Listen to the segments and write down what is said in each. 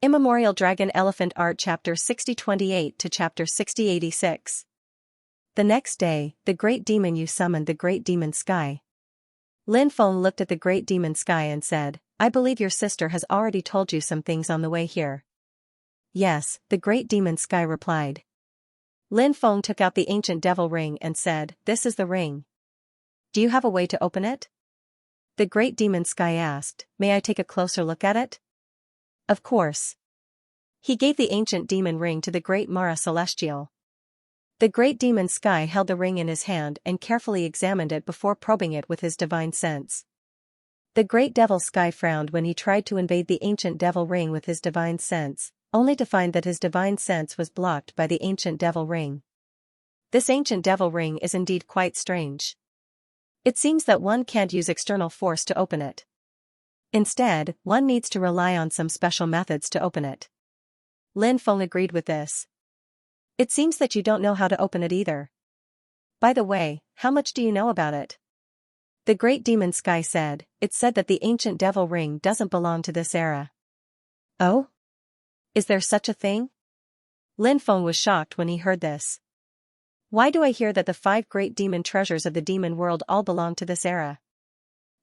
Immemorial Dragon Elephant Art Chapter 6028 to Chapter 6086. The next day, the great demon Yu summoned the great demon Sky. Lin Feng looked at the great demon Sky and said, "I believe your sister has already told you some things on the way here." "Yes," the great demon Sky replied. Lin Feng took out the ancient devil ring and said, "This is the ring. Do you have a way to open it?" The great demon Sky asked, "May I take a closer look at it?" "Of course." He gave the ancient demon ring to the great Mara Celestial. The great demon Sky held the ring in his hand and carefully examined it before probing it with his divine sense. The great devil Sky frowned when he tried to invade the ancient devil ring with his divine sense, only to find that his divine sense was blocked by the ancient devil ring. This ancient devil ring is indeed quite strange. It seems that one can't use external force to open it. Instead, one needs to rely on some special methods to open it. Lin Feng agreed with this. "It seems that you don't know how to open it either. By the way, how much do you know about it?" The great demon Sky said, "It's said that the ancient devil ring doesn't belong to this era." "Oh? Is there such a thing?" Lin Feng was shocked when he heard this. "Why do I hear that the 5 great demon treasures of the demon world all belong to this era?"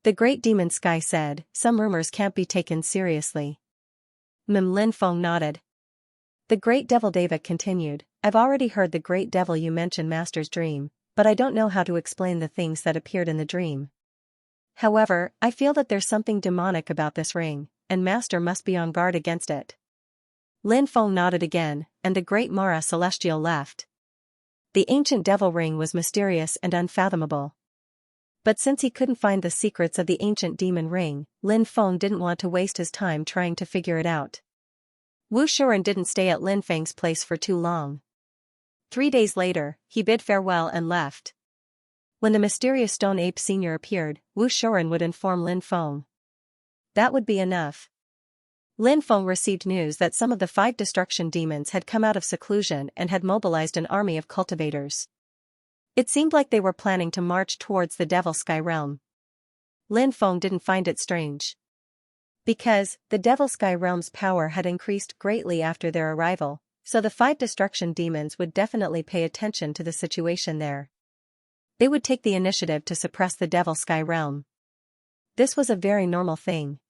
The great demon Sky said, "Some rumors can't be taken seriously." Lin Feng nodded. The great devil Deva continued, "I've already heard the great devil you mention Master's dream, but I don't know how to explain the things that appeared in the dream. However, I feel that there's something demonic about this ring, and Master must be on guard against it." Lin Feng nodded again, and the great Mara Celestial left. The ancient devil ring was mysterious and unfathomable. But since he couldn't find the secrets of the ancient demon ring, Lin Feng didn't want to waste his time trying to figure it out. Wu Shuren didn't stay at Lin Feng's place for too long. 3 days later, he bid farewell and left. When the mysterious stone ape senior appeared, Wu Shuren would inform Lin Feng. That would be enough. Lin Feng received news that some of the 5 destruction demons had come out of seclusion and had mobilized an army of cultivators. It seemed like they were planning to march towards the Devil Sky Realm. Lin Feng didn't find it strange. Because, the Devil Sky Realm's power had increased greatly after their arrival, so the 5 destruction demons would definitely pay attention to the situation there. They would take the initiative to suppress the Devil Sky Realm. This was a very normal thing.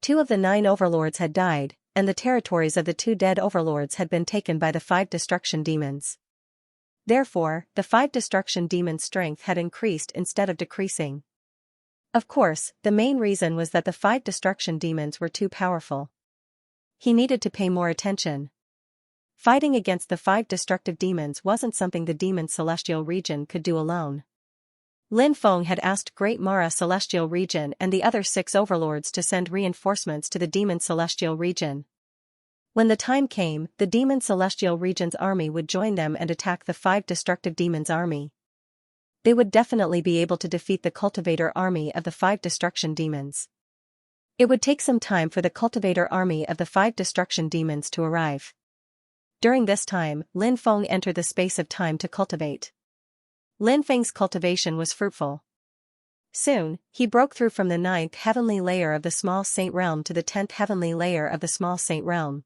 2 of the 9 overlords had died, and the territories of the 2 dead overlords had been taken by the 5 destruction demons. Therefore, the 5 destruction demons' strength had increased instead of decreasing. Of course, the main reason was that the 5 destruction demons were too powerful. He needed to pay more attention. Fighting against the 5 destructive demons wasn't something the demon celestial region could do alone. Lin Feng had asked Great Mara Celestial Region and the other 6 overlords to send reinforcements to the demon celestial region. When the time came, the demon celestial region's army would join them and attack the 5 destructive demons' army. They would definitely be able to defeat the cultivator army of the 5 destruction demons. It would take some time for the cultivator army of the 5 destruction demons to arrive. During this time, Lin Feng entered the space of time to cultivate. Lin Feng's cultivation was fruitful. Soon, he broke through from the 9th heavenly layer of the small saint realm to the 10th heavenly layer of the small saint realm.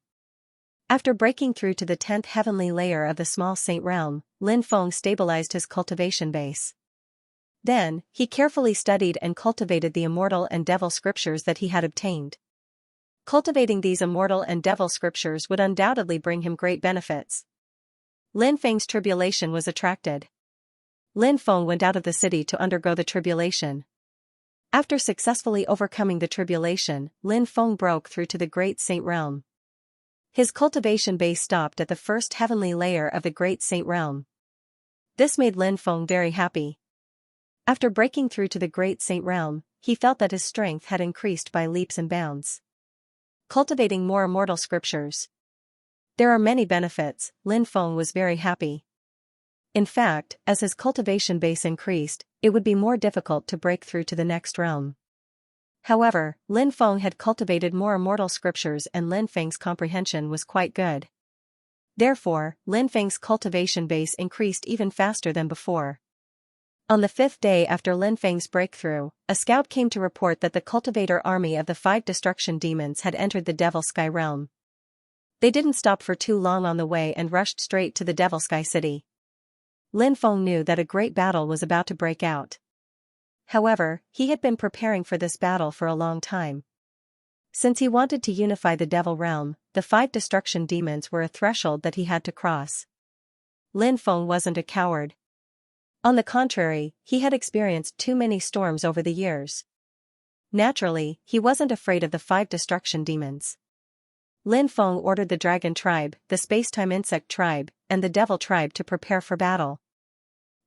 After breaking through to the 10th heavenly layer of the small saint realm, Lin Feng stabilized his cultivation base. Then, he carefully studied and cultivated the immortal and devil scriptures that he had obtained. Cultivating these immortal and devil scriptures would undoubtedly bring him great benefits. Lin Feng's tribulation was attracted. Lin Feng went out of the city to undergo the tribulation. After successfully overcoming the tribulation, Lin Feng broke through to the Great Saint Realm. His cultivation base stopped at the 1st heavenly layer of the Great Saint Realm. This made Lin Feng very happy. After breaking through to the Great Saint Realm, he felt that his strength had increased by leaps and bounds. Cultivating more immortal scriptures. There are many benefits. Lin Feng was very happy. In fact, as his cultivation base increased, it would be more difficult to break through to the next realm. However, Lin Feng had cultivated more immortal scriptures and Lin Feng's comprehension was quite good. Therefore, Lin Feng's cultivation base increased even faster than before. On the 5th day after Lin Feng's breakthrough, a scout came to report that the cultivator army of the 5 destruction demons had entered the Devil Sky Realm. They didn't stop for too long on the way and rushed straight to the Devil Sky City. Lin Feng knew that a great battle was about to break out. However, he had been preparing for this battle for a long time. Since he wanted to unify the Devil Realm, the 5 destruction demons were a threshold that he had to cross. Lin Feng wasn't a coward. On the contrary, he had experienced too many storms over the years. Naturally, he wasn't afraid of the 5 destruction demons. Lin Feng ordered the Dragon Tribe, the Spacetime Insect Tribe, and the Devil Tribe to prepare for battle.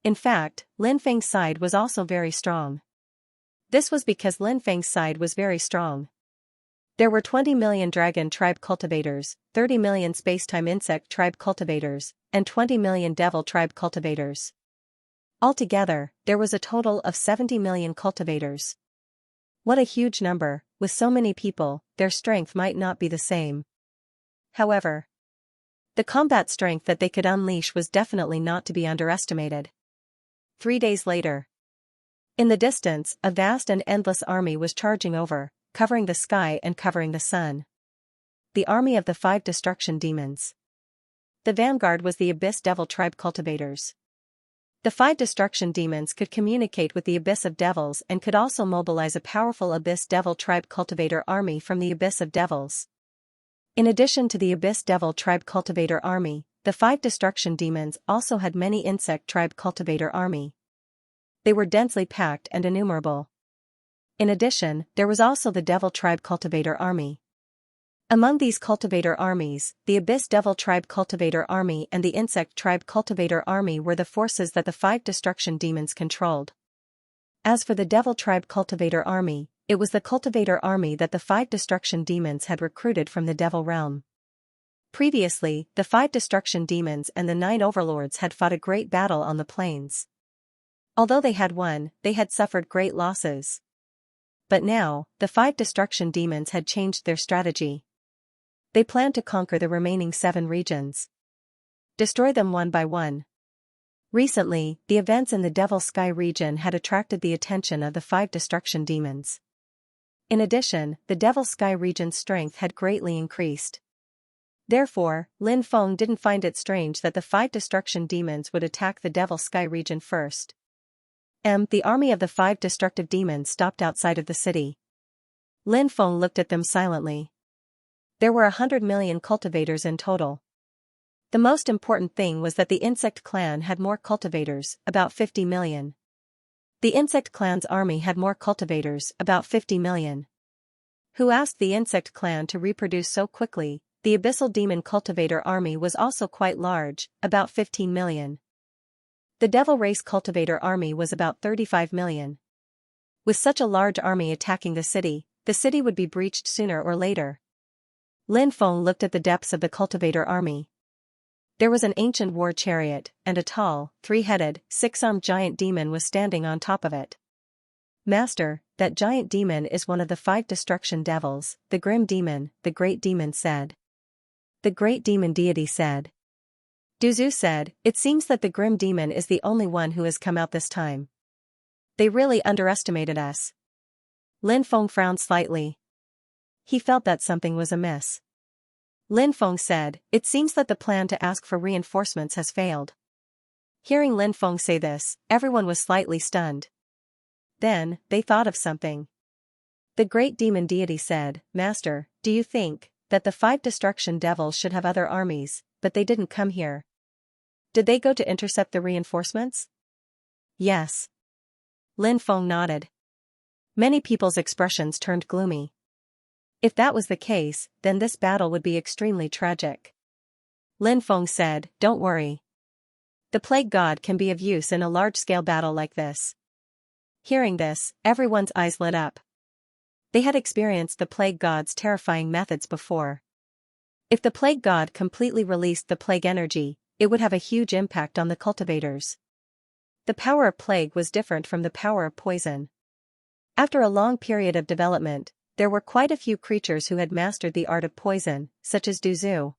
In fact, Lin Feng's side was also very strong. This was because Lin Feng's side was very strong. There were 20 million Dragon Tribe cultivators, 30 million Spacetime Insect Tribe cultivators, and 20 million Devil Tribe cultivators. Altogether, there was a total of 70 million cultivators. What a huge number! With so many people, their strength might not be the same. However, the combat strength that they could unleash was definitely not to be underestimated. 3 days later. In the distance, a vast and endless army was charging over, covering the sky and covering the sun. The army of the 5 destruction demons. The vanguard was the Abyss Devil Tribe cultivators. The 5 destruction demons could communicate with the Abyss of Devils and could also mobilize a powerful Abyss Devil Tribe cultivator army from the Abyss of Devils. In addition to the Abyss Devil Tribe cultivator army, the 5 destruction demons also had many Insect Tribe cultivator army. They were densely packed and innumerable. In addition, there was also the Devil Tribe cultivator army. Among these cultivator armies, the Abyss Devil Tribe cultivator army and the Insect Tribe cultivator army were the forces that the 5 destruction demons controlled. As for the Devil Tribe cultivator army, it was the cultivator army that the 5 destruction demons had recruited from the Devil Realm. Previously, the 5 destruction demons and the 9 overlords had fought a great battle on the plains. Although they had won, they had suffered great losses. But now, the 5 destruction demons had changed their strategy. They planned to conquer the remaining 7 regions. Destroy them one by one. Recently, the events in the Devil Sky region had attracted the attention of the 5 destruction demons. In addition, the Devil Sky region's strength had greatly increased. Therefore, Lin Feng didn't find it strange that the 5 destruction demons would attack the Devil Sky region first. The army of the 5 destructive demons stopped outside of the city. Lin Feng looked at them silently. There were 100 million cultivators in total. The most important thing was that the insect clan had more cultivators, about 50 million. The insect clan's army had more cultivators, about 50 million. Who asked the insect clan to reproduce so quickly? The abyssal demon cultivator army was also quite large, about 15 million. The devil race cultivator army was about 35 million. With such a large army attacking the city would be breached sooner or later. Lin Feng looked at the depths of the cultivator army. There was an ancient war chariot, and a tall, 3-headed, 6-armed giant demon was standing on top of it. Master, that giant demon is one of the 5 destruction devils, the grim demon, the great demon said. The great demon deity said. Duzu said, it seems that the grim demon is the only one who has come out this time. They really underestimated us. Lin Feng frowned slightly. He felt that something was amiss. Lin Feng said, it seems that the plan to ask for reinforcements has failed. Hearing Lin Feng say this, everyone was slightly stunned. Then, they thought of something. The great demon deity said, Master, do you think that the 5 destruction devils should have other armies, but they didn't come here? Did they go to intercept the reinforcements? Yes. Lin Feng nodded. Many people's expressions turned gloomy. If that was the case, then this battle would be extremely tragic. Lin Feng said, don't worry. The plague god can be of use in a large-scale battle like this. Hearing this, everyone's eyes lit up. They had experienced the plague god's terrifying methods before. If the plague god completely released the plague energy, it would have a huge impact on the cultivators. The power of plague was different from the power of poison. After a long period of development, there were quite a few creatures who had mastered the art of poison, such as Duzu.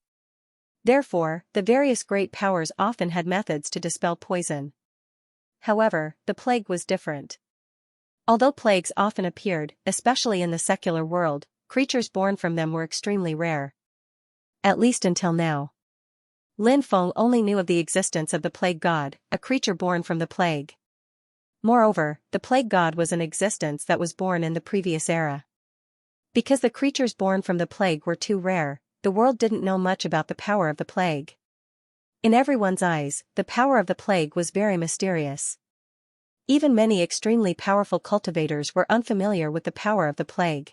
Therefore, the various great powers often had methods to dispel poison. However, the plague was different. Although plagues often appeared, especially in the secular world, creatures born from them were extremely rare. At least until now. Lin Feng only knew of the existence of the plague god, a creature born from the plague. Moreover, the plague god was an existence that was born in the previous era. Because the creatures born from the plague were too rare, the world didn't know much about the power of the plague. In everyone's eyes, the power of the plague was very mysterious. Even many extremely powerful cultivators were unfamiliar with the power of the plague.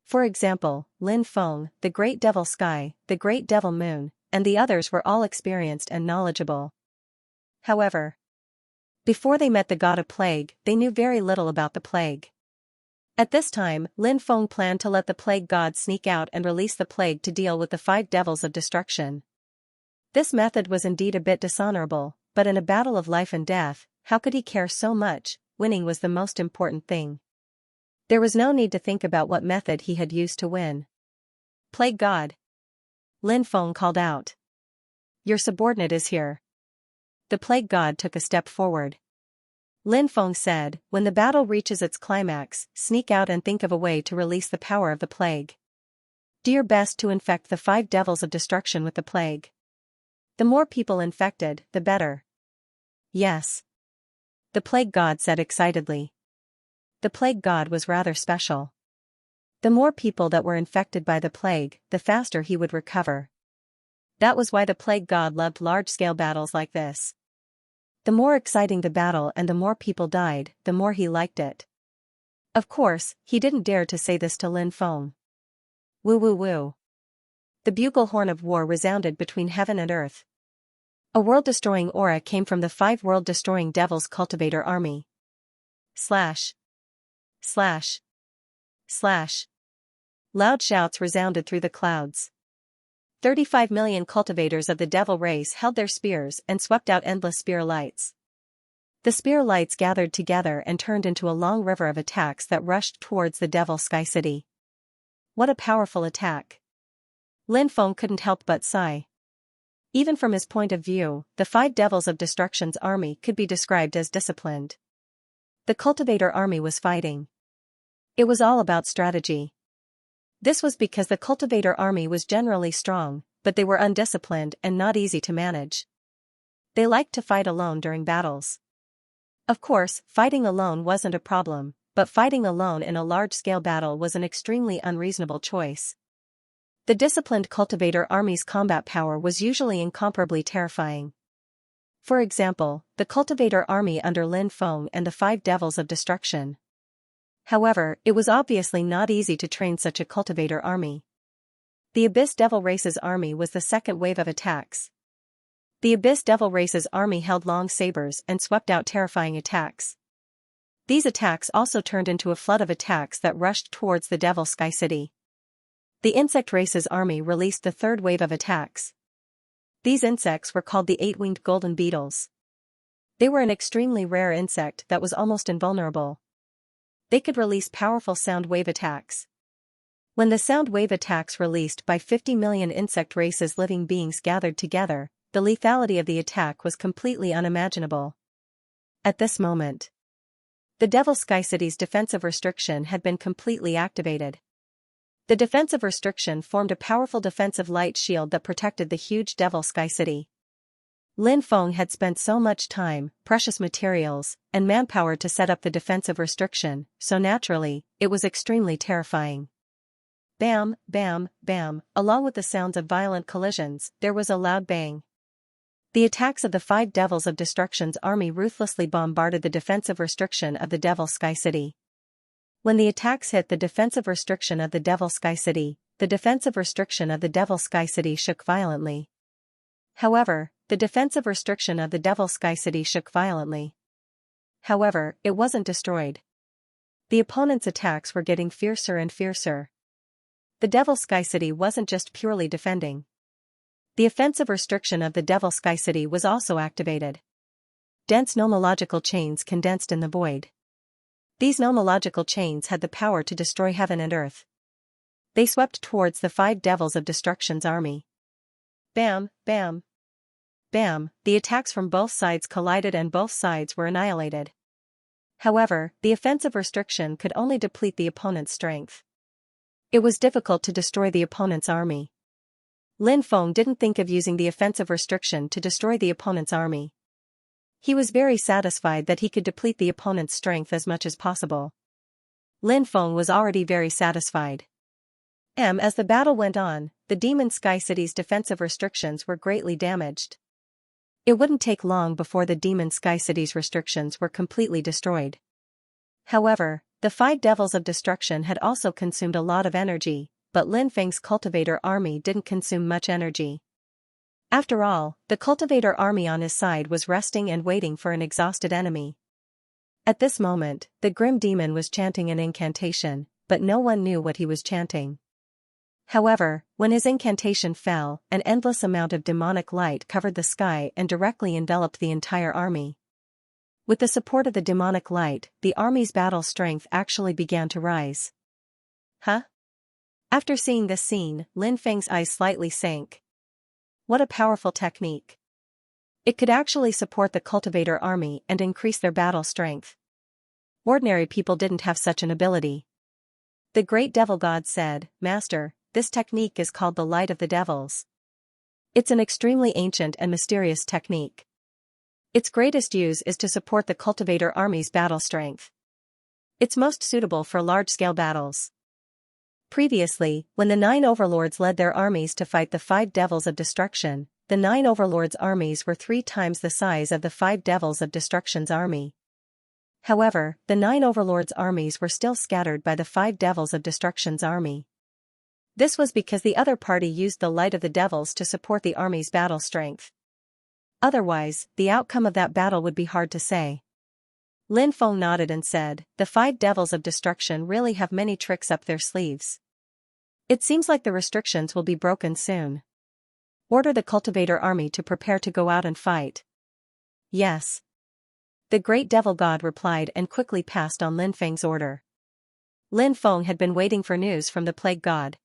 For example, Lin Feng, the Great Devil Sky, the Great Devil Moon, and the others were all experienced and knowledgeable. However, before they met the god of plague, they knew very little about the plague. At this time, Lin Feng planned to let the plague god sneak out and release the plague to deal with the 5 devils of destruction. This method was indeed a bit dishonorable, but in a battle of life and death, how could he care so much? Winning was the most important thing. There was no need to think about what method he had used to win. Plague god! Lin Feng called out. Your subordinate is here. The plague god took a step forward. Lin Feng said, when the battle reaches its climax, sneak out and think of a way to release the power of the plague. Do your best to infect the 5 devils of destruction with the plague. The more people infected, the better. Yes. The plague god said excitedly. The plague god was rather special. The more people that were infected by the plague, the faster he would recover. That was why the plague god loved large-scale battles like this. The more exciting the battle and the more people died, the more he liked it. Of course, he didn't dare to say this to Lin Feng. Woo woo woo. The bugle horn of war resounded between heaven and earth. A world-destroying aura came from the 5 world-destroying devils cultivator army. Slash. Slash. Slash. Loud shouts resounded through the clouds. 35 million cultivators of the devil race held their spears and swept out endless spear lights. The spear lights gathered together and turned into a long river of attacks that rushed towards the devil sky city. What a powerful attack! Lin Feng couldn't help but sigh. Even from his point of view, the 5 devils of destruction's army could be described as disciplined. The cultivator army was fighting. It was all about strategy. This was because the cultivator army was generally strong, but they were undisciplined and not easy to manage. They liked to fight alone during battles. Of course, fighting alone wasn't a problem, but fighting alone in a large-scale battle was an extremely unreasonable choice. The disciplined cultivator army's combat power was usually incomparably terrifying. For example, the cultivator army under Lin Feng and the 5 devils of destruction. However, it was obviously not easy to train such a cultivator army. The Abyss Devil Race's army was the second wave of attacks. The Abyss Devil Race's army held long sabers and swept out terrifying attacks. These attacks also turned into a flood of attacks that rushed towards the Devil Sky City. The Insect Race's army released the third wave of attacks. These insects were called the 8-winged golden beetles. They were an extremely rare insect that was almost invulnerable. They could release powerful sound wave attacks. When the sound wave attacks released by 50 million insect races living beings gathered together, the lethality of the attack was completely unimaginable. At this moment, the Devil Sky City's defensive restriction had been completely activated. The defensive restriction formed a powerful defensive light shield that protected the huge Devil Sky City. Lin Feng had spent so much time, precious materials, and manpower to set up the defensive restriction, so naturally, it was extremely terrifying. Bam, bam, bam, along with the sounds of violent collisions, there was a loud bang. The attacks of the 5 devils of destruction's army ruthlessly bombarded the defensive restriction of the Devil Sky City. When the attacks hit the defensive restriction of the Devil Sky City, the defensive restriction of the Devil Sky City shook violently. However, the defensive restriction of the Devil Sky City shook violently. However, it wasn't destroyed. The opponent's attacks were getting fiercer and fiercer. The Devil Sky City wasn't just purely defending. The offensive restriction of the Devil Sky City was also activated. Dense nomological chains condensed in the void. These nomological chains had the power to destroy heaven and earth. They swept towards the 5 devils of destruction's army. Bam, bam, bam, the attacks from both sides collided and both sides were annihilated. However, the offensive restriction could only deplete the opponent's strength. It was difficult to destroy the opponent's army. Lin Feng didn't think of using the offensive restriction to destroy the opponent's army. He was very satisfied that he could deplete the opponent's strength as much as possible. Lin Feng was already very satisfied. As the battle went on, the Demon Sky City's defensive restrictions were greatly damaged. It wouldn't take long before the Demon Sky City's restrictions were completely destroyed. However, the 5 Devils of Destruction had also consumed a lot of energy, but Lin Feng's cultivator army didn't consume much energy. After all, the cultivator army on his side was resting and waiting for an exhausted enemy. At this moment, the Grim Demon was chanting an incantation, but no one knew what he was chanting. However, when his incantation fell, an endless amount of demonic light covered the sky and directly enveloped the entire army. With the support of the demonic light, the army's battle strength actually began to rise. Huh? After seeing this scene, Lin Feng's eyes slightly sank. What a powerful technique. It could actually support the cultivator army and increase their battle strength. Ordinary people didn't have such an ability. The great devil god said, "Master, this technique is called the Light of the Devils. It's an extremely ancient and mysterious technique. Its greatest use is to support the cultivator army's battle strength. It's most suitable for large-scale battles." Previously, when the 9 overlords led their armies to fight the 5 Devils of Destruction, the 9 overlords' armies were 3 times the size of the 5 Devils of Destruction's army. However, the 9 overlords' armies were still scattered by the 5 Devils of Destruction's army. This was because the other party used the Light of the Devils to support the army's battle strength. Otherwise, the outcome of that battle would be hard to say. Lin Feng nodded and said, "The 5 Devils of Destruction really have many tricks up their sleeves. It seems like the restrictions will be broken soon. Order the cultivator army to prepare to go out and fight." "Yes." The great devil god replied and quickly passed on Lin Feng's order. Lin Feng had been waiting for news from the plague god.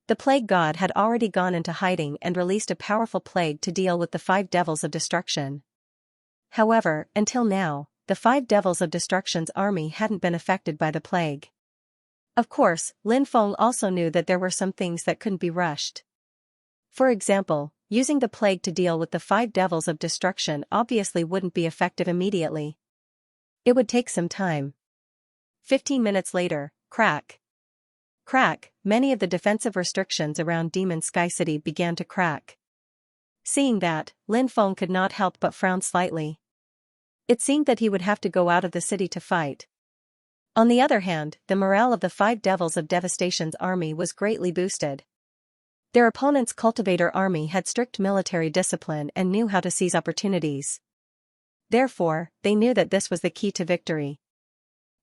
The plague god had already gone into hiding and released a powerful plague to deal with the 5 Devils of Destruction. However, until now, the 5 Devils of Destruction's army hadn't been affected by the plague. Of course, Lin Feng also knew that there were some things that couldn't be rushed. For example, using the plague to deal with the 5 Devils of Destruction obviously wouldn't be effective immediately. It would take some time. 15 minutes later, crack. Crack, many of the defensive restrictions around Demon Sky City began to crack. Seeing that, Lin Feng could not help but frown slightly. It seemed that he would have to go out of the city to fight. On the other hand, the morale of the 5 Devils of Devastation's army was greatly boosted. Their opponent's cultivator army had strict military discipline and knew how to seize opportunities. Therefore, they knew that this was the key to victory.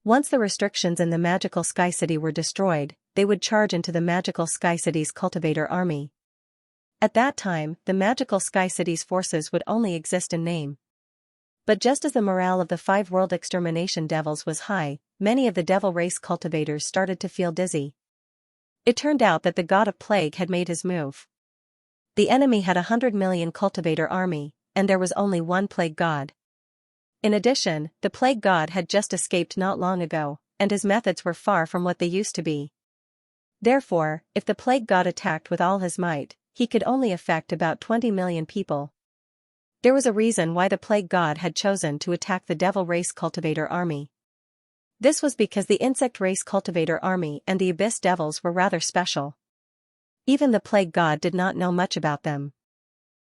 Once the restrictions in the magical Sky City were destroyed, they would charge into the magical Sky City's cultivator army. At that time, the magical Sky City's forces would only exist in name. But just as the morale of the 5 world extermination devils was high, many of the devil race cultivators started to feel dizzy. It turned out that the god of plague had made his move. The enemy had 100 million cultivator army, and there was only one plague god. In addition, the plague god had just escaped not long ago, and his methods were far from what they used to be. Therefore, if the plague god attacked with all his might, he could only affect about 20 million people. There was a reason why the plague god had chosen to attack the devil race cultivator army. This was because the insect race cultivator army and the abyss devils were rather special. Even the plague god did not know much about them.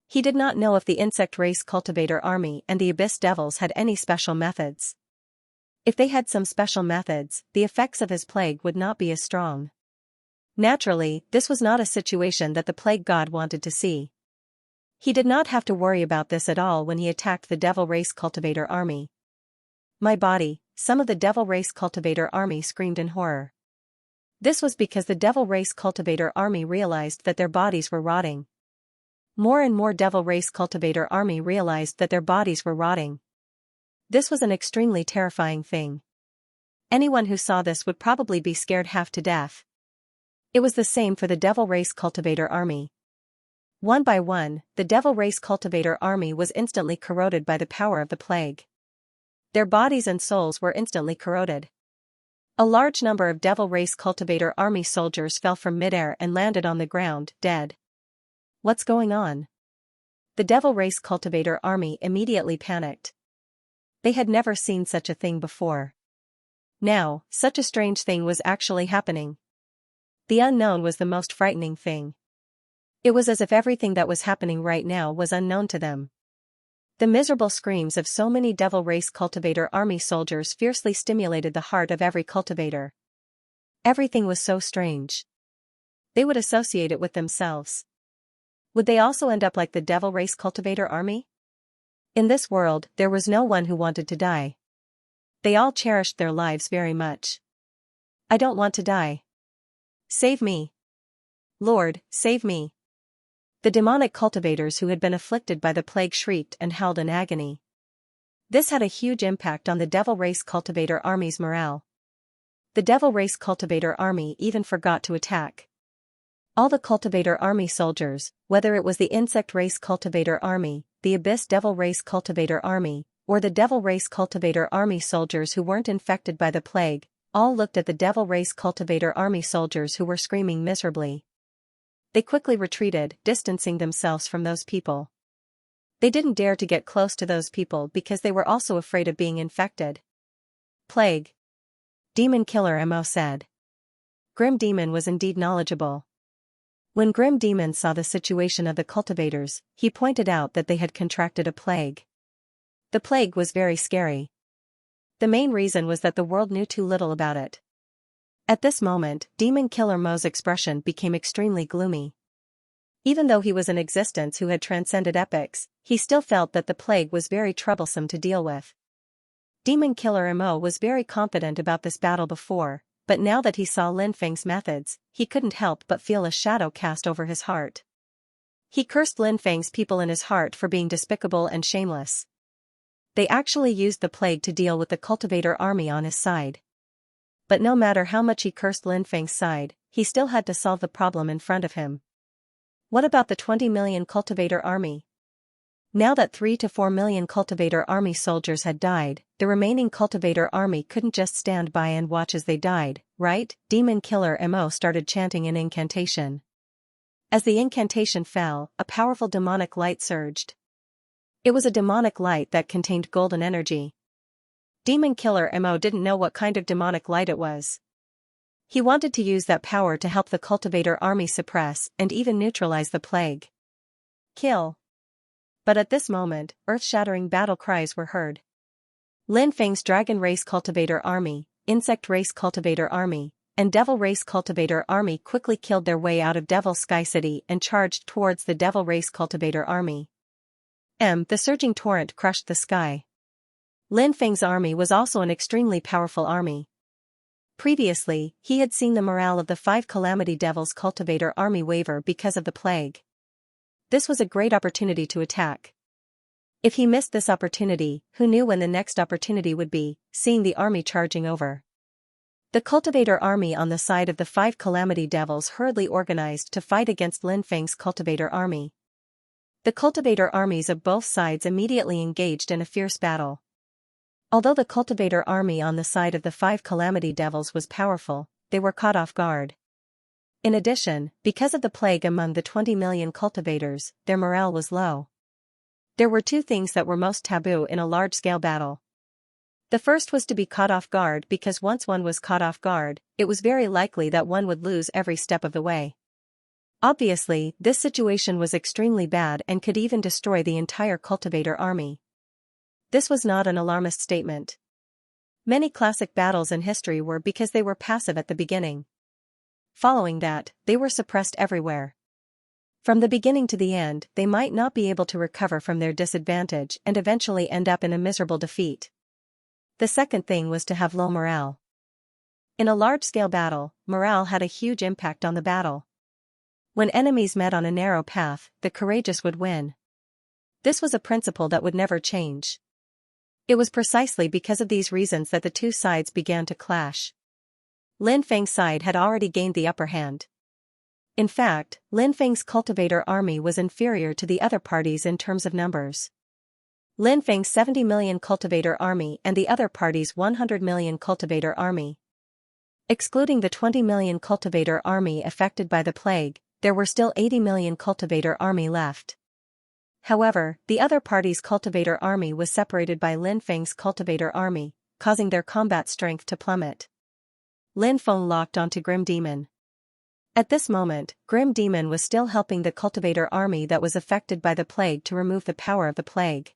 He did not know if the insect race cultivator army and the abyss devils had any special methods. If they had some special methods, the effects of his plague would not be as strong. Naturally, this was not a situation that the plague god wanted to see. He did not have to worry about this at all when he attacked the devil race cultivator army. "My body," some of the devil race cultivator army screamed in horror. This was because the devil race cultivator army realized that their bodies were rotting. More and more devil race cultivator army realized that their bodies were rotting. This was an extremely terrifying thing. Anyone who saw this would probably be scared half to death. It was the same for the devil race cultivator army. One by one, the devil race cultivator army was instantly corroded by the power of the plague. Their bodies and souls were instantly corroded. A large number of devil race cultivator army soldiers fell from midair and landed on the ground, dead. What's going on? The devil race cultivator army immediately panicked. They had never seen such a thing before. Now, such a strange thing was actually happening. The unknown was the most frightening thing. It was as if everything that was happening right now was unknown to them. The miserable screams of so many devil race cultivator army soldiers fiercely stimulated the heart of every cultivator. Everything was so strange. They would associate it with themselves. Would they also end up like the devil race cultivator army? In this world, there was no one who wanted to die. They all cherished their lives very much. I don't want to die. Save me. Lord, save me. The demonic cultivators who had been afflicted by the plague shrieked and howled in agony. This had a huge impact on the devil race cultivator army's morale. The devil race cultivator army even forgot to attack. All the cultivator army soldiers, whether it was the insect race cultivator army, the abyss devil race cultivator army, or the devil race cultivator army soldiers who weren't infected by the plague, all looked at the devil race cultivator army soldiers who were screaming miserably. They quickly retreated, distancing themselves from those people. They didn't dare to get close to those people because they were also afraid of being infected. Plague. Demon Killer Mo said. Grim Demon was indeed knowledgeable. When Grim Demon saw the situation of the cultivators, he pointed out that they had contracted a plague. The plague was very scary. The main reason was that the world knew too little about it. At this moment, Demon Killer Mo's expression became extremely gloomy. Even though he was an existence who had transcended epochs, he still felt that the plague was very troublesome to deal with. Demon Killer Mo was very confident about this battle before, but now that he saw Lin Feng's methods, he couldn't help but feel a shadow cast over his heart. He cursed Lin Feng's people in his heart for being despicable and shameless. They actually used the plague to deal with the cultivator army on his side. But no matter how much he cursed Lin Feng's side, he still had to solve the problem in front of him. What about the 20 million cultivator army? Now that 3 to 4 million cultivator army soldiers had died, the remaining cultivator army couldn't just stand by and watch as they died, right? Demon Killer Mo started chanting an incantation. As the incantation fell, a powerful demonic light surged. It was a demonic light that contained golden energy. Demon Killer Mo didn't know what kind of demonic light it was. He wanted to use that power to help the cultivator army suppress and even neutralize the plague. Kill. But at this moment, earth-shattering battle cries were heard. Lin Feng's dragon race cultivator army, insect race cultivator army, and devil race cultivator army quickly killed their way out of Devil Sky City and charged towards the devil race cultivator army. The surging torrent crushed the sky. Lin Feng's army was also an extremely powerful army. Previously, he had seen the morale of the 5 Calamity Devils cultivator army waver because of the plague. This was a great opportunity to attack. If he missed this opportunity, who knew when the next opportunity would be, seeing the army charging over. The cultivator army on the side of the 5 Calamity Devils hurriedly organized to fight against Lin Feng's cultivator army. The cultivator armies of both sides immediately engaged in a fierce battle. Although the cultivator army on the side of the 5 Calamity Devils was powerful, they were caught off guard. In addition, because of the plague among the 20 million cultivators, their morale was low. There were 2 things that were most taboo in a large-scale battle. The first was to be caught off guard because once one was caught off guard, it was very likely that one would lose every step of the way. Obviously, this situation was extremely bad and could even destroy the entire cultivator army. This was not an alarmist statement. Many classic battles in history were because they were passive at the beginning. Following that, they were suppressed everywhere. From the beginning to the end, they might not be able to recover from their disadvantage and eventually end up in a miserable defeat. The second thing was to have low morale. In a large-scale battle, morale had a huge impact on the battle. When enemies met on a narrow path, the courageous would win. This was a principle that would never change. It was precisely because of these reasons that the 2 sides began to clash. Lin Feng's side had already gained the upper hand. In fact, Lin Feng's cultivator army was inferior to the other parties in terms of numbers. Lin Feng's 70 million cultivator army and the other party's 100 million cultivator army. Excluding the 20 million cultivator army affected by the plague, there were still 80 million cultivator army left. However, the other party's cultivator army was separated by Lin Feng's cultivator army, causing their combat strength to plummet. Lin Feng locked onto Grim Demon. At this moment, Grim Demon was still helping the cultivator army that was affected by the plague to remove the power of the plague.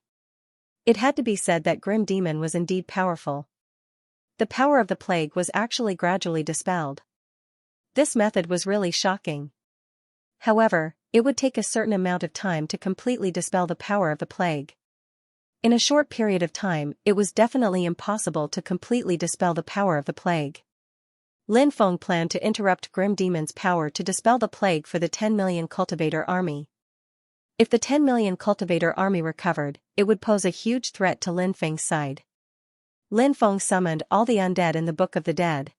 It had to be said that Grim Demon was indeed powerful. The power of the plague was actually gradually dispelled. This method was really shocking. However, it would take a certain amount of time to completely dispel the power of the plague. In a short period of time, it was definitely impossible to completely dispel the power of the plague. Lin Feng planned to interrupt Grim Demon's power to dispel the plague for the 10 million cultivator army. If the 10 million cultivator army recovered, it would pose a huge threat to Lin Feng's side. Lin Feng summoned all the undead in the Book of the Dead.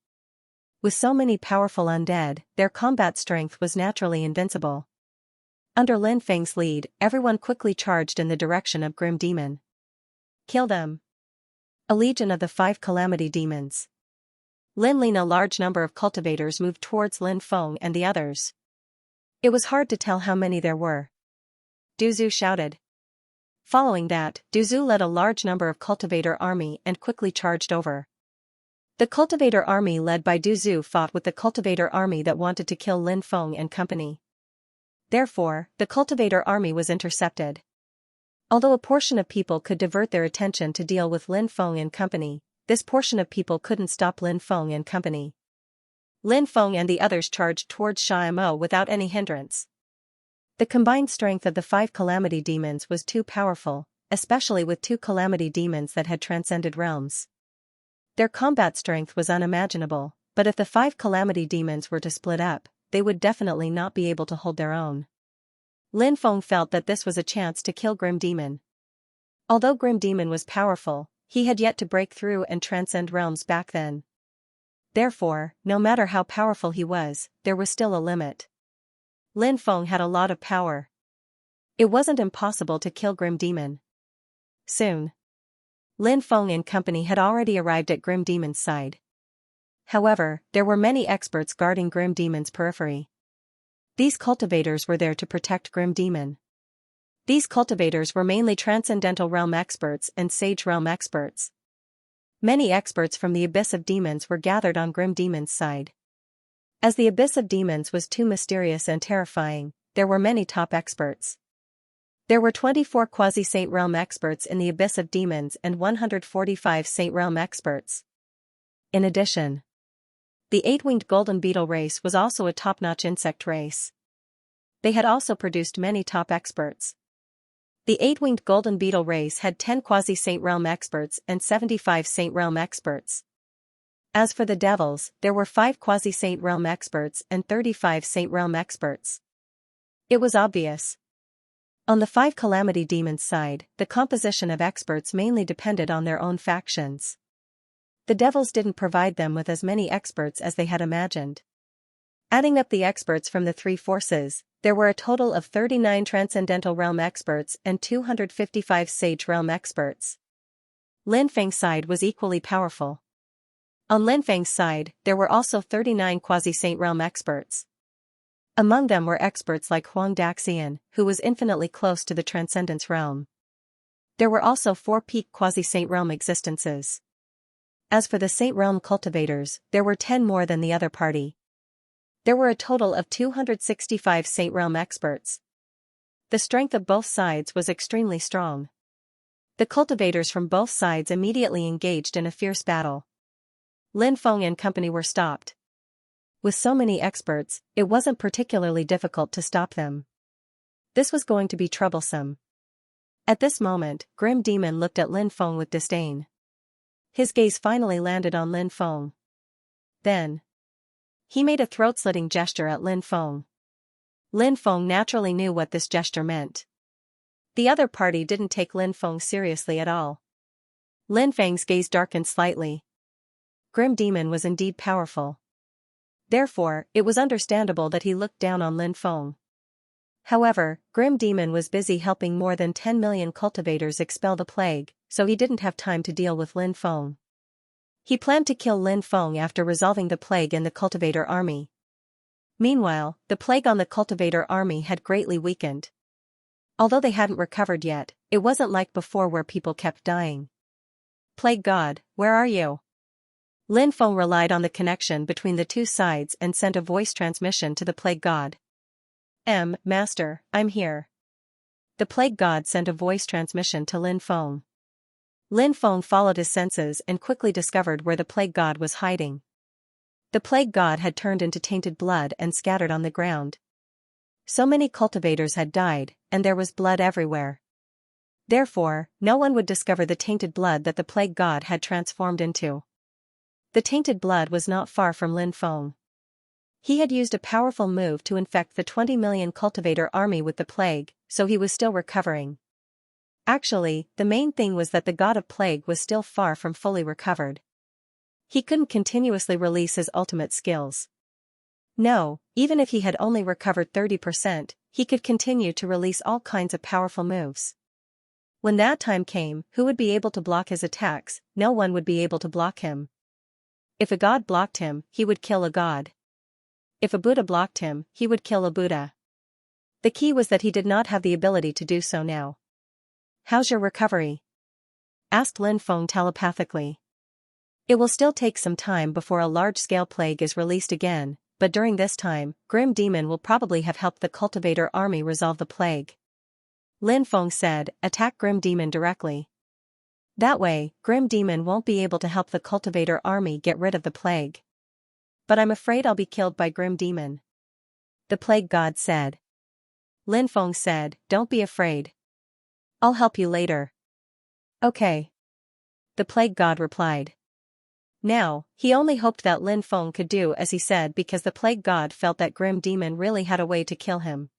With so many powerful undead, their combat strength was naturally invincible. Under Lin Feng's lead, everyone quickly charged in the direction of Grim Demon. Kill them! A legion of the 5 calamity demons. A large number of cultivators moved towards Lin Feng and the others. It was hard to tell how many there were. Duzu shouted. Following that, Duzu led a large number of cultivator army and quickly charged over. The cultivator army led by Duzu fought with the cultivator army that wanted to kill Lin Feng and company. Therefore, the cultivator army was intercepted. Although a portion of people could divert their attention to deal with Lin Feng and company, this portion of people couldn't stop Lin Feng and company. Lin Feng and the others charged towards Xianxia without any hindrance. The combined strength of the 5 calamity demons was too powerful, especially with 2 calamity demons that had transcended realms. Their combat strength was unimaginable, but if the 5 calamity demons were to split up, they would definitely not be able to hold their own. Lin Feng felt that this was a chance to kill Grim Demon. Although Grim Demon was powerful, he had yet to break through and transcend realms back then. Therefore, no matter how powerful he was, there was still a limit. Lin Feng had a lot of power. It wasn't impossible to kill Grim Demon. Soon, Lin Feng and company had already arrived at Grim Demon's side. However, there were many experts guarding Grim Demon's periphery. These cultivators were there to protect Grim Demon. These cultivators were mainly Transcendental Realm experts and Sage Realm experts. Many experts from the Abyss of Demons were gathered on Grim Demon's side. As the Abyss of Demons was too mysterious and terrifying, there were many top experts. There were 24 Quasi-Saint Realm experts in the Abyss of Demons and 145 Saint Realm experts. In addition, the 8-winged golden beetle race was also a top-notch insect race. They had also produced many top experts. The 8-winged golden beetle race had 10 Quasi-Saint Realm experts and 75 Saint Realm experts. As for the devils, there were 5 Quasi-Saint Realm experts and 35 Saint Realm experts. It was obvious. On the 5 calamity demons side, the composition of experts mainly depended on their own factions. The devils didn't provide them with as many experts as they had imagined. Adding up the experts from the 3 forces, there were a total of 39 Transcendental Realm experts and 255 Sage Realm experts. Lin Feng's side was equally powerful. On Lin Feng's side, there were also 39 Quasi-Saint Realm experts. Among them were experts like Huang Daxian, who was infinitely close to the Transcendence Realm. There were also 4 peak Quasi-Saint Realm existences. As for the Saint Realm cultivators, there were 10 more than the other party. There were a total of 265 Saint Realm experts. The strength of both sides was extremely strong. The cultivators from both sides immediately engaged in a fierce battle. Lin Feng and company were stopped. With so many experts, it wasn't particularly difficult to stop them. This was going to be troublesome. At this moment, Grim Demon looked at Lin Feng with disdain. His gaze finally landed on Lin Feng. Then, he made a throat-slitting gesture at Lin Feng. Lin Feng naturally knew what this gesture meant. The other party didn't take Lin Feng seriously at all. Lin Feng's gaze darkened slightly. Grim Demon was indeed powerful. Therefore, it was understandable that he looked down on Lin Feng. However, Grim Demon was busy helping more than 10 million cultivators expel the plague, so he didn't have time to deal with Lin Feng. He planned to kill Lin Feng after resolving the plague in the cultivator army. Meanwhile, the plague on the cultivator army had greatly weakened. Although they hadn't recovered yet, it wasn't like before where people kept dying. Plague God, where are you? Lin Feng relied on the connection between the two sides and sent a voice transmission to the plague god. Master, I'm here. The plague god sent a voice transmission to Lin Feng. Lin Feng followed his senses and quickly discovered where the plague god was hiding. The plague god had turned into tainted blood and scattered on the ground. So many cultivators had died, and there was blood everywhere. Therefore, no one would discover the tainted blood that the plague god had transformed into. The tainted blood was not far from Lin Feng. He had used a powerful move to infect the 20 million cultivator army with the plague, so he was still recovering. Actually, the main thing was that the god of plague was still far from fully recovered. He couldn't continuously release his ultimate skills. No, even if he had only recovered 30%, he could continue to release all kinds of powerful moves. When that time came, who would be able to block his attacks? No one would be able to block him. If a god blocked him, he would kill a god. If a Buddha blocked him, he would kill a Buddha. The key was that he did not have the ability to do so now. How's your recovery? Asked Lin Feng telepathically. It will still take some time before a large-scale plague is released again, but during this time, Grim Demon will probably have helped the cultivator army resolve the plague. Lin Feng said, attack Grim Demon directly. That way, Grim Demon won't be able to help the cultivator army get rid of the plague. But I'm afraid I'll be killed by Grim Demon. The plague god said. Lin Feng said, don't be afraid. I'll help you later. Okay. The plague god replied. Now, he only hoped that Lin Feng could do as he said because the plague god felt that Grim Demon really had a way to kill him.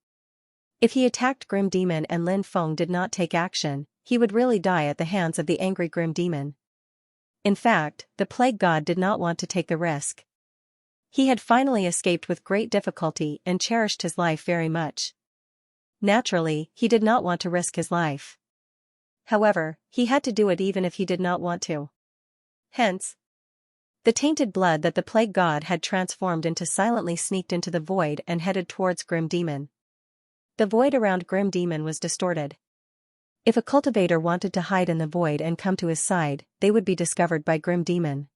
If he attacked Grim Demon and Lin Feng did not take action, he would really die at the hands of the angry Grim Demon. In fact, the plague god did not want to take the risk. He had finally escaped with great difficulty and cherished his life very much. Naturally, he did not want to risk his life. However, he had to do it even if he did not want to. Hence, the tainted blood that the plague god had transformed into silently sneaked into the void and headed towards Grim Demon. The void around Grim Demon was distorted. If a cultivator wanted to hide in the void and come to his side, they would be discovered by Grim Demon.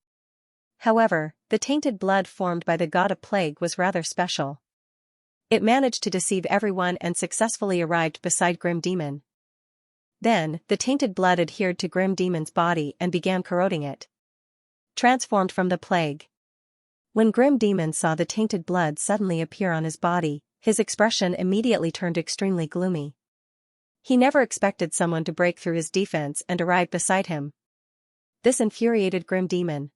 However, the tainted blood formed by the god of plague was rather special. It managed to deceive everyone and successfully arrived beside Grim Demon. Then, the tainted blood adhered to Grim Demon's body and began corroding it. Transformed from the plague. When Grim Demon saw the tainted blood suddenly appear on his body, his expression immediately turned extremely gloomy. He never expected someone to break through his defense and arrive beside him. This infuriated Grim Demon.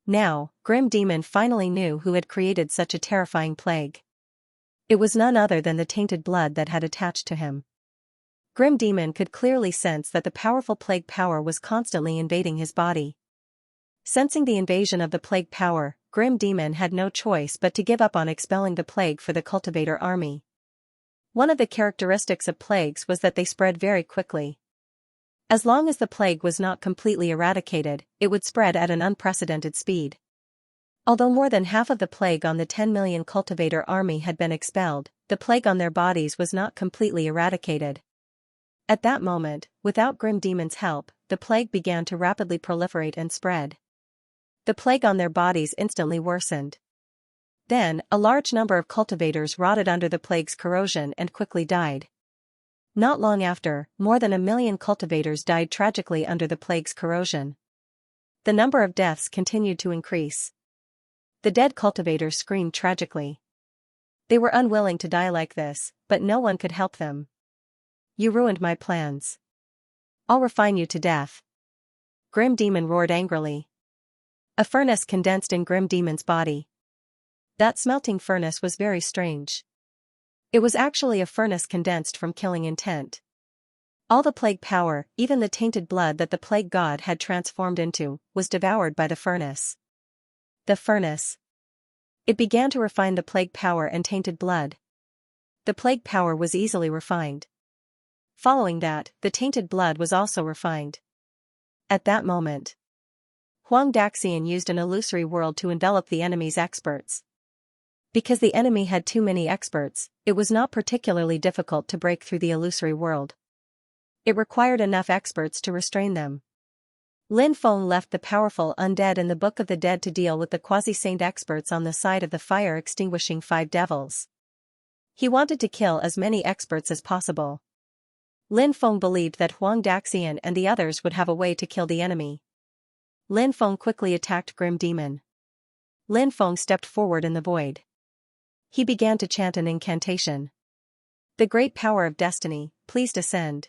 Now, Grim Demon finally knew who had created such a terrifying plague. It was none other than the tainted blood that had attached to him. Grim Demon could clearly sense that the powerful plague power was constantly invading his body. Sensing the invasion of the plague power, Grim Demon had no choice but to give up on expelling the plague for the cultivator army. One of the characteristics of plagues was that they spread very quickly. As long as the plague was not completely eradicated, it would spread at an unprecedented speed. Although more than half of the plague on the 10 million cultivator army had been expelled, the plague on their bodies was not completely eradicated. At that moment, without Grim Demon's help, the plague began to rapidly proliferate and spread. The plague on their bodies instantly worsened. Then, a large number of cultivators rotted under the plague's corrosion and quickly died. Not long after, more than 1 million cultivators died tragically under the plague's corrosion. The number of deaths continued to increase. The dead cultivators screamed tragically. They were unwilling to die like this, but no one could help them. You ruined my plans. I'll refine you to death. Grim Demon roared angrily. A furnace condensed in Grim Demon's body. That smelting furnace was very strange. It was actually a furnace condensed from killing intent. All the plague power, even the tainted blood that the plague god had transformed into, was devoured by the furnace. The furnace. It began to refine the plague power and tainted blood. The plague power was easily refined. Following that, the tainted blood was also refined. At that moment, Huang Daxian used an illusory world to envelop the enemy's experts. Because the enemy had too many experts, it was not particularly difficult to break through the illusory world. It required enough experts to restrain them. Lin Feng left the powerful undead in the Book of the Dead to deal with the quasi-saint experts on the side of the fire-extinguishing 5 devils. He wanted to kill as many experts as possible. Lin Feng believed that Huang Daxian and the others would have a way to kill the enemy. Lin Feng quickly attacked Grim Demon. Lin Feng stepped forward in the void. He began to chant an incantation. The great power of destiny, please descend.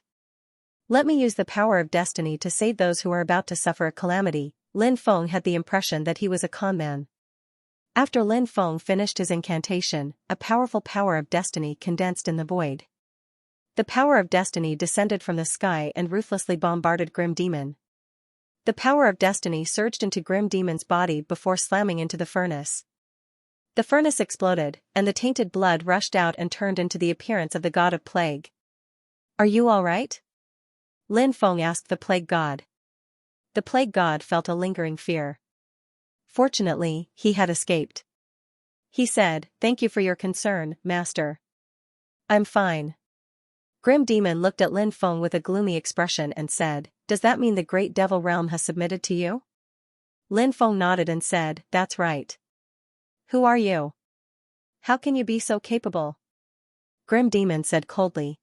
Let me use the power of destiny to save those who are about to suffer a calamity. Lin Feng had the impression that he was a con man. After Lin Feng finished his incantation, a powerful power of destiny condensed in the void. The power of destiny descended from the sky and ruthlessly bombarded Grim Demon. The power of destiny surged into Grim Demon's body before slamming into the furnace. The furnace exploded, and the tainted blood rushed out and turned into the appearance of the god of plague. Are you all right? Lin Feng asked the plague god. The plague god felt a lingering fear. Fortunately, he had escaped. He said, "Thank you for your concern, master. I'm fine." Grim Demon looked at Lin Feng with a gloomy expression and said, "Does that mean the great devil realm has submitted to you?" Lin Feng nodded and said, "That's right." "Who are you? How can you be so capable?" Grim Demon said coldly.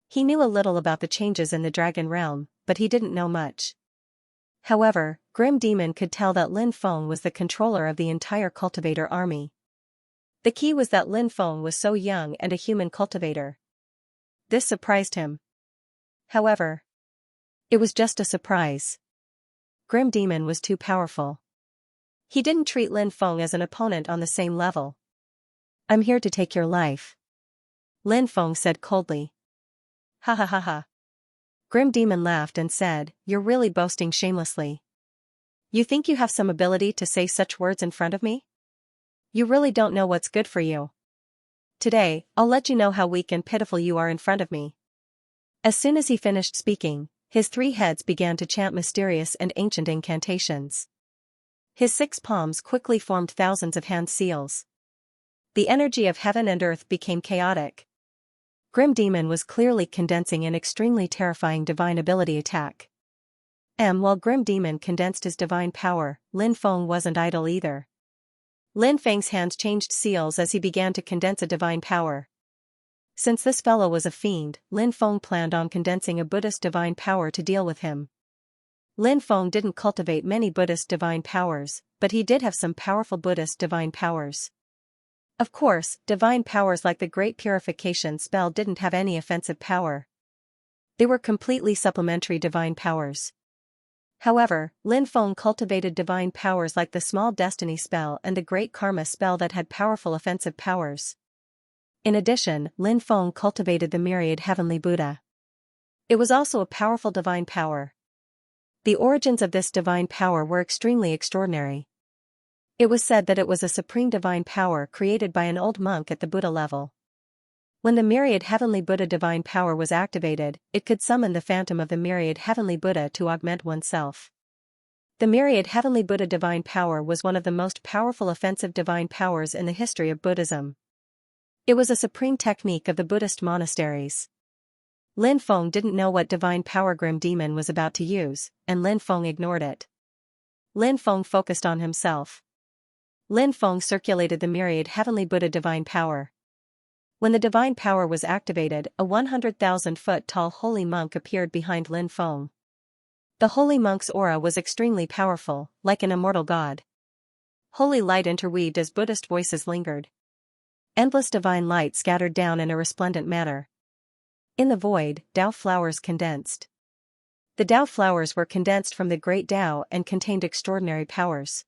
He knew a little about the changes in the dragon realm, but he didn't know much. However, Grim Demon could tell that Lin Feng was the controller of the entire cultivator army. The key was that Lin Feng was so young and a human cultivator. This surprised him. However, it was just a surprise. Grim Demon was too powerful. He didn't treat Lin Feng as an opponent on the same level. "I'm here to take your life," Lin Feng said coldly. "Ha ha ha ha." Grim Demon laughed and said, "You're really boasting shamelessly. You think you have some ability to say such words in front of me? You really don't know what's good for you. Today, I'll let you know how weak and pitiful you are in front of me." As soon as he finished speaking, his 3 heads began to chant mysterious and ancient incantations. His 6 palms quickly formed thousands of hand seals. The energy of heaven and earth became chaotic. Grim Demon was clearly condensing an extremely terrifying divine ability attack. While Grim Demon condensed his divine power, Lin Feng wasn't idle either. Lin Feng's hands changed seals as he began to condense a divine power. Since this fellow was a fiend, Lin Feng planned on condensing a Buddhist divine power to deal with him. Lin Feng didn't cultivate many Buddhist divine powers, but he did have some powerful Buddhist divine powers. Of course, divine powers like the Great Purification spell didn't have any offensive power. They were completely supplementary divine powers. However, Lin Feng cultivated divine powers like the Small Destiny spell and the Great Karma spell that had powerful offensive powers. In addition, Lin Feng cultivated the Myriad Heavenly Buddha. It was also a powerful divine power. The origins of this divine power were extremely extraordinary. It was said that it was a supreme divine power created by an old monk at the Buddha level. When the Myriad Heavenly Buddha divine power was activated, it could summon the phantom of the Myriad Heavenly Buddha to augment oneself. The Myriad Heavenly Buddha divine power was one of the most powerful offensive divine powers in the history of Buddhism. It was a supreme technique of the Buddhist monasteries. Lin Feng didn't know what divine power Grim Demon was about to use, and Lin Feng ignored it. Lin Feng focused on himself. Lin Feng circulated the Myriad Heavenly Buddha divine power. When the divine power was activated, a 100,000-foot tall holy monk appeared behind Lin Feng. The holy monk's aura was extremely powerful, like an immortal god. Holy light interweaved as Buddhist voices lingered. Endless divine light scattered down in a resplendent manner. In the void, Tao flowers condensed. The Tao flowers were condensed from the great Tao and contained extraordinary powers.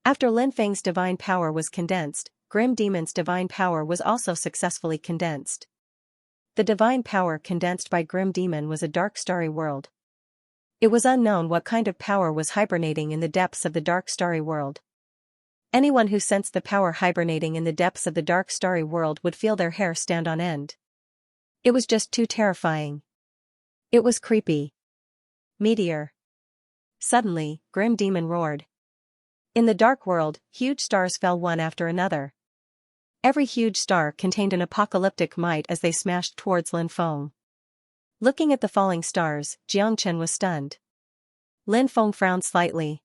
After Lin Feng's divine power was condensed, Grim Demon's divine power was also successfully condensed. The divine power condensed by Grim Demon was a dark starry world. It was unknown what kind of power was hibernating in the depths of the dark starry world. Anyone who sensed the power hibernating in the depths of the dark starry world would feel their hair stand on end. It was just too terrifying. It was creepy. Meteor. Suddenly, Grim Demon roared. In the dark world, huge stars fell one after another. Every huge star contained an apocalyptic might as they smashed towards Lin Feng. Looking at the falling stars, Xianxia was stunned. Lin Feng frowned slightly.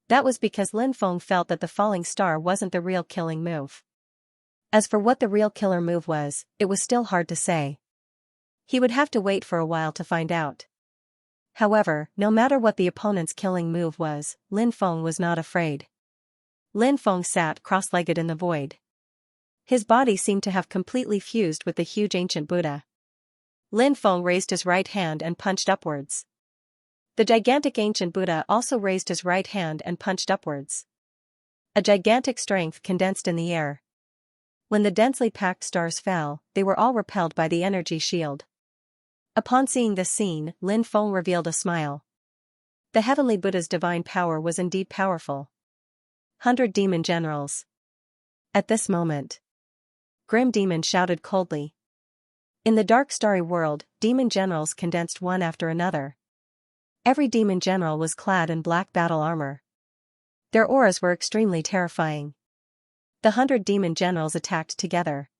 That was because Lin Feng felt that the falling star wasn't the real killing move. As for what the real killer move was, it was still hard to say. He would have to wait for a while to find out. However, no matter what the opponent's killing move was, Lin Feng was not afraid. Lin Feng sat cross-legged in the void. His body seemed to have completely fused with the huge ancient Buddha. Lin Feng raised his right hand and punched upwards. The gigantic ancient Buddha also raised his right hand and punched upwards. A gigantic strength condensed in the air. When the densely packed stars fell, they were all repelled by the energy shield. Upon seeing this scene, Lin Feng revealed a smile. The heavenly Buddha's divine power was indeed powerful. 100 demon generals. At this moment, Grim Demon shouted coldly. In the dark starry world, demon generals condensed one after another. Every demon general was clad in black battle armor. Their auras were extremely terrifying. The 100 demon generals attacked together.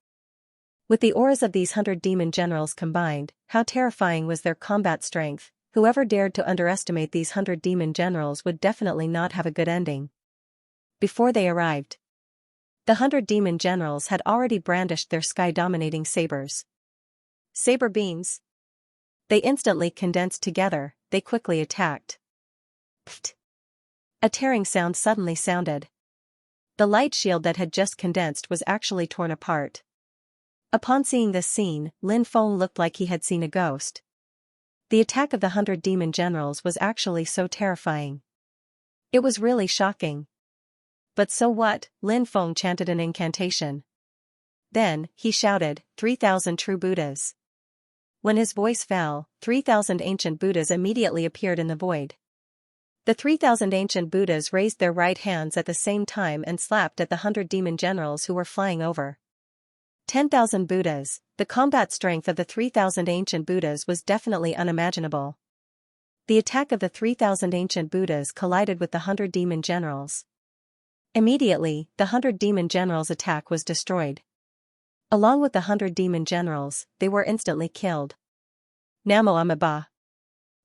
With the auras of these 100 demon generals combined, how terrifying was their combat strength. Whoever dared to underestimate these 100 demon generals would definitely not have a good ending. Before they arrived, the 100 demon generals had already brandished their sky-dominating sabers. Saber beams. They instantly condensed together, they quickly attacked. Pfft. A tearing sound suddenly sounded. The light shield that had just condensed was actually torn apart. Upon seeing this scene, Lin Feng looked like he had seen a ghost. The attack of the 100 demon generals was actually so terrifying. It was really shocking. But so what? Lin Feng chanted an incantation. Then, he shouted, 3,000 true Buddhas. When his voice fell, 3,000 ancient Buddhas immediately appeared in the void. The 3,000 ancient Buddhas raised their right hands at the same time and slapped at the 100 demon generals who were flying over. 10,000 Buddhas. The combat strength of the 3,000 ancient Buddhas was definitely unimaginable. The attack of the 3,000 ancient Buddhas collided with the 100 demon generals. Immediately, the 100 demon generals' attack was destroyed. Along with the 100 demon generals, they were instantly killed. Namo Amida.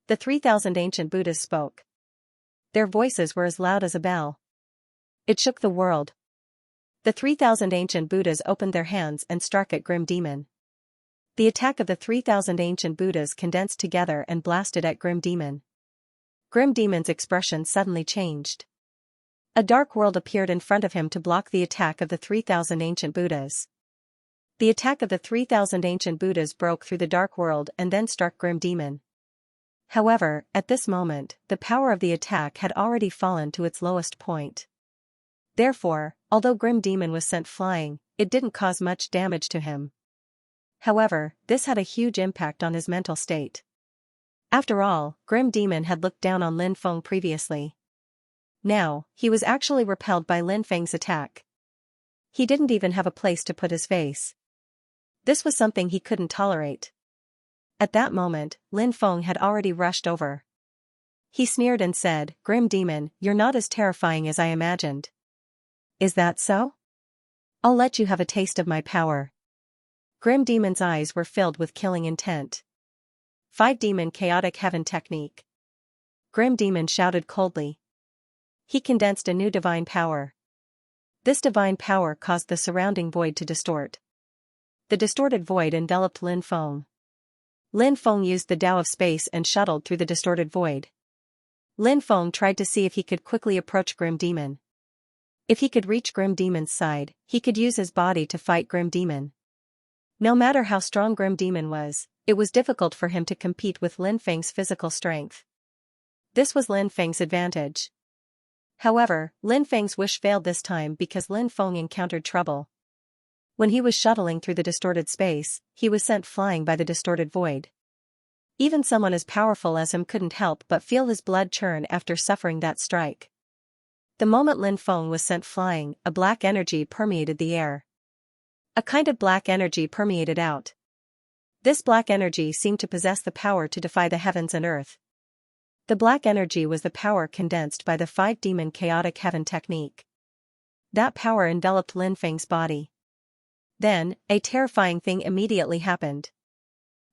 The 3,000 ancient Buddhas spoke. Their voices were as loud as a bell. It shook the world. The 3,000 ancient Buddhas opened their hands and struck at Grim Demon. The attack of the 3,000 ancient Buddhas condensed together and blasted at Grim Demon. Grim Demon's expression suddenly changed. A dark world appeared in front of him to block the attack of the 3,000 ancient Buddhas. The attack of the 3,000 ancient Buddhas broke through the dark world and then struck Grim Demon. However, at this moment, the power of the attack had already fallen to its lowest point. Therefore, although Grim Demon was sent flying, it didn't cause much damage to him. However, this had a huge impact on his mental state. After all, Grim Demon had looked down on Lin Feng previously. Now, he was actually repelled by Lin Feng's attack. He didn't even have a place to put his face. This was something he couldn't tolerate. At that moment, Lin Feng had already rushed over. He sneered and said, Grim Demon, you're not as terrifying as I imagined. Is that so? I'll let you have a taste of my power. Grim Demon's eyes were filled with killing intent. 5 Demon Chaotic Heaven Technique. Grim Demon shouted coldly. He condensed a new divine power. This divine power caused the surrounding void to distort. The distorted void enveloped Lin Feng. Lin Feng used the Tao of space and shuttled through the distorted void. Lin Feng tried to see if he could quickly approach Grim Demon. If he could reach Grim Demon's side, he could use his body to fight Grim Demon. No matter how strong Grim Demon was, it was difficult for him to compete with Lin Feng's physical strength. This was Lin Feng's advantage. However, Lin Feng's wish failed this time because Lin Feng encountered trouble. When he was shuttling through the distorted space, he was sent flying by the distorted void. Even someone as powerful as him couldn't help but feel his blood churn after suffering that strike. The moment Lin Feng was sent flying, a black energy permeated the air. A kind of black energy permeated out. This black energy seemed to possess the power to defy the heavens and earth. The black energy was the power condensed by the 5 Demon Chaotic Heaven Technique. That power enveloped Lin Feng's body. Then, a terrifying thing immediately happened.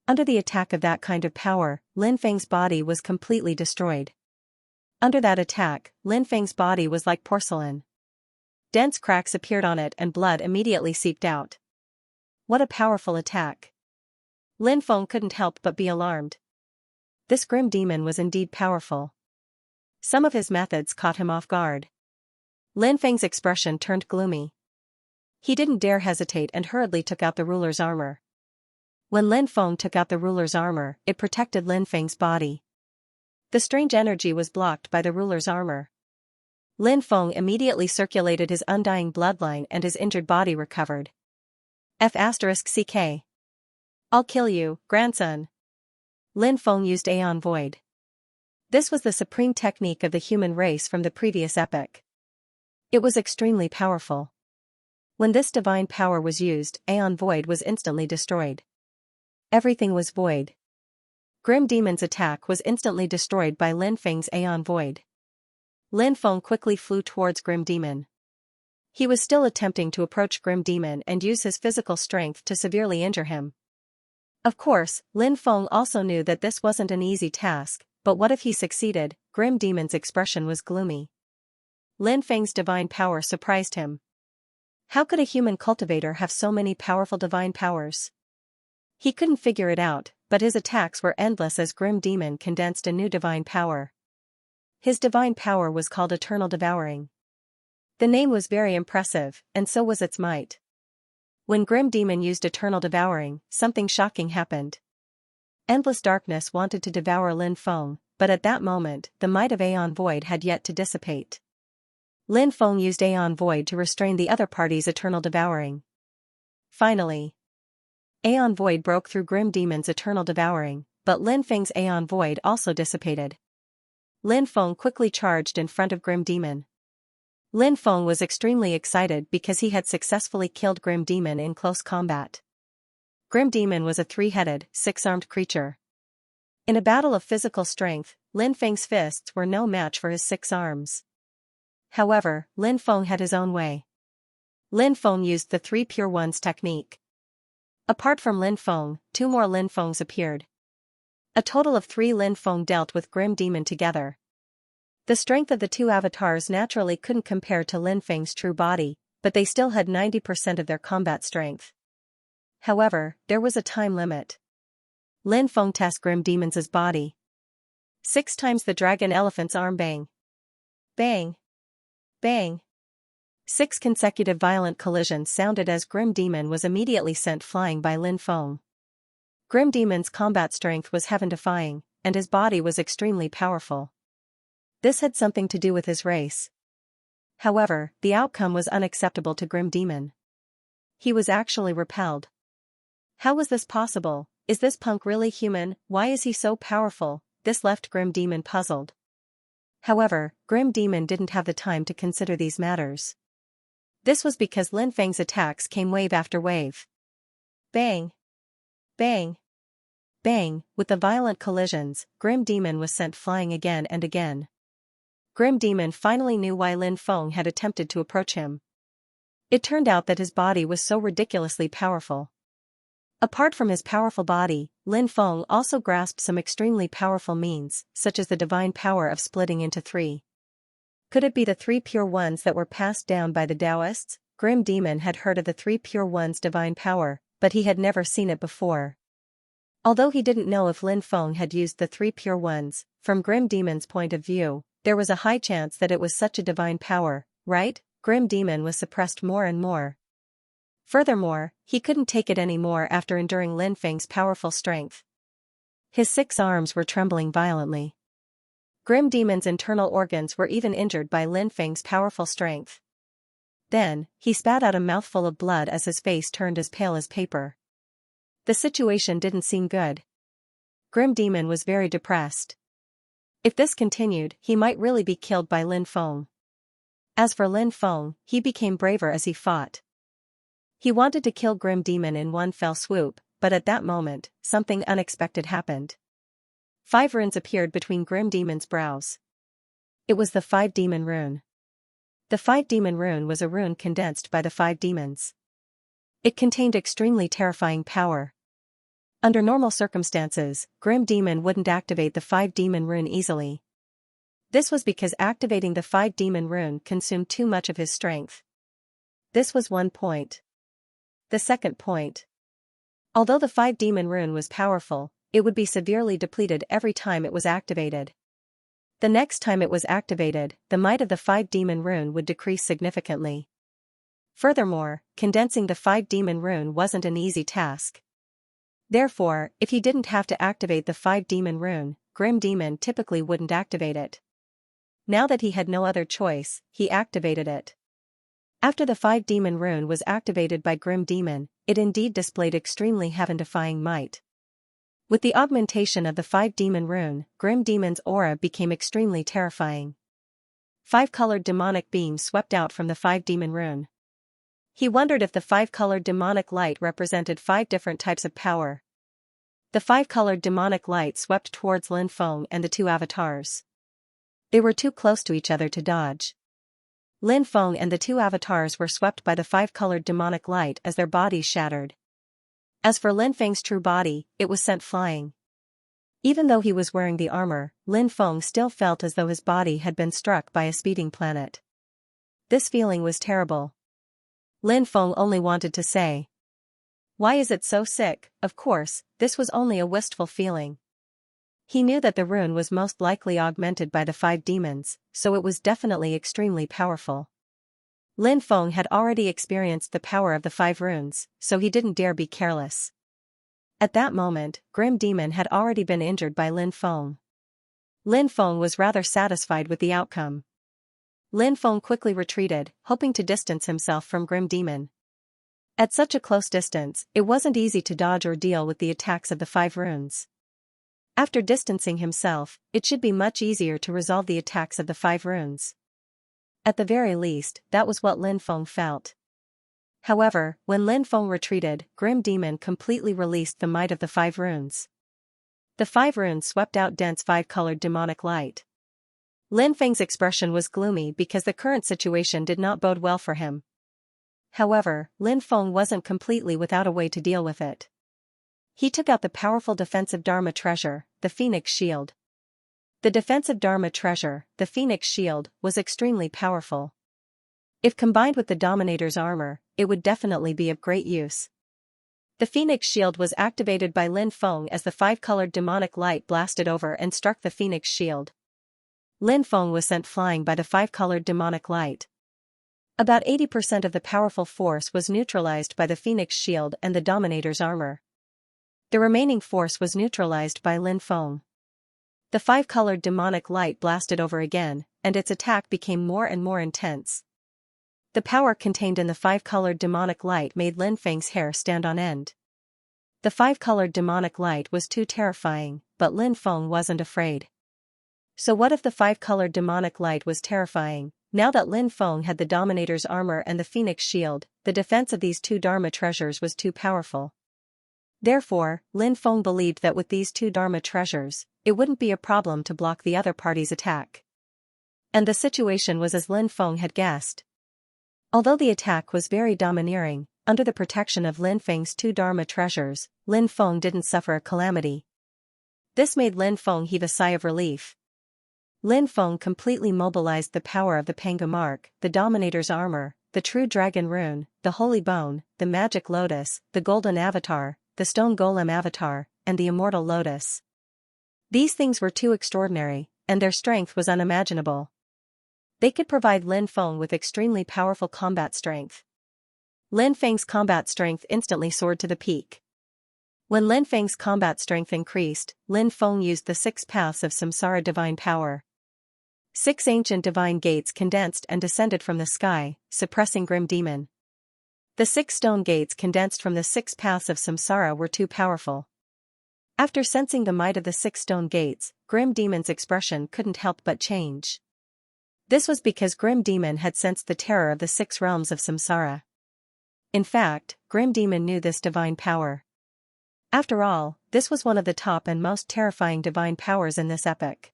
Under the attack of that kind of power, Lin Feng's body was completely destroyed. Under that attack, Lin Feng's body was like porcelain. Dense cracks appeared on it and blood immediately seeped out. What a powerful attack. Lin Feng couldn't help but be alarmed. This grim demon was indeed powerful. Some of his methods caught him off guard. Lin Feng's expression turned gloomy. He didn't dare hesitate and hurriedly took out the ruler's armor. When Lin Feng took out the ruler's armor, it protected Lin Feng's body. The strange energy was blocked by the ruler's armor. Lin Feng immediately circulated his undying bloodline and his injured body recovered. F***CK. I'll kill you, grandson. Lin Feng used Aeon Void. This was the supreme technique of the human race from the previous epoch. It was extremely powerful. When this divine power was used, Aeon Void was instantly destroyed. Everything was void. Grim Demon's attack was instantly destroyed by Lin Feng's Aeon Void. Lin Feng quickly flew towards Grim Demon. He was still attempting to approach Grim Demon and use his physical strength to severely injure him. Of course, Lin Feng also knew that this wasn't an easy task, but what if he succeeded? Grim Demon's expression was gloomy. Lin Feng's divine power surprised him. How could a human cultivator have so many powerful divine powers? He couldn't figure it out, but his attacks were endless as Grim Demon condensed a new divine power. His divine power was called Eternal Devouring. The name was very impressive, and so was its might. When Grim Demon used Eternal Devouring, something shocking happened. Endless darkness wanted to devour Lin Feng, but at that moment, the might of Aeon Void had yet to dissipate. Lin Feng used Aeon Void to restrain the other party's Eternal Devouring. Finally, Aeon Void broke through Grim Demon's Eternal Devouring, but Lin Feng's Aeon Void also dissipated. Lin Feng quickly charged in front of Grim Demon. Lin Feng was extremely excited because he had successfully killed Grim Demon in close combat. Grim Demon was a three-headed, six-armed creature. In a battle of physical strength, Lin Feng's fists were no match for his 6 arms. However, Lin Feng had his own way. Lin Feng used the 3 Pure Ones technique. Apart from Lin Feng, 2 more Lin Fengs appeared. A total of 3 Lin Feng dealt with Grim Demon together. The strength of the 2 avatars naturally couldn't compare to Lin Feng's true body, but they still had 90% of their combat strength. However, there was a time limit. Lin Feng tests Grim Demon's body. 6 times the dragon elephant's arm bang. Bang. Bang. 6 consecutive violent collisions sounded as Grim Demon was immediately sent flying by Lin Feng. Grim Demon's combat strength was heaven-defying, and his body was extremely powerful. This had something to do with his race. However, the outcome was unacceptable to Grim Demon. He was actually repelled. How was this possible? Is this punk really human? Why is he so powerful? This left Grim Demon puzzled. However, Grim Demon didn't have the time to consider these matters. This was because Lin Feng's attacks came wave after wave. Bang! Bang! Bang! With the violent collisions, Grim Demon was sent flying again and again. Grim Demon finally knew why Lin Feng had attempted to approach him. It turned out that his body was so ridiculously powerful. Apart from his powerful body, Lin Feng also grasped some extremely powerful means, such as the divine power of splitting into 3. Could it be the 3 Pure Ones that were passed down by the Taoists? Grim Demon had heard of the 3 Pure Ones' divine power, but he had never seen it before. Although he didn't know if Lin Feng had used the 3 Pure Ones, from Grim Demon's point of view, there was a high chance that it was such a divine power, right? Grim Demon was suppressed more and more. Furthermore, he couldn't take it anymore after enduring Lin Feng's powerful strength. His 6 arms were trembling violently. Grim Demon's internal organs were even injured by Lin Feng's powerful strength. Then, he spat out a mouthful of blood as his face turned as pale as paper. The situation didn't seem good. Grim Demon was very depressed. If this continued, he might really be killed by Lin Feng. As for Lin Feng, he became braver as he fought. He wanted to kill Grim Demon in one fell swoop, but at that moment, something unexpected happened. 5 runes appeared between Grim Demon's brows. It was the 5-demon rune. The 5-demon rune was a rune condensed by the 5 demons. It contained extremely terrifying power. Under normal circumstances, Grim Demon wouldn't activate the 5-demon rune easily. This was because activating the 5-demon rune consumed too much of his strength. This was one point. The second point. Although the 5-demon rune was powerful, it would be severely depleted every time it was activated. The next time it was activated, the might of the 5-demon rune would decrease significantly. Furthermore, condensing the 5-demon rune wasn't an easy task. Therefore, if he didn't have to activate the 5-demon rune, Grim Demon typically wouldn't activate it. Now that he had no other choice, he activated it. After the 5-demon rune was activated by Grim Demon, it indeed displayed extremely heaven-defying might. With the augmentation of the 5-demon rune, Grim Demon's aura became extremely terrifying. 5-colored demonic beams swept out from the 5-demon rune. He wondered if the 5-colored demonic light represented 5 different types of power. The 5-colored demonic light swept towards Lin Feng and the 2 avatars. They were too close to each other to dodge. Lin Feng and the 2 avatars were swept by the 5-colored demonic light as their bodies shattered. As for Lin Feng's true body, it was sent flying. Even though he was wearing the armor, Lin Feng still felt as though his body had been struck by a speeding planet. This feeling was terrible. Lin Feng only wanted to say, "Why is it so sick?" Of course, this was only a wistful feeling. He knew that the rune was most likely augmented by the 5 demons, so it was definitely extremely powerful. Lin Feng had already experienced the power of the 5 runes, so he didn't dare be careless. At that moment, Grim Demon had already been injured by Lin Feng. Lin Feng was rather satisfied with the outcome. Lin Feng quickly retreated, hoping to distance himself from Grim Demon. At such a close distance, it wasn't easy to dodge or deal with the attacks of the 5 runes. After distancing himself, it should be much easier to resolve the attacks of the 5 runes. At the very least, that was what Lin Feng felt. However, when Lin Feng retreated, Grim Demon completely released the might of the 5 runes. The 5 runes swept out dense 5-colored demonic light. Lin Feng's expression was gloomy because the current situation did not bode well for him. However, Lin Feng wasn't completely without a way to deal with it. He took out the powerful defensive Dharma treasure, the Phoenix Shield. The defensive Dharma treasure, the Phoenix Shield, was extremely powerful. If combined with the Dominator's armor, it would definitely be of great use. The Phoenix Shield was activated by Lin Feng as the 5-colored demonic light blasted over and struck the Phoenix Shield. Lin Feng was sent flying by the 5-colored demonic light. About 80% of the powerful force was neutralized by the Phoenix Shield and the Dominator's armor. The remaining force was neutralized by Lin Feng. The 5-colored demonic light blasted over again, and its attack became more and more intense. The power contained in the 5-colored demonic light made Lin Feng's hair stand on end. The 5-colored demonic light was too terrifying, but Lin Feng wasn't afraid. So what if the 5-colored demonic light was terrifying? Now that Lin Feng had the Dominator's armor and the Phoenix Shield, the defense of these 2 Dharma treasures was too powerful. Therefore, Lin Feng believed that with these 2 Dharma treasures, it wouldn't be a problem to block the other party's attack. And the situation was as Lin Feng had guessed. Although the attack was very domineering, under the protection of Lin Feng's 2 Dharma treasures, Lin Feng didn't suffer a calamity. This made Lin Feng heave a sigh of relief. Lin Feng completely mobilized the power of the Panga Mark, the Dominator's armor, the True Dragon Rune, the Holy Bone, the Magic Lotus, the Golden Avatar, the Stone Golem Avatar, and the Immortal Lotus. These things were too extraordinary, and their strength was unimaginable. They could provide Lin Feng with extremely powerful combat strength. Lin Feng's combat strength instantly soared to the peak. When Lin Feng's combat strength increased, Lin Feng used the 6 paths of Samsara divine power. 6 ancient divine gates condensed and descended from the sky, suppressing Grim Demon. The 6 stone gates condensed from the 6 paths of Samsara were too powerful. After sensing the might of the 6 stone gates, Grim Demon's expression couldn't help but change. This was because Grim Demon had sensed the terror of the 6 realms of Samsara. In fact, Grim Demon knew this divine power. After all, this was one of the top and most terrifying divine powers in this epic.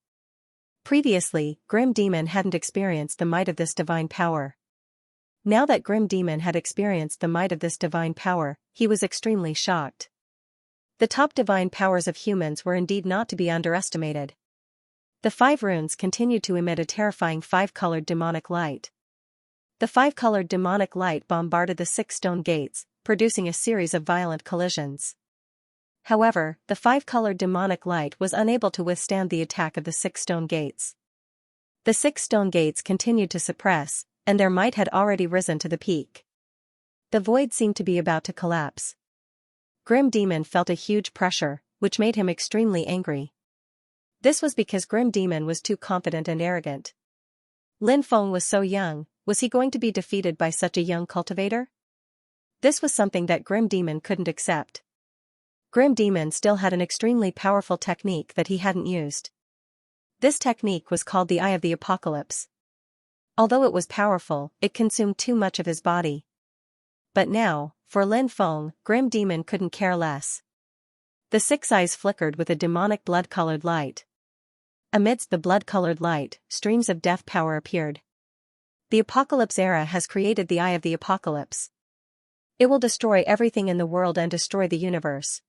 Previously, Grim Demon hadn't experienced the might of this divine power. Now that Grim Demon had experienced the might of this divine power, he was extremely shocked. The top divine powers of humans were indeed not to be underestimated. The 5 runes continued to emit a terrifying 5-colored demonic light. The 5-colored demonic light bombarded the 6 stone gates, producing a series of violent collisions. However, the 5-colored demonic light was unable to withstand the attack of the 6 stone gates. The 6 stone gates continued to suppress, and their might had already risen to the peak. The void seemed to be about to collapse. Grim Demon felt a huge pressure, which made him extremely angry. This was because Grim Demon was too confident and arrogant. Lin Feng was so young, was he going to be defeated by such a young cultivator? This was something that Grim Demon couldn't accept. Grim Demon still had an extremely powerful technique that he hadn't used. This technique was called the Eye of the Apocalypse. Although it was powerful, it consumed too much of his body. But now, for Lin Feng, Grim Demon couldn't care less. The 6 eyes flickered with a demonic blood-colored light. Amidst the blood-colored light, streams of death power appeared. The Apocalypse era has created the Eye of the Apocalypse. It will destroy everything in the world and destroy the universe.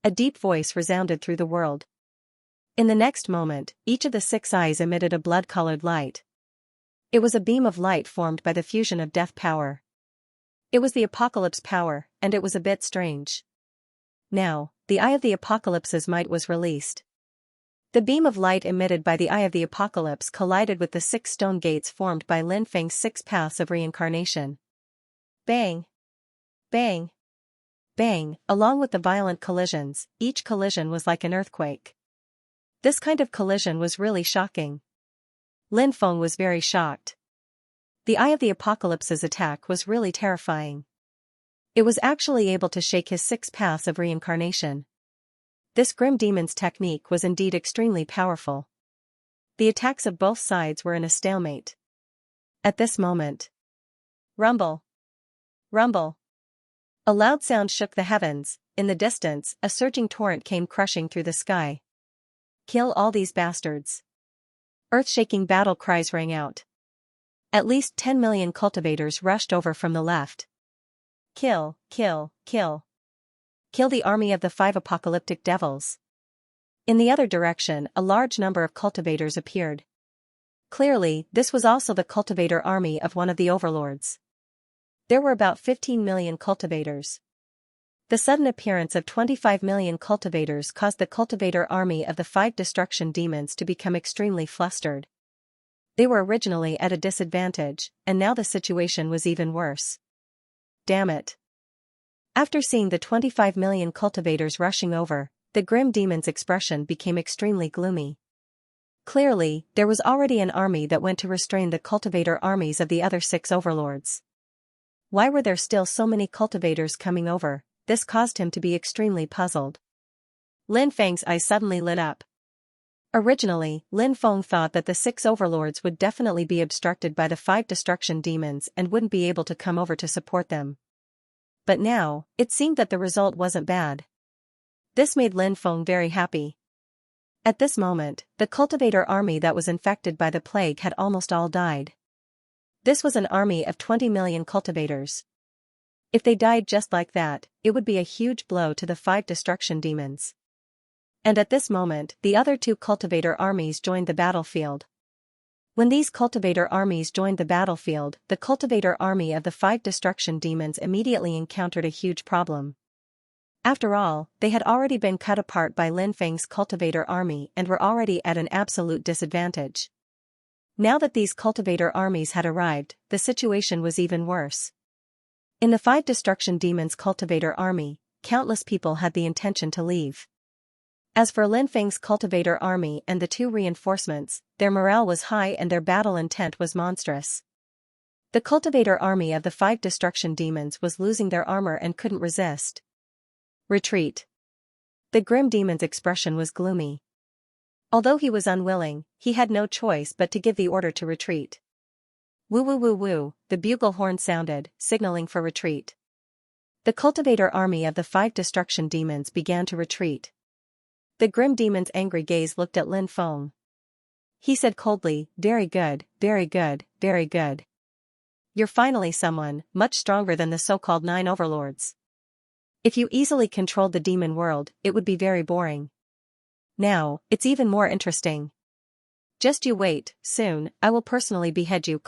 A deep voice resounded through the world. In the next moment, each of the 6 eyes emitted a blood-colored light. It was a beam of light formed by the fusion of death power. It was the Apocalypse power, and it was a bit strange. Now, the Eye of the Apocalypse's might was released. The beam of light emitted by the Eye of the Apocalypse collided with the 6 stone gates formed by Lin Feng's 6 paths of reincarnation. Bang! Bang! Bang! Along with the violent collisions, each collision was like an earthquake. This kind of collision was really shocking. Lin Feng was very shocked. The Eye of the Apocalypse's attack was really terrifying. It was actually able to shake his 6 paths of reincarnation. This Grim Demon's technique was indeed extremely powerful. The attacks of both sides were in a stalemate. At this moment, rumble! Rumble! A loud sound shook the heavens. In the distance, a surging torrent came crushing through the sky. Kill all these bastards! Earth-shaking battle cries rang out. At least 10 million cultivators rushed over from the left. Kill, kill, kill. Kill the army of the 5 apocalyptic devils. In the other direction, a large number of cultivators appeared. Clearly, this was also the cultivator army of one of the overlords. There were about 15 million cultivators. The sudden appearance of 25 million cultivators caused the cultivator army of the 5 destruction demons to become extremely flustered. They were originally at a disadvantage, and now the situation was even worse. Damn it. After seeing the 25 million cultivators rushing over, the Grim Demon's expression became extremely gloomy. Clearly, there was already an army that went to restrain the cultivator armies of the other 6 overlords. Why were there still so many cultivators coming over? This caused him to be extremely puzzled. Lin Feng's eyes suddenly lit up. Originally, Lin Feng thought that the 6 overlords would definitely be obstructed by the 5 destruction demons and wouldn't be able to come over to support them. But now, it seemed that the result wasn't bad. This made Lin Feng very happy. At this moment, the cultivator army that was infected by the plague had almost all died. This was an army of 20 million cultivators. If they died just like that, it would be a huge blow to the 5 destruction demons. And at this moment, the other 2 cultivator armies joined the battlefield. When these cultivator armies joined the battlefield, the cultivator army of the 5 destruction demons immediately encountered a huge problem. After all, they had already been cut apart by Lin Feng's cultivator army and were already at an absolute disadvantage. Now that these cultivator armies had arrived, the situation was even worse. In the 5 destruction demons' cultivator army, countless people had the intention to leave. As for Lin Feng's cultivator army and the 2 reinforcements, their morale was high and their battle intent was monstrous. The cultivator army of the 5 destruction demons was losing their armor and couldn't resist. Retreat. The Grim Demon's expression was gloomy. Although he was unwilling, he had no choice but to give the order to retreat. Woo woo woo woo, the bugle horn sounded, signaling for retreat. The cultivator army of the 5 destruction demons began to retreat. The Grim Demon's angry gaze looked at Lin Feng. He said coldly, "Very good, very good, very good." You're finally someone much stronger than the so-called 9 overlords. If you easily controlled the demon world, it would be very boring. Now, it's even more interesting. Just you wait, soon, I will personally behead you,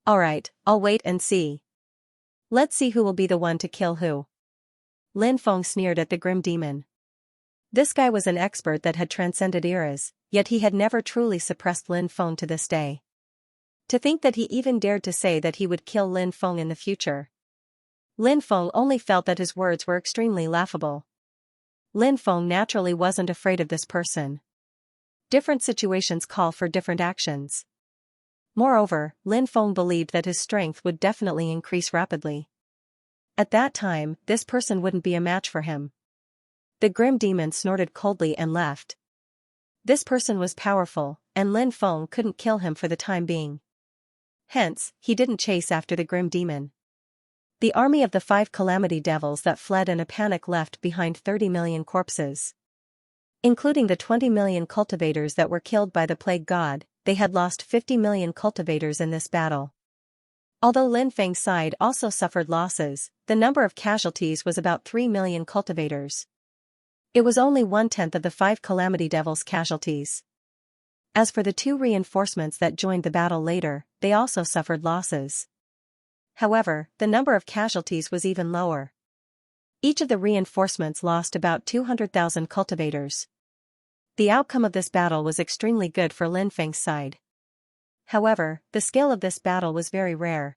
Alright, I'll wait and see. Let's see who will be the one to kill who. Lin Feng sneered at the grim demon. This guy was an expert that had transcended eras, yet he had never truly suppressed Lin Feng to this day. To think that he even dared to say that he would kill Lin Feng in the future. Lin Feng only felt that his words were extremely laughable. Lin Feng naturally wasn't afraid of this person. Different situations call for different actions. Moreover, Lin Feng believed that his strength would definitely increase rapidly. At that time, this person wouldn't be a match for him. The grim demon snorted coldly and left. This person was powerful, and Lin Feng couldn't kill him for the time being. Hence, he didn't chase after the grim demon. The army of the 5 calamity devils that fled in a panic left behind 30 million corpses. Including the 20 million cultivators that were killed by the plague god, they had lost 50 million cultivators in this battle. Although Lin Feng's side also suffered losses, the number of casualties was about 3 million cultivators. It was only 1/10 of the 5 calamity devils' casualties. As for the 2 reinforcements that joined the battle later, they also suffered losses. However, the number of casualties was even lower. Each of the reinforcements lost about 200,000 cultivators. The outcome of this battle was extremely good for Lin Feng's side. However, the scale of this battle was very rare.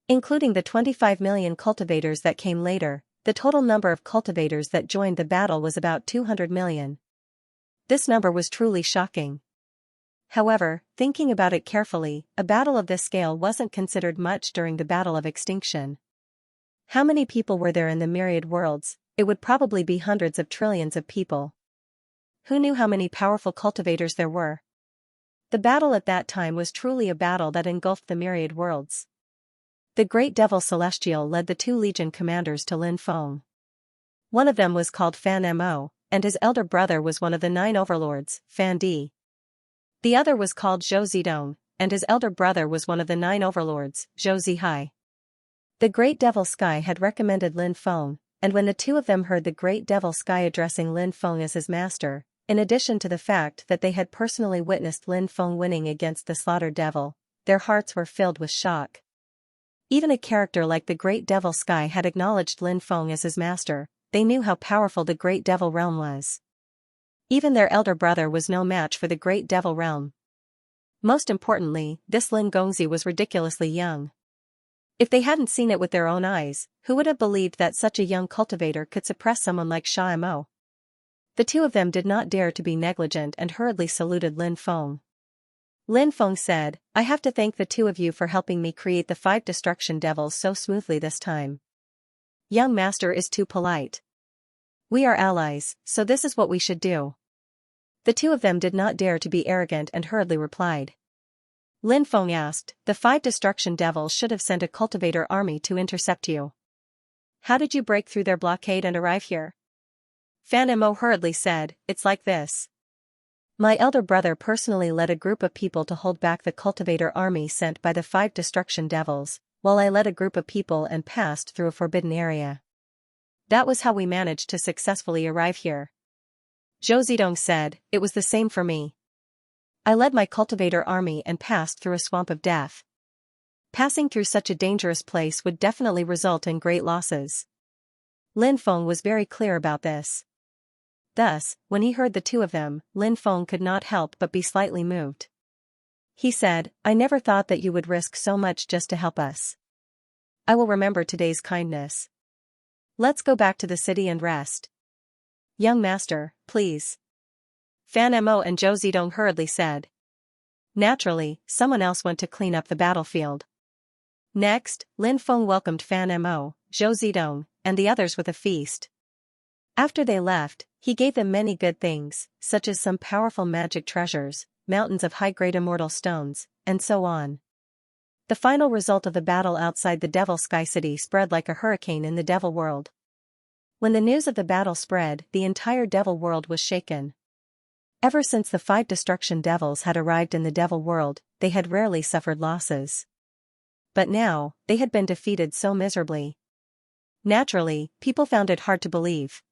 Including the 25 million cultivators that came later, the total number of cultivators that joined the battle was about 200 million. This number was truly shocking. However, thinking about it carefully, a battle of this scale wasn't considered much during the Battle of Extinction. How many people were there in the myriad worlds? It would probably be hundreds of trillions of people. Who knew how many powerful cultivators there were? The battle at that time was truly a battle that engulfed the myriad worlds. The great devil Celestial led the 2 legion commanders to Lin Feng. One of them was called Fan Mo, and his elder brother was one of the 9 overlords, Fan Di. The other was called Zhou Zidong, and his elder brother was one of the 9 overlords, Zhou Zihai. The great devil Sky had recommended Lin Feng, and when the 2 of them heard the great devil Sky addressing Lin Feng as his master, in addition to the fact that they had personally witnessed Lin Feng winning against the slaughtered devil, their hearts were filled with shock. Even a character like the great devil Sky had acknowledged Lin Feng as his master. They knew how powerful the great devil realm was. Even their elder brother was no match for the great devil realm. Most importantly, this Lin Gongzi was ridiculously young. If they hadn't seen it with their own eyes, who would have believed that such a young cultivator could suppress someone like Xianxia? The 2 of them did not dare to be negligent and hurriedly saluted Lin Feng. Lin Feng said, I have to thank the 2 of you for helping me create the 5 destruction devils so smoothly this time. Young master is too polite. We are allies, so this is what we should do. The 2 of them did not dare to be arrogant and hurriedly replied. Lin Feng asked, the 5 destruction devils should have sent a cultivator army to intercept you. How did you break through their blockade and arrive here? Fan Mo hurriedly said, it's like this. My elder brother personally led a group of people to hold back the cultivator army sent by the 5 destruction devils, while I led a group of people and passed through a forbidden area. That was how we managed to successfully arrive here. Zhou Zidong said, it was the same for me. I led my cultivator army and passed through a swamp of death. Passing through such a dangerous place would definitely result in great losses. Lin Feng was very clear about this. Thus, when he heard the 2 of them, Lin Feng could not help but be slightly moved. He said, I never thought that you would risk so much just to help us. I will remember today's kindness. Let's go back to the city and rest. Young master, please. Fan Mo and Zhou Zidong hurriedly said. Naturally, someone else went to clean up the battlefield. Next, Lin Feng welcomed Fan Mo, Zhou Zidong, and the others with a feast. After they left, he gave them many good things, such as some powerful magic treasures, mountains of high-grade immortal stones, and so on. The final result of the battle outside the Devil Sky City spread like a hurricane in the Devil World. When the news of the battle spread, the entire Devil World was shaken. Ever since the 5 destruction devils had arrived in the Devil World, they had rarely suffered losses. But now, they had been defeated so miserably. Naturally, people found it hard to believe.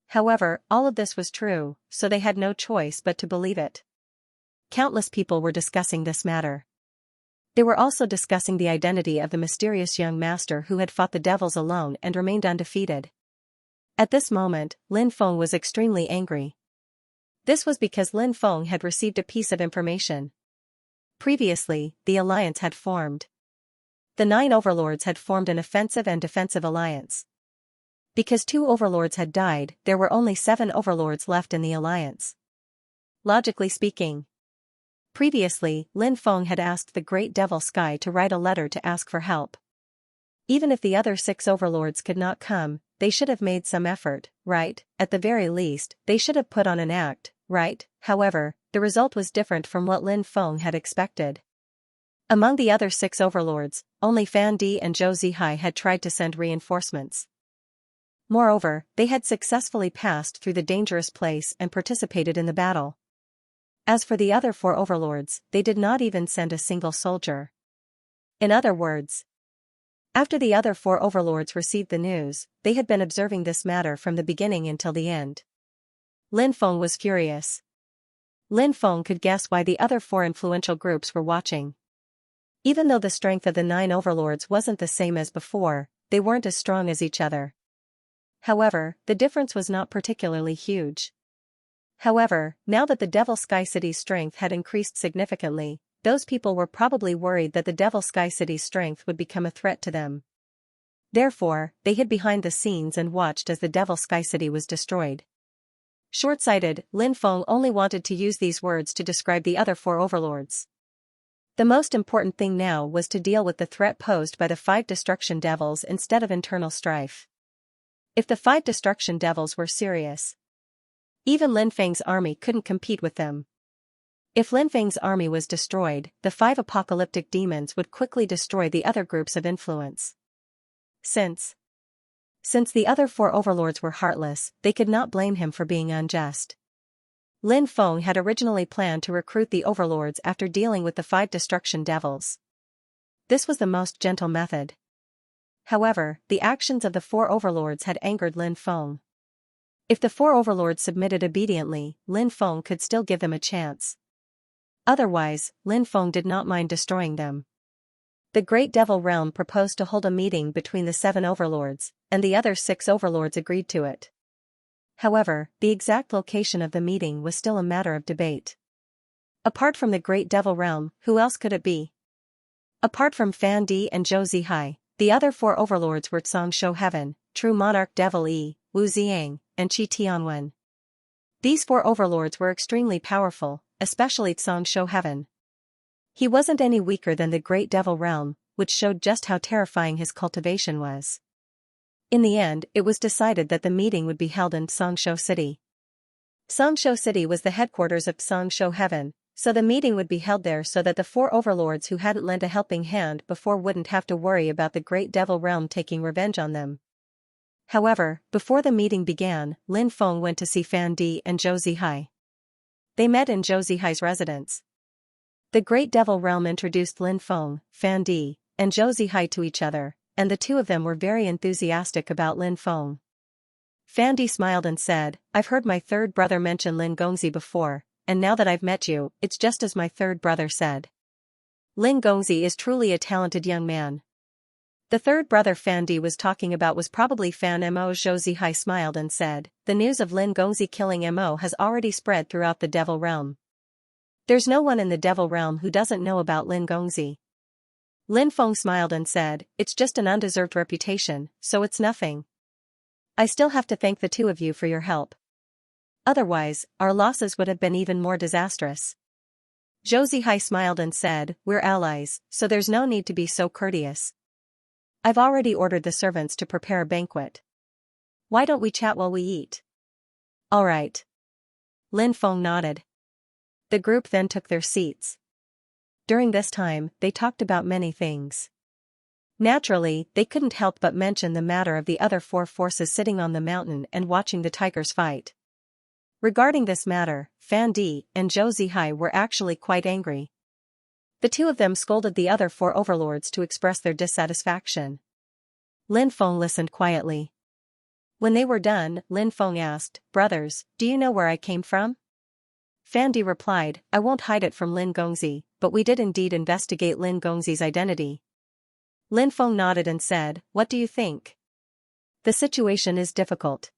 However, all of this was true, so they had no choice but to believe it. Countless people were discussing this matter. They were also discussing the identity of the mysterious young master who had fought the devils alone and remained undefeated. At this moment, Lin Feng was extremely angry. This was because Lin Feng had received a piece of information. Previously, the alliance had formed. The 9 overlords had formed an offensive and defensive alliance. Because 2 overlords had died, there were only 7 overlords left in the alliance. Logically speaking. Previously, Lin Feng had asked the Great Devil Sky to write a letter to ask for help. Even if the other 6 overlords could not come, they should have made some effort, right? At the very least, they should have put on an act, right? However, the result was different from what Lin Feng had expected. Among the other 6 overlords, only Fan Di and Zhou Zihai had tried to send reinforcements. Moreover, they had successfully passed through the dangerous place and participated in the battle. As for the other 4 overlords, they did not even send a single soldier. In other words, after the other 4 overlords received the news, they had been observing this matter from the beginning until the end. Lin Feng was furious. Lin Feng could guess why the other 4 influential groups were watching. Even though the strength of the 9 overlords wasn't the same as before, they weren't as strong as each other. However, the difference was not particularly huge. However, now that the Devil Sky City's strength had increased significantly, those people were probably worried that the Devil Sky City's strength would become a threat to them. Therefore, they hid behind the scenes and watched as the Devil Sky City was destroyed. Short-sighted, Lin Feng only wanted to use these words to describe the other 4 overlords. The most important thing now was to deal with the threat posed by the 5 destruction devils instead of internal strife. If the 5 destruction devils were serious, even Lin Feng's army couldn't compete with them. If Lin Feng's army was destroyed, the 5 apocalyptic demons would quickly destroy the other groups of influence. Since the other 4 overlords were heartless, they could not blame him for being unjust. Lin Feng had originally planned to recruit the overlords after dealing with the 5 destruction devils. This was the most gentle method. However, the actions of the 4 overlords had angered Lin Feng. If the 4 overlords submitted obediently, Lin Feng could still give them a chance. Otherwise, Lin Feng did not mind destroying them. The Great Devil Realm proposed to hold a meeting between the 7 overlords, and the other 6 overlords agreed to it. However, the exact location of the meeting was still a matter of debate. Apart from the Great Devil Realm, who else could it be? Apart from Fan Di and Zhou Zihai, the other 4 overlords were Xianxia Heaven, True Monarch Devil Yi, Wu Ziang, and Qi Tianwen. These 4 overlords were extremely powerful, especially Xianxia Heaven. He wasn't any weaker than the Great Devil Realm, which showed just how terrifying his cultivation was. In the end, it was decided that the meeting would be held in Xianxia City. Xianxia City was the headquarters of Xianxia Heaven, so the meeting would be held there so that the 4 overlords who hadn't lent a helping hand before wouldn't have to worry about the Great Devil Realm taking revenge on them. However, before the meeting began, Lin Feng went to see Fan Di and Zhou Zihai. They met in Zhou Zihai's residence. The Great Devil Realm introduced Lin Feng, Fan Di, and Zhou Zihai to each other, and the 2 of them were very enthusiastic about Lin Feng. Fan Di smiled and said, "I've heard my 3rd brother mention Lin Gongzi before, and now that I've met you, it's just as my 3rd brother said. Lin Gongzi is truly a talented young man." The 3rd brother Fan Di was talking about was probably Fan Mo. Zhou Zihai smiled and said, "The news of Lin Gongzi killing Mo has already spread throughout the Devil Realm. There's no one in the Devil Realm who doesn't know about Lin Gongzi." Lin Feng smiled and said, "It's just an undeserved reputation, so it's nothing. I still have to thank the 2 of you for your help. Otherwise, our losses would have been even more disastrous." Zhou Zihai smiled and said, "We're allies, so there's no need to be so courteous. I've already ordered the servants to prepare a banquet. Why don't we chat while we eat?" "All right." Lin Feng nodded. The group then took their seats. During this time, they talked about many things. Naturally, they couldn't help but mention the matter of the other 4 forces sitting on the mountain and watching the tigers fight. Regarding this matter, Fan Di and Zhou Zihai were actually quite angry. The two of them scolded the other four overlords to express their dissatisfaction. Lin Feng listened quietly. When they were done, Lin Feng asked, "Brothers, do you know where I came from?" Fan Di replied, "I won't hide it from Lin Gongzi, but we did indeed investigate Lin Gongzi's identity." Lin Feng nodded and said, "What do you think?" "The situation is difficult.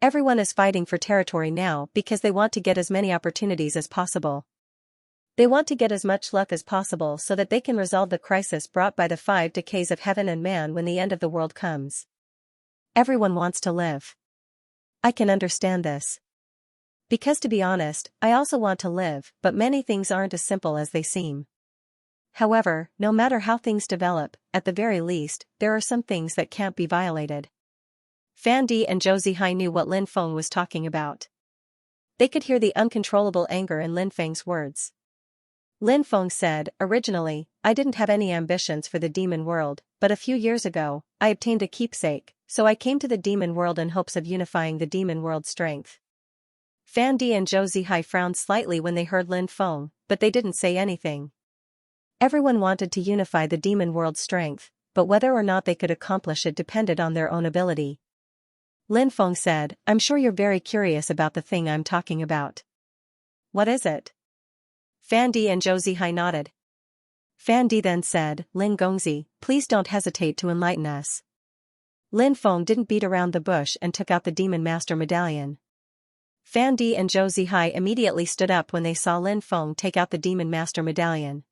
Everyone is fighting for territory now because they want to get as many opportunities as possible. They want to get as much luck as possible so that they can resolve the crisis brought by the 5 decays of heaven and man when the end of the world comes. Everyone wants to live. I can understand this. Because to be honest, I also want to live, but many things aren't as simple as they seem. However, no matter how things develop, at the very least, there are some things that can't be violated." Fan Di and Zhou Zihai knew what Lin Feng was talking about. They could hear the uncontrollable anger in Lin Feng's words. Lin Feng said, "Originally, I didn't have any ambitions for the demon world, but a few years ago, I obtained a keepsake, so I came to the demon world in hopes of unifying the demon world's strength." Fan Di and Zhou Zihai frowned slightly when they heard Lin Feng, but they didn't say anything. Everyone wanted to unify the demon world's strength, but whether or not they could accomplish it depended on their own ability. Lin Feng said, "I'm sure you're very curious about the thing I'm talking about." "What is it?" Fan Di and Zhou Zihai nodded. Fan Di then said, "Lin Gongzi, please don't hesitate to enlighten us." Lin Feng didn't beat around the bush and took out the Demon Master medallion. Fan Di and Zhou Zihai immediately stood up when they saw Lin Feng take out the Demon Master medallion.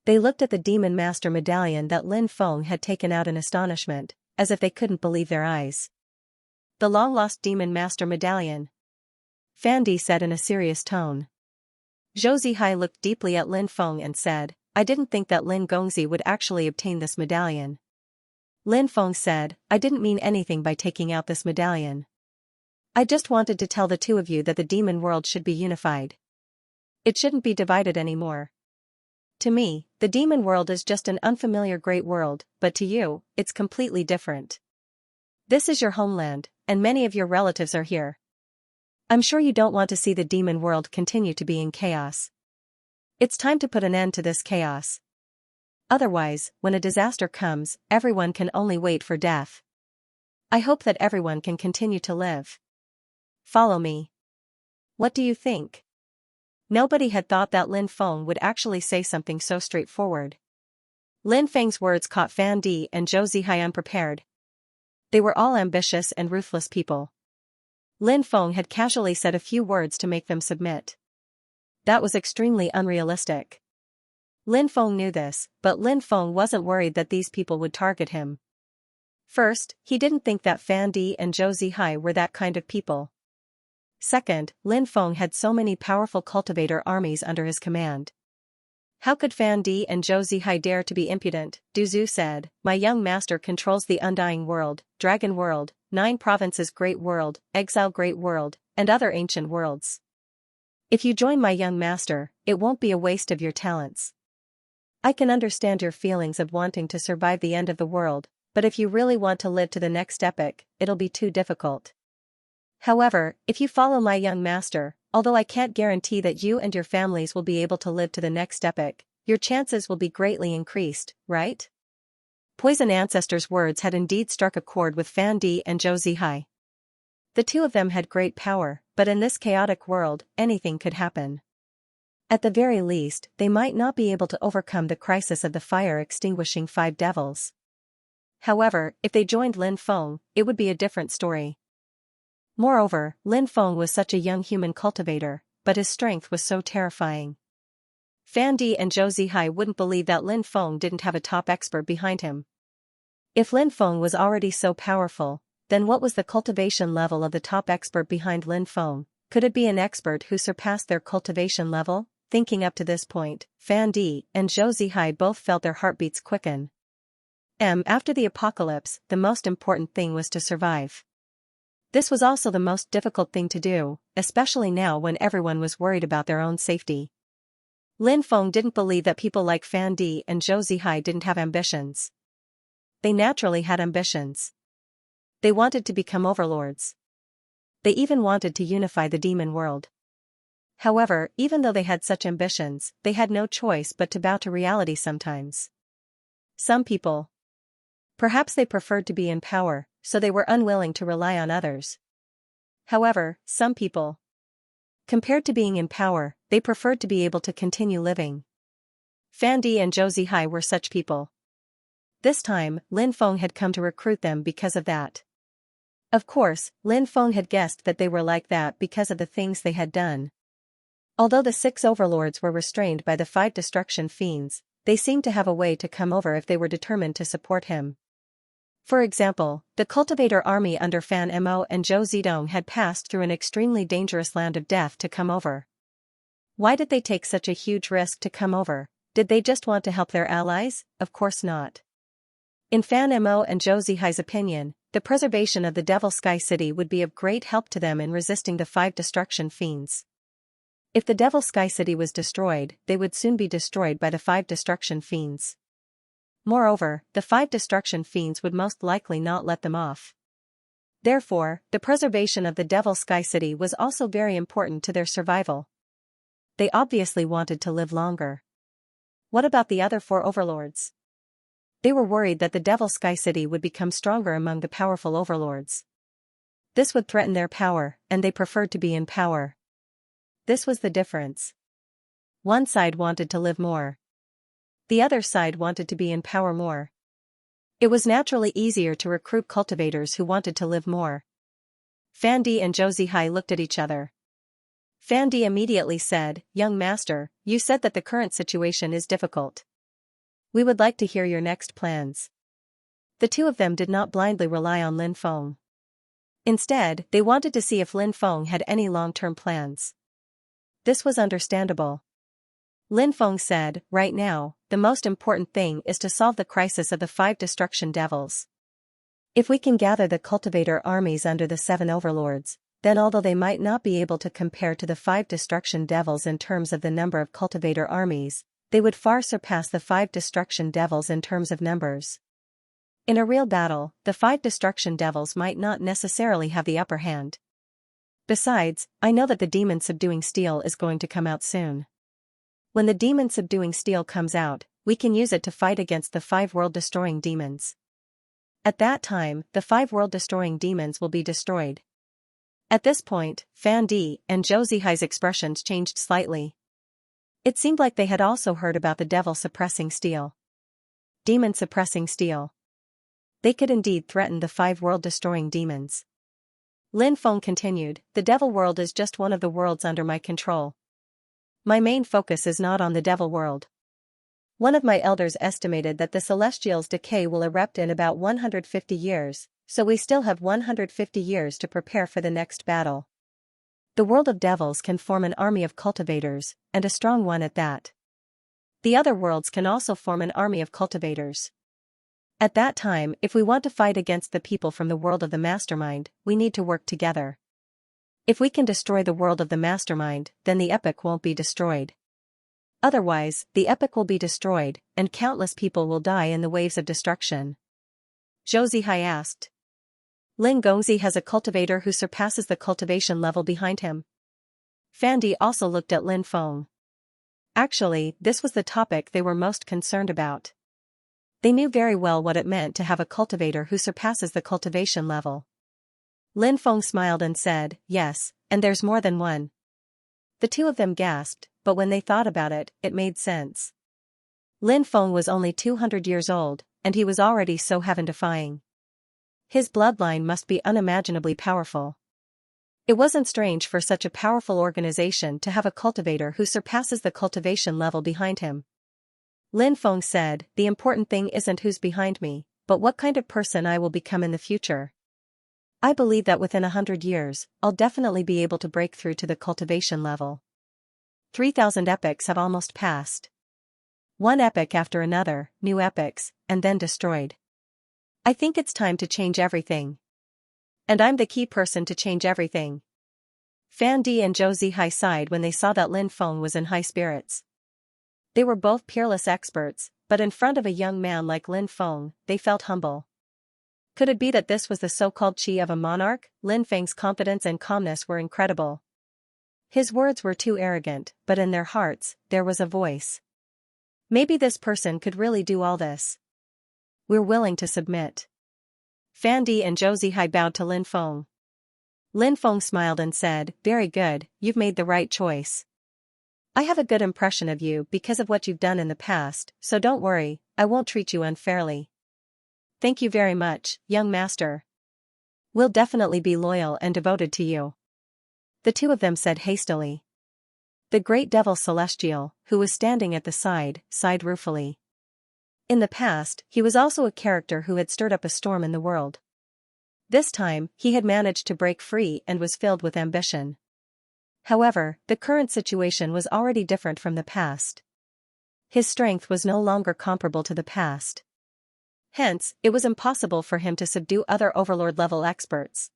They looked at the Demon Master medallion that Lin Feng had taken out in astonishment, as if they couldn't believe their eyes. "The long-lost Demon Master medallion," Fan Di said in a serious tone. Zhou Zihai looked deeply at Lin Feng and said, "I didn't think that Lin Gongzi would actually obtain this medallion." Lin Feng said, "I didn't mean anything by taking out this medallion. I just wanted to tell the two of you that the demon world should be unified. It shouldn't be divided anymore. To me, the demon world is just an unfamiliar great world, but to you, it's completely different. This is your homeland, and many of your relatives are here. I'm sure you don't want to see the demon world continue to be in chaos. It's time to put an end to this chaos. Otherwise, when a disaster comes, everyone can only wait for death. I hope that everyone can continue to live. Follow me." What do you think? Nobody had thought that Lin Feng would actually say something so straightforward. Lin Feng's words caught Fan Di and Zhou Zihai unprepared. They were all ambitious and ruthless people. Lin Feng had casually said a few words to make them submit. That was extremely unrealistic. Lin Feng knew this, but Lin Feng wasn't worried that these people would target him. First, he didn't think that Fan Di and Zhou Zihai were that kind of people. Second, Lin Feng had so many powerful cultivator armies under his command. How could Fan Di and Zhou Zihai dare to be impudent? Du Zhu said, "My young master controls the Undying World, Dragon World, 9 Provinces Great World, Exile Great World, and other ancient worlds. If you join my young master, it won't be a waste of your talents. I can understand your feelings of wanting to survive the end of the world, but if you really want to live to the next epoch, it'll be too difficult. However, if you follow my young master, although I can't guarantee that you and your families will be able to live to the next epoch, your chances will be greatly increased, right?" Poison Ancestor's words had indeed struck a chord with Fan Di and Zhou Zihai. The two of them had great power, but in this chaotic world, anything could happen. At the very least, they might not be able to overcome the crisis of the fire-extinguishing 5 devils. However, if they joined Lin Feng, it would be a different story. Moreover, Lin Feng was such a young human cultivator, but his strength was so terrifying. Fan Di and Zhou Zihai wouldn't believe that Lin Feng didn't have a top expert behind him. If Lin Feng was already so powerful, then what was the cultivation level of the top expert behind Lin Feng? Could it be an expert who surpassed their cultivation level? Thinking up to this point, Fan Di and Zhou Zihai both felt their heartbeats quicken. After the apocalypse, the most important thing was to survive. This was also the most difficult thing to do, especially now when everyone was worried about their own safety. Lin Feng didn't believe that people like Fan Di and Zhou Zihai didn't have ambitions. They naturally had ambitions. They wanted to become overlords. They even wanted to unify the demon world. However, even though they had such ambitions, they had no choice but to bow to reality sometimes. Some people. Perhaps they preferred to be in power, so they were unwilling to rely on others. However, some people. Compared to being in power, they preferred to be able to continue living. Fandi and Zhou Zihai were such people. This time, Lin Feng had come to recruit them because of that. Of course, Lin Feng had guessed that they were like that because of the things they had done. Although the 6 overlords were restrained by the 5 destruction fiends, they seemed to have a way to come over if they were determined to support him. For example, the cultivator army under Fan Mo and Zhou Zidong had passed through an extremely dangerous land of death to come over. Why did they take such a huge risk to come over? Did they just want to help their allies? Of course not. In Fan Mo and Zhou Zihai's opinion, the preservation of the Devil Sky City would be of great help to them in resisting the 5 destruction fiends. If the Devil Sky City was destroyed, they would soon be destroyed by the 5 destruction fiends. Moreover, the 5 destruction fiends would most likely not let them off. Therefore, the preservation of the Devil Sky City was also very important to their survival. They obviously wanted to live longer. What about the other 4 overlords? They were worried that the Devil Sky City would become stronger among the powerful overlords. This would threaten their power, and they preferred to be in power. This was the difference. One side wanted to live more. The other side wanted to be in power more. It was naturally easier to recruit cultivators who wanted to live more. Fandi and Zhou Zihai looked at each other. Fandi immediately said, "Young master, you said that the current situation is difficult. We would like to hear your next plans." The two of them did not blindly rely on Lin Feng. Instead, they wanted to see if Lin Feng had any long-term plans. This was understandable. Lin Feng said, "Right now, the most important thing is to solve the crisis of the 5 destruction devils. If we can gather the cultivator armies under the 7 overlords, then although they might not be able to compare to the 5 destruction devils in terms of the number of cultivator armies, they would far surpass the 5 destruction devils in terms of numbers. In a real battle, the 5 destruction devils might not necessarily have the upper hand. Besides, I know that the demon subduing steel is going to come out soon. When the demon subduing steel comes out, we can use it to fight against the 5 world-destroying demons. At that time, the 5 world-destroying demons will be destroyed." At this point, Fan Di and Zhou Zihai's expressions changed slightly. It seemed like they had also heard about the devil suppressing steel. Demon suppressing steel. They could indeed threaten the 5 world-destroying demons. Lin Feng continued, "The devil world is just one of the worlds under my control. My main focus is not on the devil world. One of my elders estimated that the celestial's decay will erupt in about 150 years, so we still have 150 years to prepare for the next battle. The world of devils can form an army of cultivators, and a strong one at that. The other worlds can also form an army of cultivators. At that time, if we want to fight against the people from the world of the mastermind, we need to work together. If we can destroy the world of the mastermind, then the epic won't be destroyed. Otherwise, the epic will be destroyed, and countless people will die in the waves of destruction." Zhou Zihai asked. "Lin Gongzi has a cultivator who surpasses the cultivation level behind him." Fandi also looked at Lin Feng. Actually, this was the topic they were most concerned about. They knew very well what it meant to have a cultivator who surpasses the cultivation level. Lin Feng smiled and said, "Yes, and there's more than one." The two of them gasped, but when they thought about it, it made sense. Lin Feng was only 200 years old, and he was already so heaven-defying. His bloodline must be unimaginably powerful. It wasn't strange for such a powerful organization to have a cultivator who surpasses the cultivation level behind him. Lin Feng said, "The important thing isn't who's behind me, but what kind of person I will become in the future. I believe that within 100 years, I'll definitely be able to break through to the cultivation level." 3,000 epochs have almost passed. One epoch after another, new epochs, and then destroyed. I think it's time to change everything. And I'm the key person to change everything. Fan Di and Zhou Zihai sighed when they saw that Lin Feng was in high spirits. They were both peerless experts, but in front of a young man like Lin Feng, they felt humble. Could it be that this was the so-called chi of a monarch? Lin Feng's confidence and calmness were incredible. His words were too arrogant, but in their hearts, there was a voice. Maybe this person could really do all this. We're willing to submit. Fan Di and Zhou Zihai bowed to Lin Feng. Lin Feng smiled and said, "Very good, you've made the right choice. I have a good impression of you because of what you've done in the past, so don't worry, I won't treat you unfairly." "Thank you very much, young master. We'll definitely be loyal and devoted to you," the two of them said hastily. The great devil Celestial, who was standing at the side, sighed ruefully. In the past, he was also a character who had stirred up a storm in the world. This time, he had managed to break free and was filled with ambition. However, the current situation was already different from the past. His strength was no longer comparable to the past. Hence, it was impossible for him to subdue other Overlord-level experts.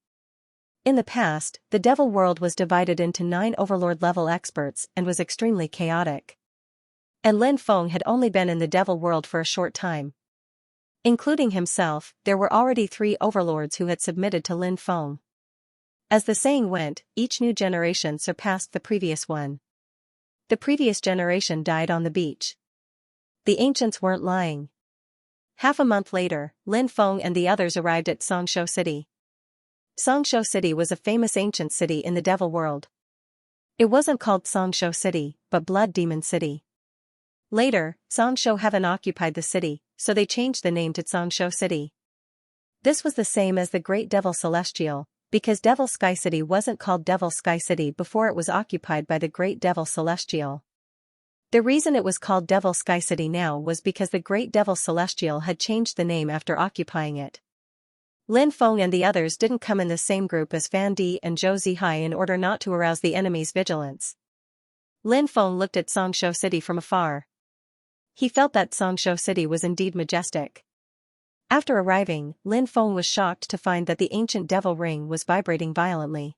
In the past, the Devil world was divided into 9 Overlord-level experts and was extremely chaotic. And Lin Feng had only been in the Devil world for a short time. Including himself, there were already 3 Overlords who had submitted to Lin Feng. As the saying went, each new generation surpassed the previous one. The previous generation died on the beach. The ancients weren't lying. Half a month later, Lin Feng and the others arrived at Xianxia City. Xianxia City was a famous ancient city in the Devil world. It wasn't called Xianxia City, but Blood Demon City. Later, Xianxia Heaven occupied the city, so they changed the name to Xianxia City. This was the same as the Great Devil Celestial, because Devil Sky City wasn't called Devil Sky City before it was occupied by the Great Devil Celestial. The reason it was called Devil Sky City now was because the Great Devil Celestial had changed the name after occupying it. Lin Feng and the others didn't come in the same group as Fan Di and Zhou Zihai in order not to arouse the enemy's vigilance. Lin Feng looked at Xianxia City from afar. He felt that Xianxia City was indeed majestic. After arriving, Lin Feng was shocked to find that the ancient devil ring was vibrating violently.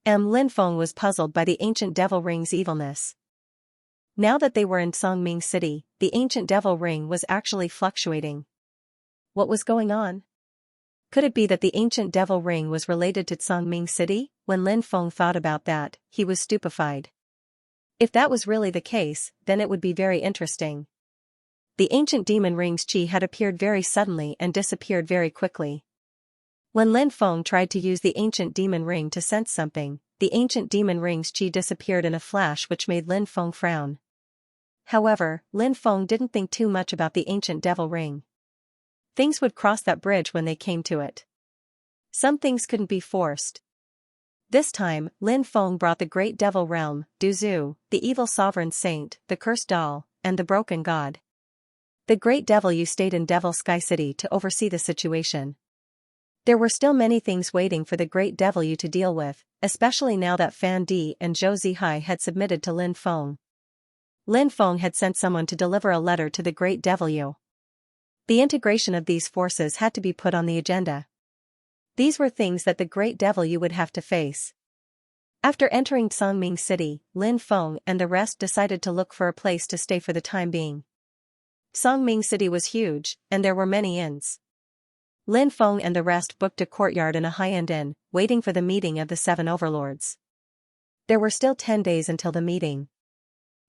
Lin Feng was puzzled by the ancient devil ring's evilness. Now that they were in Songming City, the ancient devil ring was actually fluctuating. What was going on? Could it be that the ancient devil ring was related to Songming City? When Lin Feng thought about that, he was stupefied. If that was really the case, then it would be very interesting. The ancient demon ring's chi had appeared very suddenly and disappeared very quickly. When Lin Feng tried to use the ancient demon ring to sense something, the ancient demon ring's chi disappeared in a flash, which made Lin Feng frown. However, Lin Feng didn't think too much about the ancient devil ring. Things would cross that bridge when they came to it. Some things couldn't be forced. This time, Lin Feng brought the great devil realm, Duzu, the evil sovereign saint, the cursed doll, and the broken god. The great devil you stayed in Devil Sky City to oversee the situation. There were still many things waiting for the great devil you to deal with, especially now that Fan Di and Zhou Zihai had submitted to Lin Feng. Lin Feng had sent someone to deliver a letter to the great devil you. The integration of these forces had to be put on the agenda. These were things that the great devil you would have to face. After entering Songming City, Lin Feng and the rest decided to look for a place to stay for the time being. Songming City was huge, and there were many inns. Lin Feng and the rest booked a courtyard in a high-end inn, waiting for the meeting of the 7 overlords. There were still 10 days until the meeting.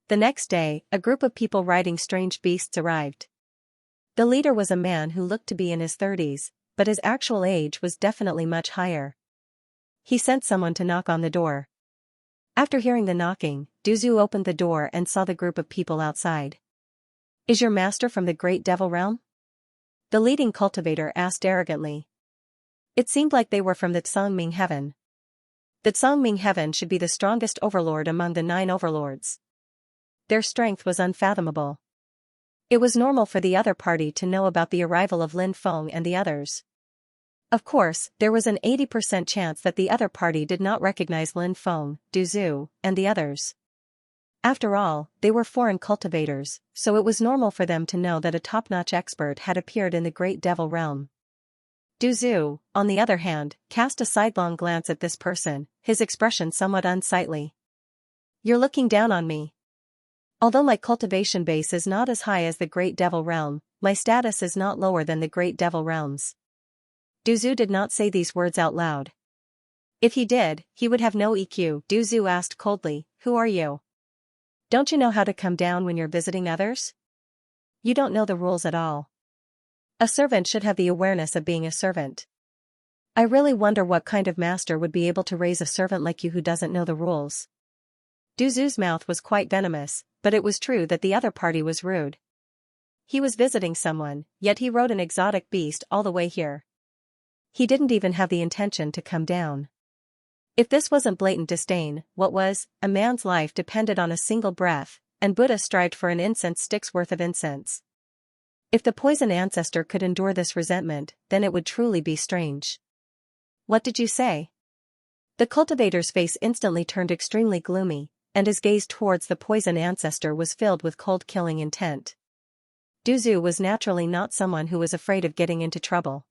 The next day, a group of people riding strange beasts arrived. The leader was a man who looked to be in his 30s, but his actual age was definitely much higher. He sent someone to knock on the door. After hearing the knocking, Duzu opened the door and saw the group of people outside. "Is your master from the Great Devil Realm?" The leading cultivator asked arrogantly. It seemed like they were from the Songming Heaven. The Songming Heaven should be the strongest overlord among the 9 overlords. Their strength was unfathomable. It was normal for the other party to know about the arrival of Lin Feng and the others. Of course, there was an 80% chance that the other party did not recognize Lin Feng, Duzu, and the others. After all, they were foreign cultivators, so it was normal for them to know that a top-notch expert had appeared in the Great Devil Realm. Duzu, on the other hand, cast a sidelong glance at this person, his expression somewhat unsightly. "You're looking down on me. Although my cultivation base is not as high as the Great Devil Realm, my status is not lower than the Great Devil Realms." Duzu did not say these words out loud. If he did, he would have no EQ. Du Zhu asked coldly, "Who are you? Don't you know how to come down when you're visiting others? You don't know the rules at all. A servant should have the awareness of being a servant. I really wonder what kind of master would be able to raise a servant like you who doesn't know the rules." Du Zhu's mouth was quite venomous, but it was true that the other party was rude. He was visiting someone, yet he rode an exotic beast all the way here. He didn't even have the intention to come down. If this wasn't blatant disdain, what was? A man's life depended on a single breath, and Buddha strived for an incense stick's worth of incense. If the poison ancestor could endure this resentment, then it would truly be strange. "What did you say?" The cultivator's face instantly turned extremely gloomy, and his gaze towards the poison ancestor was filled with cold killing intent. Du Zhu was naturally not someone who was afraid of getting into trouble.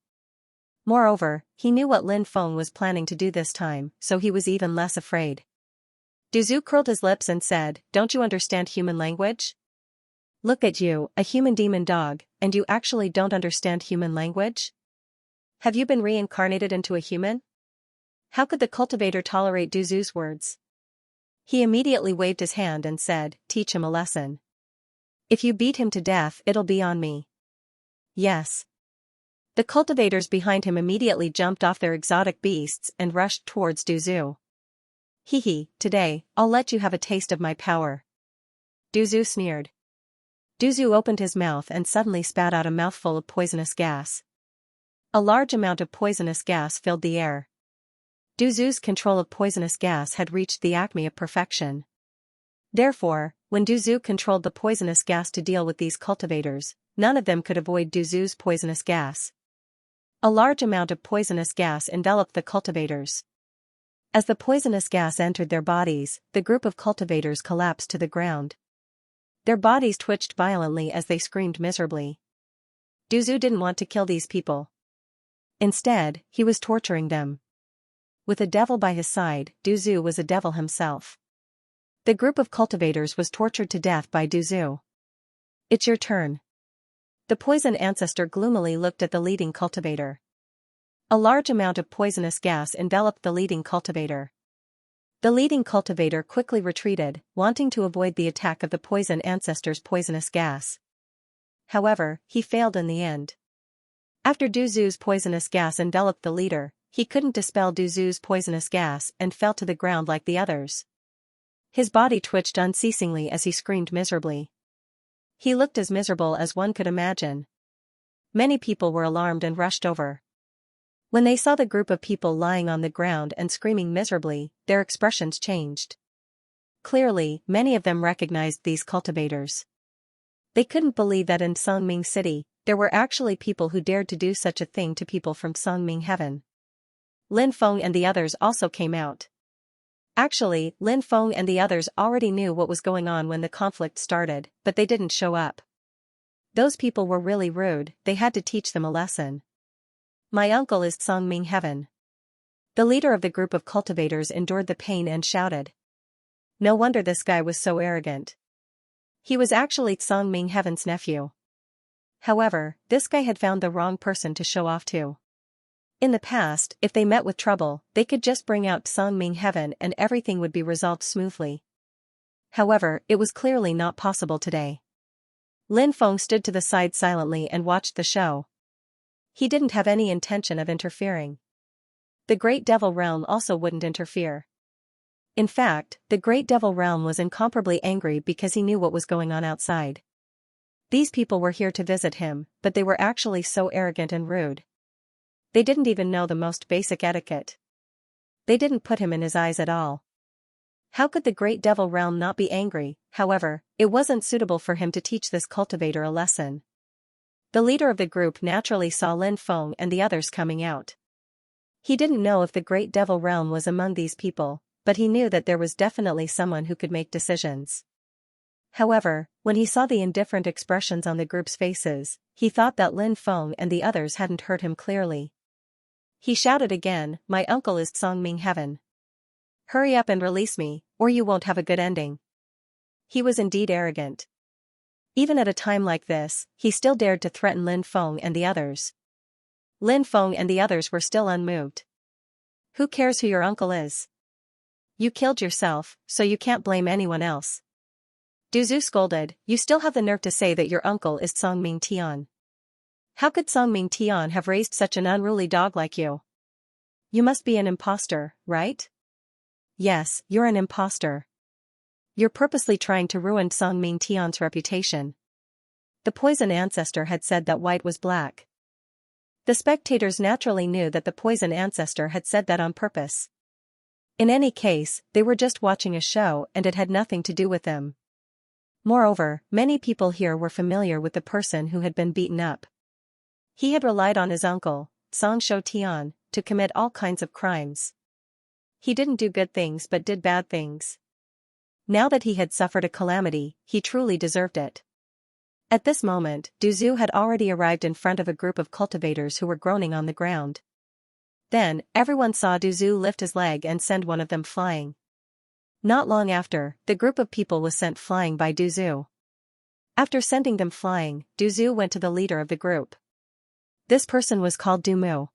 Moreover, he knew what Lin Feng was planning to do this time, so he was even less afraid. Du Zhu curled his lips and said, "Don't you understand human language? Look at you, a human demon dog, and you actually don't understand human language? Have you been reincarnated into a human?" How could the cultivator tolerate Du Zhu's words? He immediately waved his hand and said, "Teach him a lesson. If you beat him to death, it'll be on me." "Yes." The cultivators behind him immediately jumped off their exotic beasts and rushed towards Du Zhu. "Hee, today, I'll let you have a taste of my power." Du Zhu sneered. Du Zhu opened his mouth and suddenly spat out a mouthful of poisonous gas. A large amount of poisonous gas filled the air. Du Zhu's control of poisonous gas had reached the acme of perfection. Therefore, when Du Zhu controlled the poisonous gas to deal with these cultivators, none of them could avoid Du Zhu's poisonous gas. A large amount of poisonous gas enveloped the cultivators. As the poisonous gas entered their bodies, the group of cultivators collapsed to the ground. Their bodies twitched violently as they screamed miserably. Du Zhu didn't want to kill these people. Instead, he was torturing them. With a devil by his side, Du Zhu was a devil himself. The group of cultivators was tortured to death by Du Zhu. "It's your turn." The poison ancestor gloomily looked at the leading cultivator. A large amount of poisonous gas enveloped the leading cultivator. The leading cultivator quickly retreated, wanting to avoid the attack of the poison ancestor's poisonous gas. However, he failed in the end. After Du Zhu's poisonous gas enveloped the leader, he couldn't dispel Du Zhu's poisonous gas and fell to the ground like the others. His body twitched unceasingly as he screamed miserably. He looked as miserable as one could imagine. Many people were alarmed and rushed over. When they saw the group of people lying on the ground and screaming miserably, their expressions changed. Clearly, many of them recognized these cultivators. They couldn't believe that in Songming City, there were actually people who dared to do such a thing to people from Songming Heaven. Lin Feng and the others also came out. Actually, Lin Feng and the others already knew what was going on when the conflict started, but they didn't show up. Those people were really rude, they had to teach them a lesson. "My uncle is Songming Heaven." The leader of the group of cultivators endured the pain and shouted. No wonder this guy was so arrogant. He was actually Songming Heaven's nephew. However, this guy had found the wrong person to show off to. In the past, if they met with trouble, they could just bring out Songming Heaven and everything would be resolved smoothly. However, it was clearly not possible today. Lin Feng stood to the side silently and watched the show. He didn't have any intention of interfering. The Great Devil Realm also wouldn't interfere. In fact, the Great Devil Realm was incomparably angry because he knew what was going on outside. These people were here to visit him, but they were actually so arrogant and rude. They didn't even know the most basic etiquette. They didn't put him in his eyes at all. How could the Great Devil Realm not be angry? However, it wasn't suitable for him to teach this cultivator a lesson. The leader of the group naturally saw Lin Feng and the others coming out. He didn't know if the Great Devil Realm was among these people, but he knew that there was definitely someone who could make decisions. However, when he saw the indifferent expressions on the group's faces, he thought that Lin Feng and the others hadn't heard him clearly. He shouted again, "My uncle is Songming Heaven. Hurry up and release me, or you won't have a good ending." He was indeed arrogant. Even at a time like this, he still dared to threaten Lin Feng and the others. Lin Feng and the others were still unmoved. Who cares who your uncle is? You killed yourself, so you can't blame anyone else. Du Zhu scolded, you still have the nerve to say that your uncle is Songming Tian. How could Songming Tian have raised such an unruly dog like you? You must be an imposter, right? Yes, you're an imposter. You're purposely trying to ruin Songming Tian's reputation. The poison ancestor had said that white was black. The spectators naturally knew that the poison ancestor had said that on purpose. In any case, they were just watching a show and it had nothing to do with them. Moreover, many people here were familiar with the person who had been beaten up. He had relied on his uncle, Song Shou Tian, to commit all kinds of crimes. He didn't do good things but did bad things. Now that he had suffered a calamity, he truly deserved it. At this moment, Du Zhu had already arrived in front of a group of cultivators who were groaning on the ground. Then, everyone saw Du Zhu lift his leg and send one of them flying. Not long after, the group of people was sent flying by Du Zhu. After sending them flying, Du Zhu went to the leader of the group. This person was called Du Mu.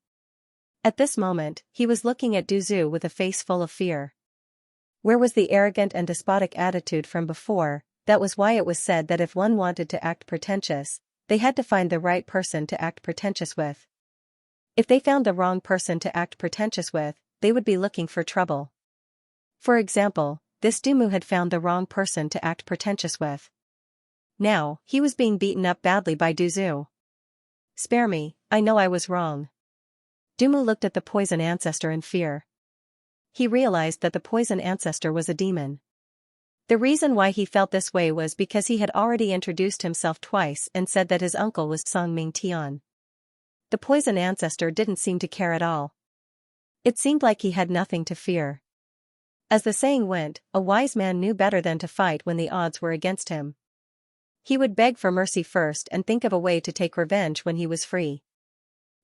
At this moment, he was looking at Du Zhu with a face full of fear. Where was the arrogant and despotic attitude from before? That was why it was said that if one wanted to act pretentious, they had to find the right person to act pretentious with. If they found the wrong person to act pretentious with, they would be looking for trouble. For example, this Du Mu had found the wrong person to act pretentious with. Now, he was being beaten up badly by Du Zhu. Spare me, I know I was wrong. Du Mu looked at the poison ancestor in fear. He realized that the poison ancestor was a demon. The reason why he felt this way was because he had already introduced himself twice and said that his uncle was Songming Tian. The poison ancestor didn't seem to care at all. It seemed like he had nothing to fear. As the saying went, a wise man knew better than to fight when the odds were against him. He would beg for mercy first and think of a way to take revenge when he was free.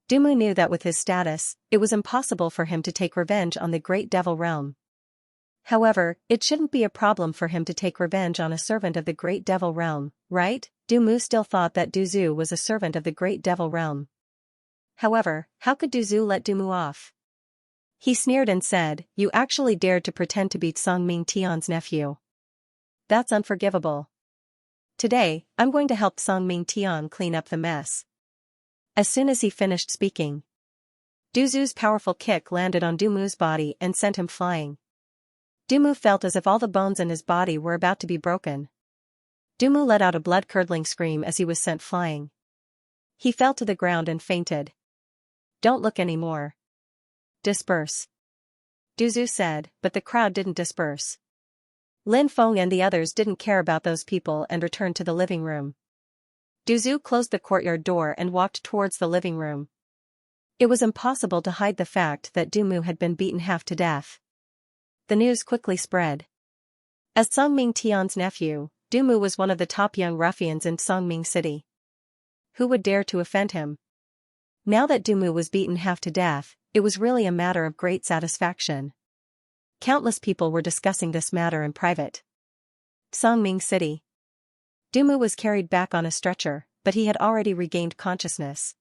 Du Mu knew that with his status, it was impossible for him to take revenge on the Great Devil Realm. However, it shouldn't be a problem for him to take revenge on a servant of the Great Devil Realm, right? Du Mu still thought that Du Zhu was a servant of the Great Devil Realm. However, how could Du Zhu let Du Mu off? He sneered and said, you actually dared to pretend to be Songming Tian's nephew. That's unforgivable. Today, I'm going to help Songming Tian clean up the mess. As soon as he finished speaking, Du Zhu's powerful kick landed on Du Mu's body and sent him flying. Du Mu felt as if all the bones in his body were about to be broken. Du Mu let out a blood-curdling scream as he was sent flying. He fell to the ground and fainted. Don't look anymore. Disperse. Du Zhu said, but the crowd didn't disperse. Lin Feng and the others didn't care about those people and returned to the living room. Du Zhu closed the courtyard door and walked towards the living room. It was impossible to hide the fact that Du Mu had been beaten half to death. The news quickly spread. As Songming Tian's nephew, Du Mu was one of the top young ruffians in Songming City. Who would dare to offend him? Now that Du Mu was beaten half to death, it was really a matter of great satisfaction. Countless people were discussing this matter in private. Songming City. Du Mu was carried back on a stretcher, but he had already regained consciousness.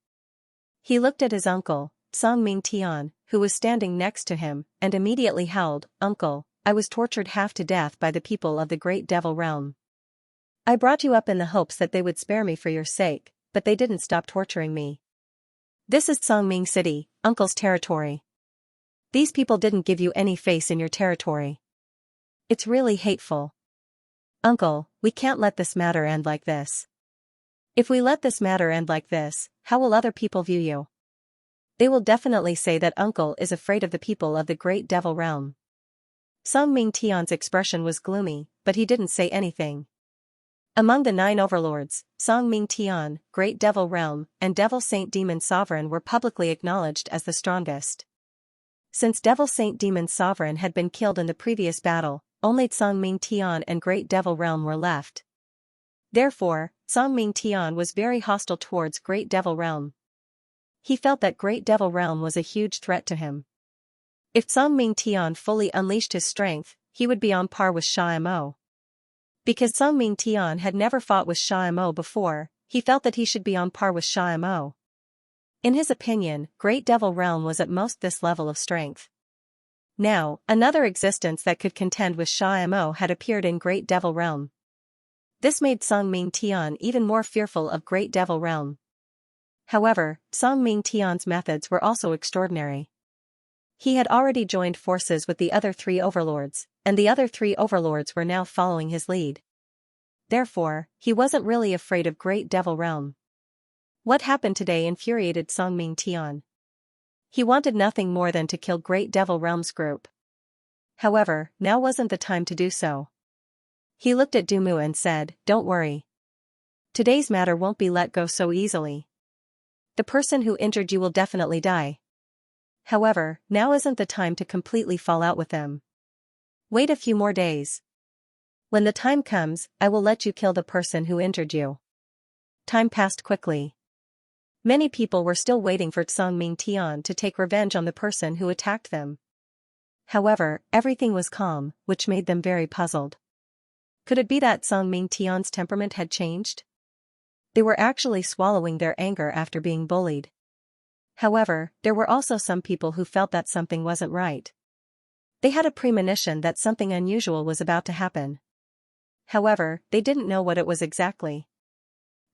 He looked at his uncle, Songming Tian, who was standing next to him, and immediately howled, Uncle, I was tortured half to death by the people of the Great Devil Realm. I brought you up in the hopes that they would spare me for your sake, but they didn't stop torturing me. This is Songming City, Uncle's territory. These people didn't give you any face in your territory. It's really hateful. Uncle, we can't let this matter end like this. If we let this matter end like this, how will other people view you? They will definitely say that Uncle is afraid of the people of the Great Devil Realm. Songming Tian's expression was gloomy, but he didn't say anything. Among the 9 overlords, Songming Tian, Great Devil Realm, and Devil Saint Demon Sovereign were publicly acknowledged as the strongest. Since Devil Saint Demon Sovereign had been killed in the previous battle, only Songming Tian and Great Devil Realm were left. Therefore, Songming Tian was very hostile towards Great Devil Realm. He felt that Great Devil Realm was a huge threat to him. If Songming Tian fully unleashed his strength, he would be on par with Xianxia. Because Songming Tian had never fought with Xianxia before, he felt that he should be on par with Xianxia. In his opinion, Great Devil Realm was at most this level of strength. Now, another existence that could contend with Xianxia had appeared in Great Devil Realm. This made Song Ming Tian even more fearful of Great Devil Realm. However, Song Ming Tian's methods were also extraordinary. He had already joined forces with the other three overlords, and the other three overlords were now following his lead. Therefore, he wasn't really afraid of Great Devil Realm. What happened today infuriated Song Ming Tian. He wanted nothing more than to kill Great Devil Realm's group. However, now wasn't the time to do so. He looked at Dumu and said, "Don't worry. Today's matter won't be let go so easily. The person who injured you will definitely die. However, now isn't the time to completely fall out with them. Wait a few more days. When the time comes, I will let you kill the person who injured you." Time passed quickly. Many people were still waiting for Song Ming Tian to take revenge on the person who attacked them. However, everything was calm, which made them very puzzled. Could it be that Song Ming Tian's temperament had changed? They were actually swallowing their anger after being bullied. However, there were also some people who felt that something wasn't right. They had a premonition that something unusual was about to happen. However, they didn't know what it was exactly.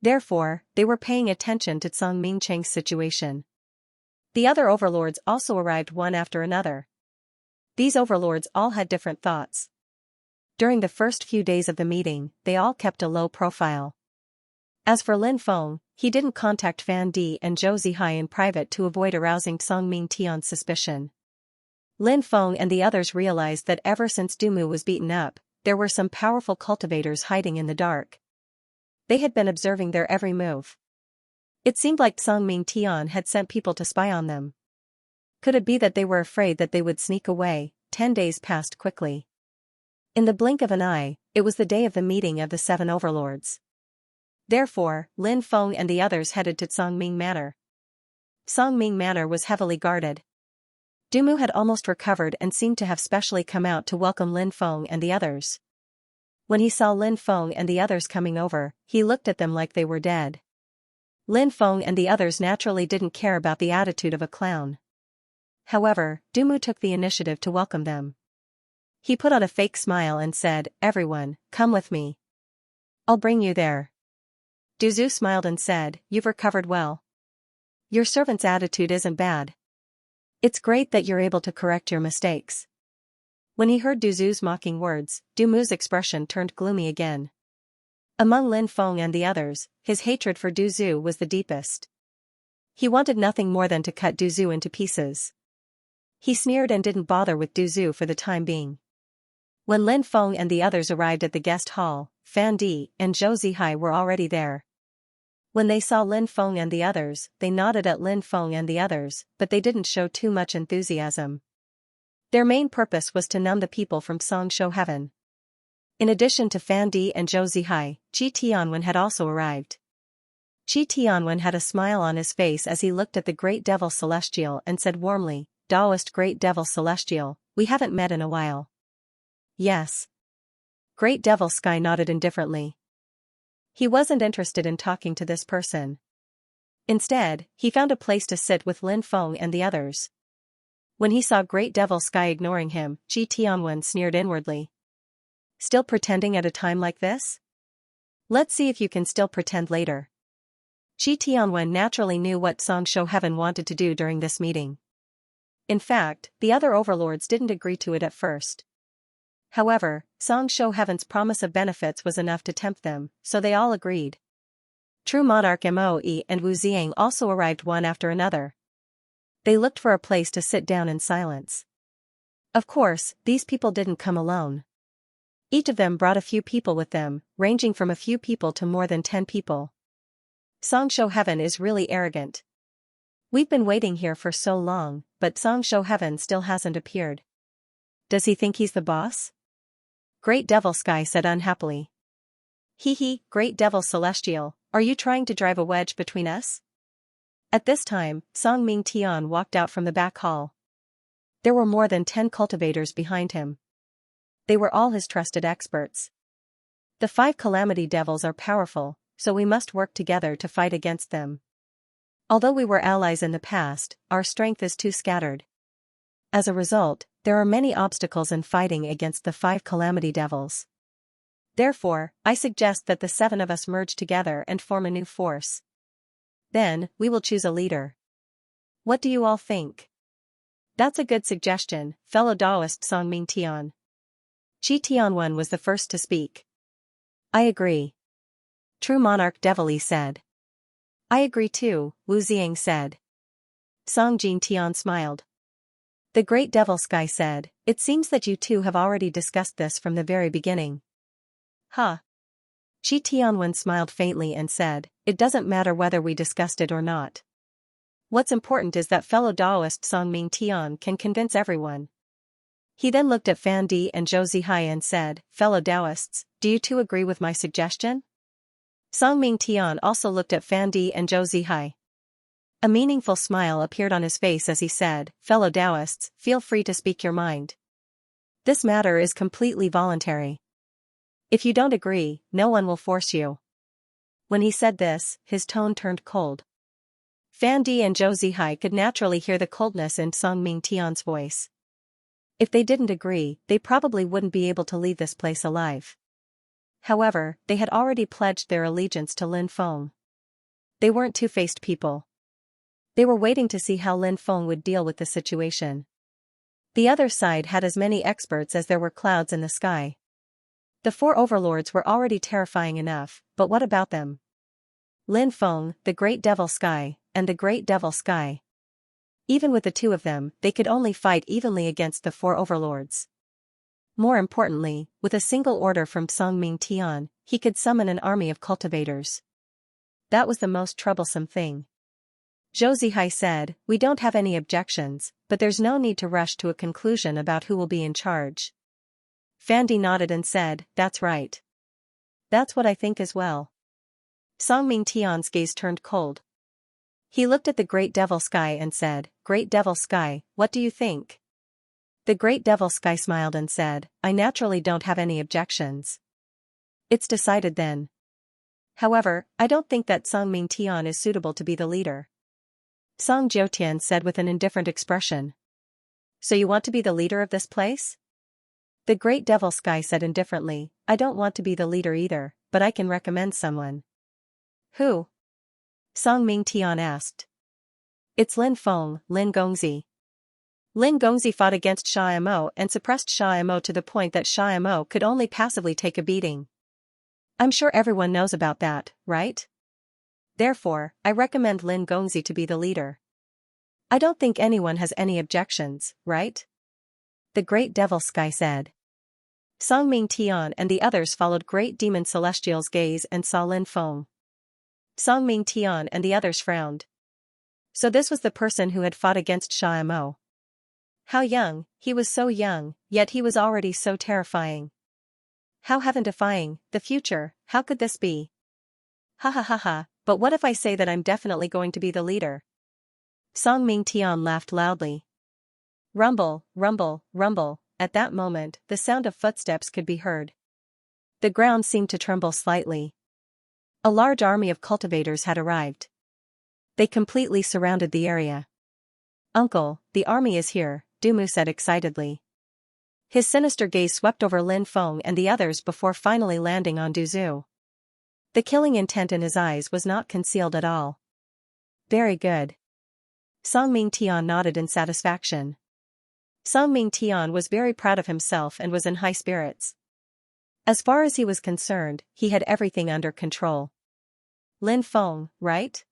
Therefore, they were paying attention to Song Ming Cheng's situation. The other overlords also arrived one after another. These overlords all had different thoughts. During the first few days of the meeting, they all kept a low profile. As for Lin Feng, he didn't contact Fan Di and Zhou Zihai in private to avoid arousing Song Ming Tian's suspicion. Lin Feng and the others realized that ever since Dumu was beaten up, there were some powerful cultivators hiding in the dark. They had been observing their every move. It seemed like Song Ming Tian had sent people to spy on them. Could it be that they were afraid that they would sneak away? 10 days passed quickly. In the blink of an eye, it was the day of the meeting of the 7 overlords. Therefore, Lin Feng and the others headed to Song Ming Manor. Song Ming Manor was heavily guarded. Dumu had almost recovered and seemed to have specially come out to welcome Lin Feng and the others. When he saw Lin Feng and the others coming over, he looked at them like they were dead. Lin Feng and the others naturally didn't care about the attitude of a clown. However, Dumu took the initiative to welcome them. He put on a fake smile and said, "Everyone, come with me. I'll bring you there." Duzu smiled and said, "You've recovered well. Your servant's attitude isn't bad. It's great that you're able to correct your mistakes." When he heard Duzu's mocking words, Dumu's expression turned gloomy again. Among Lin Feng and the others, his hatred for Duzu was the deepest. He wanted nothing more than to cut Duzu into pieces. He sneered and didn't bother with Duzu for the time being. When Lin Feng and the others arrived at the guest hall, Fan Di and Zhou Zihai were already there. When they saw Lin Feng and the others, they nodded at Lin Feng and the others, but they didn't show too much enthusiasm. Their main purpose was to numb the people from Xianxia Heaven. In addition to Fan Di and Zhou Zihai, Qi Tianwen had also arrived. Qi Tianwen had a smile on his face as he looked at the Great Devil Celestial and said warmly, "Taoist Great Devil Celestial, we haven't met in a while." "Yes." Great Devil Sky nodded indifferently. He wasn't interested in talking to this person. Instead, he found a place to sit with Lin Feng and the others. When he saw Great Devil Sky ignoring him, Qi Tianwen sneered inwardly. "Still pretending at a time like this? Let's see if you can still pretend later." Qi Tianwen naturally knew what Xianxia Heaven wanted to do during this meeting. In fact, the other overlords didn't agree to it at first. However, Xianxia Heaven's promise of benefits was enough to tempt them, so they all agreed. True Monarch Moe and Wu Ziang also arrived one after another. They looked for a place to sit down in silence. Of course, these people didn't come alone. Each of them brought a few people with them, ranging from a few people to more than 10 people. Xianxia Heaven is really arrogant. We've been waiting here for so long, but Xianxia Heaven still hasn't appeared. Does he think he's the boss? Great Devil Sky said unhappily. "Hee, Great Devil Celestial, are you trying to drive a wedge between us?" At this time, Song Ming Tian walked out from the back hall. There were more than 10 cultivators behind him. They were all his trusted experts. "The 5 Calamity Devils are powerful, so we must work together to fight against them. Although we were allies in the past, our strength is too scattered. As a result, there are many obstacles in fighting against the 5 calamity devils. Therefore, I suggest that the 7 of us merge together and form a new force. Then, we will choose a leader. What do you all think? That's a good suggestion, fellow Taoist Song Ming Tian. Chi Tianwen was the first to speak. I agree. True Monarch Devil Yi said. I agree too, Wu Ziang said. Song Jin Tian smiled. The Great Devil Sky said, it seems that you two have already discussed this from the very beginning. Huh. Chi Tianwen smiled faintly and said, it doesn't matter whether we discussed it or not. What's important is that fellow Taoist Song Ming Tian can convince everyone. He then looked at Fan Di and Zhou Zihai and said, fellow Taoists, do you two agree with my suggestion? Song Ming Tian also looked at Fan Di and Zhou Zihai. A meaningful smile appeared on his face as he said, fellow Taoists, feel free to speak your mind. This matter is completely voluntary. If you don't agree, no one will force you. When he said this, his tone turned cold. Fan Di and Zhou Zihai could naturally hear the coldness in Song Ming Tian's voice. If they didn't agree, they probably wouldn't be able to leave this place alive. However, they had already pledged their allegiance to Lin Feng. They weren't two-faced people. They were waiting to see how Lin Feng would deal with the situation. The other side had as many experts as there were clouds in the sky. The 4 overlords were already terrifying enough, but what about them? Lin Feng, the Great Devil Sky, and the Great Devil Sky. Even with the 2 of them, they could only fight evenly against the 4 overlords. More importantly, with a single order from Song Ming Tian, he could summon an army of cultivators. That was the most troublesome thing. Zhou Zihai said, we don't have any objections, but there's no need to rush to a conclusion about who will be in charge. Fan Di nodded and said, that's right. That's what I think as well. Song Ming Tian's gaze turned cold. He looked at the Great Devil Sky and said, Great Devil Sky, what do you think? The Great Devil Sky smiled and said, I naturally don't have any objections. It's decided then. However, I don't think that Song Ming Tian is suitable to be the leader. Song Jiutian said with an indifferent expression. So you want to be the leader of this place? The Great Devil Sky said indifferently, I don't want to be the leader either, but I can recommend someone. Who? Song Ming Tian asked. It's Lin Feng, Lin Gongzi. Lin Gongzi fought against Xianxia and suppressed Xianxia to the point that Xianxia could only passively take a beating. I'm sure everyone knows about that, right? Therefore, I recommend Lin Gongzi to be the leader. I don't think anyone has any objections, right? The Great Devil Sky said. Song Ming Tian and the others followed Great Demon Celestial's gaze and saw Lin Feng. Song Ming Tian and the others frowned. So this was the person who had fought against Xianxia. How young, he was so young, yet he was already so terrifying. How heaven-defying, the future, how could this be? Ha ha ha ha, but what if I say that I'm definitely going to be the leader? Song Ming Tian laughed loudly. Rumble, rumble, rumble, at that moment, the sound of footsteps could be heard. The ground seemed to tremble slightly. A large army of cultivators had arrived. They completely surrounded the area. Uncle, the army is here, Dumu said excitedly. His sinister gaze swept over Lin Feng and the others before finally landing on Duzu. The killing intent in his eyes was not concealed at all. Very good. Song Ming Tian nodded in satisfaction. Song Ming Tian was very proud of himself and was in high spirits. As far as he was concerned, he had everything under control. Lin Feng, right?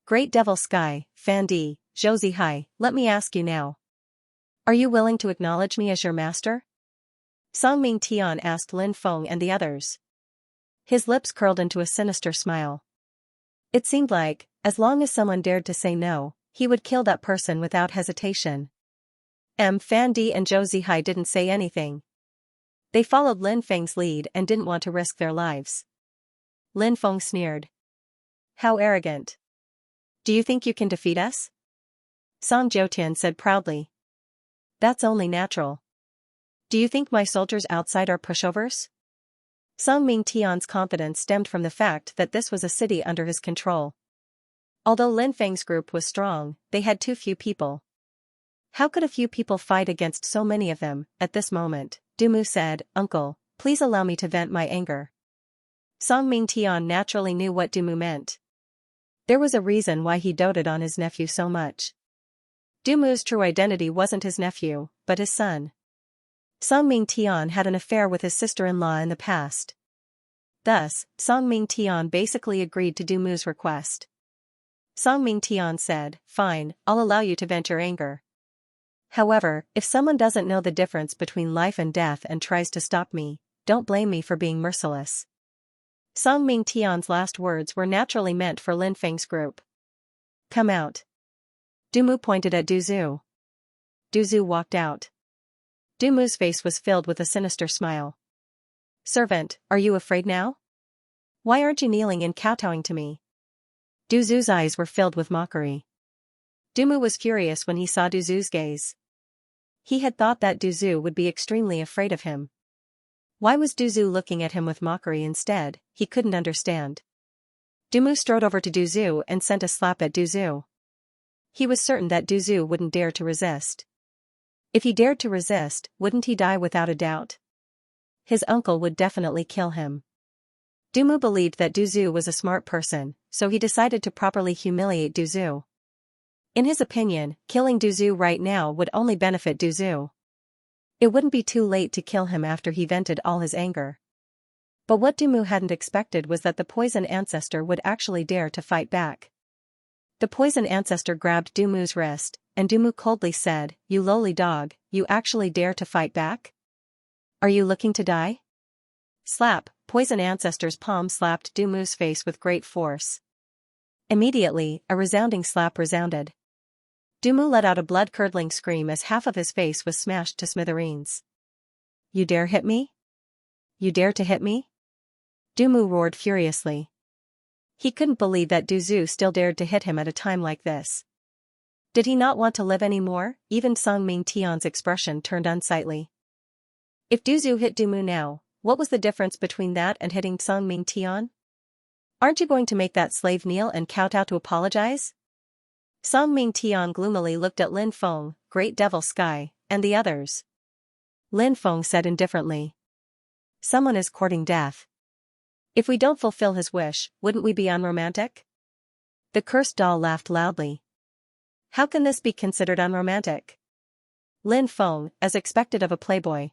Great Devil Sky, Fan Di, Zhou Zihai, let me ask you now. Are you willing to acknowledge me as your master? Song Ming Tian asked Lin Feng and the others. His lips curled into a sinister smile. It seemed like, as long as someone dared to say no, he would kill that person without hesitation. Fan Di and Zhou Zihai didn't say anything. They followed Lin Feng's lead and didn't want to risk their lives. Lin Feng sneered. How arrogant. Do you think you can defeat us? Song Jiutian said proudly. That's only natural. Do you think my soldiers outside are pushovers? Song Ming Tian's confidence stemmed from the fact that this was a city under his control. Although Lin Feng's group was strong, they had too few people. How could a few people fight against so many of them? At this moment, Dumu said, "Uncle, please allow me to vent my anger." Song Mingtian naturally knew what Dumu meant. There was a reason why he doted on his nephew so much. Dumu's true identity wasn't his nephew, but his son. Song Mingtian had an affair with his sister-in-law in the past. Thus, Song Mingtian basically agreed to Dumu's request. Song Mingtian said, "Fine, I'll allow you to vent your anger. However, if someone doesn't know the difference between life and death and tries to stop me, don't blame me for being merciless." Song Mingtian's last words were naturally meant for Lin Feng's group. "Come out." Dumu pointed at Duzu. Duzu walked out. Dumu's face was filled with a sinister smile. "Servant, are you afraid now? Why aren't you kneeling and kowtowing to me?" Duzu's eyes were filled with mockery. Dumu was furious when he saw Duzu's gaze. He had thought that Duzu would be extremely afraid of him. Why was Duzu looking at him with mockery instead? He couldn't understand. Dumu strode over to Duzu and sent a slap at Duzu. He was certain that Duzu wouldn't dare to resist. If he dared to resist, wouldn't he die without a doubt? His uncle would definitely kill him. Dumu believed that Duzu was a smart person, so he decided to properly humiliate Duzu. In his opinion, killing Duzu right now would only benefit Duzu. It wouldn't be too late to kill him after he vented all his anger. But what Dumu hadn't expected was that the poison ancestor would actually dare to fight back. The poison ancestor grabbed Dumu's wrist, and Dumu coldly said, "You lowly dog, you actually dare to fight back? Are you looking to die?" Slap, poison ancestor's palm slapped Dumu's face with great force. Immediately, a resounding slap resounded. Dumu let out a blood-curdling scream as half of his face was smashed to smithereens. "You dare hit me? You dare to hit me?" Dumu roared furiously. He couldn't believe that Duzu still dared to hit him at a time like this. Did he not want to live anymore? Even Song Mingtian's expression turned unsightly. If Duzu hit Dumu now, what was the difference between that and hitting Song Mingtian? "Aren't you going to make that slave kneel and kowtow to apologize?" Song Mingtian gloomily looked at Lin Feng, Great Devil Sky, and the others. Lin Feng said indifferently, "Someone is courting death. If we don't fulfill his wish, wouldn't we be unromantic?" The cursed doll laughed loudly. "How can this be considered unromantic?" Lin Feng, as expected of a playboy.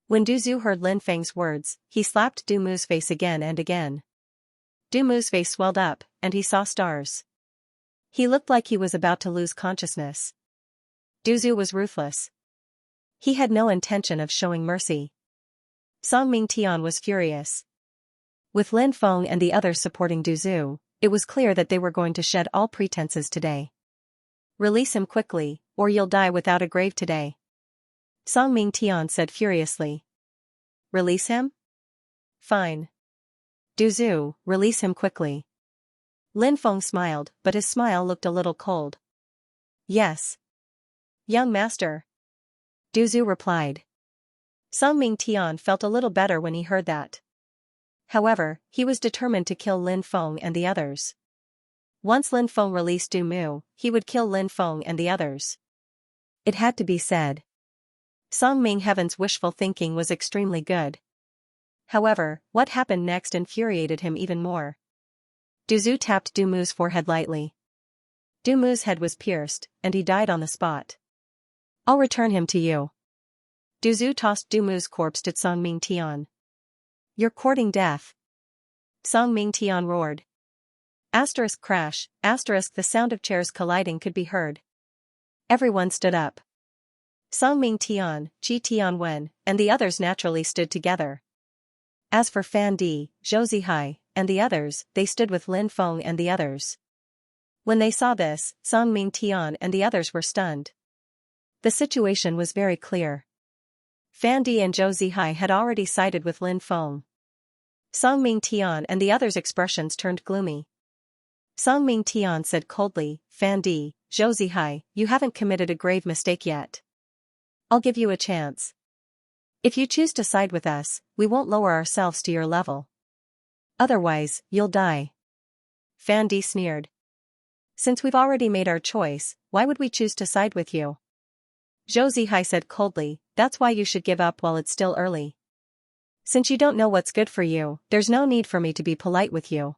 When Duzu heard Lin Feng's words, he slapped Dumu's face again and again. Dumu's face swelled up, and he saw stars. He looked like he was about to lose consciousness. Duzu was ruthless. He had no intention of showing mercy. Song Mingtian was furious. With Lin Feng and the others supporting Duzu, it was clear that they were going to shed all pretenses today. "Release him quickly, or you'll die without a grave today," Song Mingtian said furiously. "Release him? Fine. Duzu, release him quickly." Lin Feng smiled, but his smile looked a little cold. "Yes, young master," Duzu replied. Song Mingtian felt a little better when he heard that. However, he was determined to kill Lin Feng and the others. Once Lin Feng released Dumu, he would kill Lin Feng and the others. It had to be said. Song Ming Heaven's wishful thinking was extremely good. However, what happened next infuriated him even more. Duzu tapped Dumu's forehead lightly. Dumu's head was pierced, and he died on the spot. "I'll return him to you." Duzu tossed Dumu's corpse to Song Mingtian. "You're courting death," Song Mingtian roared. Asterisk crash, asterisk the sound of chairs colliding could be heard. Everyone stood up. Song Mingtian, Qi Tianwen, and the others naturally stood together. As for Fan Di, Zhou Zihai, and the others, they stood with Lin Feng and the others. When they saw this, Song Mingtian and the others were stunned. The situation was very clear. Fan Di and Zhou Zihai had already sided with Lin Feng. Song Mingtian and the others' expressions turned gloomy. Song Mingtian said coldly, "Fan Di, Zhou Zihai, you haven't committed a grave mistake yet. I'll give you a chance. If you choose to side with us, we won't lower ourselves to your level. Otherwise, you'll die." Fan Di sneered. "Since we've already made our choice, why would we choose to side with you?" Zhou Zihai said coldly, that's why you should give up while it's still early. Since you don't know what's good for you, there's no need for me to be polite with you.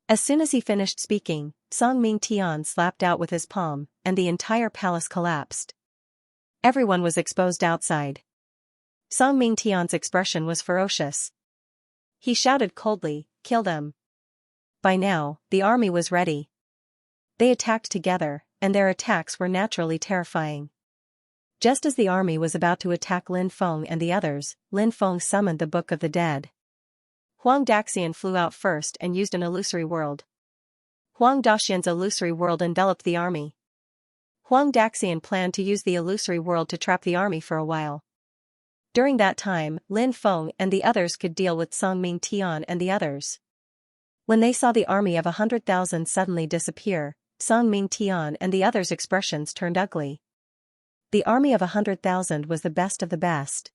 As soon as he finished speaking, Song Mingtian slapped out with his palm, and the entire palace collapsed. Everyone was exposed outside. Song Mingtian's expression was ferocious. He shouted coldly, kill them. By now, the army was ready. They attacked together, and their attacks were naturally terrifying. Just as the army was about to attack Lin Feng and the others, Lin Feng summoned the Book of the Dead. Huang Daxian flew out first and used an illusory world. Huang Daxian's illusory world enveloped the army. Huang Daxian planned to use the illusory world to trap the army for a while. During that time, Lin Feng and the others could deal with Song Mingtian and the others. When they saw the army of 100,000 suddenly disappear, Song Mingtian and the others' expressions turned ugly. The army of 100,000 was the best of the best.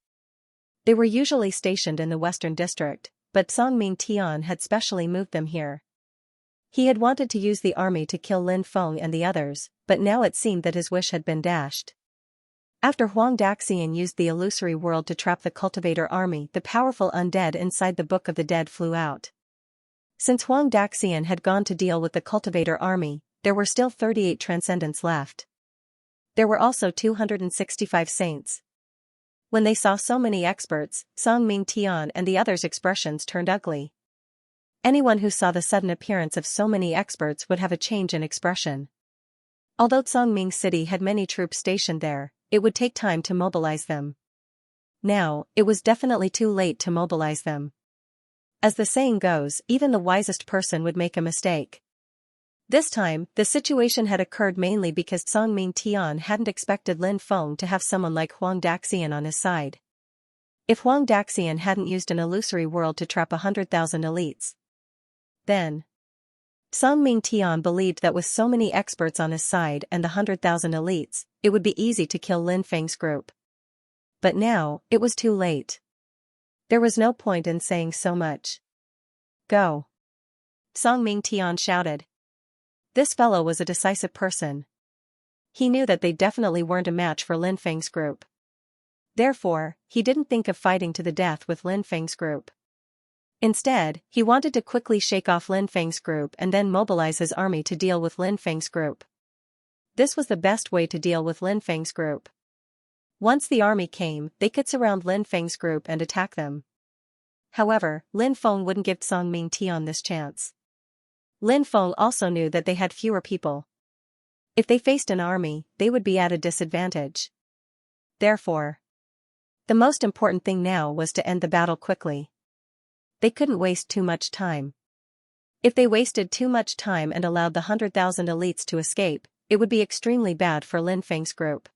They were usually stationed in the Western District, but Song Mingtian had specially moved them here. He had wanted to use the army to kill Lin Feng and the others, but now it seemed that his wish had been dashed. After Huang Daxian used the illusory world to trap the cultivator army, the powerful undead inside the Book of the Dead flew out. Since Huang Daxian had gone to deal with the cultivator army, there were still 38 transcendents left. There were also 265 saints. When they saw so many experts, Song Mingtian and the others' expressions turned ugly. Anyone who saw the sudden appearance of so many experts would have a change in expression. Although Songming City had many troops stationed there, it would take time to mobilize them. Now, it was definitely too late to mobilize them. As the saying goes, even the wisest person would make a mistake. This time, the situation had occurred mainly because Song Mingtian hadn't expected Lin Feng to have someone like Huang Daxian on his side. If Huang Daxian hadn't used an illusory world to trap 100,000 elites, then Song Mingtian believed that with so many experts on his side and the 100,000 elites, it would be easy to kill Lin Feng's group. But now, it was too late. There was no point in saying so much. Go! Song Mingtian shouted. This fellow was a decisive person. He knew that they definitely weren't a match for Lin Feng's group. Therefore, he didn't think of fighting to the death with Lin Feng's group. Instead, he wanted to quickly shake off Lin Feng's group and then mobilize his army to deal with Lin Feng's group. This was the best way to deal with Lin Feng's group. Once the army came, they could surround Lin Feng's group and attack them. However, Lin Feng wouldn't give Song Mingtian this chance. Lin Feng also knew that they had fewer people. If they faced an army, they would be at a disadvantage. Therefore, the most important thing now was to end the battle quickly. They couldn't waste too much time. If they wasted too much time and allowed the 100,000 elites to escape, it would be extremely bad for Lin Feng's group.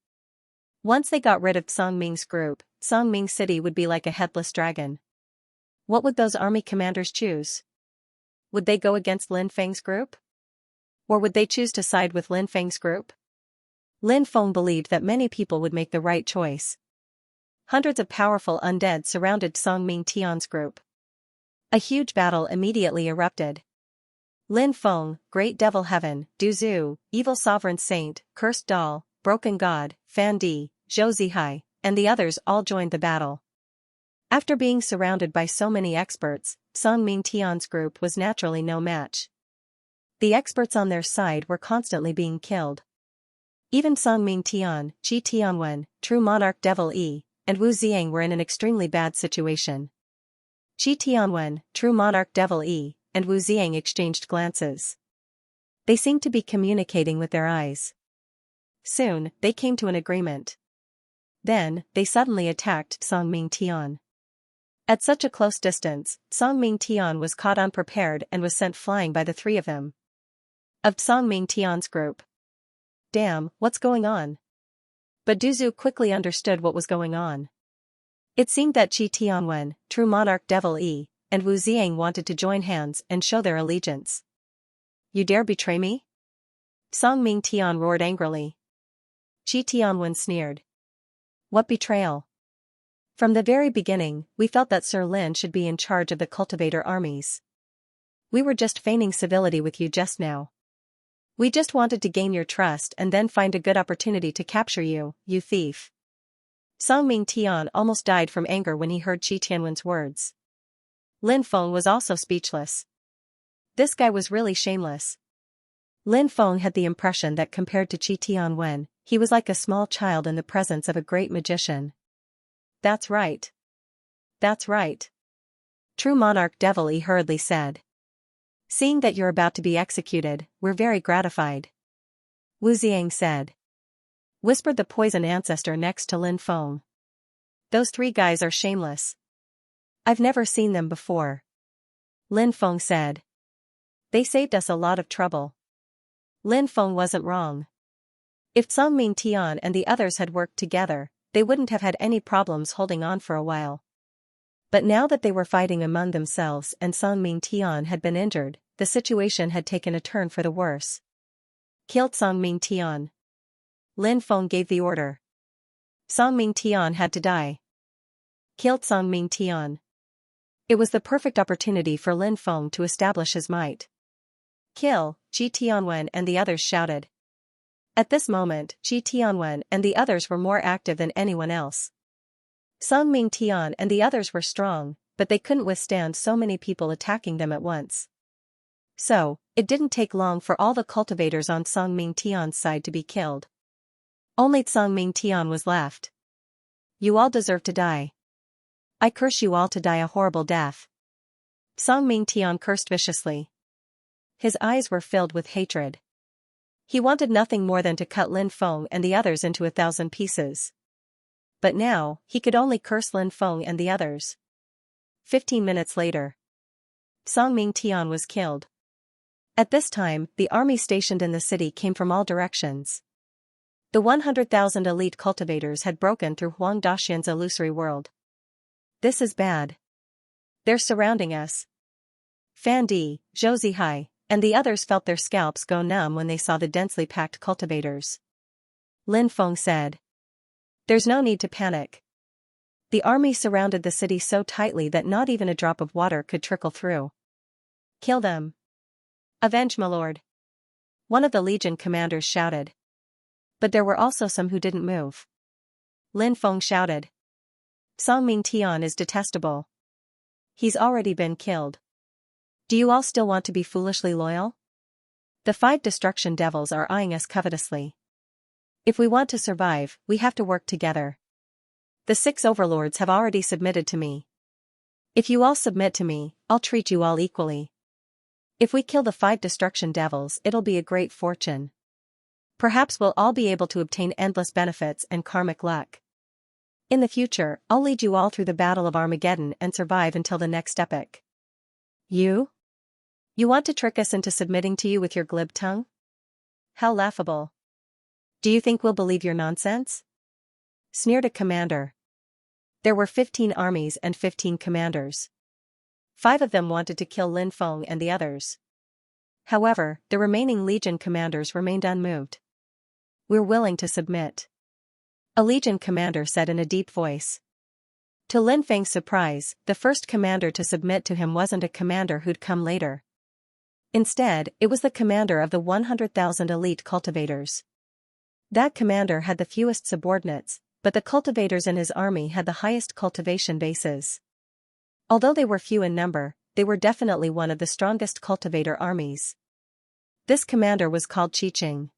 Once they got rid of Song Ming's group, Song Ming City would be like a headless dragon. What would those army commanders choose? Would they go against Lin Feng's group? Or would they choose to side with Lin Feng's group? Lin Feng believed that many people would make the right choice. Hundreds of powerful undead surrounded Song Mingtian's group. A huge battle immediately erupted. Lin Feng, Great Devil Heaven, Du Zhu, Evil Sovereign Saint, Cursed Doll, Broken God, Fan Di, Zhou Zihai, and the others all joined the battle. After being surrounded by so many experts, Song Mingtian's group was naturally no match. The experts on their side were constantly being killed. Even Song Mingtian, Qi Tianwen, True Monarch Devil Yi, and Wu Ziang were in an extremely bad situation. Qi Tianwen, True Monarch Devil Yi, and Wu Ziang exchanged glances. They seemed to be communicating with their eyes. Soon, they came to an agreement. Then, they suddenly attacked Song Mingtian. At such a close distance, Song Mingtian was caught unprepared and was sent flying by the three of them. Of Song Mingtian's group. Damn, what's going on? But Du Zhu quickly understood what was going on. It seemed that Qi Tianwen, True Monarch Devil Yi, and Wu Ziang wanted to join hands and show their allegiance. You dare betray me? Song Mingtian roared angrily. Qi Tianwen sneered. What betrayal? From the very beginning, we felt that Sir Lin should be in charge of the cultivator armies. We were just feigning civility with you just now. We just wanted to gain your trust and then find a good opportunity to capture you, you thief. Song Mingtian almost died from anger when he heard Qi Tianwen's words. Lin Feng was also speechless. This guy was really shameless. Lin Feng had the impression that compared to Qi Tianwen, he was like a small child in the presence of a great magician. That's right. That's right. True monarch devil, he hurriedly said. Seeing that you're about to be executed, we're very gratified. Wu Ziang said. Whispered the poison ancestor next to Lin Feng. Those three guys are shameless. I've never seen them before. Lin Feng said. They saved us a lot of trouble. Lin Feng wasn't wrong. If Song Mingtian and the others had worked together, they wouldn't have had any problems holding on for a while. But now that they were fighting among themselves and Song Mingtian had been injured, the situation had taken a turn for the worse. Killed Song Mingtian. Lin Feng gave the order. Song Mingtian had to die. Killed Song Mingtian. It was the perfect opportunity for Lin Feng to establish his might. Kill, Qi Tianwen and the others shouted. At this moment, Qi Tianwen and the others were more active than anyone else. Song Mingtian and the others were strong, but they couldn't withstand so many people attacking them at once. So, it didn't take long for all the cultivators on Song Mingtian's side to be killed. Only Song Mingtian was left. You all deserve to die. I curse you all to die a horrible death. Song Mingtian cursed viciously. His eyes were filled with hatred. He wanted nothing more than to cut Lin Feng and the others into 1,000 pieces. But now, he could only curse Lin Feng and the others. 15 minutes later. Song Mingtian was killed. At this time, the army stationed in the city came from all directions. The 100,000 elite cultivators had broken through Huang Daxian's illusory world. This is bad. They're surrounding us. Fan Di, Zhou Zihai, and the others felt their scalps go numb when they saw the densely packed cultivators. Lin Feng said. There's no need to panic. The army surrounded the city so tightly that not even a drop of water could trickle through. Kill them. Avenge, my lord. One of the legion commanders shouted. But there were also some who didn't move. Lin Feng shouted. Song Mingtian is detestable. He's already been killed. Do you all still want to be foolishly loyal? The 5 destruction devils are eyeing us covetously. If we want to survive, we have to work together. The 6 overlords have already submitted to me. If you all submit to me, I'll treat you all equally. If we kill the 5 destruction devils, it'll be a great fortune. Perhaps we'll all be able to obtain endless benefits and karmic luck. In the future, I'll lead you all through the Battle of Armageddon and survive until the next epoch. You? You want to trick us into submitting to you with your glib tongue? How laughable. Do you think we'll believe your nonsense? Sneered a commander. There were 15 armies and 15 commanders. 5 of them wanted to kill Lin Feng and the others. However, the remaining legion commanders remained unmoved. We're willing to submit. A legion commander said in a deep voice. To Lin Feng's surprise, the first commander to submit to him wasn't a commander who'd come later. Instead, it was the commander of the 100,000 elite cultivators. That commander had the fewest subordinates, but the cultivators in his army had the highest cultivation bases. Although they were few in number, they were definitely one of the strongest cultivator armies. This commander was called Qiqing.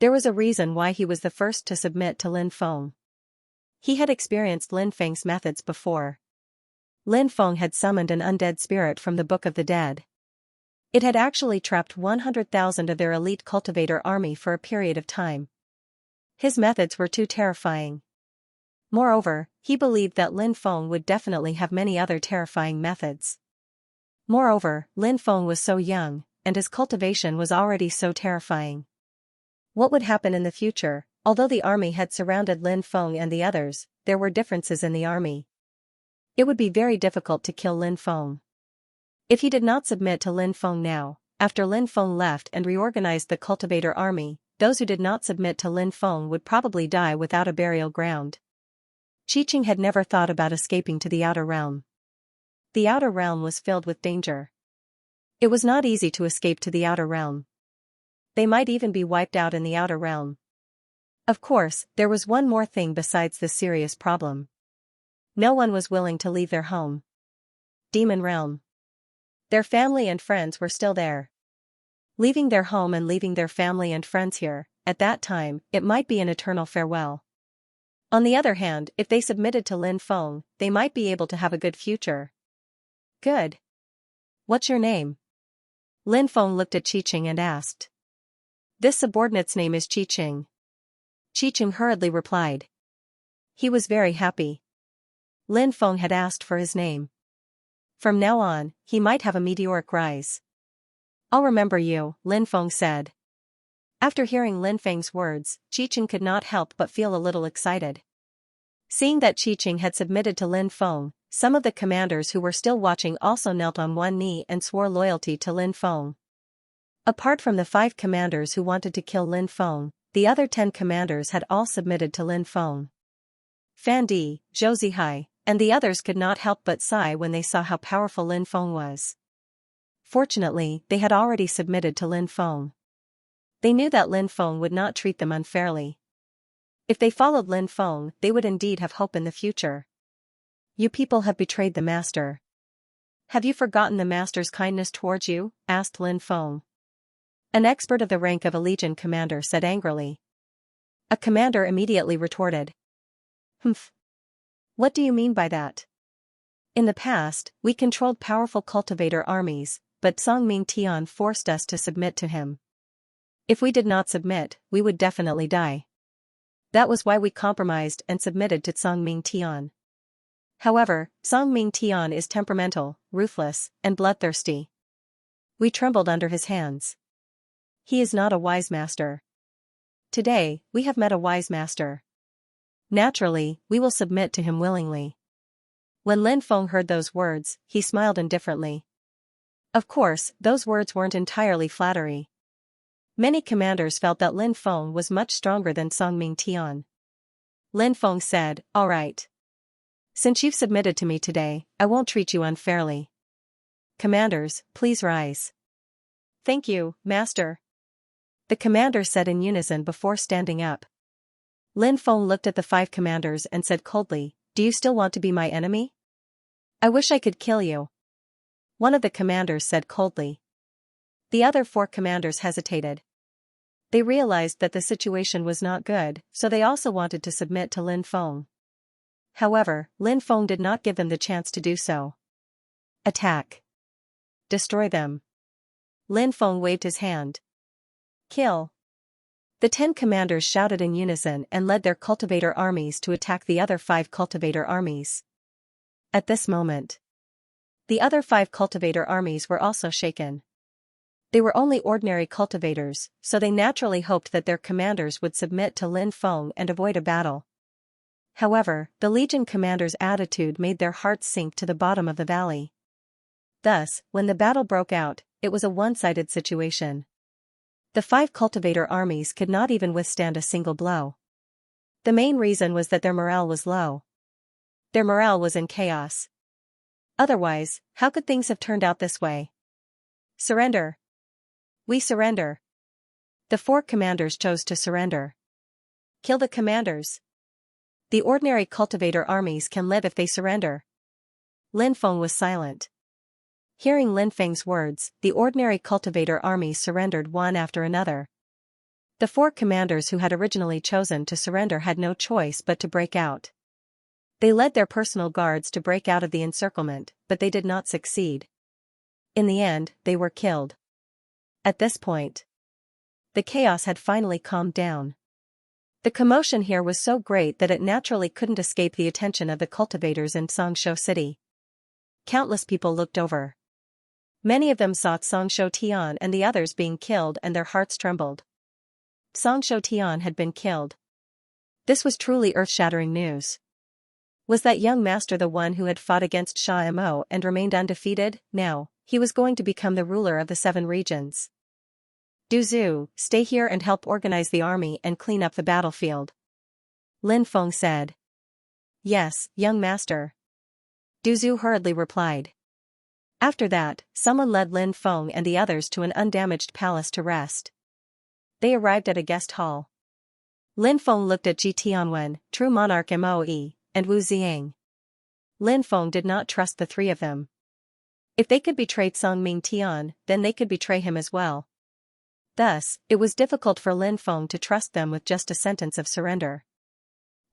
There was a reason why he was the first to submit to Lin Feng. He had experienced Lin Feng's methods before. Lin Feng had summoned an undead spirit from the Book of the Dead. It had actually trapped 100,000 of their elite cultivator army for a period of time. His methods were too terrifying. Moreover, he believed that Lin Feng would definitely have many other terrifying methods. Moreover, Lin Feng was so young, and his cultivation was already so terrifying. What would happen in the future? Although the army had surrounded Lin Feng and the others, there were differences in the army. It would be very difficult to kill Lin Feng. If he did not submit to Lin Feng now, after Lin Feng left and reorganized the cultivator army, those who did not submit to Lin Feng would probably die without a burial ground. Qiqing had never thought about escaping to the outer realm. The outer realm was filled with danger. It was not easy to escape to the outer realm. They might even be wiped out in the outer realm. Of course, there was one more thing besides this serious problem. No one was willing to leave their home. Demon realm. Their family and friends were still there. Leaving their home and leaving their family and friends here, at that time, it might be an eternal farewell. On the other hand, if they submitted to Lin Feng, they might be able to have a good future. Good. What's your name? Lin Feng looked at Qiqing and asked. This subordinate's name is Qiqing. Qiqing hurriedly replied. He was very happy. Lin Feng had asked for his name. From now on, he might have a meteoric rise. I'll remember you, Lin Feng said. After hearing Lin Feng's words, Qiqing could not help but feel a little excited. Seeing that Qiqing had submitted to Lin Feng, some of the commanders who were still watching also knelt on one knee and swore loyalty to Lin Feng. Apart from the 5 commanders who wanted to kill Lin Feng, the other 10 commanders had all submitted to Lin Feng. Fan Di, Zhou Zihai, and the others could not help but sigh when they saw how powerful Lin Feng was. Fortunately, they had already submitted to Lin Feng. They knew that Lin Feng would not treat them unfairly. If they followed Lin Feng, they would indeed have hope in the future. You people have betrayed the master. Have you forgotten the master's kindness towards you? Asked Lin Feng. An expert of the rank of a legion commander said angrily. A commander immediately retorted. Humph. What do you mean by that? In the past, we controlled powerful cultivator armies, but Songming Tian forced us to submit to him. If we did not submit, we would definitely die. That was why we compromised and submitted to Songming Tian. However, Songming Tian is temperamental, ruthless, and bloodthirsty. We trembled under his hands. He is not a wise master. Today, we have met a wise master. Naturally, we will submit to him willingly. When Lin Feng heard those words, he smiled indifferently. Of course, those words weren't entirely flattery. Many commanders felt that Lin Feng was much stronger than Songming Tian. Lin Feng said, all right. Since you've submitted to me today, I won't treat you unfairly. Commanders, please rise. Thank you, master. The commanders said in unison before standing up. Lin Feng looked at the 5 commanders and said coldly, do you still want to be my enemy? I wish I could kill you. One of the commanders said coldly. The other 4 commanders hesitated. They realized that the situation was not good, so they also wanted to submit to Lin Feng. However, Lin Feng did not give them the chance to do so. Attack. Destroy them. Lin Feng waved his hand. Kill. The 10 commanders shouted in unison and led their cultivator armies to attack the other 5 cultivator armies. At this moment, the other 5 cultivator armies were also shaken. They were only ordinary cultivators, so they naturally hoped that their commanders would submit to Lin Feng and avoid a battle. However, the legion commander's attitude made their hearts sink to the bottom of the valley. Thus, when the battle broke out, it was a one-sided situation. The 5 cultivator armies could not even withstand a single blow. The main reason was that their morale was low. Their morale was in chaos. Otherwise, how could things have turned out this way? Surrender. We surrender. The 4 commanders chose to surrender. Kill the commanders. The ordinary cultivator armies can live if they surrender. Lin Feng was silent. Hearing Lin Feng's words, the ordinary cultivator armies surrendered one after another. The 4 commanders who had originally chosen to surrender had no choice but to break out. They led their personal guards to break out of the encirclement, but they did not succeed. In the end, they were killed. At this point, the chaos had finally calmed down. The commotion here was so great that it naturally couldn't escape the attention of the cultivators in Songshou City. Countless people looked over. Many of them saw Songshou Tian and the others being killed and their hearts trembled. Songshou Tian had been killed. This was truly earth-shattering news. Was that young master the one who had fought against Sha Mo and remained undefeated? No, he was going to become the ruler of the 7 regions. Du Zhu, stay here and help organize the army and clean up the battlefield. Lin Feng said. Yes, young master. Du Zhu hurriedly replied. After that, someone led Lin Feng and the others to an undamaged palace to rest. They arrived at a guest hall. Lin Feng looked at Ji Tianwen, true monarch Moe, and Wu Ziang. Lin Feng did not trust the three of them. If they could betray Song Ming Tian, then they could betray him as well. Thus, it was difficult for Lin Feng to trust them with just a sentence of surrender.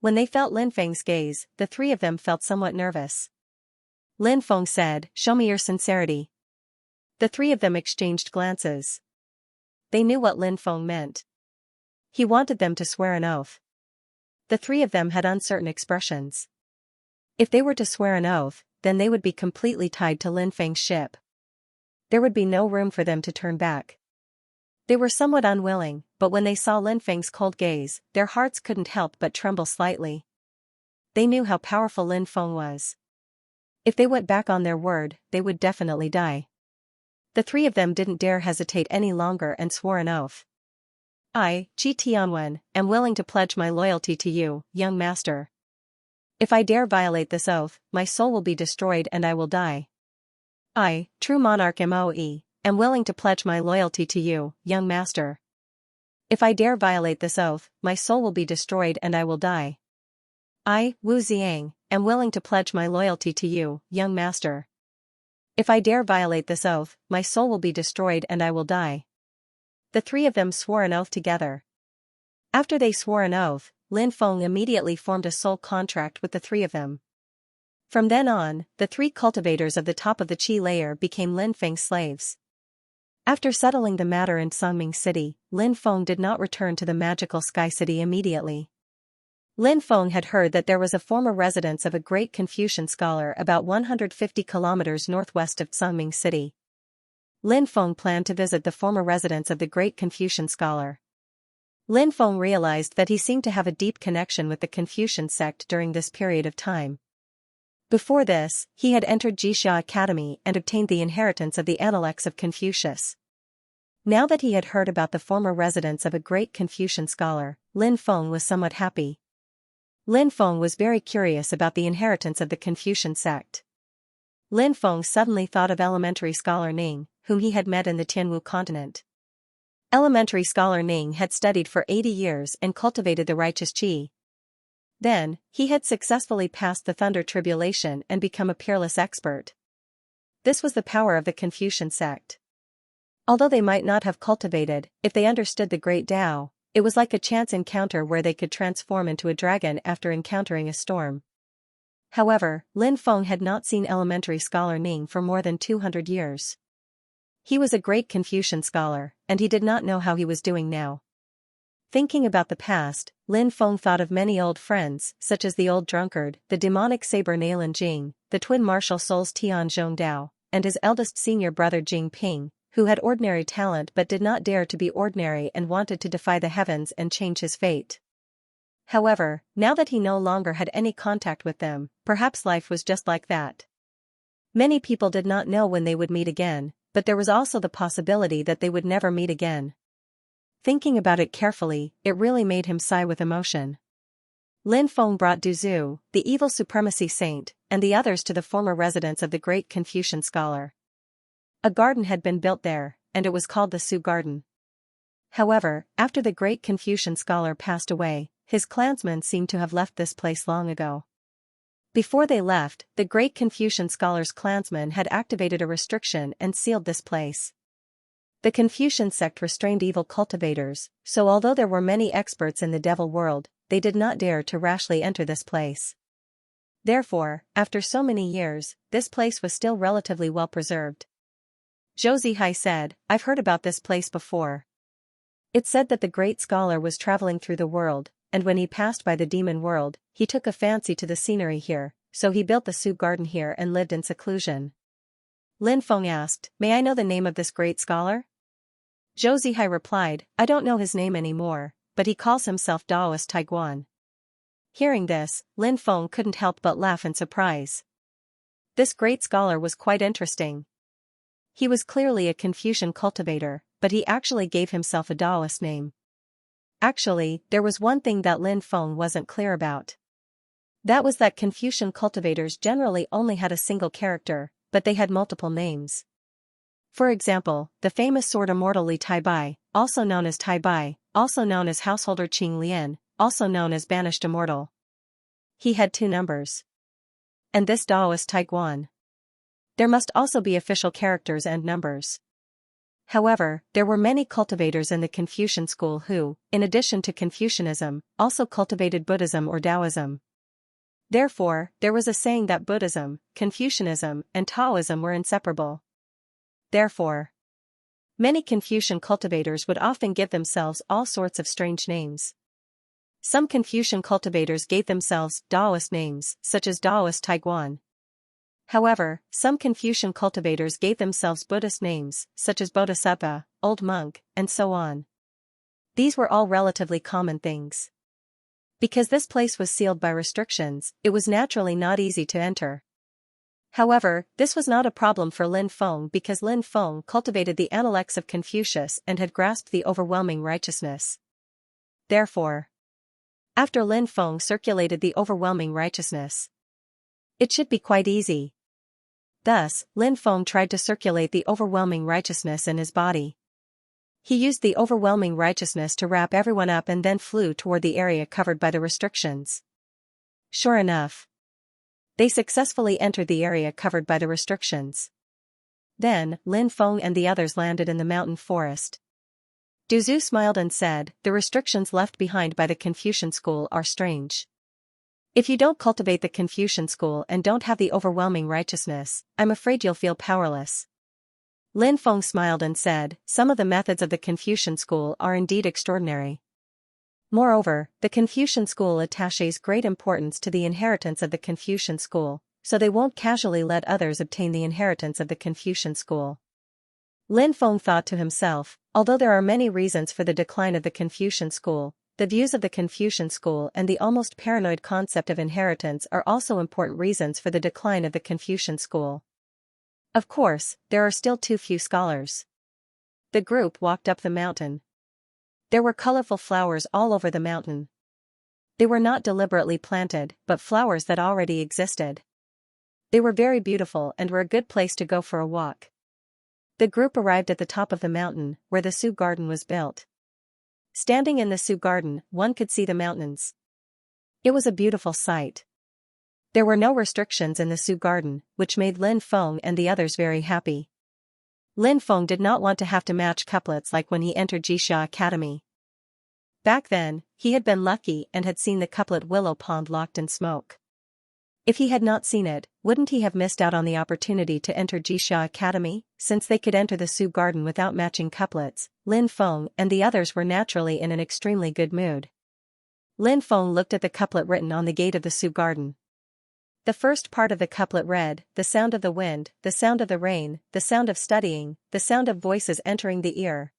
When they felt Lin Feng's gaze, the three of them felt somewhat nervous. Lin Feng said, "Show me your sincerity." The three of them exchanged glances. They knew what Lin Feng meant. He wanted them to swear an oath. The three of them had uncertain expressions. If they were to swear an oath, then they would be completely tied to Lin Feng's ship. There would be no room for them to turn back. They were somewhat unwilling, but when they saw Lin Feng's cold gaze, their hearts couldn't help but tremble slightly. They knew how powerful Lin Feng was. If they went back on their word, they would definitely die. The three of them didn't dare hesitate any longer and swore an oath. "I, Ji Tianwen, am willing to pledge my loyalty to you, young master. If I dare violate this oath, my soul will be destroyed and I will die. I, true monarch Moe, am willing to pledge my loyalty to you, young master. If I dare violate this oath, my soul will be destroyed and I will die. I, Wu Ziang, am willing to pledge my loyalty to you, young master. If I dare violate this oath, my soul will be destroyed and I will die." The three of them swore an oath together. After they swore an oath, Lin Feng immediately formed a soul contract with the three of them. From then on, the three cultivators of the top of the Qi layer became Lin Feng's slaves. After settling the matter in Songming City, Lin Feng did not return to the magical Sky City immediately. Lin Feng had heard that there was a former residence of a great Confucian scholar about 150 kilometers northwest of Songming City. Lin Feng planned to visit the former residence of the great Confucian scholar. Lin Feng realized that he seemed to have a deep connection with the Confucian sect during this period of time. Before this, he had entered Xianxia Academy and obtained the inheritance of the Analects of Confucius. Now that he had heard about the former residence of a great Confucian scholar, Lin Feng was somewhat happy. Lin Feng was very curious about the inheritance of the Confucian sect. Lin Feng suddenly thought of elementary scholar Ning, whom he had met in the Tianwu continent. Elementary scholar Ning had studied for 80 years and cultivated the righteous qi. Then, he had successfully passed the Thunder Tribulation and become a peerless expert. This was the power of the Confucian sect. Although they might not have cultivated, if they understood the Great Tao, it was like a chance encounter where they could transform into a dragon after encountering a storm. However, Lin Feng had not seen elementary scholar Ning for more than 200 years. He was a great Confucian scholar, and he did not know how he was doing now. Thinking about the past, Lin Feng thought of many old friends, such as the old drunkard, the demonic saber Nailin Jing, the twin martial souls Tian Zhongdao, and his eldest senior brother Jing Ping, who had ordinary talent but did not dare to be ordinary and wanted to defy the heavens and change his fate. However, now that he no longer had any contact with them, perhaps life was just like that. Many people did not know when they would meet again, but there was also the possibility that they would never meet again. Thinking about it carefully, it really made him sigh with emotion. Lin Feng brought Du Zhu, the evil supremacy saint, and the others to the former residence of the great Confucian scholar. A garden had been built there, and it was called the Su Garden. However, after the great Confucian scholar passed away, his clansmen seemed to have left this place long ago. Before they left, the great Confucian scholar's clansmen had activated a restriction and sealed this place. The Confucian sect restrained evil cultivators, so although there were many experts in the devil world, they did not dare to rashly enter this place. Therefore, after so many years, this place was still relatively well preserved. Zhou Zihai said, "I've heard about this place before. It said that the great scholar was traveling through the world, and when he passed by the demon world, he took a fancy to the scenery here, so he built the Su Garden here and lived in seclusion." Lin Feng asked, "May I know the name of this great scholar?" Zhou Zihai replied, "I don't know his name anymore, but he calls himself Daoist Taiguan." Hearing this, Lin Feng couldn't help but laugh in surprise. This great scholar was quite interesting. He was clearly a Confucian cultivator, but he actually gave himself a Daoist name. Actually, there was one thing that Lin Feng wasn't clear about. That was that Confucian cultivators generally only had a single character, but they had multiple names. For example, the famous sword Immortal Li Tai Bai, also known as Tai Bai, also known as Householder Qing Lian, also known as Banished Immortal. He had 2 numbers. And this Daoist Taiguan. There must also be official characters and numbers. However, there were many cultivators in the Confucian school who, in addition to Confucianism, also cultivated Buddhism or Taoism. Therefore, there was a saying that Buddhism, Confucianism, and Taoism were inseparable. Therefore, many Confucian cultivators would often give themselves all sorts of strange names. Some Confucian cultivators gave themselves Taoist names, such as Taoist Taiguan. However, some Confucian cultivators gave themselves Buddhist names, such as Bodhisattva, Old Monk, and so on. These were all relatively common things. Because this place was sealed by restrictions, it was naturally not easy to enter. However, this was not a problem for Lin Feng because Lin Feng cultivated the intellects of Confucius and had grasped the overwhelming righteousness. Therefore, after Lin Feng circulated the overwhelming righteousness, it should be quite easy. Thus, Lin Feng tried to circulate the overwhelming righteousness in his body. He used the overwhelming righteousness to wrap everyone up and then flew toward the area covered by the restrictions. Sure enough, they successfully entered the area covered by the restrictions. Then, Lin Feng and the others landed in the mountain forest. Du Zhu smiled and said, "The restrictions left behind by the Confucian school are strange. If you don't cultivate the Confucian school and don't have the overwhelming righteousness, I'm afraid you'll feel powerless." Lin Feng smiled and said, "Some of the methods of the Confucian school are indeed extraordinary. Moreover, the Confucian school attaches great importance to the inheritance of the Confucian school, so they won't casually let others obtain the inheritance of the Confucian school." Lin Feng thought to himself, although there are many reasons for the decline of the Confucian school, the views of the Confucian school and the almost paranoid concept of inheritance are also important reasons for the decline of the Confucian school. Of course, there are still too few scholars. The group walked up the mountain. There were colorful flowers all over the mountain. They were not deliberately planted, but flowers that already existed. They were very beautiful and were a good place to go for a walk. The group arrived at the top of the mountain, where the Sioux Garden was built. Standing in the Sioux Garden, one could see the mountains. It was a beautiful sight. There were no restrictions in the Sioux Garden, which made Lin Feng and the others very happy. Lin Feng did not want to have to match couplets like when he entered Xianxia Academy. Back then, he had been lucky and had seen the couplet Willow Pond locked in smoke. If he had not seen it, wouldn't he have missed out on the opportunity to enter Xianxia Academy? Since they could enter the Sioux Garden without matching couplets, Lin Feng and the others were naturally in an extremely good mood. Lin Feng looked at the couplet written on the gate of the Sioux Garden. The first part of the couplet read, "The sound of the wind, the sound of the rain, the sound of studying, the sound of voices entering the ear."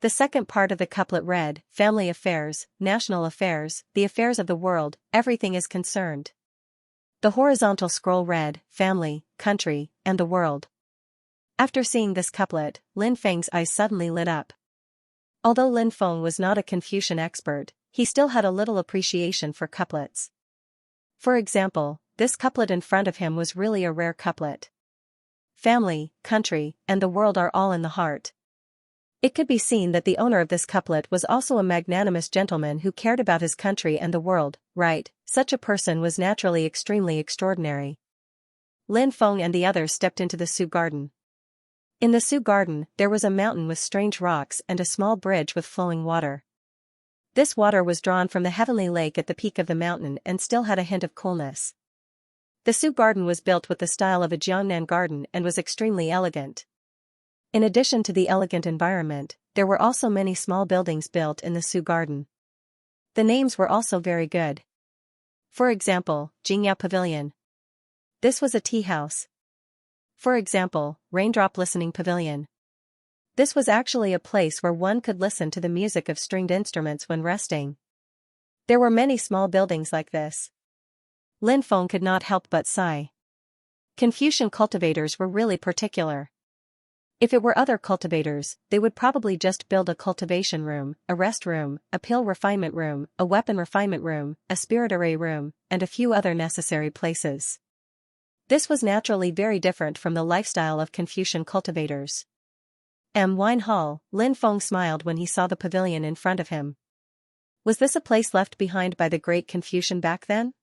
The second part of the couplet read, "Family affairs, national affairs, the affairs of the world, everything is concerned." The horizontal scroll read, "Family, country, and the world." After seeing this couplet, Lin Feng's eyes suddenly lit up. Although Lin Feng was not a Confucian expert, he still had a little appreciation for couplets. For example, this couplet in front of him was really a rare couplet. Family, country, and the world are all in the heart. It could be seen that the owner of this couplet was also a magnanimous gentleman who cared about his country and the world, right? Such a person was naturally extremely extraordinary. Lin Feng and the others stepped into the Sioux Garden. In the Sioux Garden, there was a mountain with strange rocks and a small bridge with flowing water. This water was drawn from the heavenly lake at the peak of the mountain and still had a hint of coolness. The Sioux Garden was built with the style of a Jiangnan garden and was extremely elegant. In addition to the elegant environment, there were also many small buildings built in the Sioux Garden. The names were also very good. For example, Jingya Pavilion. This was a tea house. For example, Raindrop Listening Pavilion. This was actually a place where one could listen to the music of stringed instruments when resting. There were many small buildings like this. Lin Feng could not help but sigh. Confucian cultivators were really particular. If it were other cultivators, they would probably just build a cultivation room, a rest room, a pill refinement room, a weapon refinement room, a spirit array room, and a few other necessary places. This was naturally very different from the lifestyle of Confucian cultivators. Wine Hall, Lin Feng smiled when he saw the pavilion in front of him. Was this a place left behind by the great Confucian back then?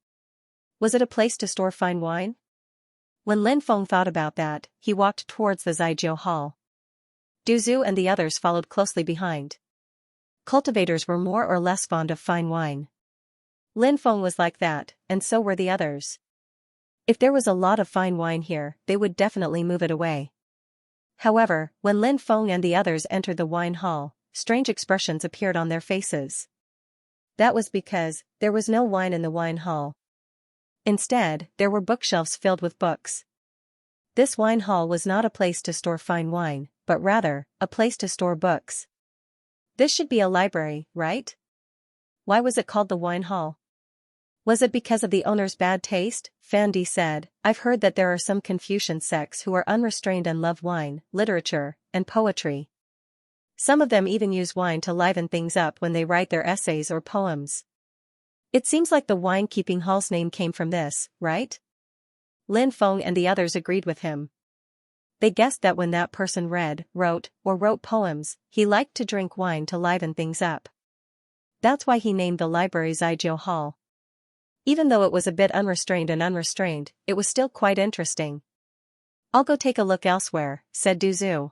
Was it a place to store fine wine? When Lin Feng thought about that, he walked towards the Zaijiu Hall. Du Zhu and the others followed closely behind. Cultivators were more or less fond of fine wine. Lin Feng was like that, and so were the others. If there was a lot of fine wine here, they would definitely move it away. However, when Lin Feng and the others entered the wine hall, strange expressions appeared on their faces. That was because there was no wine in the wine hall. Instead, there were bookshelves filled with books. This wine hall was not a place to store fine wine, but rather, a place to store books. This should be a library, right? Why was it called the wine hall? Was it because of the owner's bad taste? Fan Di said, I've heard that there are some Confucian sects who are unrestrained and love wine, literature, and poetry. Some of them even use wine to liven things up when they write their essays or poems. It seems like the wine-keeping hall's name came from this, right? Lin Feng and the others agreed with him. They guessed that when that person wrote poems, he liked to drink wine to liven things up. That's why he named the library Zaijiu Hall. Even though it was a bit unrestrained, it was still quite interesting. I'll go take a look elsewhere, said Du Zhu.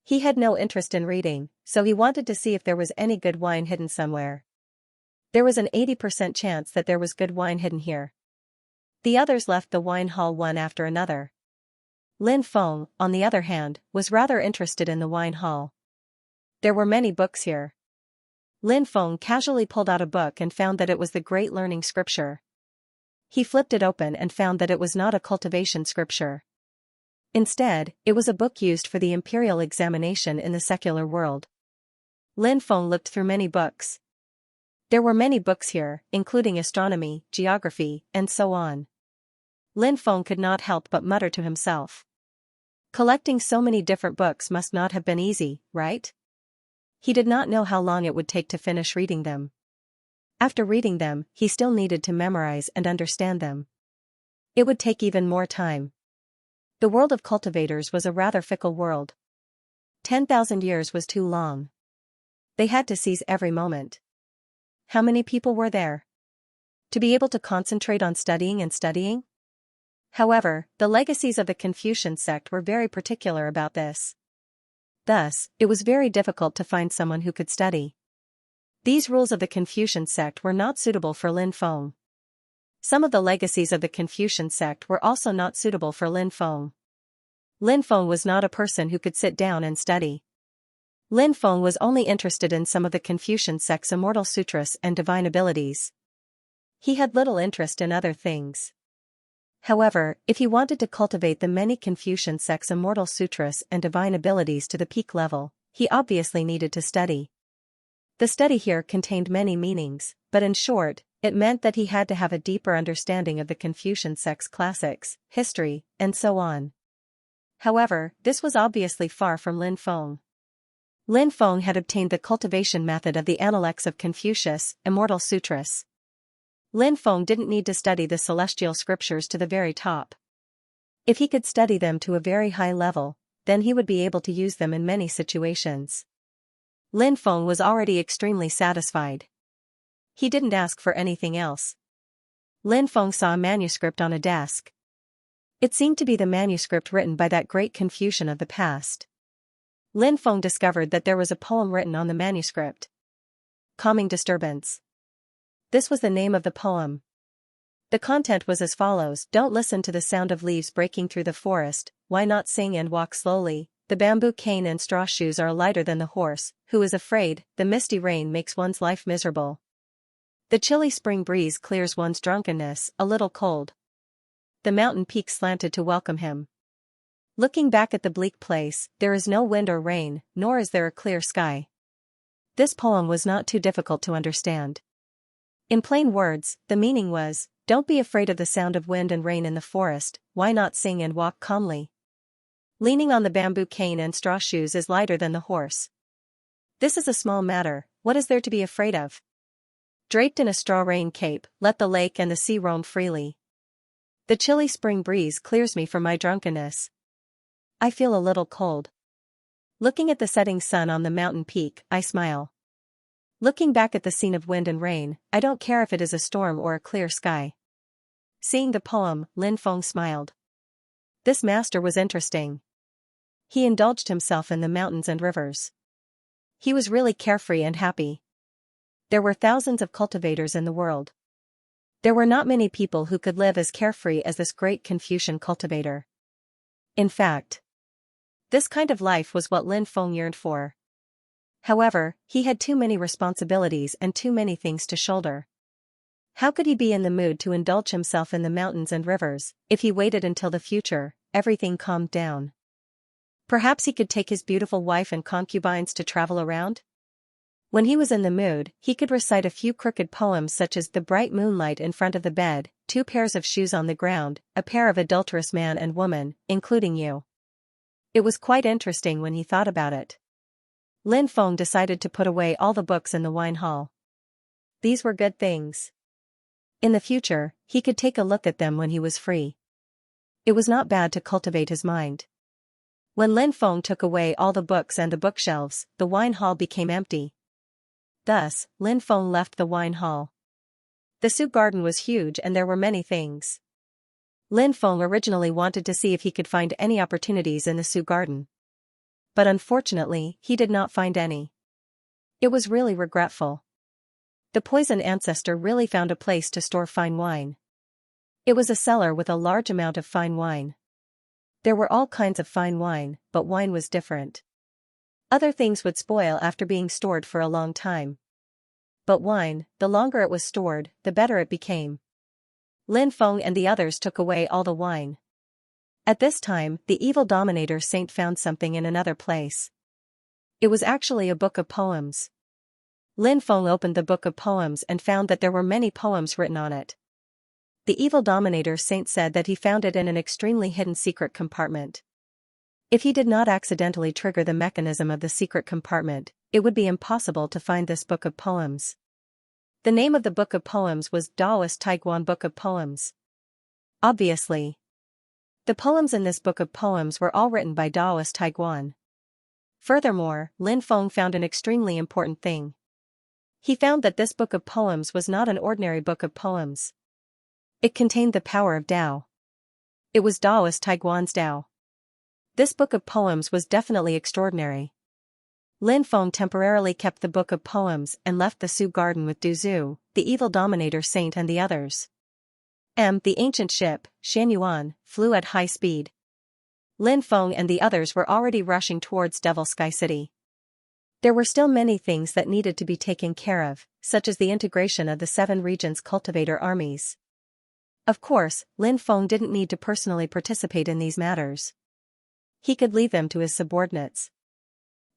He had no interest in reading, so he wanted to see if there was any good wine hidden somewhere. There was an 80% chance that there was good wine hidden here. The others left the wine hall one after another. Lin Feng, on the other hand, was rather interested in the wine hall. There were many books here. Lin Feng casually pulled out a book and found that it was the Great Learning Scripture. He flipped it open and found that it was not a cultivation scripture. Instead, it was a book used for the imperial examination in the secular world. Lin Feng looked through many books. There were many books here, including astronomy, geography, and so on. Lin Feng could not help but mutter to himself. Collecting so many different books must not have been easy, right? He did not know how long it would take to finish reading them. After reading them, he still needed to memorize and understand them. It would take even more time. The world of cultivators was a rather fickle world. 10,000 years was too long. They had to seize every moment. How many people were there? To be able to concentrate on studying and studying? However, the legacies of the Confucian sect were very particular about this. Thus, it was very difficult to find someone who could study. These rules of the Confucian sect were not suitable for Lin Feng. Some of the legacies of the Confucian sect were also not suitable for Lin Feng. Lin Feng was not a person who could sit down and study. Lin Feng was only interested in some of the Confucian sect's immortal sutras and divine abilities. He had little interest in other things. However, if he wanted to cultivate the many Confucian sect's immortal sutras and divine abilities to the peak level, he obviously needed to study. The study here contained many meanings, but in short, it meant that he had to have a deeper understanding of the Confucian sect's classics, history, and so on. However, this was obviously far from Lin Feng. Lin Feng had obtained the cultivation method of the Analects of Confucius, Immortal Sutras. Lin Feng didn't need to study the celestial scriptures to the very top. If he could study them to a very high level, then he would be able to use them in many situations. Lin Feng was already extremely satisfied. He didn't ask for anything else. Lin Feng saw a manuscript on a desk. It seemed to be the manuscript written by that great Confucian of the past. Lin Feng discovered that there was a poem written on the manuscript. Calming Disturbance. This was the name of the poem. The content was as follows: Don't listen to the sound of leaves breaking through the forest, why not sing and walk slowly? The bamboo cane and straw shoes are lighter than the horse, who is afraid. The misty rain makes one's life miserable. The chilly spring breeze clears one's drunkenness, a little cold. The mountain peaks slanted to welcome him. Looking back at the bleak place, there is no wind or rain, nor is there a clear sky. This poem was not too difficult to understand. In plain words, the meaning was, don't be afraid of the sound of wind and rain in the forest, why not sing and walk calmly? Leaning on the bamboo cane and straw shoes is lighter than the horse. This is a small matter, what is there to be afraid of? Draped in a straw rain cape, let the lake and the sea roam freely. The chilly spring breeze clears me from my drunkenness. I feel a little cold. Looking at the setting sun on the mountain peak, I smile. Looking back at the scene of wind and rain, I don't care if it is a storm or a clear sky. Seeing the poem, Lin Feng smiled. This master was interesting. He indulged himself in the mountains and rivers. He was really carefree and happy. There were thousands of cultivators in the world. There were not many people who could live as carefree as this great Confucian cultivator. In fact, this kind of life was what Lin Feng yearned for. However, he had too many responsibilities and too many things to shoulder. How could he be in the mood to indulge himself in the mountains and rivers, if he waited until the future, everything calmed down? Perhaps he could take his beautiful wife and concubines to travel around? When he was in the mood, he could recite a few crooked poems such as "The bright moonlight in front of the bed, 2 pairs of shoes on the ground, a pair of adulterous man and woman, including you." It was quite interesting when he thought about it. Lin Feng decided to put away all the books in the wine hall. These were good things. In the future, he could take a look at them when he was free. It was not bad to cultivate his mind. When Lin Feng took away all the books and the bookshelves, the wine hall became empty. Thus, Lin Feng left the wine hall. The soup garden was huge and there were many things. Lin Feng originally wanted to see if he could find any opportunities in the soup garden. But unfortunately, he did not find any. It was really regretful. The poison ancestor really found a place to store fine wine. It was a cellar with a large amount of fine wine. There were all kinds of fine wine, but wine was different. Other things would spoil after being stored for a long time. But wine, the longer it was stored, the better it became. Lin Feng and the others took away all the wine. At this time, the evil dominator saint found something in another place. It was actually a book of poems. Lin Feng opened the book of poems and found that there were many poems written on it. The evil dominator saint said that he found it in an extremely hidden secret compartment. If he did not accidentally trigger the mechanism of the secret compartment, it would be impossible to find this book of poems. The name of the book of poems was Daoist Taiguan Book of Poems. Obviously, the poems in this book of poems were all written by Daoist Taiguan. Furthermore, Lin Feng found an extremely important thing. He found that this book of poems was not an ordinary book of poems. It contained the power of Tao. It was Daoist Taiguan's Tao. This book of poems was definitely extraordinary. Lin Feng temporarily kept the book of poems and left the Su garden with Du Zhu, the evil dominator saint and the others. The ancient ship, Xianxia, flew at high speed. Lin Feng and the others were already rushing towards Devil Sky City. There were still many things that needed to be taken care of, such as the integration of the 7 regions' cultivator armies. Of course, Lin Feng didn't need to personally participate in these matters. He could leave them to his subordinates.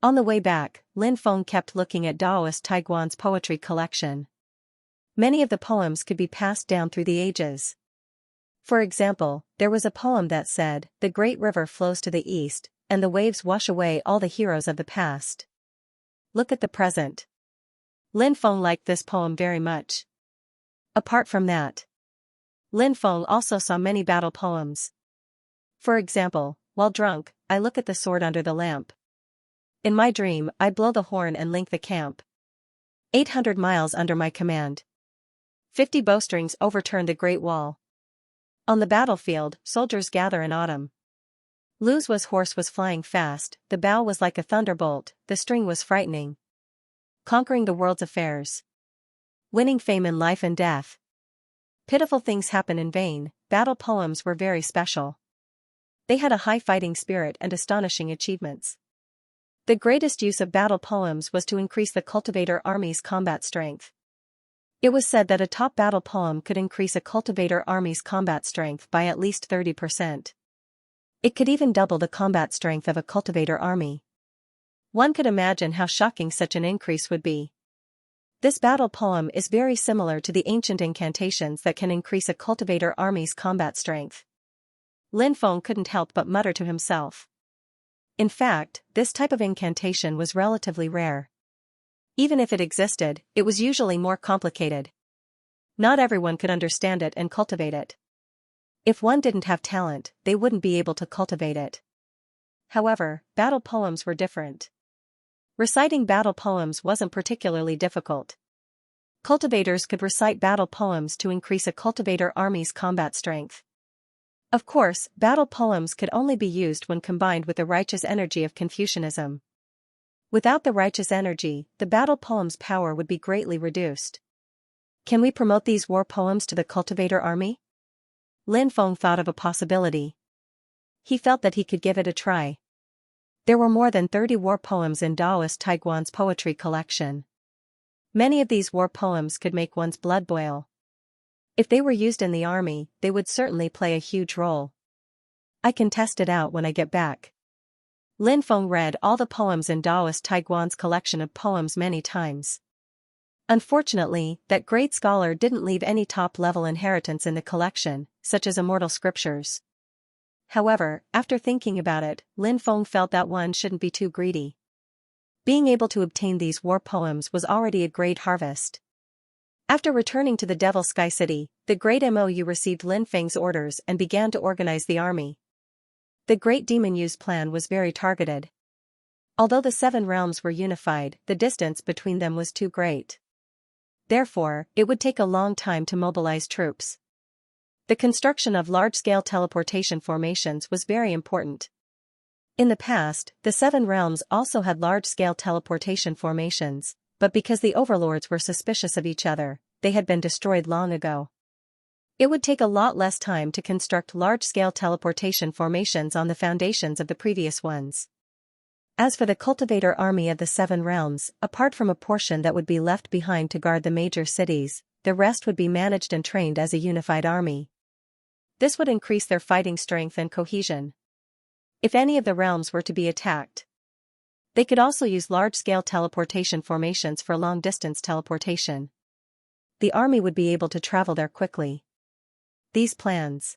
On the way back, Lin Feng kept looking at Daoist Taiguan's poetry collection. Many of the poems could be passed down through the ages. For example, there was a poem that said, "The great river flows to the east, and the waves wash away all the heroes of the past. Look at the present." Lin Feng liked this poem very much. Apart from that, Lin Feng also saw many battle poems. For example, while drunk, I look at the sword under the lamp. In my dream, I blow the horn and link the camp. 800 miles under my command. 50 bowstrings overturn the great wall. On the battlefield, soldiers gather in autumn. Lu's horse was flying fast, the bow was like a thunderbolt, the string was frightening. Conquering the world's affairs. Winning fame in life and death. Pitiful things happen in vain, battle poems were very special. They had a high fighting spirit and astonishing achievements. The greatest use of battle poems was to increase the cultivator army's combat strength. It was said that a top battle poem could increase a cultivator army's combat strength by at least 30%. It could even double the combat strength of a cultivator army. One could imagine how shocking such an increase would be. This battle poem is very similar to the ancient incantations that can increase a cultivator army's combat strength. Lin Feng couldn't help but mutter to himself. In fact, this type of incantation was relatively rare. Even if it existed, it was usually more complicated. Not everyone could understand it and cultivate it. If one didn't have talent, they wouldn't be able to cultivate it. However, battle poems were different. Reciting battle poems wasn't particularly difficult. Cultivators could recite battle poems to increase a cultivator army's combat strength. Of course, battle poems could only be used when combined with the righteous energy of Confucianism. Without the righteous energy, the battle poem's power would be greatly reduced. Can we promote these war poems to the cultivator army? Lin Feng thought of a possibility. He felt that he could give it a try. There were more than 30 war poems in Daoist Taiguan's poetry collection. Many of these war poems could make one's blood boil. If they were used in the army, they would certainly play a huge role. I can test it out when I get back. Lin Feng read all the poems in Daoist Taiguan's collection of poems many times. Unfortunately, that great scholar didn't leave any top-level inheritance in the collection, such as immortal scriptures. However, after thinking about it, Lin Feng felt that one shouldn't be too greedy. Being able to obtain these war poems was already a great harvest. After returning to the Devil Sky City, the Great Mou received Lin Feng's orders and began to organize the army. The Great Demon Yu's plan was very targeted. Although the 7 realms were unified, the distance between them was too great. Therefore, it would take a long time to mobilize troops. The construction of large-scale teleportation formations was very important. In the past, the 7 realms also had large-scale teleportation formations, but because the overlords were suspicious of each other, they had been destroyed long ago. It would take a lot less time to construct large-scale teleportation formations on the foundations of the previous ones. As for the cultivator army of the 7 realms, apart from a portion that would be left behind to guard the major cities, the rest would be managed and trained as a unified army. This would increase their fighting strength and cohesion. If any of the realms were to be attacked, they could also use large-scale teleportation formations for long-distance teleportation. The army would be able to travel there quickly. These plans.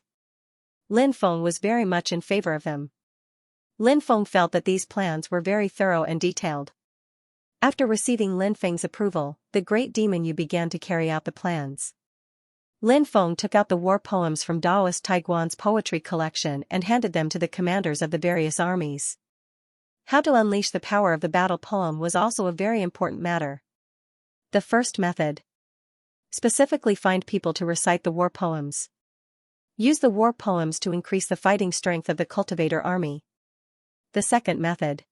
Lin Feng was very much in favor of them. Lin Feng felt that these plans were very thorough and detailed. After receiving Lin Feng's approval, the Great Demon Yu began to carry out the plans. Lin Feng took out the war poems from Daoist Taiguan's poetry collection and handed them to the commanders of the various armies. How to unleash the power of the battle poem was also a very important matter. The first method. Specifically find people to recite the war poems. Use the war poems to increase the fighting strength of the cultivator army. The second method.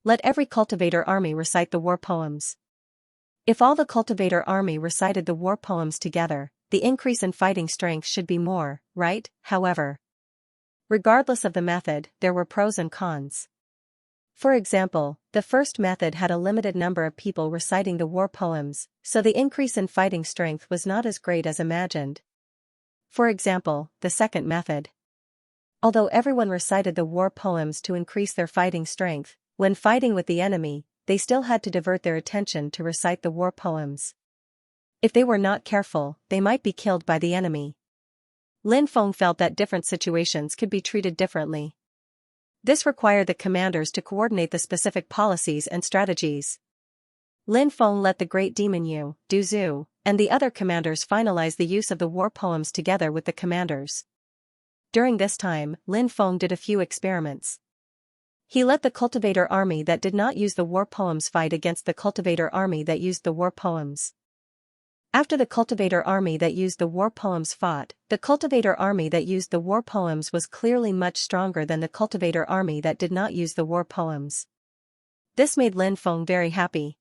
Let every cultivator army recite the war poems. If all the cultivator army recited the war poems together, the increase in fighting strength should be more, right? However, regardless of the method, there were pros and cons. For example, the first method had a limited number of people reciting the war poems, so the increase in fighting strength was not as great as imagined. For example, the second method. Although everyone recited the war poems to increase their fighting strength, when fighting with the enemy, they still had to divert their attention to recite the war poems. If they were not careful, they might be killed by the enemy. Lin Feng felt that different situations could be treated differently. This required the commanders to coordinate the specific policies and strategies. Lin Feng let the Great Demon Yu, Du Zhu, and the other commanders finalize the use of the war poems together with the commanders. During this time, Lin Feng did a few experiments. He let the cultivator army that did not use the war poems fight against the cultivator army that used the war poems. After the cultivator army that used the war poems fought, the cultivator army that used the war poems was clearly much stronger than the cultivator army that did not use the war poems. This made Lin Feng very happy.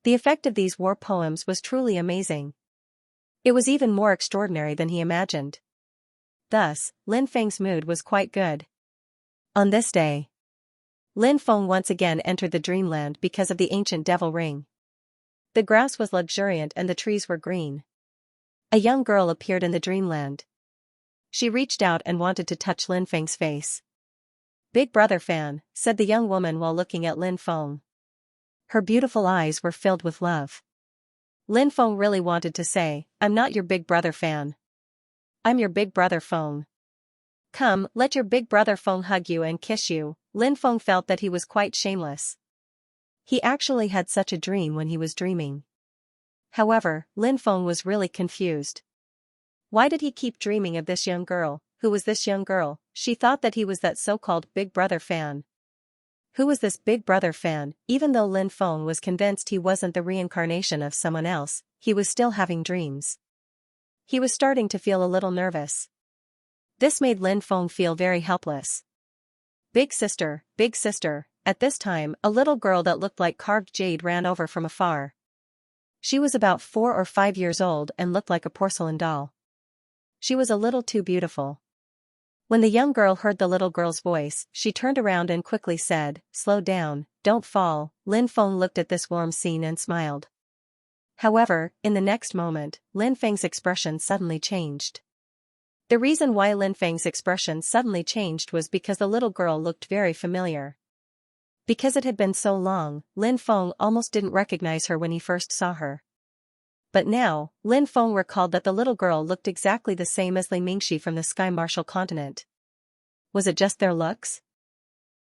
The effect of these war poems was truly amazing. It was even more extraordinary than he imagined. Thus, Lin Feng's mood was quite good. On this day, Lin Feng once again entered the dreamland because of the ancient devil ring. The grass was luxuriant and the trees were green. A young girl appeared in the dreamland. She reached out and wanted to touch Lin Feng's face. "Big brother fan," said the young woman while looking at Lin Feng. Her beautiful eyes were filled with love. Lin Feng really wanted to say, "I'm not your big brother fan. I'm your big brother Feng. Come, let your big brother Feng hug you and kiss you." Lin Feng felt that he was quite shameless. He actually had such a dream when he was dreaming. However, Lin Feng was really confused. Why did he keep dreaming of this young girl? Who was this young girl? She thought that he was that so-called Big Brother fan. Who was this Big Brother fan? Even though Lin Feng was convinced he wasn't the reincarnation of someone else, he was still having dreams. He was starting to feel a little nervous. This made Lin Feng feel very helpless. Big sister, big sister. At this time, a little girl that looked like carved jade ran over from afar. She was about 4 or 5 years old and looked like a porcelain doll. She was a little too beautiful. When the young girl heard the little girl's voice, she turned around and quickly said, "Slow down, don't fall." Lin Feng looked at this warm scene and smiled. However, in the next moment, Lin Feng's expression suddenly changed. The reason why Lin Feng's expression suddenly changed was because the little girl looked very familiar. Because it had been so long, Lin Feng almost didn't recognize her when he first saw her. But now, Lin Feng recalled that the little girl looked exactly the same as Li Mingxi from the Sky Martial continent. Was it just their looks?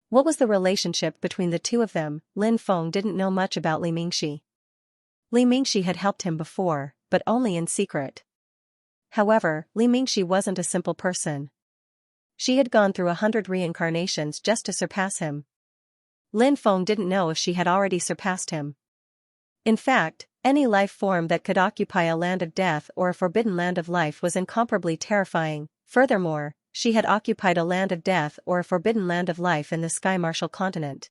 What was the relationship between the two of them? Lin Feng didn't know much about Li Mingxi. Li Mingxi had helped him before, but only in secret. However, Li Mingxi wasn't a simple person. She had gone through 100 reincarnations just to surpass him. Lin Feng didn't know if she had already surpassed him. In fact, any life form that could occupy a land of death or a forbidden land of life was incomparably terrifying. Furthermore, she had occupied a land of death or a forbidden land of life in the Sky Martial continent.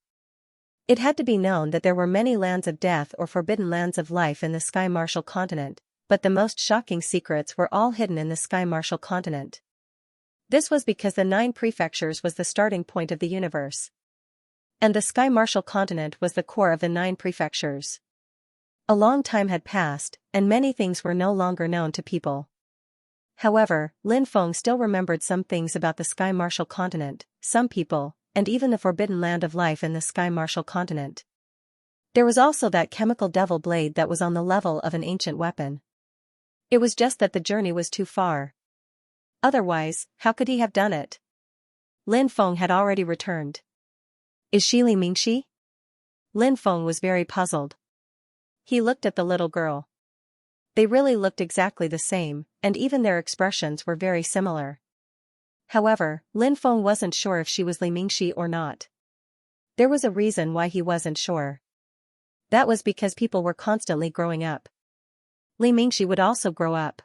It had to be known that there were many lands of death or forbidden lands of life in the Sky Martial continent, but the most shocking secrets were all hidden in the Sky Martial continent. This was because the 9 prefectures was the starting point of the universe. And the Sky Martial continent was the core of the 9 prefectures. A long time had passed, and many things were no longer known to people. However, Lin Feng still remembered some things about the Sky Martial continent, some people, and even the forbidden land of life in the Sky Martial continent. There was also that chemical devil blade that was on the level of an ancient weapon. It was just that the journey was too far. Otherwise, how could he have done it? Lin Feng had already returned. Is she Li Mingxi? Lin Feng was very puzzled. He looked at the little girl. They really looked exactly the same, and even their expressions were very similar. However, Lin Feng wasn't sure if she was Li Mingxi or not. There was a reason why he wasn't sure. That was because people were constantly growing up. Li Mingxi would also grow up.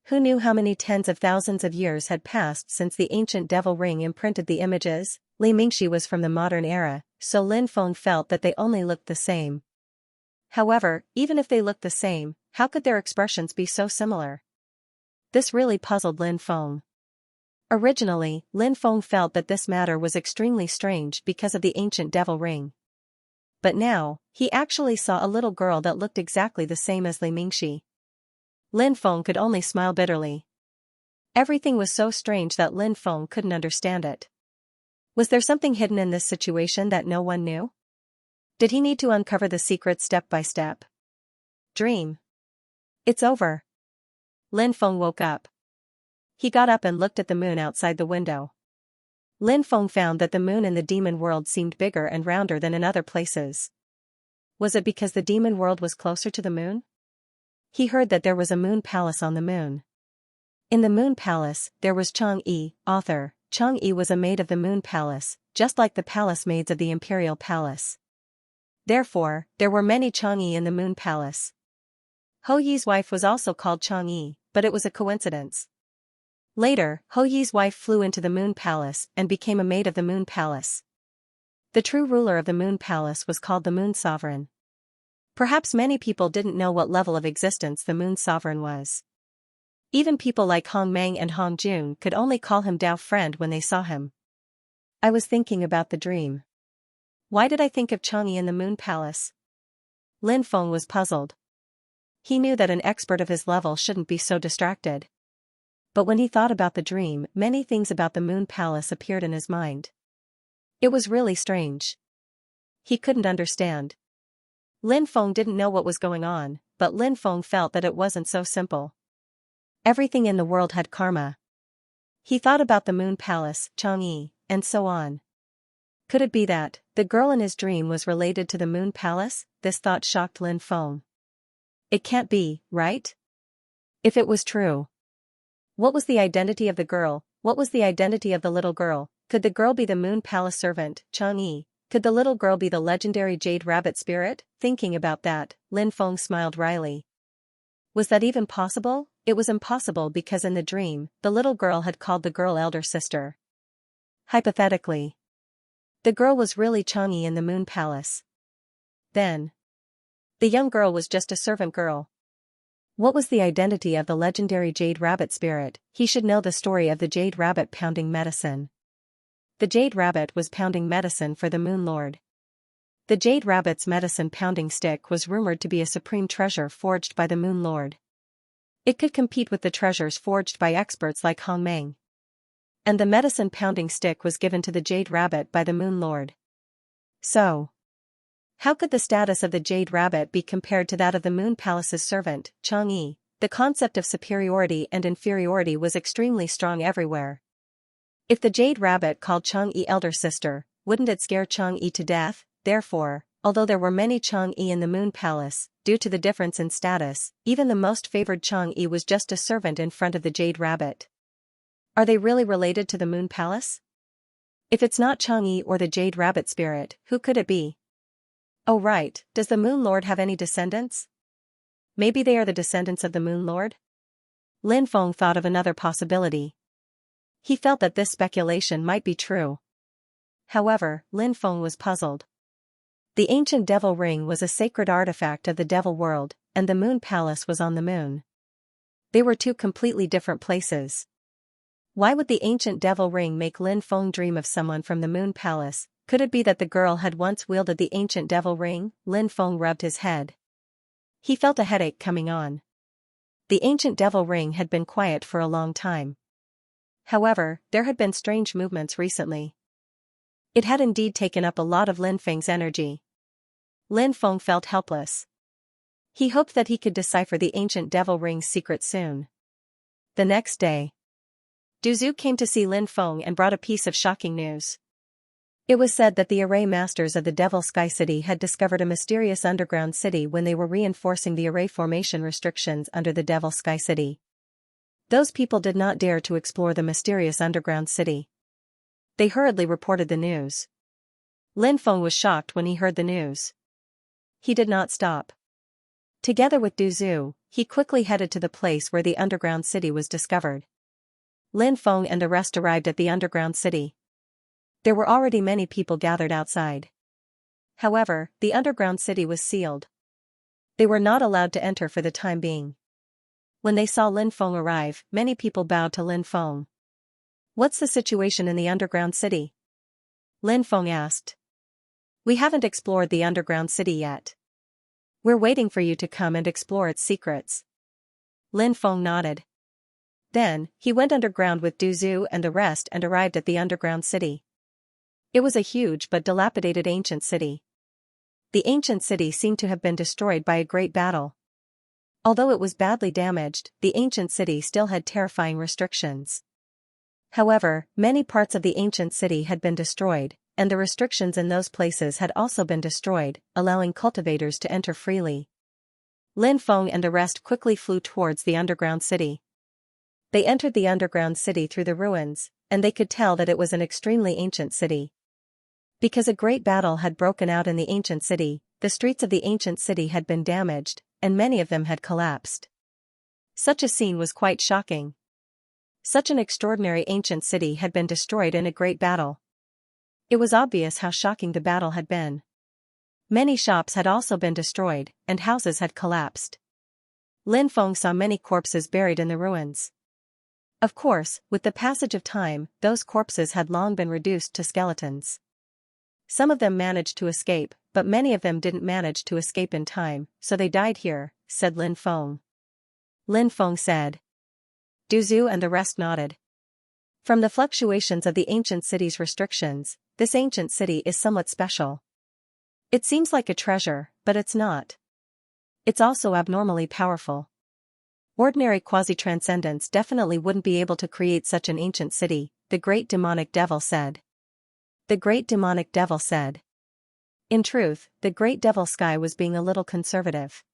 Who knew how many tens of thousands of years had passed since the ancient devil ring imprinted the images? Li Mingxi was from the modern era, so Lin Feng felt that they only looked the same. However, even if they looked the same, how could their expressions be so similar? This really puzzled Lin Feng. Originally, Lin Feng felt that this matter was extremely strange because of the ancient devil ring. But now, he actually saw a little girl that looked exactly the same as Li Mingxi. Lin Feng could only smile bitterly. Everything was so strange that Lin Feng couldn't understand it. Was there something hidden in this situation that no one knew? Did he need to uncover the secret step by step? Dream. It's over. Lin Feng woke up. He got up and looked at the moon outside the window. Lin Feng found that the moon in the demon world seemed bigger and rounder than in other places. Was it because the demon world was closer to the moon? He heard that there was a moon palace on the moon. In the moon palace, there was Chang'e, author. Chang'e was a maid of the moon palace, just like the palace maids of the imperial palace. Therefore, there were many Chang'e in the moon palace. Hou Yi's wife was also called Chang'e, but it was a coincidence. Later, Hou Yi's wife flew into the moon palace and became a maid of the moon palace. The true ruler of the moon palace was called the moon sovereign. Perhaps many people didn't know what level of existence the moon sovereign was. Even people like Hong Meng and Hong Jun could only call him Dao friend when they saw him. I was thinking about the dream. Why did I think of Chang'e in the moon palace? Lin Feng was puzzled. He knew that an expert of his level shouldn't be so distracted. But when he thought about the dream, many things about the moon palace appeared in his mind. It was really strange. He couldn't understand. Lin Feng didn't know what was going on, but Lin Feng felt that it wasn't so simple. Everything in the world had karma. He thought about the moon palace, Chang'e, and so on. Could it be that the girl in his dream was related to the moon palace? This thought shocked Lin Feng. It can't be, right? If it was true, What was the identity of the girl? What was the identity of the little girl? Could the girl be the Moon Palace servant, Xianxia? Could the little girl be the legendary Jade Rabbit spirit? Thinking about that, Lin Feng smiled wryly. Was that even possible? It was impossible because in the dream, the little girl had called the girl elder sister. Hypothetically, the girl was really Xianxia in the Moon Palace. Then, the young girl was just a servant girl. What was the identity of the legendary Jade Rabbit spirit? He should know the story of the Jade Rabbit pounding medicine. The Jade Rabbit was pounding medicine for the Moon Lord. The Jade Rabbit's medicine pounding stick was rumored to be a supreme treasure forged by the Moon Lord. It could compete with the treasures forged by experts like Hong Meng. And the medicine pounding stick was given to the Jade Rabbit by the Moon Lord. So, how could the status of the Jade Rabbit be compared to that of the Moon Palace's servant, Xianxia? The concept of superiority and inferiority was extremely strong everywhere. If the Jade Rabbit called Xianxia elder sister, wouldn't it scare Xianxia to death? Therefore, although there were many Xianxia in the Moon Palace, due to the difference in status, even the most favored Xianxia was just a servant in front of the Jade Rabbit. Are they really related to the Moon Palace? If it's not Xianxia or the Jade Rabbit spirit, who could it be? Oh right, does the Moon Lord have any descendants? Maybe they are the descendants of the Moon Lord? Lin Feng thought of another possibility. He felt that this speculation might be true. However, Lin Feng was puzzled. The ancient devil ring was a sacred artifact of the devil world, and the Moon Palace was on the moon. They were two completely different places. Why would the ancient devil ring make Lin Feng dream of someone from the Moon Palace? Could it be that the girl had once wielded the ancient devil ring? Lin Feng rubbed his head. He felt a headache coming on. The ancient devil ring had been quiet for a long time. However, there had been strange movements recently. It had indeed taken up a lot of Lin Feng's energy. Lin Feng felt helpless. He hoped that he could decipher the ancient devil ring's secret soon. The next day, Duzu came to see Lin Feng and brought a piece of shocking news. It was said that the array masters of the Devil Sky City had discovered a mysterious underground city when they were reinforcing the array formation restrictions under the Devil Sky City. Those people did not dare to explore the mysterious underground city. They hurriedly reported the news. Lin Feng was shocked when he heard the news. He did not stop. Together with Duzu, he quickly headed to the place where the underground city was discovered. Lin Feng and the rest arrived at the underground city. There were already many people gathered outside. However, the underground city was sealed. They were not allowed to enter for the time being. When they saw Lin Feng arrive, many people bowed to Lin Feng. What's the situation in the underground city? Lin Feng asked. We haven't explored the underground city yet. We're waiting for you to come and explore its secrets. Lin Feng nodded. Then, he went underground with Duzu and the rest and arrived at the underground city. It was a huge but dilapidated ancient city. The ancient city seemed to have been destroyed by a great battle. Although it was badly damaged, the ancient city still had terrifying restrictions. However, many parts of the ancient city had been destroyed, and the restrictions in those places had also been destroyed, allowing cultivators to enter freely. Lin Feng and the rest quickly flew towards the underground city. They entered the underground city through the ruins, and they could tell that it was an extremely ancient city. Because a great battle had broken out in the ancient city, the streets of the ancient city had been damaged, and many of them had collapsed. Such a scene was quite shocking. Such an extraordinary ancient city had been destroyed in a great battle. It was obvious how shocking the battle had been. Many shops had also been destroyed, and houses had collapsed. Lin Feng saw many corpses buried in the ruins. Of course, with the passage of time, those corpses had long been reduced to skeletons. Some of them managed to escape, but many of them didn't manage to escape in time, so they died here, said Lin Feng. Lin Feng said. Duzu and the rest nodded. From the fluctuations of the ancient city's restrictions, this ancient city is somewhat special. It seems like a treasure, but it's not. It's also abnormally powerful. Ordinary quasi-transcendents definitely wouldn't be able to create such an ancient city, the great demonic devil said. The great demonic devil said. In truth, the great devil sky was being a little conservative.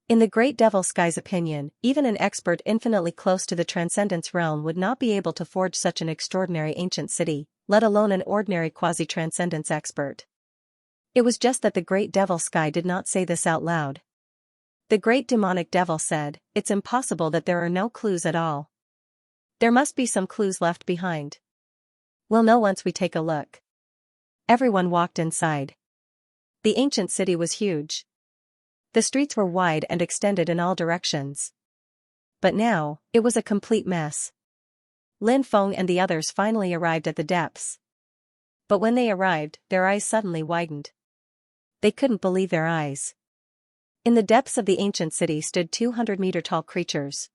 In the great devil sky's opinion, even an expert infinitely close to the transcendence realm would not be able to forge such an extraordinary ancient city, let alone an ordinary quasi-transcendence expert. It was just that the great devil sky did not say this out loud. The great demonic devil said, "It's impossible that there are no clues at all. There must be some clues left behind. We'll know once we take a look." Everyone walked inside. The ancient city was huge. The streets were wide and extended in all directions. But now, it was a complete mess. Lin Feng and the others finally arrived at the depths. But when they arrived, their eyes suddenly widened. They couldn't believe their eyes. In the depths of the ancient city stood 200-meter-tall creatures.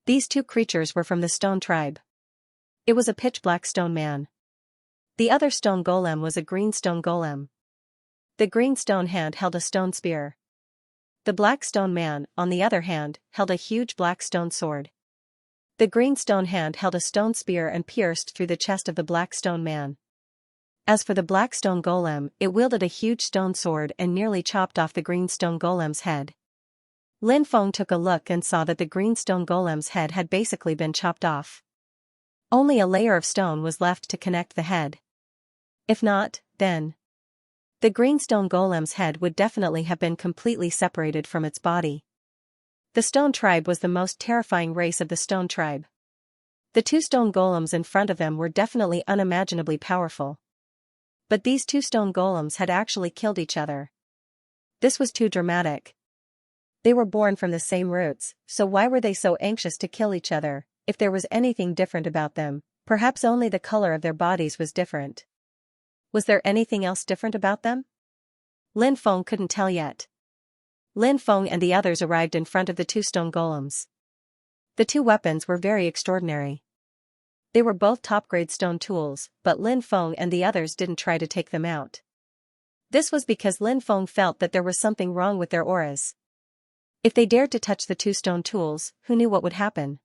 These two creatures were from the stone tribe. It was a pitch-black stone man. The other stone golem was a green stone golem. The green stone hand held a stone spear. The black stone man, on the other hand, held a huge black stone sword. The green stone hand held a stone spear and pierced through the chest of the black stone man. As for the black stone golem, it wielded a huge stone sword and nearly chopped off the green stone golem's head. Lin Feng took a look and saw that the green stone golem's head had basically been chopped off. Only a layer of stone was left to connect the head. If not, then the green stone golem's head would definitely have been completely separated from its body. The stone tribe was the most terrifying race of the stone tribe. The two stone golems in front of them were definitely unimaginably powerful. But these two stone golems had actually killed each other. This was too dramatic. They were born from the same roots, so why were they so anxious to kill each other? If there was anything different about them, perhaps only the color of their bodies was different. Was there anything else different about them? Lin Feng couldn't tell yet. Lin Feng and the others arrived in front of the two stone golems. The two weapons were very extraordinary. They were both top-grade stone tools, but Lin Feng and the others didn't try to take them out. This was because Lin Feng felt that there was something wrong with their auras. If they dared to touch the two stone tools, who knew what would happen?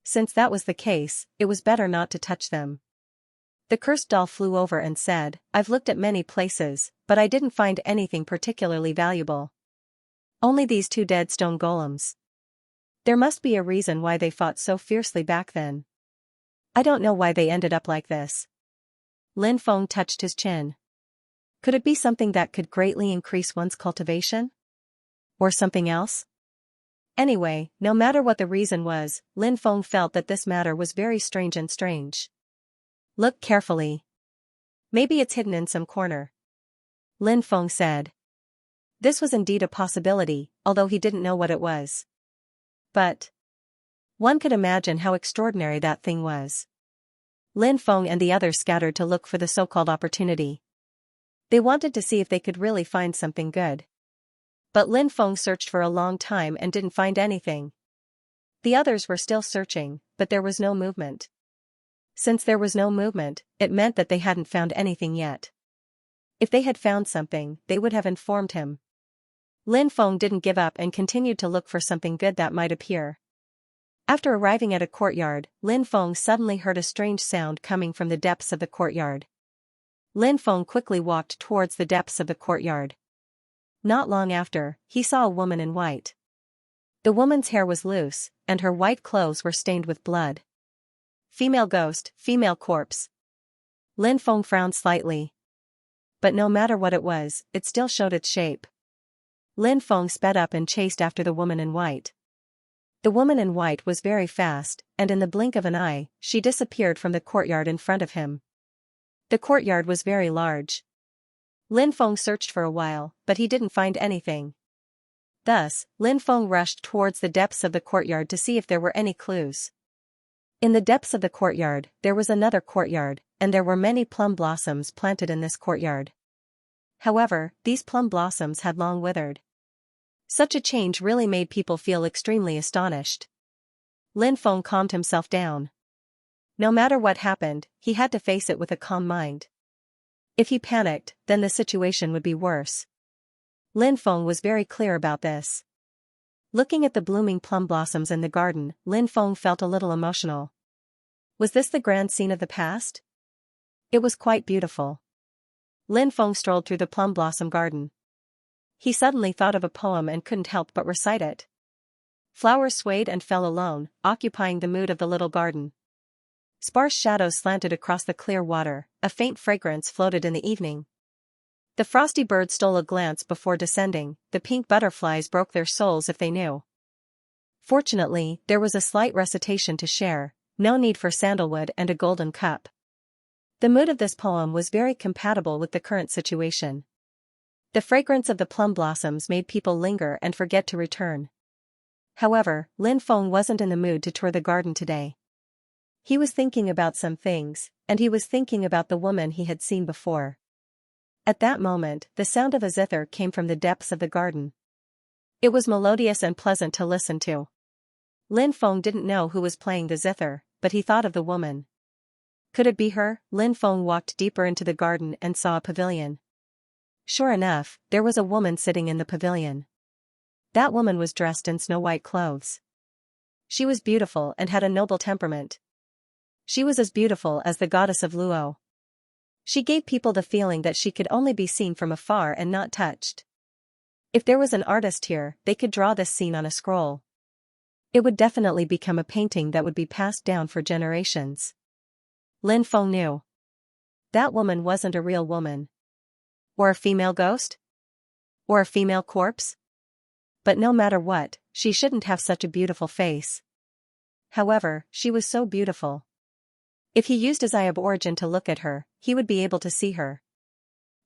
Since that was the case, it was better not to touch them. The cursed doll flew over and said, "I've looked at many places, but I didn't find anything particularly valuable. Only these two dead stone golems. There must be a reason why they fought so fiercely back then. I don't know why they ended up like this." Lin Feng touched his chin. Could it be something that could greatly increase one's cultivation? Or something else? Anyway, no matter what the reason was, Lin Feng felt that this matter was very strange. "Look carefully. Maybe it's hidden in some corner," Lin Feng said. This was indeed a possibility, although he didn't know what it was. But one could imagine how extraordinary that thing was. Lin Feng and the others scattered to look for the so-called opportunity. They wanted to see if they could really find something good. But Lin Feng searched for a long time and didn't find anything. The others were still searching, but there was no movement. Since there was no movement, it meant that they hadn't found anything yet. If they had found something, they would have informed him. Lin Feng didn't give up and continued to look for something good that might appear. After arriving at a courtyard, Lin Feng suddenly heard a strange sound coming from the depths of the courtyard. Lin Feng quickly walked towards the depths of the courtyard. Not long after, he saw a woman in white. The woman's hair was loose, and her white clothes were stained with blood. Female ghost, female corpse. Lin Feng frowned slightly. But no matter what it was, it still showed its shape. Lin Feng sped up and chased after the woman in white. The woman in white was very fast, and in the blink of an eye, she disappeared from the courtyard in front of him. The courtyard was very large. Lin Feng searched for a while, but he didn't find anything. Thus, Lin Feng rushed towards the depths of the courtyard to see if there were any clues. In the depths of the courtyard, there was another courtyard, and there were many plum blossoms planted in this courtyard. However, these plum blossoms had long withered. Such a change really made people feel extremely astonished. Lin Feng calmed himself down. No matter what happened, he had to face it with a calm mind. If he panicked, then the situation would be worse. Lin Feng was very clear about this. Looking at the blooming plum blossoms in the garden, Lin Feng felt a little emotional. Was this the grand scene of the past? It was quite beautiful. Lin Feng strolled through the plum blossom garden. He suddenly thought of a poem and couldn't help but recite it. Flowers swayed and fell alone, occupying the mood of the little garden. Sparse shadows slanted across the clear water, a faint fragrance floated in the evening. The frosty bird stole a glance before descending, the pink butterflies broke their souls if they knew. Fortunately, there was a slight recitation to share, no need for sandalwood and a golden cup. The mood of this poem was very compatible with the current situation. The fragrance of the plum blossoms made people linger and forget to return. However, Lin Feng wasn't in the mood to tour the garden today. He was thinking about some things, and he was thinking about the woman he had seen before. At that moment, the sound of a zither came from the depths of the garden. It was melodious and pleasant to listen to. Lin Feng didn't know who was playing the zither, but he thought of the woman. Could it be her? Lin Feng walked deeper into the garden and saw a pavilion. Sure enough, there was a woman sitting in the pavilion. That woman was dressed in snow-white clothes. She was beautiful and had a noble temperament. She was as beautiful as the goddess of Luo. She gave people the feeling that she could only be seen from afar and not touched. If there was an artist here, they could draw this scene on a scroll. It would definitely become a painting that would be passed down for generations. Lin Feng knew. That woman wasn't a real woman. Or a female ghost? Or a female corpse? But no matter what, she shouldn't have such a beautiful face. However, she was so beautiful. If he used his eye of origin to look at her, he would be able to see her.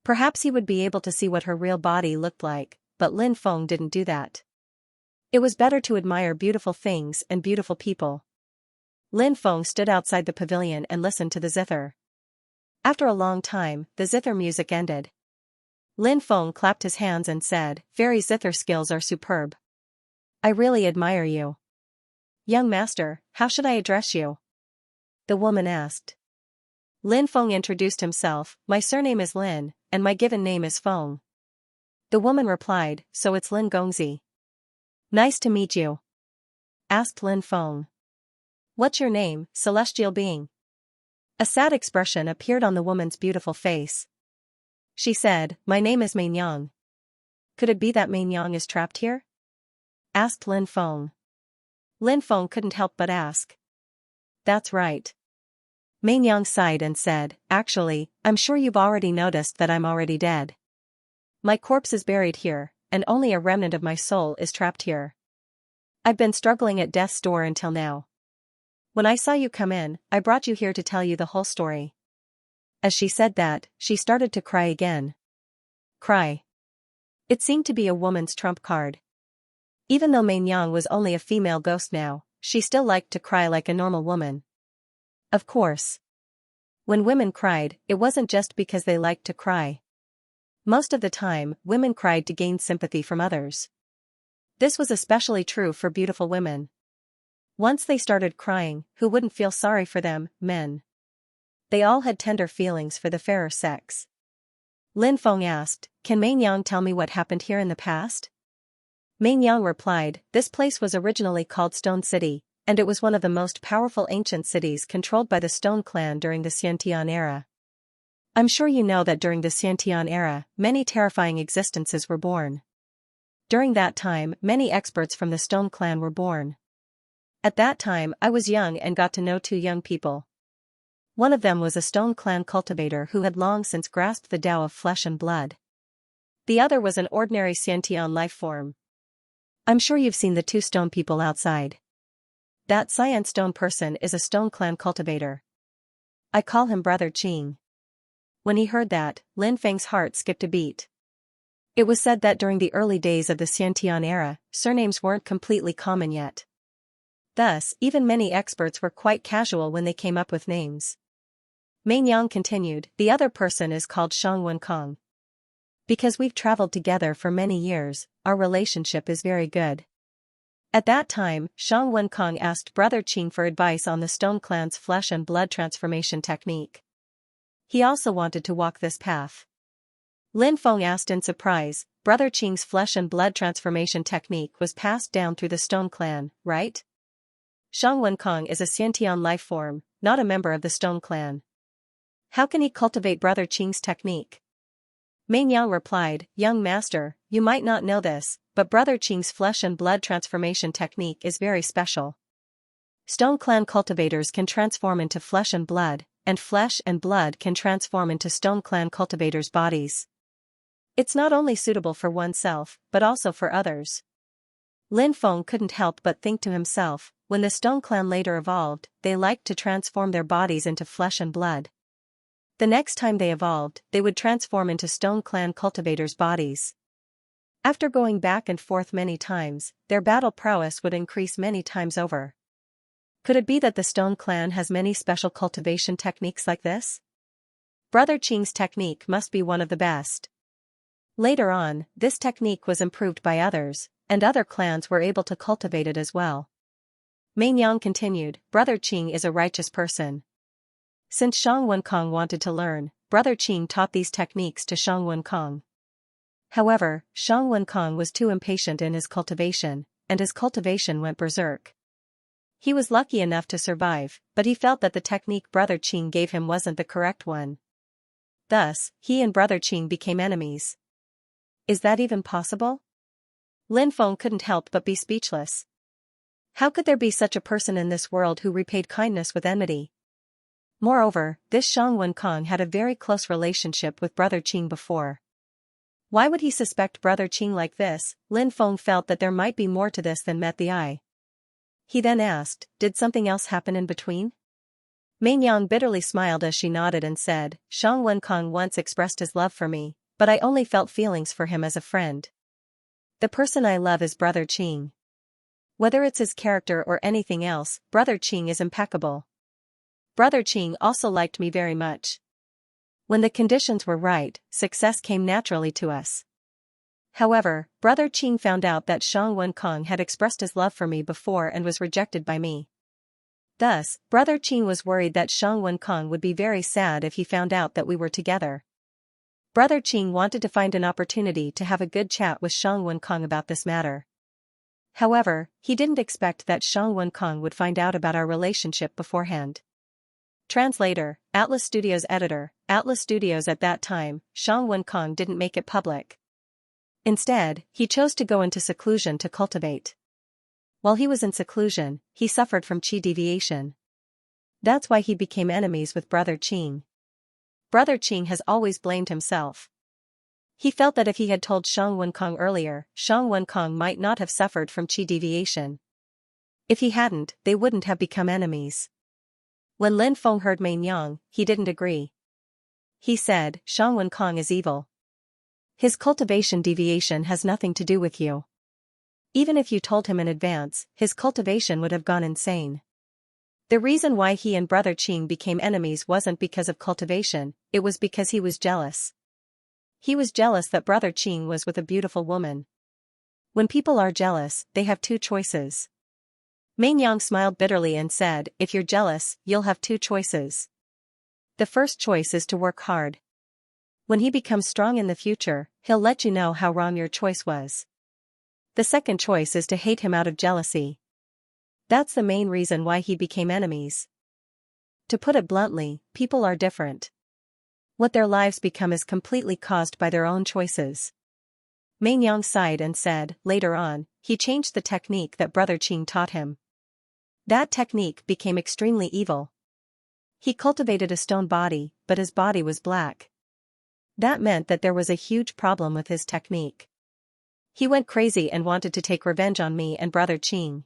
Perhaps he would be able to see what her real body looked like, but Lin Feng didn't do that. It was better to admire beautiful things and beautiful people. Lin Feng stood outside the pavilion and listened to the zither. After a long time, the zither music ended. Lin Feng clapped his hands and said, "Fairy zither skills are superb. I really admire you." "Young master, how should I address you?" the woman asked. Lin Feng introduced himself, "My surname is Lin, and my given name is Feng." The woman replied, "So it's Lin Gongzi." "Nice to meet you," asked Lin Feng. "What's your name, celestial being?" A sad expression appeared on the woman's beautiful face. She said, "My name is Mei Yang." "Could it be that Mei Yang is trapped here?" asked Lin Feng. Lin Feng couldn't help but ask. "That's right." Mei Yang sighed and said, "Actually, I'm sure you've already noticed that I'm already dead. My corpse is buried here, and only a remnant of my soul is trapped here. I've been struggling at death's door until now. When I saw you come in, I brought you here to tell you the whole story." As she said that, she started to cry again. Cry. It seemed to be a woman's trump card. Even though Mei Yang was only a female ghost now, she still liked to cry like a normal woman. Of course. When women cried, it wasn't just because they liked to cry. Most of the time, women cried to gain sympathy from others. This was especially true for beautiful women. Once they started crying, who wouldn't feel sorry for them? Men. They all had tender feelings for the fairer sex. Lin Feng asked, "Can Mei Yang tell me what happened here in the past?" Mei Yang replied, "This place was originally called Stone City, and it was one of the most powerful ancient cities controlled by the Stone Clan during the Xiantian era. I'm sure you know that during the Xiantian era, many terrifying existences were born. During that time, many experts from the Stone Clan were born. At that time, I was young and got to know two young people. One of them was a Stone Clan cultivator who had long since grasped the Tao of flesh and blood. The other was an ordinary Xiantian life form. I'm sure you've seen the two stone people outside. That Cyan Stone person is a Stone Clan cultivator. I call him Brother Qing." When he heard that, Lin Feng's heart skipped a beat. It was said that during the early days of the Xiantian era, surnames weren't completely common yet. Thus, even many experts were quite casual when they came up with names. Mei Yang continued, "The other person is called Shang Wenkong. Because we've traveled together for many years, our relationship is very good." At that time, Shang Wenkong asked Brother Qing for advice on the Stone Clan's flesh and blood transformation technique. He also wanted to walk this path. Lin Feng asked in surprise, "Brother Qing's flesh and blood transformation technique was passed down through the Stone Clan, right?" Shang Wenkong is a Xiantian life form, not a member of the Stone Clan. How can he cultivate Brother Qing's technique? Mei Yang replied, young master, you might not know this, but Brother Qing's flesh and blood transformation technique is very special. Stone clan cultivators can transform into flesh and blood can transform into Stone clan cultivators' bodies. It's not only suitable for oneself, but also for others. Lin Feng couldn't help but think to himself, when the Stone clan later evolved, they liked to transform their bodies into flesh and blood. The next time they evolved, they would transform into Stone clan cultivators' bodies. After going back and forth many times, their battle prowess would increase many times over. Could it be that the Stone clan has many special cultivation techniques like this? Brother Qing's technique must be one of the best. Later on, this technique was improved by others, and other clans were able to cultivate it as well. Mei Yang continued, Brother Qing is a righteous person. Since Shang Wenkong wanted to learn, Brother Qing taught these techniques to Shang Wenkong. However, Shang Wenkong was too impatient in his cultivation, and his cultivation went berserk. He was lucky enough to survive, but he felt that the technique Brother Qing gave him wasn't the correct one. Thus, he and Brother Qing became enemies. Is that even possible? Lin Feng couldn't help but be speechless. How could there be such a person in this world who repaid kindness with enmity? Moreover, this Shang Wenkong had a very close relationship with Brother Qing before. Why would he suspect Brother Qing like this? Lin Feng felt that there might be more to this than met the eye. He then asked, did something else happen in between? Mei Yang bitterly smiled as she nodded and said, Shang Wenkong once expressed his love for me, but I only felt feelings for him as a friend. The person I love is Brother Qing. Whether it's his character or anything else, Brother Qing is impeccable. Brother Qing also liked me very much. When the conditions were right, success came naturally to us. However, Brother Qing found out that Shang Wenkong had expressed his love for me before and was rejected by me. Thus, Brother Qing was worried that Shang Wenkong would be very sad if he found out that we were together. Brother Qing wanted to find an opportunity to have a good chat with Shang Wenkong about this matter. However, he didn't expect that Shang Wenkong would find out about our relationship beforehand. Translator, Atlas Studios Editor, Atlas Studios. At that time, Shang Wenkong didn't make it public. Instead, he chose to go into seclusion to cultivate. While he was in seclusion, he suffered from qi deviation. That's why he became enemies with Brother Qing. Brother Qing has always blamed himself. He felt that if he had told Shang Wenkong earlier, Shang Wenkong might not have suffered from qi deviation. If he hadn't, they wouldn't have become enemies. When Lin Feng heard Mei Yang, he didn't agree. He said, Shang Wenkong is evil. His cultivation deviation has nothing to do with you. Even if you told him in advance, his cultivation would have gone insane. The reason why he and Brother Qing became enemies wasn't because of cultivation, it was because he was jealous. He was jealous that Brother Qing was with a beautiful woman. When people are jealous, they have two choices. Mei Yang smiled bitterly and said, if you're jealous, you'll have two choices. The first choice is to work hard. When he becomes strong in the future, he'll let you know how wrong your choice was. The second choice is to hate him out of jealousy. That's the main reason why he became enemies. To put it bluntly, people are different. What their lives become is completely caused by their own choices. Mei Yang sighed and said, later on, he changed the technique that Brother Qing taught him. That technique became extremely evil. He cultivated a stone body, but his body was black. That meant that there was a huge problem with his technique. He went crazy and wanted to take revenge on me and Brother Qing.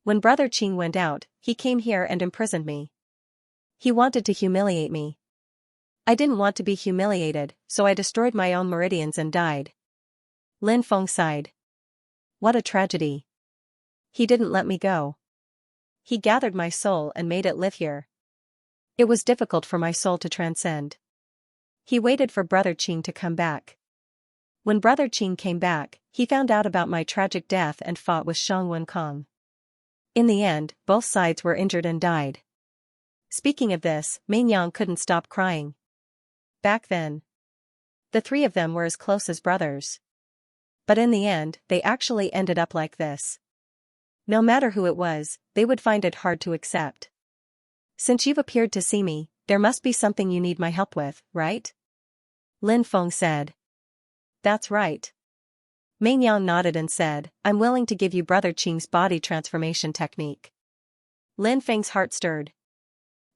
When Brother Qing went out, he came here and imprisoned me. He wanted to humiliate me. I didn't want to be humiliated, so I destroyed my own meridians and died. Lin Feng sighed. What a tragedy. He didn't let me go. He gathered my soul and made it live here. It was difficult for my soul to transcend. He waited for Brother Qing to come back. When Brother Qing came back, he found out about my tragic death and fought with Shang Wenkong. In the end, both sides were injured and died. Speaking of this, Mei Yang couldn't stop crying. Back then, the three of them were as close as brothers. But in the end, they actually ended up like this. No matter who it was, they would find it hard to accept. Since you've appeared to see me, there must be something you need my help with, right? Lin Feng said. That's right. Meng Yang nodded and said, I'm willing to give you Brother Qing's body transformation technique. Lin Feng's heart stirred.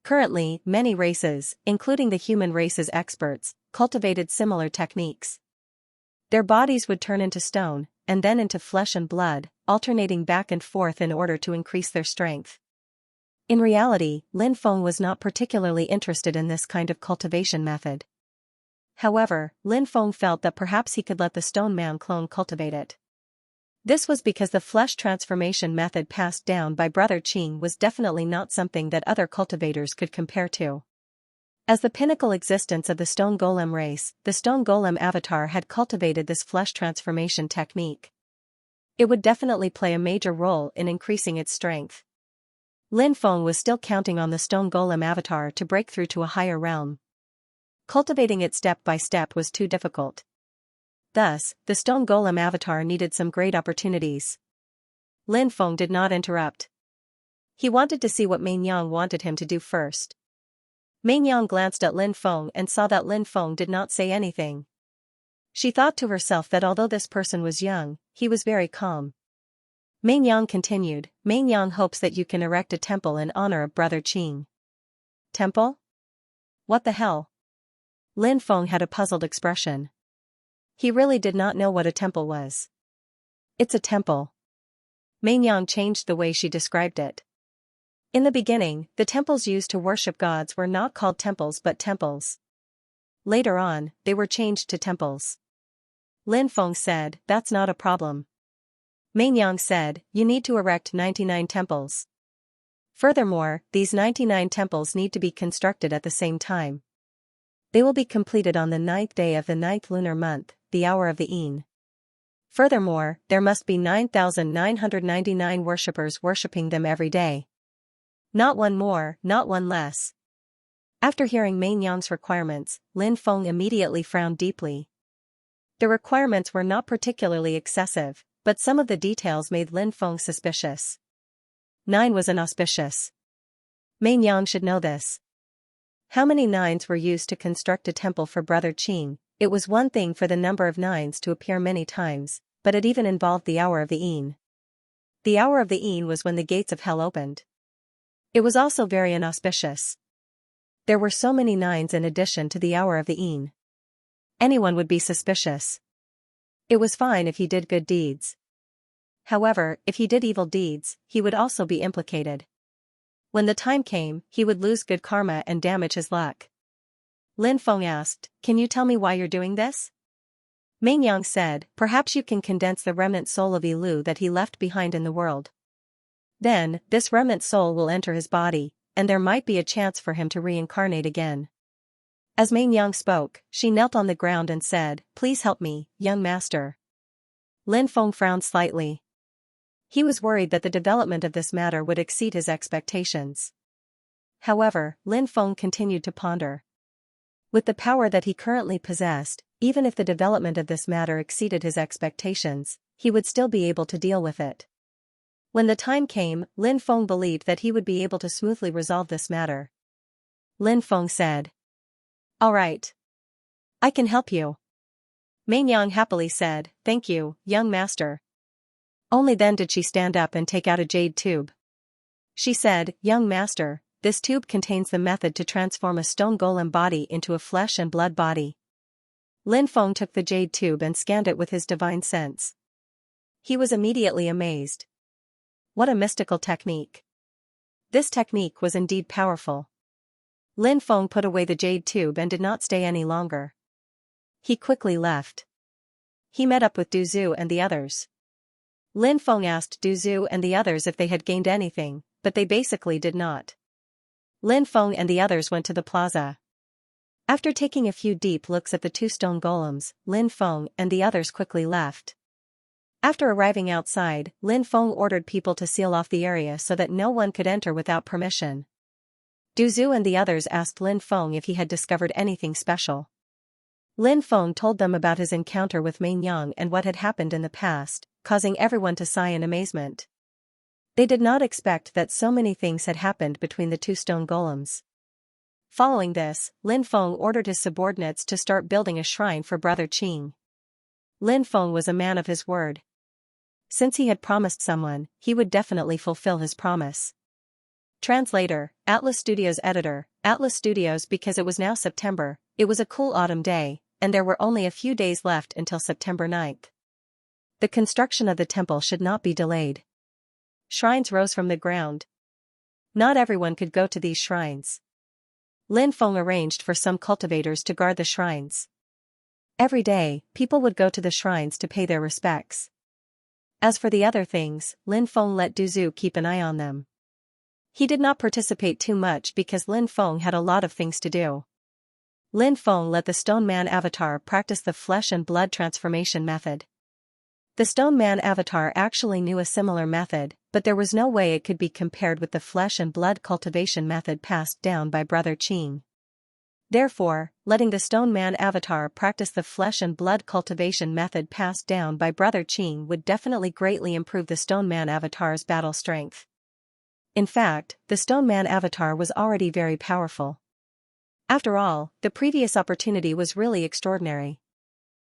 Currently, many races, including the human race's experts, cultivated similar techniques. Their bodies would turn into stone, and then into flesh and blood, alternating back and forth in order to increase their strength. In reality, Lin Feng was not particularly interested in this kind of cultivation method. However, Lin Feng felt that perhaps he could let the Stone Man clone cultivate it. This was because the flesh transformation method passed down by Brother Qing was definitely not something that other cultivators could compare to. As the pinnacle existence of the Stone Golem race, the Stone Golem avatar had cultivated this flesh transformation technique. It would definitely play a major role in increasing its strength. Lin Feng was still counting on the Stone Golem avatar to break through to a higher realm. Cultivating it step by step was too difficult. Thus, the Stone Golem avatar needed some great opportunities. Lin Feng did not interrupt. He wanted to see what Meng Yang wanted him to do first. Meng Yang glanced at Lin Feng and saw that Lin Feng did not say anything. She thought to herself that although this person was young, he was very calm. Meng Yang continued, Meng Yang hopes that you can erect a temple in honor of Brother Qing. Temple? What the hell? Lin Feng had a puzzled expression. He really did not know what a temple was. It's a temple. Meng Yang changed the way she described it. In the beginning, the temples used to worship gods were not called temples but temples. Later on, they were changed to temples. Lin Feng said, that's not a problem. Meng Yang said, you need to erect 99 temples. Furthermore, these 99 temples need to be constructed at the same time. They will be completed on the 9th day of the 9th lunar month, the hour of the Yin. Furthermore, there must be 9,999 worshippers worshipping them every day. Not one more, not one less. After hearing Meng Yang's requirements, Lin Feng immediately frowned deeply. The requirements were not particularly excessive, but some of the details made Lin Feng suspicious. 9 was inauspicious. Meng Yang should know this. How many 9s were used to construct a temple for Brother Qing? It was one thing for the number of 9s to appear many times, but it even involved the hour of the Yin. The hour of the Yin was when the gates of hell opened. It was also very inauspicious. There were so many 9s in addition to the hour of the Yin. Anyone would be suspicious. It was fine if he did good deeds. However, if he did evil deeds, he would also be implicated. When the time came, he would lose good karma and damage his luck. Lin Feng asked, can you tell me why you're doing this? Meng Yang said, perhaps you can condense the remnant soul of Yilu that he left behind in the world. Then, this remnant soul will enter his body, and there might be a chance for him to reincarnate again. As Meng Yang spoke, she knelt on the ground and said, please help me, young master. Lin Feng frowned slightly. He was worried that the development of this matter would exceed his expectations. However, Lin Feng continued to ponder. With the power that he currently possessed, even if the development of this matter exceeded his expectations, he would still be able to deal with it. When the time came, Lin Feng believed that he would be able to smoothly resolve this matter. Lin Feng said, all right. I can help you. Meng Yang happily said, thank you, young master. Only then did she stand up and take out a jade tube. She said, young master, this tube contains the method to transform a stone golem body into a flesh and blood body. Lin Feng took the jade tube and scanned it with his divine sense. He was immediately amazed. What a mystical technique. This technique was indeed powerful. Lin Feng put away the jade tube and did not stay any longer. He quickly left. He met up with Du Zhu and the others. Lin Feng asked Du Zhu and the others if they had gained anything, but they basically did not. Lin Feng and the others went to the plaza. After taking a few deep looks at the 2 stone golems, Lin Feng and the others quickly left. After arriving outside, Lin Feng ordered people to seal off the area so that no one could enter without permission. Du Zhu and the others asked Lin Feng if he had discovered anything special. Lin Feng told them about his encounter with Meng Yang and what had happened in the past, causing everyone to sigh in amazement. They did not expect that so many things had happened between the 2 stone golems. Following this, Lin Feng ordered his subordinates to start building a shrine for Brother Qing. Lin Feng was a man of his word. Since he had promised someone, he would definitely fulfill his promise. Translator, Atlas Studios editor, Atlas Studios. Because it was now September, it was a cool autumn day, and there were only a few days left until September 9th. The construction of the temple should not be delayed. Shrines rose from the ground. Not everyone could go to these shrines. Lin Feng arranged for some cultivators to guard the shrines. Every day, people would go to the shrines to pay their respects. As for the other things, Lin Feng let Du Zhu keep an eye on them. He did not participate too much because Lin Feng had a lot of things to do. Lin Feng let the Stone Man avatar practice the flesh and blood transformation method. The Stone Man avatar actually knew a similar method, but there was no way it could be compared with the flesh and blood cultivation method passed down by Brother Qing. Therefore, letting the Stone Man avatar practice the flesh and blood cultivation method passed down by Brother Qing would definitely greatly improve the Stone Man avatar's battle strength. In fact, the Stone Man avatar was already very powerful. After all, the previous opportunity was really extraordinary.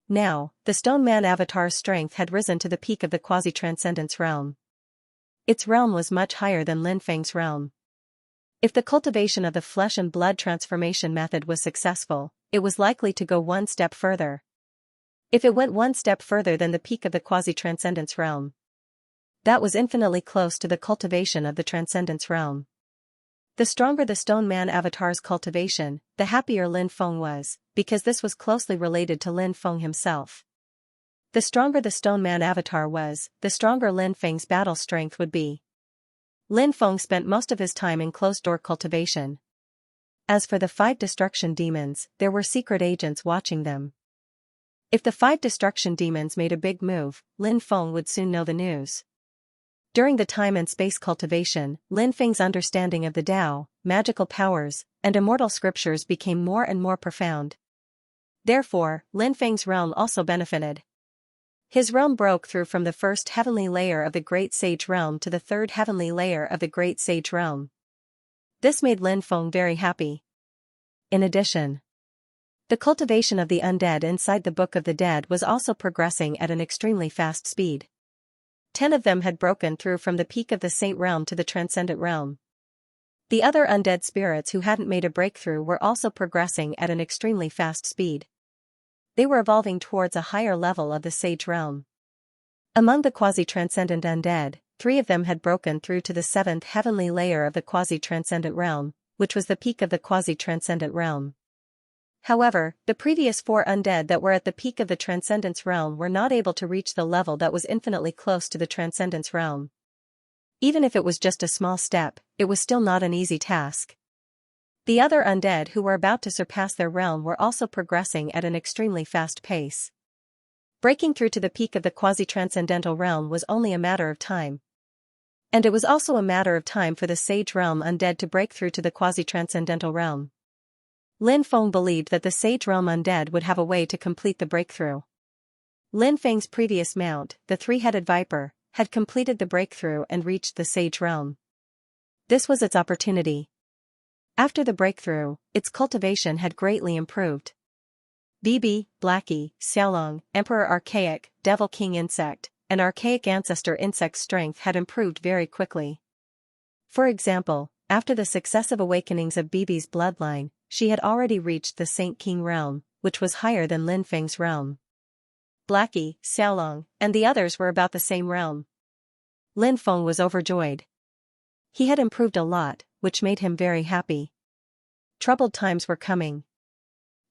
Now, the Stone Man avatar's strength had risen to the peak of the quasi-transcendence realm. Its realm was much higher than Lin Feng's realm. If the cultivation of the flesh and blood transformation method was successful, it was likely to go one step further. If it went one step further than the peak of the quasi-transcendence realm, that was infinitely close to the cultivation of the transcendence realm. The stronger the Stone Man avatar's cultivation, the happier Lin Feng was, because this was closely related to Lin Feng himself. The stronger the Stone Man avatar was, the stronger Lin Feng's battle strength would be. Lin Feng spent most of his time in closed-door cultivation. As for the 5 destruction demons, there were secret agents watching them. If the 5 destruction demons made a big move, Lin Feng would soon know the news. During the time and space cultivation, Lin Feng's understanding of the Tao, magical powers, and immortal scriptures became more and more profound. Therefore, Lin Feng's realm also benefited. His realm broke through from the first heavenly layer of the Great Sage Realm to the third heavenly layer of the Great Sage Realm. This made Lin Feng very happy. In addition, the cultivation of the undead inside the Book of the Dead was also progressing at an extremely fast speed. 10 of them had broken through from the peak of the Saint Realm to the Transcendent Realm. The other undead spirits who hadn't made a breakthrough were also progressing at an extremely fast speed. They were evolving towards a higher level of the Sage Realm. Among the quasi-transcendent undead, 3 of them had broken through to the 7th heavenly layer of the quasi-transcendent realm, which was the peak of the quasi-transcendent realm. However, the previous 4 undead that were at the peak of the Transcendence Realm were not able to reach the level that was infinitely close to the Transcendence Realm. Even if it was just a small step, it was still not an easy task. The other undead who were about to surpass their realm were also progressing at an extremely fast pace. Breaking through to the peak of the quasi-transcendental realm was only a matter of time. And it was also a matter of time for the Sage Realm undead to break through to the quasi-transcendental realm. Lin Feng believed that the Sage Realm undead would have a way to complete the breakthrough. Lin Feng's previous mount, the 3-headed viper, had completed the breakthrough and reached the Sage Realm. This was its opportunity. After the breakthrough, its cultivation had greatly improved. Bibi, Blackie, Xiaolong, Emperor Archaic, Devil King Insect, and Archaic Ancestor Insect's strength had improved very quickly. For example, after the successive awakenings of Bibi's bloodline, she had already reached the Saint King realm, which was higher than Lin Feng's realm. Blackie, Xiaolong, and the others were about the same realm. Lin Feng was overjoyed. He had improved a lot, which made him very happy. Troubled times were coming.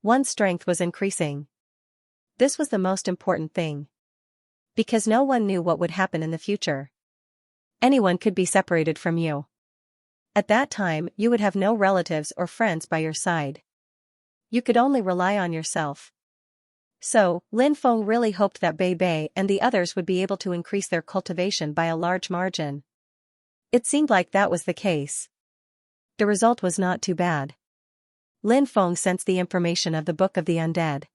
One's strength was increasing. This was the most important thing. Because no one knew what would happen in the future. Anyone could be separated from you. At that time, you would have no relatives or friends by your side. You could only rely on yourself. So, Lin Feng really hoped that Bei Bei and the others would be able to increase their cultivation by a large margin. It seemed like that was the case. The result was not too bad. Lin Feng sensed the information of the Book of the Undead.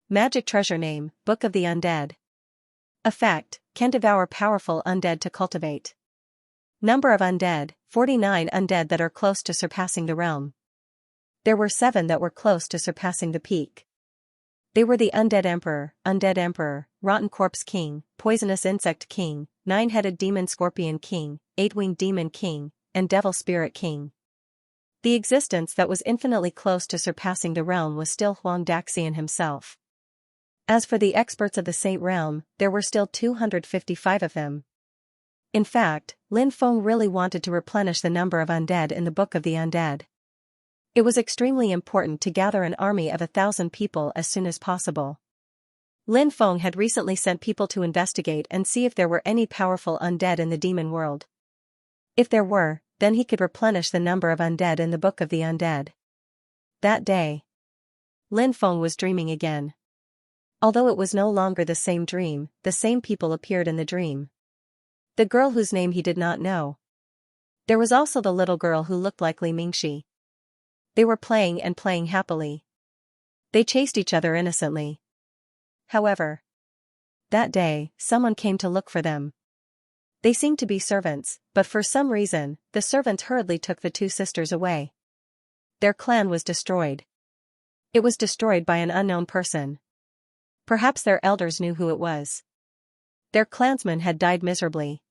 Magic treasure name, Book of the Undead. Effect, can devour powerful undead to cultivate. Number of undead, 49 undead that are close to surpassing the realm. There were 7 that were close to surpassing the peak. They were the Undead Emperor, Rotten Corpse King, Poisonous Insect King, 9-Headed Demon Scorpion King, 8-Winged Demon King, and Devil Spirit King. The existence that was infinitely close to surpassing the realm was still Huang Daxian himself. As for the experts of the Saint Realm, there were still 255 of them. In fact, Lin Feng really wanted to replenish the number of undead in the Book of the Undead. It was extremely important to gather an army of 1,000 people as soon as possible. Lin Feng had recently sent people to investigate and see if there were any powerful undead in the demon world. If there were, then he could replenish the number of undead in the Book of the Undead. That day, Lin Feng was dreaming again. Although it was no longer the same dream, the same people appeared in the dream. The girl whose name he did not know. There was also the little girl who looked like Li Mingxi. They were playing and playing happily. They chased each other innocently. However, that day, someone came to look for them. They seemed to be servants, but for some reason, the servants hurriedly took the 2 sisters away. Their clan was destroyed. It was destroyed by an unknown person. Perhaps their elders knew who it was. Their clansmen had died miserably.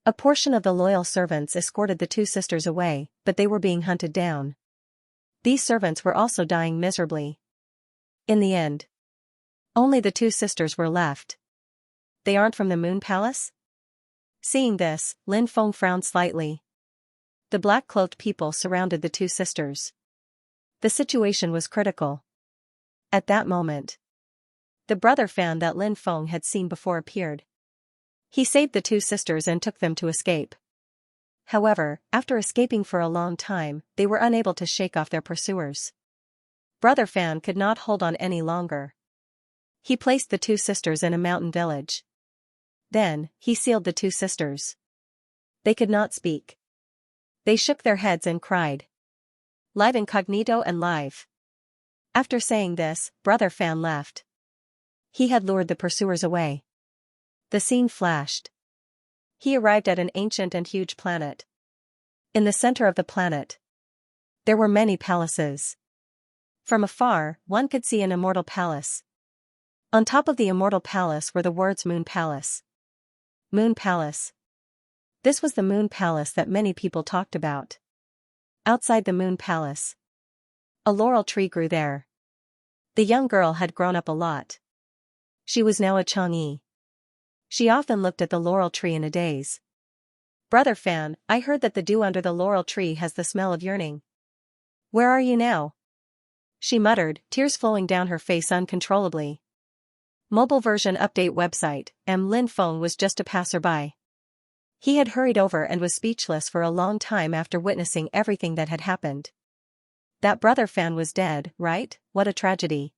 A portion of the loyal servants escorted the 2 sisters away, but they were being hunted down. These servants were also dying miserably. In the end, only the 2 sisters were left. They aren't from the Moon Palace? Seeing this, Lin Feng frowned slightly. The black-cloaked people surrounded the 2 sisters. The situation was critical. At that moment, the brother fan that Lin Feng had seen before appeared. He saved the 2 sisters and took them to escape. However, after escaping for a long time, they were unable to shake off their pursuers. Brother Fan could not hold on any longer. He placed the 2 sisters in a mountain village. Then, he sealed the 2 sisters. They could not speak. They shook their heads and cried. Live incognito and live. After saying this, Brother Fan left. He had lured the pursuers away. The scene flashed. He arrived at an ancient and huge planet. In the center of the planet, there were many palaces. From afar, one could see an immortal palace. On top of the immortal palace were the words Moon Palace. Moon Palace. This was the Moon Palace that many people talked about. Outside the Moon Palace, a laurel tree grew there. The young girl had grown up a lot. She was now a Chang'e. She often looked at the laurel tree in a daze. Brother Fan, I heard that the dew under the laurel tree has the smell of yearning. Where are you now? She muttered, tears flowing down her face uncontrollably. Mobile version update website. Lin Feng was just a passerby. He had hurried over and was speechless for a long time after witnessing everything that had happened. That Brother Fan was dead, right? What a tragedy.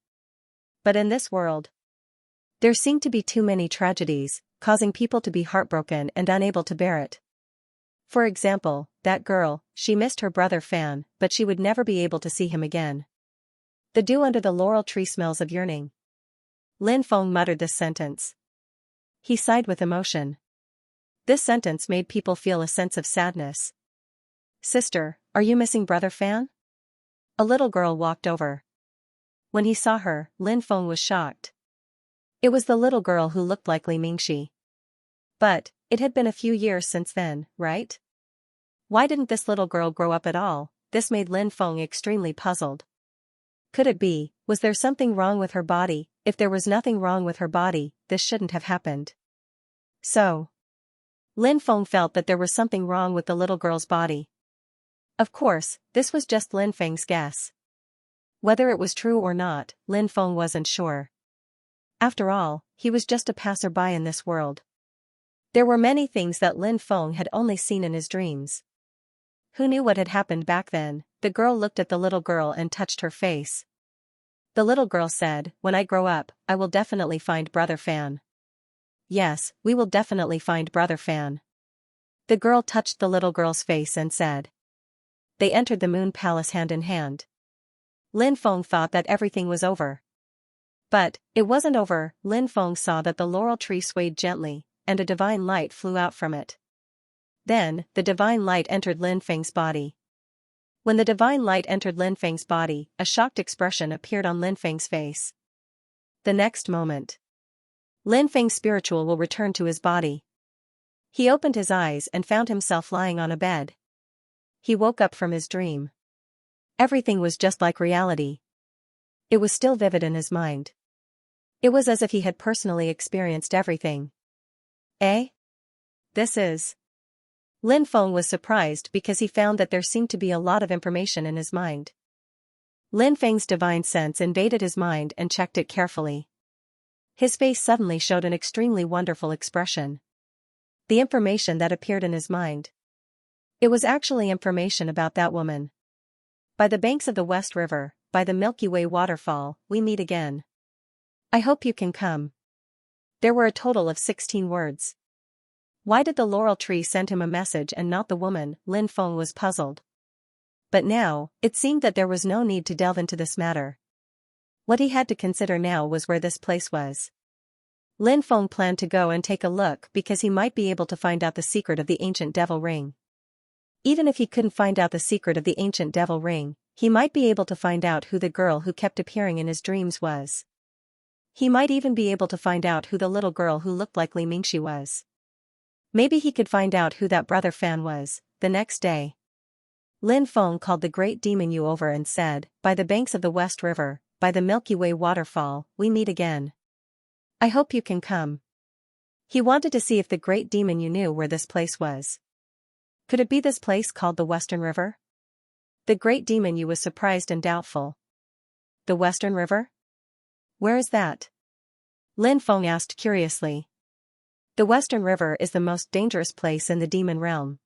But in this world, there seemed to be too many tragedies, causing people to be heartbroken and unable to bear it. For example, that girl, she missed her Brother Fan, but she would never be able to see him again. The dew under the laurel tree smells of yearning. Lin Feng muttered this sentence. He sighed with emotion. This sentence made people feel a sense of sadness. Sister, are you missing Brother Fan? A little girl walked over. When he saw her, Lin Feng was shocked. It was the little girl who looked like Li Mingxi. But, it had been a few years since then, right? Why didn't this little girl grow up at all? This made Lin Feng extremely puzzled. Could it be, was there something wrong with her body? If there was nothing wrong with her body, this shouldn't have happened. So, Lin Feng felt that there was something wrong with the little girl's body. Of course, this was just Lin Feng's guess. Whether it was true or not, Lin Feng wasn't sure. After all, he was just a passerby in this world. There were many things that Lin Feng had only seen in his dreams. Who knew what had happened back then? The girl looked at the little girl and touched her face. The little girl said, when I grow up, I will definitely find Brother Fan. Yes, we will definitely find Brother Fan. The girl touched the little girl's face and said. They entered the Moon Palace hand in hand. Lin Feng thought that everything was over. But, it wasn't over. Lin Feng saw that the laurel tree swayed gently, and a divine light flew out from it. Then, the divine light entered Lin Feng's body. When the divine light entered Lin Feng's body, a shocked expression appeared on Lin Feng's face. The next moment, Lin Feng's spiritual will return to his body. He opened his eyes and found himself lying on a bed. He woke up from his dream. Everything was just like reality. It was still vivid in his mind. It was as if he had personally experienced everything. Eh? This is... Lin Feng was surprised because he found that there seemed to be a lot of information in his mind. Lin Feng's divine sense invaded his mind and checked it carefully. His face suddenly showed an extremely wonderful expression. The information that appeared in his mind. It was actually information about that woman. By the banks of the West River, by the Milky Way waterfall, we meet again. I hope you can come. There were a total of 16 words. Why did the laurel tree send him a message and not the woman? Lin Feng was puzzled. But now, it seemed that there was no need to delve into this matter. What he had to consider now was where this place was. Lin Feng planned to go and take a look because he might be able to find out the secret of the ancient devil ring. Even if he couldn't find out the secret of the ancient devil ring, he might be able to find out who the girl who kept appearing in his dreams was. He might even be able to find out who the little girl who looked like Li Mingxi was. Maybe he could find out who that brother Fan was. The next day, Lin Feng called the great demon Yu over and said, by the banks of the West River, by the Milky Way waterfall, we meet again. I hope you can come. He wanted to see if the great demon Yu knew where this place was. Could it be this place called the Western River? The great demon Yu was surprised and doubtful. The Western River? Where is that? Lin Feng asked curiously. The Western River is the most dangerous place in the demon realm.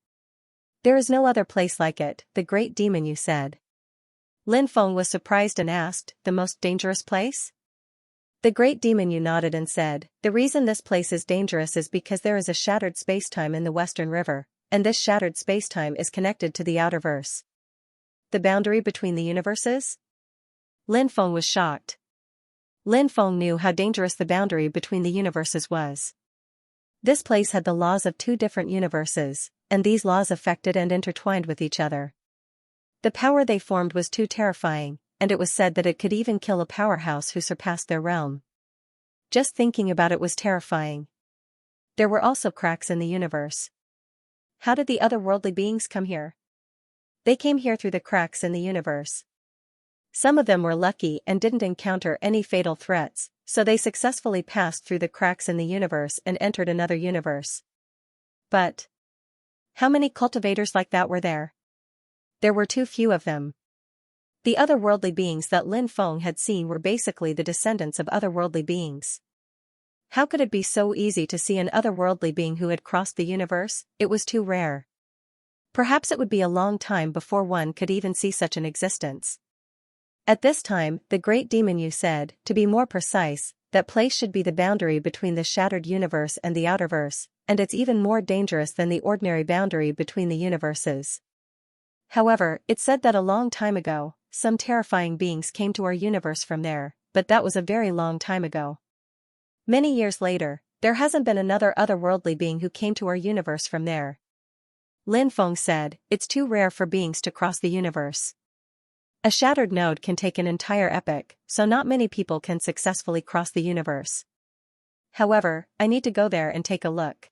There is no other place like it, the great demon Yu said. Lin Feng was surprised and asked, the most dangerous place? The great demon Yu nodded and said, the reason this place is dangerous is because there is a shattered spacetime in the Western River, and this shattered spacetime is connected to the outerverse. The boundary between the universes? Lin Feng was shocked. Lin Feng knew how dangerous the boundary between the universes was. This place had the laws of two different universes, and these laws affected and intertwined with each other. The power they formed was too terrifying, and it was said that it could even kill a powerhouse who surpassed their realm. Just thinking about it was terrifying. There were also cracks in the universe. How did the otherworldly beings come here? They came here through the cracks in the universe. Some of them were lucky and didn't encounter any fatal threats, so they successfully passed through the cracks in the universe and entered another universe. But how many cultivators like that were there? There were too few of them. The otherworldly beings that Lin Feng had seen were basically the descendants of otherworldly beings. How could it be so easy to see an otherworldly being who had crossed the universe? It was too rare. Perhaps it would be a long time before one could even see such an existence. At this time, the great demon Yu said, to be more precise, that place should be the boundary between the shattered universe and the outerverse, and it's even more dangerous than the ordinary boundary between the universes. However, it said that a long time ago, some terrifying beings came to our universe from there, but that was a very long time ago. Many years later, there hasn't been another otherworldly being who came to our universe from there. Lin Feng said, it's too rare for beings to cross the universe. A shattered node can take an entire epoch, so not many people can successfully cross the universe. However, I need to go there and take a look.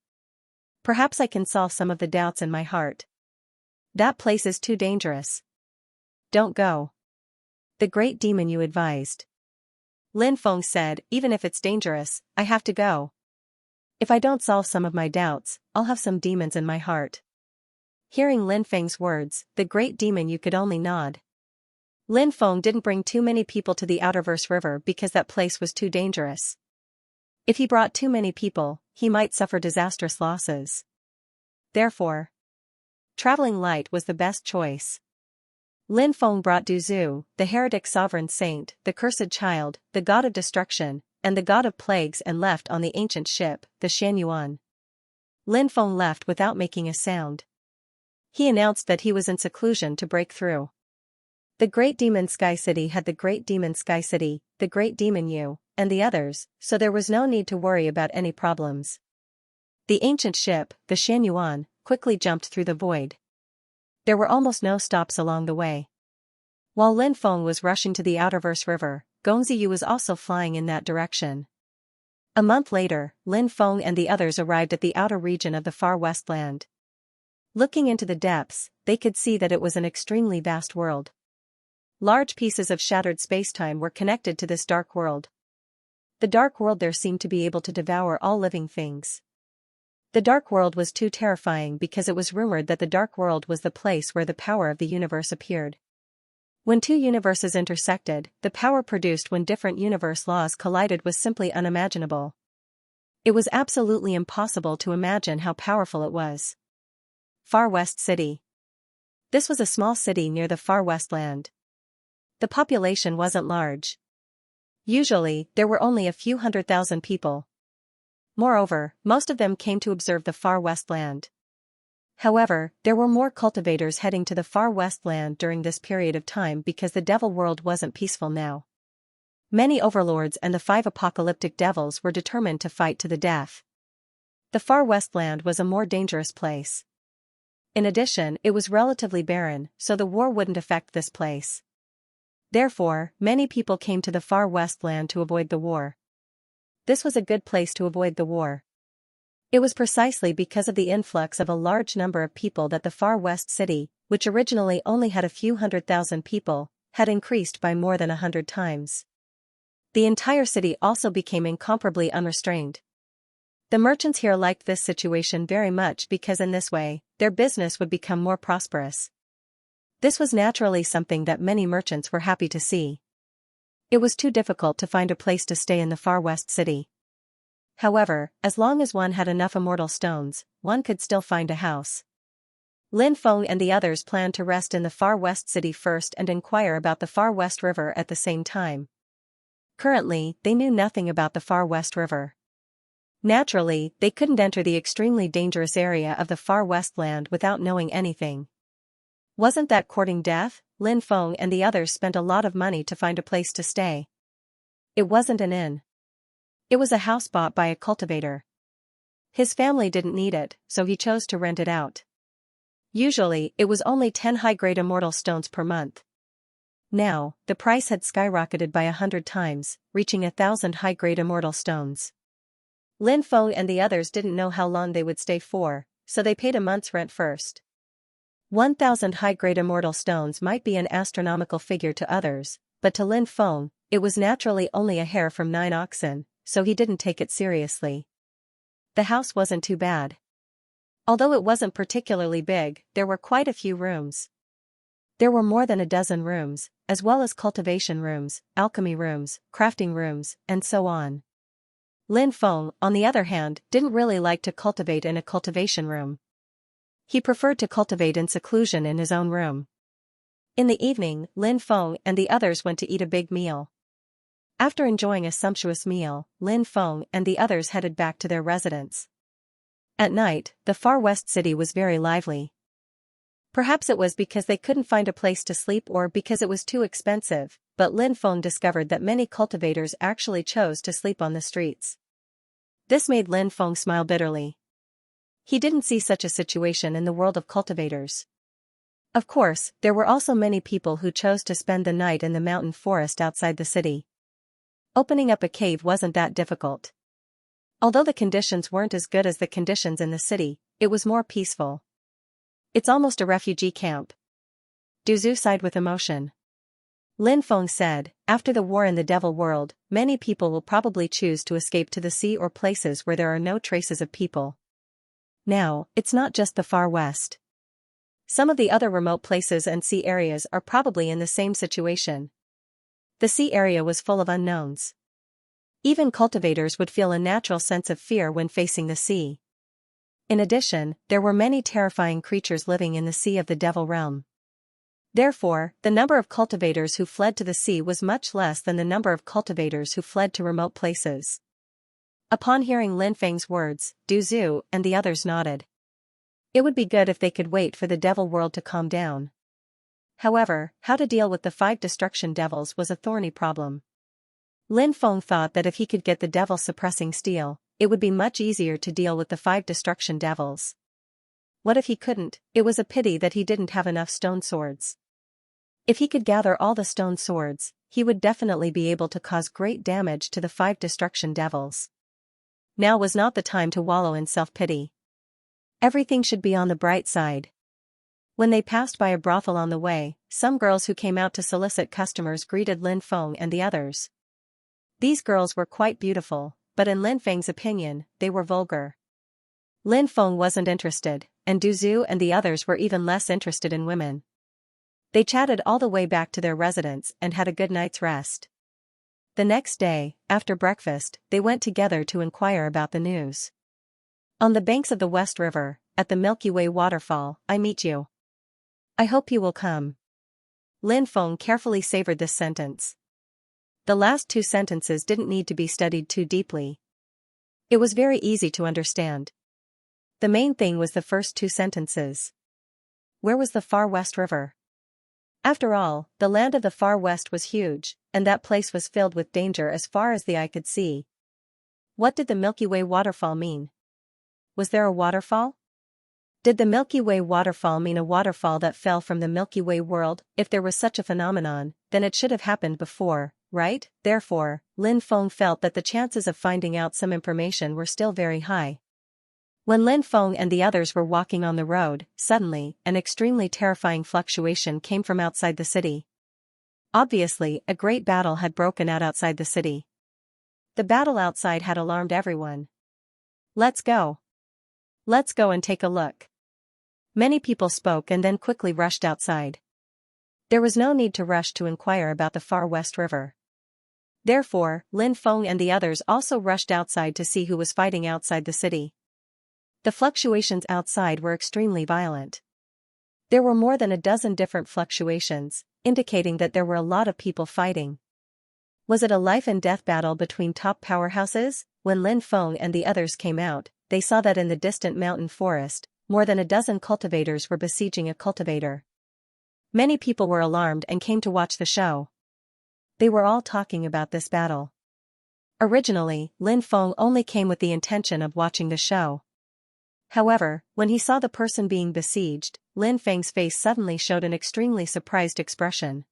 Perhaps I can solve some of the doubts in my heart. That place is too dangerous. Don't go. The great demon Yu advised. Lin Feng said, even if it's dangerous, I have to go. If I don't solve some of my doubts, I'll have some demons in my heart. Hearing Lin Feng's words, the great demon Yu could only nod. Lin Feng didn't bring too many people to the Outerverse River because that place was too dangerous. If he brought too many people, he might suffer disastrous losses. Therefore, traveling light was the best choice. Lin Feng brought Du Zhu, the heretic sovereign saint, the cursed child, the god of destruction, and the god of plagues and left on the ancient ship, the Xianxia. Lin Feng left without making a sound. He announced that he was in seclusion to break through. The Great Demon Sky City had the Great Demon Sky City, the Great Demon Yu, and the others, so there was no need to worry about any problems. The ancient ship, the Xianxia, quickly jumped through the void. There were almost no stops along the way. While Lin Feng was rushing to the Outerverse River, Gongziyu was also flying in that direction. A month later, Lin Feng and the others arrived at the outer region of the far west land. Looking into the depths, they could see that it was an extremely vast world. Large pieces of shattered spacetime were connected to this dark world. The dark world there seemed to be able to devour all living things. The dark world was too terrifying because it was rumored that the dark world was the place where the power of the universe appeared. When two universes intersected, the power produced when different universe laws collided was simply unimaginable. It was absolutely impossible to imagine how powerful it was. Far West City. This was a small city near the far west land. The population wasn't large. Usually, there were only a few 100,000 people. Moreover, most of them came to observe the far west land. However, there were more cultivators heading to the far west land during this period of time because the devil world wasn't peaceful now. Many overlords and the 5 apocalyptic devils were determined to fight to the death. The far west land was a more dangerous place. In addition, it was relatively barren, so the war wouldn't affect this place. Therefore, many people came to the far west land to avoid the war. This was a good place to avoid the war. It was precisely because of the influx of a large number of people that the far west city, which originally only had a few 100,000 people, had increased by more than 100 times. The entire city also became incomparably unrestrained. The merchants here liked this situation very much because in this way, their business would become more prosperous. This was naturally something that many merchants were happy to see. It was too difficult to find a place to stay in the far west city. However, as long as one had enough immortal stones, one could still find a house. Lin Feng and the others planned to rest in the far west city first and inquire about the far west river at the same time. Currently, they knew nothing about the far west river. Naturally, they couldn't enter the extremely dangerous area of the far west land without knowing anything. Wasn't that courting death? Lin Feng and the others spent a lot of money to find a place to stay. It wasn't an inn. It was a house bought by a cultivator. His family didn't need it, so he chose to rent it out. Usually, it was only 10 high-grade immortal stones per month. Now, the price had skyrocketed by 100 times, reaching 1,000 high-grade immortal stones. Lin Feng and the others didn't know how long they would stay for, so they paid a month's rent first. 1,000 high-grade immortal stones might be an astronomical figure to others, but to Lin Feng, it was naturally only a hair from 9 oxen, so he didn't take it seriously. The house wasn't too bad. Although it wasn't particularly big, there were quite a few rooms. There were more than a dozen rooms, as well as cultivation rooms, alchemy rooms, crafting rooms, and so on. Lin Feng, on the other hand, didn't really like to cultivate in a cultivation room. He preferred to cultivate in seclusion in his own room. In the evening, Lin Feng and the others went to eat a big meal. After enjoying a sumptuous meal, Lin Feng and the others headed back to their residence. At night, the far west city was very lively. Perhaps it was because they couldn't find a place to sleep or because it was too expensive, but Lin Feng discovered that many cultivators actually chose to sleep on the streets. This made Lin Feng smile bitterly. He didn't see such a situation in the world of cultivators. Of course, there were also many people who chose to spend the night in the mountain forest outside the city. Opening up a cave wasn't that difficult. Although the conditions weren't as good as the conditions in the city, it was more peaceful. It's almost a refugee camp. Du Zhu sighed with emotion. Lin Feng said, after the war in the devil world, many people will probably choose to escape to the sea or places where there are no traces of people. Now, it's not just the far west. Some of the other remote places and sea areas are probably in the same situation. The sea area was full of unknowns. Even cultivators would feel a natural sense of fear when facing the sea. In addition, there were many terrifying creatures living in the sea of the devil realm. Therefore, the number of cultivators who fled to the sea was much less than the number of cultivators who fled to remote places. Upon hearing Lin Feng's words, Du Zhu and the others nodded. It would be good if they could wait for the devil world to calm down. However, how to deal with the 5 destruction devils was a thorny problem. Lin Feng thought that if he could get the devil suppressing steel, it would be much easier to deal with the 5 destruction devils. What if he couldn't? It was a pity that he didn't have enough stone swords. If he could gather all the stone swords, he would definitely be able to cause great damage to the 5 destruction devils. Now was not the time to wallow in self-pity. Everything should be on the bright side. When they passed by a brothel on the way, some girls who came out to solicit customers greeted Lin Feng and the others. These girls were quite beautiful, but in Lin Feng's opinion, they were vulgar. Lin Feng wasn't interested, and Du Zhu and the others were even less interested in women. They chatted all the way back to their residence and had a good night's rest. The next day, after breakfast, they went together to inquire about the news. On the banks of the West River, at the Milky Way waterfall, I meet you. I hope you will come. Lin Feng carefully savored this sentence. The last 2 sentences didn't need to be studied too deeply. It was very easy to understand. The main thing was the first 2 sentences. Where was the far West River? After all, the land of the far west was huge, and that place was filled with danger as far as the eye could see. What did the Milky Way waterfall mean? Was there a waterfall? Did the Milky Way waterfall mean a waterfall that fell from the Milky Way world? If there was such a phenomenon, then it should have happened before, right? Therefore, Lin Feng felt that the chances of finding out some information were still very high. When Lin Feng and the others were walking on the road, suddenly, an extremely terrifying fluctuation came from outside the city. Obviously, a great battle had broken out outside the city. The battle outside had alarmed everyone. Let's go. Let's go and take a look. Many people spoke and then quickly rushed outside. There was no need to rush to inquire about the far West River. Therefore, Lin Feng and the others also rushed outside to see who was fighting outside the city. The fluctuations outside were extremely violent. There were more than a dozen different fluctuations, indicating that there were a lot of people fighting. Was it a life and death battle between top powerhouses? When Lin Feng and the others came out, they saw that in the distant mountain forest, more than a dozen cultivators were besieging a cultivator. Many people were alarmed and came to watch the show. They were all talking about this battle. Originally, Lin Feng only came with the intention of watching the show. However, when he saw the person being besieged, Lin Feng's face suddenly showed an extremely surprised expression.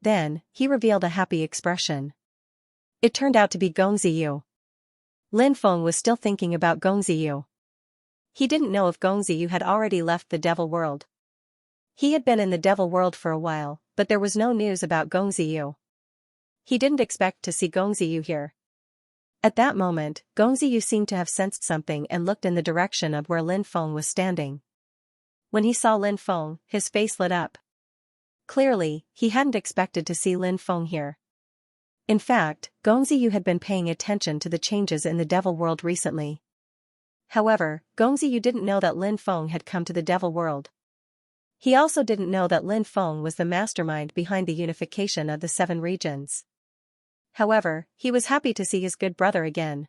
Then, he revealed a happy expression. It turned out to be Gongziyu. Lin Feng was still thinking about Gongziyu. He didn't know if Gongziyu had already left the devil world. He had been in the devil world for a while, but there was no news about Gongziyu. He didn't expect to see Gongziyu here. At that moment, Gongziyu seemed to have sensed something and looked in the direction of where Lin Feng was standing. When he saw Lin Feng, his face lit up. Clearly, he hadn't expected to see Lin Feng here. In fact, Gongziyu had been paying attention to the changes in the devil world recently. However, Gongziyu didn't know that Lin Feng had come to the devil world. He also didn't know that Lin Feng was the mastermind behind the unification of the 7 regions. However, he was happy to see his good brother again.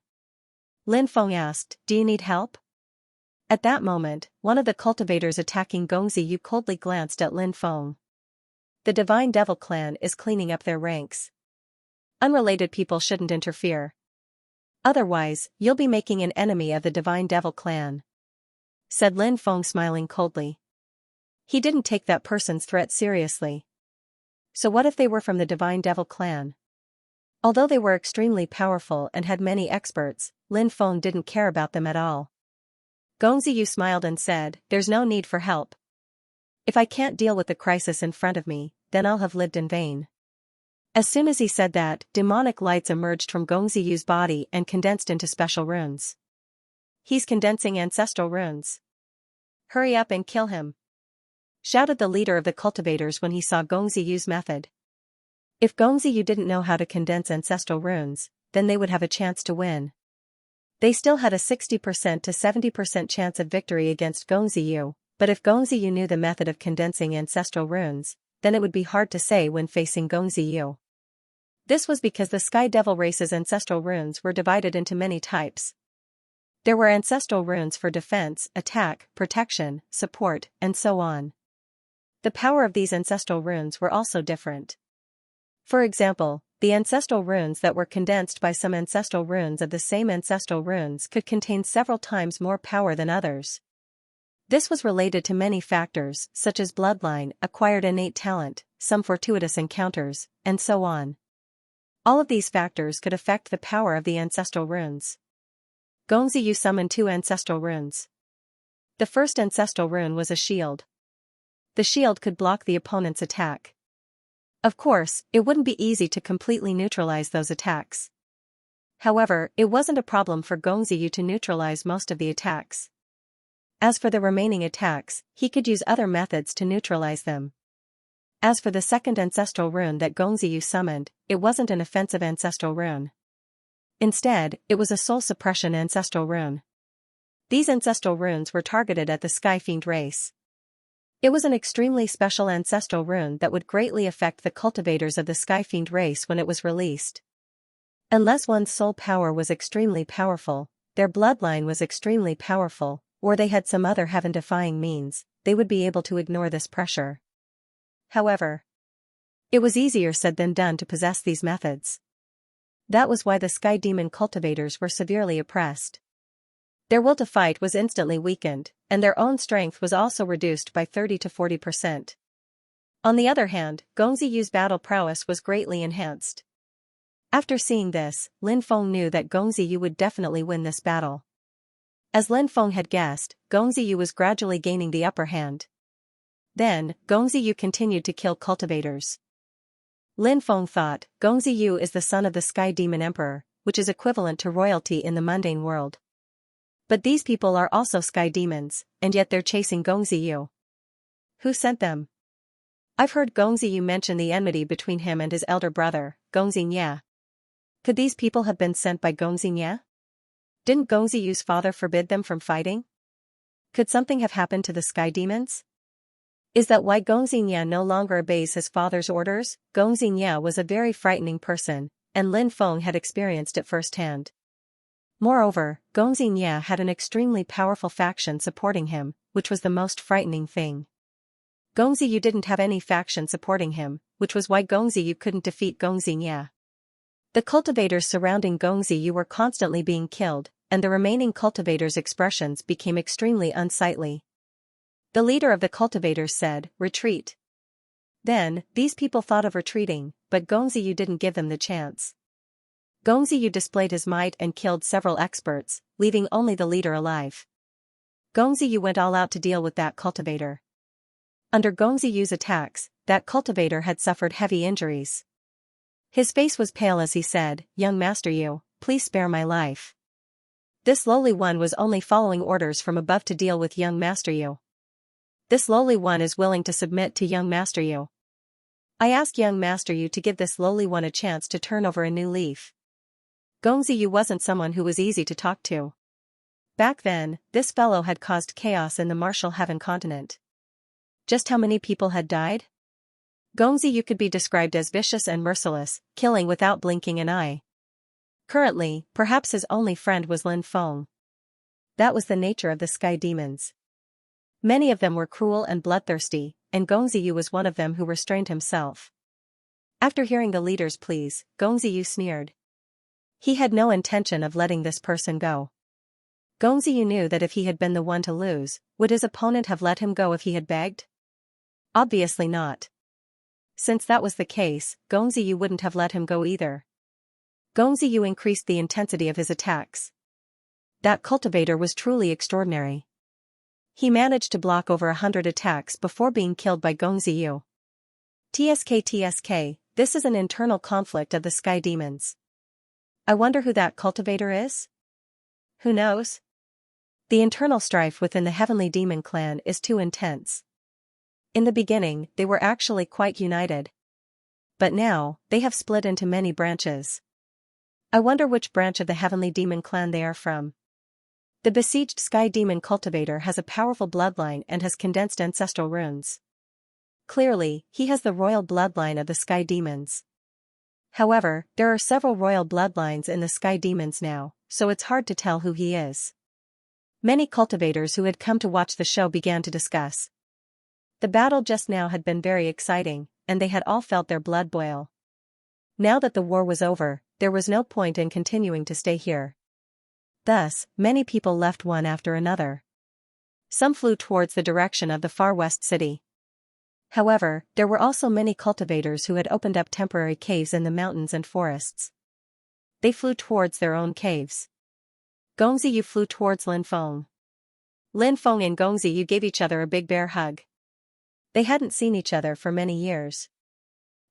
Lin Feng asked, "Do you need help?" At that moment, one of the cultivators attacking Gongziyu coldly glanced at Lin Feng. The Divine Devil clan is cleaning up their ranks. Unrelated people shouldn't interfere. Otherwise, you'll be making an enemy of the Divine Devil clan," said Lin Feng, smiling coldly. He didn't take that person's threat seriously. So what if they were from the Divine Devil clan? Although they were extremely powerful and had many experts, Lin Feng didn't care about them at all. Gongziyu smiled and said, "There's no need for help. If I can't deal with the crisis in front of me, then I'll have lived in vain." As soon as he said that, demonic lights emerged from Gongziyu's body and condensed into special runes. "He's condensing ancestral runes. Hurry up and kill him," shouted the leader of the cultivators when he saw Gongziyu's method. If Gongziyu didn't know how to condense ancestral runes, then they would have a chance to win. They still had a 60% to 70% chance of victory against Gongziyu, but if Gongziyu knew the method of condensing ancestral runes, then it would be hard to say when facing Gongziyu. This was because the Sky Devil race's ancestral runes were divided into many types. There were ancestral runes for defense, attack, protection, support, and so on. The power of these ancestral runes were also different. For example, the ancestral runes that were condensed by some ancestral runes of the same ancestral runes could contain several times more power than others. This was related to many factors, such as bloodline, acquired innate talent, some fortuitous encounters, and so on. All of these factors could affect the power of the ancestral runes. Gongziyu summoned 2 ancestral runes. The first ancestral rune was a shield. The shield could block the opponent's attack. Of course, it wouldn't be easy to completely neutralize those attacks. However, it wasn't a problem for Gongziyu to neutralize most of the attacks. As for the remaining attacks, he could use other methods to neutralize them. As for the second ancestral rune that Gongziyu summoned, it wasn't an offensive ancestral rune. Instead, it was a soul suppression ancestral rune. These ancestral runes were targeted at the Sky Fiend race. It was an extremely special ancestral rune that would greatly affect the cultivators of the Sky Fiend race when it was released. Unless one's soul power was extremely powerful, their bloodline was extremely powerful, or they had some other heaven-defying means, they would be able to ignore this pressure. However, it was easier said than done to possess these methods. That was why the Sky Demon cultivators were severely oppressed. Their will to fight was instantly weakened, and their own strength was also reduced by 30 to 40%. On the other hand, Gongziyu's battle prowess was greatly enhanced. After seeing this, Lin Feng knew that Gongziyu would definitely win this battle. As Lin Feng had guessed, Gongziyu was gradually gaining the upper hand. Then, Gongziyu continued to kill cultivators. Lin Feng thought, Gongziyu is the son of the Sky Demon Emperor, which is equivalent to royalty in the mundane world. But these people are also Sky Demons, and yet they're chasing Gongziyu. Who sent them? I've heard Gongziyu mention the enmity between him and his elder brother, Gongxingye. Could these people have been sent by Gongxingye? Didn't Gongziyu's father forbid them from fighting? Could something have happened to the Sky Demons? Is that why Gongxingye no longer obeys his father's orders? Gongxingye was a very frightening person, and Lin Feng had experienced it firsthand. Moreover, Gongxingye had an extremely powerful faction supporting him, which was the most frightening thing. Gongziyu didn't have any faction supporting him, which was why Gongziyu couldn't defeat Gongxingye. The cultivators surrounding Gongziyu were constantly being killed, and the remaining cultivators' expressions became extremely unsightly. The leader of the cultivators said, "Retreat." Then, these people thought of retreating, but Gongziyu didn't give them the chance. Gongziyu displayed his might and killed several experts, leaving only the leader alive. Gongziyu went all out to deal with that cultivator. Under Gongziyu's attacks, that cultivator had suffered heavy injuries. His face was pale as he said, "Young Master Yu, please spare my life." This lowly one was only following orders from above to deal with young Master Yu. This lowly one is willing to submit to young Master Yu. I ask young Master Yu to give this lowly one a chance to turn over a new leaf. Gongziyu wasn't someone who was easy to talk to. Back then, this fellow had caused chaos in the martial heaven continent. Just how many people had died? Gongziyu could be described as vicious and merciless, killing without blinking an eye. Currently, perhaps his only friend was Lin Feng. That was the nature of the Sky Demons. Many of them were cruel and bloodthirsty, and Gongziyu was one of them who restrained himself. After hearing the leader's pleas, Gongziyu sneered. He had no intention of letting this person go. Gongziyu knew that if he had been the one to lose, would his opponent have let him go if he had begged? Obviously not. Since that was the case, Gongziyu wouldn't have let him go either. Gongziyu increased the intensity of his attacks. That cultivator was truly extraordinary. He managed to block over 100 attacks before being killed by Gongziyu. TSK, this is an internal conflict of the Sky Demons. I wonder who that cultivator is? Who knows? The internal strife within the Heavenly Demon clan is too intense. In the beginning, they were actually quite united. But now, they have split into many branches. I wonder which branch of the Heavenly Demon clan they are from. The besieged Sky Demon cultivator has a powerful bloodline and has condensed ancestral runes. Clearly, he has the royal bloodline of the Sky Demons. However, there are several royal bloodlines in the Sky Demons now, so it's hard to tell who he is. Many cultivators who had come to watch the show began to discuss. The battle just now had been very exciting, and they had all felt their blood boil. Now that the war was over, there was no point in continuing to stay here. Thus, many people left one after another. Some flew towards the direction of the far west city. However, there were also many cultivators who had opened up temporary caves in the mountains and forests. They flew towards their own caves. Gongziyu flew towards Linfeng. Linfeng and Gongziyu gave each other a big bear hug. They hadn't seen each other for many years.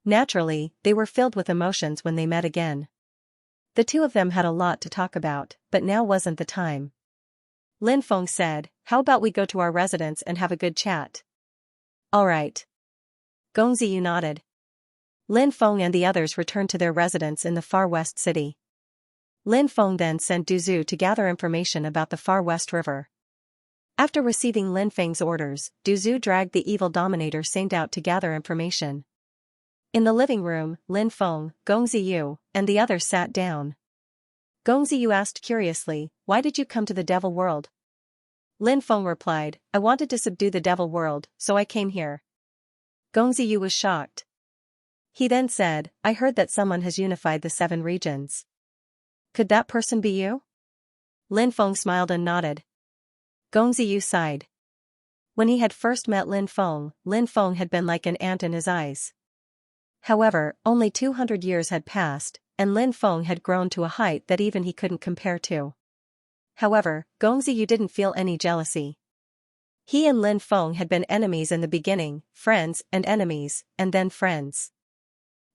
Naturally, they were filled with emotions when they met again. The two of them had a lot to talk about, but now wasn't the time. Linfeng said, "How about we go to our residence and have a good chat?" "All right." Gongziyu nodded. Linfeng and the others returned to their residence in the far west city. Linfeng then sent Duzu to gather information about the far west river. After receiving Linfeng's orders, Duzu dragged the evil dominator Saint out to gather information. In the living room, Linfeng, Gongziyu, and the others sat down. Gongziyu asked curiously, "Why did you come to the devil world?" Linfeng replied, "I wanted to subdue the devil world, so I came here." Gongziyu was shocked. He then said, "I heard that someone has unified the 7 regions. Could that person be you?" Linfeng smiled and nodded. Gongziyu sighed. When he had first met Linfeng had been like an ant in his eyes. However, only 200 years had passed, and Linfeng had grown to a height that even he couldn't compare to. However, Gongziyu didn't feel any jealousy. He and Linfeng had been enemies in the beginning, friends and enemies, and then friends.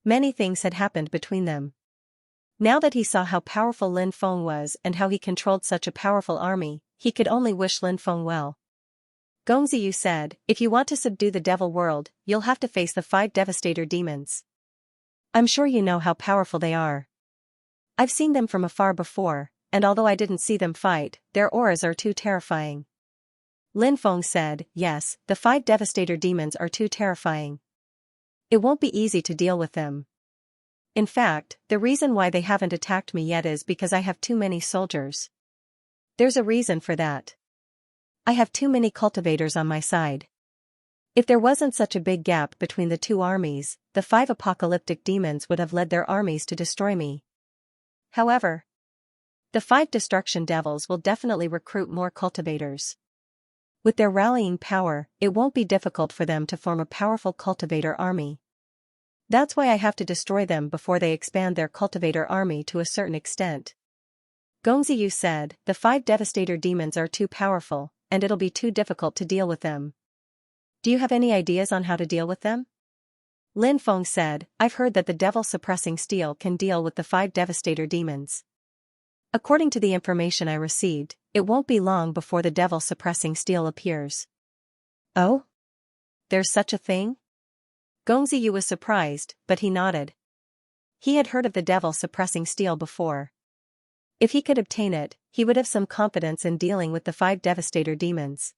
Many things had happened between them. Now that he saw how powerful Linfeng was and how he controlled such a powerful army, he could only wish Linfeng well. Gongziyu said, "If you want to subdue the devil world, you'll have to face the 5 devastator demons. I'm sure you know how powerful they are. I've seen them from afar before, and although I didn't see them fight, their auras are too terrifying." Linfeng said, "Yes, the 5 devastator demons are too terrifying. It won't be easy to deal with them. In fact, the reason why they haven't attacked me yet is because I have too many soldiers. There's a reason for that. I have too many cultivators on my side. If there wasn't such a big gap between the 2 armies, the 5 apocalyptic demons would have led their armies to destroy me. However, the 5 destruction devils will definitely recruit more cultivators. With their rallying power, it won't be difficult for them to form a powerful cultivator army. That's why I have to destroy them before they expand their cultivator army to a certain extent." Gongziyu said, "The 5 devastator demons are too powerful, and it'll be too difficult to deal with them. Do you have any ideas on how to deal with them?" Linfeng said, "I've heard that the devil suppressing steel can deal with the 5 devastator demons. According to the information I received, it won't be long before the devil suppressing steel appears." "Oh? There's such a thing?" Gongziyu was surprised, but he nodded. He had heard of the devil suppressing steel before. If he could obtain it, he would have some confidence in dealing with the 5 devastator demons.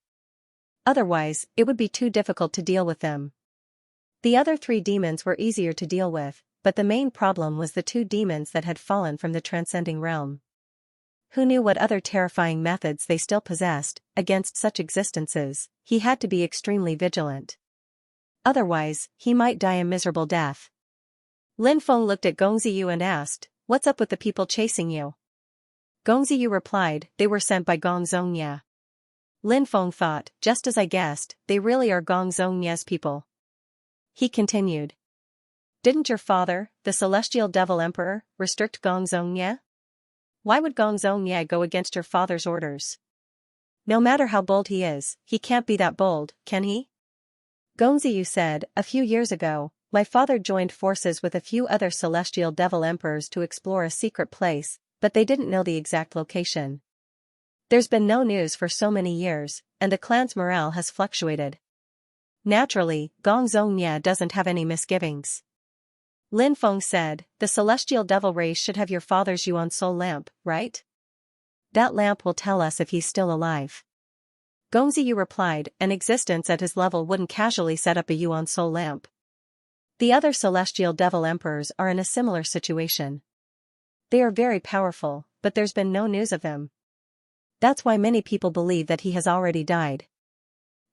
Otherwise, it would be too difficult to deal with them. The other 3 demons were easier to deal with, but the main problem was the 2 demons that had fallen from the transcending realm. Who knew what other terrifying methods they still possessed? Against such existences, he had to be extremely vigilant. Otherwise, he might die a miserable death. Linfeng looked at Gongziyu and asked, "What's up with the people chasing you?" Gongziyu replied, "They were sent by Xianxia." Linfeng thought, "Just as I guessed, they really are Xianxia's people." He continued, "Didn't your father, the celestial devil emperor, restrict Xianxia? Why would Xianxia go against your father's orders? No matter how bold he is, he can't be that bold, can he?" Gongziyu said, "A few years ago, my father joined forces with a few other celestial devil emperors to explore a secret place, but they didn't know the exact location. There's been no news for so many years, and the clan's morale has fluctuated. Naturally, Xianxia doesn't have any misgivings." Linfeng said, "The celestial devil race should have your father's Yuan soul lamp, right? That lamp will tell us if he's still alive." Gongziyu replied, "An existence at his level wouldn't casually set up a Yuan soul lamp. The other celestial devil emperors are in a similar situation. They are very powerful, but there's been no news of them. That's why many people believe that he has already died."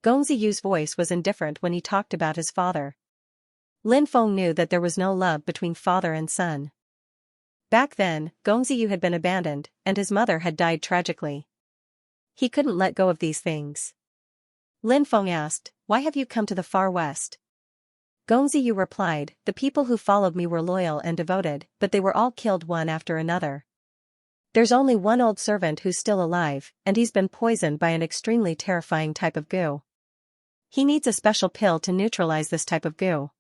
Gongziyu's voice was indifferent when he talked about his father. Linfeng knew that there was no love between father and son. Back then, Gongziyu had been abandoned, and his mother had died tragically. He couldn't let go of these things. Lin Feng asked, "Why have you come to the far west?" Gongziyu replied, "The people who followed me were loyal and devoted, but they were all killed one after another. There's only one old servant who's still alive, and he's been poisoned by an extremely terrifying type of goo. He needs a special pill to neutralize this type of goo.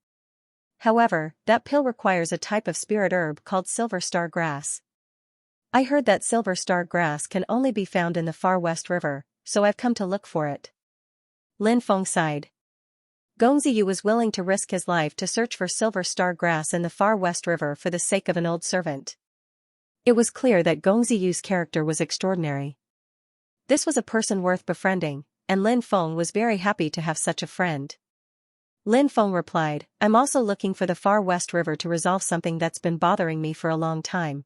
However, that pill requires a type of spirit herb called silver star grass. I heard that silver star grass can only be found in the far west river, so I've come to look for it." Lin Feng sighed. Gongziyu was willing to risk his life to search for silver star grass in the far west river for the sake of an old servant. It was clear that Gongziyu's character was extraordinary. This was a person worth befriending, and Lin Feng was very happy to have such a friend. Lin Feng replied, "I'm also looking for the far west river to resolve something that's been bothering me for a long time.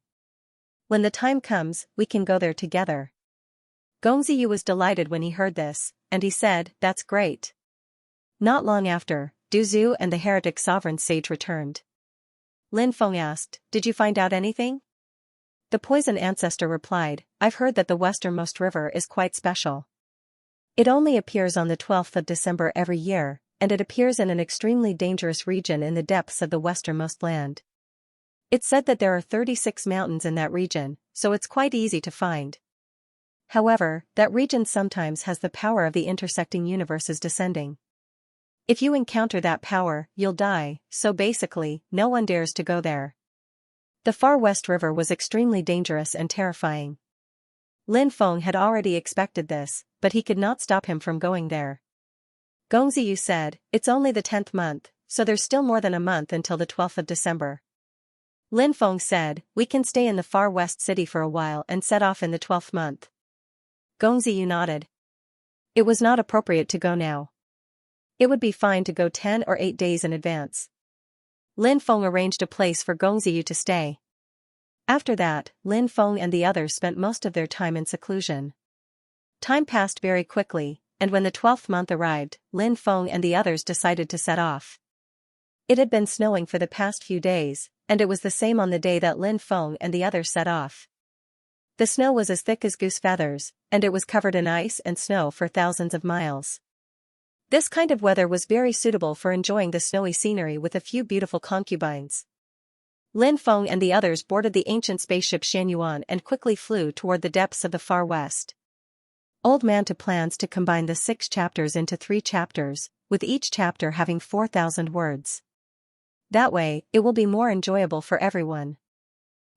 When the time comes, we can go there together." Gongziyu was delighted when he heard this, and he said, "That's great." Not long after, Du Zhu and the heretic sovereign sage returned. Lin Feng asked, "Did you find out anything?" The poison ancestor replied, "I've heard that the westernmost river is quite special. It only appears on the 12th of December every year, and it appears in an extremely dangerous region in the depths of the westernmost land. It's said that there are 36 mountains in that region, so it's quite easy to find. However, that region sometimes has the power of the intersecting universes descending. If you encounter that power, you'll die, so basically, no one dares to go there." The far west river was extremely dangerous and terrifying. Lin Feng had already expected this, but he could not stop him from going there. Gongziyu said, "It's only the 10th month, so there's still more than a month until the 12th of December. Lin Feng said, "We can stay in the far west city for a while and set off in the 12th month." Gongziyu nodded. It was not appropriate to go now. It would be fine to go 10 or 8 days in advance. Lin Feng arranged a place for Gongziyu to stay. After that, Lin Feng and the others spent most of their time in seclusion. Time passed very quickly, and when the 12th month arrived, Lin Feng and the others decided to set off. It had been snowing for the past few days, and it was the same on the day that Lin Feng and the others set off. The snow was as thick as goose feathers, and it was covered in ice and snow for thousands of miles. This kind of weather was very suitable for enjoying the snowy scenery with a few beautiful concubines. Lin Feng and the others boarded the ancient spaceship Xianxia and quickly flew toward the depths of the far west. Old Manta plans to combine the 6 chapters into 3 chapters, with each chapter having 4,000 words. That way, it will be more enjoyable for everyone.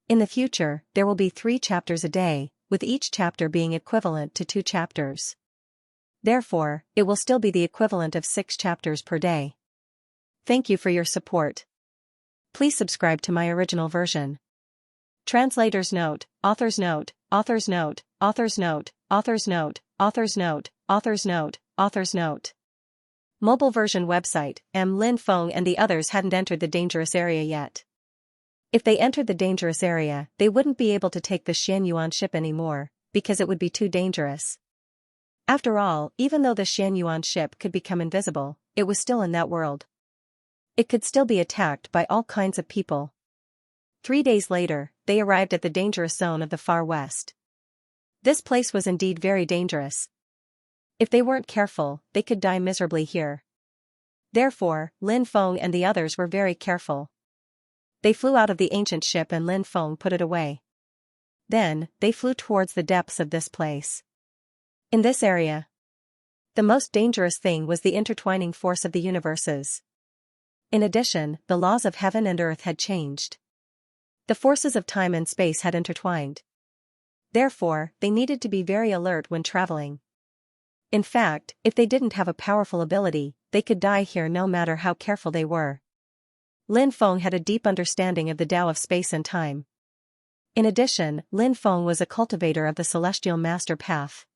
In the future, there will be 3 chapters a day, with each chapter being equivalent to 2 chapters. Therefore, it will still be the equivalent of 6 chapters per day. Thank you for your support. Please subscribe to my original version. Translator's note, author's note, author's note, author's note, author's note, author's note, author's note, author's note. Mobile version website. Lin Feng and the others hadn't entered the dangerous area yet. If they entered the dangerous area, they wouldn't be able to take the Xianxia ship anymore, because it would be too dangerous. After all, even though the Xianxia ship could become invisible, it was still in that world. It could still be attacked by all kinds of people. 3 days later, they arrived at the dangerous zone of the far west. This place was indeed very dangerous. If they weren't careful, they could die miserably here. Therefore, Lin Feng and the others were very careful. They flew out of the ancient ship and Lin Feng put it away. Then, they flew towards the depths of this place. In this area, the most dangerous thing was the intertwining force of the universes. In addition, the laws of heaven and earth had changed. The forces of time and space had intertwined. Therefore, they needed to be very alert when traveling. In fact, if they didn't have a powerful ability, they could die here no matter how careful they were. Lin Feng had a deep understanding of the Tao of space and time. In addition, Lin Feng was a cultivator of the Celestial Master Path.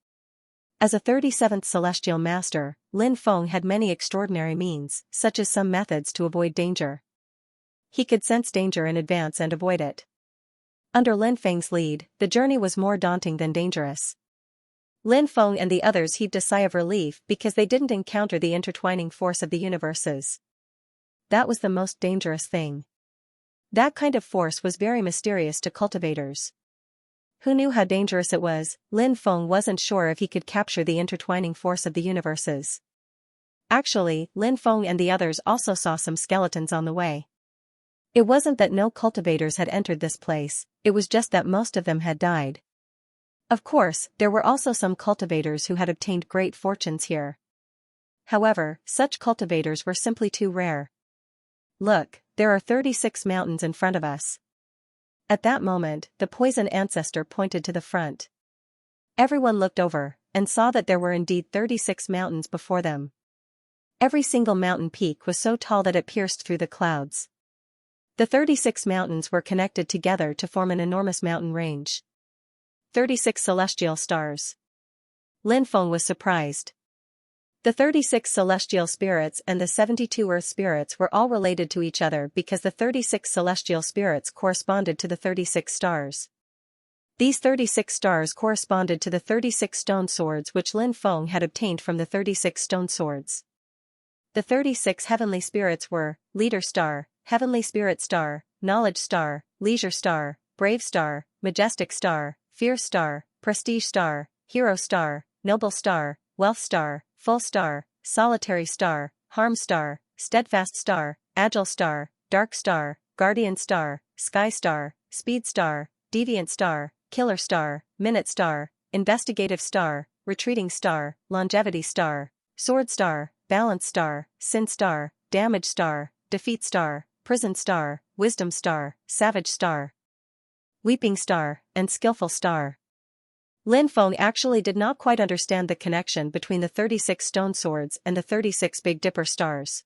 As a 37th Celestial Master, Lin Feng had many extraordinary means, such as some methods to avoid danger. He could sense danger in advance and avoid it. Under Lin Feng's lead, the journey was more daunting than dangerous. Lin Feng and the others heaved a sigh of relief because they didn't encounter the intertwining force of the universes. That was the most dangerous thing. That kind of force was very mysterious to cultivators. Who knew how dangerous it was? Lin Feng wasn't sure if he could capture the intertwining force of the universes. Actually, Lin Feng and the others also saw some skeletons on the way. It wasn't that no cultivators had entered this place, it was just that most of them had died. Of course, there were also some cultivators who had obtained great fortunes here. However, such cultivators were simply too rare. Look, there are 36 mountains in front of us. At that moment, the poison ancestor pointed to the front. Everyone looked over, and saw that there were indeed 36 mountains before them. Every single mountain peak was so tall that it pierced through the clouds. The 36 mountains were connected together to form an enormous mountain range. 36 celestial stars. Lin Feng was surprised. The 36 celestial spirits and the 72 earth spirits were all related to each other because the 36 celestial spirits corresponded to the 36 stars. These 36 stars corresponded to the 36 stone swords which Lin Feng had obtained from the 36 stone swords. The 36 heavenly spirits were Leader Star, Heavenly Spirit Star, Knowledge Star, Leisure Star, Brave Star, Majestic Star, Fierce Star, Prestige Star, Hero Star, Noble Star, Wealth Star, Full Star, Solitary Star, Harm Star, Steadfast Star, Agile Star, Dark Star, Guardian Star, Sky Star, Speed Star, Deviant Star, Killer Star, Minute Star, Investigative Star, Retreating Star, Longevity Star, Sword Star, Balance Star, Sin Star, Damage Star, Defeat Star, Prison Star, Wisdom Star, Savage Star, Weeping Star, and Skillful Star. Lin Feng actually did not quite understand the connection between the 36 stone swords and the 36 Big Dipper stars.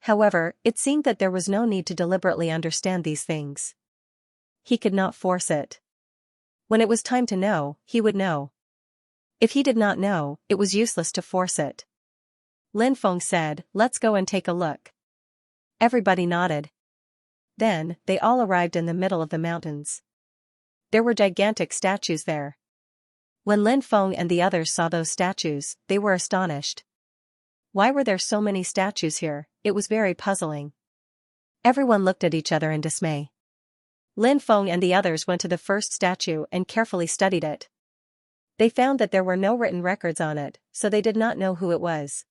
However, it seemed that there was no need to deliberately understand these things. He could not force it. When it was time to know, he would know. If he did not know, it was useless to force it. Lin Feng said, "Let's go and take a look." Everybody nodded. Then, they all arrived in the middle of the mountains. There were gigantic statues there. When Lin Feng and the others saw those statues, they were astonished. Why were there so many statues here? It was very puzzling. Everyone looked at each other in dismay. Lin Feng and the others went to the first statue and carefully studied it. They found that there were no written records on it, so they did not know who it was.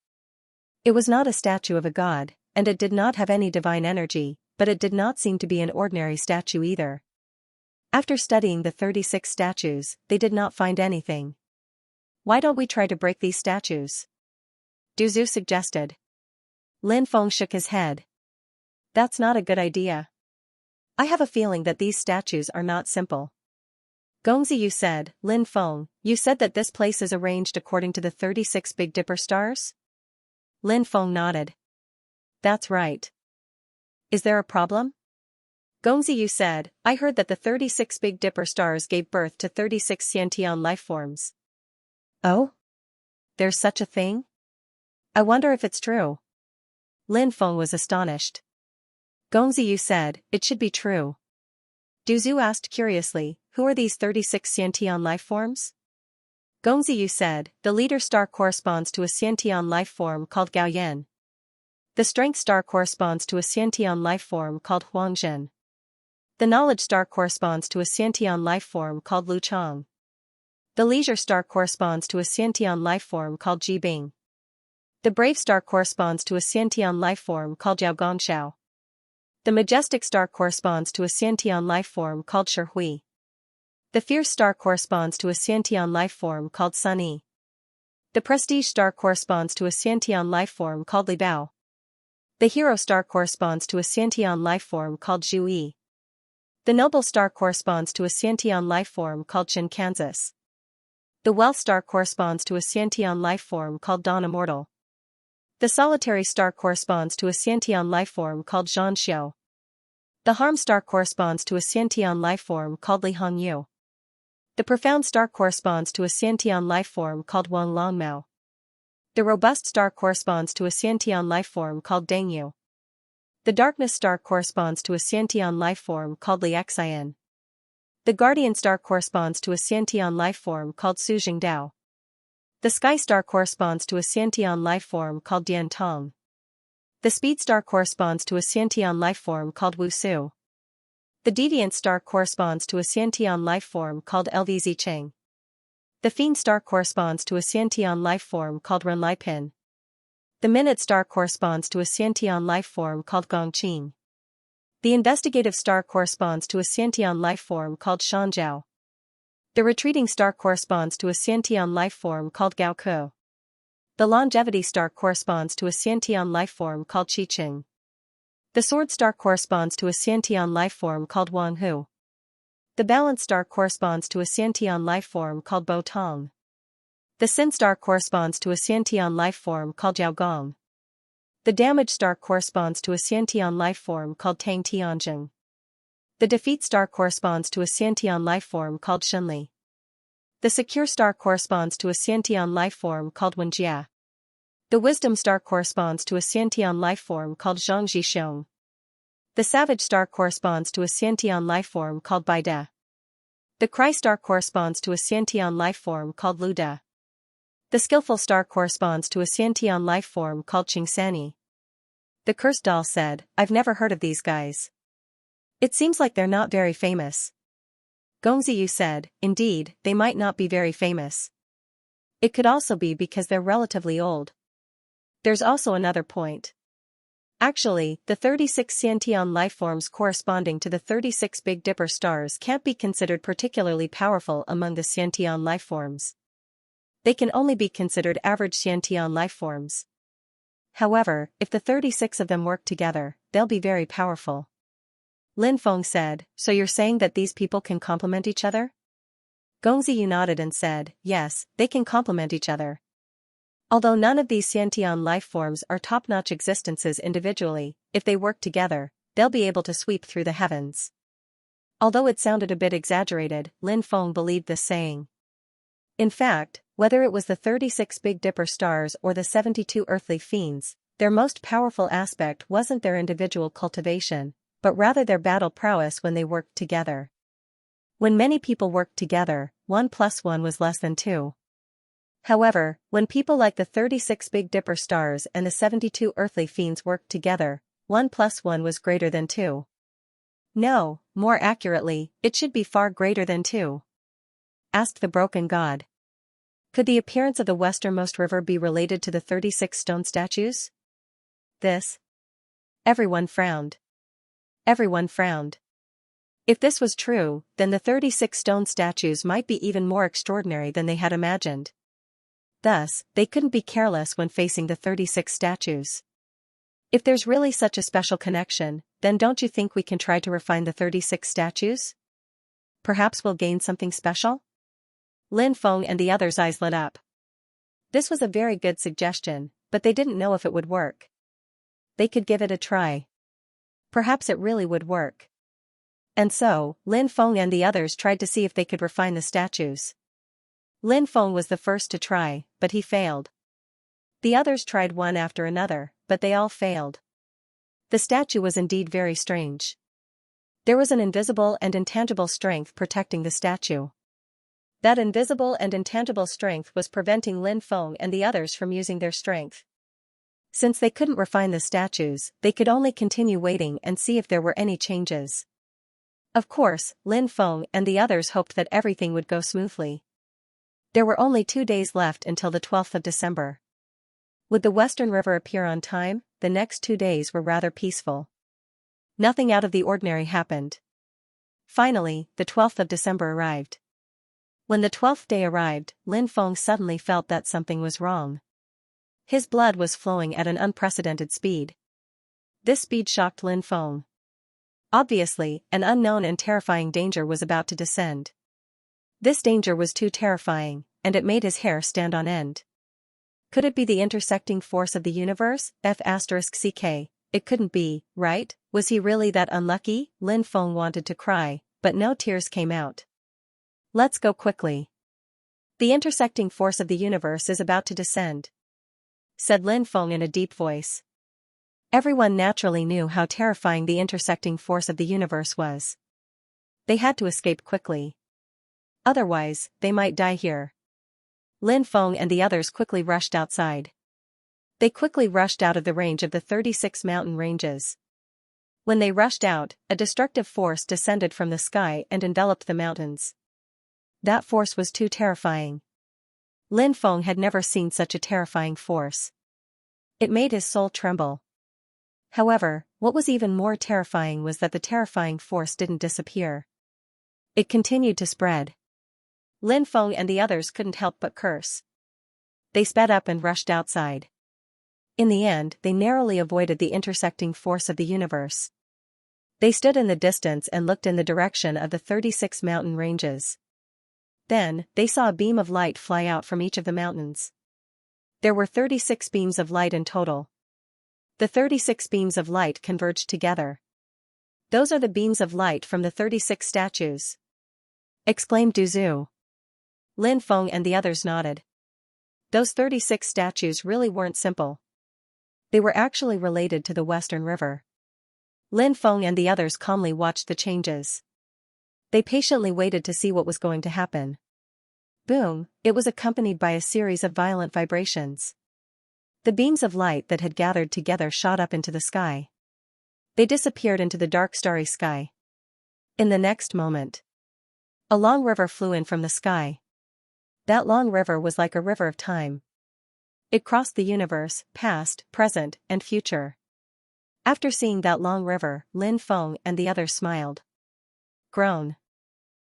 It was not a statue of a god, and it did not have any divine energy, but it did not seem to be an ordinary statue either. After studying the 36 statues, they did not find anything. Why don't we try to break these statues? Duzu suggested. Lin Feng shook his head. That's not a good idea. I have a feeling that these statues are not simple. Gongziyu said, Lin Feng, you said that this place is arranged according to the 36 Big Dipper stars? Lin Feng nodded. That's right. Is there a problem? Gongziyu said, I heard that the 36 Big Dipper stars gave birth to 36 Xiantian life forms. Oh? There's such a thing? I wonder if it's true. Lin Feng was astonished. Gongziyu said, it should be true. Duzu asked curiously, who are these 36 Xiantian life forms? Gongziyu said, the leader star corresponds to a Xiantian life form called Gaoyan. The strength star corresponds to a Xiantian life form called Huangzhen. The knowledge star corresponds to a Xiantian life form called Luchang. The leisure star corresponds to a Xiantian life form called Jibing. The brave star corresponds to a Xiantian life form called Jiaogongshao. The majestic star corresponds to a Xiantian life form called Shihui. The fierce star corresponds to a Xiantian life form called Sunyi. The prestige star corresponds to a Xiantian life form called Libao. The hero star corresponds to a Xiantian life form called Zhuyi. The noble star corresponds to a Xiantian life form called Shinkanzas. The wealth star corresponds to a Xiantian life form called Dawn Immortal. The solitary star corresponds to a Xiantian life form called Xianxia. The harm star corresponds to a Xiantian life form called Li Hongyu. The profound star corresponds to a Xiantian life form called Wang Longmao. The robust star corresponds to a Xiantian life form called Dengyu. The darkness star corresponds to a Xiantian life form called Li Xian. The guardian star corresponds to a Xiantian life form called Su Jingdao. The sky star corresponds to a Xiantian life form called Dian Tong. The speed star corresponds to a Xiantian life form called Wu Su. The deviant star corresponds to a Xiantian life form called LVZ Cheng. The fiend star corresponds to a Xiantian life form called Ren Lai Pin. The minute star corresponds to a Xiantian life form called Gongqing. The investigative star corresponds to a Xiantian life form called Shanzhao. The retreating star corresponds to a Xiantian life form called Gaoke. The longevity star corresponds to a Xiantian life form called Qiqing. The sword star corresponds to a Xiantian life form called Wanghu. The balance star corresponds to a Xiantian life form called Botong. The Sin star corresponds to a Xiantian life form called Jiaogong. The damage star corresponds to a Xiantian life form called Tang Tianjing. The defeat star corresponds to a Xiantian life form called Shenli. The secure star corresponds to a Xiantian life form called Wenjia. The wisdom star corresponds to a Xiantian life form called Zhangjixiong. The savage star corresponds to a Xiantian life form called Baide. The cry star corresponds to a Xiantian life form called Lude. The skillful star corresponds to a Xiantian life form called Qingsani. The cursed doll said, "I've never heard of these guys. It seems like they're not very famous." Gongziyu said, "Indeed, they might not be very famous. It could also be because they're relatively old. There's also another point. Actually, the 36 Xiantian lifeforms corresponding to the 36 Big Dipper stars can't be considered particularly powerful among the Xiantian lifeforms. They can only be considered average Xiantian lifeforms. However, if the 36 of them work together, they'll be very powerful." Lin Feng said, "So you're saying that these people can complement each other?" Gongziyu nodded and said, "Yes, they can complement each other. Although none of these Xiantian life forms are top-notch existences individually, if they work together, they'll be able to sweep through the heavens." Although it sounded a bit exaggerated, Lin Feng believed this saying. In fact, whether it was the 36 Big Dipper stars or the 72 earthly fiends, their most powerful aspect wasn't their individual cultivation, but rather their battle prowess when they worked together. When many people worked together, 1 + 1 was less than 2. However, when people like the 36 Big Dipper stars and the 72 earthly fiends worked together, 1 + 1 was greater than 2. No, more accurately, it should be far greater than 2. Asked the broken god. Could the appearance of the westernmost river be related to the 36 stone statues? Everyone frowned. Everyone frowned. If this was true, then the 36 stone statues might be even more extraordinary than they had imagined. Thus, they couldn't be careless when facing the 36 statues. If there's really such a special connection, then don't you think we can try to refine the 36 statues? Perhaps we'll gain something special? Lin Feng and the others' eyes lit up. This was a very good suggestion, but they didn't know if it would work. They could give it a try. Perhaps it really would work. And so, Lin Feng and the others tried to see if they could refine the statues. Lin Feng was the first to try, but he failed. The others tried one after another, but they all failed. The statue was indeed very strange. There was an invisible and intangible strength protecting the statue. That invisible and intangible strength was preventing Lin Feng and the others from using their strength. Since they couldn't refine the statues, they could only continue waiting and see if there were any changes. Of course, Lin Feng and the others hoped that everything would go smoothly. There were only 2 days left until the 12th of December. Would the Western River appear on time? The next 2 days were rather peaceful. Nothing out of the ordinary happened. Finally, the 12th of December arrived. When the 12th day arrived, Lin Feng suddenly felt that something was wrong. His blood was flowing at an unprecedented speed. This speed shocked Lin Feng. Obviously, an unknown and terrifying danger was about to descend. This danger was too terrifying, and it made his hair stand on end. Could it be the intersecting force of the universe? F***ck. It couldn't be, right? Was he really that unlucky? Lin Feng wanted to cry, but no tears came out. Let's go quickly. The intersecting force of the universe is about to descend, said Lin Feng in a deep voice. Everyone naturally knew how terrifying the intersecting force of the universe was. They had to escape quickly. Otherwise, they might die here. Lin Feng and the others quickly rushed outside. They quickly rushed out of the range of the 36 mountain ranges. When they rushed out, a destructive force descended from the sky and enveloped the mountains. That force was too terrifying. Lin Feng had never seen such a terrifying force. It made his soul tremble. However, what was even more terrifying was that the terrifying force didn't disappear. It continued to spread. Lin Feng and the others couldn't help but curse. They sped up and rushed outside. In the end, they narrowly avoided the intersecting force of the universe. They stood in the distance and looked in the direction of the 36 mountain ranges. Then, they saw a beam of light fly out from each of the mountains. There were 36 beams of light in total. The 36 beams of light converged together. "Those are the beams of light from the 36 statues," exclaimed Du Zhu. Lin Feng and the others nodded. Those 36 statues really weren't simple. They were actually related to the Western River. Lin Feng and the others calmly watched the changes. They patiently waited to see what was going to happen. Boom, it was accompanied by a series of violent vibrations. The beams of light that had gathered together shot up into the sky. They disappeared into the dark starry sky. In the next moment, a long river flew in from the sky. That long river was like a river of time. It crossed the universe, past, present, and future. After seeing that long river, Lin Feng and the others smiled. Groan.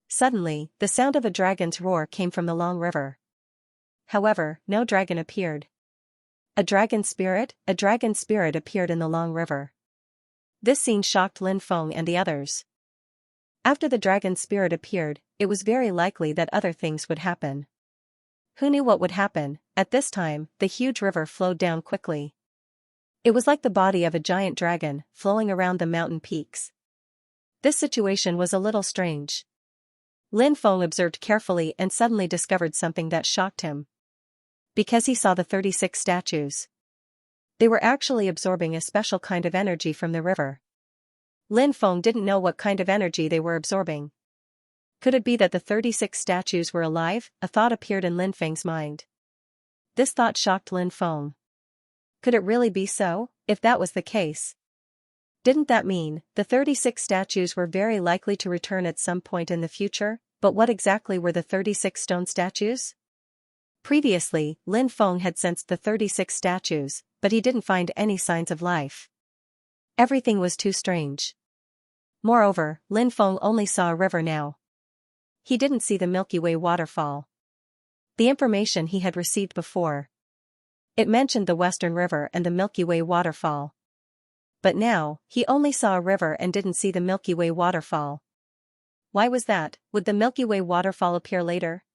Suddenly, the sound of a dragon's roar came from the long river. However, no dragon appeared. A dragon spirit appeared in the long river. This scene shocked Lin Feng and the others. After the dragon spirit appeared, it was very likely that other things would happen. Who knew what would happen? At this time, the huge river flowed down quickly. It was like the body of a giant dragon, flowing around the mountain peaks. This situation was a little strange. Lin Feng observed carefully and suddenly discovered something that shocked him. Because he saw the 36 statues. They were actually absorbing a special kind of energy from the river. Lin Feng didn't know what kind of energy they were absorbing. Could it be that the 36 statues were alive? A thought appeared in Lin Feng's mind. This thought shocked Lin Feng. Could it really be so? If that was the case, didn't that mean the 36 statues were very likely to return at some point in the future? But what exactly were the 36 stone statues? Previously, Lin Feng had sensed the 36 statues, but he didn't find any signs of life. Everything was too strange. Moreover, Lin Feng only saw a river now. He didn't see the Milky Way waterfall. The information he had received before. It mentioned the Western River and the Milky Way waterfall. But now, he only saw a river and didn't see the Milky Way waterfall. Why was that? Would the Milky Way waterfall appear later?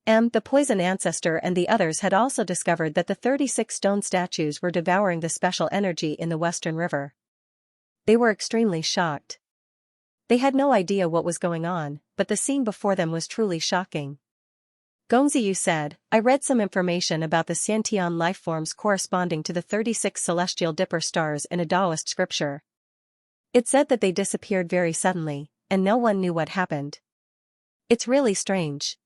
The poison ancestor and the others had also discovered that the 36 stone statues were devouring the special energy in the Western River. They were extremely shocked. They had no idea what was going on, but the scene before them was truly shocking. Gongziyu said, "I read some information about the Xiantian lifeforms corresponding to the 36 celestial dipper stars in a Taoist scripture. It said that they disappeared very suddenly, and no one knew what happened. It's really strange.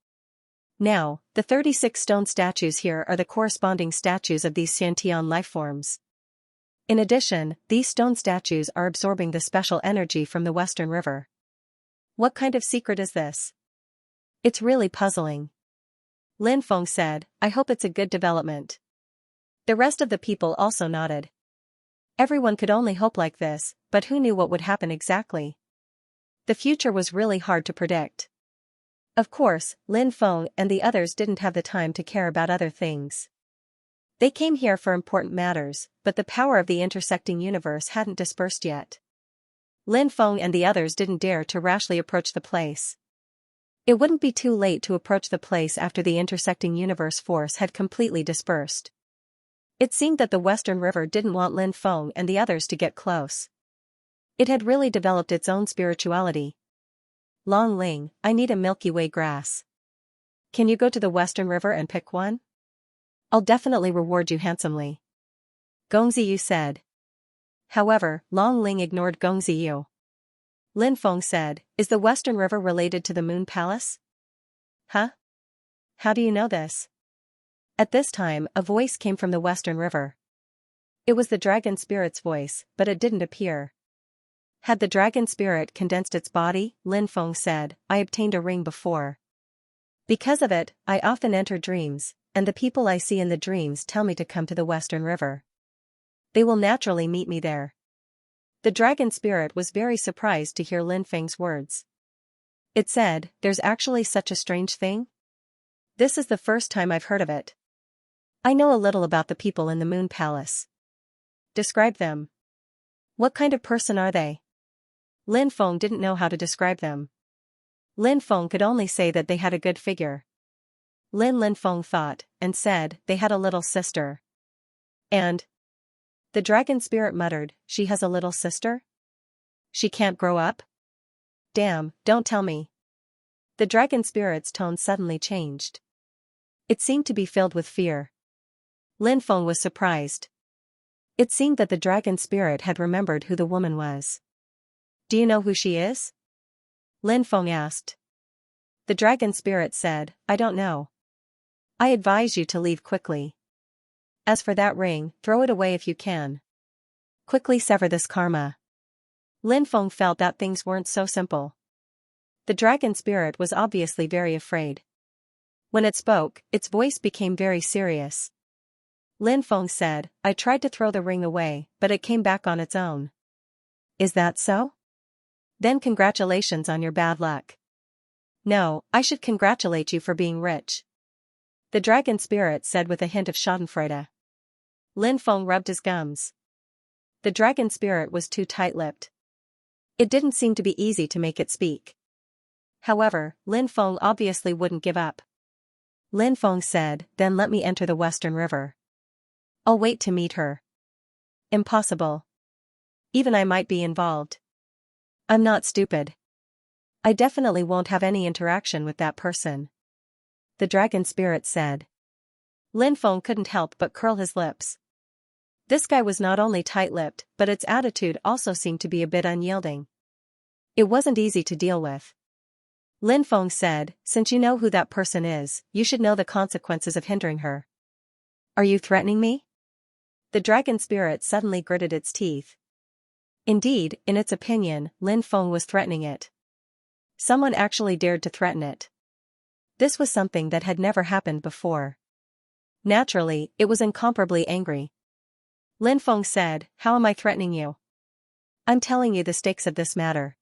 Now, the 36 stone statues here are the corresponding statues of these Xiantian lifeforms. In addition, these stone statues are absorbing the special energy from the Western River. What kind of secret is this? It's really puzzling." Lin Feng said, "I hope it's a good development." The rest of the people also nodded. Everyone could only hope like this, but who knew what would happen exactly? The future was really hard to predict. Of course, Lin Feng and the others didn't have the time to care about other things. They came here for important matters, but the power of the intersecting universe hadn't dispersed yet. Lin Feng and the others didn't dare to rashly approach the place. It wouldn't be too late to approach the place after the intersecting universe force had completely dispersed. It seemed that the Western River didn't want Lin Feng and the others to get close. It had really developed its own spirituality. "Long Ling, I need a Milky Way grass. Can you go to the Western River and pick one? I'll definitely reward you handsomely," Gongziyu said. However, Long Ling ignored Gongziyu. Lin Feng said, "Is the Western River related to the Moon Palace?" "Huh? How do you know this?" At this time, a voice came from the Western River. It was the dragon spirit's voice, but it didn't appear. Had the dragon spirit condensed its body? Lin Feng said, "I obtained a ring before. Because of it, I often enter dreams, and the people I see in the dreams tell me to come to the Western River. They will naturally meet me there. The dragon spirit was very surprised to hear Lin Feng's words. It said, "There's actually such a strange thing? This is the first time I've heard of it. I know a little about the people in the Moon Palace. Describe them. What kind of person are they?" Lin Feng didn't know how to describe them. Lin Feng could only say that they had a good figure. Lin Feng thought, and said, "They had a little sister." And the dragon spirit muttered, "She has a little sister? She can't grow up? Damn, don't tell me." The dragon spirit's tone suddenly changed. It seemed to be filled with fear. Lin Feng was surprised. It seemed that the dragon spirit had remembered who the woman was. "Do you know who she is?" Lin Feng asked. The dragon spirit said, "I don't know. I advise you to leave quickly. As for that ring, throw it away if you can. Quickly sever this karma." Lin Feng felt that things weren't so simple. The dragon spirit was obviously very afraid. When it spoke, its voice became very serious. Lin Feng said, "I tried to throw the ring away, but it came back on its own." "Is that so? Then congratulations on your bad luck." "No, I should congratulate you for being rich," the dragon spirit said with a hint of schadenfreude. Lin Feng rubbed his gums. The dragon spirit was too tight-lipped. It didn't seem to be easy to make it speak. However, Lin Feng obviously wouldn't give up. Lin Feng said, "Then let me enter the Western River. I'll wait to meet her." "Impossible. Even I might be involved. I'm not stupid. I definitely won't have any interaction with that person," the dragon spirit said. Lin Feng couldn't help but curl his lips. This guy was not only tight-lipped, but its attitude also seemed to be a bit unyielding. It wasn't easy to deal with. Lin Feng said, "Since you know who that person is, you should know the consequences of hindering her." "Are you threatening me?" The dragon spirit suddenly gritted its teeth. Indeed, in its opinion, Lin Feng was threatening it. Someone actually dared to threaten it. This was something that had never happened before. Naturally, it was incomparably angry. Lin Feng said, "How am I threatening you? I'm telling you the stakes of this matter.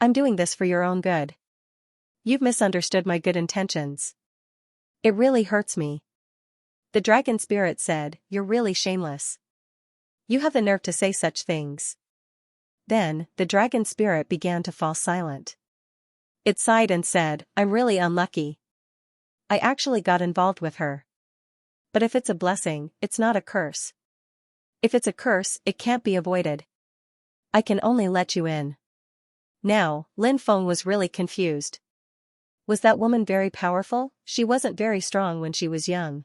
I'm doing this for your own good. You've misunderstood my good intentions. It really hurts me." The dragon spirit said, "You're really shameless. You have the nerve to say such things." Then, the dragon spirit began to fall silent. It sighed and said, "I'm really unlucky. I actually got involved with her. But if it's a blessing, it's not a curse. If it's a curse, it can't be avoided. I can only let you in." Now, Lin Feng was really confused. Was that woman very powerful? She wasn't very strong when she was young.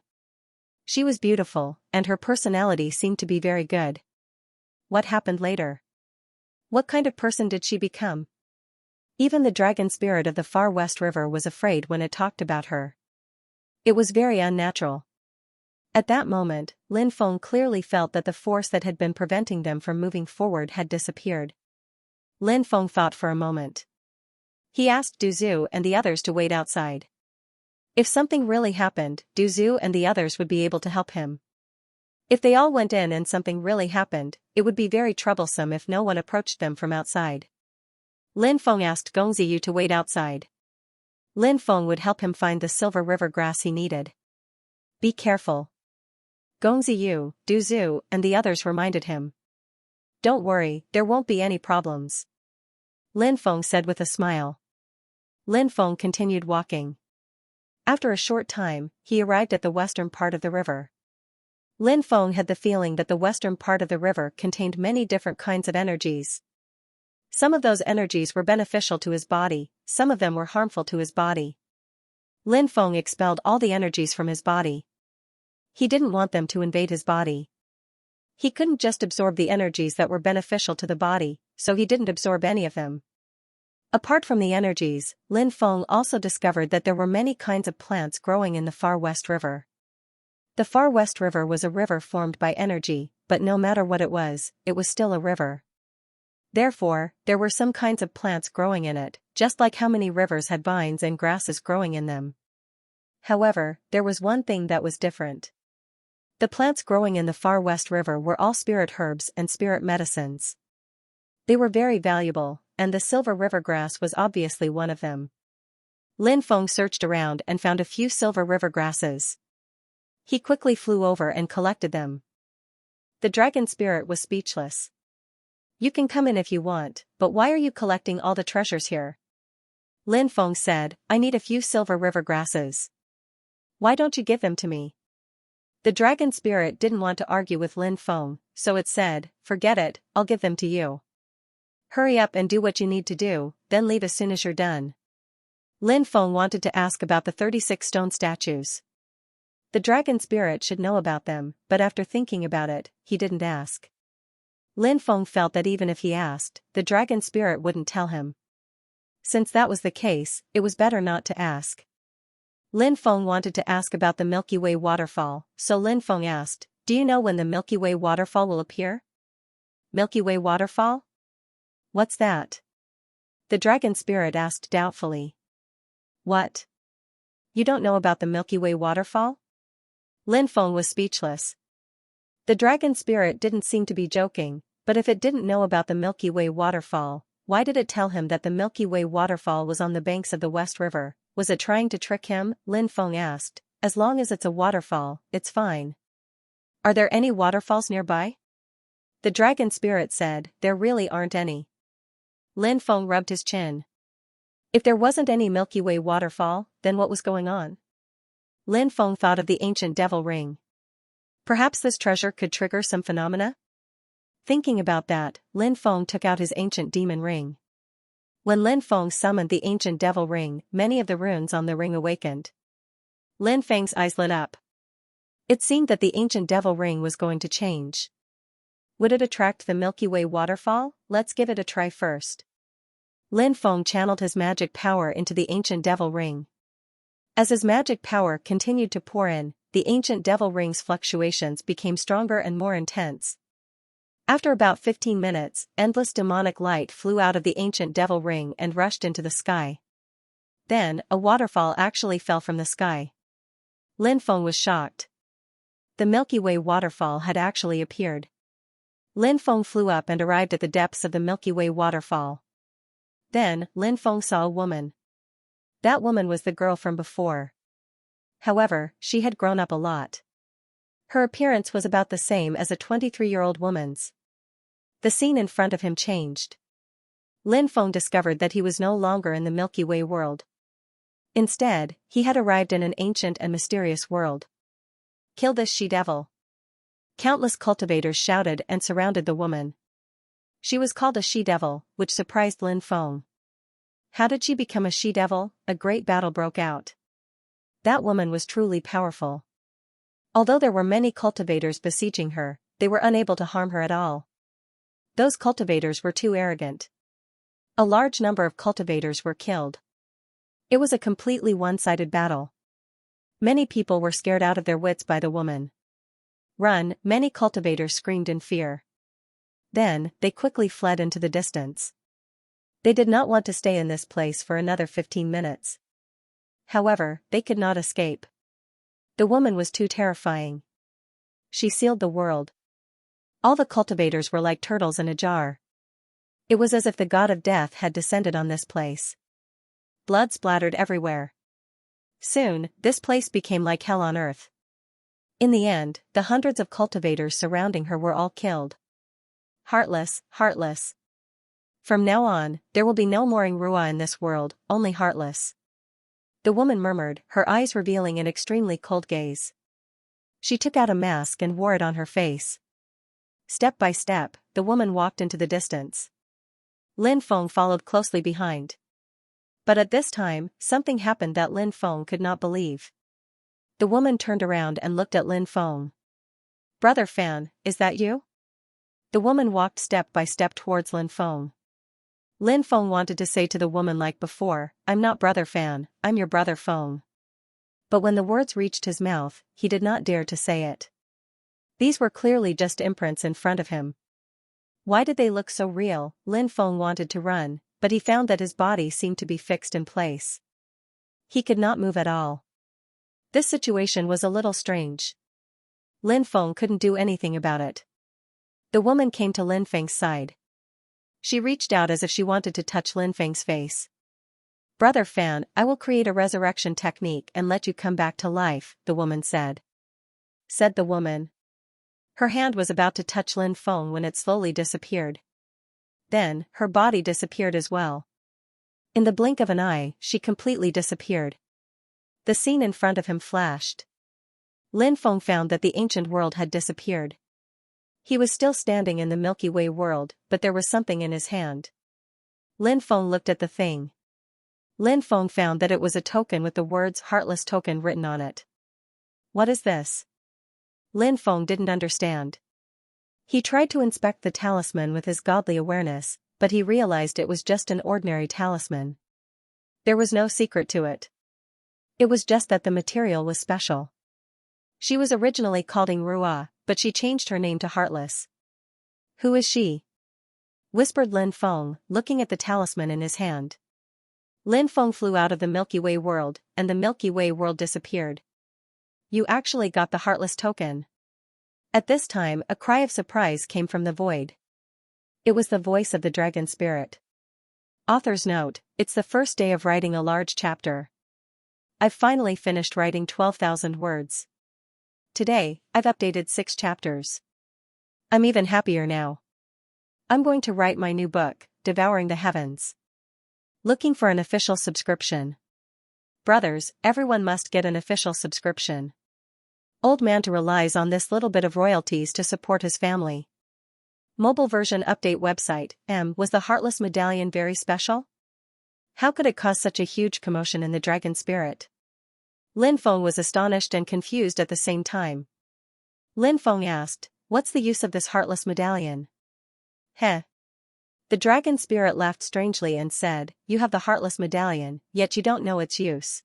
She was beautiful, and her personality seemed to be very good. What happened later? What kind of person did she become? Even the dragon spirit of the far west river was afraid when it talked about her. It was very unnatural. At that moment, Lin Feng clearly felt that the force that had been preventing them from moving forward had disappeared. Lin Feng thought for a moment. He asked Du Zhu and the others to wait outside. If something really happened, Du Zhu and the others would be able to help him. If they all went in and something really happened, it would be very troublesome if no one approached them from outside. Lin Feng asked Gong Ziyu to wait outside. Lin Feng would help him find the Silver River grass he needed. Be careful. Gong Ziyu, Du Zhu, and the others reminded him. Don't worry, there won't be any problems, Lin Feng said with a smile. Lin Feng continued walking. After a short time, he arrived at the western part of the river. Lin Feng had the feeling that the western part of the river contained many different kinds of energies. Some of those energies were beneficial to his body, some of them were harmful to his body. Lin Feng expelled all the energies from his body. He didn't want them to invade his body. He couldn't just absorb the energies that were beneficial to the body, so he didn't absorb any of them. Apart from the energies, Lin Feng also discovered that there were many kinds of plants growing in the Far West River. The Far West River was a river formed by energy, but no matter what it was still a river. Therefore, there were some kinds of plants growing in it, just like how many rivers had vines and grasses growing in them. However, there was one thing that was different. The plants growing in the far west river were all spirit herbs and spirit medicines. They were very valuable, and the silver river grass was obviously one of them. Lin Feng searched around and found a few silver river grasses. He quickly flew over and collected them. The dragon spirit was speechless. "You can come in if you want, but why are you collecting all the treasures here?" Lin Feng said, "I need a few silver river grasses. Why don't you give them to me?" The dragon spirit didn't want to argue with Lin Feng, so it said, "Forget it, I'll give them to you. Hurry up and do what you need to do, then leave as soon as you're done." Lin Feng wanted to ask about the 36 stone statues. The dragon spirit should know about them, but after thinking about it, he didn't ask. Lin Feng felt that even if he asked, the dragon spirit wouldn't tell him. Since that was the case, it was better not to ask. Lin Feng wanted to ask about the Milky Way waterfall, so Lin Feng asked, "Do you know when the Milky Way waterfall will appear?" "Milky Way waterfall? What's that?" The dragon spirit asked doubtfully. "What? You don't know about the Milky Way waterfall?" Lin Feng was speechless. The dragon spirit didn't seem to be joking, but if it didn't know about the Milky Way waterfall, why did it tell him that the Milky Way waterfall was on the banks of the West River? Was it trying to trick him? Lin Feng asked. "As long as it's a waterfall, it's fine." "Are there any waterfalls nearby?" The dragon spirit said, "There really aren't any." Lin Feng rubbed his chin. If there wasn't any Milky Way waterfall, then what was going on? Lin Feng thought of the ancient devil ring. Perhaps this treasure could trigger some phenomena? Thinking about that, Lin Feng took out his ancient demon ring. When Lin Feng summoned the ancient devil ring, many of the runes on the ring awakened. Lin Feng's eyes lit up. It seemed that the ancient devil ring was going to change. Would it attract the Milky Way waterfall? Let's give it a try first. Lin Feng channeled his magic power into the ancient devil ring. As his magic power continued to pour in, the ancient devil ring's fluctuations became stronger and more intense. After about 15 minutes, endless demonic light flew out of the ancient devil ring and rushed into the sky. Then, a waterfall actually fell from the sky. Lin Feng was shocked. The Milky Way waterfall had actually appeared. Lin Feng flew up and arrived at the depths of the Milky Way waterfall. Then, Lin Feng saw a woman. That woman was the girl from before. However, she had grown up a lot. Her appearance was about the same as a 23-year-old woman's. The scene in front of him changed. Lin Feng discovered that he was no longer in the Milky Way world. Instead, he had arrived in an ancient and mysterious world. "Kill this she-devil!" Countless cultivators shouted and surrounded the woman. She was called a she-devil, which surprised Lin Feng. How did she become a she-devil? A great battle broke out. That woman was truly powerful. Although there were many cultivators besieging her, they were unable to harm her at all. Those cultivators were too arrogant. A large number of cultivators were killed. It was a completely one-sided battle. Many people were scared out of their wits by the woman. "Run!" Many cultivators screamed in fear. Then, they quickly fled into the distance. They did not want to stay in this place for another 15 minutes. However, they could not escape. The woman was too terrifying. She sealed the world. All the cultivators were like turtles in a jar. It was as if the god of death had descended on this place. Blood splattered everywhere. Soon, this place became like hell on earth. In the end, the hundreds of cultivators surrounding her were all killed. Heartless, heartless. From now on, there will be no more Ingrua in this world, only heartless. The woman murmured, her eyes revealing an extremely cold gaze. She took out a mask and wore it on her face. Step by step, the woman walked into the distance. Lin Feng followed closely behind. But at this time, something happened that Lin Feng could not believe. The woman turned around and looked at Lin Feng. "Brother Fan, is that you?" The woman walked step by step towards Lin Feng. Lin Feng wanted to say to the woman like before, "I'm not Brother Fan, I'm your brother Feng." But when the words reached his mouth, he did not dare to say it. These were clearly just imprints in front of him. Why did they look so real? Lin Feng wanted to run, but he found that his body seemed to be fixed in place. He could not move at all. This situation was a little strange. Lin Feng couldn't do anything about it. The woman came to Lin Feng's side. She reached out as if she wanted to touch Lin Feng's face. "Brother Fan, I will create a resurrection technique and let you come back to life," the woman said. Said the woman. Her hand was about to touch Lin Feng when it slowly disappeared. Then, her body disappeared as well. In the blink of an eye, she completely disappeared. The scene in front of him flashed. Lin Feng found that the ancient world had disappeared. He was still standing in the Milky Way world, but there was something in his hand. Lin Feng looked at the thing. Lin Feng found that it was a token with the words "Heartless Token" written on it. What is this? Lin Feng didn't understand. He tried to inspect the talisman with his godly awareness, but he realized it was just an ordinary talisman. There was no secret to it. It was just that the material was special. She was originally called Rua, but she changed her name to Heartless. "Who is she?" whispered Lin Feng, looking at the talisman in his hand. Lin Feng flew out of the Milky Way world, and the Milky Way world disappeared. "You actually got the Heartless token." At this time, a cry of surprise came from the void. It was the voice of the dragon spirit. Author's note: it's the first day of writing a large chapter. I've finally finished writing 12,000 words. Today, I've updated 6 chapters. I'm even happier now. I'm going to write my new book, Devouring the Heavens. Looking for an official subscription. Brothers, everyone must get an official subscription. Old Manta relies on this little bit of royalties to support his family. Mobile version update website. Was the Heartless Medallion very special? How could it cause such a huge commotion in the dragon spirit? Lin Feng was astonished and confused at the same time. Lin Feng asked, "What's the use of this Heartless Medallion?" Heh. The dragon spirit laughed strangely and said, "You have the Heartless Medallion, yet you don't know its use.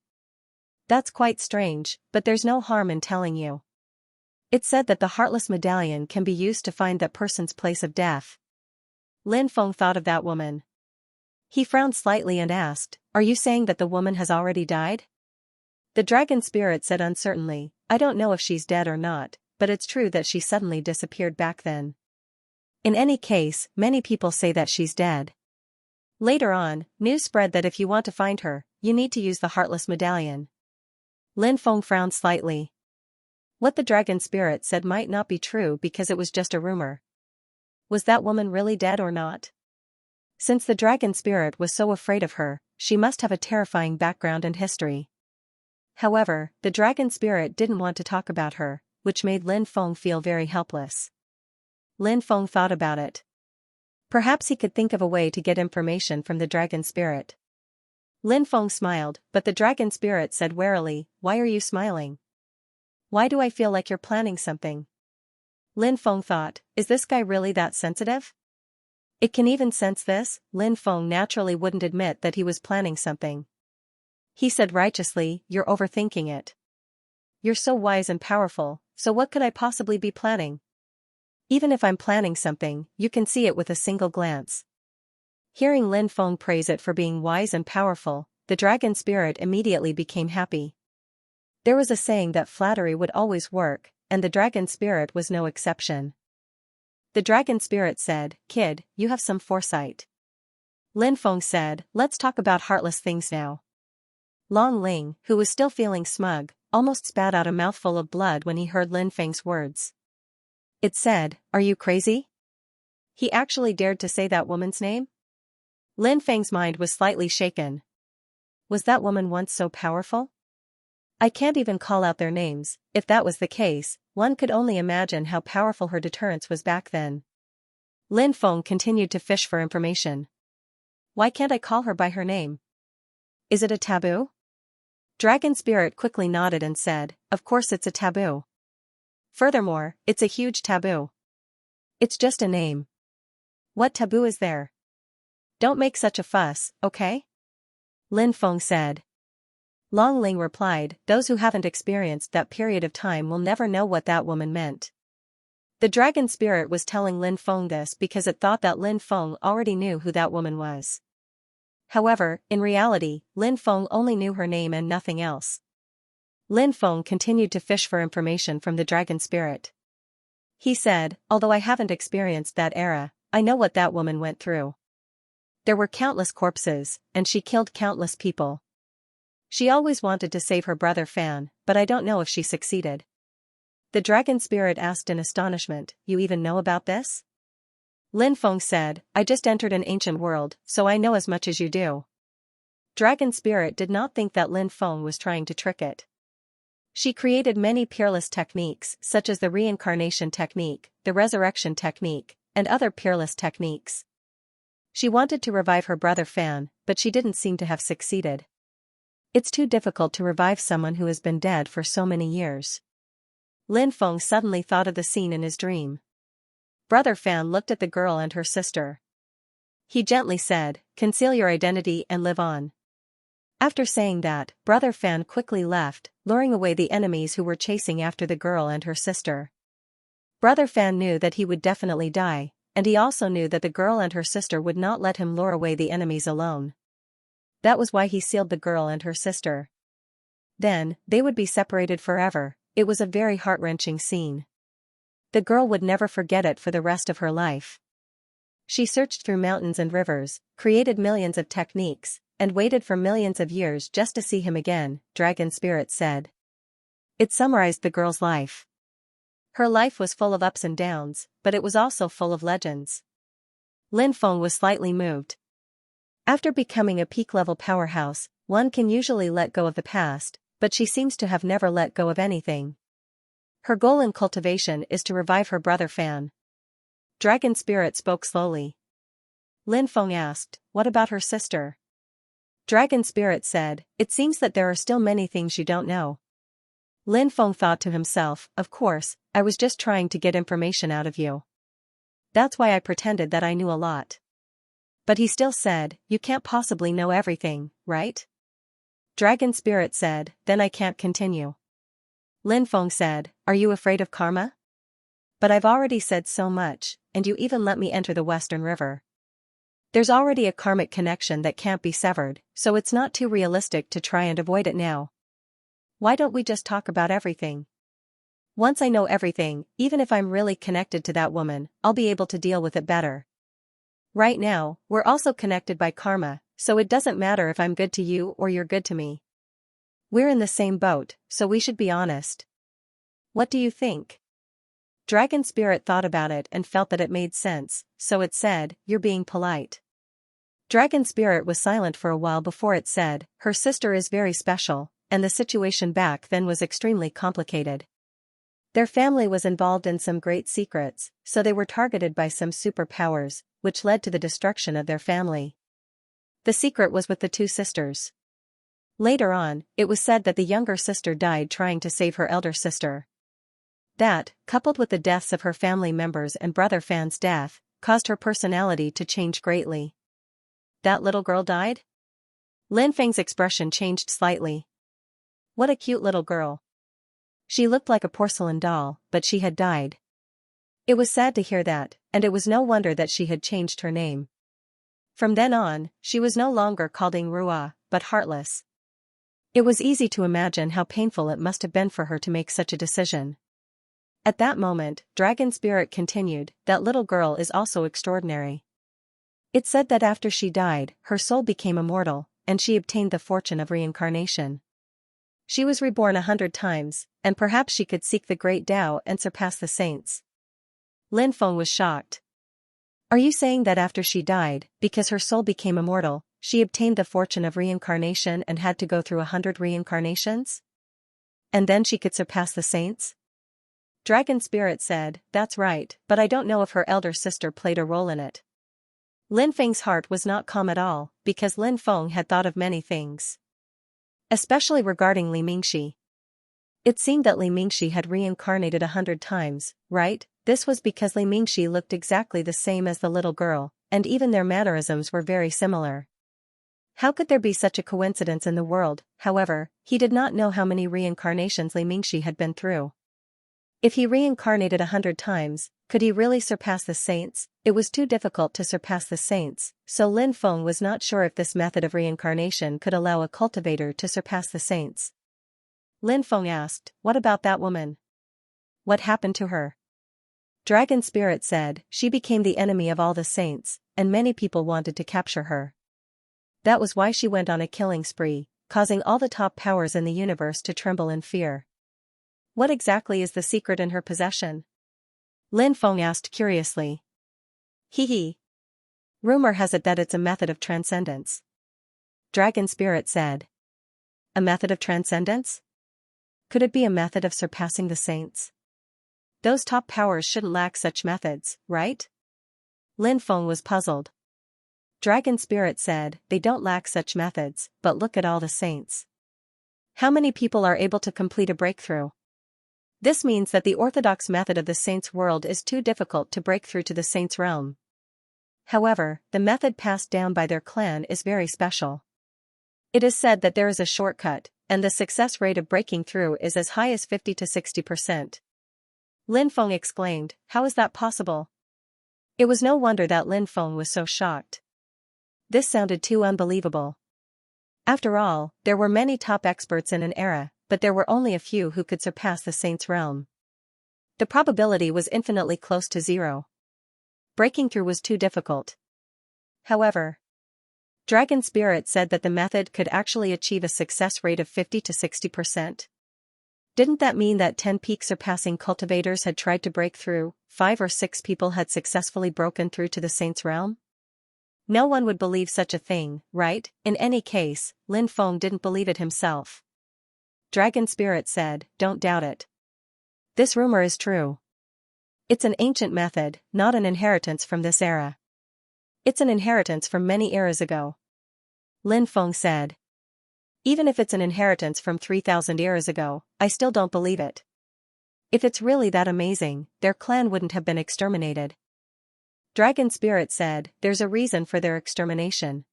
That's quite strange, but there's no harm in telling you. It's said that the Heartless Medallion can be used to find that person's place of death." Lin Feng thought of that woman. He frowned slightly and asked, "Are you saying that the woman has already died?" The dragon spirit said uncertainly, "I don't know if she's dead or not, but it's true that she suddenly disappeared back then. In any case, many people say that she's dead." Later on, news spread that if you want to find her, you need to use the Heartless Medallion. Lin Feng frowned slightly. What the dragon spirit said might not be true because it was just a rumor. Was that woman really dead or not? Since the dragon spirit was so afraid of her, she must have a terrifying background and history. However, the dragon spirit didn't want to talk about her, which made Lin Feng feel very helpless. Lin Feng thought about it. Perhaps he could think of a way to get information from the dragon spirit. Lin Feng smiled, but the dragon spirit said warily, "Why are you smiling? Why do I feel like you're planning something?" Lin Feng thought, is this guy really that sensitive? It can even sense this? Lin Feng naturally wouldn't admit that he was planning something. He said righteously, "You're overthinking it. You're so wise and powerful, so what could I possibly be planning? Even if I'm planning something, you can see it with a single glance." Hearing Lin Feng praise it for being wise and powerful, the dragon spirit immediately became happy. There was a saying that flattery would always work, and the dragon spirit was no exception. The dragon spirit said, "Kid, you have some foresight." Lin Feng said, "Let's talk about heartless things now." Long Ling, who was still feeling smug, almost spat out a mouthful of blood when he heard Lin Feng's words. It said, "Are you crazy?" He actually dared to say that woman's name? Lin Feng's mind was slightly shaken. Was that woman once so powerful? I can't even call out their names. If that was the case, one could only imagine how powerful her deterrence was back then. Lin Feng continued to fish for information. Why can't I call her by her name? Is it a taboo? Dragon Spirit quickly nodded and said, "Of course it's a taboo. Furthermore, it's a huge taboo. It's just a name. What taboo is there? Don't make such a fuss, okay?" Lin Feng said. Long Ling replied, "Those who haven't experienced that period of time will never know what that woman meant." The dragon spirit was telling Lin Feng this because it thought that Lin Feng already knew who that woman was. However, in reality, Lin Feng only knew her name and nothing else. Lin Feng continued to fish for information from the dragon spirit. He said, although I haven't experienced that era, I know what that woman went through. There were countless corpses, and she killed countless people. She always wanted to save her brother Fan, but I don't know if she succeeded. The dragon spirit asked in astonishment, you even know about this? Lin Feng said, I just entered an ancient world, so I know as much as you do. Dragon spirit did not think that Lin Feng was trying to trick it. She created many peerless techniques such as the reincarnation technique, the resurrection technique, and other peerless techniques. She wanted to revive her brother Fan, but she didn't seem to have succeeded. It's too difficult to revive someone who has been dead for so many years. Lin Feng suddenly thought of the scene in his dream. Brother Fan looked at the girl and her sister. He gently said, conceal your identity and live on. After saying that, Brother Fan quickly left, luring away the enemies who were chasing after the girl and her sister. Brother Fan knew that he would definitely die, and he also knew that the girl and her sister would not let him lure away the enemies alone. That was why he sealed the girl and her sister. Then, they would be separated forever. It was a very heart-wrenching scene. The girl would never forget it for the rest of her life. She searched through mountains and rivers, created millions of techniques, and waited for millions of years just to see him again, Dragon Spirit said. It summarized the girl's life. Her life was full of ups and downs, but it was also full of legends. Lin Feng was slightly moved. After becoming a peak-level powerhouse, one can usually let go of the past, but she seems to have never let go of anything. Her goal in cultivation is to revive her brother Fan. Dragon Spirit spoke slowly. Lin Feng asked, what about her sister? Dragon Spirit said, it seems that there are still many things you don't know. Lin Feng thought to himself, of course, I was just trying to get information out of you. That's why I pretended that I knew a lot. But he still said, you can't possibly know everything, right? Dragon Spirit said, then I can't continue. Lin Feng said, are you afraid of karma? But I've already said so much, and you even let me enter the Western River. There's already a karmic connection that can't be severed, so it's not too realistic to try and avoid it now. Why don't we just talk about everything? Once I know everything, even if I'm really connected to that woman, I'll be able to deal with it better. Right now, we're also connected by karma, so it doesn't matter if I'm good to you or you're good to me. We're in the same boat, so we should be honest. What do you think? Dragon Spirit thought about it and felt that it made sense, so it said, you're being polite. Dragon Spirit was silent for a while before it said, her sister is very special, and the situation back then was extremely complicated. Their family was involved in some great secrets, so they were targeted by some superpowers, which led to the destruction of their family. The secret was with the two sisters. Later on, it was said that the younger sister died trying to save her elder sister. That, coupled with the deaths of her family members and brother Fan's death, caused her personality to change greatly. That little girl died? Lin Feng's expression changed slightly. What a cute little girl. She looked like a porcelain doll, but she had died. It was sad to hear that, and it was no wonder that she had changed her name. From then on, she was no longer called Rua, but Heartless. It was easy to imagine how painful it must have been for her to make such a decision. At that moment, Dragon Spirit continued, that little girl is also extraordinary. It said that after she died, her soul became immortal, and she obtained the fortune of reincarnation. She was reborn 100 times, and perhaps she could seek the great Tao and surpass the saints. Lin Feng was shocked. Are you saying that after she died, because her soul became immortal, she obtained the fortune of reincarnation and had to go through 100 reincarnations? And then she could surpass the saints? Dragon Spirit said, that's right, but I don't know if her elder sister played a role in it. Lin Feng's heart was not calm at all, because Lin Feng had thought of many things. Especially regarding Li Mingxi. It seemed that Li Mingxi had reincarnated 100 times, right? This was because Li Mingxi looked exactly the same as the little girl, and even their mannerisms were very similar. How could there be such a coincidence in the world? However, he did not know how many reincarnations Li Mingxi had been through. If he reincarnated 100 times, could he really surpass the saints? It was too difficult to surpass the saints, so Lin Feng was not sure if this method of reincarnation could allow a cultivator to surpass the saints. Lin Feng asked, what about that woman? What happened to her? Dragon Spirit said, she became the enemy of all the saints, and many people wanted to capture her. That was why she went on a killing spree, causing all the top powers in the universe to tremble in fear. What exactly is the secret in her possession? Lin Feng asked curiously. Hee. Rumor has it that it's a method of transcendence. Dragon Spirit said. A method of transcendence? Could it be a method of surpassing the saints? Those top powers shouldn't lack such methods, right? Lin Feng was puzzled. Dragon Spirit said, they don't lack such methods, but look at all the saints. How many people are able to complete a breakthrough? This means that the orthodox method of the saints' world is too difficult to break through to the saints' realm. However, the method passed down by their clan is very special. It is said that there is a shortcut, and the success rate of breaking through is as high as 50 to 60%. Lin Feng exclaimed, how is that possible? It was no wonder that Lin Feng was so shocked. This sounded too unbelievable. After all, there were many top experts in an era, but there were only a few who could surpass the saints' realm. The probability was infinitely close to zero. Breaking through was too difficult. However, Dragon Spirit said that the method could actually achieve a success rate of 50 to 60%. Didn't that mean that 10 peak surpassing cultivators had tried to break through, 5 or 6 people had successfully broken through to the saints' realm? No one would believe such a thing, right? In any case, Lin Feng didn't believe it himself. Dragon Spirit said, don't doubt it. This rumor is true. It's an ancient method, not an inheritance from this era. It's an inheritance from many eras ago. Lin Feng said. Even if it's an inheritance from 3,000 years ago, I still don't believe it. If it's really that amazing, their clan wouldn't have been exterminated. Dragon Spirit said, there's a reason for their extermination.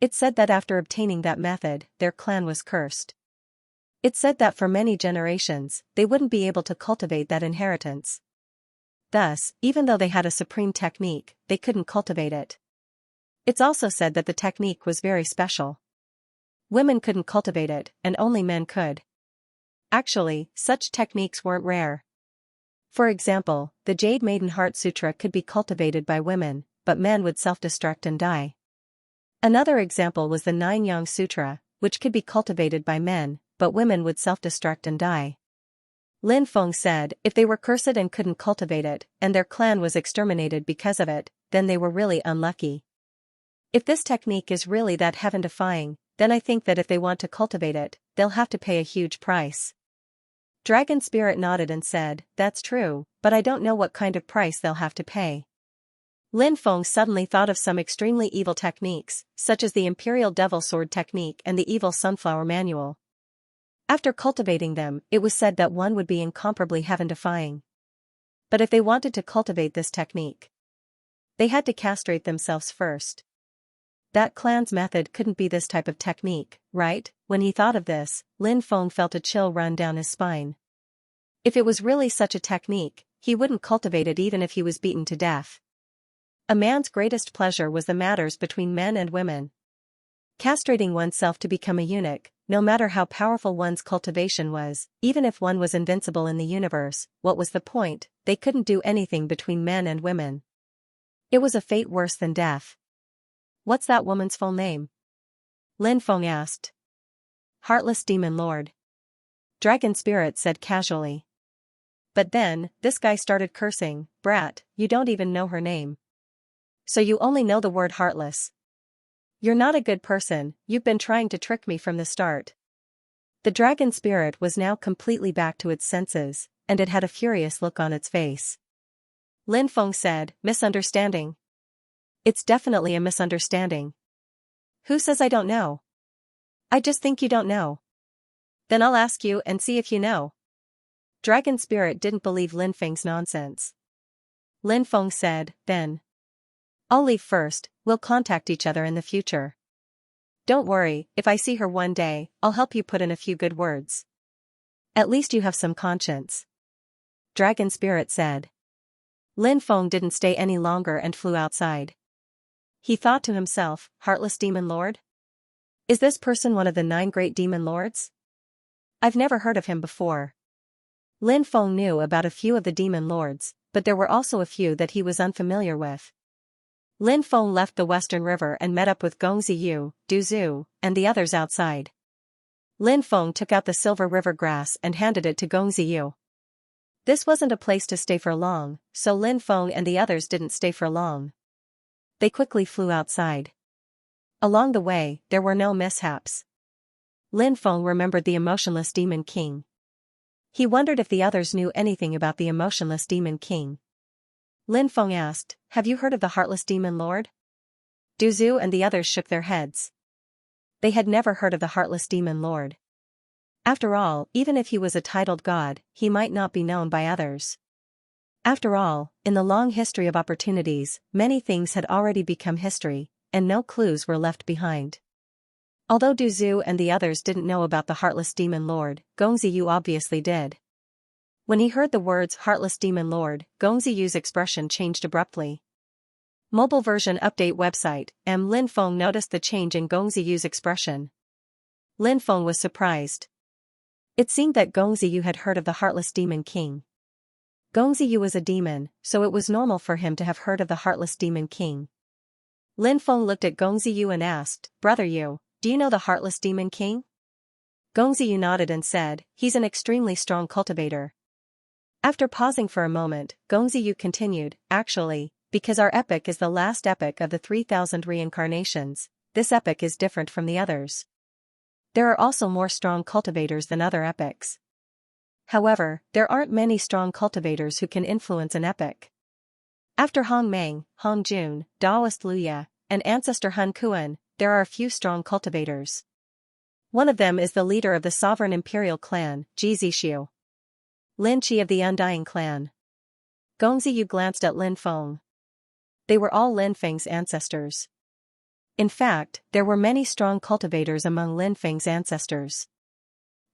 It said that after obtaining that method, their clan was cursed. It said that for many generations, they wouldn't be able to cultivate that inheritance. Thus, even though they had a supreme technique, they couldn't cultivate it. It's also said that the technique was very special. Women couldn't cultivate it, and only men could. Actually, such techniques weren't rare. For example, the Jade Maiden Heart Sutra could be cultivated by women, but men would self-destruct and die. Another example was the 9 Yang Sutra, which could be cultivated by men, but women would self-destruct and die. Lin Feng said, if they were cursed and couldn't cultivate it, and their clan was exterminated because of it, then they were really unlucky. If this technique is really that heaven-defying, then I think that if they want to cultivate it, they'll have to pay a huge price. Dragon Spirit nodded and said, that's true, but I don't know what kind of price they'll have to pay. Lin Feng suddenly thought of some extremely evil techniques, such as the Imperial Devil Sword technique and the Evil Sunflower Manual. After cultivating them, it was said that one would be incomparably heaven-defying. But if they wanted to cultivate this technique, they had to castrate themselves first. That clan's method couldn't be this type of technique, right? When he thought of this, Lin Feng felt a chill run down his spine. If it was really such a technique, he wouldn't cultivate it even if he was beaten to death. A man's greatest pleasure was the matters between men and women. Castrating oneself to become a eunuch, no matter how powerful one's cultivation was, even if one was invincible in the universe, what was the point? They couldn't do anything between men and women. It was a fate worse than death. What's that woman's full name? Lin Feng asked. Heartless Demon Lord. Dragon Spirit said casually. But then, this guy started cursing, brat, you don't even know her name. So you only know the word heartless. You're not a good person, you've been trying to trick me from the start. The dragon spirit was now completely back to its senses, and it had a furious look on its face. Lin Feng said, misunderstanding. It's definitely a misunderstanding. Who says I don't know? I just think you don't know. Then I'll ask you and see if you know. Dragon Spirit didn't believe Lin Feng's nonsense. Lin Feng said, then. I'll leave first, we'll contact each other in the future. Don't worry, if I see her one day, I'll help you put in a few good words. At least you have some conscience. Dragon Spirit said. Lin Feng didn't stay any longer and flew outside. He thought to himself, Heartless Demon Lord? Is this person one of the 9 great demon lords? I've never heard of him before. Lin Feng knew about a few of the demon lords, but there were also a few that he was unfamiliar with. Lin Feng left the Western River and met up with Gong Ziyu, Du Zhu, and the others outside. Lin Feng took out the silver river grass and handed it to Gong Ziyu. This wasn't a place to stay for long, so Lin Feng and the others didn't stay for long. They quickly flew outside. Along the way, there were no mishaps. Lin Feng remembered the emotionless Demon King. He wondered if the others knew anything about the emotionless Demon King. Lin Feng asked, "Have you heard of the Heartless Demon Lord?" Du Zhu and the others shook their heads. They had never heard of the Heartless Demon Lord. After all, even if he was a titled god, he might not be known by others. After all, in the long history of opportunities, many things had already become history, and no clues were left behind. Although Du Zhu and the others didn't know about the Heartless Demon Lord, Gong Ziyu obviously did. When he heard the words Heartless Demon Lord, Gong Ziyu's expression changed abruptly. Mobile version update website. Lin Feng noticed the change in Gong Ziyu's expression. Lin Feng was surprised. It seemed that Gong Ziyu had heard of the Heartless Demon King. Gong Ziyu was a demon, so it was normal for him to have heard of the Heartless Demon King. Lin Feng looked at Gong Ziyu and asked, "Brother Yu, do you know the Heartless Demon King?" Gong Ziyu nodded and said, "He's an extremely strong cultivator." After pausing for a moment, Gong Ziyu continued, "Actually, because our epic is the last epic of the 3,000 reincarnations, this epic is different from the others. There are also more strong cultivators than other epics. However, there aren't many strong cultivators who can influence an epic. After Hong Meng, Hong Jun, Daoist Luya, and ancestor Han Kuan, there are a few strong cultivators. One of them is the leader of the sovereign imperial clan, Xianxia. Lin Qi of the Undying clan." Gong Ziyu glanced at Lin Feng. They were all Lin Feng's ancestors. In fact, there were many strong cultivators among Lin Feng's ancestors.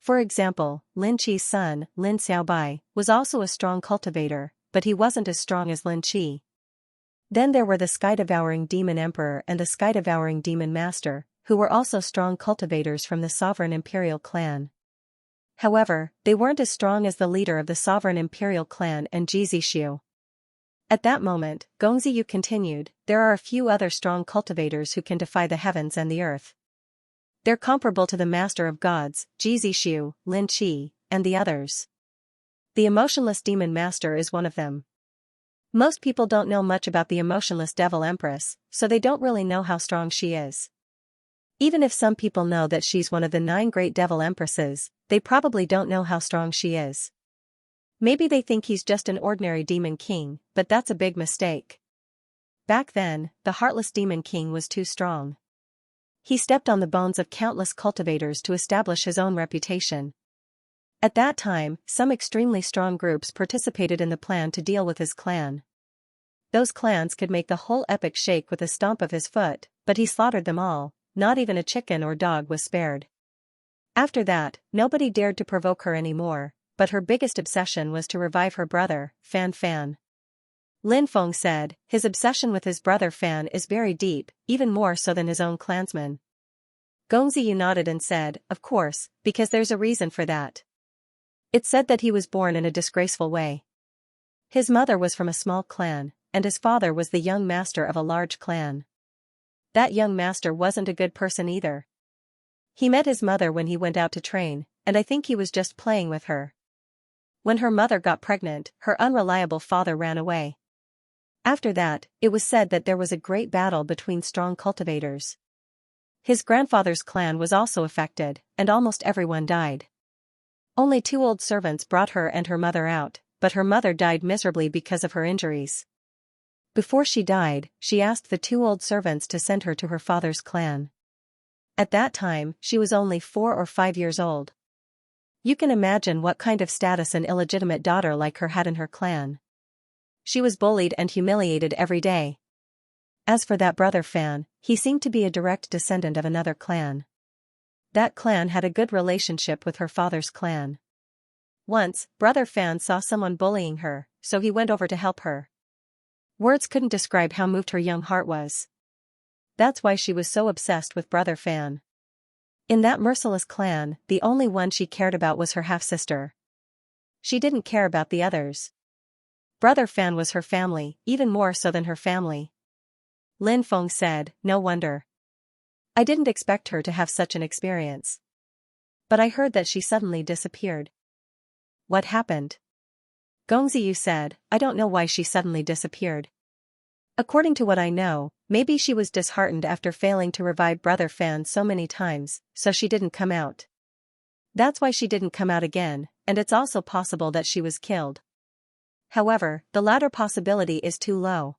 For example, Lin Qi's son, Lin Xiaobai, was also a strong cultivator, but he wasn't as strong as Lin Qi. Then there were the Sky-Devouring Demon Emperor and the Sky-Devouring Demon Master, who were also strong cultivators from the sovereign imperial clan. However, they weren't as strong as the leader of the sovereign imperial clan and Xianxia. At that moment, Gong Ziyu continued, "There are a few other strong cultivators who can defy the heavens and the earth. They're comparable to the Master of Gods, Xianxia, Lin Qi, and the others. The Emotionless Demon Master is one of them. Most people don't know much about the Emotionless Devil Empress, so they don't really know how strong she is. Even if some people know that she's one of the 9 great devil empresses, they probably don't know how strong she is. Maybe they think he's just an ordinary demon king, but that's a big mistake. Back then, the Heartless Demon King was too strong. He stepped on the bones of countless cultivators to establish his own reputation. At that time, some extremely strong groups participated in the plan to deal with his clan. Those clans could make the whole epic shake with a stomp of his foot, but he slaughtered them all. Not even a chicken or dog was spared. After that, nobody dared to provoke her anymore, but her biggest obsession was to revive her brother, Fan Fan. Lin Feng said, "His obsession with his brother Fan is very deep, even more so than his own clansmen." Gong Ziyu nodded and said, "Of course, because there's a reason for that. It's said that he was born in a disgraceful way. His mother was from a small clan, and his father was the young master of a large clan. That young master wasn't a good person either. He met his mother when he went out to train, and I think he was just playing with her. When her mother got pregnant, her unreliable father ran away. After that, it was said that there was a great battle between strong cultivators. His grandfather's clan was also affected, and almost everyone died. Only 2 old servants brought her and her mother out, but her mother died miserably because of her injuries. Before she died, she asked the 2 old servants to send her to her father's clan. At that time, she was only 4 or 5 years old. You can imagine what kind of status an illegitimate daughter like her had in her clan. She was bullied and humiliated every day. As for that brother Fan, he seemed to be a direct descendant of another clan. That clan had a good relationship with her father's clan. Once, brother Fan saw someone bullying her, so he went over to help her. Words couldn't describe how moved her young heart was. That's why she was so obsessed with brother Fan. In that merciless clan, the only one she cared about was her half-sister. She didn't care about the others. Brother Fan was her family, even more so than her family. Lin Feng said, "No wonder. I didn't expect her to have such an experience. But I heard that she suddenly disappeared." "What happened?" Gong Ziyu said, "I don't know why she suddenly disappeared. According to what I know, maybe she was disheartened after failing to revive Brother Fan so many times, so she didn't come out. That's why she didn't come out again, and it's also possible that she was killed. However, the latter possibility is too low.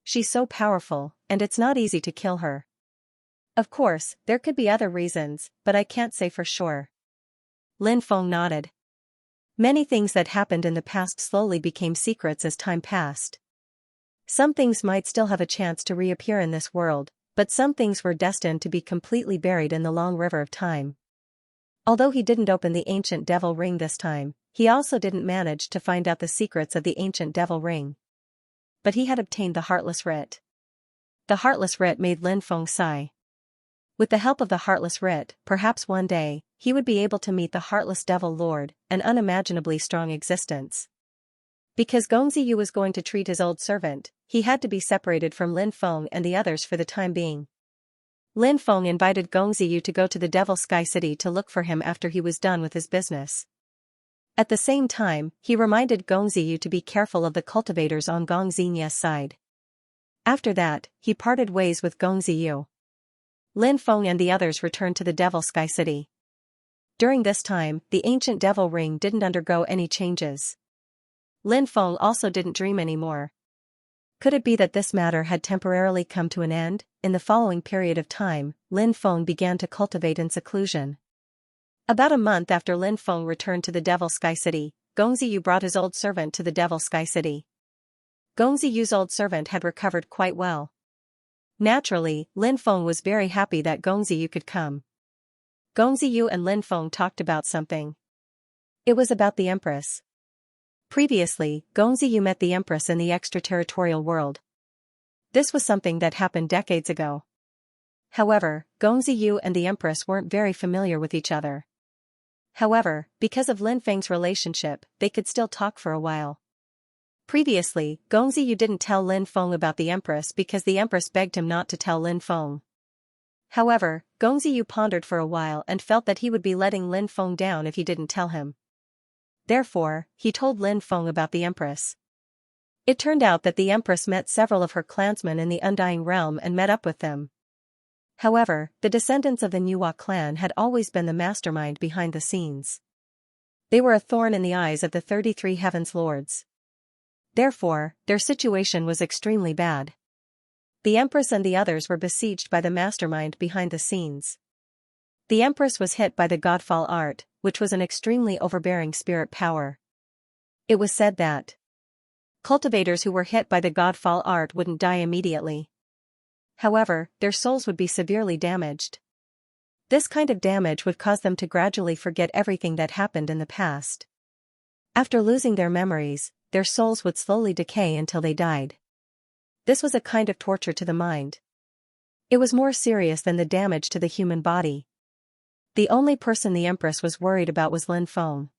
She's so powerful, and it's not easy to kill her. Of course, there could be other reasons, but I can't say for sure." Lin Feng nodded. Many things that happened in the past slowly became secrets as time passed. Some things might still have a chance to reappear in this world, but some things were destined to be completely buried in the long river of time. Although he didn't open the ancient devil ring this time, he also didn't manage to find out the secrets of the ancient devil ring. But he had obtained the Heartless Writ. The Heartless Writ made Lin Feng sigh. With the help of the Heartless Writ, perhaps one day, he would be able to meet the Heartless Devil Lord, an unimaginably strong existence. Because Gong Ziyu was going to treat his old servant, he had to be separated from Lin Feng and the others for the time being. Lin Feng invited Gong Ziyu to go to the Devil Sky City to look for him after he was done with his business. At the same time, he reminded Gong Ziyu to be careful of the cultivators on Gong Xianxia's side. After that, he parted ways with Gong Ziyu. Lin Feng and the others returned to the Devil Sky City. During this time, the ancient devil ring didn't undergo any changes. Lin Feng also didn't dream anymore. Could it be that this matter had temporarily come to an end? In the following period of time, Lin Feng began to cultivate in seclusion. About a month after Lin Feng returned to the Devil Sky City, Gong Ziyu brought his old servant to the Devil Sky City. Gong Ziyu's old servant had recovered quite well. Naturally, Lin Feng was very happy that Gong Ziyu could come. Gong Ziyu and Lin Feng talked about something. It was about the Empress. Previously, Gong Ziyu met the Empress in the extraterritorial world. This was something that happened decades ago. However, Gong Ziyu and the Empress weren't very familiar with each other. However, because of Lin Feng's relationship, they could still talk for a while. Previously, Gong Ziyu didn't tell Lin Feng about the Empress because the Empress begged him not to tell Lin Feng. However, Gong Ziyu pondered for a while and felt that he would be letting Lin Feng down if he didn't tell him. Therefore, he told Lin Feng about the Empress. It turned out that the Empress met several of her clansmen in the Undying Realm and met up with them. However, the descendants of the Nuwa clan had always been the mastermind behind the scenes. They were a thorn in the eyes of the 33 Heavens Lords. Therefore, their situation was extremely bad. The Empress and the others were besieged by the mastermind behind the scenes. The Empress was hit by the Godfall art, which was an extremely overbearing spirit power. It was said that cultivators who were hit by the Godfall art wouldn't die immediately. However, their souls would be severely damaged. This kind of damage would cause them to gradually forget everything that happened in the past. After losing their memories, their souls would slowly decay until they died. This was a kind of torture to the mind. It was more serious than the damage to the human body. The only person the Empress was worried about was Lin Feng.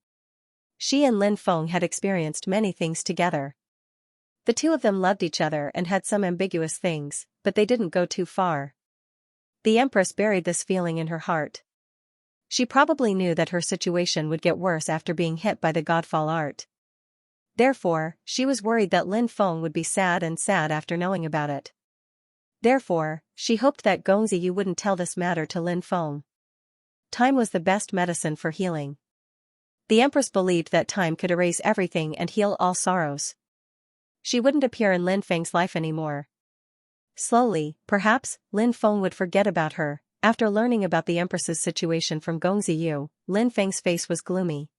She and Lin Feng had experienced many things together. The two of them loved each other and had some ambiguous things, but they didn't go too far. The Empress buried this feeling in her heart. She probably knew that her situation would get worse after being hit by the Godfall art. Therefore, she was worried that Lin Feng would be sad after knowing about it. Therefore, she hoped that Gong Ziyu wouldn't tell this matter to Lin Feng. Time was the best medicine for healing. The Empress believed that time could erase everything and heal all sorrows. She wouldn't appear in Lin Feng's life anymore. Slowly, perhaps, Lin Feng would forget about her. After learning about the Empress's situation from Gong Ziyu, Lin Feng's face was gloomy.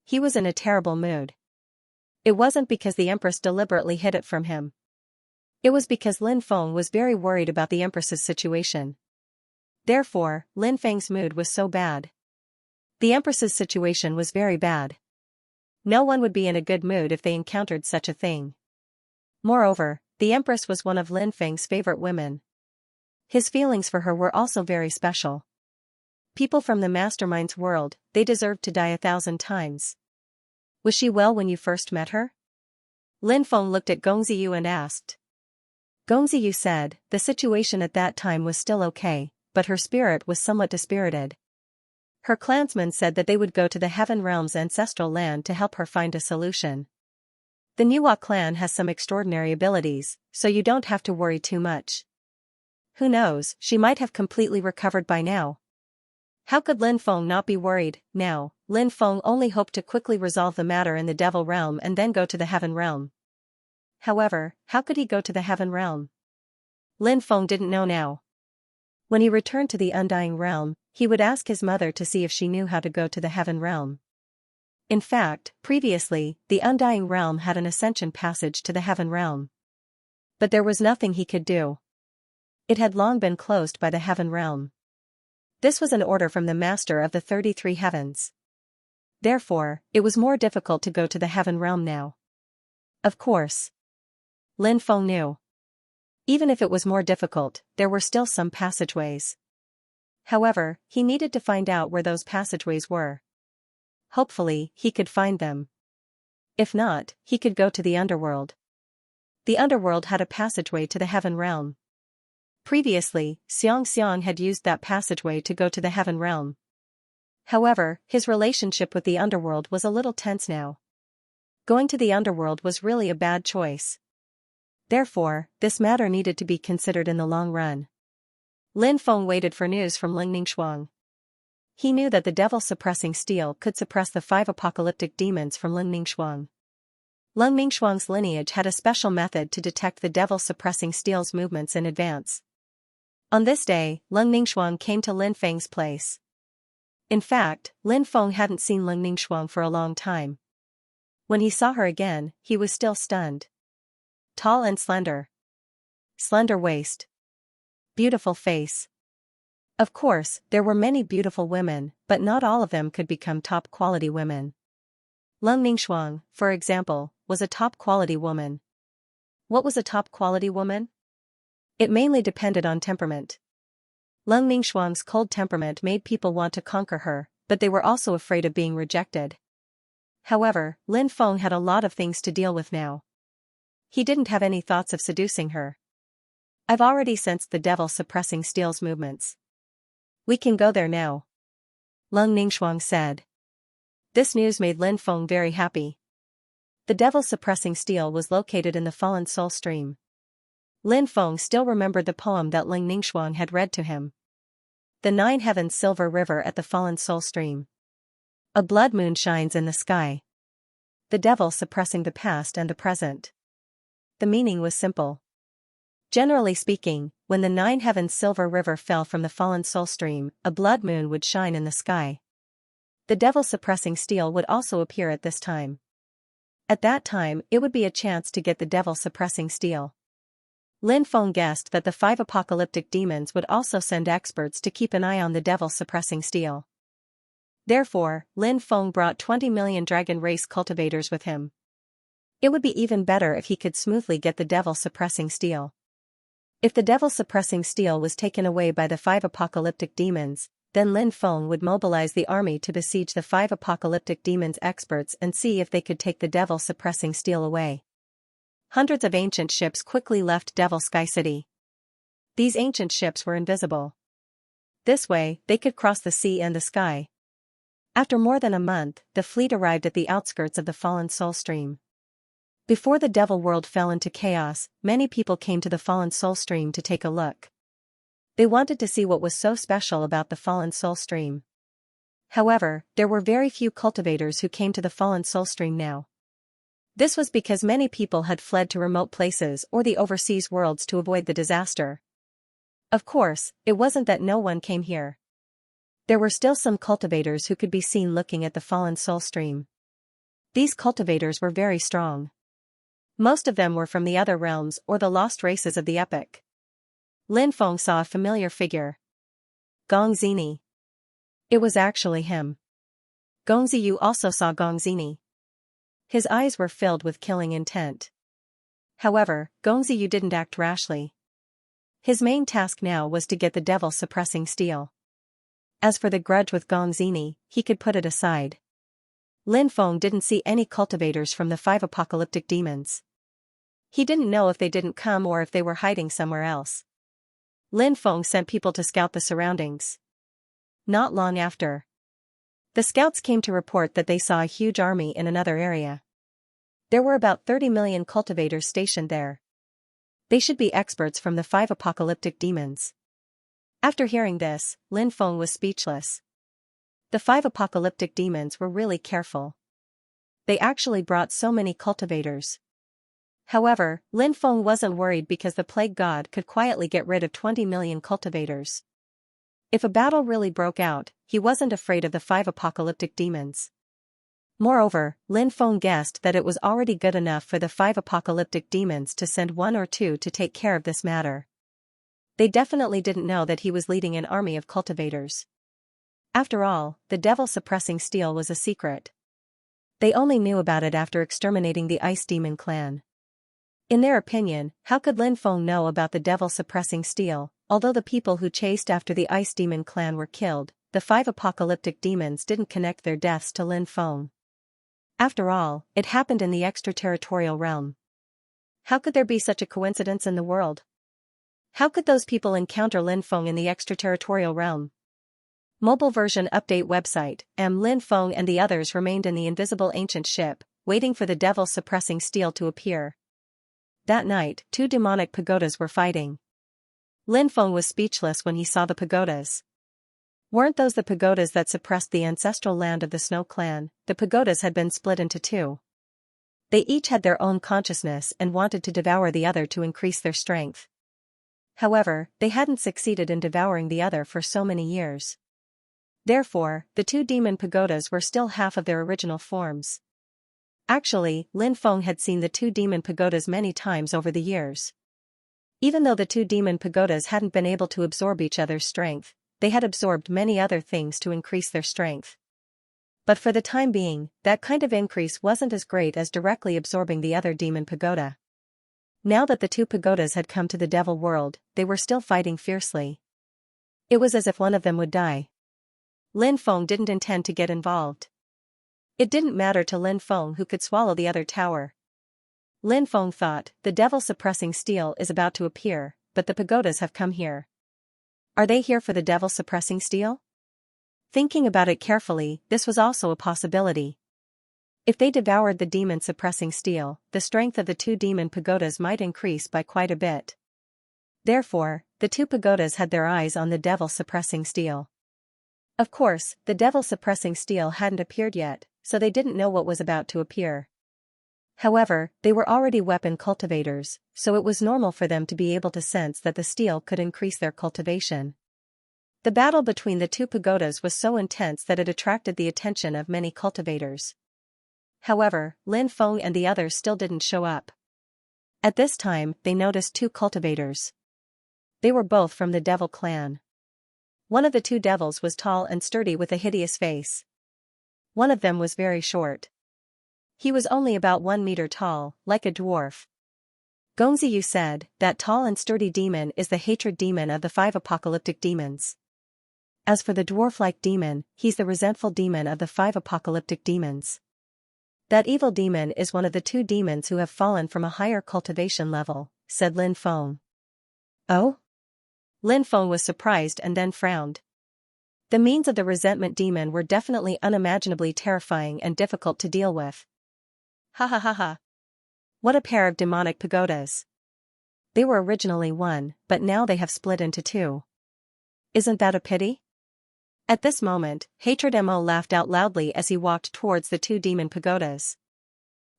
He was in a terrible mood. It wasn't because the Empress deliberately hid it from him. It was because Lin Feng was very worried about the Empress's situation. Therefore, Lin Feng's mood was so bad. The Empress's situation was very bad. No one would be in a good mood if they encountered such a thing. Moreover, the Empress was one of Lin Feng's favorite women. His feelings for her were also very special. People from the mastermind's world, they deserved to die 1,000 times. Was she well when you first met her? Lin Feng looked at Gong Ziyu and asked. Gong Ziyu said, the situation at that time was still okay, but her spirit was somewhat dispirited. Her clansmen said that they would go to the Heaven Realm's ancestral land to help her find a solution. The Nuwa clan has some extraordinary abilities, so you don't have to worry too much. Who knows, she might have completely recovered by now. How could Lin Feng not be worried? Now, Lin Feng only hoped to quickly resolve the matter in the Devil Realm and then go to the Heaven Realm. However, how could he go to the Heaven Realm? Lin Feng didn't know now. When he returned to the Undying Realm, he would ask his mother to see if she knew how to go to the Heaven Realm. In fact, previously, the Undying Realm had an ascension passage to the Heaven Realm. But there was nothing he could do. It had long been closed by the Heaven Realm. This was an order from the Master of the 33 Heavens. Therefore, it was more difficult to go to the Heaven Realm now. Of course. Lin Feng knew. Even if it was more difficult, there were still some passageways. However, he needed to find out where those passageways were. Hopefully, he could find them. If not, he could go to the underworld. The underworld had a passageway to the Heaven Realm. Previously, Xianxia had used that passageway to go to the Heaven Realm. However, his relationship with the underworld was a little tense now. Going to the underworld was really a bad choice. Therefore, this matter needed to be considered in the long run. Lin Feng waited for news from Ling Ningxuang. He knew that the devil-suppressing steel could suppress the 5 apocalyptic demons from Ling Ningxuang. Ling Ningxuang's lineage had a special method to detect the devil-suppressing steel's movements in advance. On this day, Ling Ningxuang came to Lin Feng's place. In fact, Lin Feng hadn't seen Ling Ningxuang for a long time. When he saw her again, he was still stunned. Tall and slender. Slender waist. Beautiful face. Of course, there were many beautiful women, but not all of them could become top-quality women. Ling Ningxuang, for example, was a top-quality woman. What was a top-quality woman? It mainly depended on temperament. Ling Ningxuang's cold temperament made people want to conquer her, but they were also afraid of being rejected. However, Lin Feng had a lot of things to deal with now. He didn't have any thoughts of seducing her. I've already sensed the devil suppressing steel's movements. We can go there now. Ling Ningxuang said. This news made Lin Feng very happy. The devil suppressing steel was located in the fallen soul stream. Lin Feng still remembered the poem that Ling Ningxuang had read to him. The 9 heavens silver river at the fallen soul stream. A blood moon shines in the sky. The devil suppressing the past and the present. The meaning was simple. Generally speaking, when the 9 heavens silver river fell from the fallen soul stream, a blood moon would shine in the sky. The devil suppressing steel would also appear at this time. At that time, it would be a chance to get the devil suppressing steel. Lin Feng guessed that the 5 apocalyptic demons would also send experts to keep an eye on the devil suppressing steel. Therefore, Lin Feng brought 20 million dragon race cultivators with him. It would be even better if he could smoothly get the devil suppressing steel. If the devil suppressing steel was taken away by the 5 apocalyptic demons, then Lin Feng would mobilize the army to besiege the 5 apocalyptic demons' experts and see if they could take the devil suppressing steel away. Hundreds of ancient ships quickly left Devil Sky City. These ancient ships were invisible. This way, they could cross the sea and the sky. After more than a month, the fleet arrived at the outskirts of the fallen soul stream. Before the devil world fell into chaos, many people came to the fallen soul stream to take a look. They wanted to see what was so special about the fallen soul stream. However, there were very few cultivators who came to the fallen soul stream now. This was because many people had fled to remote places or the overseas worlds to avoid the disaster. Of course, it wasn't that no one came here. There were still some cultivators who could be seen looking at the fallen soul stream. These cultivators were very strong. Most of them were from the other realms or the lost races of the epic. Lin Feng saw a familiar figure. Gong Zini. It was actually him. Gong Ziyu also saw Gong Zini. His eyes were filled with killing intent. However, Gong Ziyu didn't act rashly. His main task now was to get the devil suppressing steel. As for the grudge with Gongzini, he could put it aside. Lin Feng didn't see any cultivators from the 5 apocalyptic demons. He didn't know if they didn't come or if they were hiding somewhere else. Lin Feng sent people to scout the surroundings. Not long after, the scouts came to report that they saw a huge army in another area. There were about 30 million cultivators stationed there. They should be experts from the 5 apocalyptic demons. After hearing this, Lin Feng was speechless. The 5 apocalyptic demons were really careful. They actually brought so many cultivators. However, Lin Feng wasn't worried because the plague god could quietly get rid of 20 million cultivators. If a battle really broke out, he wasn't afraid of the 5 apocalyptic demons. Moreover, Lin Feng guessed that it was already good enough for the 5 apocalyptic demons to send 1 or 2 to take care of this matter. They definitely didn't know that he was leading an army of cultivators. After all, the devil-suppressing steel was a secret. They only knew about it after exterminating the Ice Demon clan. In their opinion, how could Lin Feng know about the devil-suppressing steel? Although the people who chased after the Ice Demon clan were killed, the 5 apocalyptic demons didn't connect their deaths to Lin Feng. After all, it happened in the extraterritorial realm. How could there be such a coincidence in the world? How could those people encounter Lin Feng in the extraterritorial realm? Mobile version update website. Lin Feng and the others remained in the invisible ancient ship, waiting for the devil-suppressing steel to appear. That night, 2 demonic pagodas were fighting. Lin Feng was speechless when he saw the pagodas. Weren't those the pagodas that suppressed the ancestral land of the Snow Clan? The pagodas had been split into 2. They each had their own consciousness and wanted to devour the other to increase their strength. However, they hadn't succeeded in devouring the other for so many years. Therefore, the 2 demon pagodas were still half of their original forms. Actually, Lin Feng had seen the 2 demon pagodas many times over the years. Even though the 2 demon pagodas hadn't been able to absorb each other's strength, they had absorbed many other things to increase their strength. But for the time being, that kind of increase wasn't as great as directly absorbing the other demon pagoda. Now that the 2 pagodas had come to the devil world, they were still fighting fiercely. It was as if one of them would die. Lin Feng didn't intend to get involved. It didn't matter to Lin Feng who could swallow the other tower. Lin Feng thought, the devil-suppressing steel is about to appear, but the pagodas have come here. Are they here for the devil-suppressing steel? Thinking about it carefully, this was also a possibility. If they devoured the demon-suppressing steel, the strength of the 2 demon pagodas might increase by quite a bit. Therefore, the 2 pagodas had their eyes on the devil-suppressing steel. Of course, the devil-suppressing steel hadn't appeared yet, so they didn't know what was about to appear. However, they were already weapon cultivators, so it was normal for them to be able to sense that the steel could increase their cultivation. The battle between the 2 pagodas was so intense that it attracted the attention of many cultivators. However, Lin Feng and the others still didn't show up. At this time, they noticed 2 cultivators. They were both from the Devil clan. One of the 2 devils was tall and sturdy with a hideous face. One of them was very short. He was only about 1 meter tall, like a dwarf. Gongziyu said, that tall and sturdy demon is the hatred demon of the 5 apocalyptic demons. As for the dwarf-like demon, he's the resentful demon of the 5 apocalyptic demons. That evil demon is one of the 2 demons who have fallen from a higher cultivation level, said Lin Feng. Oh? Lin Feng was surprised and then frowned. The means of the resentment demon were definitely unimaginably terrifying and difficult to deal with. Ha ha ha ha. What a pair of demonic pagodas. They were originally 1, but now they have split into 2. Isn't that a pity? At this moment, Hatred Mo laughed out loudly as he walked towards the 2 demon pagodas.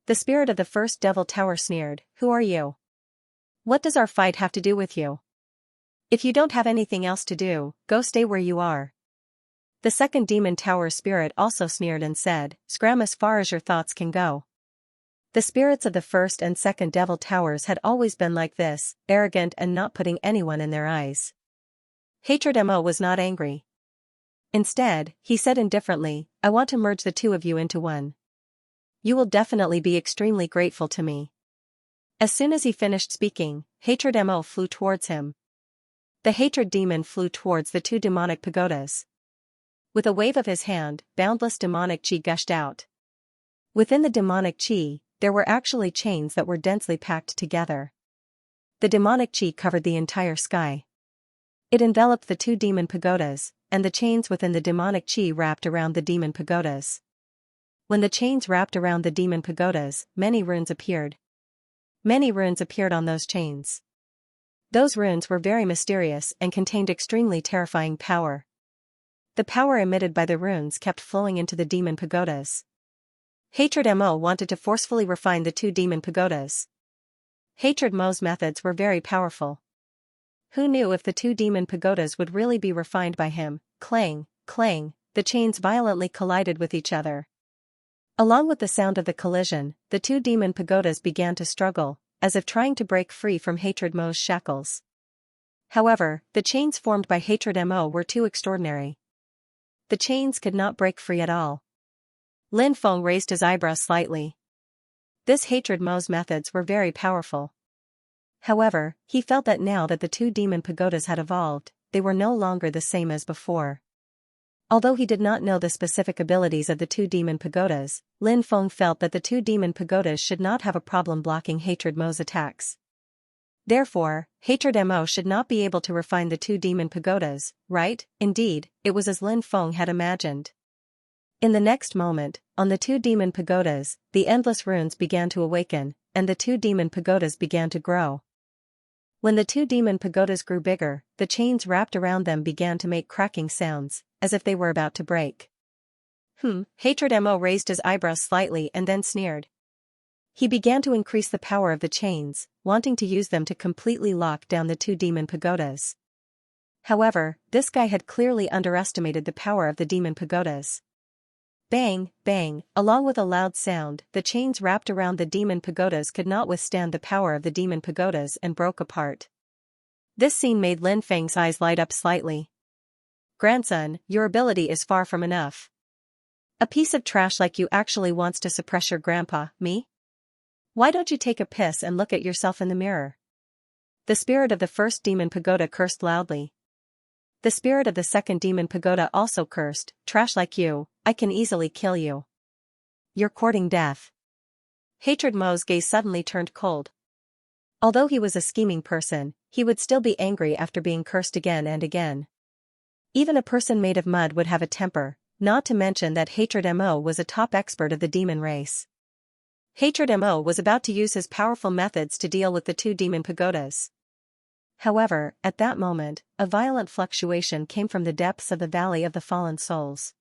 The spirit of the first devil tower sneered, "Who are you? What does our fight have to do with you? If you don't have anything else to do, go stay where you are." The second demon tower spirit also sneered and said, "Scram as far as your thoughts can go." The spirits of the first and second devil towers had always been like this, arrogant and not putting anyone in their eyes. Hatred Mo was not angry. Instead, he said indifferently, "I want to merge the 2 of you into one. You will definitely be extremely grateful to me." As soon as he finished speaking, Hatred Mo flew towards him. The hatred demon flew towards the 2 demonic pagodas. With a wave of his hand, boundless demonic chi gushed out. Within the demonic chi, there were actually chains that were densely packed together. The demonic chi covered the entire sky. It enveloped the two demon pagodas, and the chains within the demonic chi wrapped around the demon pagodas. When the chains wrapped around the demon pagodas, many runes appeared. Many runes appeared on those chains. Those runes were very mysterious and contained extremely terrifying power. The power emitted by the runes kept flowing into the demon pagodas. Hatred Mo wanted to forcefully refine the two demon pagodas. Hatred Mo's methods were very powerful. Who knew if the two demon pagodas would really be refined by him? Clang, clang, the chains violently collided with each other. Along with the sound of the collision, the two demon pagodas began to struggle, as if trying to break free from Hatred Mo's shackles. However, the chains formed by Hatred Mo were too extraordinary. The chains could not break free at all. Lin Feng raised his eyebrows slightly. This Hatred Mo's methods were very powerful. However, he felt that now that the two demon pagodas had evolved, they were no longer the same as before. Although he did not know the specific abilities of the two demon pagodas, Lin Feng felt that the two demon pagodas should not have a problem blocking Hatred Mo's attacks. Therefore, Hatred Mo should not be able to refine the two demon pagodas, right? Indeed, it was as Lin Feng had imagined. In the next moment, on the two demon pagodas, the endless runes began to awaken, and the two demon pagodas began to grow. When the two demon pagodas grew bigger, the chains wrapped around them began to make cracking sounds, as if they were about to break. Hatred Mo raised his eyebrows slightly and then sneered. He began to increase the power of the chains, wanting to use them to completely lock down the two demon pagodas. However, this guy had clearly underestimated the power of the demon pagodas. Bang, bang, along with a loud sound, the chains wrapped around the demon pagodas could not withstand the power of the demon pagodas and broke apart. This scene made Lin Feng's eyes light up slightly. Grandson, your ability is far from enough. A piece of trash like you actually wants to suppress your grandpa, me? Why don't you take a piss and look at yourself in the mirror? The spirit of the first demon pagoda cursed loudly. The spirit of the second demon pagoda also cursed, trash like you, I can easily kill you. You're courting death. Hatred Mo's gaze suddenly turned cold. Although he was a scheming person, he would still be angry after being cursed again and again. Even a person made of mud would have a temper, not to mention that Hatred Mo was a top expert of the demon race. Hatred Mo was about to use his powerful methods to deal with the two demon pagodas. However, at that moment, a violent fluctuation came from the depths of the Valley of the Fallen Souls.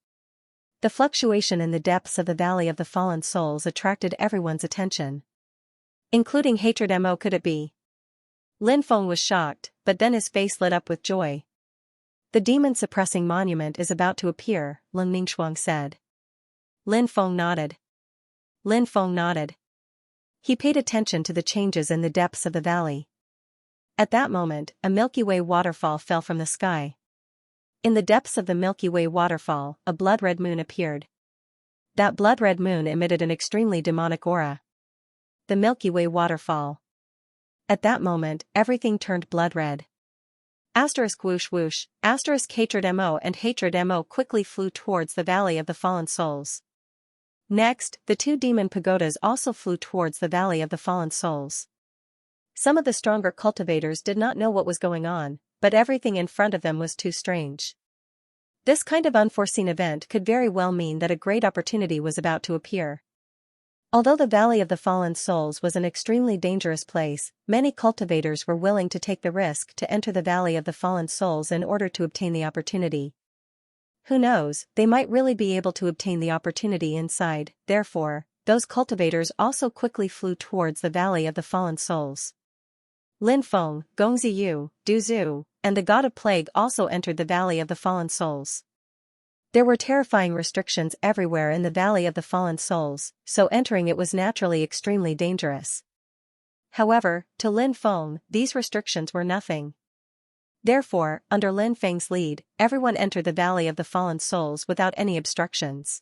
The fluctuation in the depths of the Valley of the Fallen Souls attracted everyone's attention. Including Hatred Mo. Could it be? Lin Feng was shocked, but then his face lit up with joy. The demon-suppressing monument is about to appear, Lin Ningxuang said. Lin Feng nodded. Lin Feng nodded. He paid attention to the changes in the depths of the valley. At that moment, a Milky Way waterfall fell from the sky. In the depths of the Milky Way waterfall, a blood-red moon appeared. That blood-red moon emitted an extremely demonic aura. The Milky Way waterfall. At that moment, everything turned blood-red. Asterisk whoosh whoosh, asterisk Hatred Mo and Hatred Mo quickly flew towards the Valley of the Fallen Souls. Next, the two demon pagodas also flew towards the Valley of the Fallen Souls. Some of the stronger cultivators did not know what was going on, but everything in front of them was too strange. This kind of unforeseen event could very well mean that a great opportunity was about to appear. Although the Valley of the Fallen Souls was an extremely dangerous place, many cultivators were willing to take the risk to enter the Valley of the Fallen Souls in order to obtain the opportunity. Who knows, they might really be able to obtain the opportunity inside. Therefore, those cultivators also quickly flew towards the Valley of the Fallen Souls. Lin Feng, Gongzi Yu, Du Zhu, and the God of Plague also entered the Valley of the Fallen Souls. There were terrifying restrictions everywhere in the Valley of the Fallen Souls, so entering it was naturally extremely dangerous. However, to Lin Feng, these restrictions were nothing. Therefore, under Lin Feng's lead, everyone entered the Valley of the Fallen Souls without any obstructions.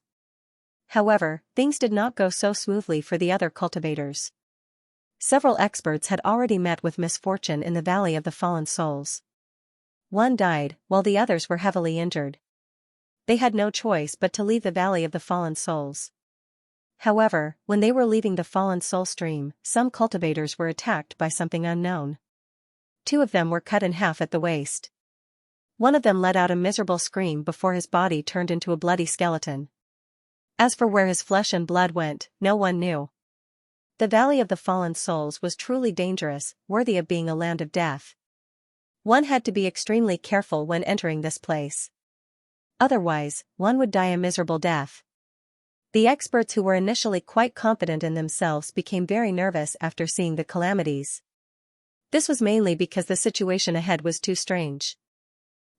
However, things did not go so smoothly for the other cultivators. Several experts had already met with misfortune in the Valley of the Fallen Souls. One died, while the others were heavily injured. they had no choice but to leave the Valley of the Fallen Souls. However, when they were leaving the Fallen Soul stream, some cultivators were attacked by something unknown. 2 of them were cut in half at the waist. One of them let out a miserable scream before his body turned into a bloody skeleton. As for where his flesh and blood went, no one knew. The Valley of the Fallen Souls was truly dangerous, worthy of being a land of death. One had to be extremely careful when entering this place. Otherwise, one would die a miserable death. The experts who were initially quite confident in themselves became very nervous after seeing the calamities. This was mainly because the situation ahead was too strange.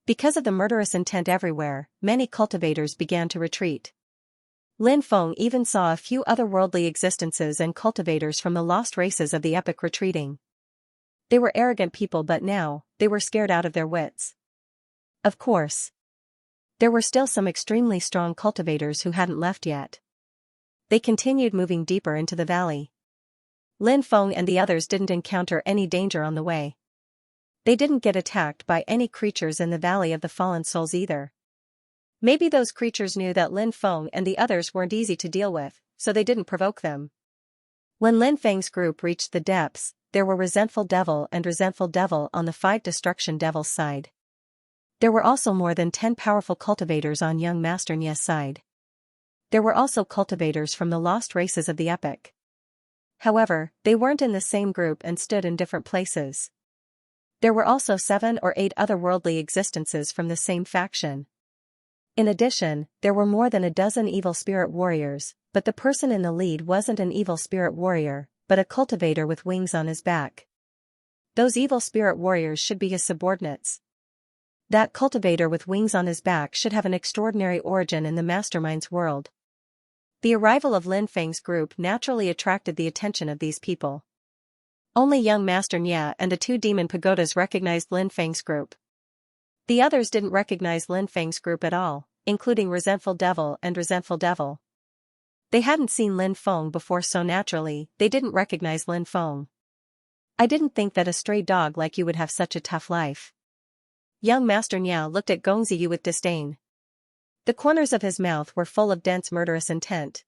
Because of the murderous intent everywhere, many cultivators began to retreat. Lin Feng even saw a few otherworldly existences and cultivators from the lost races of the epic retreating. They were arrogant people, but now, they were scared out of their wits. Of course, there were still some extremely strong cultivators who hadn't left yet. They continued moving deeper into the valley. Lin Feng and the others didn't encounter any danger on the way. They didn't get attacked by any creatures in the Valley of the Fallen Souls either. Maybe those creatures knew that Lin Feng and the others weren't easy to deal with, so they didn't provoke them. When Lin Feng's group reached the depths, there were Resentful Devil and Resentful Devil on the 5 Destruction Devil's side. There were also more than 10 powerful cultivators on young Master Nye's side. There were also cultivators from the lost races of the epic. However, they weren't in the same group and stood in different places. There were also 7 or 8 otherworldly existences from the same faction. In addition, there were more than a dozen evil spirit warriors, but the person in the lead wasn't an evil spirit warrior, but a cultivator with wings on his back. Those evil spirit warriors should be his subordinates. That cultivator with wings on his back should have an extraordinary origin in the mastermind's world. The arrival of Lin Feng's group naturally attracted the attention of these people. Only young Master Nye and the 2 demon pagodas recognized Lin Feng's group. The others didn't recognize Lin Feng's group at all, including Resentful Devil and Resentful Devil. They hadn't seen Lin Feng before, so naturally, they didn't recognize Lin Feng. I didn't think that a stray dog like you would have such a tough life. Young Master Nye looked at Gongziyu with disdain. The corners of his mouth were full of dense murderous intent.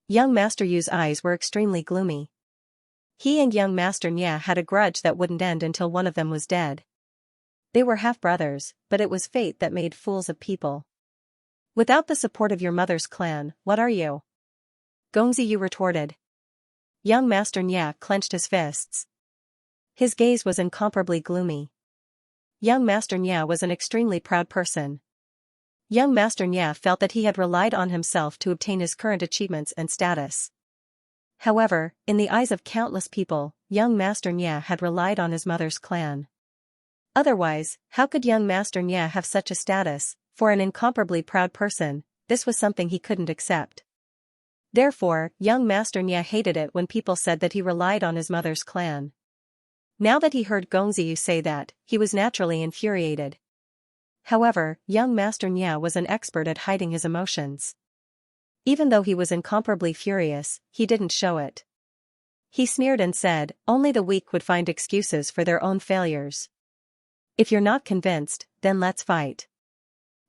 Young Master Yu's eyes were extremely gloomy. He and young Master Nye had a grudge that wouldn't end until one of them was dead. They were half-brothers, but it was fate that made fools of people. Without the support of your mother's clan, what are you? Gongziyu retorted. Young Master Nye clenched his fists. His gaze was incomparably gloomy. Young Master Nye was an extremely proud person. Young Master Nye felt that he had relied on himself to obtain his current achievements and status. However, in the eyes of countless people, young Master Nye had relied on his mother's clan. Otherwise, how could young Master Nye have such a status? For an incomparably proud person, this was something he couldn't accept. Therefore, young Master Nye hated it when people said that he relied on his mother's clan. Now that he heard Gongziyu say that, he was naturally infuriated. However, young Master Nye was an expert at hiding his emotions. Even though he was incomparably furious, he didn't show it. He sneered and said, only the weak would find excuses for their own failures. If you're not convinced, then let's fight.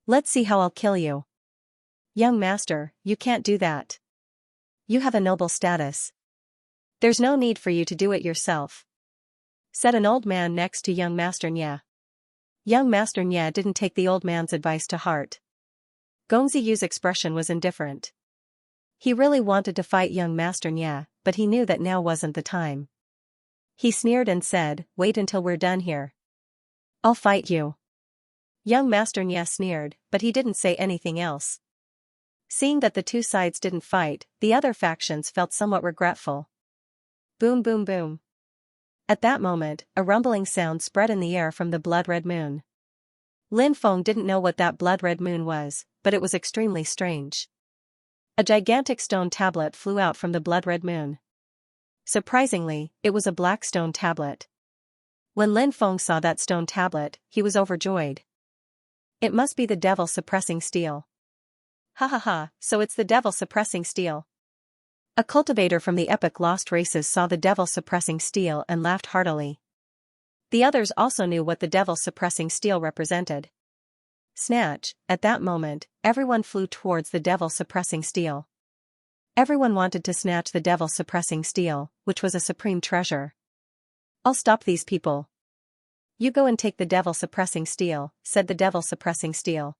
Let's see how I'll kill you. Young Master, you can't do that. You have a noble status. There's no need for you to do it yourself, said an old man next to young Master Nye. Young Master Nye didn't take the old man's advice to heart. Gongziyu's expression was indifferent. He really wanted to fight young Master Nye, but he knew that now wasn't the time. He sneered and said, wait until we're done here. I'll fight you. Young Master Nye sneered, but he didn't say anything else. Seeing that the 2 sides didn't fight, the other factions felt somewhat regretful. Boom boom boom. At that moment, a rumbling sound spread in the air from the blood-red moon. Lin Feng didn't know what that blood-red moon was, but it was extremely strange. A gigantic stone tablet flew out from the blood-red moon. Surprisingly, it was a black stone tablet. When Lin Feng saw that stone tablet, he was overjoyed. It must be the devil suppressing steel. Ha ha ha, so it's the devil suppressing steel. A cultivator from the epic lost races saw the devil suppressing steel and laughed heartily. The others also knew what the devil suppressing steel represented. Snatch. At that moment, everyone flew towards the devil-suppressing steel. Everyone wanted to snatch the devil-suppressing steel, which was a supreme treasure. "I'll stop these people." "You go and take the devil-suppressing steel," said the devil-suppressing steel.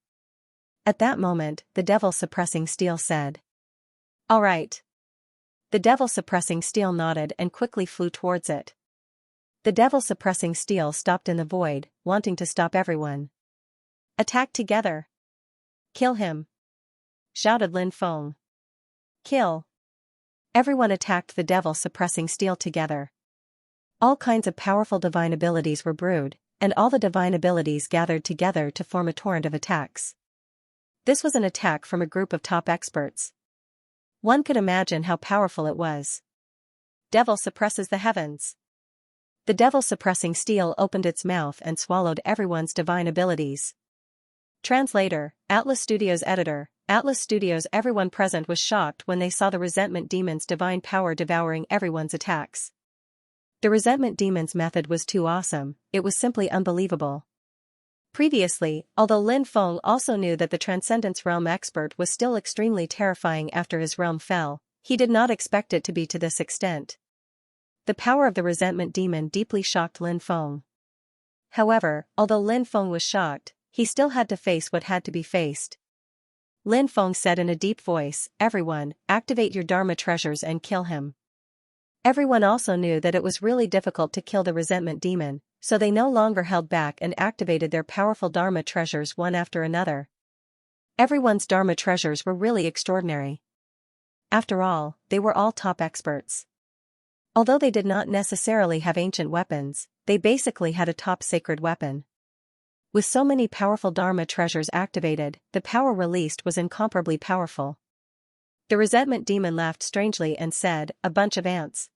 At that moment, the devil-suppressing steel said, "All right." The devil-suppressing steel nodded and quickly flew towards it. The devil-suppressing steel stopped in the void, wanting to stop everyone. "Attack together! Kill him!" shouted Lin Feng. "Kill!" Everyone attacked the devil-suppressing steel together. All kinds of powerful divine abilities were brewed, and all the divine abilities gathered together to form a torrent of attacks. This was an attack from a group of top experts. One could imagine how powerful it was. Devil suppresses the heavens. The devil-suppressing steel opened its mouth and swallowed everyone's divine abilities. Translator, Atlas Studios Editor, Atlas Studios. Everyone present was shocked when they saw the resentment demon's divine power devouring everyone's attacks. The resentment demon's method was too awesome, it was simply unbelievable. Previously, although Lin Feng also knew that the Transcendence Realm expert was still extremely terrifying after his realm fell, he did not expect it to be to this extent. The power of the resentment demon deeply shocked Lin Feng. However, although Lin Feng was shocked, he still had to face what had to be faced. Lin Feng said in a deep voice, "Everyone, activate your Dharma treasures and kill him." Everyone also knew that it was really difficult to kill the resentment demon, so they no longer held back and activated their powerful Dharma treasures one after another. Everyone's Dharma treasures were really extraordinary. After all, they were all top experts. Although they did not necessarily have ancient weapons, they basically had a top sacred weapon. With so many powerful Dharma treasures activated, the power released was incomparably powerful. The resentment demon laughed strangely and said, "A bunch of ants.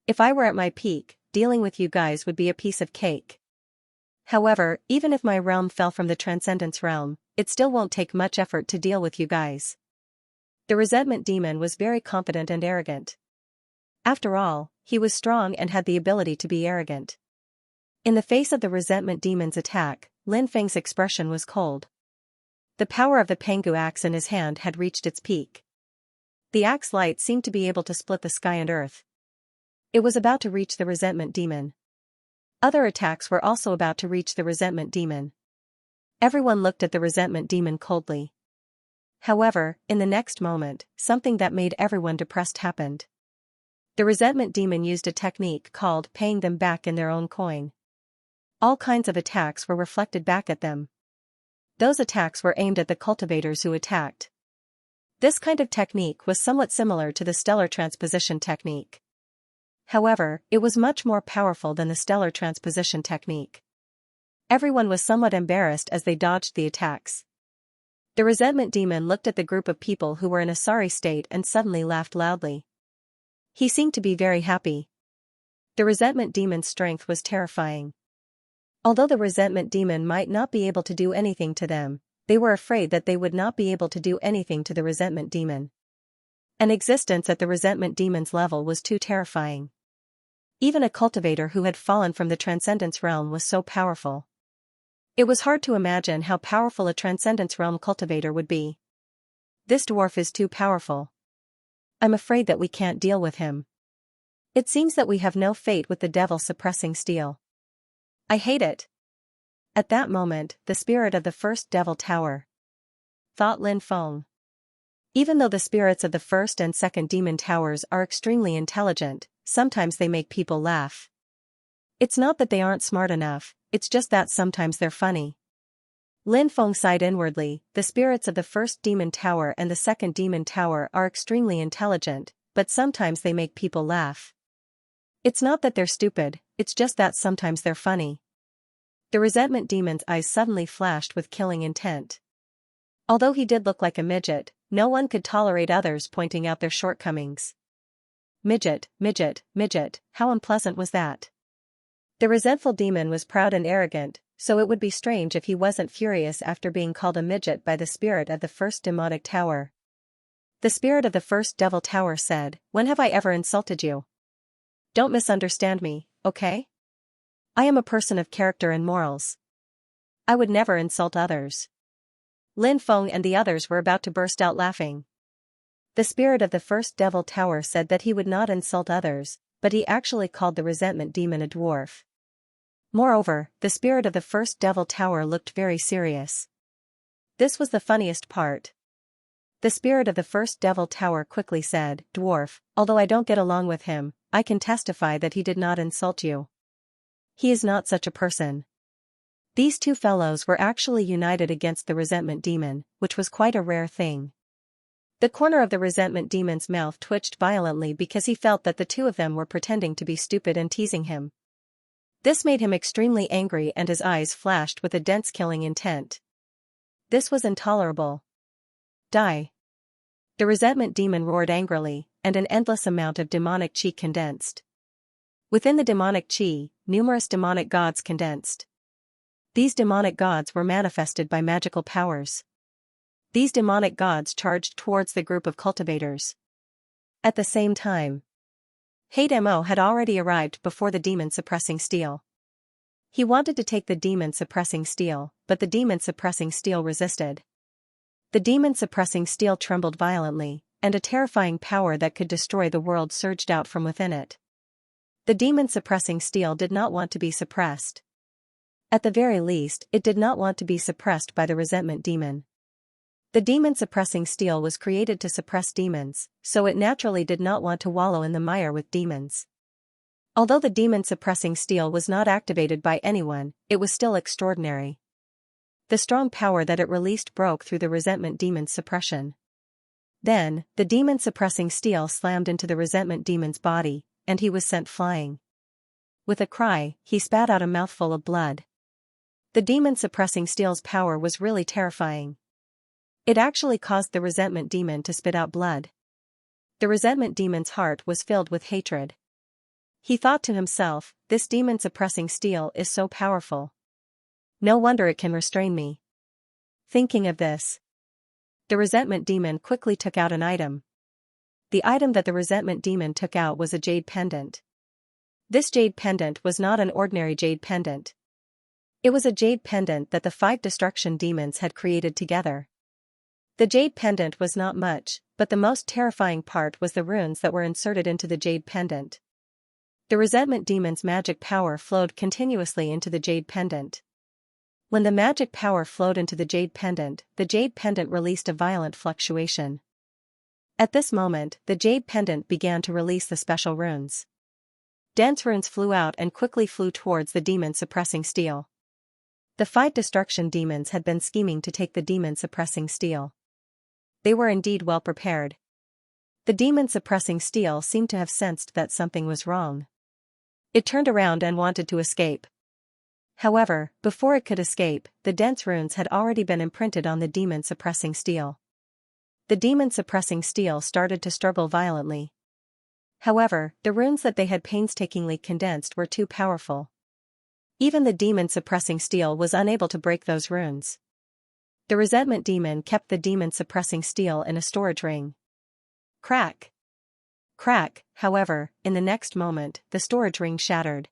If I were at my peak, dealing with you guys would be a piece of cake. However, even if my realm fell from the Transcendence Realm, it still won't take much effort to deal with you guys." The resentment demon was very confident and arrogant. After all, he was strong and had the ability to be arrogant. In the face of the resentment demon's attack, Lin Feng's expression was cold. The power of the Pengu axe in his hand had reached its peak. The axe light seemed to be able to split the sky and earth. It was about to reach the resentment demon. Other attacks were also about to reach the resentment demon. Everyone looked at the resentment demon coldly. However, in the next moment, something that made everyone depressed happened. The resentment demon used a technique called paying them back in their own coin. All kinds of attacks were reflected back at them. Those attacks were aimed at the cultivators who attacked. This kind of technique was somewhat similar to the stellar transposition technique. However, it was much more powerful than the stellar transposition technique. Everyone was somewhat embarrassed as they dodged the attacks. The resentment demon looked at the group of people who were in a sorry state and suddenly laughed loudly. He seemed to be very happy. The resentment demon's strength was terrifying. Although the resentment demon might not be able to do anything to them, they were afraid that they would not be able to do anything to the resentment demon. An existence at the resentment demon's level was too terrifying. Even a cultivator who had fallen from the Transcendence Realm was so powerful. It was hard to imagine how powerful a Transcendence Realm cultivator would be. "This dwarf is too powerful. I'm afraid that we can't deal with him. It seems that we have no fate with the devil-suppressing steel. I hate it." At that moment, the spirit of the first devil tower, thought Lin Feng. Even though the spirits of the first and second demon towers are extremely intelligent, sometimes they make people laugh. It's not that they aren't smart enough, it's just that sometimes they're funny. Lin Feng sighed inwardly. The spirits of the first demon tower and the second demon tower are extremely intelligent, but sometimes they make people laugh. It's not that they're stupid, it's just that sometimes they're funny. The resentment demon's eyes suddenly flashed with killing intent. Although he did look like a midget, no one could tolerate others pointing out their shortcomings. Midget, midget, midget, how unpleasant was that? The resentful demon was proud and arrogant, so it would be strange if he wasn't furious after being called a midget by the spirit of the first demonic tower. The spirit of the first devil tower said, "When have I ever insulted you? Don't misunderstand me, okay? I am a person of character and morals. I would never insult others." Lin Feng and the others were about to burst out laughing. The spirit of the first devil tower said that he would not insult others, but he actually called the resentment demon a dwarf. Moreover, the spirit of the first devil tower looked very serious. This was the funniest part. The spirit of the first devil tower quickly said, "Dwarf, although I don't get along with him, I can testify that he did not insult you. He is not such a person." These two fellows were actually united against the resentment demon, which was quite a rare thing. The corner of the resentment demon's mouth twitched violently because he felt that the two of them were pretending to be stupid and teasing him. This made him extremely angry and his eyes flashed with a dense killing intent. This was intolerable. Die. The resentment demon roared angrily, and an endless amount of demonic chi condensed. Within the demonic chi, numerous demonic gods condensed. These demonic gods were manifested by magical powers. These demonic gods charged towards the group of cultivators. At the same time, Hate Mo had already arrived before the demon-suppressing steel. He wanted to take the demon-suppressing steel, but the demon-suppressing steel resisted. The demon-suppressing steel trembled violently, and a terrifying power that could destroy the world surged out from within it. The demon-suppressing steel did not want to be suppressed. At the very least, it did not want to be suppressed by the resentment demon. The demon-suppressing steel was created to suppress demons, so it naturally did not want to wallow in the mire with demons. Although the demon-suppressing steel was not activated by anyone, it was still extraordinary. The strong power that it released broke through the resentment demon's suppression. Then, the demon-suppressing steel slammed into the resentment demon's body, and he was sent flying. With a cry, he spat out a mouthful of blood. The demon-suppressing steel's power was really terrifying. It actually caused the resentment demon to spit out blood. The resentment demon's heart was filled with hatred. He thought to himself, this demon-suppressing steel is so powerful. No wonder it can restrain me. Thinking of this, the resentment demon quickly took out an item. The item that the resentment demon took out was a jade pendant. This jade pendant was not an ordinary jade pendant. It was a jade pendant that the 5 destruction demons had created together. The jade pendant was not much, but the most terrifying part was the runes that were inserted into the jade pendant. The resentment demon's magic power flowed continuously into the jade pendant. When the magic power flowed into the jade pendant released a violent fluctuation. At this moment, the jade pendant began to release the special runes. Dense runes flew out and quickly flew towards the demon-suppressing steel. The 5 destruction demons had been scheming to take the demon-suppressing steel. They were indeed well prepared. The demon-suppressing steel seemed to have sensed that something was wrong. It turned around and wanted to escape. However, before it could escape, the dense runes had already been imprinted on the demon-suppressing steel. The demon-suppressing steel started to struggle violently. However, the runes that they had painstakingly condensed were too powerful. Even the demon-suppressing steel was unable to break those runes. The resentment demon kept the demon-suppressing steel in a storage ring. Crack! Crack, however, in the next moment, the storage ring shattered.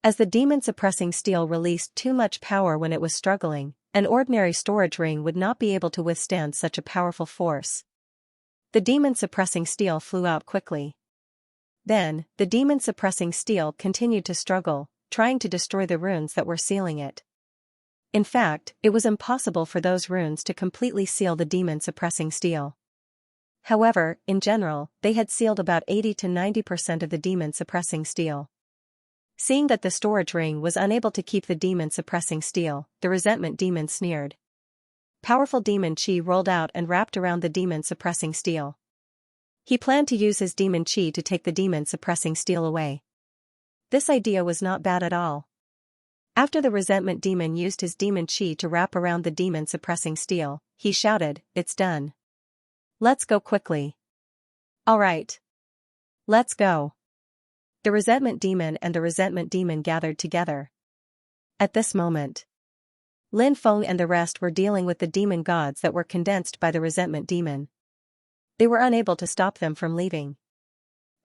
As the demon-suppressing steel released too much power when it was struggling, an ordinary storage ring would not be able to withstand such a powerful force. The demon-suppressing steel flew out quickly. Then, the demon-suppressing steel continued to struggle, trying to destroy the runes that were sealing it. In fact, it was impossible for those runes to completely seal the demon-suppressing steel. However, in general, they had sealed about 80 to 90% of the demon-suppressing steel. Seeing that the storage ring was unable to keep the demon-suppressing steel, the resentment demon sneered. Powerful demon chi rolled out and wrapped around the demon-suppressing steel. He planned to use his demon chi to take the demon-suppressing steel away. This idea was not bad at all. After the resentment demon used his demon chi to wrap around the demon-suppressing steel, he shouted, "It's done. Let's go quickly." "All right. Let's go." The resentment demon and the resentment demon gathered together. At this moment, Lin Feng and the rest were dealing with the demon gods that were condensed by the resentment demon. They were unable to stop them from leaving.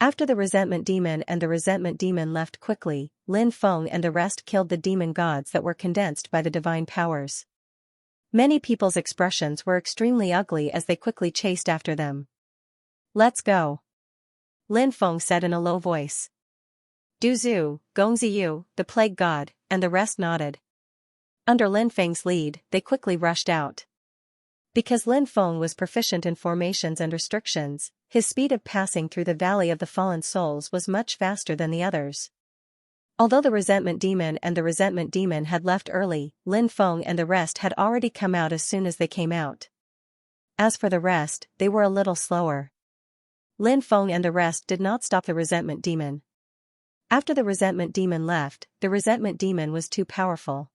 After the resentment demon and the resentment demon left quickly, Lin Feng and the rest killed the demon gods that were condensed by the divine powers. Many people's expressions were extremely ugly as they quickly chased after them. Let's go, Lin Feng said in a low voice. Du Zhu, Gongziyu, the plague god, and the rest nodded. Under Lin Feng's lead, they quickly rushed out. Because Lin Feng was proficient in formations and restrictions, his speed of passing through the Valley of the Fallen Souls was much faster than the others. Although the Resentment Demon and the Resentment Demon had left early, Lin Feng and the rest had already come out as soon as they came out. As for the rest, they were a little slower. Lin Feng and the rest did not stop the Resentment Demon. After the Resentment Demon left, the Resentment Demon was too powerful.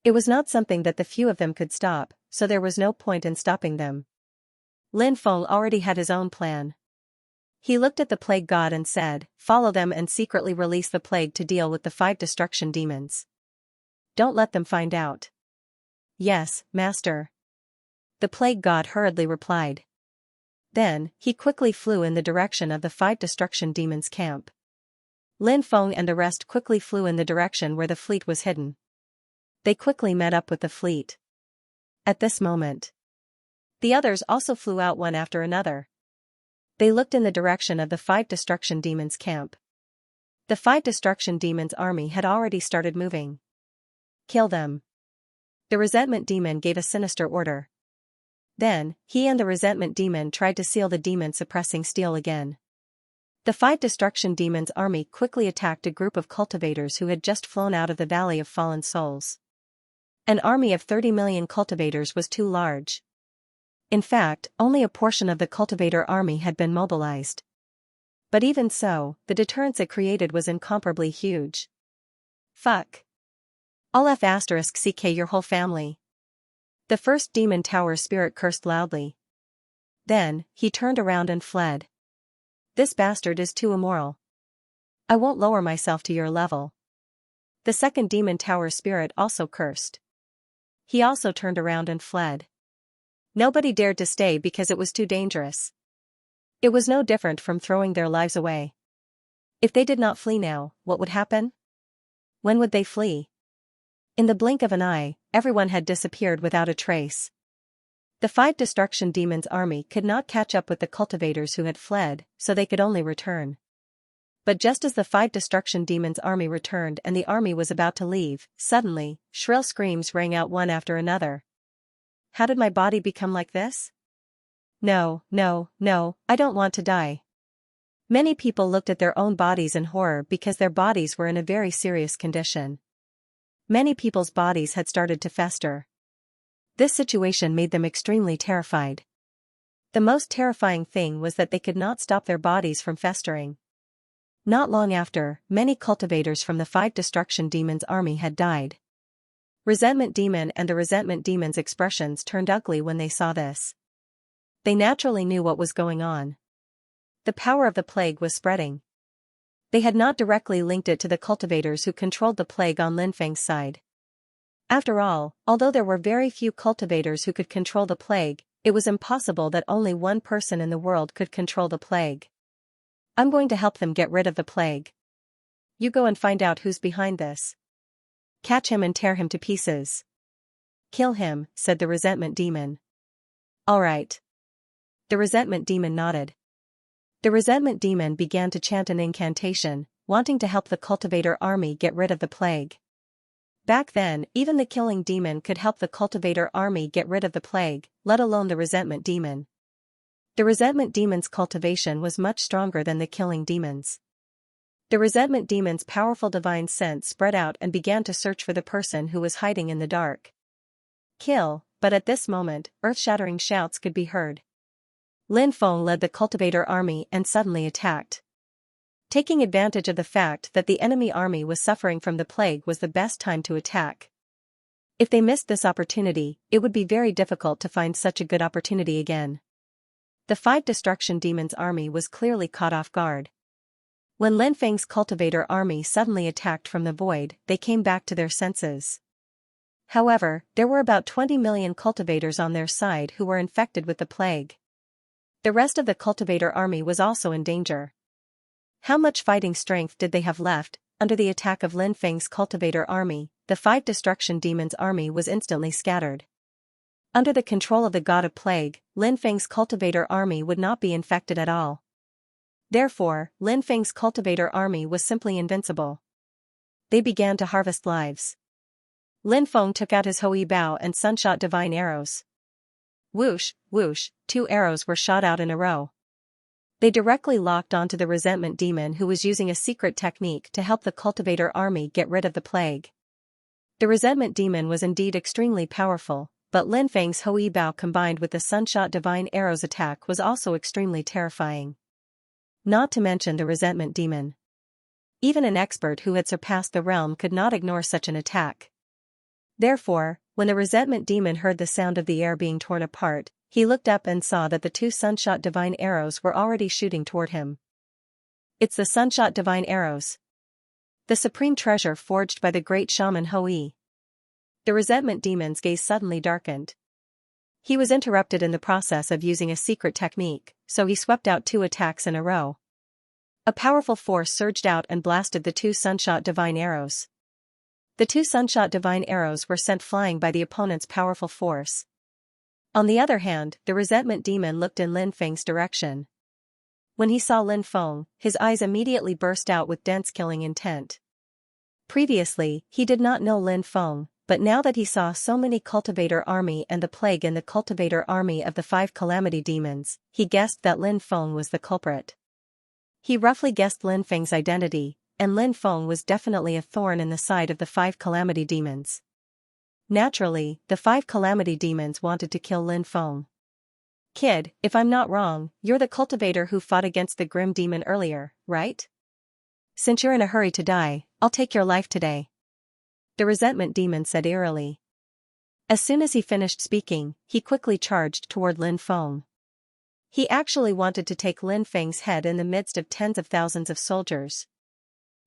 It was not something that the few of them could stop, so there was no point in stopping them. Lin Feng already had his own plan. He looked at the plague god and said, "Follow them and secretly release the plague to deal with the 5 destruction demons. Don't let them find out." "Yes, master," the plague god hurriedly replied. Then, he quickly flew in the direction of the 5 destruction demons' camp. Lin Feng and the rest quickly flew in the direction where the fleet was hidden. They quickly met up with the fleet. At this moment, the others also flew out one after another. They looked in the direction of the 5 destruction demons' camp. The 5 destruction demons' army had already started moving. "Kill them." The Resentment Demon gave a sinister order. Then, he and the Resentment Demon tried to seal the demon-suppressing steel again. The 5 destruction demons' army quickly attacked a group of cultivators who had just flown out of the Valley of Fallen Souls. An army of 30 million cultivators was too large. In fact, only a portion of the cultivator army had been mobilized. But even so, the deterrence it created was incomparably huge. "Fuck. I'll *CK your whole family." The first demon tower spirit cursed loudly. Then, he turned around and fled. "This bastard is too immoral. I won't lower myself to your level." The second demon tower spirit also cursed. He also turned around and fled. Nobody dared to stay because it was too dangerous. It was no different from throwing their lives away. If they did not flee now, what would happen? When would they flee? In the blink of an eye, everyone had disappeared without a trace. The 5 destruction demons' army could not catch up with the cultivators who had fled, so they could only return. But just as the 5 destruction demons' army returned and the army was about to leave, suddenly, shrill screams rang out one after another. "How did my body become like this? No, no, no, I don't want to die." Many people looked at their own bodies in horror because their bodies were in a very serious condition. Many people's bodies had started to fester. This situation made them extremely terrified. The most terrifying thing was that they could not stop their bodies from festering. Not long after, many cultivators from the 5 destruction demons' army had died. Resentment Demon and the Resentment Demon's expressions turned ugly when they saw this. They naturally knew what was going on. The power of the plague was spreading. They had not directly linked it to the cultivators who controlled the plague on Lin Feng's side. After all, although there were very few cultivators who could control the plague, it was impossible that only one person in the world could control the plague. "I'm going to help them get rid of the plague. You go and find out who's behind this. Catch him and tear him to pieces." "Kill him," said the Resentment Demon. "All right." The Resentment Demon nodded. The Resentment Demon began to chant an incantation, wanting to help the cultivator army get rid of the plague. Back then, even the Killing Demon could help the cultivator army get rid of the plague, let alone the Resentment Demon. The Resentment Demon's cultivation was much stronger than the Killing Demon's. The Resentment Demon's powerful divine sense spread out and began to search for the person who was hiding in the dark. "Kill," but at this moment, earth-shattering shouts could be heard. Lin Feng led the cultivator army and suddenly attacked. Taking advantage of the fact that the enemy army was suffering from the plague was the best time to attack. If they missed this opportunity, it would be very difficult to find such a good opportunity again. The 5 destruction demons' army was clearly caught off guard. When Lin Feng's cultivator army suddenly attacked from the void, they came back to their senses. However, there were about 20 million cultivators on their side who were infected with the plague. The rest of the cultivator army was also in danger. How much fighting strength did they have left? Under the attack of Lin Feng's cultivator army, the 5 destruction demons' army was instantly scattered. Under the control of the god of plague, Lin Feng's cultivator army would not be infected at all. Therefore, Lin Feng's cultivator army was simply invincible. They began to harvest lives. Lin Feng took out his Hui Bao and sunshot divine arrows. Whoosh, whoosh, 2 arrows were shot out in a row. They directly locked onto the resentment demon, who was using a secret technique to help the cultivator army get rid of the plague. The resentment demon was indeed extremely powerful, but Lin Feng's Hui Bao combined with the sunshot divine arrows attack was also extremely terrifying. Not to mention the resentment demon. Even an expert who had surpassed the realm could not ignore such an attack. Therefore, when the resentment demon heard the sound of the air being torn apart, he looked up and saw that the 2 sunshot divine arrows were already shooting toward him. It's the sunshot divine arrows. The supreme treasure forged by the great shaman Hui. The resentment demon's gaze suddenly darkened. He was interrupted in the process of using a secret technique, so he swept out 2 attacks in a row. A powerful force surged out and blasted the 2 sunshot divine arrows. The 2 sunshot divine arrows were sent flying by the opponent's powerful force. On the other hand, the resentment demon looked in Lin Feng's direction. When he saw Lin Feng, his eyes immediately burst out with dense killing intent. Previously, he did not know Lin Feng, but now that he saw so many cultivator army and the plague in the cultivator army of the 5 calamity demons, he guessed that Lin Feng was the culprit. He roughly guessed Lin Feng's identity, and Lin Feng was definitely a thorn in the side of the 5 calamity demons. Naturally, the 5 calamity demons wanted to kill Lin Feng. Kid, if I'm not wrong, you're the cultivator who fought against the grim demon earlier, right? Since you're in a hurry to die, I'll take your life today. The resentment demon said eerily. As soon as he finished speaking, he quickly charged toward Lin Feng. He actually wanted to take Lin Feng's head in the midst of tens of thousands of soldiers.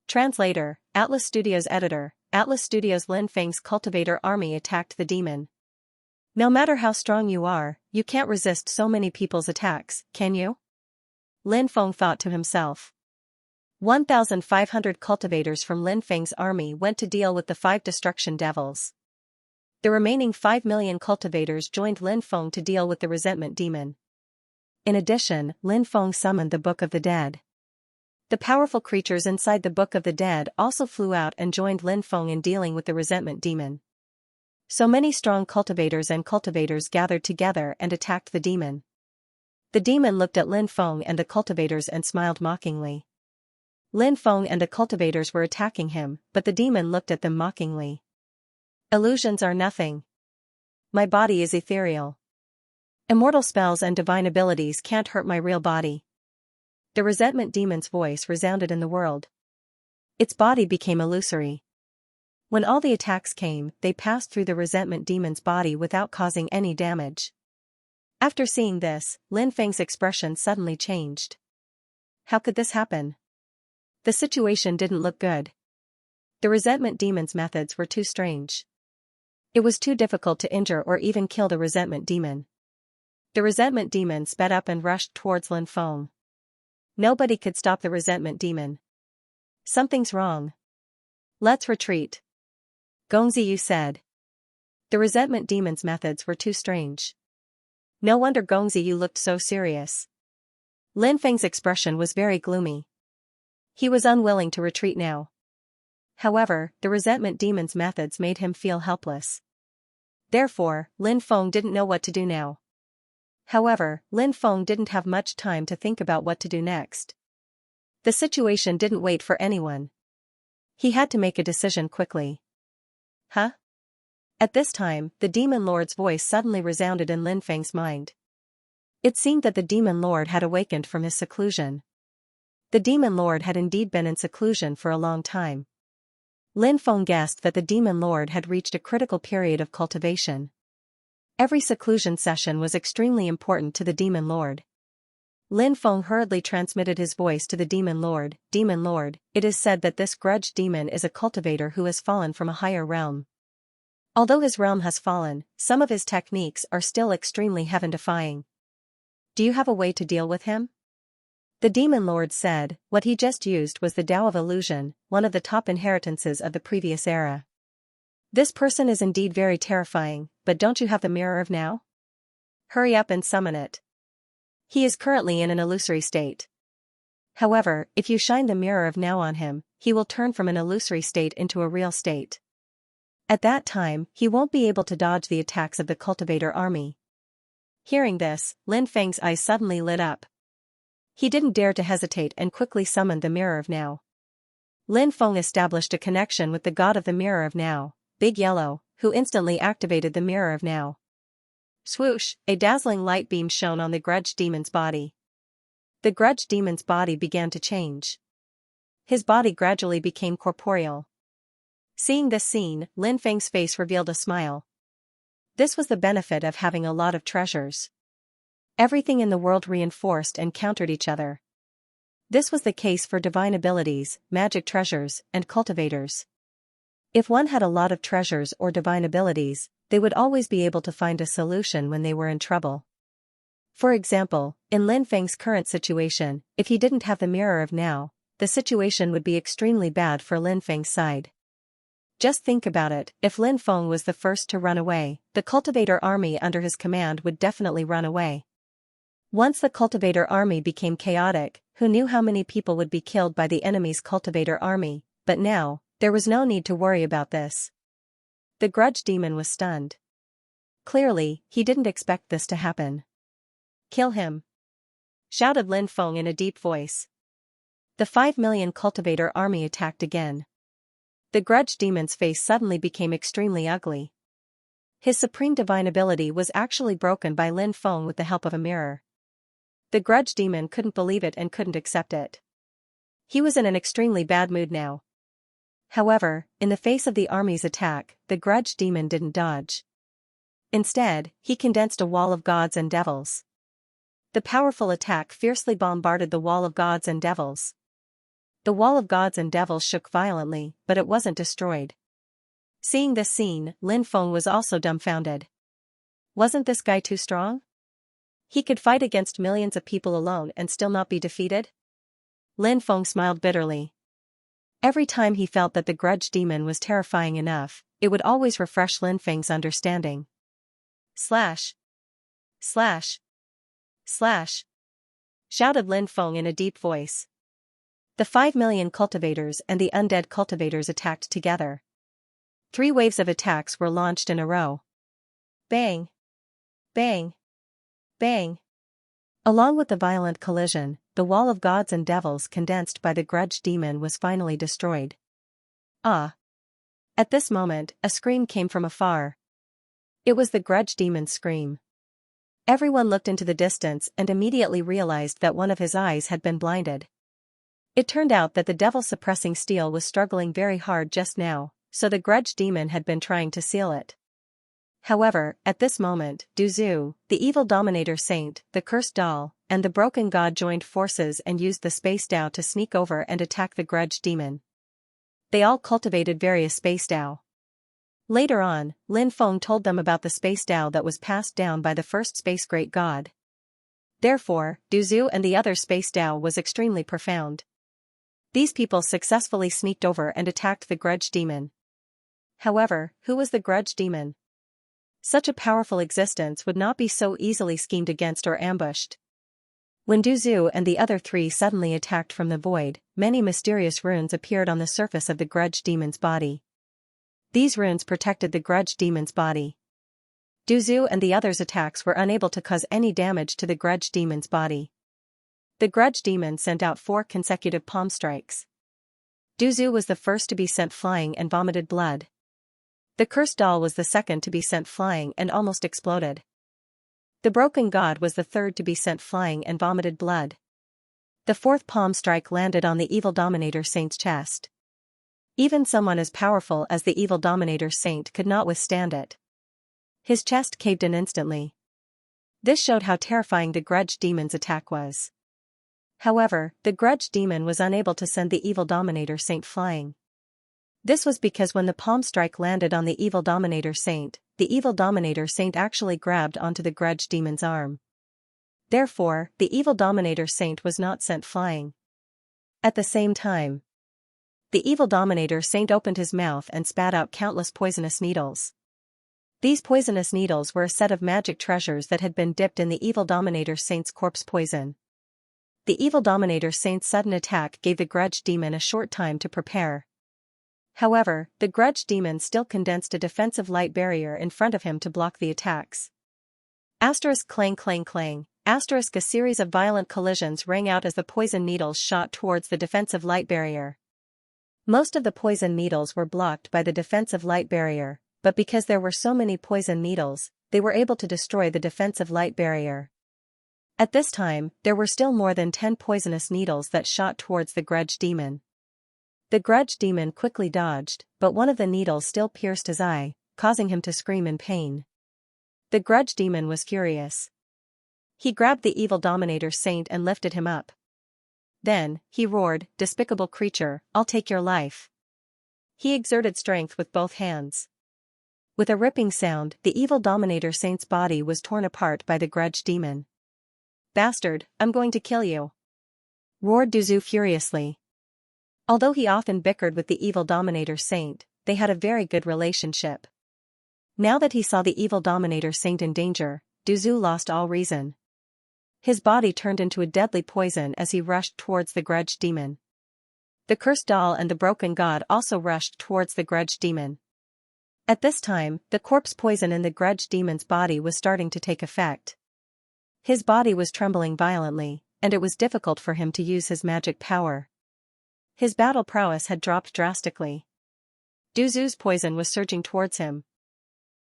Translator, Atlas Studios Editor, Atlas Studios. Lin Feng's cultivator army attacked the demon. No matter how strong you are, you can't resist so many people's attacks, can you? Lin Feng thought to himself. 1,500 cultivators from Lin Feng's army went to deal with the 5 destruction devils. The remaining 5 million cultivators joined Lin Feng to deal with the resentment demon. In addition, Lin Feng summoned the Book of the Dead. The powerful creatures inside the Book of the Dead also flew out and joined Lin Feng in dealing with the resentment demon. So many strong cultivators gathered together and attacked the demon. The demon looked at Lin Feng and the cultivators and smiled mockingly. Lin Feng and the cultivators were attacking him, but the demon looked at them mockingly. Illusions are nothing. My body is ethereal. Immortal spells and divine abilities can't hurt my real body. The resentment demon's voice resounded in the world. Its body became illusory. When all the attacks came, they passed through the resentment demon's body without causing any damage. After seeing this, Lin Feng's expression suddenly changed. How could this happen? The situation didn't look good. The resentment demon's methods were too strange. It was too difficult to injure or even kill the resentment demon. The resentment demon sped up and rushed towards Lin Feng. Nobody could stop the resentment demon. Something's wrong. Let's retreat. Gongziyu said. The resentment demon's methods were too strange. No wonder Gongziyu looked so serious. Lin Feng's expression was very gloomy. He was unwilling to retreat now. However, the resentment demon's methods made him feel helpless. Therefore, Lin Feng didn't know what to do now. However, Lin Feng didn't have much time to think about what to do next. The situation didn't wait for anyone. He had to make a decision quickly. Huh? At this time, the Demon Lord's voice suddenly resounded in Lin Feng's mind. It seemed that the Demon Lord had awakened from his seclusion. The Demon Lord had indeed been in seclusion for a long time. Lin Feng guessed that the Demon Lord had reached a critical period of cultivation. Every seclusion session was extremely important to the Demon Lord. Lin Feng hurriedly transmitted his voice to the Demon Lord. Demon Lord, it is said that this grudge demon is a cultivator who has fallen from a higher realm. Although his realm has fallen, some of his techniques are still extremely heaven-defying. Do you have a way to deal with him? The Demon Lord said. What he just used was the Tao of Illusion, one of the top inheritances of the previous era. This person is indeed very terrifying, but don't you have the mirror of now? Hurry up and summon it. He is currently in an illusory state. However, if you shine the mirror of now on him, he will turn from an illusory state into a real state. At that time, he won't be able to dodge the attacks of the cultivator army. Hearing this, Lin Feng's eyes suddenly lit up. He didn't dare to hesitate and quickly summoned the mirror of now. Lin Feng established a connection with the god of the mirror of now, Big Yellow, who instantly activated the mirror of now. Swoosh, a dazzling light beam shone on the grudge demon's body. The grudge demon's body began to change. His body gradually became corporeal. Seeing this scene, Lin Feng's face revealed a smile. This was the benefit of having a lot of treasures. Everything in the world reinforced and countered each other. This was the case for divine abilities, magic treasures, and cultivators. If one had a lot of treasures or divine abilities, they would always be able to find a solution when they were in trouble. For example, in Lin Feng's current situation, if he didn't have the mirror of now, the situation would be extremely bad for Lin Feng's side. Just think about it, if Lin Feng was the first to run away, the cultivator army under his command would definitely run away. Once the cultivator army became chaotic, who knew how many people would be killed by the enemy's cultivator army, but now, there was no need to worry about this. The grudge demon was stunned. Clearly, he didn't expect this to happen. Kill him! Shouted Lin Feng in a deep voice. The 5 million cultivator army attacked again. The grudge demon's face suddenly became extremely ugly. His supreme divine ability was actually broken by Lin Feng with the help of a mirror. The grudge demon couldn't believe it and couldn't accept it. He was in an extremely bad mood now. However, in the face of the army's attack, the grudge demon didn't dodge. Instead, he condensed a wall of gods and devils. The powerful attack fiercely bombarded the wall of gods and devils. The wall of gods and devils shook violently, but it wasn't destroyed. Seeing this scene, Lin Feng was also dumbfounded. Wasn't this guy too strong? He could fight against millions of people alone and still not be defeated? Lin Feng smiled bitterly. Every time he felt that the grudge demon was terrifying enough, it would always refresh Lin Feng's understanding. Slash! Slash! Slash! Shouted Lin Feng in a deep voice. The 5 million cultivators and the undead cultivators attacked together. 3 waves of attacks were launched in a row. Bang! Bang! Bang! Along with the violent collision, the wall of gods and devils condensed by the grudge demon was finally destroyed. Ah! At this moment, a scream came from afar. It was the grudge demon's scream. Everyone looked into the distance and immediately realized that one of his eyes had been blinded. It turned out that the devil-suppressing steel was struggling very hard just now, so the grudge demon had been trying to seal it. However, at this moment, Duzu, the evil dominator saint, the cursed doll, and the broken god joined forces and used the space Dao to sneak over and attack the grudge demon. They all cultivated various space Dao. Later on, Lin Feng told them about the space Dao that was passed down by the first space great god. Therefore, Duzu and the other space Dao was extremely profound. These people successfully sneaked over and attacked the grudge demon. However, who was the grudge demon? Such a powerful existence would not be so easily schemed against or ambushed. When Duzu and the other 3 suddenly attacked from the void, many mysterious runes appeared on the surface of the grudge demon's body. These runes protected the grudge demon's body. Duzu and the others' attacks were unable to cause any damage to the grudge demon's body. The grudge demon sent out 4 consecutive palm strikes. Duzu was the first to be sent flying and vomited blood. The cursed doll was the second to be sent flying and almost exploded. The broken god was the third to be sent flying and vomited blood. The 4th palm strike landed on the evil dominator saint's chest. Even someone as powerful as the evil dominator saint could not withstand it. His chest caved in instantly. This showed how terrifying the grudge demon's attack was. However, the grudge demon was unable to send the evil dominator saint flying. This was because when the palm strike landed on the evil dominator saint actually grabbed onto the grudge demon's arm. Therefore, the evil dominator saint was not sent flying. At the same time, The evil Dominator Saint opened his mouth and spat out countless poisonous needles. These poisonous needles were a set of magic treasures that had been dipped in the evil Dominator Saint's corpse poison. The evil Dominator Saint's sudden attack gave the Grudge Demon a short time to prepare. However, the Grudge Demon still condensed a defensive light barrier in front of him to block the attacks. Asterisk clang clang clang, asterisk a series of violent collisions rang out as the poison needles shot towards the defensive light barrier. Most of the poison needles were blocked by the defensive light barrier, but because there were so many poison needles, they were able to destroy the defensive light barrier. At this time, there were still more than 10 poisonous needles that shot towards the Grudge Demon. The Grudge Demon quickly dodged, but one of the needles still pierced his eye, causing him to scream in pain. The Grudge Demon was furious. He grabbed the evil Dominator Saint and lifted him up. Then, he roared, "Despicable creature, I'll take your life." He exerted strength with both hands. With a ripping sound, the evil Dominator Saint's body was torn apart by the Grudge Demon. "Bastard, I'm going to kill you!" roared Duzu furiously. Although he often bickered with the evil Dominator Saint, they had a very good relationship. Now that he saw the evil Dominator Saint in danger, Duzu lost all reason. His body turned into a deadly poison as he rushed towards the Grudge Demon. The Cursed Doll and the Broken God also rushed towards the Grudge Demon. At this time, the corpse poison in the Grudge Demon's body was starting to take effect. His body was trembling violently, and it was difficult for him to use his magic power. His battle prowess had dropped drastically. Duzu's poison was surging towards him.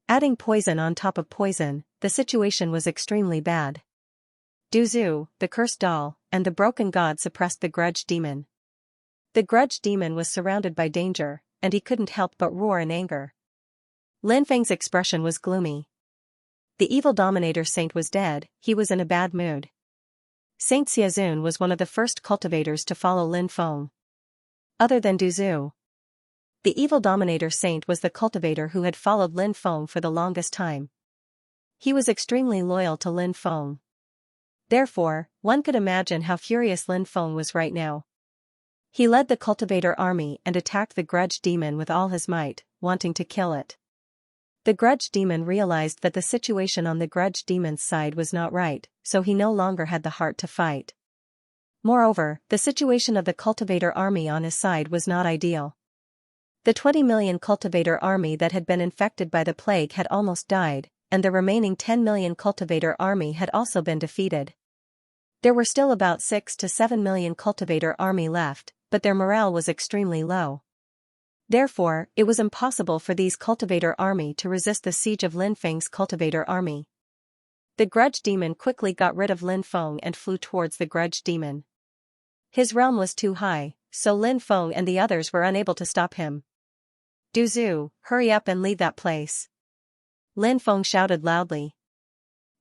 Adding poison on top of poison, the situation was extremely bad. Duzu, the Cursed Doll, and the Broken God suppressed the Grudge Demon. The Grudge Demon was surrounded by danger, and he couldn't help but roar in anger. Lin Feng's expression was gloomy. The evil Dominator Saint was dead, he was in a bad mood. Saint Xiazun was one of the first cultivators to follow Lin Feng. Other than Duzu, the evil Dominator Saint was the cultivator who had followed Lin Feng for the longest time. He was extremely loyal to Lin Feng. Therefore, one could imagine how furious Lin Feng was right now. He led the cultivator army and attacked the Grudge Demon with all his might, wanting to kill it. The Grudge Demon realized that the situation on the Grudge Demon's side was not right, so he no longer had the heart to fight. Moreover, the situation of the cultivator army on his side was not ideal. The 20 million cultivator army that had been infected by the plague had almost died, and the remaining 10 million cultivator army had also been defeated. There were still about 6 to 7 million cultivator army left, but their morale was extremely low. Therefore, it was impossible for these cultivator army to resist the siege of Lin Feng's cultivator army. The Grudge Demon quickly got rid of Lin Feng and flew towards the Grudge Demon. His realm was too high, so Lin Feng and the others were unable to stop him. "Duzu, hurry up and leave that place!" Lin Feng shouted loudly.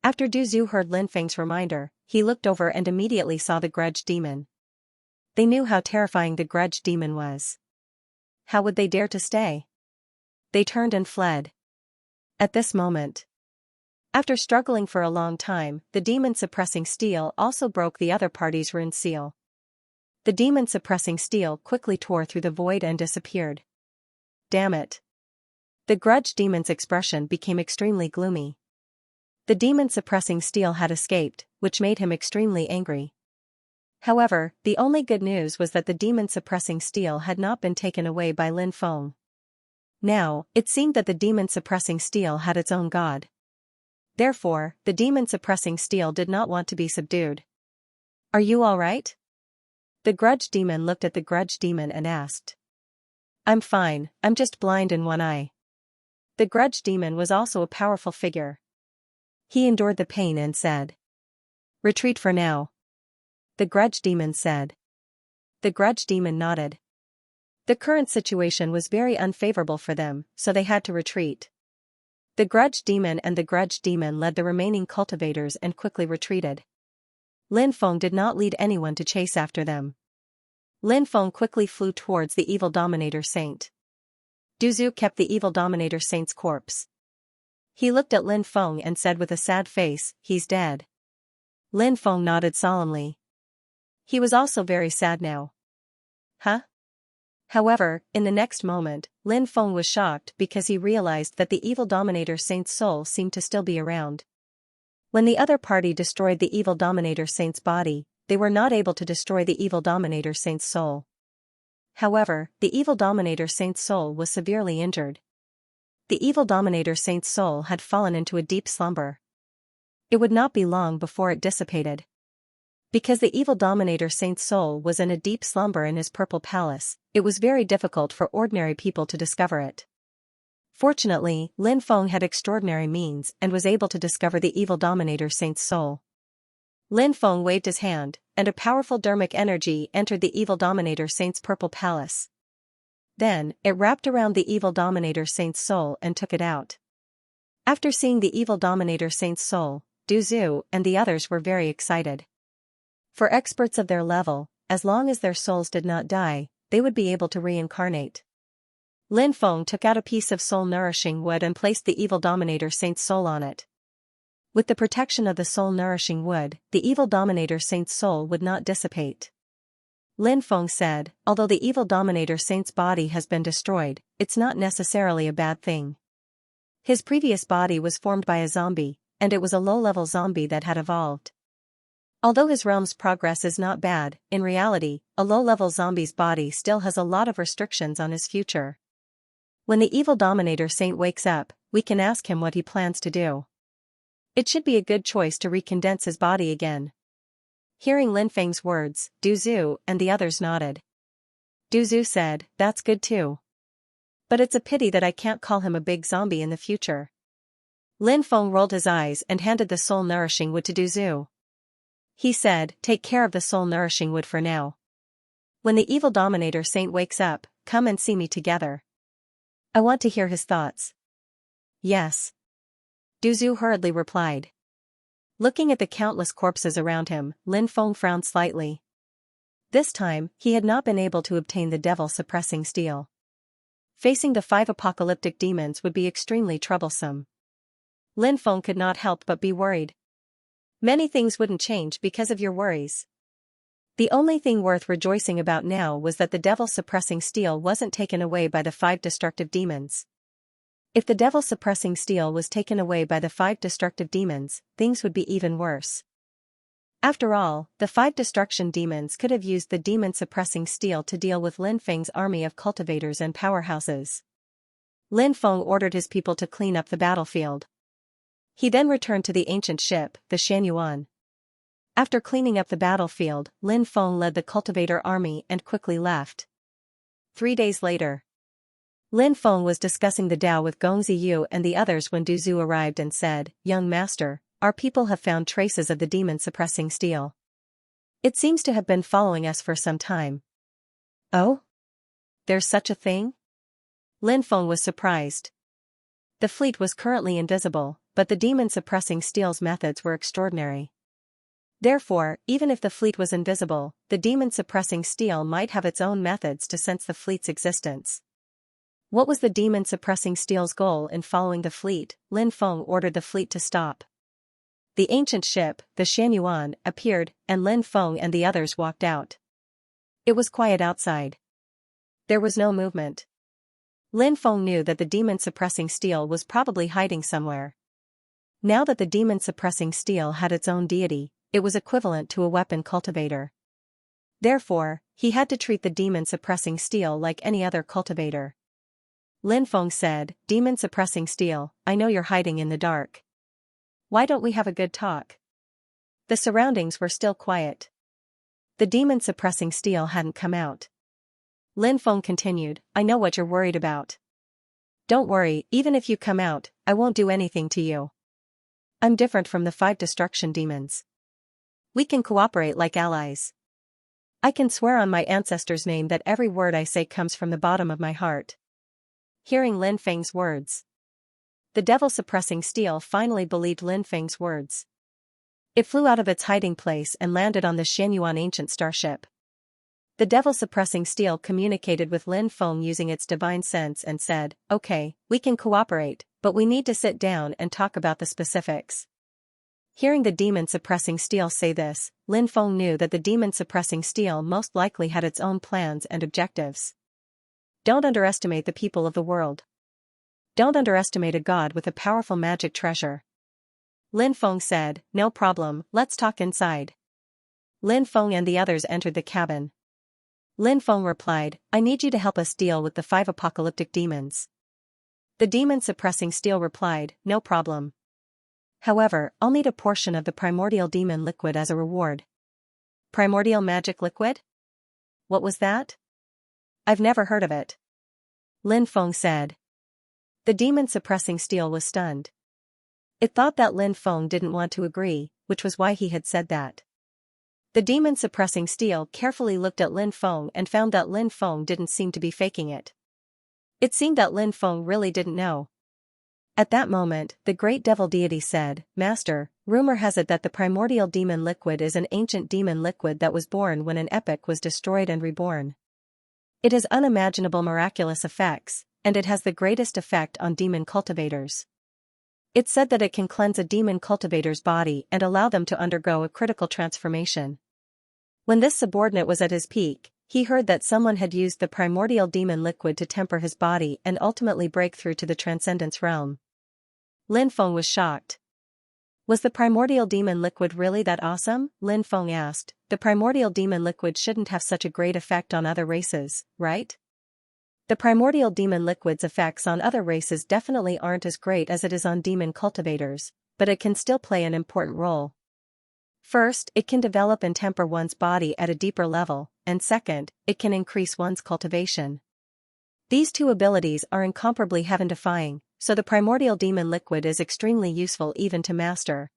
After Duzu heard Lin Feng's reminder, he looked over and immediately saw the Grudge Demon. They knew how terrifying the Grudge Demon was. How would they dare to stay? They turned and fled. At this moment, after struggling for a long time, the demon-suppressing steel also broke the other party's rune seal. The demon-suppressing steel quickly tore through the void and disappeared. Damn it! The Grudge Demon's expression became extremely gloomy. The demon-suppressing steel had escaped, which made him extremely angry. However, the only good news was that the demon-suppressing steel had not been taken away by Lin Feng. Now, it seemed that the demon-suppressing steel had its own god. Therefore, the demon-suppressing steel did not want to be subdued. "Are you all right?" The Grudge Demon looked at the Grudge Demon and asked. "I'm fine, I'm just blind in one eye." The Grudge Demon was also a powerful figure. He endured the pain and said, "Retreat for now." The Grudge Demon said. The Grudge Demon nodded. The current situation was very unfavorable for them, so they had to retreat. The Grudge Demon and the Grudge Demon led the remaining cultivators and quickly retreated. Lin Feng did not lead anyone to chase after them. Lin Feng quickly flew towards the evil Dominator Saint. Duzu kept the evil Dominator Saint's corpse. He looked at Lin Feng and said with a sad face, "He's dead." Lin Feng nodded solemnly. He was also very sad now. "Huh? However, in the next moment, Lin Feng was shocked because he realized that the evil Dominator Saint's soul seemed to still be around. When the other party destroyed the evil Dominator Saint's body, they were not able to destroy the evil Dominator Saint's soul. However, the evil Dominator Saint's soul was severely injured. The evil Dominator Saint's soul had fallen into a deep slumber. It would not be long before it dissipated. Because the evil Dominator Saint's soul was in a deep slumber in his purple palace, it was very difficult for ordinary people to discover it. Fortunately, Lin Feng had extraordinary means and was able to discover the evil Dominator Saint's soul. Lin Feng waved his hand, and a powerful dermic energy entered the evil Dominator Saint's purple palace. Then, it wrapped around the evil Dominator Saint's soul and took it out. After seeing the evil Dominator Saint's soul, Du Zhu and the others were very excited. For experts of their level, as long as their souls did not die, they would be able to reincarnate. Lin Feng took out a piece of soul-nourishing wood and placed the evil Dominator Saint's soul on it. With the protection of the soul-nourishing wood, the evil Dominator Saint's soul would not dissipate. Lin Feng said, although the evil Dominator Saint's body has been destroyed, it's not necessarily a bad thing. His previous body was formed by a zombie, and it was a low-level zombie that had evolved. Although his realm's progress is not bad, in reality, a low-level zombie's body still has a lot of restrictions on his future. When the evil Dominator Saint wakes up, we can ask him what he plans to do. It should be a good choice to recondense his body again. Hearing Lin Feng's words, Du Zhu and the others nodded. Du Zhu said, that's good too. But it's a pity that I can't call him a big zombie in the future. Lin Feng rolled his eyes and handed the soul-nourishing wood to Du Zhu. He said, take care of the soul-nourishing wood for now. When the evil Dominator Saint wakes up, come and see me together. I want to hear his thoughts. Yes. Du Zhu hurriedly replied. Looking at the countless corpses around him, Lin Feng frowned slightly. This time, he had not been able to obtain the devil-suppressing steel. Facing the 5 apocalyptic demons would be extremely troublesome. Lin Feng could not help but be worried. Many things wouldn't change because of your worries. The only thing worth rejoicing about now was that the devil-suppressing steel wasn't taken away by the 5 destructive demons. If the devil-suppressing steel was taken away by the 5 destructive demons, things would be even worse. After all, the 5 destruction demons could have used the demon-suppressing steel to deal with Lin Feng's army of cultivators and powerhouses. Lin Feng ordered his people to clean up the battlefield. He then returned to the ancient ship, the Xianxia. After cleaning up the battlefield, Lin Feng led the cultivator army and quickly left. 3 days later, Lin Feng was discussing the Tao with Gong Ziyu and the others when Du Zhu arrived and said, young master, our people have found traces of the demon-suppressing steel. It seems to have been following us for some time. Oh? There's such a thing? Lin Feng was surprised. The fleet was currently invisible, but the demon-suppressing steel's methods were extraordinary. Therefore, even if the fleet was invisible, the demon-suppressing steel might have its own methods to sense the fleet's existence. What was the demon-suppressing steel's goal in following the fleet? Lin Feng ordered the fleet to stop. The ancient ship, the Xianxia, appeared, and Lin Feng and the others walked out. It was quiet outside. There was no movement. Lin Feng knew that the demon-suppressing steel was probably hiding somewhere. Now that the demon-suppressing steel had its own deity, it was equivalent to a weapon cultivator. Therefore, he had to treat the demon-suppressing steel like any other cultivator. Lin Feng said, demon-suppressing steel, I know you're hiding in the dark. Why don't we have a good talk? The surroundings were still quiet. The demon-suppressing steel hadn't come out. Lin Feng continued, I know what you're worried about. Don't worry, even if you come out, I won't do anything to you. I'm different from the 5 destruction demons. We can cooperate like allies. I can swear on my ancestor's name that every word I say comes from the bottom of my heart. Hearing Lin Feng's words, the devil-suppressing steel finally believed Lin Feng's words. It flew out of its hiding place and landed on the Xianxia ancient starship. The devil-suppressing steel communicated with Lin Feng using its divine sense and said, okay, we can cooperate, but we need to sit down and talk about the specifics. Hearing the demon-suppressing steel say this, Lin Feng knew that the demon-suppressing steel most likely had its own plans and objectives. Don't underestimate the people of the world. Don't underestimate a god with a powerful magic treasure. Lin Feng said, no problem, let's talk inside. Lin Feng and the others entered the cabin. Lin Feng replied, I need you to help us deal with the 5 apocalyptic demons. The demon suppressing steel replied, no problem. However, I'll need a portion of the primordial demon liquid as a reward. Primordial magic liquid? What was that? I've never heard of it. Lin Feng said. The demon suppressing steel was stunned. It thought that Lin Feng didn't want to agree, which was why he had said that. The demon suppressing steel carefully looked at Lin Feng and found that Lin Feng didn't seem to be faking it. It seemed that Lin Feng really didn't know. At that moment, the great devil deity said, Master, rumor has it that the primordial demon liquid is an ancient demon liquid that was born when an epoch was destroyed and reborn. It has unimaginable miraculous effects, and it has the greatest effect on demon cultivators. It's said that it can cleanse a demon cultivator's body and allow them to undergo a critical transformation. When this subordinate was at his peak, he heard that someone had used the primordial demon liquid to temper his body and ultimately break through to the transcendence realm. Lin Feng was shocked. Was the primordial demon liquid really that awesome? Lin Feng asked. The primordial demon liquid shouldn't have such a great effect on other races, right? The primordial demon liquid's effects on other races definitely aren't as great as it is on demon cultivators, but it can still play an important role. First, it can develop and temper one's body at a deeper level, and second, it can increase one's cultivation. These two abilities are incomparably heaven-defying, so the primordial demon liquid is extremely useful even to master.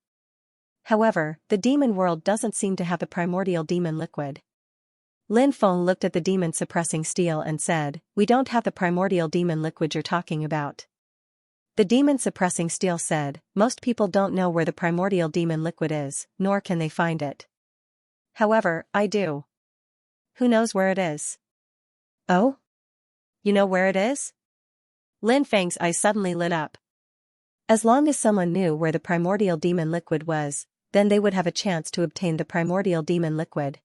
However, the demon world doesn't seem to have the primordial demon liquid. Lin Feng looked at the demon suppressing steel and said, we don't have the primordial demon liquid you're talking about. The demon suppressing steel said, most people don't know where the primordial demon liquid is, nor can they find it. However, I do. Who knows where it is? Oh? You know where it is? Lin Feng's eyes suddenly lit up. As long as someone knew where the primordial demon liquid was, then they would have a chance to obtain the primordial demon liquid.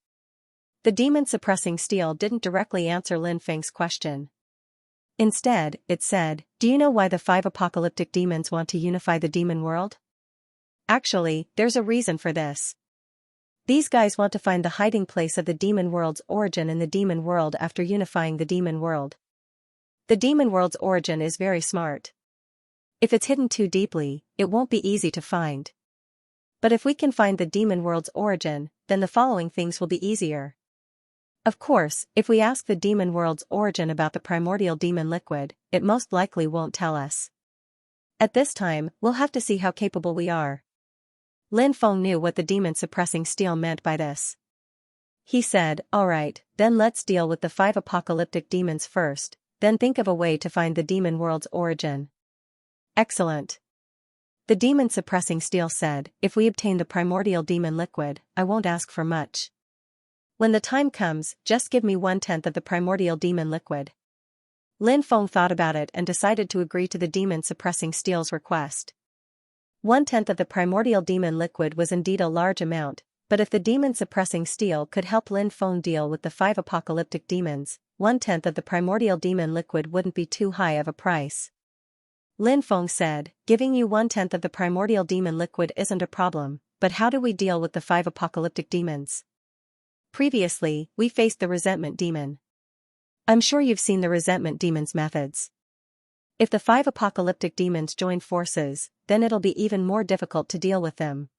The demon suppressing steel didn't directly answer Lin Feng's question. Instead, it said, do you know why the 5 apocalyptic demons want to unify the demon world? Actually, there's a reason for this. These guys want to find the hiding place of the demon world's origin in the demon world after unifying the demon world. The demon world's origin is very smart. If it's hidden too deeply, it won't be easy to find. But if we can find the demon world's origin, then the following things will be easier. Of course, if we ask the demon world's origin about the primordial demon liquid, it most likely won't tell us. At this time, we'll have to see how capable we are. Lin Feng knew what the demon suppressing steel meant by this. He said, alright, then let's deal with the 5 apocalyptic demons first, then think of a way to find the demon world's origin. Excellent. The demon suppressing steel said, if we obtain the primordial demon liquid, I won't ask for much. When the time comes, just give me 1/10 of the primordial demon liquid. Lin Feng thought about it and decided to agree to the demon suppressing steel's request. 1/10 of the primordial demon liquid was indeed a large amount, but if the demon suppressing steel could help Lin Feng deal with the 5 apocalyptic demons, 1/10 of the primordial demon liquid wouldn't be too high of a price. Lin Feng said, giving you 1/10 of the primordial demon liquid isn't a problem, but how do we deal with the 5 apocalyptic demons? Previously, we faced the resentment demon. I'm sure you've seen the resentment demon's methods. If the 5 apocalyptic demons join forces, then it'll be even more difficult to deal with them.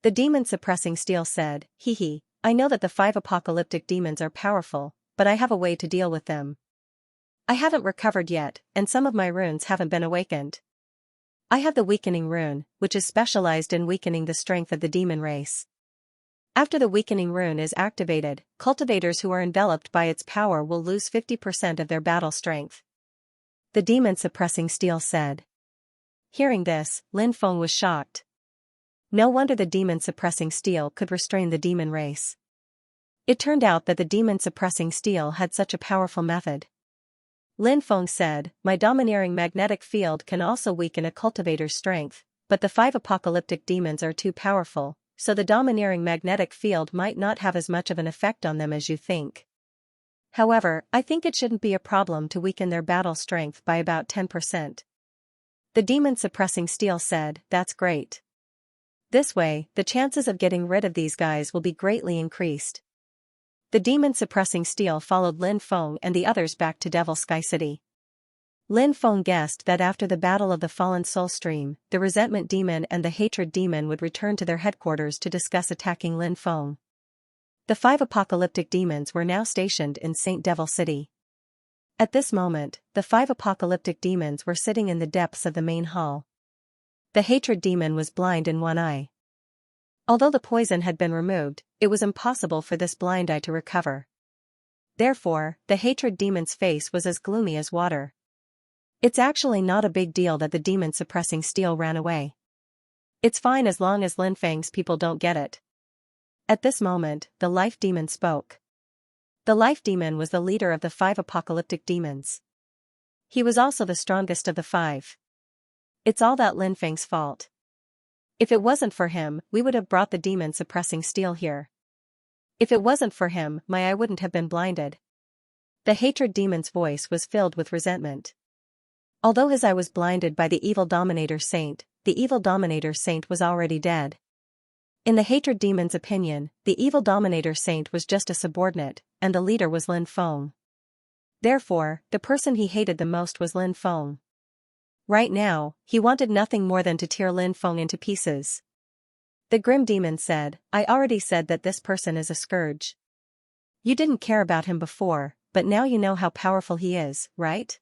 The demon suppressing steel said, hee, I know that the 5 apocalyptic demons are powerful, but I have a way to deal with them. I haven't recovered yet, and some of my runes haven't been awakened. I have the weakening rune, which is specialized in weakening the strength of the demon race. After the weakening rune is activated, cultivators who are enveloped by its power will lose 50% of their battle strength. The demon suppressing steel said. Hearing this, Lin Feng was shocked. No wonder the demon suppressing steel could restrain the demon race. It turned out that the demon suppressing steel had such a powerful method. Lin Feng said, my domineering magnetic field can also weaken a cultivator's strength, but the 5 apocalyptic demons are too powerful, so the domineering magnetic field might not have as much of an effect on them as you think. However, I think it shouldn't be a problem to weaken their battle strength by about 10%. The demon suppressing steel said, "That's great. This way, the chances of getting rid of these guys will be greatly increased." The demon suppressing steel followed Lin Feng and the others back to Devil Sky City. Lin Feng guessed that after the Battle of the Fallen Soul Stream, the Resentment Demon and the Hatred Demon would return to their headquarters to discuss attacking Lin Feng. The 5 apocalyptic demons were now stationed in Saint Devil City. At this moment, the 5 apocalyptic demons were sitting in the depths of the main hall. The Hatred Demon was blind in one eye. Although the poison had been removed, it was impossible for this blind eye to recover. Therefore, the Hatred Demon's face was as gloomy as water. It's actually not a big deal that the demon suppressing steel ran away. It's fine as long as Lin Feng's people don't get it. At this moment, the Life Demon spoke. The Life Demon was the leader of the 5 apocalyptic demons. He was also the strongest of the 5. It's all that Lin Feng's fault. If it wasn't for him, we would have brought the demon suppressing steel here. If it wasn't for him, my eye wouldn't have been blinded. The Hatred Demon's voice was filled with resentment. Although his eye was blinded by the evil Dominator Saint, the evil Dominator Saint was already dead. In the Hatred Demon's opinion, the evil Dominator Saint was just a subordinate, and the leader was Lin Feng. Therefore, the person he hated the most was Lin Feng. Right now, he wanted nothing more than to tear Lin Feng into pieces. The Grim Demon said, "I already said that this person is a scourge. You didn't care about him before, but now you know how powerful he is, right?"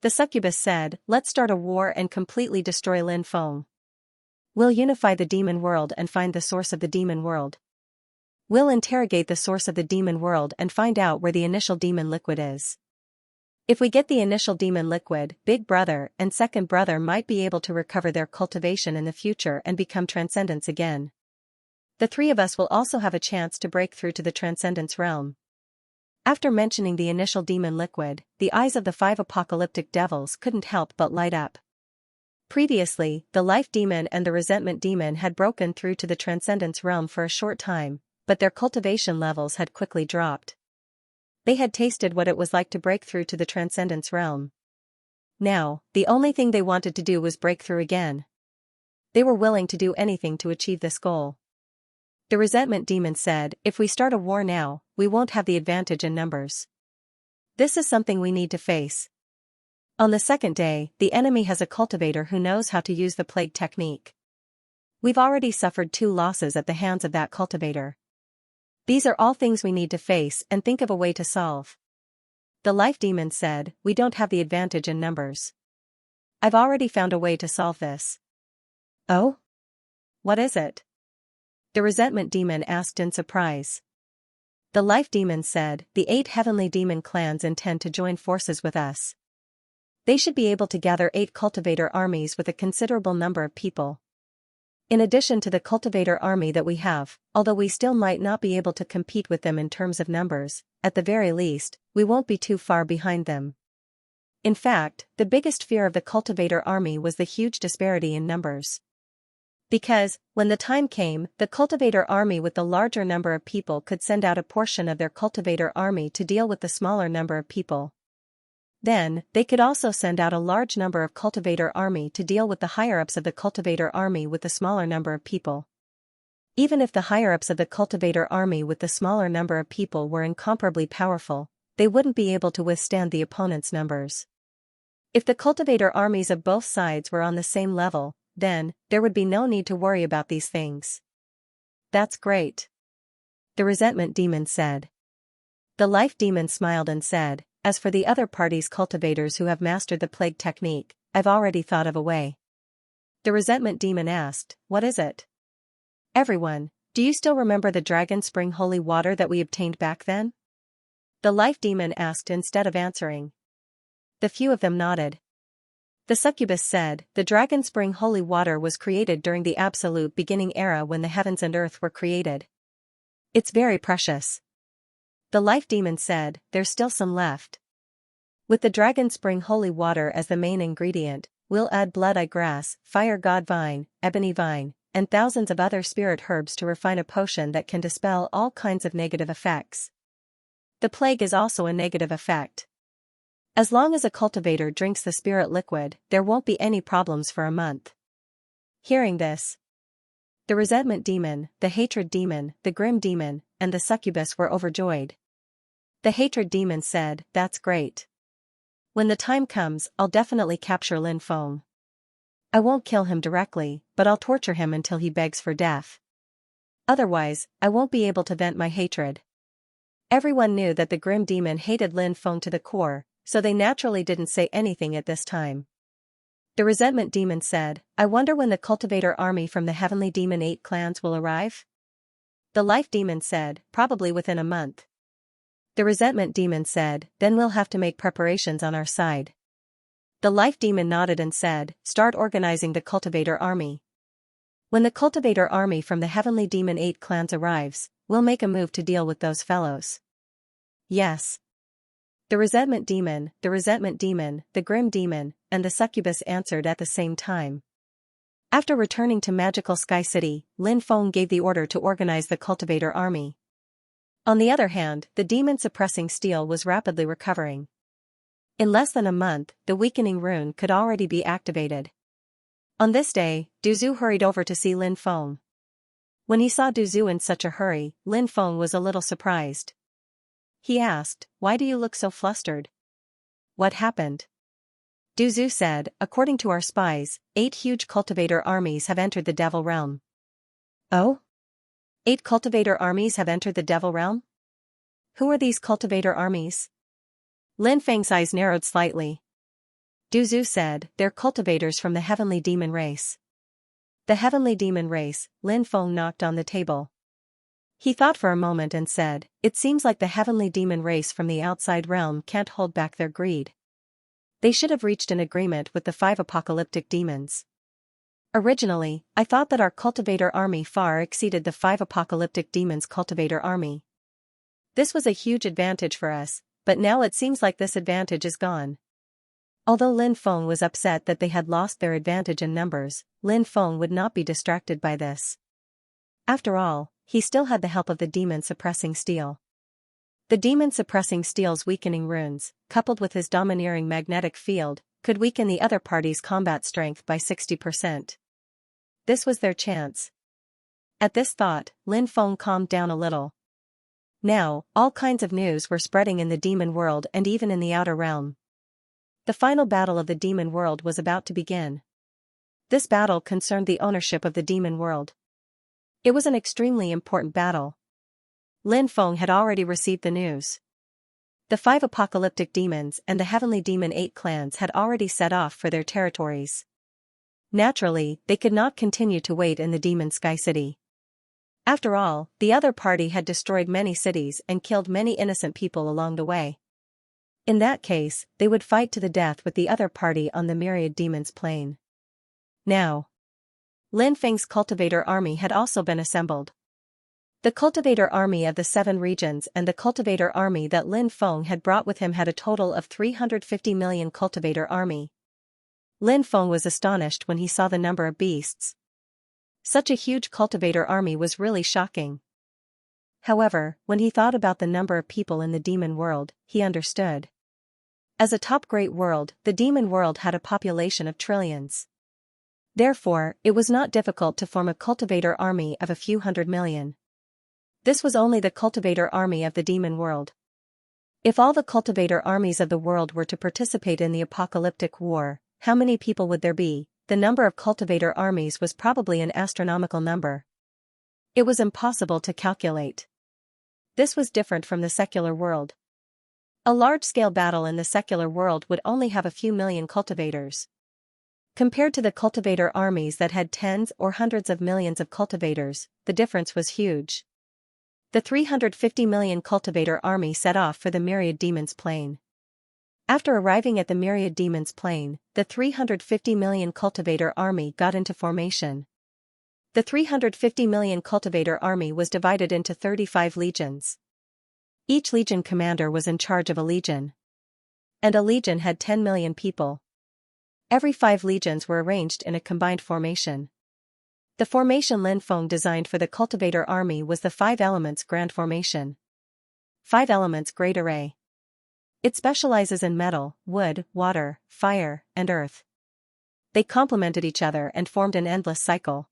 The Succubus said, "Let's start a war and completely destroy Lin Feng. We'll unify the demon world and find the source of the demon world. We'll interrogate the source of the demon world and find out where the initial demon liquid is. If we get the initial demon liquid, Big Brother and Second Brother might be able to recover their cultivation in the future and become Transcendence again. The 3 of us will also have a chance to break through to the Transcendence realm." After mentioning the initial demon liquid, the eyes of the 5 apocalyptic devils couldn't help but light up. Previously, the Life Demon and the Resentment Demon had broken through to the Transcendence realm for a short time, but their cultivation levels had quickly dropped. They had tasted what it was like to break through to the Transcendence realm. Now, the only thing they wanted to do was break through again. They were willing to do anything to achieve this goal. The Resentment Demon said, "If we start a war now, we won't have the advantage in numbers. This is something we need to face. On the second day, the enemy has a cultivator who knows how to use the plague technique. We've already suffered 2 losses at the hands of that cultivator. These are all things we need to face and think of a way to solve." The Life Demon said, "We don't have the advantage in numbers. I've already found a way to solve this." "Oh? What is it?" the Resentment Demon asked in surprise. The Life Demon said, "The 8 heavenly demon clans intend to join forces with us. They should be able to gather 8 cultivator armies with a considerable number of people. In addition to the cultivator army that we have, although we still might not be able to compete with them in terms of numbers, at the very least, we won't be too far behind them." In fact, the biggest fear of the cultivator army was the huge disparity in numbers. Because, when the time came, the cultivator army with the larger number of people could send out a portion of their cultivator army to deal with the smaller number of people. Then, they could also send out a large number of cultivator army to deal with the higher-ups of the cultivator army with the smaller number of people. Even if the higher-ups of the cultivator army with the smaller number of people were incomparably powerful, they wouldn't be able to withstand the opponent's numbers. If the cultivator armies of both sides were on the same level, then, there would be no need to worry about these things. "That's great," the Resentment Demon said. The Life Demon smiled and said, "As for the other party's cultivators who have mastered the plague technique, I've already thought of a way." The Resentment Demon asked, "What is it?" "Everyone, do you still remember the Dragon Spring holy water that we obtained back then?" the Life Demon asked instead of answering. The few of them nodded. The Succubus said, "The Dragon Spring holy water was created during the absolute beginning era when the heavens and earth were created. It's very precious." The Life Demon said, "There's still some left. With the Dragon Spring holy water as the main ingredient, we'll add blood-eye grass, fire god vine, ebony vine, and thousands of other spirit herbs to refine a potion that can dispel all kinds of negative effects. The plague is also a negative effect. As long as a cultivator drinks the spirit liquid, there won't be any problems for a month. Hearing this, the resentment demon, the hatred demon, the grim demon, and the succubus were overjoyed. The hatred demon said, "That's great. When the time comes, I'll definitely capture Lin Feng. I won't kill him directly, but I'll torture him until he begs for death. Otherwise, I won't be able to vent my hatred." Everyone knew that the grim demon hated Lin Feng to the core, so they naturally didn't say anything at this time. The resentment demon said, "I wonder when the cultivator army from the heavenly demon 8 clans will arrive?" The life demon said, "Probably within a month." The resentment demon said, "Then we'll have to make preparations on our side." The life demon nodded and said, "Start organizing the cultivator army. When the cultivator army from the heavenly demon 8 clans arrives, we'll make a move to deal with those fellows." Yes. The resentment demon, the grim demon, and the succubus answered at the same time. After returning to Magical Sky City, Lin Feng gave the order to organize the cultivator army. On the other hand, the demon suppressing steel was rapidly recovering. In less than a month, the weakening rune could already be activated. On this day, Duzu hurried over to see Lin Feng. When he saw Duzu in such a hurry, Lin Feng was a little surprised. He asked, "Why do you look so flustered? What happened?" Duzu said, "According to our spies, 8 huge cultivator armies have entered the Devil Realm." "Oh? 8 cultivator armies have entered the Devil Realm? Who are these cultivator armies?" Lin Feng's eyes narrowed slightly. Duzu said, "They're cultivators from the heavenly demon race." The heavenly demon race. Lin Feng knocked on the table. He thought for a moment and said, "It seems like the heavenly demon race from the outside realm can't hold back their greed. They should have reached an agreement with the 5 apocalyptic demons. Originally, I thought that our cultivator army far exceeded the 5 apocalyptic demons' cultivator army. This was a huge advantage for us, but now it seems like this advantage is gone." Although Lin Feng was upset that they had lost their advantage in numbers, Lin Feng would not be distracted by this. After all, he still had the help of the demon suppressing steel. The demon suppressing steel's weakening runes, coupled with his domineering magnetic field, could weaken the other party's combat strength by 60%. This was their chance. At this thought, Lin Feng calmed down a little. Now, all kinds of news were spreading in the demon world and even in the outer realm. The final battle of the demon world was about to begin. This battle concerned the ownership of the demon world. It was an extremely important battle. Lin Feng had already received the news. The 5 apocalyptic demons and the heavenly demon 8 clans had already set off for their territories. Naturally, they could not continue to wait in the demon Sky City. After all, the other party had destroyed many cities and killed many innocent people along the way. In that case, they would fight to the death with the other party on the myriad demons plain. Now, Lin Feng's cultivator army had also been assembled. The cultivator army of the 7 regions and the cultivator army that Lin Feng had brought with him had a total of 350 million cultivator army. Lin Feng was astonished when he saw the number of beasts. Such a huge cultivator army was really shocking. However, when he thought about the number of people in the demon world, he understood. As a top great world, the demon world had a population of trillions. Therefore, it was not difficult to form a cultivator army of a few hundred million. This was only the cultivator army of the demon world. If all the cultivator armies of the world were to participate in the apocalyptic war, how many people would there be? The number of cultivator armies was probably an astronomical number. It was impossible to calculate. This was different from the secular world. A large-scale battle in the secular world would only have a few million cultivators. Compared to the cultivator armies that had tens or hundreds of millions of cultivators, the difference was huge. The 350 million cultivator army set off for the myriad demons plain. After arriving at the myriad demons plain, the 350 million cultivator army got into formation. The 350 million cultivator army was divided into 35 legions. Each legion commander was in charge of a legion. And a legion had 10 million people. Every 5 legions were arranged in a combined formation. The formation Lin Feng designed for the cultivator army was the 5 elements grand formation. 5 elements great array. It specializes in metal, wood, water, fire, and earth. They complemented each other and formed an endless cycle.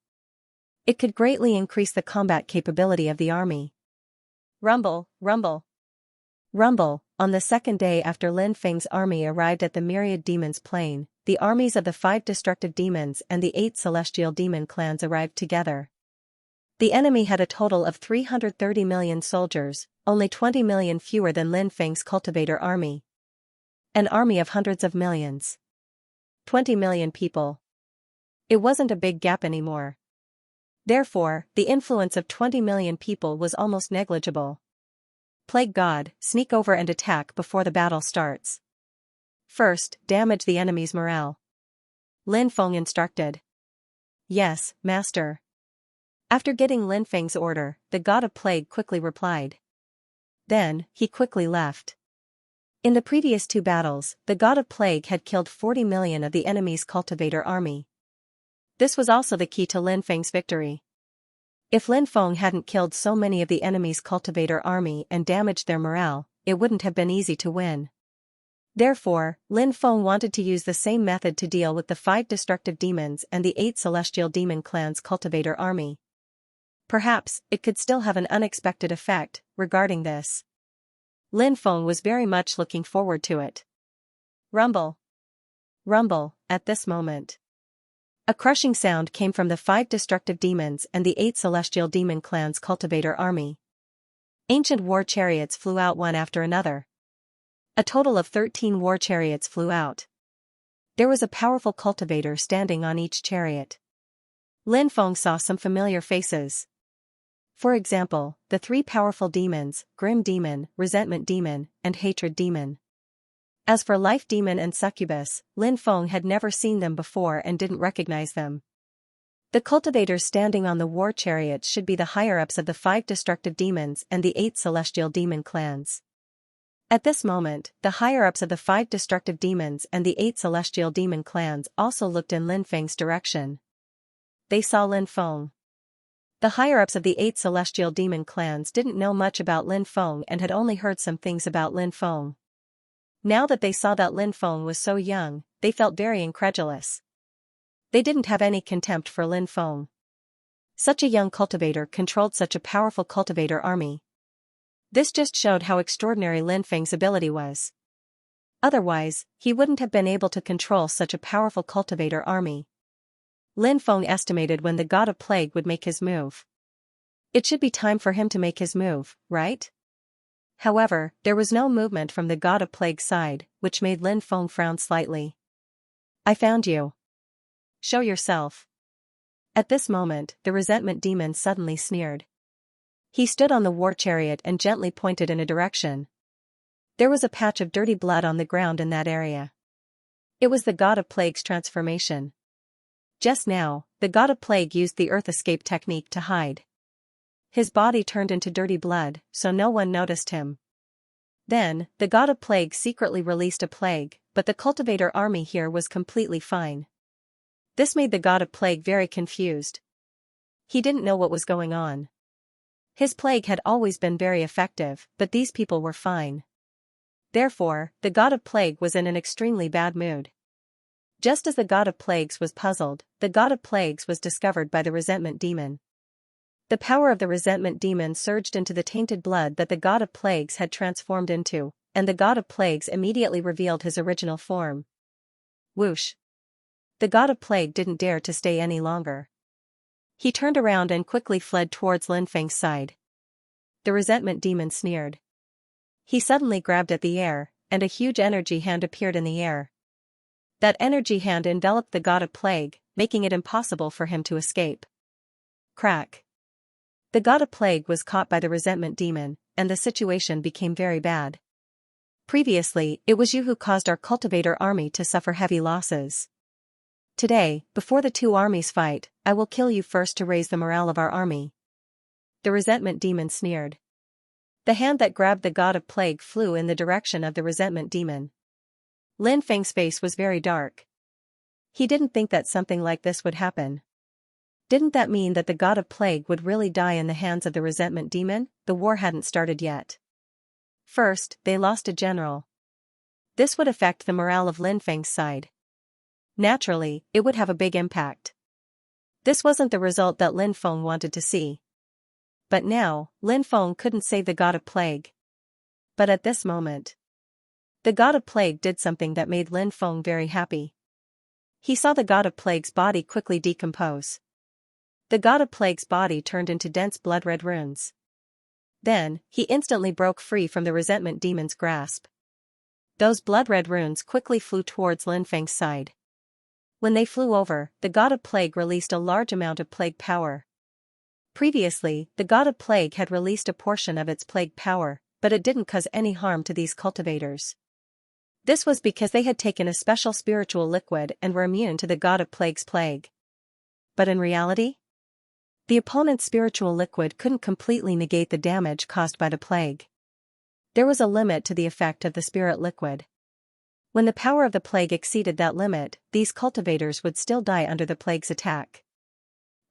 It could greatly increase the combat capability of the army. Rumble, rumble. Rumble. On the second day after Lin Feng's army arrived at the myriad demons plain, the armies of the 5 destructive demons and the 8 celestial demon clans arrived together. The enemy had a total of 330 million soldiers, only 20 million fewer than Lin Feng's cultivator army. An army of hundreds of millions. 20 million people. It wasn't a big gap anymore. Therefore, the influence of 20 million people was almost negligible. Plague God, sneak over and attack before the battle starts. First, damage the enemy's morale. Lin Feng instructed. Yes, master. After getting Lin Feng's order, the god of plague quickly replied. Then, he quickly left. In the previous 2 battles, the god of plague had killed 40 million of the enemy's cultivator army. This was also the key to Lin Feng's victory. If Lin Feng hadn't killed so many of the enemy's cultivator army and damaged their morale, it wouldn't have been easy to win. Therefore, Lin Feng wanted to use the same method to deal with the 5 destructive demons and the 8 celestial demon clans' cultivator army. Perhaps, it could still have an unexpected effect. Regarding this, Lin Feng was very much looking forward to it. Rumble. Rumble. At this moment, a crushing sound came from the 5 destructive demons and the 8 celestial demon clans' cultivator army. Ancient war chariots flew out one after another. A total of 13 war chariots flew out. There was a powerful cultivator standing on each chariot. Lin Feng saw some familiar faces. For example, the 3 powerful demons, Grim Demon, Resentment Demon, and Hatred Demon. As for Life Demon and Succubus, Lin Feng had never seen them before and didn't recognize them. The cultivators standing on the war chariots should be the higher-ups of the 5 destructive demons and the 8 celestial demon clans. At this moment, the higher-ups of the 5 destructive demons and the 8 celestial demon clans also looked in Lin Feng's direction. They saw Lin Feng. The higher-ups of the 8 celestial demon clans didn't know much about Lin Feng and had only heard some things about Lin Feng. Now that they saw that Lin Feng was so young, they felt very incredulous. They didn't have any contempt for Lin Feng. Such a young cultivator controlled such a powerful cultivator army. This just showed how extraordinary Lin Feng's ability was. Otherwise, he wouldn't have been able to control such a powerful cultivator army. Lin Feng estimated when the god of plague would make his move. It should be time for him to make his move, right? However, there was no movement from the god of plague's side, which made Lin Feng frown slightly. I found you. Show yourself. At this moment, the resentment demon suddenly sneered. He stood on the war chariot and gently pointed in a direction. There was a patch of dirty blood on the ground in that area. It was the god of plague's transformation. Just now, the god of plague used the earth escape technique to hide. His body turned into dirty blood, so no one noticed him. Then, the god of plague secretly released a plague, but the cultivator army here was completely fine. This made the god of plague very confused. He didn't know what was going on. His plague had always been very effective, but these people were fine. Therefore, the god of plague was in an extremely bad mood. Just as the god of plagues was puzzled, the god of plagues was discovered by the resentment demon. The power of the resentment demon surged into the tainted blood that the god of plagues had transformed into, and the god of plagues immediately revealed his original form. Whoosh! The god of plague didn't dare to stay any longer. He turned around and quickly fled towards Lin Feng's side. The resentment demon sneered. He suddenly grabbed at the air, and a huge energy hand appeared in the air. That energy hand enveloped the god of plague, making it impossible for him to escape. Crack! The god of plague was caught by the resentment demon, and the situation became very bad. Previously, it was you who caused our cultivator army to suffer heavy losses. Today, before the 2 armies fight, I will kill you first to raise the morale of our army. The resentment demon sneered. The hand that grabbed the god of plague flew in the direction of the resentment demon. Lin Feng's face was very dark. He didn't think that something like this would happen. Didn't that mean that the god of plague would really die in the hands of the resentment demon? The war hadn't started yet. First, they lost a general. This would affect the morale of Lin Feng's side. Naturally, it would have a big impact. This wasn't the result that Lin Feng wanted to see. But now, Lin Feng couldn't save the god of plague. But at this moment, the god of plague did something that made Lin Feng very happy. He saw the god of plague's body quickly decompose. The god of plague's body turned into dense blood-red runes. Then, he instantly broke free from the resentment demon's grasp. Those blood-red runes quickly flew towards Lin Feng's side. When they flew over, the god of plague released a large amount of plague power. Previously, the god of plague had released a portion of its plague power, but it didn't cause any harm to these cultivators. This was because they had taken a special spiritual liquid and were immune to the god of plague's plague. But in reality, the opponent's spiritual liquid couldn't completely negate the damage caused by the plague. There was a limit to the effect of the spirit liquid. When the power of the plague exceeded that limit, these cultivators would still die under the plague's attack.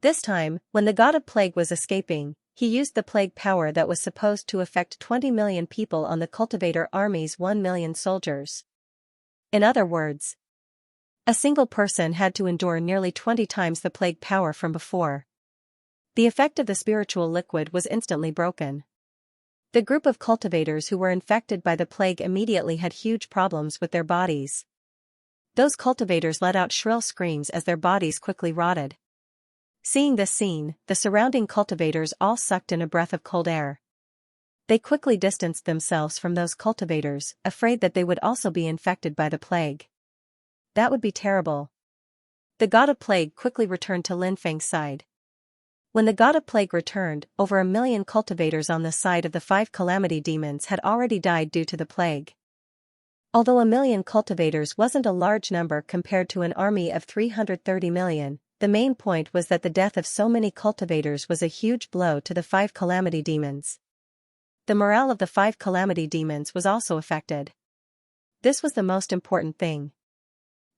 This time, when the god of plague was escaping, he used the plague power that was supposed to affect 20 million people on the cultivator army's 1 million soldiers. In other words, a single person had to endure nearly 20 times the plague power from before. The effect of the spiritual liquid was instantly broken. The group of cultivators who were infected by the plague immediately had huge problems with their bodies. Those cultivators let out shrill screams as their bodies quickly rotted. Seeing this scene, the surrounding cultivators all sucked in a breath of cold air. They quickly distanced themselves from those cultivators, afraid that they would also be infected by the plague. That would be terrible. The god of plague quickly returned to Lin Feng's side. When the god of plague returned, over 1 million cultivators on the side of the 5 calamity demons had already died due to the plague. Although 1 million cultivators wasn't a large number compared to an army of 330 million, the main point was that the death of so many cultivators was a huge blow to the 5 calamity demons. The morale of the 5 calamity demons was also affected. This was the most important thing.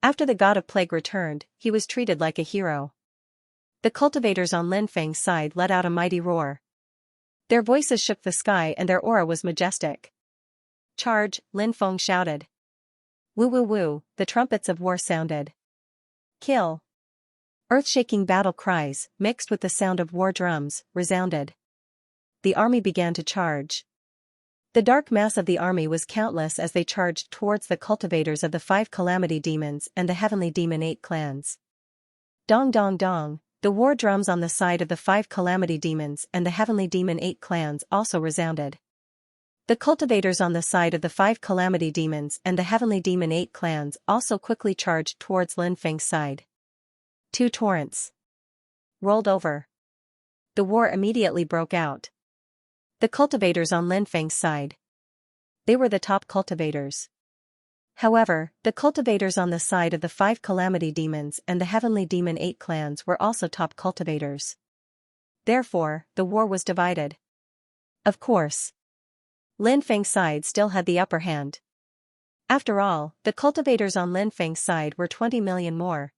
After the god of plague returned, he was treated like a hero. The cultivators on Lin Feng's side let out a mighty roar. Their voices shook the sky and their aura was majestic. "Charge!" Lin Feng shouted. "Woo woo woo!" the trumpets of war sounded. "Kill!" Earth-shaking battle cries, mixed with the sound of war drums, resounded. The army began to charge. The dark mass of the army was countless as they charged towards the cultivators of the 5 calamity demons and the heavenly demon 8 clans. Dong dong dong, the war drums on the side of the 5 calamity demons and the heavenly demon 8 clans also resounded. The cultivators on the side of the 5 calamity demons and the heavenly demon 8 clans also quickly charged towards Lin Feng's side. 2 torrents rolled over. The war immediately broke out. The cultivators on Lin Feng's side. They were the top cultivators. However, the cultivators on the side of the 5 calamity demons and the heavenly demon 8 clans were also top cultivators. Therefore, the war was divided. Of course, Lin Feng's side still had the upper hand. After all, the cultivators on Lin Feng's side were 20 million more.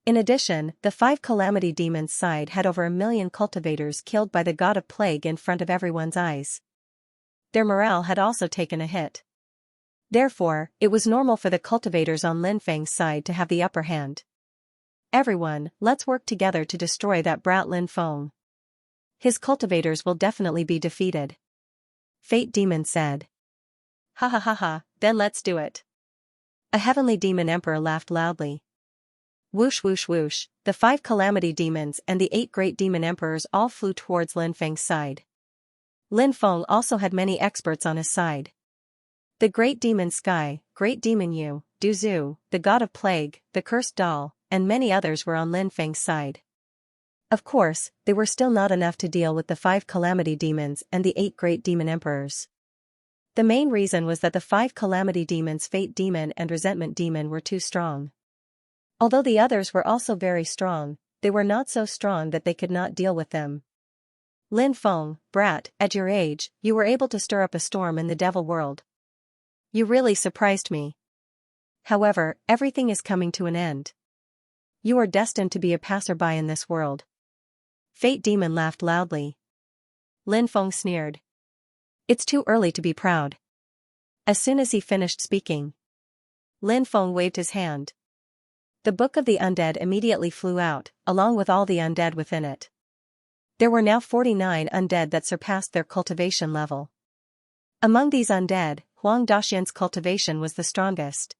In addition, the 5 calamity demons' side had over 1 million cultivators killed by the god of plague in front of everyone's eyes. Their morale had also taken a hit. Therefore, it was normal for the cultivators on Lin Feng's side to have the upper hand. "Everyone, let's work together to destroy that brat Lin Feng. His cultivators will definitely be defeated," Fate Demon said. "Ha ha ha ha, then let's do it." A heavenly demon emperor laughed loudly. Whoosh whoosh whoosh, the 5 calamity demons and the 8 great demon emperors all flew towards Lin Feng's side. Lin Feng also had many experts on his side. The great demon Sky, great demon Yu, Duzu, the god of plague, the cursed doll, and many others were on Lin Feng's side. Of course, they were still not enough to deal with the 5 calamity demons and the 8 great demon emperors. The main reason was that the 5 calamity demons Fate Demon and Resentment Demon were too strong. Although the others were also very strong, they were not so strong that they could not deal with them. "Lin Feng, brat, at your age, you were able to stir up a storm in the devil world. You really surprised me. However, everything is coming to an end. You are destined to be a passerby in this world." Fate Demon laughed loudly. Lin Feng sneered. It's too early to be proud. As soon as he finished speaking, Lin Feng waved his hand. The Book of the Undead immediately flew out, along with all the undead within it. There were now 49 undead that surpassed their cultivation level. Among these undead, Huang Daxian's cultivation was the strongest.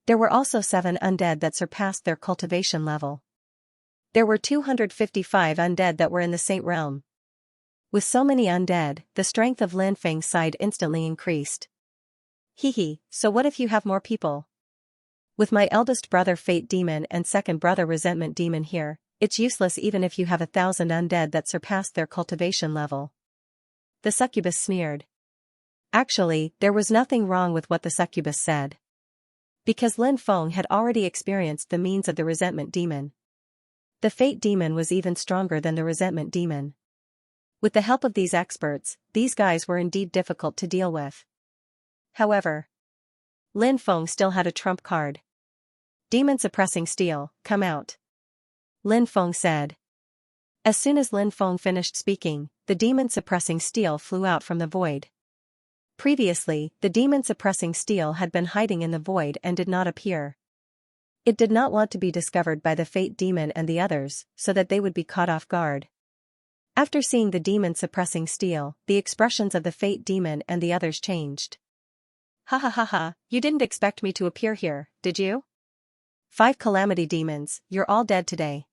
There were also 7 undead that surpassed their cultivation level. There were 255 undead that were in the Saint Realm. With so many undead, the strength of Lin Feng's side instantly increased. Hehe, so what if you have more people? With my eldest brother Fate Demon and second brother Resentment Demon here, it's useless even if you have 1,000 undead that surpassed their cultivation level. The succubus sneered. Actually, there was nothing wrong with what the succubus said. Because Lin Feng had already experienced the means of the Resentment Demon. The Fate Demon was even stronger than the Resentment Demon. With the help of these experts, these guys were indeed difficult to deal with. However, Lin Feng still had a trump card. Demon Suppressing Steel, come out. Lin Feng said. As soon as Lin Feng finished speaking, the Demon Suppressing Steel flew out from the void. Previously, the Demon Suppressing Steel had been hiding in the void and did not appear. It did not want to be discovered by the Fate Demon and the others, so that they would be caught off guard. After seeing the Demon Suppressing Steel, the expressions of the Fate Demon and the others changed. Ha ha ha ha, you didn't expect me to appear here, did you? 5 Calamity Demons, you're all dead today.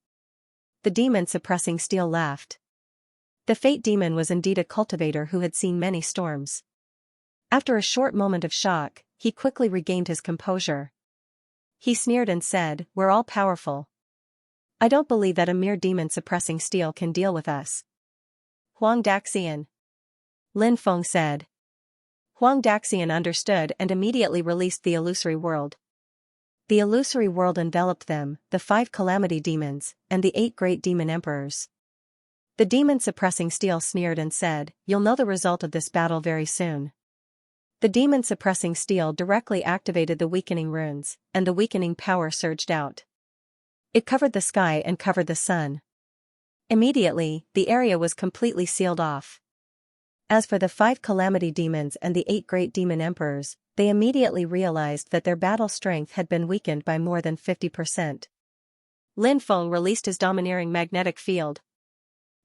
The Demon Suppressing Steel laughed. The Fate Demon was indeed a cultivator who had seen many storms. After a short moment of shock, he quickly regained his composure. He sneered and said, we're all powerful. I don't believe that a mere Demon Suppressing Steel can deal with us. Huang Daxian. Lin Feng said. Huang Daxian understood and immediately released the illusory world. The illusory world enveloped them, the 5 Calamity Demons, and the 8 Great Demon Emperors. The Demon Suppressing Steel sneered and said, you'll know the result of this battle very soon. The Demon Suppressing Steel directly activated the weakening runes, and the weakening power surged out. It covered the sky and covered the sun. Immediately, the area was completely sealed off. As for the 5 Calamity Demons and the 8 Great Demon Emperors, they immediately realized that their battle strength had been weakened by more than 50%. Lin Feng released his domineering magnetic field.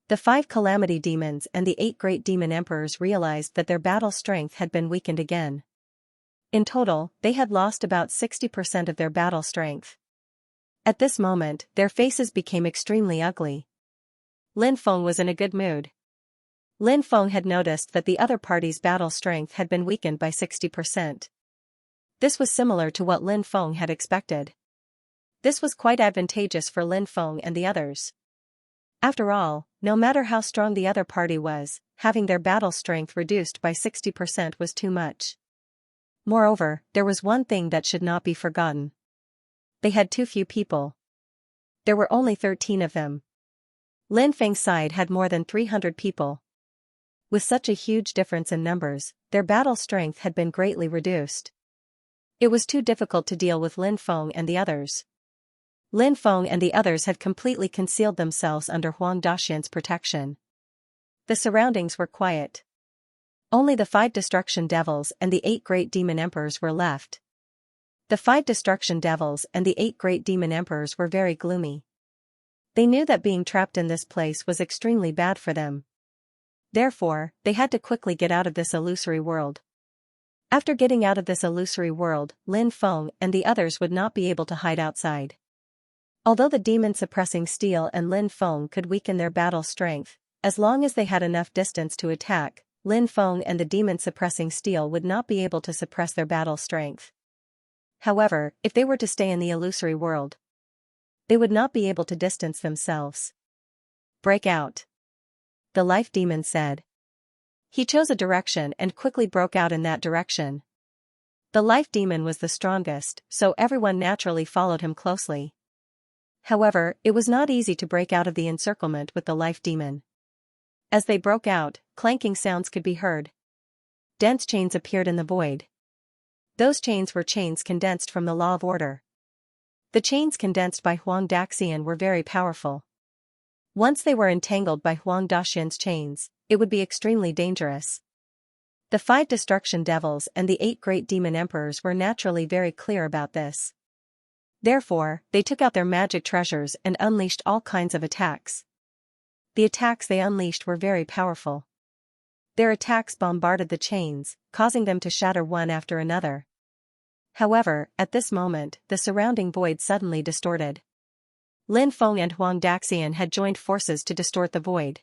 The 5 Calamity Demons and the 8 Great Demon Emperors realized that their battle strength had been weakened again. In total, they had lost about 60% of their battle strength. At this moment, their faces became extremely ugly. Lin Feng was in a good mood. Lin Feng had noticed that the other party's battle strength had been weakened by 60%. This was similar to what Lin Feng had expected. This was quite advantageous for Lin Feng and the others. After all, no matter how strong the other party was, having their battle strength reduced by 60% was too much. Moreover, there was one thing that should not be forgotten. They had too few people. There were only 13 of them. Lin Feng's side had more than 300 people. With such a huge difference in numbers, their battle strength had been greatly reduced. It was too difficult to deal with Lin Feng and the others. Lin Feng and the others had completely concealed themselves under Huang Daxian's protection. The surroundings were quiet. Only the 5 Destruction Devils and the 8 Great Demon Emperors were left. The 5 Destruction Devils and the 8 Great Demon Emperors were very gloomy. They knew that being trapped in this place was extremely bad for them. Therefore, they had to quickly get out of this illusory world. After getting out of this illusory world, Lin Feng and the others would not be able to hide outside. Although the Demon Suppressing Steel and Lin Feng could weaken their battle strength, as long as they had enough distance to attack, Lin Feng and the Demon Suppressing Steel would not be able to suppress their battle strength. However, if they were to stay in the illusory world, they would not be able to distance themselves. Break out. The Life Demon said. He chose a direction and quickly broke out in that direction. The Life Demon was the strongest, so everyone naturally followed him closely. However, it was not easy to break out of the encirclement with the Life Demon. As they broke out, clanking sounds could be heard. Dense chains appeared in the void. Those chains were chains condensed from the Law of Order. The chains condensed by Huang Daxian were very powerful. Once they were entangled by Huang Daxian's chains, it would be extremely dangerous. The 5 destruction devils and the 8 great demon emperors were naturally very clear about this. Therefore, they took out their magic treasures and unleashed all kinds of attacks. The attacks they unleashed were very powerful. Their attacks bombarded the chains, causing them to shatter one after another. However, at this moment, the surrounding void suddenly distorted. Lin Feng and Huang Daxian had joined forces to distort the void.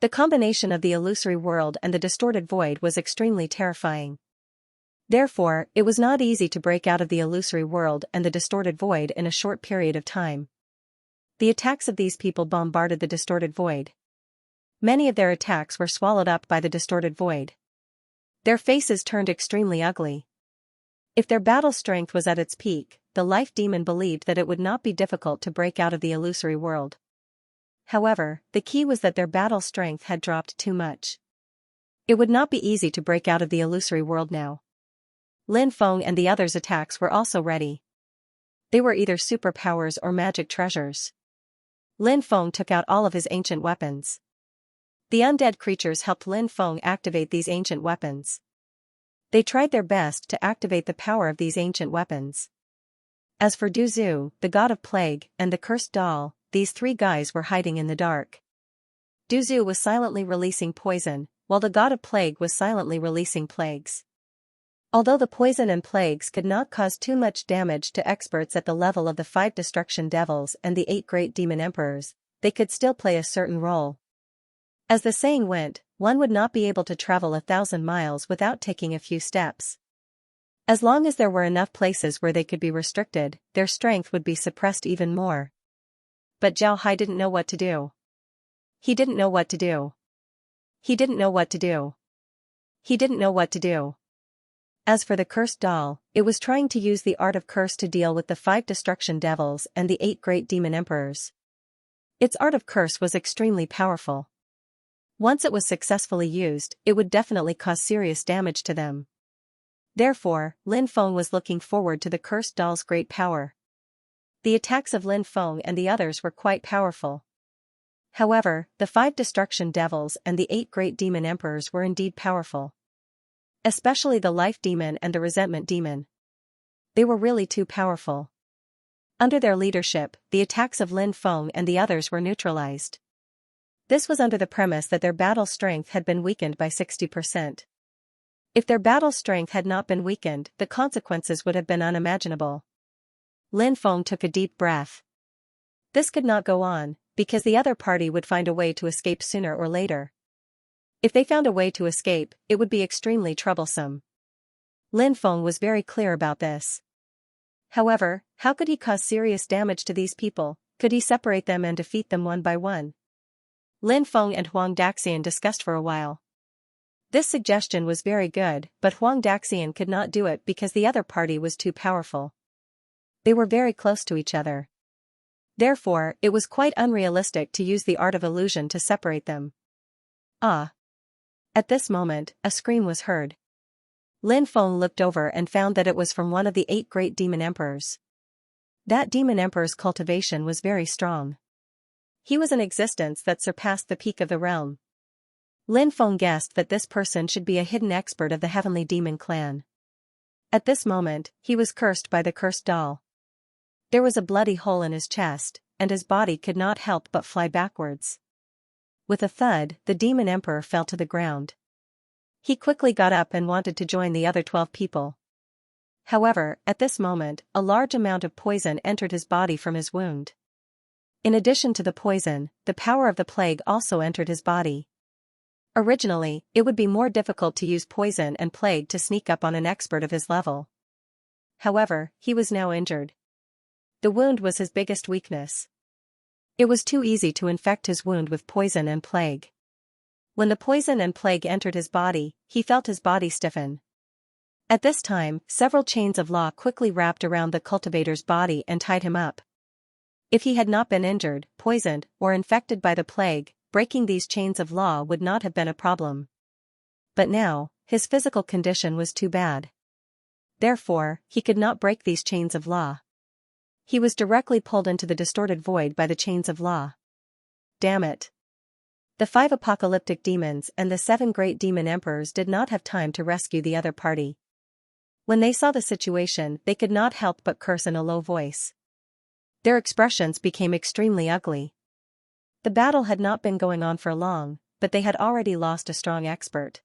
The combination of the illusory world and the distorted void was extremely terrifying. Therefore, it was not easy to break out of the illusory world and the distorted void in a short period of time. The attacks of these people bombarded the distorted void. Many of their attacks were swallowed up by the distorted void. Their faces turned extremely ugly. If their battle strength was at its peak, the life demon believed that it would not be difficult to break out of the illusory world. However, the key was that their battle strength had dropped too much. It would not be easy to break out of the illusory world now. Lin Feng and the others' attacks were also ready. They were either superpowers or magic treasures. Lin Feng took out all of his ancient weapons. The undead creatures helped Lin Feng activate these ancient weapons. They tried their best to activate the power of these ancient weapons. As for Du Zhu, the god of plague, and the cursed doll, these 3 guys were hiding in the dark. Du Zhu was silently releasing poison, while the god of plague was silently releasing plagues. Although the poison and plagues could not cause too much damage to experts at the level of the 5 destruction devils and the 8 great demon emperors, they could still play a certain role. As the saying went, one would not be able to travel 1,000 miles without taking a few steps. As long as there were enough places where they could be restricted, their strength would be suppressed even more. But Zhao Hai didn't know what to do. He didn't know what to do. He didn't know what to do. He didn't know what to do. As for the cursed doll, it was trying to use the art of curse to deal with the 5 destruction devils and the 8 great demon emperors. Its art of curse was extremely powerful. Once it was successfully used, it would definitely cause serious damage to them. Therefore, Lin Feng was looking forward to the cursed doll's great power. The attacks of Lin Feng and the others were quite powerful. However, the 5 destruction devils and the 8 great demon emperors were indeed powerful. Especially the life demon and the resentment demon. They were really too powerful. Under their leadership, the attacks of Lin Feng and the others were neutralized. This was under the premise that their battle strength had been weakened by 60%. If their battle strength had not been weakened, the consequences would have been unimaginable. Lin Feng took a deep breath. This could not go on, because the other party would find a way to escape sooner or later. If they found a way to escape, it would be extremely troublesome. Lin Feng was very clear about this. However, how could he cause serious damage to these people? Could he separate them and defeat them one by one? Lin Feng and Huang Daxian discussed for a while. This suggestion was very good, but Huang Daxian could not do it because the other party was too powerful. They were very close to each other. Therefore, it was quite unrealistic to use the art of illusion to separate them. Ah! At this moment, a scream was heard. Lin Feng looked over and found that it was from one of the 8 great demon emperors. That demon emperor's cultivation was very strong. He was an existence that surpassed the peak of the realm. Lin Feng guessed that this person should be a hidden expert of the heavenly demon clan. At this moment, he was cursed by the cursed doll. There was a bloody hole in his chest, and his body could not help but fly backwards. With a thud, the demon emperor fell to the ground. He quickly got up and wanted to join the other 12 people. However, at this moment, a large amount of poison entered his body from his wound. In addition to the poison, the power of the plague also entered his body. Originally, it would be more difficult to use poison and plague to sneak up on an expert of his level. However, he was now injured. The wound was his biggest weakness. It was too easy to infect his wound with poison and plague. When the poison and plague entered his body, he felt his body stiffen. At this time, several chains of law quickly wrapped around the cultivator's body and tied him up. If he had not been injured, poisoned, or infected by the plague, breaking these chains of law would not have been a problem. But now, his physical condition was too bad. Therefore, he could not break these chains of law. He was directly pulled into the distorted void by the chains of law. Damn it! The 5 apocalyptic demons and the 7 great demon emperors did not have time to rescue the other party. When they saw the situation, they could not help but curse in a low voice. Their expressions became extremely ugly. The battle had not been going on for long, but they had already lost a strong expert.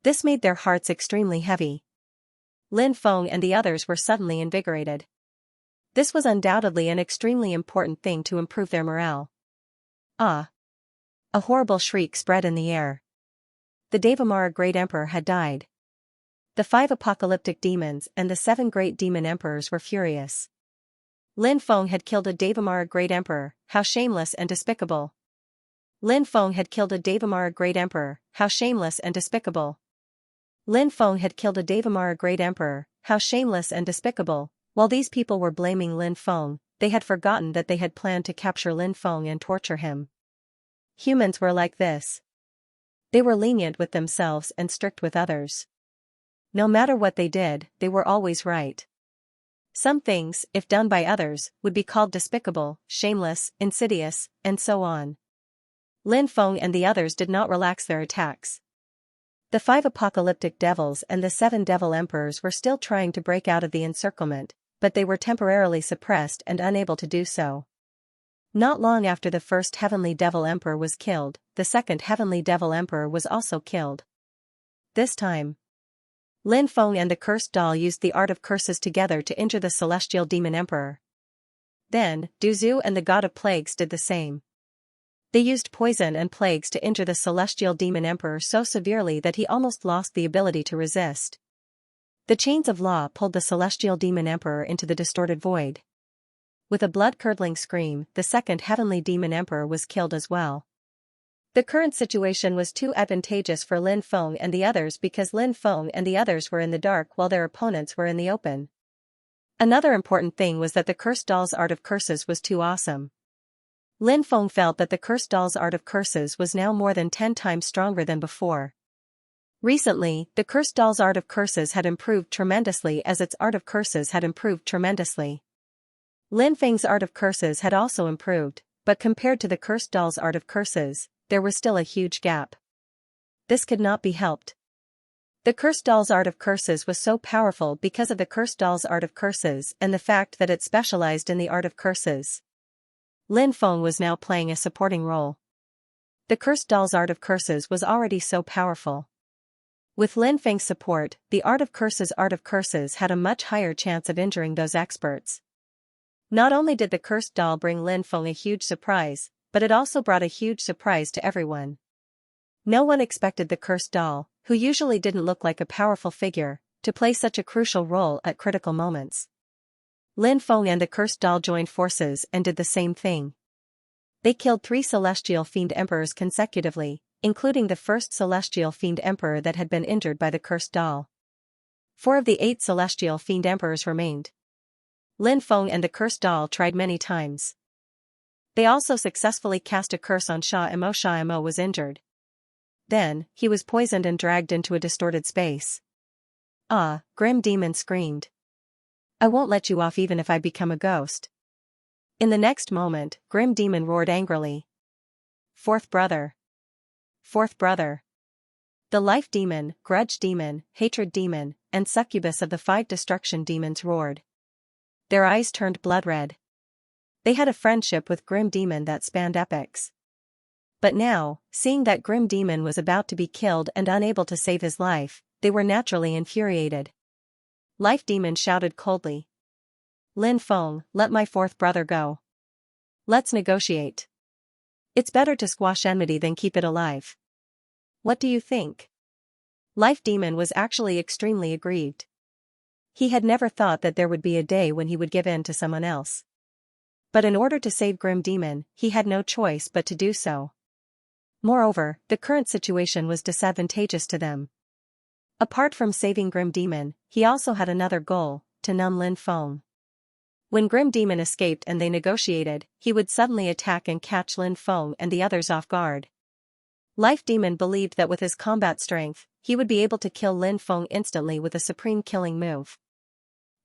This made their hearts extremely heavy. Lin Feng and the others were suddenly invigorated. This was undoubtedly an extremely important thing to improve their morale. Ah! A horrible shriek spread in the air. The Devamara Great Emperor had died. The 5 apocalyptic demons and the 7 great demon emperors were furious. Lin Feng had killed a Devamara Great Emperor, how shameless and despicable. Lin Feng had killed a Devamara Great Emperor, how shameless and despicable. Lin Feng had killed a Devamara Great Emperor, how shameless and despicable. While these people were blaming Lin Feng, they had forgotten that they had planned to capture Lin Feng and torture him. Humans were like this. They were lenient with themselves and strict with others. No matter what they did, they were always right. Some things, if done by others, would be called despicable, shameless, insidious, and so on. Lin Feng and the others did not relax their attacks. The 5 apocalyptic devils and the 7 devil emperors were still trying to break out of the encirclement, but they were temporarily suppressed and unable to do so. Not long after the first heavenly devil emperor was killed, the second heavenly devil emperor was also killed. This time, Lin Feng and the cursed doll used the art of curses together to injure the celestial demon emperor. Then, Duzu and the god of plagues did the same. They used poison and plagues to injure the celestial demon emperor so severely that he almost lost the ability to resist. The chains of law pulled the celestial demon emperor into the distorted void. With a blood-curdling scream, the second heavenly demon emperor was killed as well. The current situation was too advantageous for Lin Feng and the others because Lin Feng and the others were in the dark while their opponents were in the open. Another important thing was that the cursed doll's art of curses was too awesome. Lin Feng felt that the cursed doll's art of curses was now more than 10 times stronger than before. Recently, the cursed doll's art of curses had improved tremendously as its art of curses had improved tremendously. Lin Feng's art of curses had also improved, but compared to the cursed doll's art of curses, there was still a huge gap. This could not be helped. The cursed doll's art of curses was so powerful because of the cursed doll's art of curses and the fact that it specialized in the art of curses. Lin Feng was now playing a supporting role. The cursed doll's art of curses was already so powerful. With Lin Feng's support, the art of curses had a much higher chance of injuring those experts. Not only did the cursed doll bring Lin Feng a huge surprise, but it also brought a huge surprise to everyone. No one expected the cursed doll, who usually didn't look like a powerful figure, to play such a crucial role at critical moments. Lin Feng and the cursed doll joined forces and did the same thing. They killed 3 celestial fiend emperors consecutively, including the first celestial fiend emperor that had been injured by the cursed doll. 4 of the 8 celestial fiend emperors remained. Lin Feng and the cursed doll tried many times. They also successfully cast a curse on Xianxia. Xianxia was injured. Then, he was poisoned and dragged into a distorted space. Ah, Grim Demon screamed. I won't let you off even if I become a ghost. In the next moment, Grim Demon roared angrily. Fourth brother. Fourth brother. The life demon, grudge demon, hatred demon, and succubus of the 5 destruction demons roared. Their eyes turned blood red. They had a friendship with Grim Demon that spanned epochs. But now, seeing that Grim Demon was about to be killed and unable to save his life, they were naturally infuriated. Life Demon shouted coldly. Lin Feng, let my 4th brother go. Let's negotiate. It's better to squash enmity than keep it alive. What do you think? Life Demon was actually extremely aggrieved. He had never thought that there would be a day when he would give in to someone else. But in order to save Grim Demon, he had no choice but to do so. Moreover, the current situation was disadvantageous to them. Apart from saving Grim Demon, he also had another goal, to numb Lin Feng. When Grim Demon escaped and they negotiated, he would suddenly attack and catch Lin Feng and the others off guard. Life Demon believed that with his combat strength, he would be able to kill Lin Feng instantly with a supreme killing move.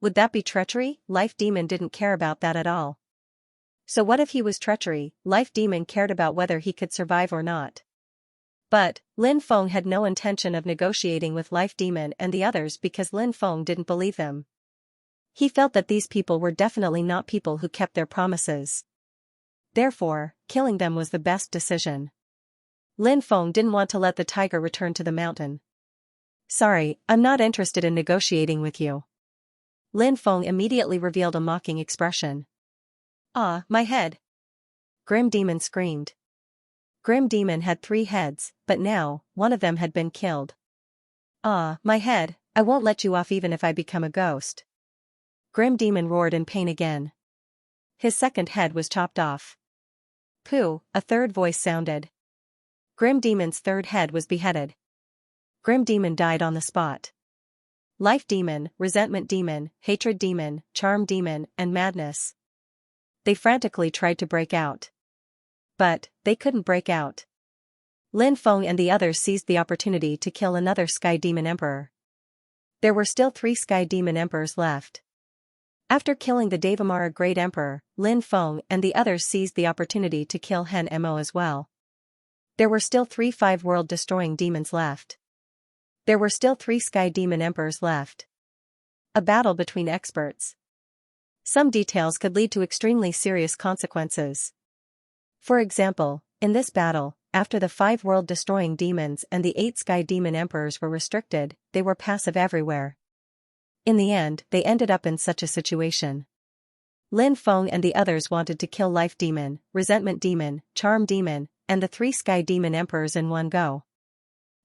Would that be treachery? Life Demon didn't care about that at all. So what if he was treachery? Life Demon cared about whether he could survive or not. But Lin Feng had no intention of negotiating with Life Demon and the others because Lin Feng didn't believe them. He felt that these people were definitely not people who kept their promises. Therefore, killing them was the best decision. Lin Feng didn't want to let the tiger return to the mountain. Sorry, I'm not interested in negotiating with you. Lin Feng immediately revealed a mocking expression. Ah, my head! Grim Demon screamed. Grim Demon had 3 heads, but now, one of them had been killed. Ah, my head, I won't let you off even if I become a ghost. Grim Demon roared in pain again. His second head was chopped off. Pooh, a third voice sounded. Grim Demon's third head was beheaded. Grim Demon died on the spot. Life Demon, Resentment Demon, Hatred Demon, Charm Demon, and Madness. They frantically tried to break out. But they couldn't break out. Lin Feng and the others seized the opportunity to kill another Sky Demon Emperor. There were still 3 Sky Demon Emperors left. After killing the Devamara Great Emperor, Lin Feng and the others seized the opportunity to kill Hen Mo as well. There were still 3 5 world-destroying demons left. There were still 3 Sky Demon Emperors left. A battle between experts. Some details could lead to extremely serious consequences. For example, in this battle, after the 5 world-destroying demons and the 8 Sky Demon Emperors were restricted, they were passive everywhere. In the end, they ended up in such a situation. Lin Feng and the others wanted to kill Life Demon, Resentment Demon, Charm Demon, and the 3 Sky Demon Emperors in one go.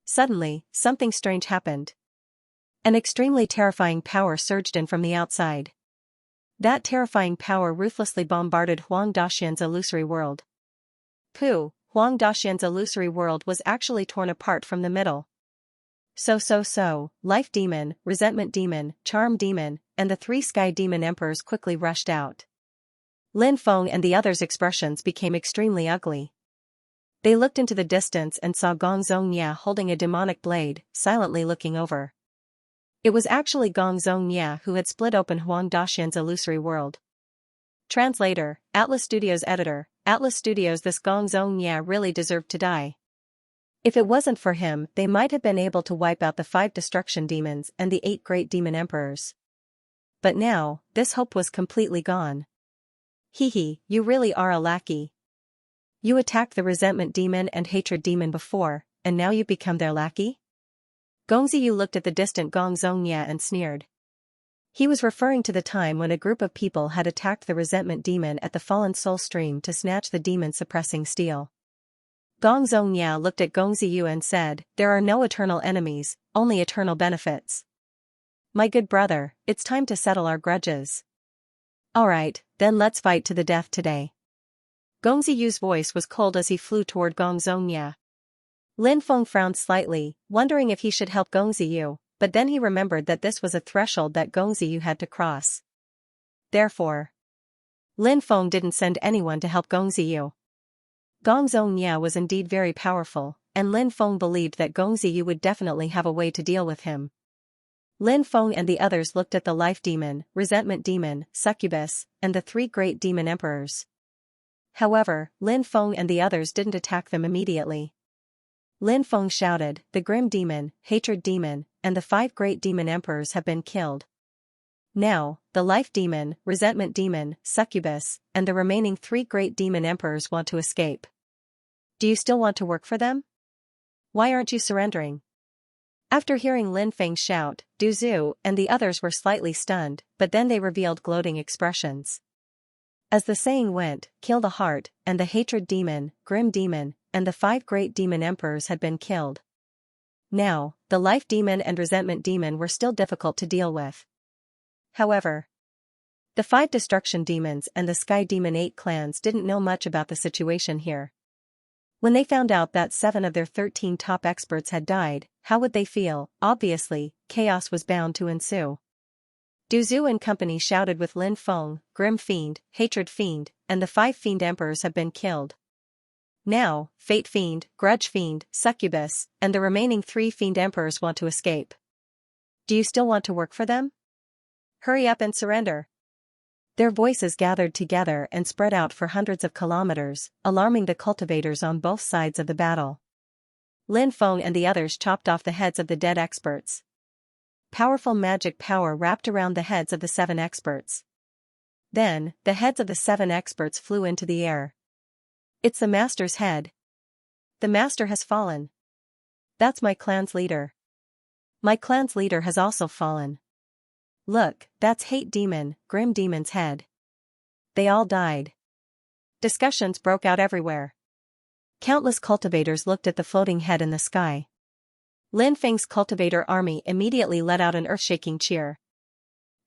Suddenly, something strange happened. An extremely terrifying power surged in from the outside. That terrifying power ruthlessly bombarded Huang Daxian's illusory world. Pooh, Huang Daxian's illusory world was actually torn apart from the middle. So, Life Demon, Resentment Demon, Charm Demon, and the 3 Sky Demon Emperors quickly rushed out. Lin Feng and the others' expressions became extremely ugly. They looked into the distance and saw Gong Zhongya holding a demonic blade, silently looking over. It was actually Gong Zhongya who had split open Huang Daxian's illusory world. Translator, Atlas Studios Editor, Atlas Studios. This Gong Zhongya really deserved to die. If it wasn't for him, they might have been able to wipe out the 5 destruction demons and the 8 great demon emperors. But now, this hope was completely gone. Hehe, you really are a lackey. You attacked the resentment demon and hatred demon before, and now you become their lackey? Gongziyu looked at the distant Gong Zhongya and sneered. He was referring to the time when a group of people had attacked the resentment demon at the Fallen Soul Stream to snatch the demon-suppressing steel. Gong Zhongya looked at Gongziyu and said, "There are no eternal enemies, only eternal benefits. My good brother, it's time to settle our grudges. Alright, then let's fight to the death today." Gongziyu's voice was cold as he flew toward Gong Zhongya. Lin Feng frowned slightly, wondering if he should help Gongziyu, but then he remembered that this was a threshold that Gongziyu had to cross. Therefore, Lin Feng didn't send anyone to help Gongziyu. Gong Zhongya was indeed very powerful, and Lin Feng believed that Gongziyu would definitely have a way to deal with him. Lin Feng and the others looked at the Life Demon, Resentment Demon, Succubus, and the 3 great demon emperors. However, Lin Feng and the others didn't attack them immediately. Lin Feng shouted, "The Grim Demon, Hatred Demon, and the 5 great demon emperors have been killed. Now, the Life Demon, Resentment Demon, Succubus, and the remaining 3 great demon emperors want to escape. Do you still want to work for them? Why aren't you surrendering?" After hearing Lin Feng shout, Du Zhu and the others were slightly stunned, but then they revealed gloating expressions. As the saying went, "Kill the heart," and the Hatred Demon, Grim Demon, and the 5 great demon emperors had been killed. Now, the Life Demon and Resentment Demon were still difficult to deal with. However, the 5 destruction demons and the Sky Demon 8 clans didn't know much about the situation here. When they found out that 7 of their 13 top experts had died, how would they feel? Obviously, chaos was bound to ensue. Du Zhu and company shouted with Lin Feng, "Grim Fiend, Hatred Fiend, and the 5 Fiend Emperors have been killed. Now, Fate Fiend, Grudge Fiend, Succubus, and the remaining 3 Fiend Emperors want to escape. Do you still want to work for them? Hurry up and surrender." Their voices gathered together and spread out for hundreds of kilometers, alarming the cultivators on both sides of the battle. Lin Feng and the others chopped off the heads of the dead experts. Powerful magic power wrapped around the heads of the 7 experts. Then, the heads of the 7 experts flew into the air. It's the master's head. The master has fallen. That's my clan's leader. My clan's leader has also fallen. Look, that's Hate Demon, Grim Demon's head. They all died. Discussions broke out everywhere. Countless cultivators looked at the floating head in the sky. Lin Feng's cultivator army immediately let out an earth-shaking cheer.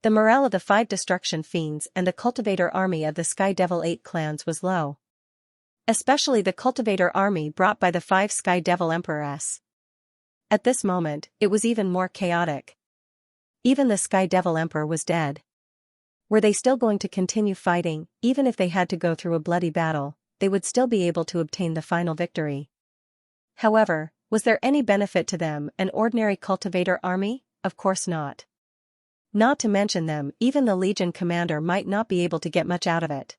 The morale of the 5 destruction fiends and the cultivator army of the Sky Devil 8 clans was low. Especially the cultivator army brought by the 5 Sky Devil Emperors. At this moment, it was even more chaotic. Even the Sky Devil Emperor was dead. Were they still going to continue fighting? Even if they had to go through a bloody battle, they would still be able to obtain the final victory. However, was there any benefit to them, an ordinary cultivator army? Of course not. Not to mention them, even the Legion commander might not be able to get much out of it.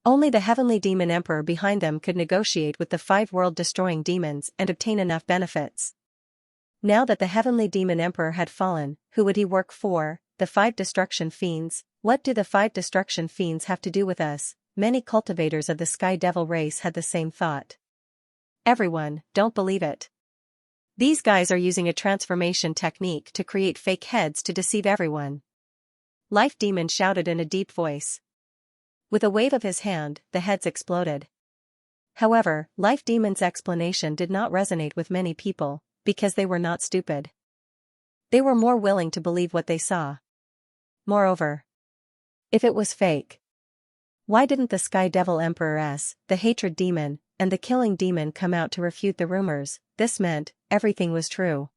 Only the Heavenly Demon Emperor behind them could negotiate with the 5 world-destroying demons and obtain enough benefits. Now that the Heavenly Demon Emperor had fallen, who would he work for? The 5 destruction fiends? What do the 5 destruction fiends have to do with us? Many cultivators of the Sky Devil race had the same thought. Everyone, don't believe it. These guys are using a transformation technique to create fake heads to deceive everyone. Life Demon shouted in a deep voice. With a wave of his hand, the heads exploded. However, Life Demon's explanation did not resonate with many people, because they were not stupid. They were more willing to believe what they saw. Moreover, if it was fake, why didn't the Sky Devil Emperoress, the Hatred Demon, and the Killing Demon come out to refute the rumors? This meant everything was true.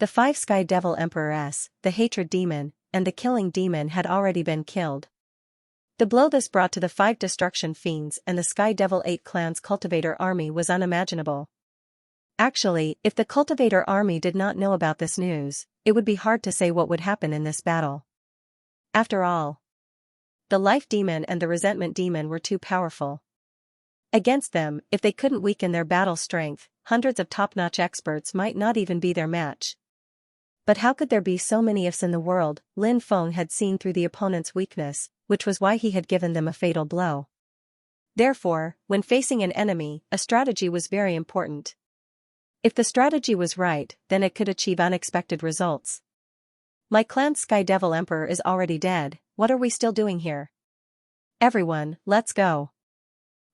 The 5 Sky Devil Emperoress, the Hatred Demon, and the Killing Demon had already been killed. The blow this brought to the 5 destruction fiends and the Sky Devil 8 clans cultivator army was unimaginable. Actually, if the cultivator army did not know about this news, it would be hard to say what would happen in this battle. After all, the Life Demon and the Resentment Demon were too powerful. Against them, if they couldn't weaken their battle strength, hundreds of top-notch experts might not even be their match. But how could there be so many ifs in the world? Lin Feng had seen through the opponent's weakness, which was why he had given them a fatal blow. Therefore, when facing an enemy, a strategy was very important. If the strategy was right, then it could achieve unexpected results. My clan's Sky Devil Emperor is already dead. What are we still doing here? Everyone, let's go.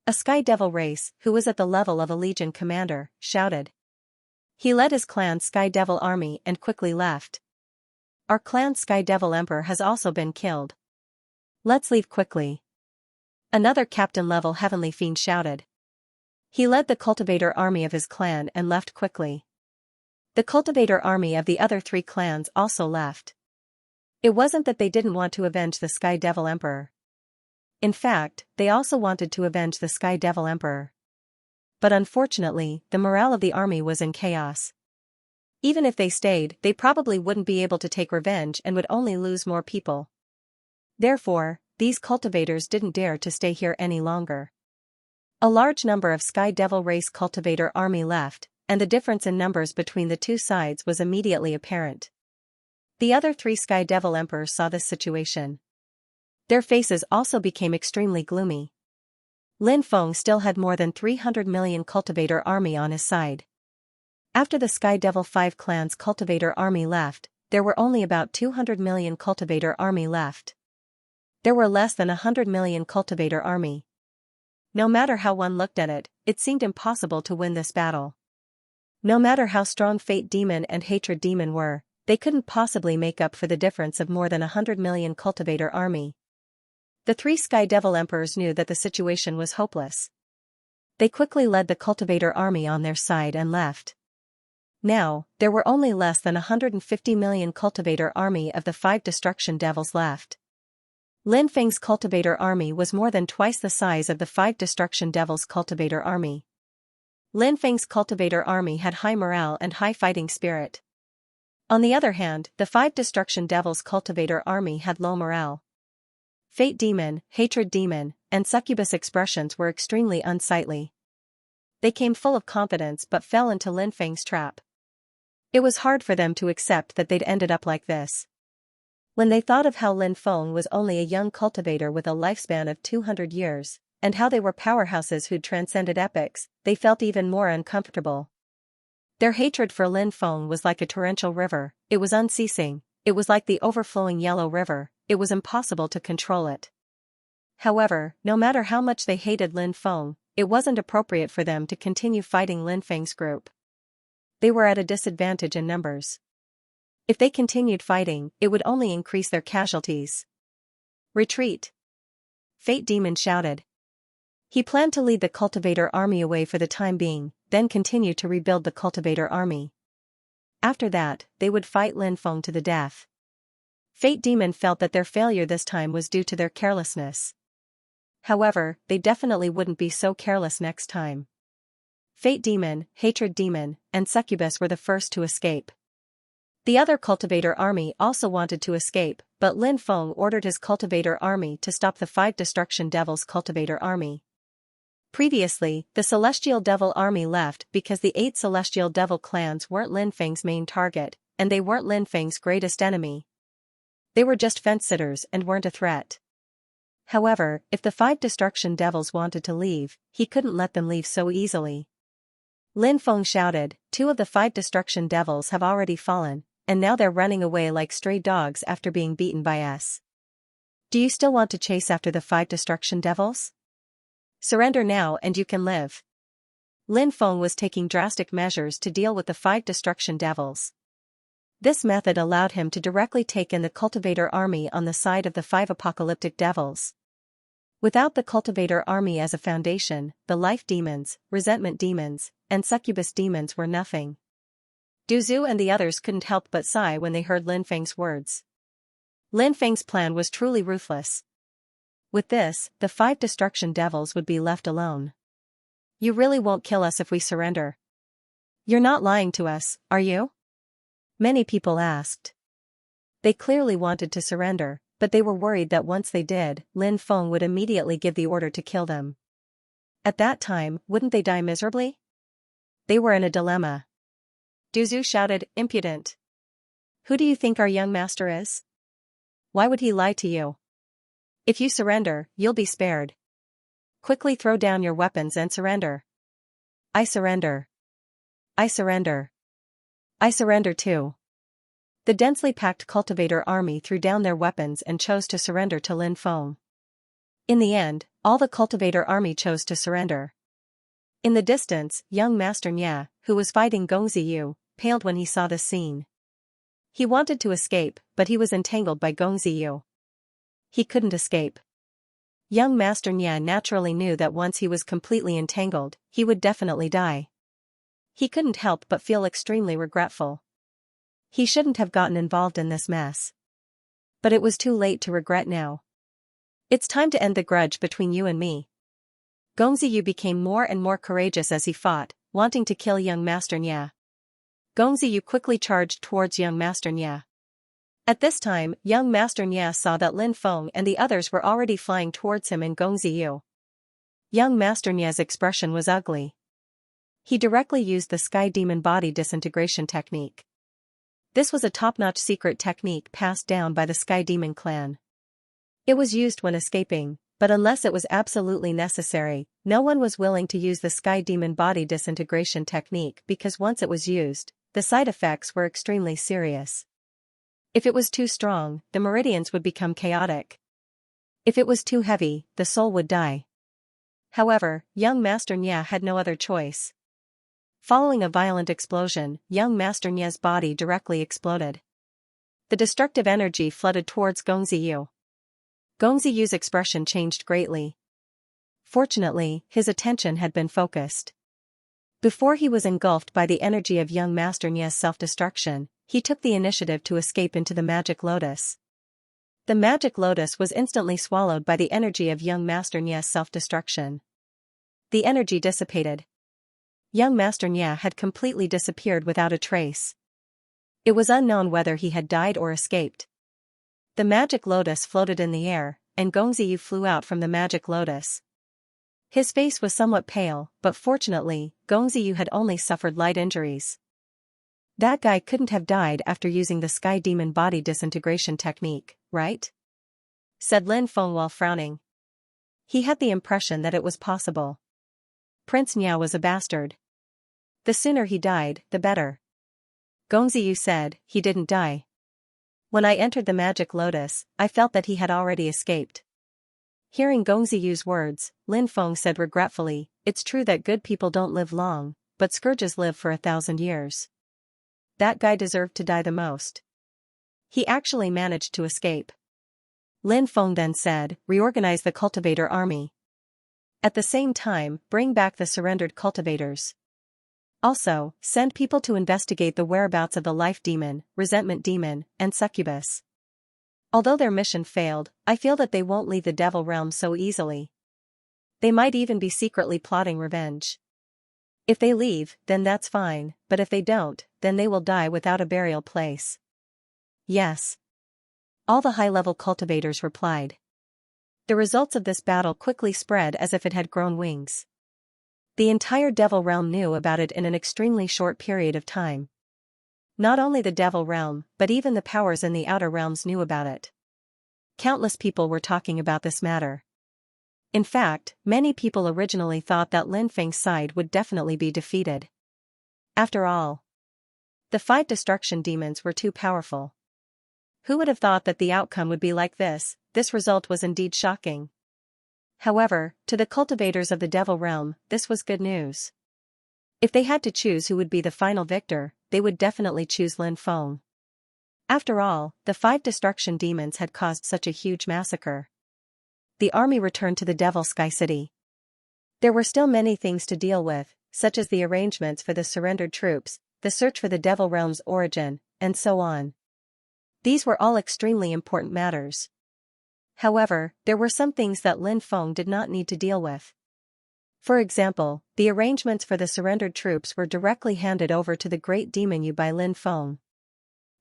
A Sky Devil race, who was at the level of a Legion commander, shouted. He led his clan's Sky Devil army and quickly left. Our clan's Sky Devil Emperor has also been killed. Let's leave quickly. Another captain-level Heavenly Fiend shouted. He led the cultivator army of his clan and left quickly. The cultivator army of the other 3 clans also left. It wasn't that they didn't want to avenge the Sky Devil Emperor. In fact, they also wanted to avenge the Sky Devil Emperor. But unfortunately, the morale of the army was in chaos. Even if they stayed, they probably wouldn't be able to take revenge and would only lose more people. Therefore, these cultivators didn't dare to stay here any longer. A large number of Sky Devil race cultivator army left, and the difference in numbers between the 2 sides was immediately apparent. The other 3 Sky Devil Emperors saw this situation. Their faces also became extremely gloomy. Lin Feng still had more than 300 million cultivator army on his side. After the Sky Devil 5 clans cultivator army left, there were only about 200 million cultivator army left. There were less than 100 million cultivator army. No matter how one looked at it, it seemed impossible to win this battle. No matter how strong Fate Demon and Hatred Demon were, they couldn't possibly make up for the difference of more than 100 million cultivator army. The 3 Sky Devil Emperors knew that the situation was hopeless. They quickly led the cultivator army on their side and left. Now, there were only less than 150 million cultivator army of the 5 destruction devils left. Lin Feng's cultivator army was more than twice the size of the 5 destruction devils' cultivator army. Lin Feng's cultivator army had high morale and high fighting spirit. On the other hand, the 5 destruction devils' cultivator army had low morale. Fate demon, hatred demon, and succubus expressions were extremely unsightly. They came full of confidence but fell into Lin Feng's trap. It was hard for them to accept that they'd ended up like this. When they thought of how Lin Feng was only a young cultivator with a lifespan of 200 years, and how they were powerhouses who'd transcended epochs, they felt even more uncomfortable. Their hatred for Lin Feng was like a torrential river, it was unceasing, it was like the overflowing Yellow River, it was impossible to control it. However, no matter how much they hated Lin Feng, it wasn't appropriate for them to continue fighting Lin Feng's group. They were at a disadvantage in numbers. If they continued fighting, it would only increase their casualties. Retreat! Fate Demon shouted. He planned to lead the cultivator army away for the time being, then continue to rebuild the cultivator army. After that, they would fight Lin Feng to the death. Fate Demon felt that their failure this time was due to their carelessness. However, they definitely wouldn't be so careless next time. Fate Demon, Hatred Demon, and Succubus were the first to escape. The other cultivator army also wanted to escape, but Lin Feng ordered his cultivator army to stop the 5 Destruction Devils cultivator army. Previously, the Celestial Devil army left because the 8 Celestial Devil clans weren't Lin Feng's main target, and they weren't Lin Feng's greatest enemy. They were just fence-sitters and weren't a threat. However, if the 5 Destruction Devils wanted to leave, he couldn't let them leave so easily. Lin Feng shouted, 2 of the 5 Destruction Devils have already fallen, and now they're running away like stray dogs after being beaten by us. Do you still want to chase after the 5 Destruction Devils? Surrender now and you can live. Lin Feng was taking drastic measures to deal with the 5 Destruction Devils. This method allowed him to directly take in the cultivator army on the side of the 5 apocalyptic devils. Without the cultivator army as a foundation, the life demons, resentment demons, and succubus demons were nothing. Du Zhu and the others couldn't help but sigh when they heard Lin Feng's words. Lin Feng's plan was truly ruthless. With this, the 5 Destruction Devils would be left alone. You really won't kill us if we surrender? You're not lying to us, are you? Many people asked. They clearly wanted to surrender, but they were worried that once they did, Lin Feng would immediately give the order to kill them. At that time, wouldn't they die miserably? They were in a dilemma. Du Zhu shouted, impudent. Who do you think our young master is? Why would he lie to you? If you surrender, you'll be spared. Quickly throw down your weapons and surrender. I surrender. I surrender. I surrender too. The densely packed cultivator army threw down their weapons and chose to surrender to Lin Feng. In the end, all the cultivator army chose to surrender. In the distance, young Master Nya, who was fighting Gong Ziyu, paled when he saw this scene. He wanted to escape, but he was entangled by Gong Ziyu. He couldn't escape. Young Master Nya naturally knew that once he was completely entangled, he would definitely die. He couldn't help but feel extremely regretful. He shouldn't have gotten involved in this mess. But it was too late to regret now. It's time to end the grudge between you and me. Gong Ziyu became more and more courageous as he fought, wanting to kill young Master Nya. Gong Ziyu quickly charged towards young Master Nya. At this time, young Master Nya saw that Lin Feng and the others were already flying towards him and Gong Ziyu. Young Master Nya's expression was ugly. He directly used the Sky Demon Body Disintegration technique. This was a top-notch secret technique passed down by the Sky Demon clan. It was used when escaping, but unless it was absolutely necessary, no one was willing to use the Sky Demon Body Disintegration technique because once it was used, the side effects were extremely serious. If it was too strong, the meridians would become chaotic. If it was too heavy, the soul would die. However, young Master Nya had no other choice. Following a violent explosion, young Master Nya's body directly exploded. The destructive energy flooded towards Gong Ziyu. Gong Ziyu's expression changed greatly. Fortunately, his attention had been focused. Before he was engulfed by the energy of young Master Nya's self-destruction, he took the initiative to escape into the Magic Lotus. The Magic Lotus was instantly swallowed by the energy of young Master Nya's self-destruction. The energy dissipated. Young Master Nya had completely disappeared without a trace. It was unknown whether he had died or escaped. The Magic Lotus floated in the air, and Gongziyu flew out from the magic lotus. His face was somewhat pale, but fortunately, Gongziyu had only suffered light injuries. That guy couldn't have died after using the sky demon body disintegration technique, right? Said Lin Feng while frowning. He had the impression that it was possible. Prince Niao was a bastard. The sooner he died, the better. Gongziyu said, he didn't die. When I entered the magic lotus, I felt that he had already escaped. Hearing Gongziyu's words, Lin Feng said regretfully, it's true that good people don't live long, but scourges live for 1,000 years. That guy deserved to die the most. He actually managed to escape. Lin Feng then said, reorganize the cultivator army. At the same time, bring back the surrendered cultivators. Also, send people to investigate the whereabouts of the life demon, resentment demon, and succubus. Although their mission failed, I feel that they won't leave the devil realm so easily. They might even be secretly plotting revenge. If they leave, then that's fine, but if they don't, then they will die without a burial place. Yes. All the high-level cultivators replied. The results of this battle quickly spread as if it had grown wings. The entire devil realm knew about it in an extremely short period of time. Not only the devil realm, but even the powers in the outer realms knew about it. Countless people were talking about this matter. In fact, many people originally thought that Lin Feng's side would definitely be defeated. After all, the 5 destruction demons were too powerful. Who would have thought that the outcome would be like this? This result was indeed shocking. However, to the cultivators of the devil realm, this was good news. If they had to choose who would be the final victor, they would definitely choose Lin Feng. After all, the 5 destruction demons had caused such a huge massacre. The army returned to the Devil Sky City. There were still many things to deal with, such as the arrangements for the surrendered troops, the search for the Devil Realm's origin, and so on. These were all extremely important matters. However, there were some things that Lin Feng did not need to deal with. For example, the arrangements for the surrendered troops were directly handed over to the Great Demon Yu by Lin Feng.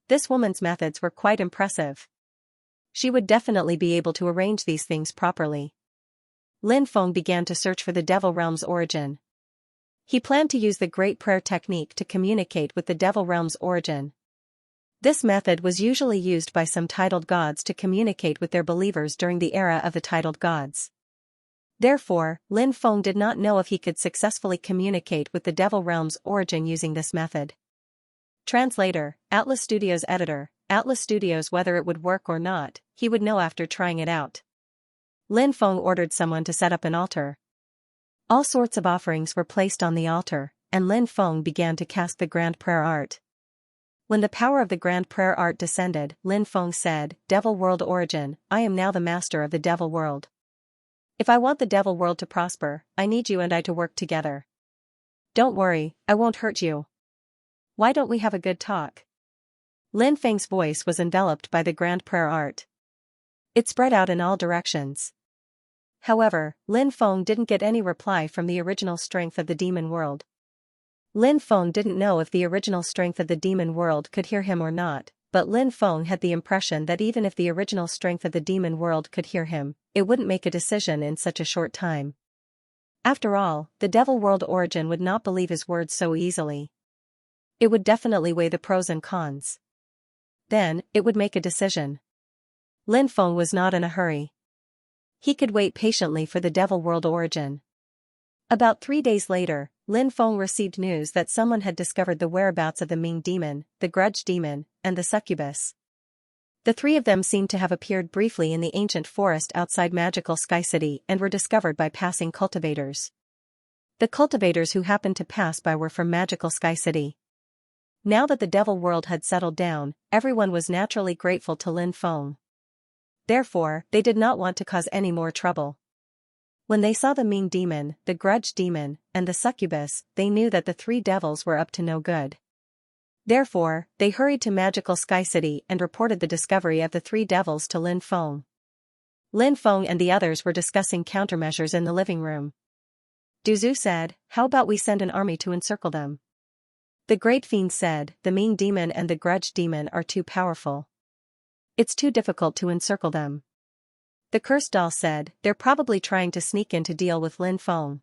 This woman's methods were quite impressive. She would definitely be able to arrange these things properly. Lin Feng began to search for the Devil Realm's origin. He planned to use the Great Prayer technique to communicate with the Devil Realm's origin. This method was usually used by some titled gods to communicate with their believers during the era of the titled gods. Therefore, Lin Feng did not know if he could successfully communicate with the Devil Realm's origin using this method. Translator, Atlas Studios editor, Atlas Studios. Whether it would work or not, he would know after trying it out. Lin Feng ordered someone to set up an altar. All sorts of offerings were placed on the altar, and Lin Feng began to cast the Grand Prayer Art. When the power of the Grand Prayer Art descended, Lin Feng said, Devil World Origin, I am now the master of the Devil World. If I want the Devil World to prosper, I need you and I to work together. Don't worry, I won't hurt you. Why don't we have a good talk? Lin Feng's voice was enveloped by the Grand Prayer Art. It spread out in all directions. However, Lin Feng didn't get any reply from the original strength of the demon world. Lin Feng didn't know if the original strength of the demon world could hear him or not, but Lin Feng had the impression that even if the original strength of the demon world could hear him, it wouldn't make a decision in such a short time. After all, the Devil World Origin would not believe his words so easily. It would definitely weigh the pros and cons. Then, it would make a decision. Lin Feng was not in a hurry. He could wait patiently for the Devil World Origin. About 3 days later, Lin Feng received news that someone had discovered the whereabouts of the Ming Demon, the Grudge Demon, and the Succubus. The 3 of them seemed to have appeared briefly in the ancient forest outside Magical Sky City and were discovered by passing cultivators. The cultivators who happened to pass by were from Magical Sky City. Now that the Devil World had settled down, everyone was naturally grateful to Lin Feng. Therefore, they did not want to cause any more trouble. When they saw the Ming Demon, the Grudge Demon, and the Succubus, they knew that the 3 devils were up to no good. Therefore, they hurried to Magical Sky City and reported the discovery of the 3 devils to Lin Feng. Lin Feng and the others were discussing countermeasures in the living room. Duzu said, how about we send an army to encircle them? The Great Fiend said, the Ming Demon and the Grudge Demon are too powerful. It's too difficult to encircle them. The cursed doll said, they're probably trying to sneak in to deal with Lin Feng.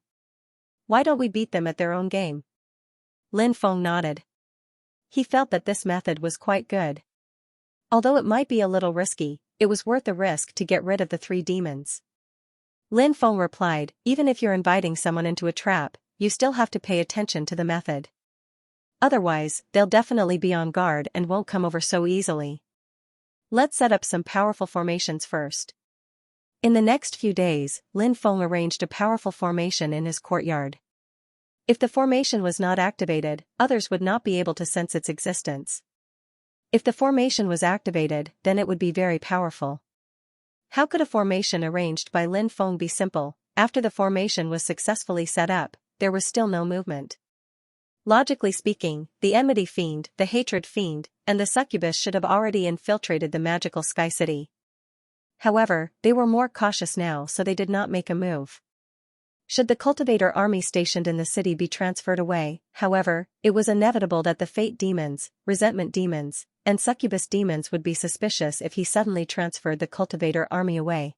Why don't we beat them at their own game? Lin Feng nodded. He felt that this method was quite good. Although it might be a little risky, it was worth the risk to get rid of the 3 demons. Lin Feng replied, even if you're inviting someone into a trap, you still have to pay attention to the method. Otherwise, they'll definitely be on guard and won't come over so easily. Let's set up some powerful formations first. In the next few days, Lin Feng arranged a powerful formation in his courtyard. If the formation was not activated, others would not be able to sense its existence. If the formation was activated, then it would be very powerful. How could a formation arranged by Lin Feng be simple? After the formation was successfully set up, there was still no movement. Logically speaking, the enmity fiend, the hatred fiend, and the succubus should have already infiltrated the magical Sky City. However, they were more cautious now, so they did not make a move. Should the cultivator army stationed in the city be transferred away, however, it was inevitable that the fate demons, resentment demons, and succubus demons would be suspicious if he suddenly transferred the cultivator army away.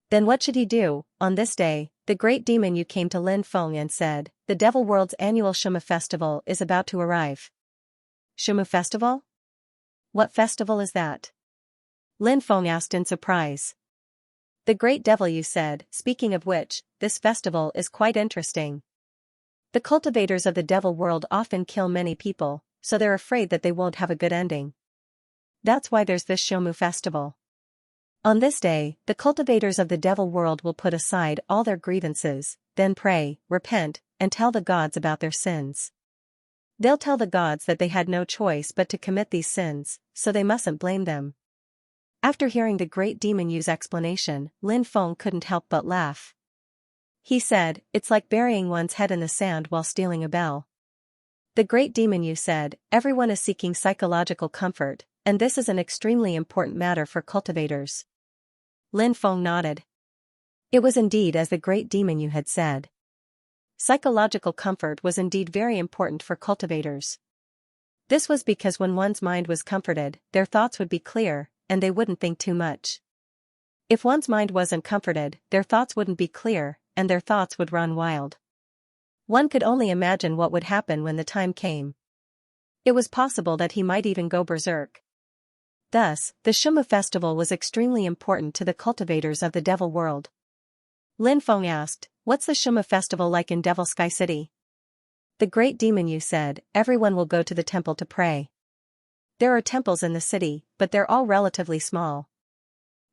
Then what should he do? On this day, the great demon Yu came to Lin Feng and said, the Devil World's annual Shuma festival is about to arrive. Shuma festival? What festival is that? Lin Feng asked in surprise. The great devil Yu said, speaking of which, this festival is quite interesting. The cultivators of the Devil World often kill many people, so they're afraid that they won't have a good ending. That's why there's this Shomu festival. On this day, the cultivators of the Devil World will put aside all their grievances, then pray, repent, and tell the gods about their sins. They'll tell the gods that they had no choice but to commit these sins, so they mustn't blame them. After hearing the great demon Yu's explanation, Lin Feng couldn't help but laugh. He said, it's like burying one's head in the sand while stealing a bell. The great demon Yu said, everyone is seeking psychological comfort, and this is an extremely important matter for cultivators. Lin Feng nodded. It was indeed as the great demon Yu had said. Psychological comfort was indeed very important for cultivators. This was because when one's mind was comforted, their thoughts would be clear, and they wouldn't think too much. If one's mind wasn't comforted, their thoughts wouldn't be clear, and their thoughts would run wild. One could only imagine what would happen when the time came. It was possible that he might even go berserk. Thus, the Shuma festival was extremely important to the cultivators of the Devil World. Lin Feng asked, what's the Shuma festival like in Devil Sky City? The great demon Yu said, everyone will go to the temple to pray. There are temples in the city, but they're all relatively small.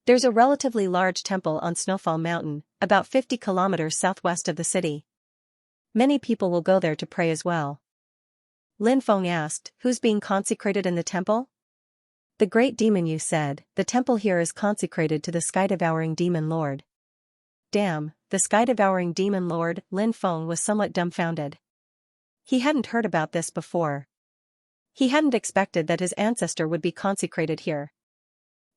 There's a relatively large temple on Snowfall Mountain, about 50 kilometers southwest of the city. Many people will go there to pray as well. Lin Feng asked, who's being consecrated in the temple? The great demon Yu said, the temple here is consecrated to the sky-devouring demon lord. Damn, the sky-devouring demon lord. Lin Feng was somewhat dumbfounded. He hadn't heard about this before. He hadn't expected that his ancestor would be consecrated here.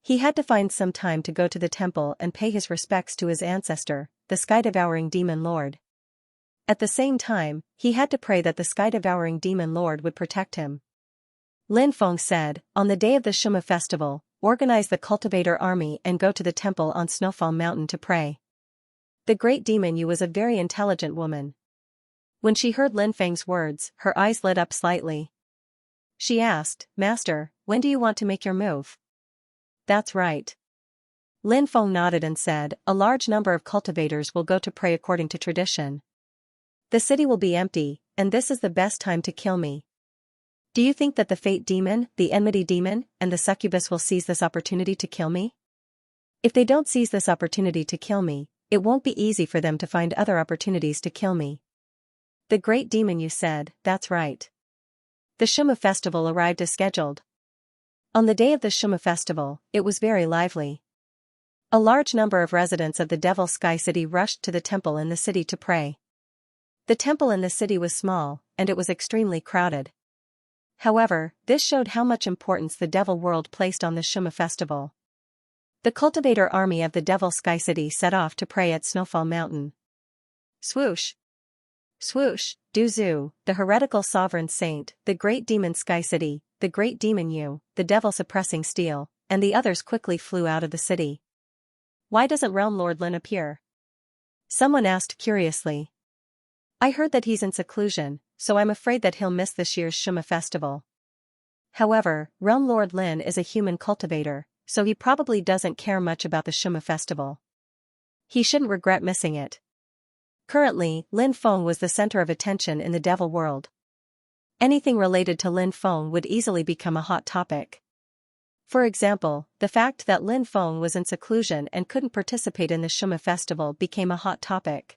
He had to find some time to go to the temple and pay his respects to his ancestor, the sky-devouring demon lord. At the same time, he had to pray that the sky-devouring demon lord would protect him. Lin Feng said, on the day of the Shuma festival, organize the cultivator army and go to the temple on Snowfall Mountain to pray. The great demon Yu was a very intelligent woman. When she heard Lin Feng's words, her eyes lit up slightly. She asked, Master, when do you want to make your move? That's right. Lin Feng nodded and said, a large number of cultivators will go to pray according to tradition. The city will be empty, and this is the best time to kill me. Do you think that the fate demon, the enmity demon, and the succubus will seize this opportunity to kill me? If they don't seize this opportunity to kill me, it won't be easy for them to find other opportunities to kill me. The great demon Yu said, that's right. The Shuma festival arrived as scheduled. On the day of the Shuma festival, it was very lively. A large number of residents of the Devil Sky City rushed to the temple in the city to pray. The temple in the city was small, and it was extremely crowded. However, this showed how much importance the Devil World placed on the Shuma festival. The cultivator army of the Devil Sky City set off to pray at Snowfall Mountain. Swoosh! Swoosh! Duzu, the heretical sovereign saint, the great demon Sky City, the great demon Yu, the devil suppressing steel, and the others quickly flew out of the city. Why doesn't Realm Lord Lin appear? Someone asked curiously. I heard that he's in seclusion, so I'm afraid that he'll miss this year's Shuma festival. However, Realm Lord Lin is a human cultivator, so he probably doesn't care much about the Shuma festival. He shouldn't regret missing it. Currently, Lin Feng was the center of attention in the devil world. Anything related to Lin Feng would easily become a hot topic. For example, the fact that Lin Feng was in seclusion and couldn't participate in the Shuma festival became a hot topic.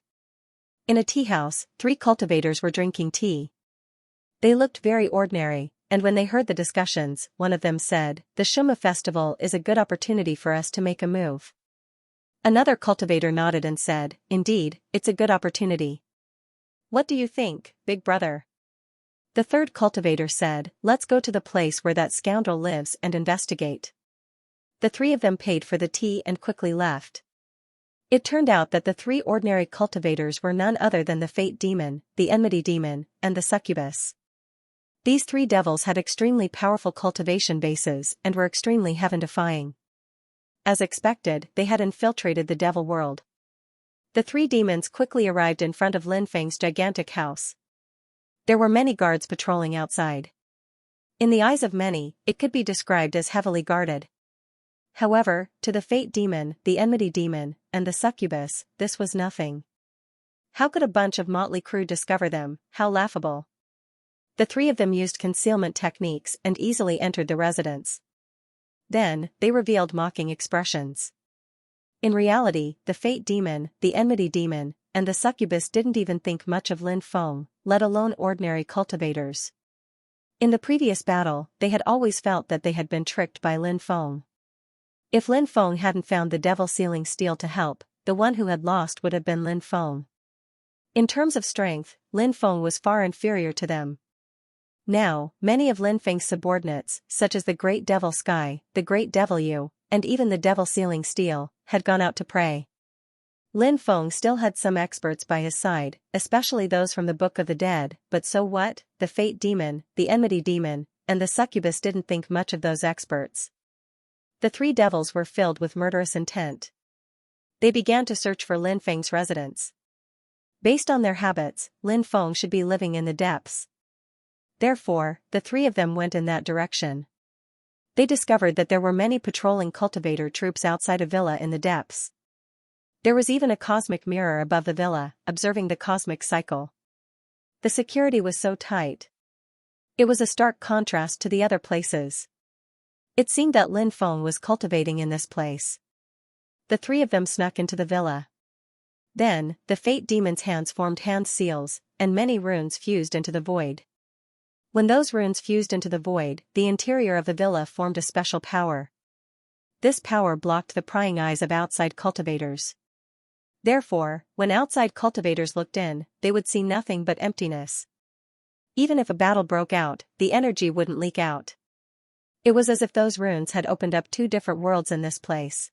In a tea house, 3 cultivators were drinking tea. They looked very ordinary, and when they heard the discussions, one of them said, "The Shuma festival is a good opportunity for us to make a move." Another cultivator nodded and said, "Indeed, it's a good opportunity." "What do you think, big brother?" The third cultivator said, "Let's go to the place where that scoundrel lives and investigate." The 3 of them paid for the tea and quickly left. It turned out that the 3 ordinary cultivators were none other than the Fate Demon, the Enmity Demon, and the Succubus. These 3 devils had extremely powerful cultivation bases and were extremely heaven-defying. As expected, they had infiltrated the devil world. The 3 demons quickly arrived in front of Lin Feng's gigantic house. There were many guards patrolling outside. In the eyes of many, it could be described as heavily guarded. However, to the Fate Demon, the Enmity Demon, and the Succubus, this was nothing. How could a bunch of motley crew discover them? How laughable. The 3 of them used concealment techniques and easily entered the residence. Then, they revealed mocking expressions. In reality, the Fate Demon, the Enmity Demon, and the Succubus didn't even think much of Lin Feng, let alone ordinary cultivators. In the previous battle, they had always felt that they had been tricked by Lin Feng. If Lin Feng hadn't found the devil sealing steel to help, the one who had lost would have been Lin Feng. In terms of strength, Lin Feng was far inferior to them. Now, many of Lin Feng's subordinates, such as the Great Devil Sky, the Great Devil Yu, and even the Devil Sealing Steel, had gone out to prey. Lin Feng still had some experts by his side, especially those from the Book of the Dead, but so what? The Fate Demon, the Enmity Demon, and the Succubus didn't think much of those experts. The 3 devils were filled with murderous intent. They began to search for Lin Feng's residence. Based on their habits, Lin Feng should be living in the depths. Therefore, the 3 of them went in that direction. They discovered that there were many patrolling cultivator troops outside a villa in the depths. There was even a cosmic mirror above the villa, observing the cosmic cycle. The security was so tight. It was a stark contrast to the other places. It seemed that Lin Feng was cultivating in this place. The 3 of them snuck into the villa. Then, the Fate Demon's hands formed hand seals, and many runes fused into the void. When those runes fused into the void, the interior of the villa formed a special power. This power blocked the prying eyes of outside cultivators. Therefore, when outside cultivators looked in, they would see nothing but emptiness. Even if a battle broke out, the energy wouldn't leak out. It was as if those runes had opened up 2 different worlds in this place.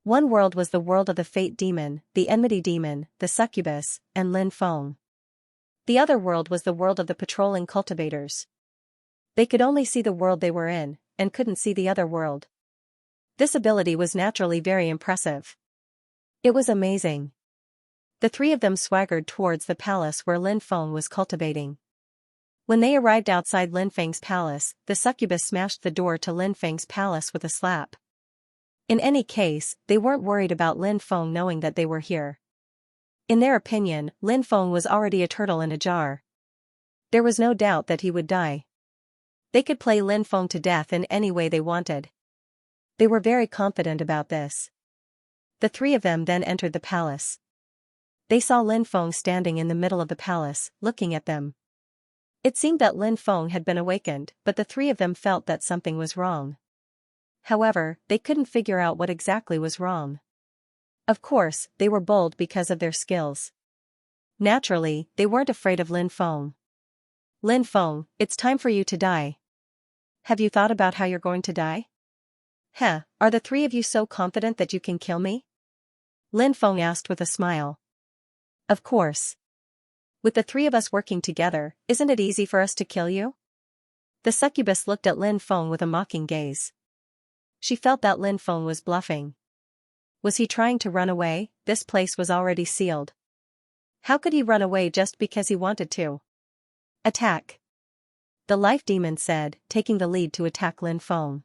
One world was the world of the Fate Demon, the Enmity Demon, the Succubus, and Lin Feng. The other world was the world of the patrolling cultivators. They could only see the world they were in, and couldn't see the other world. This ability was naturally very impressive. It was amazing. The 3 of them swaggered towards the palace where Lin Feng was cultivating. When they arrived outside Lin Feng's palace, the Succubus smashed the door to Lin Feng's palace with a slap. In any case, they weren't worried about Lin Feng knowing that they were here. In their opinion, Lin Feng was already a turtle in a jar. There was no doubt that he would die. They could play Lin Feng to death in any way they wanted. They were very confident about this. The 3 of them then entered the palace. They saw Lin Feng standing in the middle of the palace, looking at them. It seemed that Lin Feng had been awakened, but the 3 of them felt that something was wrong. However, they couldn't figure out what exactly was wrong. Of course, they were bold because of their skills. Naturally, they weren't afraid of Lin Feng. Lin Feng, it's time for you to die. Have you thought about how you're going to die? Are the 3 of you so confident that you can kill me? Lin Feng asked with a smile. Of course. With the 3 of us working together, isn't it easy for us to kill you? The Succubus looked at Lin Feng with a mocking gaze. She felt that Lin Feng was bluffing. Was he trying to run away? This place was already sealed. How could he run away just because he wanted to? Attack! The life demon said, taking the lead to attack Lin Feng.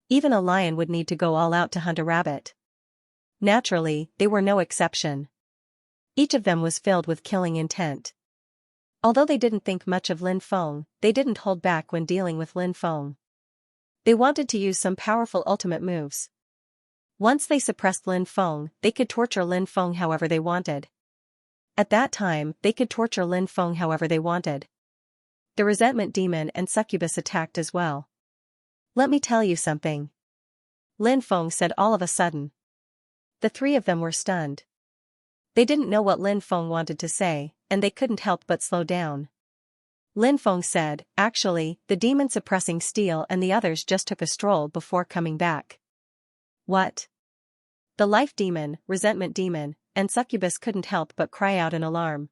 Even a lion would need to go all out to hunt a rabbit. Naturally, they were no exception. Each of them was filled with killing intent. Although they didn't think much of Lin Feng, they didn't hold back when dealing with Lin Feng. They wanted to use some powerful ultimate moves. Once they suppressed Lin Feng, they could torture Lin Feng however they wanted. At that time, they could torture Lin Feng however they wanted. The resentment demon and succubus attacked as well. Let me tell you something, Lin Feng said all of a sudden. The three of them were stunned. They didn't know what Lin Feng wanted to say, and they couldn't help but slow down. Lin Feng said, actually, the demon suppressing steel and the others just took a stroll before coming back. What? The life demon, resentment demon, and succubus couldn't help but cry out in alarm.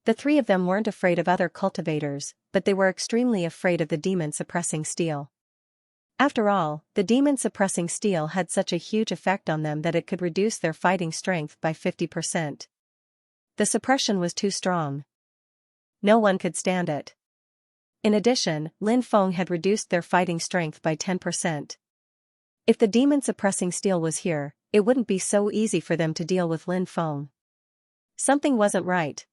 The three of them weren't afraid of other cultivators, but they were extremely afraid of the demon suppressing steel. After all, the demon suppressing steel had such a huge effect on them that it could reduce their fighting strength by 50%. The suppression was too strong. No one could stand it. In addition, Lin Feng had reduced their fighting strength by 10%. If the demon suppressing steel was here, it wouldn't be so easy for them to deal with Lin Feng. Something wasn't right.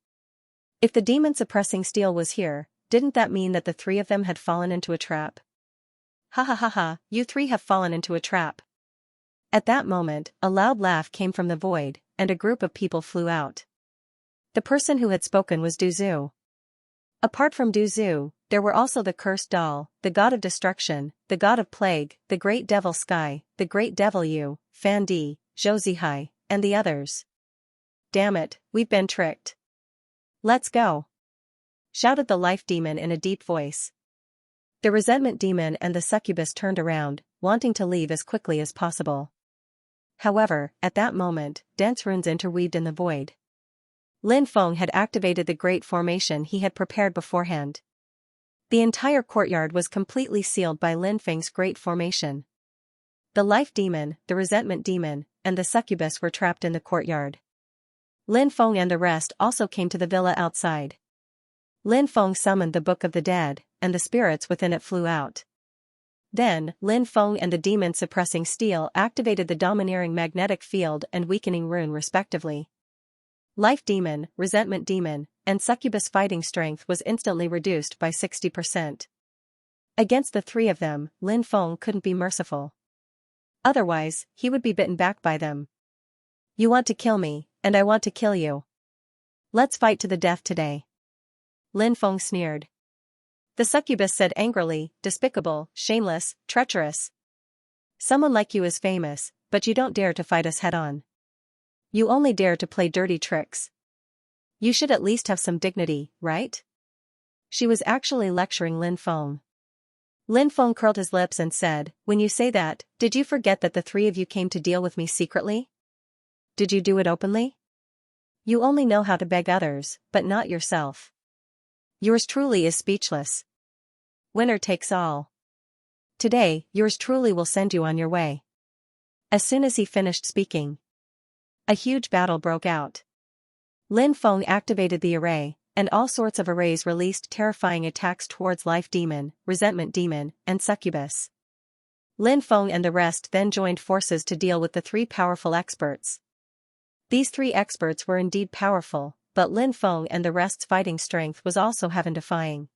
If the demon suppressing steel was here, didn't that mean that the three of them had fallen into a trap? Ha ha ha ha, you three have fallen into a trap. At that moment, a loud laugh came from the void, and a group of people flew out. The person who had spoken was Du Zhu. Apart from Du Zhu, there were also the cursed doll, the god of destruction, the god of plague, the great devil Sky, the great devil Yu, Fan Di, Zhou Zihai, and the others. Damn it, we've been tricked. Let's go! Shouted the life demon in a deep voice. The resentment demon and the succubus turned around, wanting to leave as quickly as possible. However, at that moment, dense runes interweaved in the void. Lin Feng had activated the great formation he had prepared beforehand. The entire courtyard was completely sealed by Lin Feng's great formation. The life demon, the resentment demon, and the succubus were trapped in the courtyard. Lin Feng and the rest also came to the villa outside. Lin Feng summoned the Book of the Dead, and the spirits within it flew out. Then, Lin Feng and the demon suppressing steel activated the domineering magnetic field and weakening rune respectively. Life demon, resentment demon, and succubus fighting strength was instantly reduced by 60%. Against the three of them, Lin Feng couldn't be merciful. Otherwise, he would be bitten back by them. You want to kill me, and I want to kill you. Let's fight to the death today. Lin Feng sneered. The succubus said angrily, despicable, shameless, treacherous. Someone like you is famous, but you don't dare to fight us head-on. You only dare to play dirty tricks. You should at least have some dignity, right? She was actually lecturing Lin Feng. Lin Feng curled his lips and said, when you say that, did you forget that the three of you came to deal with me secretly? Did you do it openly? You only know how to beg others, but not yourself. Yours truly is speechless. Winner takes all. Today, yours truly will send you on your way. As soon as he finished speaking, a huge battle broke out. Lin Feng activated the array, and all sorts of arrays released terrifying attacks towards life demon, resentment demon, and succubus. Lin Feng and the rest then joined forces to deal with the three powerful experts. These three experts were indeed powerful, but Lin Feng and the rest's fighting strength was also heaven-defying.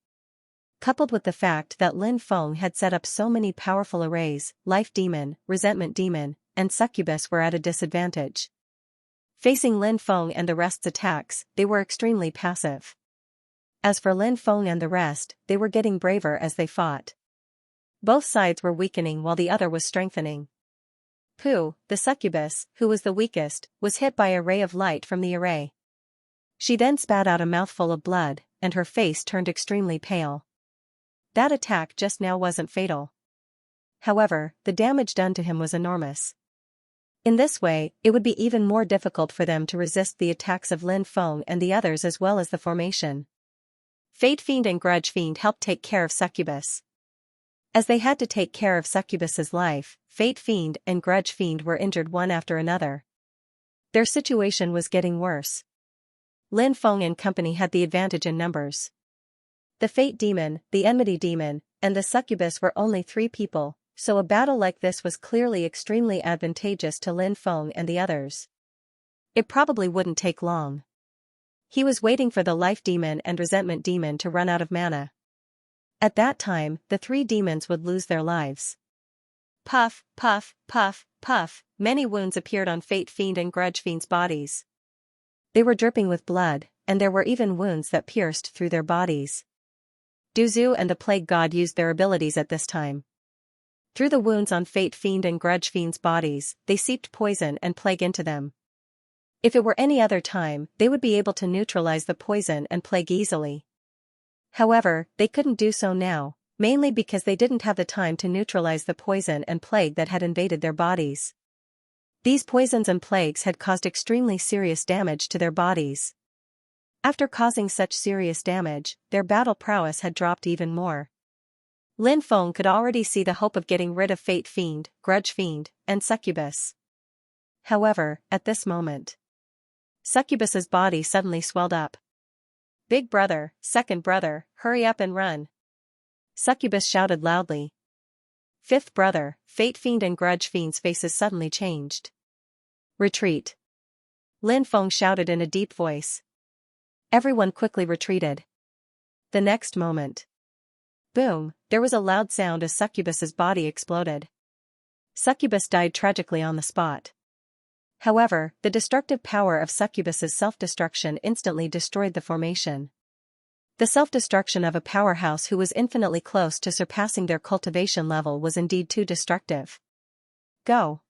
Coupled with the fact that Lin Feng had set up so many powerful arrays, life demon, resentment demon, and succubus were at a disadvantage. Facing Lin Feng and the rest's attacks, they were extremely passive. As for Lin Feng and the rest, they were getting braver as they fought. Both sides were weakening while the other was strengthening. Pu, the succubus, who was the weakest, was hit by a ray of light from the array. She then spat out a mouthful of blood, and her face turned extremely pale. That attack just now wasn't fatal. However, the damage done to him was enormous. In this way, it would be even more difficult for them to resist the attacks of Lin Feng and the others as well as the formation. Fate Fiend and Grudge Fiend helped take care of Succubus. As they had to take care of Succubus's life, Fate Fiend and Grudge Fiend were injured one after another. Their situation was getting worse. Lin Feng and company had the advantage in numbers. The Fate Demon, the Enmity Demon, and the Succubus were only 3 people, so a battle like this was clearly extremely advantageous to Lin Feng and the others. It probably wouldn't take long. He was waiting for the Life Demon and Resentment Demon to run out of mana. At that time, the 3 demons would lose their lives. Puff, puff, puff, puff, many wounds appeared on Fate Fiend and Grudge Fiend's bodies. They were dripping with blood, and there were even wounds that pierced through their bodies. Duzu and the Plague God used their abilities at this time. Through the wounds on Fate Fiend and Grudge Fiend's bodies, they seeped poison and plague into them. If it were any other time, they would be able to neutralize the poison and plague easily. However, they couldn't do so now, mainly because they didn't have the time to neutralize the poison and plague that had invaded their bodies. These poisons and plagues had caused extremely serious damage to their bodies. After causing such serious damage, their battle prowess had dropped even more. Lin Feng could already see the hope of getting rid of Fate Fiend, Grudge Fiend, and Succubus. However, at this moment, Succubus's body suddenly swelled up. "Big brother, second brother, hurry up and run!" Succubus shouted loudly. Fifth brother, Fate Fiend and Grudge Fiend's faces suddenly changed. "Retreat!" Lin Feng shouted in a deep voice. Everyone quickly retreated. The next moment, boom, there was a loud sound as Succubus's body exploded. Succubus died tragically on the spot. However, the destructive power of Succubus's self-destruction instantly destroyed the formation. The self-destruction of a powerhouse who was infinitely close to surpassing their cultivation level was indeed too destructive. "Go!"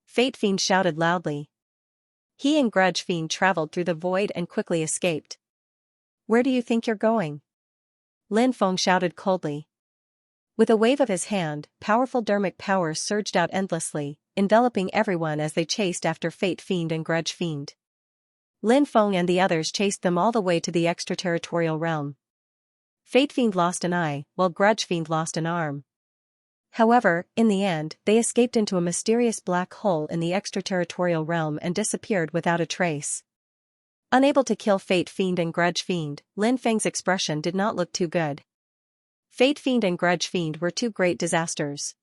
Fate Fiend shouted loudly. He and Grudge Fiend traveled through the void and quickly escaped. "Where do you think you're going?" Lin Feng shouted coldly. With a wave of his hand, powerful dermic powers surged out endlessly, enveloping everyone as they chased after Fate Fiend and Grudge Fiend. Lin Feng and the others chased them all the way to the extraterritorial realm. Fate Fiend lost an eye, while Grudge Fiend lost an arm. However, in the end, they escaped into a mysterious black hole in the extraterritorial realm and disappeared without a trace. Unable to kill Fate Fiend and Grudge Fiend, Lin Feng's expression did not look too good. Fate Fiend and Grudge Fiend were 2 great disasters.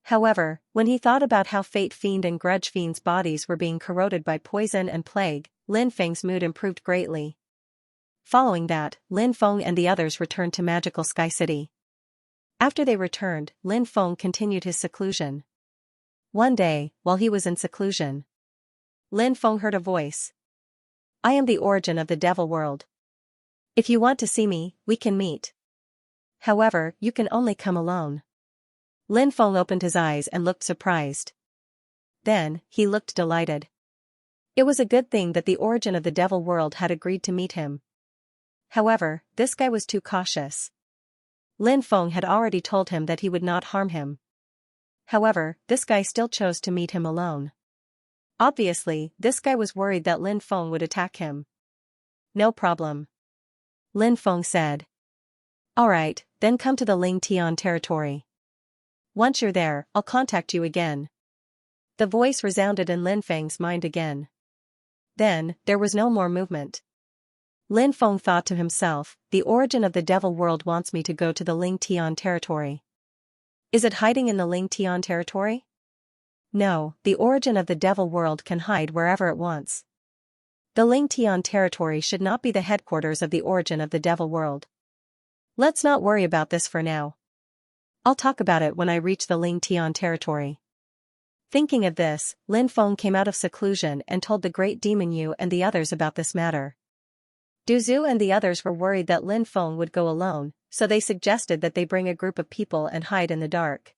However, when he thought about how Fate Fiend and Grudge Fiend's bodies were being corroded by poison and plague, Lin Feng's mood improved greatly. Following that, Lin Feng and the others returned to Magical Sky City. After they returned, Lin Feng continued his seclusion. One day, while he was in seclusion, Lin Feng heard a voice. "I am the origin of the devil world. If you want to see me, we can meet. However, you can only come alone." Lin Feng opened his eyes and looked surprised. Then, he looked delighted. It was a good thing that the origin of the devil world had agreed to meet him. However, this guy was too cautious. Lin Feng had already told him that he would not harm him. However, this guy still chose to meet him alone. Obviously, this guy was worried that Lin Feng would attack him. "No problem," Lin Feng said. "Alright, then come to the Ling Tian territory. Once you're there, I'll contact you again." The voice resounded in Lin Feng's mind again. Then, there was no more movement. Lin Feng thought to himself, the origin of the devil world wants me to go to the Ling Tian territory. Is it hiding in the Ling Tian territory? No, the origin of the devil world can hide wherever it wants. The Ling Tian territory should not be the headquarters of the origin of the devil world. Let's not worry about this for now. I'll talk about it when I reach the Ling Tian territory. Thinking of this, Lin Feng came out of seclusion and told the great demon Yu and the others about this matter. Duzu and the others were worried that Lin Feng would go alone, so they suggested that they bring a group of people and hide in the dark.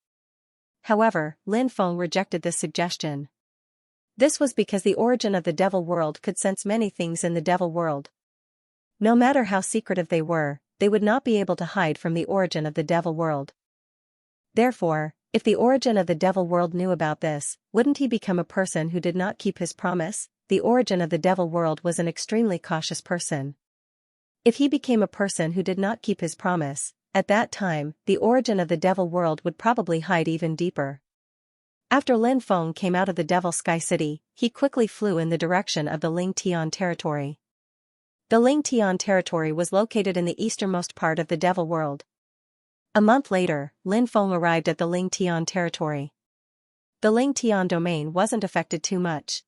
However, Lin Feng rejected this suggestion. This was because the origin of the devil world could sense many things in the devil world. No matter how secretive they would not be able to hide from the origin of the devil world. Therefore, if the origin of the devil world knew about this, wouldn't he become a person who did not keep his promise? The origin of the devil world was an extremely cautious person. If he became a person who did not keep his promise, at that time, the origin of the devil world would probably hide even deeper. After Lin Feng came out of the Devil Sky City, he quickly flew in the direction of the Ling Tian territory. The Ling Tian territory was located in the easternmost part of the Devil World. A month later, Lin Feng arrived at the Ling Tian territory. The Ling Tian domain wasn't affected too much.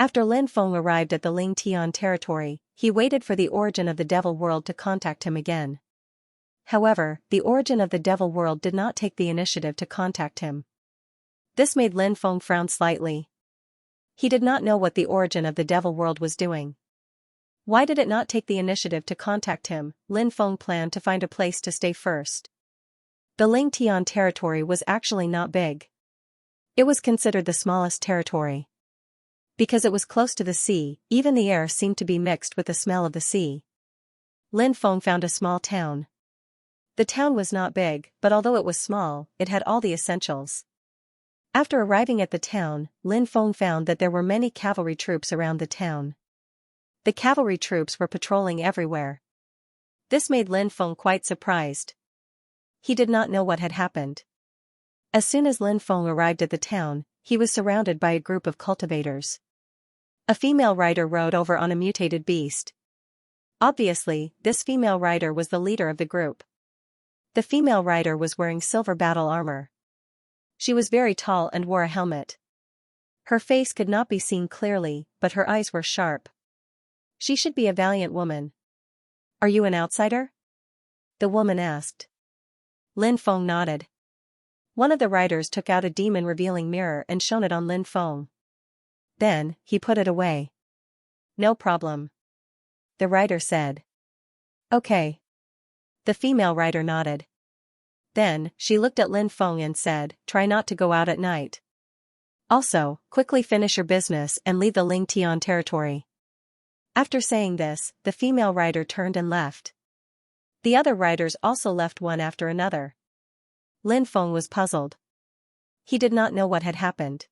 After Lin Feng arrived at the Ling Tian territory, he waited for the origin of the Devil World to contact him again. However, the origin of the Devil World did not take the initiative to contact him. This made Lin Feng frown slightly. He did not know what the origin of the Devil World was doing. Why did it not take the initiative to contact him? Lin Feng planned to find a place to stay first. The Ling Tian territory was actually not big. It was considered the smallest territory. Because it was close to the sea, even the air seemed to be mixed with the smell of the sea. Lin Feng found a small town. The town was not big, but although it was small, it had all the essentials. After arriving at the town, Lin Feng found that there were many cavalry troops around the town. The cavalry troops were patrolling everywhere. This made Lin Feng quite surprised. He did not know what had happened. As soon as Lin Feng arrived at the town, he was surrounded by a group of cultivators. A female rider rode over on a mutated beast. Obviously, this female rider was the leader of the group. The female rider was wearing silver battle armor. She was very tall and wore a helmet. Her face could not be seen clearly, but her eyes were sharp. She should be a valiant woman. Are you an outsider? The woman asked. Lin Feng nodded. One of the riders took out a demon-revealing mirror and shone it on Lin Feng. Then, he put it away. No problem. The rider said. Okay. The female rider nodded. Then, she looked at Lin Feng and said, try not to go out at night. Also, quickly finish your business and leave the Ling Tian territory. After saying this, the female rider turned and left. The other riders also left one after another. Lin Feng was puzzled. He did not know what had happened.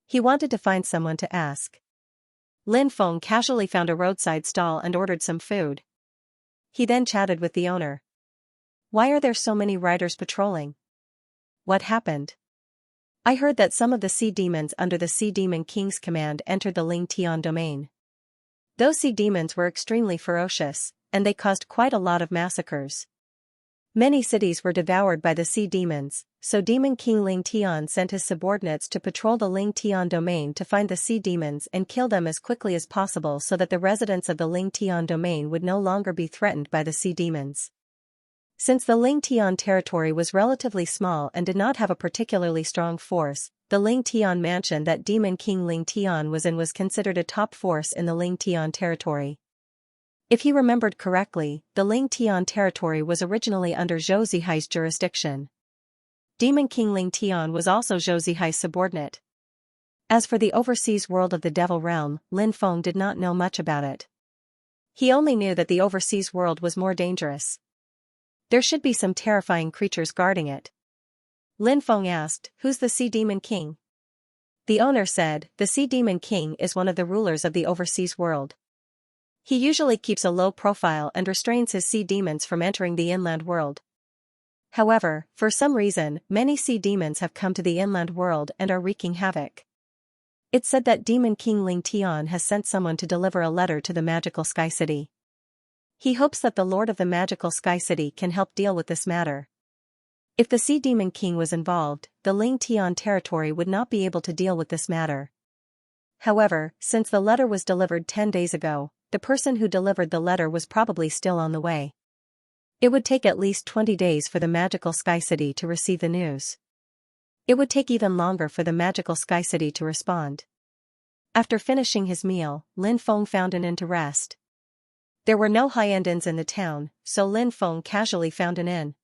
He wanted to find someone to ask. Lin Feng casually found a roadside stall and ordered some food. He then chatted with the owner. Why are there so many riders patrolling? What happened? I heard that some of the sea demons under the Sea Demon King's command entered the Ling Tian domain. Those sea demons were extremely ferocious, and they caused quite a lot of massacres. Many cities were devoured by the sea demons, so Demon King Ling Tian sent his subordinates to patrol the Ling Tian domain to find the sea demons and kill them as quickly as possible so that the residents of the Ling Tian domain would no longer be threatened by the sea demons. Since the Ling Tian territory was relatively small and did not have a particularly strong force, the Ling Tian mansion that Demon King Ling Tian was in was considered a top force in the Ling Tian territory. If he remembered correctly, the Ling Tian territory was originally under Zhou Zihai's jurisdiction. Demon King Ling Tian was also Zhou Zihai's subordinate. As for the overseas world of the Devil Realm, Lin Feng did not know much about it. He only knew that the overseas world was more dangerous. There should be some terrifying creatures guarding it. Lin Feng asked, who's the Sea Demon King? The owner said, the Sea Demon King is one of the rulers of the overseas world. He usually keeps a low profile and restrains his sea demons from entering the inland world. However, for some reason, many sea demons have come to the inland world and are wreaking havoc. It's said that Demon King Ling Tian has sent someone to deliver a letter to the Magical Sky City. He hopes that the Lord of the Magical Sky City can help deal with this matter. If the Sea Demon King was involved, the Ling Tian territory would not be able to deal with this matter. However, since the letter was delivered 10 days ago, the person who delivered the letter was probably still on the way. It would take at least 20 days for the Magical Sky City to receive the news. It would take even longer for the Magical Sky City to respond. After finishing his meal, Lin Feng found an inn to rest. There were no high-end inns in the town, so Lin Feng casually found an inn.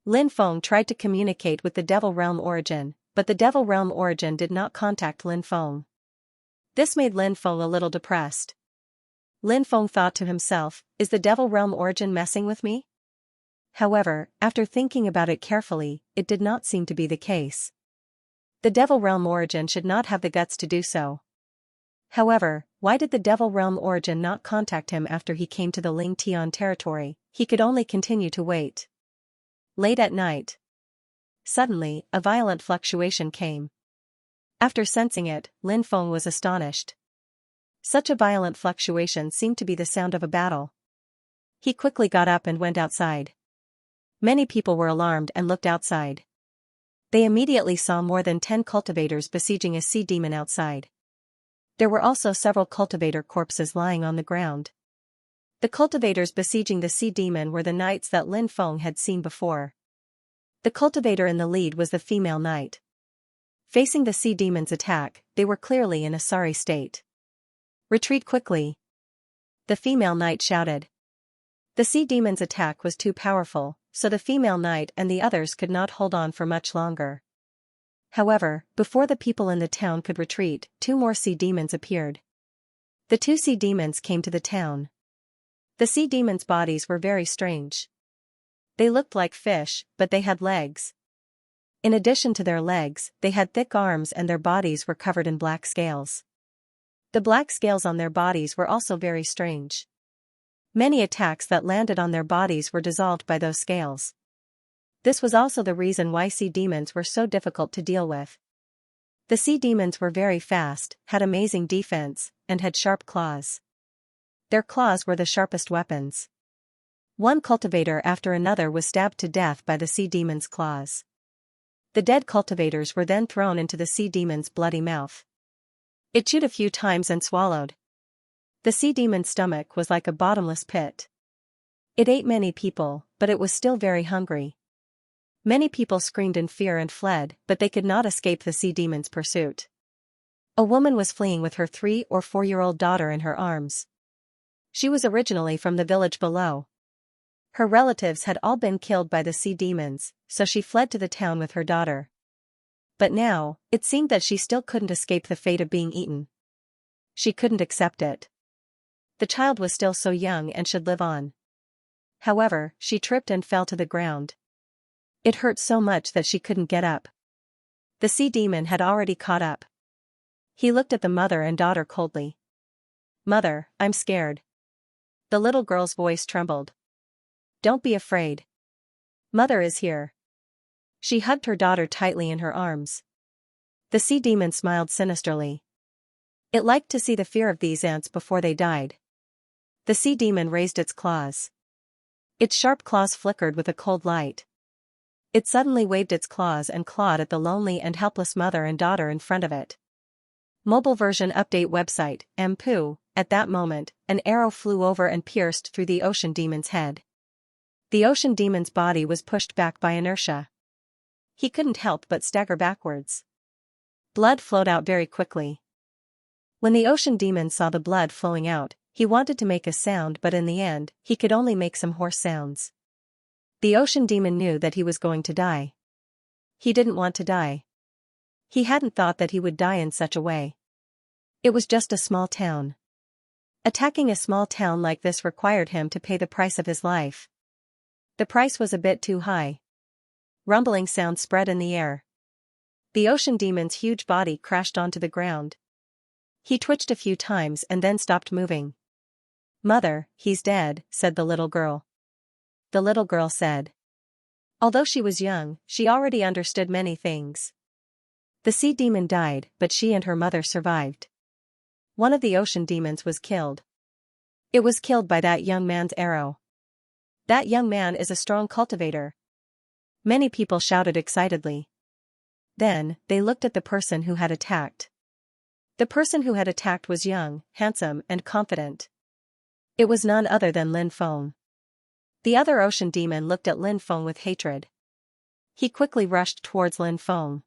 Lin Feng tried to communicate with the Devil Realm Origin, but the Devil Realm Origin did not contact Lin Feng. This made Lin Feng a little depressed. Lin Feng thought to himself, is the Devil Realm Origin messing with me? However, after thinking about it carefully, it did not seem to be the case. The Devil Realm Origin should not have the guts to do so. However, Why did the Devil Realm Origin not contact him after he came to the Ling Tian territory? He could only continue to wait. Late at night. Suddenly, a violent fluctuation came. After sensing it, Lin Feng was astonished. Such a violent fluctuation seemed to be the sound of a battle. He quickly got up and went outside. Many people were alarmed and looked outside. They immediately saw more than 10 cultivators besieging a sea demon outside. There were also several cultivator corpses lying on the ground. The cultivators besieging the sea demon were the knights that Lin Feng had seen before. The cultivator in the lead was the female knight. Facing the sea demon's attack, they were clearly in a sorry state. Retreat quickly! The female knight shouted. The sea demon's attack was too powerful, so the female knight and the others could not hold on for much longer. However, before the people in the town could retreat, 2 more sea demons appeared. The 2 sea demons came to the town. The sea demons' bodies were very strange. They looked like fish, but they had legs. In addition to their legs, they had thick arms and their bodies were covered in black scales. The black scales on their bodies were also very strange. Many attacks that landed on their bodies were dissolved by those scales. This was also the reason why sea demons were so difficult to deal with. The sea demons were very fast, had amazing defense, and had sharp claws. Their claws were the sharpest weapons. One cultivator after another was stabbed to death by the sea demon's claws. The dead cultivators were then thrown into the sea demon's bloody mouth. It chewed a few times and swallowed. The sea demon's stomach was like a bottomless pit. It ate many people, but it was still very hungry. Many people screamed in fear and fled, but they could not escape the sea demon's pursuit. A woman was fleeing with her 3- or 4-year-old daughter in her arms. She was originally from the village below. Her relatives had all been killed by the sea demons, so she fled to the town with her daughter. But now, it seemed that she still couldn't escape the fate of being eaten. She couldn't accept it. The child was still so young and should live on. However, she tripped and fell to the ground. It hurt so much that she couldn't get up. The sea demon had already caught up. He looked at the mother and daughter coldly. "Mother, I'm scared." The little girl's voice trembled. "Don't be afraid. Mother is here." She hugged her daughter tightly in her arms. The sea demon smiled sinisterly. It liked to see the fear of these ants before they died. The sea demon raised its claws. Its sharp claws flickered with a cold light. It suddenly waved its claws and clawed at the lonely and helpless mother and daughter in front of it. Mobile version update website, Mpoo. At that moment, an arrow flew over and pierced through the ocean demon's head. The ocean demon's body was pushed back by inertia. He couldn't help but stagger backwards. Blood flowed out very quickly. When the ocean demon saw the blood flowing out, he wanted to make a sound, but in the end, he could only make some hoarse sounds. The ocean demon knew that he was going to die. He didn't want to die. He hadn't thought that he would die in such a way. It was just a small town. Attacking a small town like this required him to pay the price of his life. The price was a bit too high. Rumbling sound spread in the air. The ocean demon's huge body crashed onto the ground. He twitched a few times and then stopped moving. "Mother, he's dead," said the little girl. The little girl said. Although she was young, she already understood many things. The sea demon died, but she and her mother survived. One of the ocean demons was killed. It was killed by that young man's arrow. That young man is a strong cultivator. Many people shouted excitedly. Then, they looked at the person who had attacked. The person who had attacked was young, handsome, and confident. It was none other than Lin Feng. The other ocean demon looked at Lin Feng with hatred. He quickly rushed towards Lin Feng.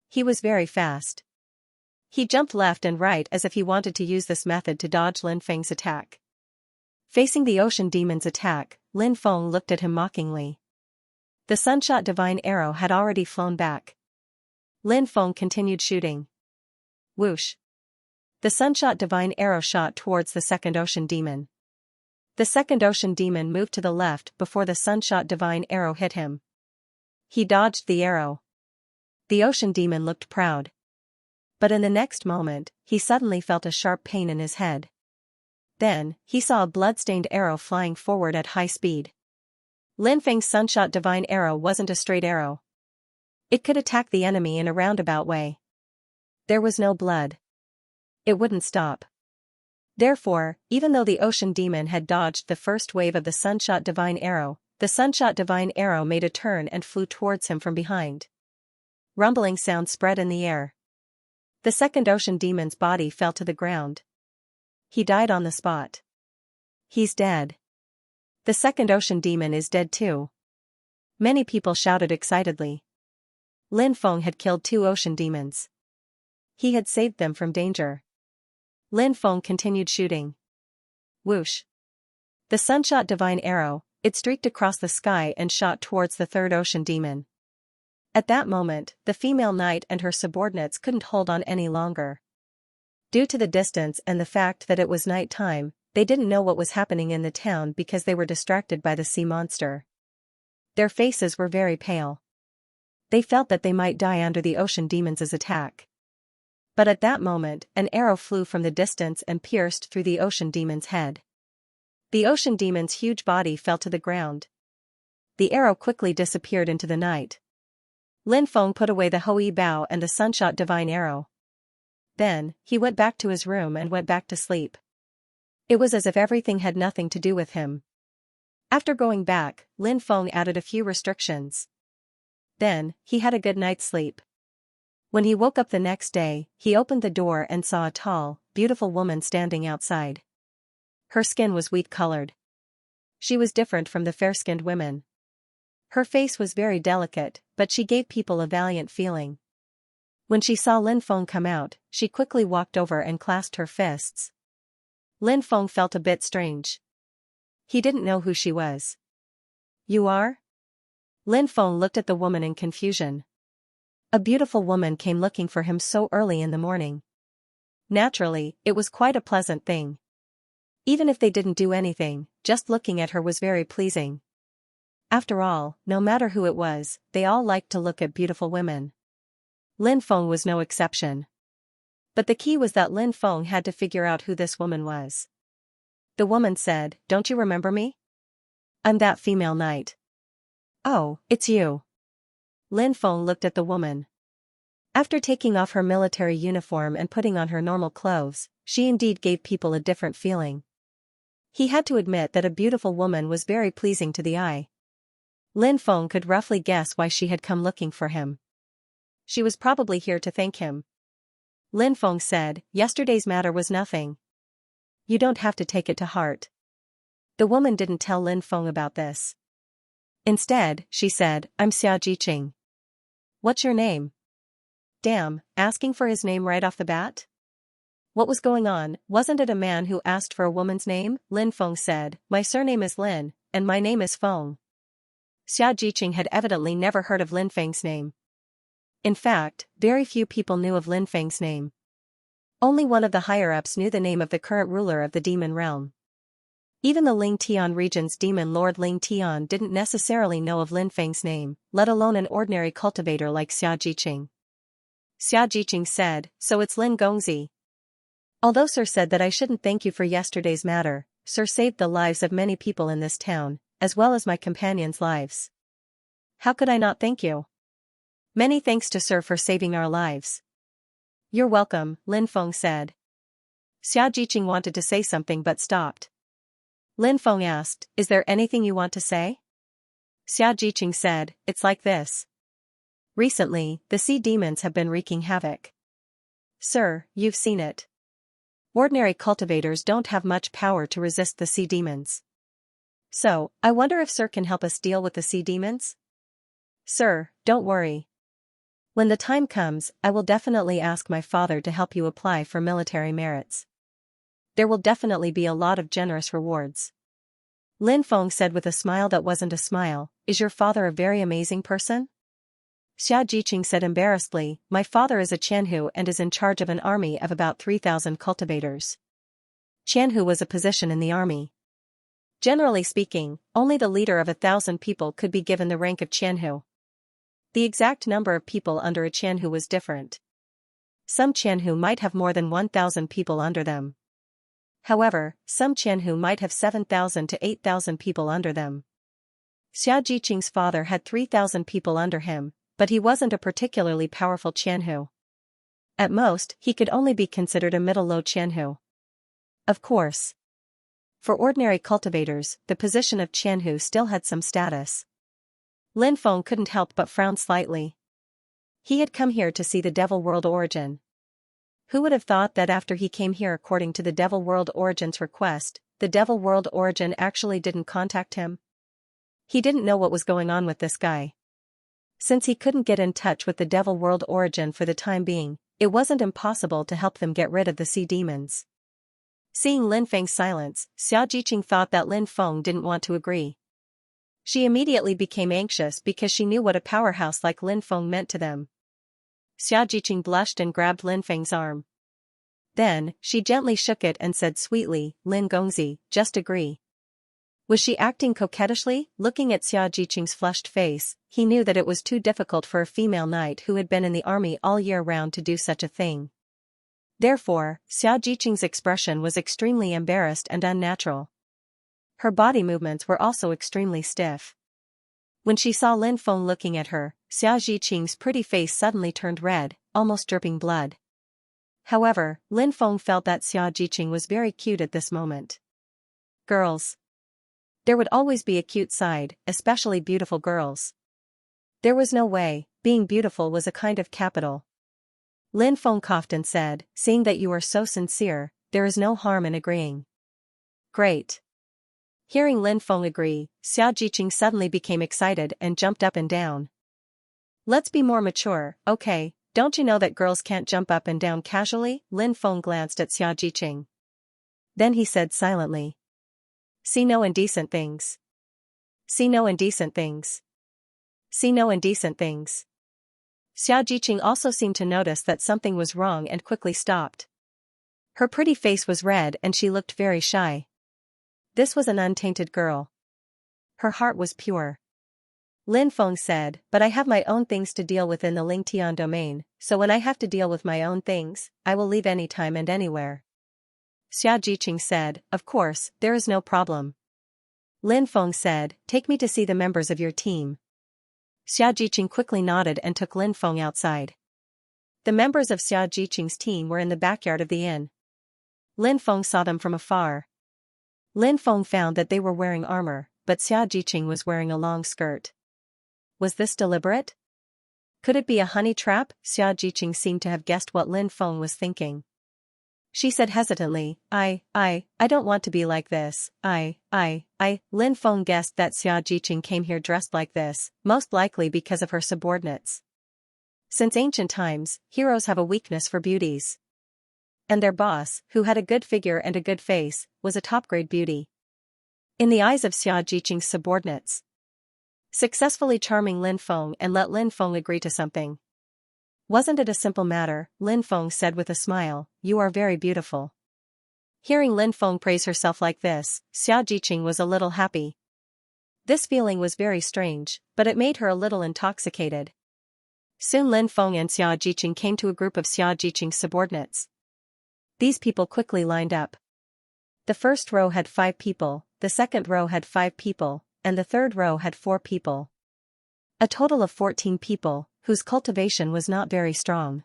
He was very fast. He jumped left and right as if he wanted to use this method to dodge Lin Feng's attack. Facing the ocean demon's attack, Lin Feng looked at him mockingly. The sunshot divine arrow had already flown back. Lin Feng continued shooting. Whoosh! The sunshot divine arrow shot towards the second ocean demon. The second ocean demon moved to the left before the sunshot divine arrow hit him. He dodged the arrow. The ocean demon looked proud. But in the next moment, he suddenly felt a sharp pain in his head. Then, he saw a blood-stained arrow flying forward at high speed. Lin Feng's sunshot divine arrow wasn't a straight arrow. It could attack the enemy in a roundabout way. There was no blood. It wouldn't stop. Therefore, even though the ocean demon had dodged the first wave of the sunshot divine arrow, the sunshot divine arrow made a turn and flew towards him from behind. Rumbling sound spread in the air. The second ocean demon's body fell to the ground. He died on the spot. He's dead. The second ocean demon is dead too. Many people shouted excitedly. Lin Feng had killed 2 ocean demons. He had saved them from danger. Lin Feng continued shooting. Whoosh. The sunshot divine arrow, it streaked across the sky and shot towards the third ocean demon. At that moment, the female knight and her subordinates couldn't hold on any longer. Due to the distance and the fact that it was night time, they didn't know what was happening in the town because they were distracted by the sea monster. Their faces were very pale. They felt that they might die under the ocean demon's attack. But at that moment, an arrow flew from the distance and pierced through the ocean demon's head. The ocean demon's huge body fell to the ground. The arrow quickly disappeared into the night. Lin Feng put away the Hui Bao and the sunshot divine arrow. Then, he went back to his room and went back to sleep. It was as if everything had nothing to do with him. After going back, Lin Feng added a few restrictions. Then, he had a good night's sleep. When he woke up the next day, he opened the door and saw a tall, beautiful woman standing outside. Her skin was wheat-colored. She was different from the fair-skinned women. Her face was very delicate, but she gave people a valiant feeling. When she saw Lin Feng come out, she quickly walked over and clasped her fists. Lin Feng felt a bit strange. He didn't know who she was. You are? Lin Feng looked at the woman in confusion. A beautiful woman came looking for him so early in the morning. Naturally, it was quite a pleasant thing. Even if they didn't do anything, just looking at her was very pleasing. After all, no matter who it was, they all liked to look at beautiful women. Lin Feng was no exception. But the key was that Lin Feng had to figure out who this woman was. The woman said, "Don't you remember me? I'm that female knight." "Oh, it's you." Lin Feng looked at the woman. After taking off her military uniform and putting on her normal clothes, she indeed gave people a different feeling. He had to admit that a beautiful woman was very pleasing to the eye. Lin Feng could roughly guess why she had come looking for him. She was probably here to thank him. Lin Feng said, "Yesterday's matter was nothing. You don't have to take it to heart." The woman didn't tell Lin Feng about this. Instead, she said, "I'm Xianxia. What's your name?" Damn, asking for his name right off the bat? What was going on? Wasn't it a man who asked for a woman's name? Lin Feng said, "My surname is Lin, and my name is Feng." Xianxia had evidently never heard of Lin Feng's name. In fact, very few people knew of Lin Feng's name. Only one of the higher-ups knew the name of the current ruler of the demon realm. Even the Ling Tian region's demon lord Ling Tian didn't necessarily know of Lin Feng's name, let alone an ordinary cultivator like Xianxia. Xianxia said, "So it's Lin Gongzi. Although Sir said that I shouldn't thank you for yesterday's matter, Sir saved the lives of many people in this town, as well as my companions' lives. How could I not thank you? Many thanks to Sir for saving our lives." "You're welcome," Lin Feng said. Xianxia wanted to say something but stopped. Lin Feng asked, "Is there anything you want to say?" Xianxia said, "It's like this. Recently, the sea demons have been wreaking havoc. Sir, you've seen it. Ordinary cultivators don't have much power to resist the sea demons. So, I wonder if Sir can help us deal with the sea demons?" "Sir, don't worry. When the time comes, I will definitely ask my father to help you apply for military merits. There will definitely be a lot of generous rewards." Lin Feng said with a smile that wasn't a smile, "Is your father a very amazing person?" Xianxia said embarrassedly, "My father is a Qianhu and is in charge of an army of about 3,000 cultivators." Qianhu was a position in the army. Generally speaking, only the leader of 1,000 people could be given the rank of Qianhu. The exact number of people under a Qianhu was different. Some Qianhu might have more than 1,000 people under them. However, some Qianhu might have 7,000 to 8,000 people under them. Xia Jiqing's father had 3,000 people under him, but he wasn't a particularly powerful Qianhu. At most, he could only be considered a middle-low Qianhu. Of course. For ordinary cultivators, the position of Qianhu still had some status. Lin Feng couldn't help but frown slightly. He had come here to see the Devil World Origin. Who would have thought that after he came here according to the Devil World Origin's request, the Devil World Origin actually didn't contact him? He didn't know what was going on with this guy. Since he couldn't get in touch with the Devil World Origin for the time being, it wasn't impossible to help them get rid of the sea demons. Seeing Lin Feng's silence, Xia Jiqing thought that Lin Feng didn't want to agree. She immediately became anxious because she knew what a powerhouse like Lin Feng meant to them. Xia Jiqing blushed and grabbed Lin Feng's arm. Then, she gently shook it and said sweetly, "Lin Gongzi, just agree." Was she acting coquettishly? Looking at Xia Jiqing's flushed face, he knew that it was too difficult for a female knight who had been in the army all year round to do such a thing. Therefore, Xia Jiqing's expression was extremely embarrassed and unnatural. Her body movements were also extremely stiff. When she saw Lin Feng looking at her, Xia Jiqing's pretty face suddenly turned red, almost dripping blood. However, Lin Feng felt that Xia Jiqing was very cute at this moment. Girls. There would always be a cute side, especially beautiful girls. There was no way, being beautiful was a kind of capital. Lin Feng coughed and said, "Seeing that you are so sincere, there is no harm in agreeing." Great. Hearing Lin Feng agree, Xia Jiqing suddenly became excited and jumped up and down. Let's be more mature, okay? Don't you know that girls can't jump up and down casually? Lin Feng glanced at Xia Jiqing. Then he said silently, "See no indecent things. See no indecent things. See no indecent things." Xia Jiqing also seemed to notice that something was wrong and quickly stopped. Her pretty face was red and she looked very shy. This was an untainted girl. Her heart was pure. Lin Feng said, "But I have my own things to deal with in the Lingtian domain, so when I have to deal with my own things, I will leave any time and anywhere." Xia Jiqing said, "Of course, there is no problem." Lin Feng said, "Take me to see the members of your team." Xia Jiqing quickly nodded and took Lin Feng outside. The members of Xia Jiqing's team were in the backyard of the inn. Lin Feng saw them from afar. Lin Feng found that they were wearing armor, but Xia Jiqing was wearing a long skirt. Was this deliberate? Could it be a honey trap? Xia Jiqing seemed to have guessed what Lin Feng was thinking. She said hesitantly, I don't want to be like this, Lin Feng guessed that Xia Jiqing came here dressed like this, most likely because of her subordinates. Since ancient times, heroes have a weakness for beauties. And their boss, who had a good figure and a good face, was a top-grade beauty. In the eyes of Xia Jiqing's subordinates, successfully charming Lin Feng and let Lin Feng agree to something. Wasn't it a simple matter? Lin Feng said with a smile, "You are very beautiful." Hearing Lin Feng praise herself like this, Xia Jiqing was a little happy. This feeling was very strange, but it made her a little intoxicated. Soon Lin Feng and Xia Jiqing came to a group of Xia Jiqing's subordinates. These people quickly lined up. The first row had 5 people, the second row had 5 people, and the third row had 4 people. A total of 14 people, whose cultivation was not very strong.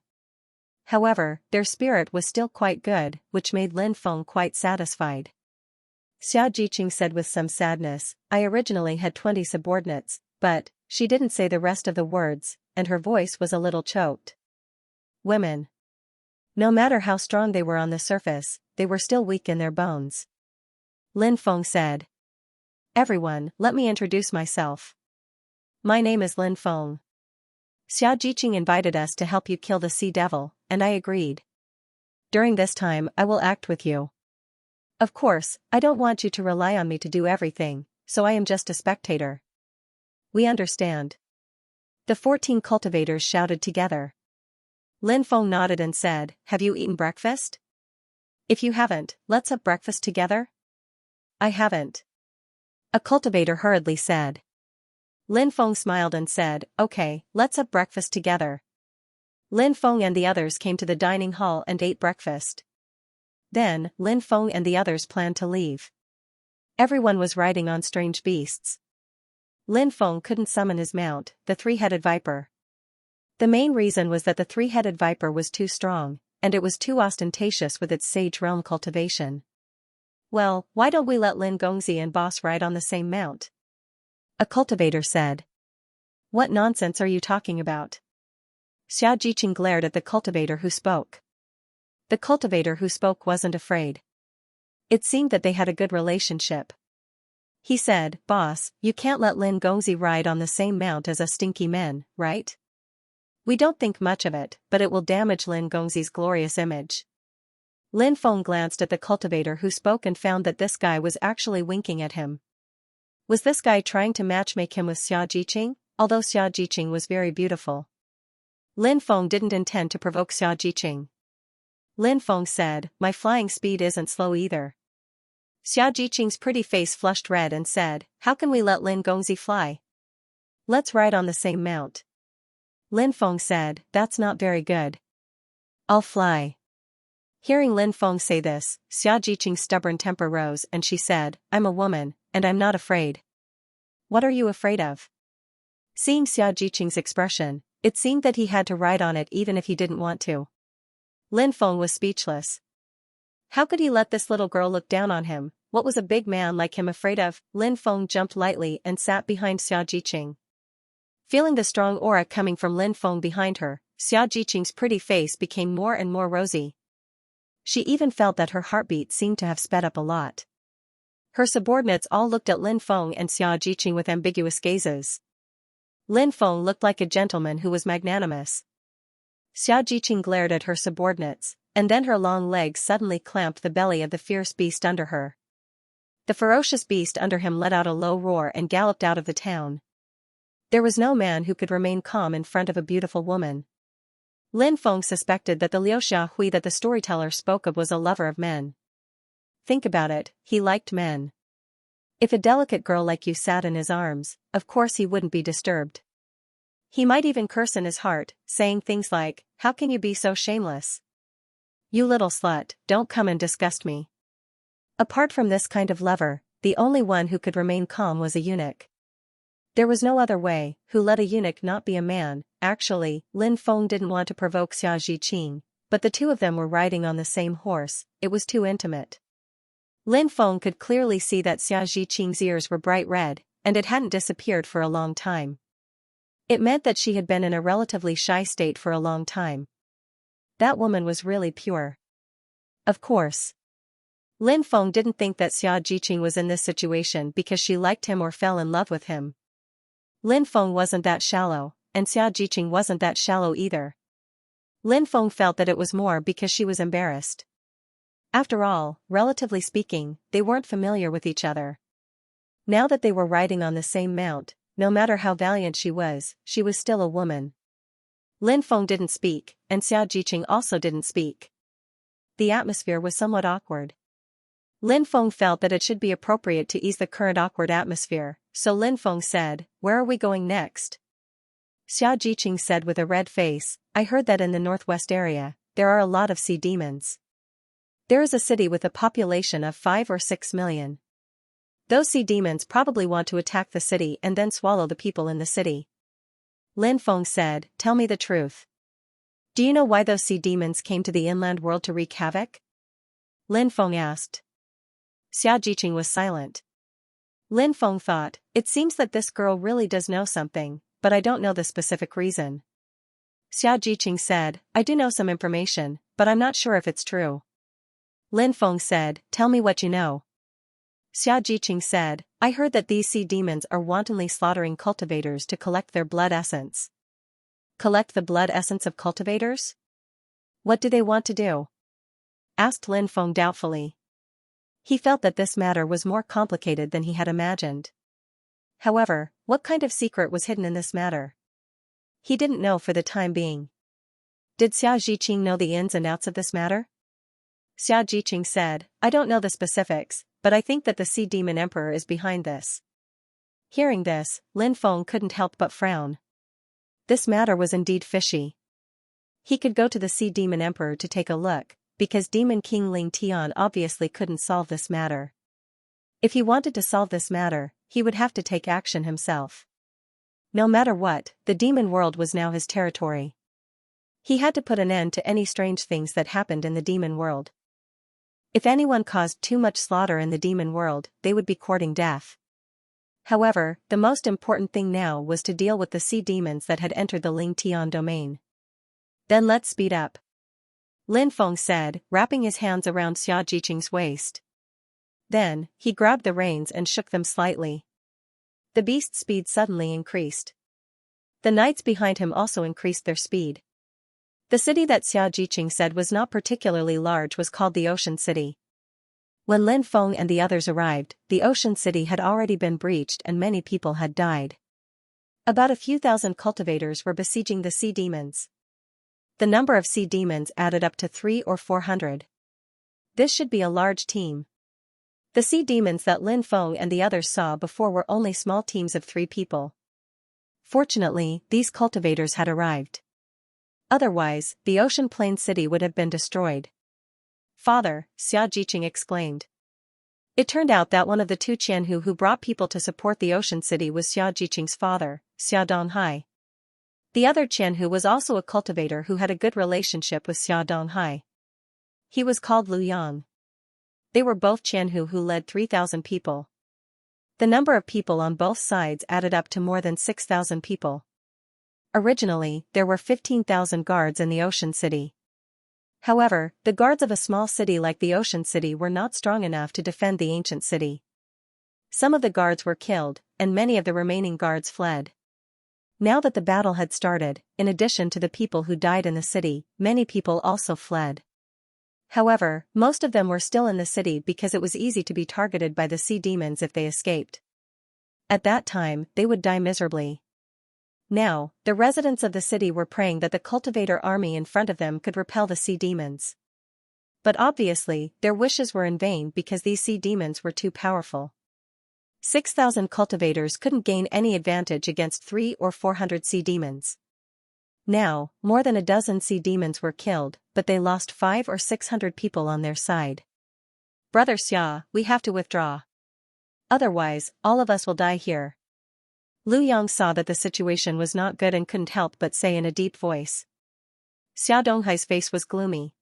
However, their spirit was still quite good, which made Lin Feng quite satisfied. Xia Jiqing said with some sadness, "I originally had 20 subordinates, but," she didn't say the rest of the words, and her voice was a little choked. Women. No matter how strong they were on the surface, they were still weak in their bones. Lin Feng said, "Everyone, let me introduce myself. My name is Lin Feng. Xia Jiqing invited us to help you kill the sea devil, and I agreed. During this time I will act with you. Of course, I don't want you to rely on me to do everything, so I am just a spectator." "We understand." The 14 cultivators shouted together. Lin Feng nodded and said, "Have you eaten breakfast? If you haven't, let's have breakfast together." "I haven't." A cultivator hurriedly said. Lin Feng smiled and said, "Okay, let's have breakfast together." Lin Feng and the others came to the dining hall and ate breakfast. Then, Lin Feng and the others planned to leave. Everyone was riding on strange beasts. Lin Feng couldn't summon his mount, the three-headed viper. The main reason was that the three-headed viper was too strong, and it was too ostentatious with its sage realm cultivation. Well, why don't we let Lin Gongzi and Boss ride on the same mount? A cultivator said. What nonsense are you talking about? Xia Jiqing glared at the cultivator who spoke. The cultivator who spoke wasn't afraid. It seemed that they had a good relationship. He said, Boss, you can't let Lin Gongzi ride on the same mount as a stinky man, right? We don't think much of it, but it will damage Lin Gongzi's glorious image. Lin Feng glanced at the cultivator who spoke and found that this guy was actually winking at him. Was this guy trying to matchmake him with Xia Jiqing, although Xia Jiqing was very beautiful? Lin Feng didn't intend to provoke Xia Jiqing. Lin Feng said, my flying speed isn't slow either. Xia Jiqing's pretty face flushed red and said, how can we let Lin Gongzi fly? Let's ride on the same mount. Lin Feng said, that's not very good. I'll fly. Hearing Lin Feng say this, Xia Jiqing's stubborn temper rose and she said, I'm a woman, and I'm not afraid. What are you afraid of? Seeing Xia Jiqing's expression, it seemed that he had to ride on it even if he didn't want to. Lin Feng was speechless. How could he let this little girl look down on him? What was a big man like him afraid of? Lin Feng jumped lightly and sat behind Xia Jiqing. Feeling the strong aura coming from Lin Feng behind her, Xia Jiqing's pretty face became more and more rosy. She even felt that her heartbeat seemed to have sped up a lot. Her subordinates all looked at Lin Feng and Xia Jiqing with ambiguous gazes. Lin Feng looked like a gentleman who was magnanimous. Xia Jiqing glared at her subordinates, and then her long legs suddenly clamped the belly of the fierce beast under her. The ferocious beast under him let out a low roar and galloped out of the town. There was no man who could remain calm in front of a beautiful woman. Lin Feng suspected that the Liu Xiaohui that the storyteller spoke of was a lover of men. Think about it, he liked men. If a delicate girl like you sat in his arms, of course he wouldn't be disturbed. He might even curse in his heart, saying things like, how can you be so shameless? You little slut, don't come and disgust me. Apart from this kind of lover, the only one who could remain calm was a eunuch. There was no other way, who let a eunuch not be a man. Actually, Lin Feng didn't want to provoke Xia Jiqing, but the two of them were riding on the same horse, it was too intimate. Lin Feng could clearly see that Xia Jiqing's ears were bright red, and it hadn't disappeared for a long time. It meant that she had been in a relatively shy state for a long time. That woman was really pure. Of course. Lin Feng didn't think that Xia Jiqing was in this situation because she liked him or fell in love with him. Lin Feng wasn't that shallow, and Xia Jiqing wasn't that shallow either. Lin Feng felt that it was more because she was embarrassed. After all, relatively speaking, they weren't familiar with each other. Now that they were riding on the same mount, no matter how valiant she was still a woman. Lin Feng didn't speak, and Xia Jiqing also didn't speak. The atmosphere was somewhat awkward. Lin Feng felt that it should be appropriate to ease the current awkward atmosphere, so Lin Feng said, where are we going next? Xia Jiqing said with a red face, I heard that in the northwest area, there are a lot of sea demons. There is a city with a population of 5 or 6 million. Those sea demons probably want to attack the city and then swallow the people in the city. Lin Feng said, tell me the truth. Do you know why those sea demons came to the inland world to wreak havoc? Lin Feng asked. Xia Jiqing was silent. Lin Feng thought, it seems that this girl really does know something, but I don't know the specific reason. Xia Jiqing said, I do know some information, but I'm not sure if it's true. Lin Feng said, tell me what you know. Xia Jiqing said, I heard that these sea demons are wantonly slaughtering cultivators to collect their blood essence. Collect the blood essence of cultivators? What do they want to do? Asked Lin Feng doubtfully. He felt that this matter was more complicated than he had imagined. However, what kind of secret was hidden in this matter? He didn't know for the time being. Did Xia Jiqing know the ins and outs of this matter? Xia Jiqing said, I don't know the specifics, but I think that the Sea Demon Emperor is behind this. Hearing this, Lin Feng couldn't help but frown. This matter was indeed fishy. He could go to the Sea Demon Emperor to take a look, because Demon King Ling Tian obviously couldn't solve this matter. If he wanted to solve this matter, he would have to take action himself. No matter what, the demon world was now his territory. He had to put an end to any strange things that happened in the demon world. If anyone caused too much slaughter in the demon world, they would be courting death. However, the most important thing now was to deal with the sea demons that had entered the Ling Tian domain. Then let's speed up, Lin Feng said, wrapping his hands around Xia Jiqing's waist. Then, he grabbed the reins and shook them slightly. The beast's speed suddenly increased. The knights behind him also increased their speed. The city that Xia Jiqing said was not particularly large was called the Ocean City. When Lin Feng and the others arrived, the Ocean City had already been breached and many people had died. About a few thousand cultivators were besieging the sea demons. The number of sea demons added up to 300 or 400. This should be a large team. The sea demons that Lin Feng and the others saw before were only small teams of 3 people. Fortunately, these cultivators had arrived. Otherwise, the Ocean Plain City would have been destroyed. Father, Xia Jiqing exclaimed. It turned out that one of the 2 Qianhu who brought people to support the Ocean City was Xia Jiqing's father, Xia Donghai. The other Qianhu was also a cultivator who had a good relationship with Xia Donghai. He was called Lu Yang. They were both Qianhu who led 3,000 people. The number of people on both sides added up to more than 6,000 people. Originally, there were 15,000 guards in the Ocean City. However, the guards of a small city like the Ocean City were not strong enough to defend the ancient city. Some of the guards were killed, and many of the remaining guards fled. Now that the battle had started, in addition to the people who died in the city, many people also fled. However, most of them were still in the city because it was easy to be targeted by the sea demons if they escaped. At that time, they would die miserably. Now, the residents of the city were praying that the cultivator army in front of them could repel the sea demons. But obviously, their wishes were in vain because these sea demons were too powerful. 6,000 cultivators couldn't gain any advantage against 300 or 400 sea demons. Now, more than a dozen sea demons were killed, but they lost 500 or 600 people on their side. Brother Xia, we have to withdraw. Otherwise, all of us will die here. Lu Yang saw that the situation was not good and couldn't help but say in a deep voice. Xia Donghai's face was gloomy.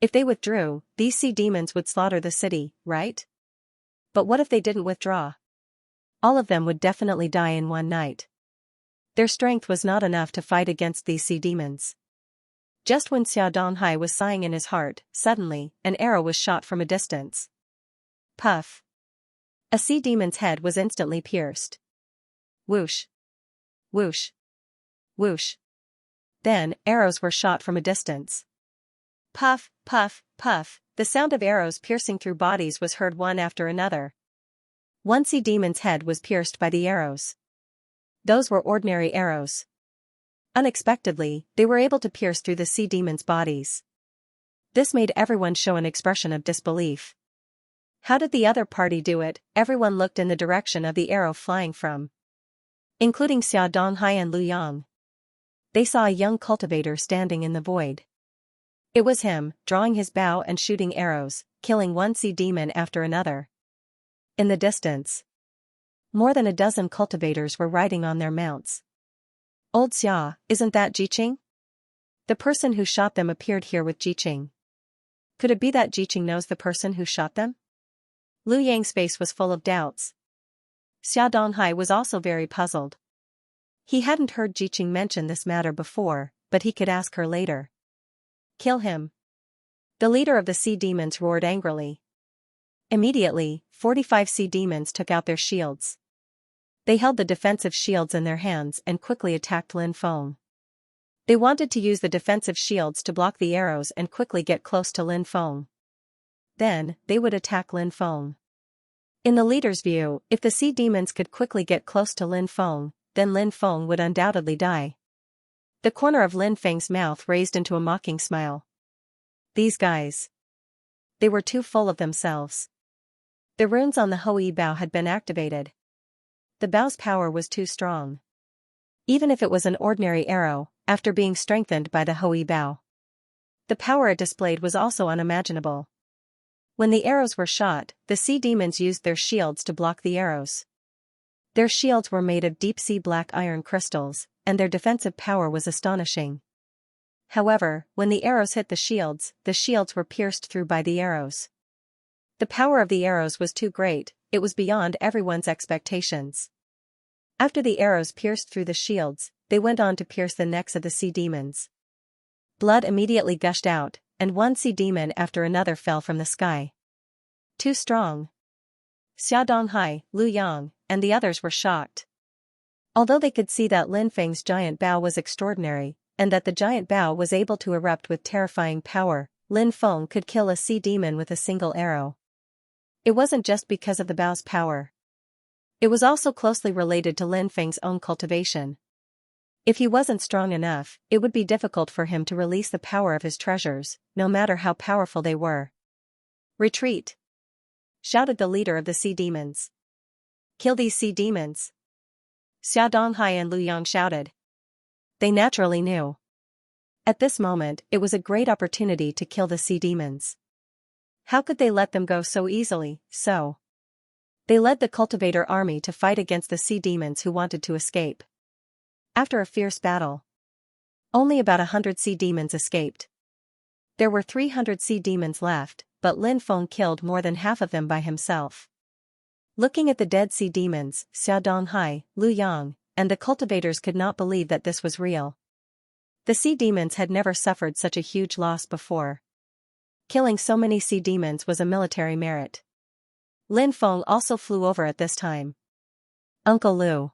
If they withdrew, these sea demons would slaughter the city, right? But what if they didn't withdraw? All of them would definitely die in one night. Their strength was not enough to fight against these sea demons. Just when Xia Donghai was sighing in his heart, suddenly, an arrow was shot from a distance. Puff! A sea demon's head was instantly pierced. Whoosh! Whoosh! Whoosh! Then, arrows were shot from a distance. Puff, puff, puff, the sound of arrows piercing through bodies was heard one after another. One sea demon's head was pierced by the arrows. Those were ordinary arrows. Unexpectedly, they were able to pierce through the sea demons' bodies. This made everyone show an expression of disbelief. How did the other party do it? Everyone looked in the direction of the arrow flying from, including Xia Donghai and Lu Yang. They saw a young cultivator standing in the void. It was him, drawing his bow and shooting arrows, killing one sea demon after another. In the distance, more than a dozen cultivators were riding on their mounts. Old Xia, isn't that Jiqing? The person who shot them appeared here with Jiqing. Could it be that Jiqing knows the person who shot them? Lu Yang's face was full of doubts. Xia Donghai was also very puzzled. He hadn't heard Jiqing mention this matter before, but he could ask her later. Kill him! The leader of the sea demons roared angrily. Immediately, 45 sea demons took out their shields. They held the defensive shields in their hands and quickly attacked Lin Feng. They wanted to use the defensive shields to block the arrows and quickly get close to Lin Feng. Then, they would attack Lin Feng. In the leader's view, if the sea demons could quickly get close to Lin Feng, then Lin Feng would undoubtedly die. The corner of Lin Feng's mouth raised into a mocking smile. These guys. They were too full of themselves. The runes on the Hoi bow had been activated. The bow's power was too strong. Even if it was an ordinary arrow, after being strengthened by the Hui Bao. The power it displayed was also unimaginable. When the arrows were shot, the sea demons used their shields to block the arrows. Their shields were made of deep-sea black iron crystals, and their defensive power was astonishing. However, when the arrows hit the shields were pierced through by the arrows. The power of the arrows was too great, it was beyond everyone's expectations. After the arrows pierced through the shields, they went on to pierce the necks of the sea demons. Blood immediately gushed out, and one sea demon after another fell from the sky. Too strong. Xia Donghai, Lu Yang, and the others were shocked. Although they could see that Lin Feng's giant bow was extraordinary, and that the giant bow was able to erupt with terrifying power, Lin Feng could kill a sea demon with a single arrow. It wasn't just because of the bow's power. It was also closely related to Lin Feng's own cultivation. If he wasn't strong enough, it would be difficult for him to release the power of his treasures, no matter how powerful they were. "Retreat!" shouted the leader of the sea demons. "Kill these sea demons!" Xia Donghai and Lu Yang shouted. They naturally knew. At this moment, it was a great opportunity to kill the sea demons. How could they let them go so easily? They led the cultivator army to fight against the sea demons who wanted to escape. After a fierce battle, only about 100 sea demons escaped. There were 300 sea demons left, but Lin Feng killed more than half of them by himself. Looking at the dead sea demons, Xia Donghai, Lu Yang, and the cultivators could not believe that this was real. The sea demons had never suffered such a huge loss before. Killing so many sea demons was a military merit. Lin Feng also flew over at this time. "Uncle Lu."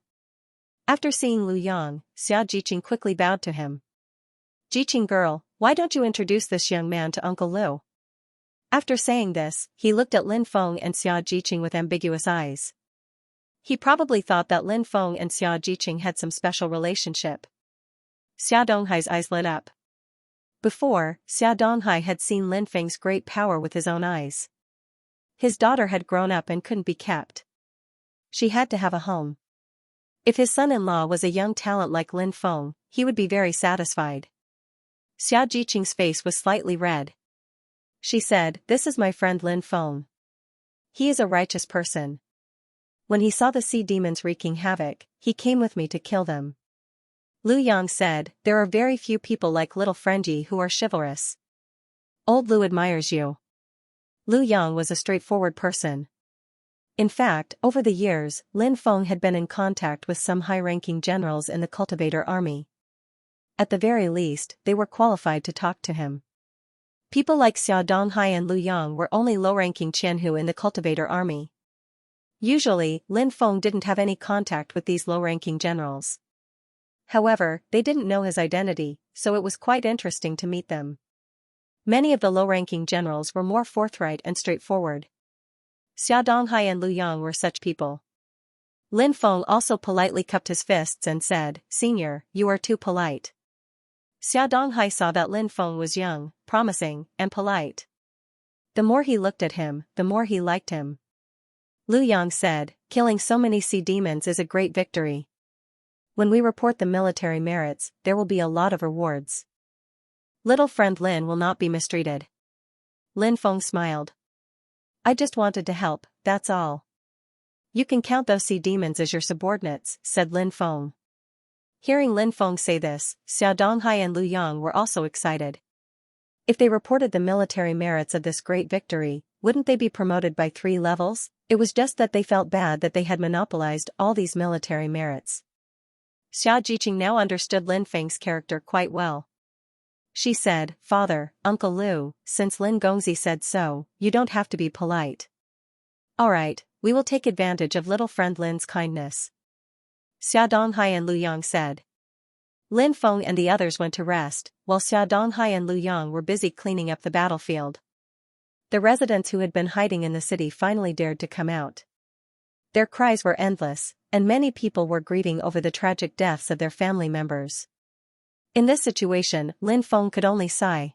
After seeing Lu Yang, Xia Jiqing quickly bowed to him. "Jiqing girl, why don't you introduce this young man to Uncle Lu?" After saying this, he looked at Lin Feng and Xia Jiqing with ambiguous eyes. He probably thought that Lin Feng and Xia Jiqing had some special relationship. Xia Donghai's eyes lit up. Before, Xia Donghai had seen Lin Feng's great power with his own eyes. His daughter had grown up and couldn't be kept. She had to have a home. If his son-in-law was a young talent like Lin Feng, he would be very satisfied. Xia Jiqing's face was slightly red. She said, "This is my friend Lin Feng. He is a righteous person. When he saw the sea demons wreaking havoc, he came with me to kill them." Lu Yang said, "There are very few people like little Frenji who are chivalrous. Old Lu admires you." Lu Yang was a straightforward person. In fact, over the years, Lin Feng had been in contact with some high-ranking generals in the cultivator army. At the very least, they were qualified to talk to him. People like Xia Donghai and Lu Yang were only low-ranking Qianhu in the cultivator army. Usually, Lin Feng didn't have any contact with these low-ranking generals. However, they didn't know his identity, so it was quite interesting to meet them. Many of the low-ranking generals were more forthright and straightforward. Xia Donghai and Lu Yang were such people. Lin Feng also politely cupped his fists and said, "Senior, you are too polite." Xia Donghai saw that Lin Feng was young, promising, and polite. The more he looked at him, the more he liked him. Lu Yang said, "Killing so many sea demons is a great victory. When we report the military merits, there will be a lot of rewards. Little friend Lin will not be mistreated." Lin Feng smiled. "I just wanted to help, that's all." "You can count those sea demons as your subordinates," said Lin Feng. Hearing Lin Feng say this, Xia Donghai and Lu Yang were also excited. If they reported the military merits of this great victory, wouldn't they be promoted by 3 levels? It was just that they felt bad that they had monopolized all these military merits. Xia Jiqing now understood Lin Feng's character quite well. She said, "Father, Uncle Lu, since Lin Gongzi said so, you don't have to be polite. Alright, we will take advantage of little friend Lin's kindness." Xia Donghai and Lu Yang said. Lin Feng and the others went to rest, while Xia Donghai and Lu Yang were busy cleaning up the battlefield. The residents who had been hiding in the city finally dared to come out. Their cries were endless, and many people were grieving over the tragic deaths of their family members. In this situation, Lin Feng could only sigh.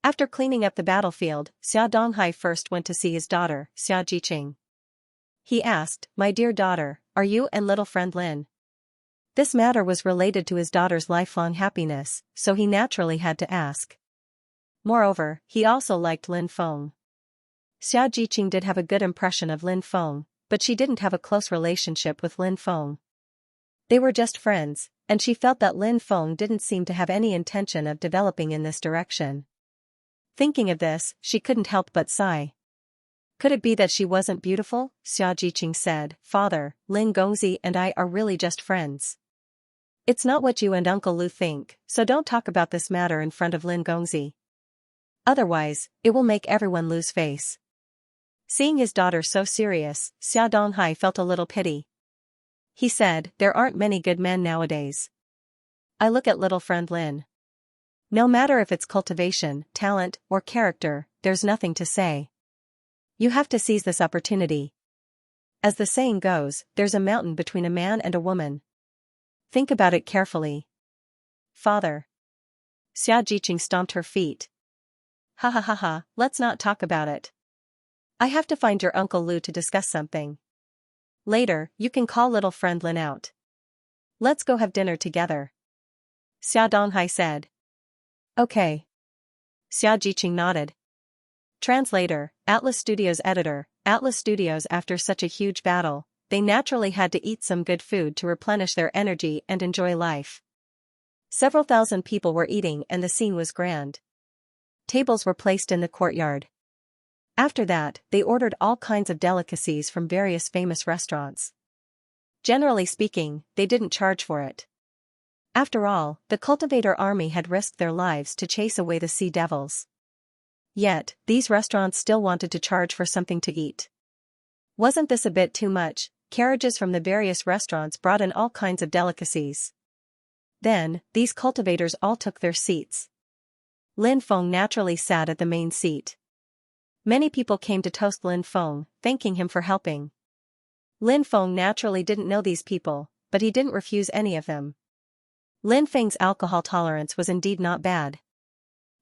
After cleaning up the battlefield, Xia Donghai first went to see his daughter, Xia Jiqing. He asked, "My dear daughter, are you and little friend Lin This matter was related to his daughter's lifelong happiness, so he naturally had to ask. Moreover, he also liked Lin Feng. Xia Jiqing did have a good impression of Lin Feng, but she didn't have a close relationship with Lin Feng. They were just friends, and she felt that Lin Feng didn't seem to have any intention of developing in this direction. Thinking of this, she couldn't help but sigh. Could it be that she wasn't beautiful? Xia Jiqing said, Father, Lin Gongzi and I are really just friends. It's not what you and Uncle Lu think, so don't talk about this matter in front of Lin Gongzi. Otherwise, it will make everyone lose face. Seeing his daughter so serious, Xia Donghai felt a little pity. He said, there aren't many good men nowadays. I look at little friend Lin. No matter if it's cultivation, talent, or character, there's nothing to say. You have to seize this opportunity. As the saying goes, there's a mountain between a man and a woman. Think about it carefully. Father. Xia Jiqing stomped her feet. Ha ha ha ha, let's not talk about it. I have to find your Uncle Lu to discuss something. Later, you can call little friend Lin out. Let's go have dinner together. Xia Donghai said. Okay. Xia Jiqing nodded. Translator, Atlas Studios editor, Atlas Studios. After such a huge battle, they naturally had to eat some good food to replenish their energy and enjoy life. Several thousand people were eating and the scene was grand. Tables were placed in the courtyard. After that, they ordered all kinds of delicacies from various famous restaurants. Generally speaking, they didn't charge for it. After all, the cultivator army had risked their lives to chase away the sea devils. Yet, these restaurants still wanted to charge for something to eat. Wasn't this a bit too much? Carriages from the various restaurants brought in all kinds of delicacies. Then, these cultivators all took their seats. Lin Feng naturally sat at the main seat. Many people came to toast Lin Feng, thanking him for helping. Lin Feng naturally didn't know these people, but he didn't refuse any of them. Lin Feng's alcohol tolerance was indeed not bad.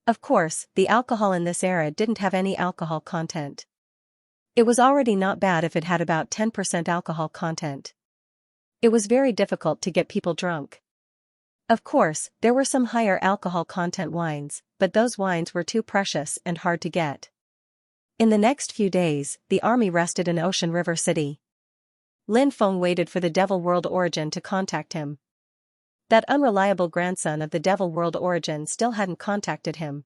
Of course, the alcohol in this era didn't have any alcohol content. It was already not bad if it had about 10% alcohol content. It was very difficult to get people drunk. Of course, there were some higher alcohol content wines, but those wines were too precious and hard to get. In the next few days, the army rested in Ocean River City. Lin Feng waited for the Devil World Origin to contact him. That unreliable grandson of the Devil World Origin still hadn't contacted him.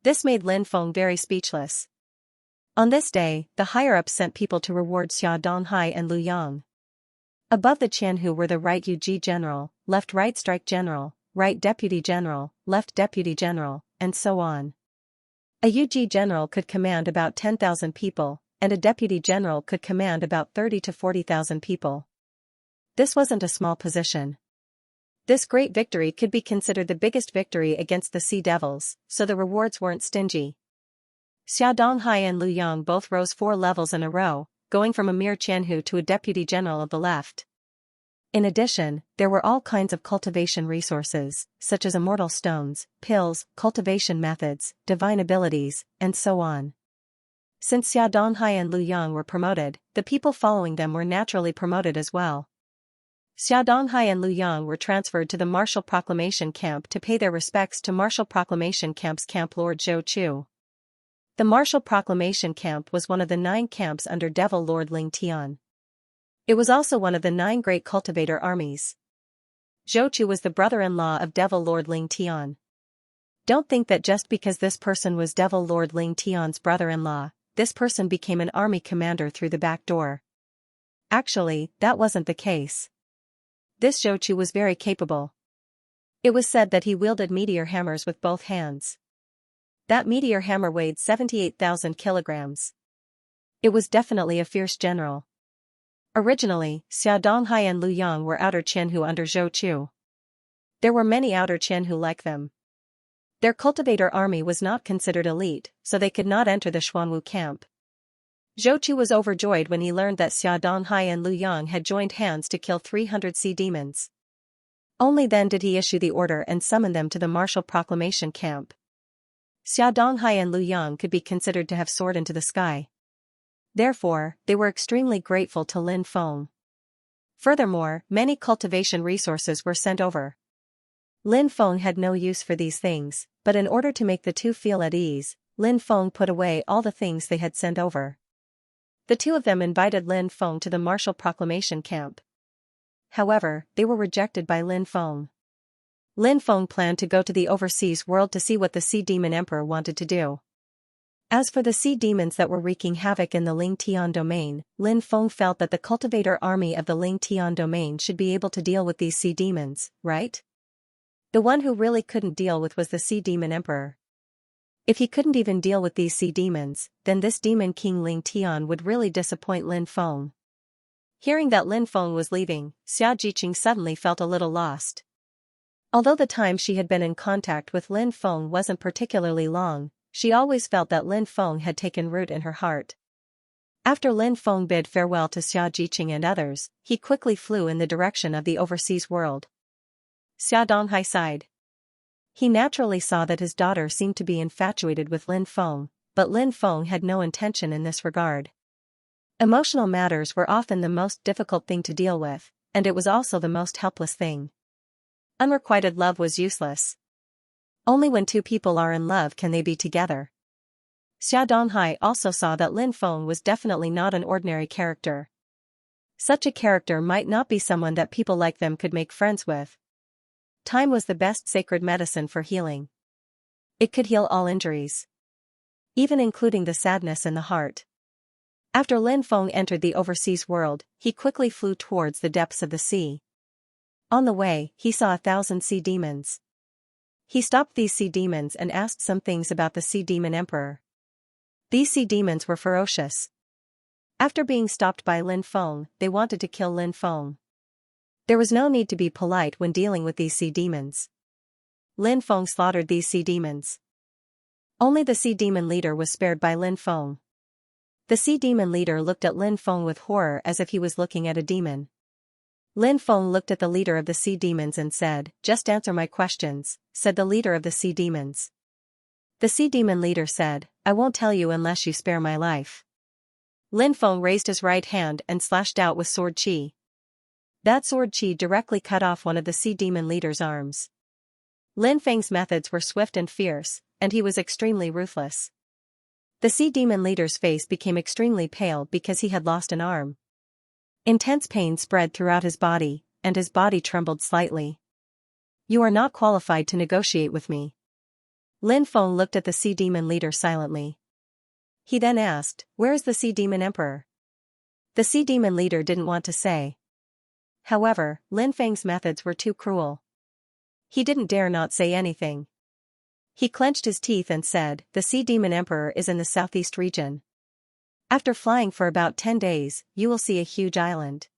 This made Lin Feng very speechless. On this day, the higher-ups sent people to reward Xia Donghai and Lu Yang. Above the Qianhu were the right UG General, left Right Strike General, Right Deputy General, Left Deputy General, and so on. A UG General could command about 10,000 people, and a Deputy General could command about 30 to 40,000 people. This wasn't a small position. This great victory could be considered the biggest victory against the Sea Devils, so the rewards weren't stingy. Xia Donghai and Lu Yang both rose 4 levels in a row, going from a mere Qianhu to a Deputy General of the left. In addition, there were all kinds of cultivation resources, such as immortal stones, pills, cultivation methods, divine abilities, and so on. Since Xia Donghai and Lu Yang were promoted, the people following them were naturally promoted as well. Xia Donghai and Lu Yang were transferred to the Martial Proclamation Camp to pay their respects to Martial Proclamation Camp's Camp Lord Zhou Chu. The Martial Proclamation Camp was one of the 9 camps under Devil Lord Ling Tian. It was also one of the 9 great cultivator armies. Zhou Chu was the brother-in-law of Devil Lord Ling Tian. Don't think that just because this person was Devil Lord Ling Tian's brother-in-law, this person became an army commander through the back door. Actually, that wasn't the case. This Zhou Chu was very capable. It was said that he wielded meteor hammers with both hands. That meteor hammer weighed 78,000 kilograms. It was definitely a fierce general. Originally, Xia Donghai and Lu Yang were outer Qianhu under Zhou Chu. There were many outer Qianhu like them. Their cultivator army was not considered elite, so they could not enter the Xuanwu camp. Zhou Chu was overjoyed when he learned that Xia Donghai and Lu Yang had joined hands to kill 300 sea demons. Only then did he issue the order and summon them to the Martial Proclamation Camp. Xia Donghai and Lu Yang could be considered to have soared into the sky. Therefore, they were extremely grateful to Lin Feng. Furthermore, many cultivation resources were sent over. Lin Feng had no use for these things, but in order to make the two feel at ease, Lin Feng put away all the things they had sent over. The two of them invited Lin Feng to the martial proclamation camp. However, they were rejected by Lin Feng. Lin Feng planned to go to the overseas world to see what the Sea Demon Emperor wanted to do. As for the sea demons that were wreaking havoc in the Ling Tian domain, Lin Feng felt that the cultivator army of the Ling Tian domain should be able to deal with these sea demons, right? The one who really couldn't deal with was the Sea Demon Emperor. If he couldn't even deal with these sea demons, then this demon king Ling Tian would really disappoint Lin Feng. Hearing that Lin Feng was leaving, Xia Jiqing suddenly felt a little lost. Although the time she had been in contact with Lin Feng wasn't particularly long, she always felt that Lin Feng had taken root in her heart. After Lin Feng bid farewell to Xia Jiqing and others, he quickly flew in the direction of the overseas world. Xia Donghai sighed. He naturally saw that his daughter seemed to be infatuated with Lin Feng, but Lin Feng had no intention in this regard. Emotional matters were often the most difficult thing to deal with, and it was also the most helpless thing. Unrequited love was useless. Only when two people are in love can they be together. Xia Donghai also saw that Lin Feng was definitely not an ordinary character. Such a character might not be someone that people like them could make friends with. Time was the best sacred medicine for healing. It could heal all injuries, even including the sadness in the heart. After Lin Feng entered the overseas world, he quickly flew towards the depths of the sea. On the way, he saw 1,000 sea demons. He stopped these sea demons and asked some things about the Sea Demon Emperor. These sea demons were ferocious. After being stopped by Lin Feng, they wanted to kill Lin Feng. There was no need to be polite when dealing with these sea demons. Lin Feng slaughtered these sea demons. Only the sea demon leader was spared by Lin Feng. The sea demon leader looked at Lin Feng with horror as if he was looking at a demon. Lin Feng looked at the leader of the sea demons and said, "Just answer my questions," said the leader of the sea demons. The sea demon leader said, "I won't tell you unless you spare my life." Lin Feng raised his right hand and slashed out with sword qi. That sword qi directly cut off one of the sea demon leader's arms. Lin Feng's methods were swift and fierce, and he was extremely ruthless. The sea demon leader's face became extremely pale because he had lost an arm. Intense pain spread throughout his body, and his body trembled slightly. "You are not qualified to negotiate with me." Lin Feng looked at the sea demon leader silently. He then asked, "Where is the Sea Demon Emperor?" The sea demon leader didn't want to say. However, Lin Feng's methods were too cruel. He didn't dare not say anything. He clenched his teeth and said, "The Sea Demon Emperor is in the southeast region. After flying for about 10 days, you will see a huge island.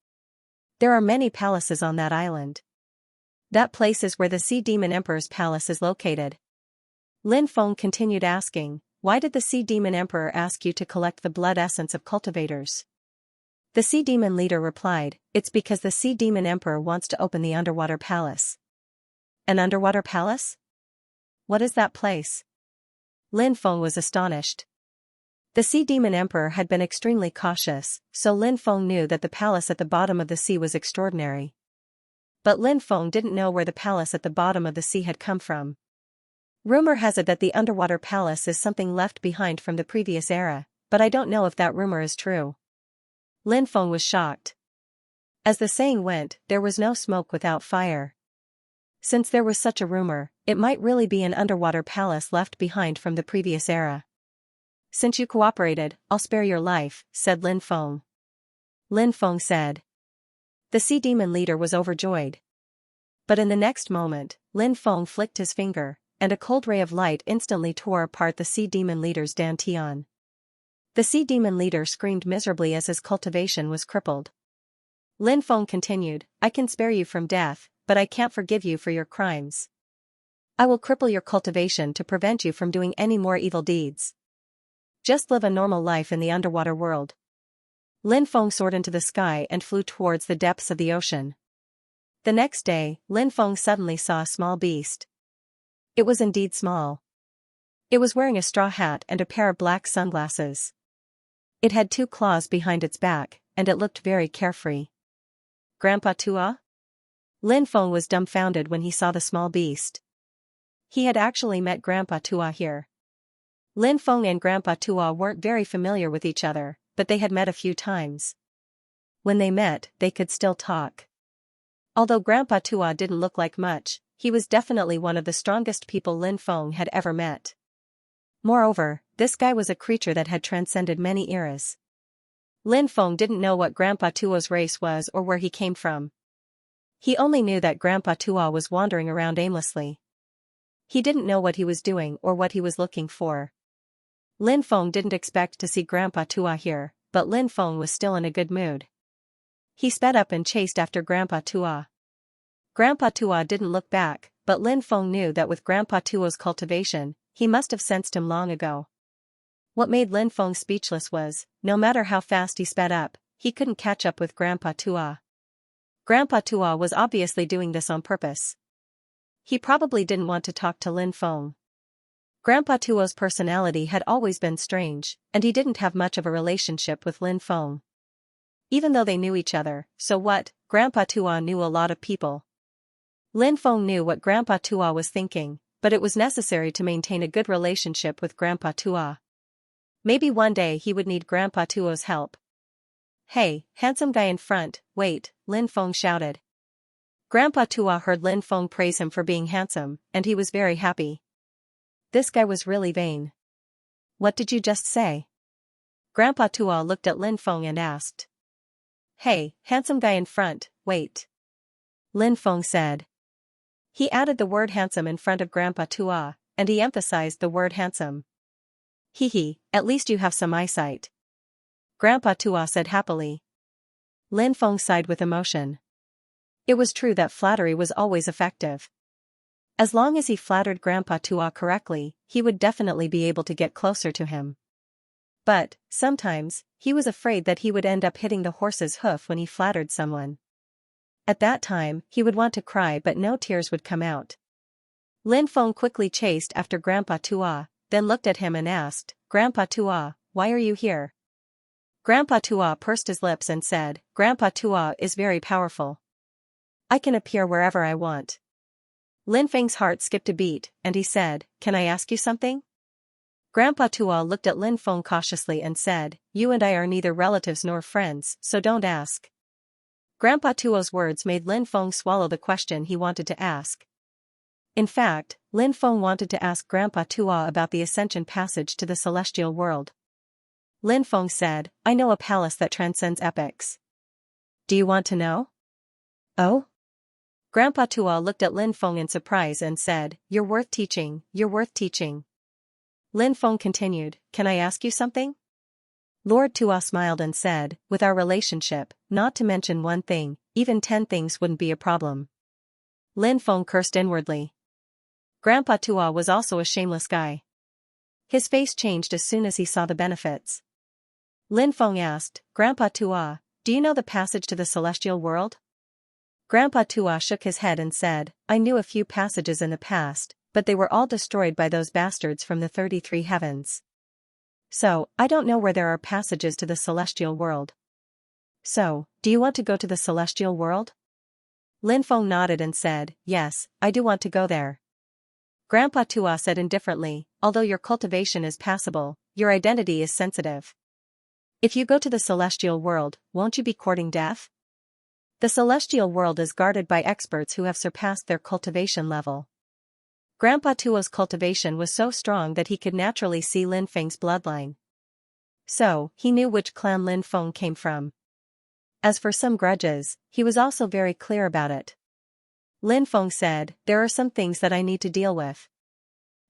There are many palaces on that island. That place is where the Sea Demon Emperor's palace is located." Lin Feng continued asking, "Why did the Sea Demon Emperor ask you to collect the blood essence of cultivators?" The Sea Demon leader replied, "It's because the Sea Demon Emperor wants to open the underwater palace." An underwater palace? What is that place? Lin Feng was astonished. The Sea Demon Emperor had been extremely cautious, so Lin Feng knew that the palace at the bottom of the sea was extraordinary. But Lin Feng didn't know where the palace at the bottom of the sea had come from. Rumor has it that the underwater palace is something left behind from the previous era, but I don't know if that rumor is true. Lin Feng was shocked. As the saying went, there was no smoke without fire. Since there was such a rumor, it might really be an underwater palace left behind from the previous era. "Since you cooperated, I'll spare your life," said Lin Feng. Lin Feng said. The sea demon leader was overjoyed. But in the next moment, Lin Feng flicked his finger, and a cold ray of light instantly tore apart the sea demon leader's dantian. The sea demon leader screamed miserably as his cultivation was crippled. Lin Feng continued, "I can spare you from death, but I can't forgive you for your crimes. I will cripple your cultivation to prevent you from doing any more evil deeds. Just live a normal life in the underwater world." Lin Feng soared into the sky and flew towards the depths of the ocean. The next day, Lin Feng suddenly saw a small beast. It was indeed small. It was wearing a straw hat and a pair of black sunglasses. It had 2 claws behind its back, and it looked very carefree. Grandpa Tua? Lin Feng was dumbfounded when he saw the small beast. He had actually met Grandpa Tua here. Lin Feng and Grandpa Tua weren't very familiar with each other, but they had met a few times. When they met, they could still talk. Although Grandpa Tua didn't look like much, he was definitely one of the strongest people Lin Feng had ever met. Moreover, this guy was a creature that had transcended many eras. Lin Feng didn't know what Grandpa Tua's race was or where he came from. He only knew that Grandpa Tua was wandering around aimlessly. He didn't know what he was doing or what he was looking for. Lin Feng didn't expect to see Grandpa Tua here, but Lin Feng was still in a good mood. He sped up and chased after Grandpa Tua. Grandpa Tua didn't look back, but Lin Feng knew that with Grandpa Tua's cultivation, he must have sensed him long ago. What made Lin Feng speechless was, no matter how fast he sped up, he couldn't catch up with Grandpa Tua. Grandpa Tua was obviously doing this on purpose. He probably didn't want to talk to Lin Feng. Grandpa Tua's personality had always been strange, and he didn't have much of a relationship with Lin Feng. Even though they knew each other, so what, Grandpa Tua knew a lot of people. Lin Feng knew what Grandpa Tua was thinking, but it was necessary to maintain a good relationship with Grandpa Tua. Maybe one day he would need Grandpa Tua's help. "Hey, handsome guy in front, wait," Lin Feng shouted. Grandpa Tua heard Lin Feng praise him for being handsome, and he was very happy. This guy was really vain. "What did you just say?" Grandpa Tua looked at Lin Feng and asked. "Hey, handsome guy in front, wait," Lin Feng said. He added the word handsome in front of Grandpa Tua, and he emphasized the word handsome. "Hee, at least you have some eyesight," Grandpa Tua said happily. Lin Feng sighed with emotion. It was true that flattery was always effective. As long as he flattered Grandpa Tua correctly, he would definitely be able to get closer to him. But, sometimes, he was afraid that he would end up hitting the horse's hoof when he flattered someone. At that time, he would want to cry but no tears would come out. Lin Feng quickly chased after Grandpa Tua, then looked at him and asked, "Grandpa Tua, why are you here?" Grandpa Tua pursed his lips and said, "Grandpa Tua is very powerful. I can appear wherever I want." Lin Feng's heart skipped a beat, and he said, "Can I ask you something?" Grandpa Tua looked at Lin Feng cautiously and said, "You and I are neither relatives nor friends, so don't ask." Grandpa Tua's words made Lin Feng swallow the question he wanted to ask. In fact, Lin Feng wanted to ask Grandpa Tua about the ascension passage to the celestial world. Lin Feng said, "I know a palace that transcends epochs. Do you want to know?" "Oh?" Grandpa Tua looked at Lin Feng in surprise and said, "You're worth teaching, you're worth teaching." Lin Feng continued, "Can I ask you something?" Lord Tua smiled and said, "With our relationship, not to mention one thing, even 10 things wouldn't be a problem." Lin Feng cursed inwardly. Grandpa Tua was also a shameless guy. His face changed as soon as he saw the benefits. Lin Feng asked, "Grandpa Tua, do you know the passage to the celestial world?" Grandpa Tua shook his head and said, "I knew a few passages in the past, but they were all destroyed by those bastards from the 33 heavens. So, I don't know where there are passages to the celestial world." "So, do you want to go to the celestial world?" Lin Feng nodded and said, "Yes, I do want to go there." Grandpa Tua said indifferently, "Although your cultivation is passable, your identity is sensitive. If you go to the celestial world, won't you be courting death? The celestial world is guarded by experts who have surpassed their cultivation level." Grandpa Tua's cultivation was so strong that he could naturally see Lin Feng's bloodline. So, he knew which clan Lin Feng came from. As for some grudges, he was also very clear about it. Lin Feng said, "There are some things that I need to deal with.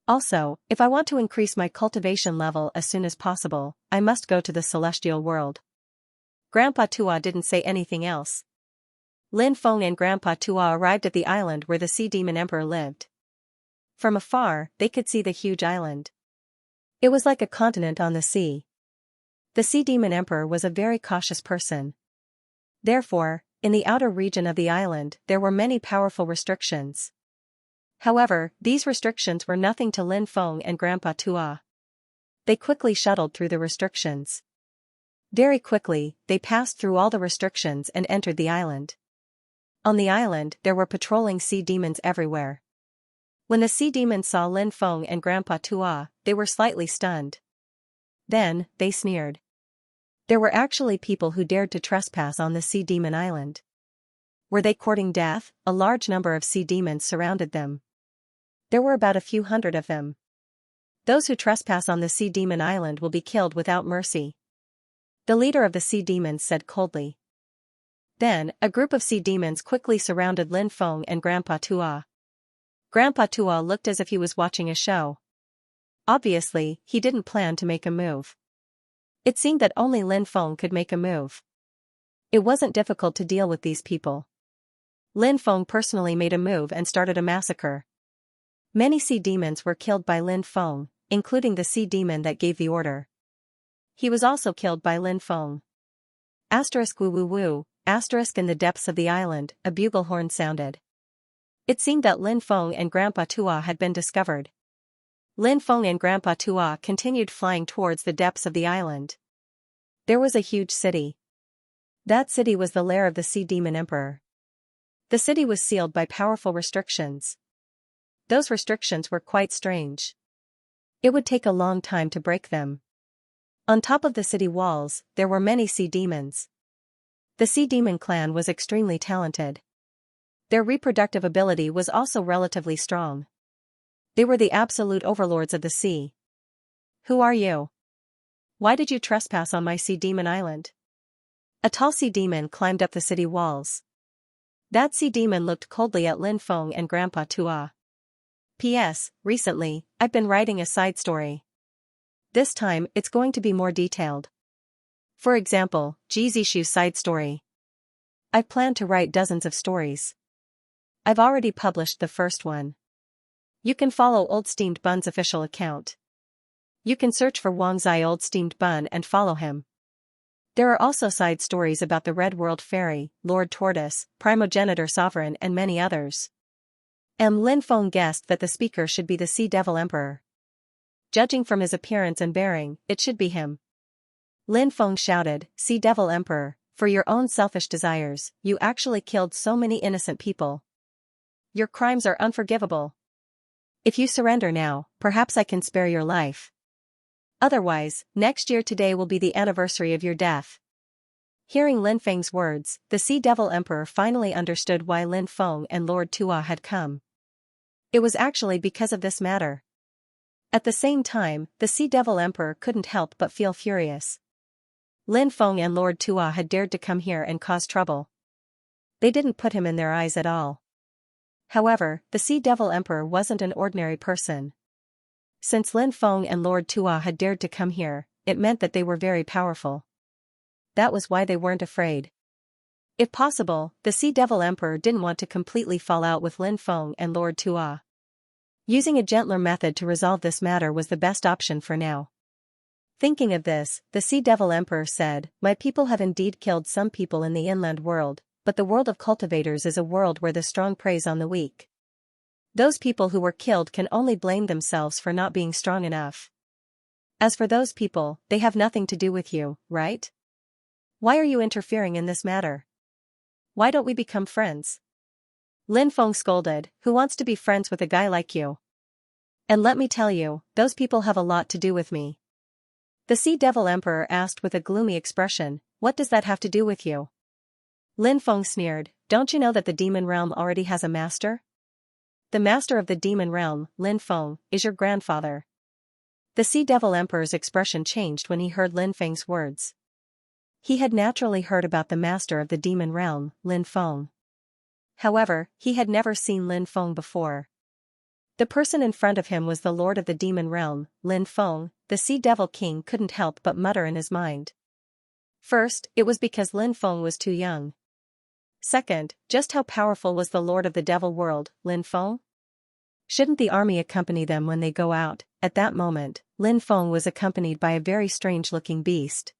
Also, if I want to increase my cultivation level as soon as possible, I must go to the celestial world." Grandpa Tua didn't say anything else. Lin Feng and Grandpa Tua arrived at the island where the Sea Demon Emperor lived. From afar, they could see the huge island. It was like a continent on the sea. The Sea Demon Emperor was a very cautious person. Therefore, in the outer region of the island, there were many powerful restrictions. However, these restrictions were nothing to Lin Feng and Grandpa Tua. They quickly shuttled through the restrictions. Very quickly, they passed through all the restrictions and entered the island. On the island, there were patrolling sea demons everywhere. When the sea demons saw Lin Feng and Grandpa Tua, they were slightly stunned. Then, they sneered. There were actually people who dared to trespass on the sea demon island. Were they courting death? A large number of sea demons surrounded them. There were about a few hundred of them. Those who trespass on the sea demon island will be killed without mercy. The leader of the sea demons said coldly. Then, a group of sea demons quickly surrounded Lin Feng and Grandpa Tua. Grandpa Tua looked as if he was watching a show. Obviously, he didn't plan to make a move. It seemed that only Lin Feng could make a move. It wasn't difficult to deal with these people. Lin Feng personally made a move and started a massacre. Many sea demons were killed by Lin Feng, including the sea demon that gave the order. He was also killed by Lin Feng. Asterisk woo woo woo, asterisk in the depths of the island, a bugle horn sounded. It seemed that Lin Feng and Grandpa Tua had been discovered. Lin Feng and Grandpa Tua continued flying towards the depths of the island. There was a huge city. That city was the lair of the Sea Demon Emperor. The city was sealed by powerful restrictions. Those restrictions were quite strange. It would take a long time to break them. On top of the city walls, there were many sea demons. The Sea Demon clan was extremely talented. Their reproductive ability was also relatively strong. They were the absolute overlords of the sea. Who are you? Why did you trespass on my sea demon island? A tall sea demon climbed up the city walls. That sea demon looked coldly at Lin Feng and Grandpa Tua. P.S. Recently, I've been writing a side story. This time, it's going to be more detailed. For example, Jizishu's side story. I've planned to write dozens of stories. I've already published the first one. You can follow Old Steamed Bun's official account. You can search for Wang Zai Old Steamed Bun and follow him. There are also side stories about the Red World Fairy, Lord Tortoise, Primogenitor Sovereign and many others. Lin Feng guessed that the speaker should be the Sea Devil Emperor. Judging from his appearance and bearing, it should be him. Lin Feng shouted, Sea Devil Emperor, for your own selfish desires, you actually killed so many innocent people. Your crimes are unforgivable. If you surrender now, perhaps I can spare your life. Otherwise, next year today will be the anniversary of your death. Hearing Lin Feng's words, the Sea Devil Emperor finally understood why Lin Feng and Lord Tua had come. It was actually because of this matter. At the same time, the Sea Devil Emperor couldn't help but feel furious. Lin Feng and Lord Tua had dared to come here and cause trouble. They didn't put him in their eyes at all. However, the Sea Devil Emperor wasn't an ordinary person. Since Lin Feng and Lord Tua had dared to come here, it meant that they were very powerful. That was why they weren't afraid. If possible, the Sea Devil Emperor didn't want to completely fall out with Lin Feng and Lord Tua. Using a gentler method to resolve this matter was the best option for now. Thinking of this, the Sea Devil Emperor said, My people have indeed killed some people in the inland world, but the world of cultivators is a world where the strong preys on the weak. Those people who were killed can only blame themselves for not being strong enough. As for those people, they have nothing to do with you, right? Why are you interfering in this matter? Why don't we become friends? Lin Feng scolded, Who wants to be friends with a guy like you? And let me tell you, those people have a lot to do with me. The Sea Devil Emperor asked with a gloomy expression, What does that have to do with you? Lin Feng sneered, Don't you know that the demon realm already has a master? The master of the demon realm, Lin Feng, is your grandfather. The Sea Devil Emperor's expression changed when he heard Lin Feng's words. He had naturally heard about the master of the demon realm, Lin Feng. However, he had never seen Lin Feng before. The person in front of him was the lord of the demon realm, Lin Feng. The Sea Devil King couldn't help but mutter in his mind. First, it was because Lin Feng was too young. Second, just how powerful was the lord of the devil world, Lin Feng? Shouldn't the army accompany them when they go out? At that moment, Lin Feng was accompanied by a very strange-looking beast.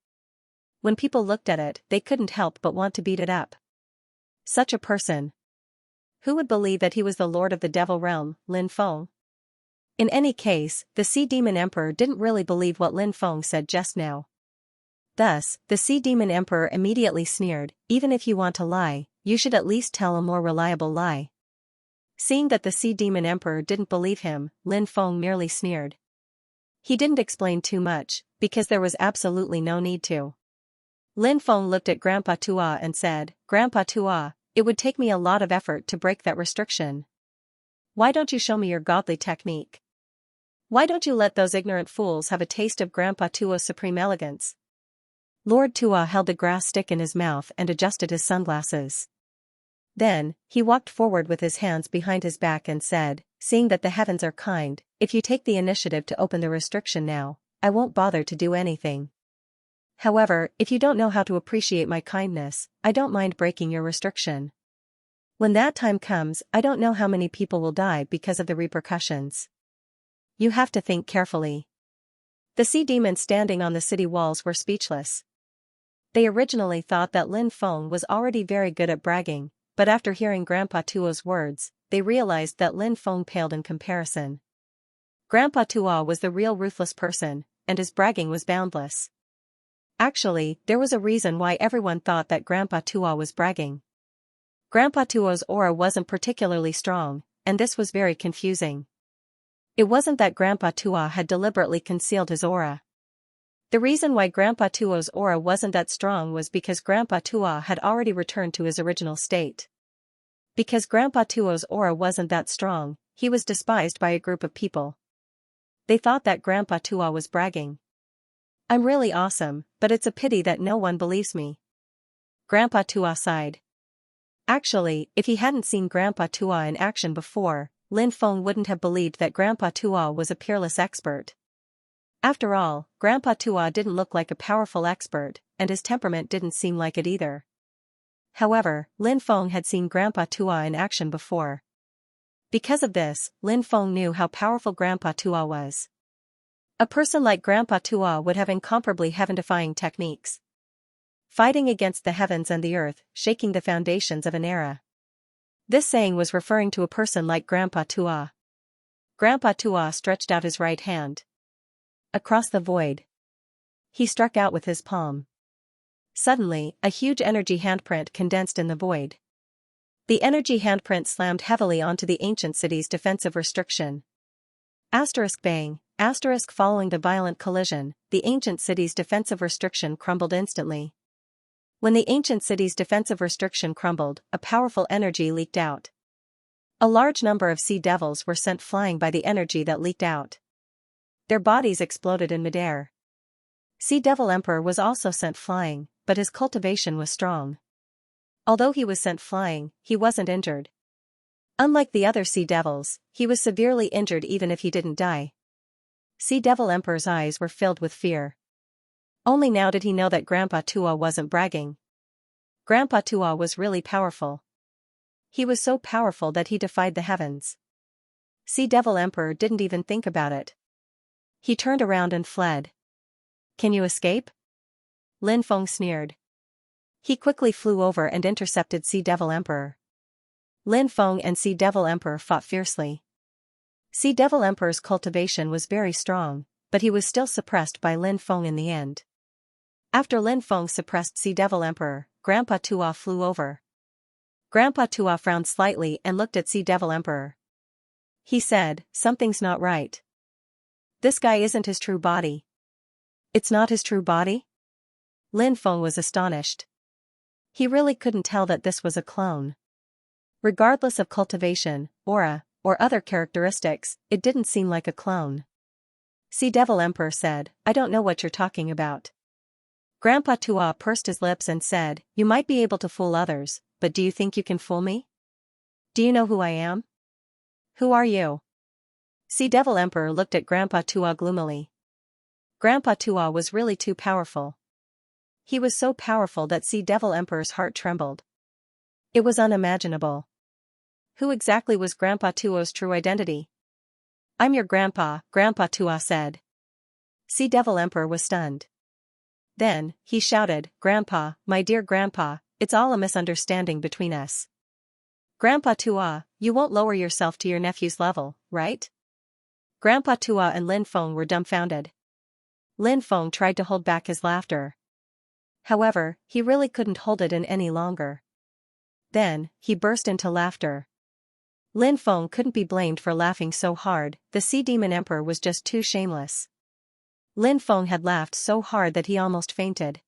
When people looked at it, they couldn't help but want to beat it up. Such a person. Who would believe that he was the lord of the devil realm, Lin Feng? In any case, the Sea Demon Emperor didn't really believe what Lin Feng said just now. Thus, the Sea Demon Emperor immediately sneered, Even if you want to lie, you should at least tell a more reliable lie. Seeing that the Sea Demon Emperor didn't believe him, Lin Feng merely sneered. He didn't explain too much, because there was absolutely no need to. Lin Feng looked at Grandpa Tua and said, Grandpa Tua, it would take me a lot of effort to break that restriction. Why don't you show me your godly technique? Why don't you let those ignorant fools have a taste of Grandpa Tua's supreme elegance? Lord Tua held a grass stick in his mouth and adjusted his sunglasses. Then, he walked forward with his hands behind his back and said, seeing that the heavens are kind, if you take the initiative to open the restriction now, I won't bother to do anything. However, if you don't know how to appreciate my kindness, I don't mind breaking your restriction. When that time comes, I don't know how many people will die because of the repercussions. You have to think carefully. The sea demons standing on the city walls were speechless. They originally thought that Lin Feng was already very good at bragging, but after hearing Grandpa Tua's words, they realized that Lin Feng paled in comparison. Grandpa Tua was the real ruthless person, and his bragging was boundless. Actually, there was a reason why everyone thought that Grandpa Tua was bragging. Grandpa Tua's aura wasn't particularly strong, and this was very confusing. It wasn't that Grandpa Tua had deliberately concealed his aura. The reason why Grandpa Tua's aura wasn't that strong was because Grandpa Tua had already returned to his original state. Because Grandpa Tua's aura wasn't that strong, he was despised by a group of people. They thought that Grandpa Tua was bragging. I'm really awesome, but it's a pity that no one believes me. Grandpa Tua sighed. Actually, if he hadn't seen Grandpa Tua in action before, Lin Feng wouldn't have believed that Grandpa Tua was a peerless expert. After all, Grandpa Tua didn't look like a powerful expert, and his temperament didn't seem like it either. However, Lin Feng had seen Grandpa Tua in action before. Because of this, Lin Feng knew how powerful Grandpa Tua was. A person like Grandpa Tua would have incomparably heaven-defying techniques. Fighting against the heavens and the earth, shaking the foundations of an era. This saying was referring to a person like Grandpa Tua. Grandpa Tua stretched out his right hand. Across the void. He struck out with his palm. Suddenly, a huge energy handprint condensed in the void. The energy handprint slammed heavily onto the ancient city's defensive restriction. Bang. Following the violent collision, the ancient city's defensive restriction crumbled instantly. When the ancient city's defensive restriction crumbled, a powerful energy leaked out. A large number of sea devils were sent flying by the energy that leaked out. Their bodies exploded in midair. Sea Devil Emperor was also sent flying, but his cultivation was strong. Although he was sent flying, he wasn't injured. Unlike the other sea devils, he was severely injured even if he didn't die. Sea Devil Emperor's eyes were filled with fear. Only now did he know that Grandpa Tua wasn't bragging. Grandpa Tua was really powerful. He was so powerful that he defied the heavens. Sea Devil Emperor didn't even think about it. He turned around and fled. Can you escape? Lin Feng sneered. He quickly flew over and intercepted Sea Devil Emperor. Lin Feng and Sea Devil Emperor fought fiercely. Sea Devil Emperor's cultivation was very strong, but he was still suppressed by Lin Feng in the end. After Lin Feng suppressed Sea Devil Emperor, Grandpa Tua flew over. Grandpa Tua frowned slightly and looked at Sea Devil Emperor. He said, something's not right. This guy isn't his true body. It's not his true body? Lin Feng was astonished. He really couldn't tell that this was a clone. Regardless of cultivation, aura, or other characteristics, it didn't seem like a clone. Sea Devil Emperor said, I don't know what you're talking about. Grandpa Tua pursed his lips and said, you might be able to fool others, but do you think you can fool me? Do you know who I am? Who are you? Sea Devil Emperor looked at Grandpa Tua gloomily. Grandpa Tua was really too powerful. He was so powerful that Sea Devil Emperor's heart trembled. It was unimaginable. Who exactly was Grandpa Tua's true identity? I'm your grandpa, Grandpa Tua said. Sea Devil Emperor was stunned. Then, he shouted, Grandpa, my dear Grandpa, it's all a misunderstanding between us. Grandpa Tua, you won't lower yourself to your nephew's level, right? Grandpa Tua and Lin Feng were dumbfounded. Lin Feng tried to hold back his laughter. However, he really couldn't hold it in any longer. Then, he burst into laughter. Lin Feng couldn't be blamed for laughing so hard, the Sea Demon Emperor was just too shameless. Lin Feng had laughed so hard that he almost fainted.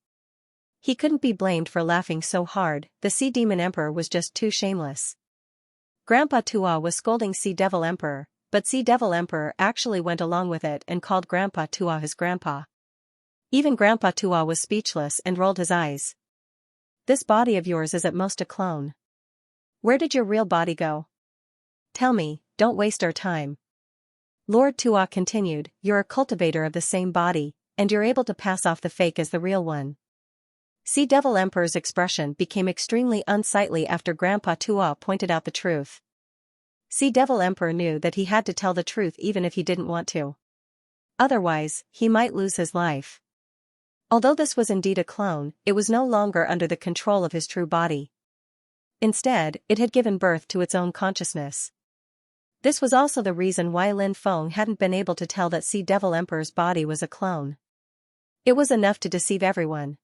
He couldn't be blamed for laughing so hard, the Sea Demon Emperor was just too shameless. Grandpa Tua was scolding Sea Devil Emperor, but Sea Devil Emperor actually went along with it and called Grandpa Tua his grandpa. Even Grandpa Tua was speechless and rolled his eyes. This body of yours is at most a clone. Where did your real body go? Tell me, don't waste our time. Lord Tua continued, you're a cultivator of the same body, and you're able to pass off the fake as the real one. Sea Devil Emperor's expression became extremely unsightly after Grandpa Tua pointed out the truth. Sea Devil Emperor knew that he had to tell the truth even if he didn't want to. Otherwise, he might lose his life. Although this was indeed a clone, it was no longer under the control of his true body. Instead, it had given birth to its own consciousness. This was also the reason why Lin Feng hadn't been able to tell that Sea Devil Emperor's body was a clone. It was enough to deceive everyone.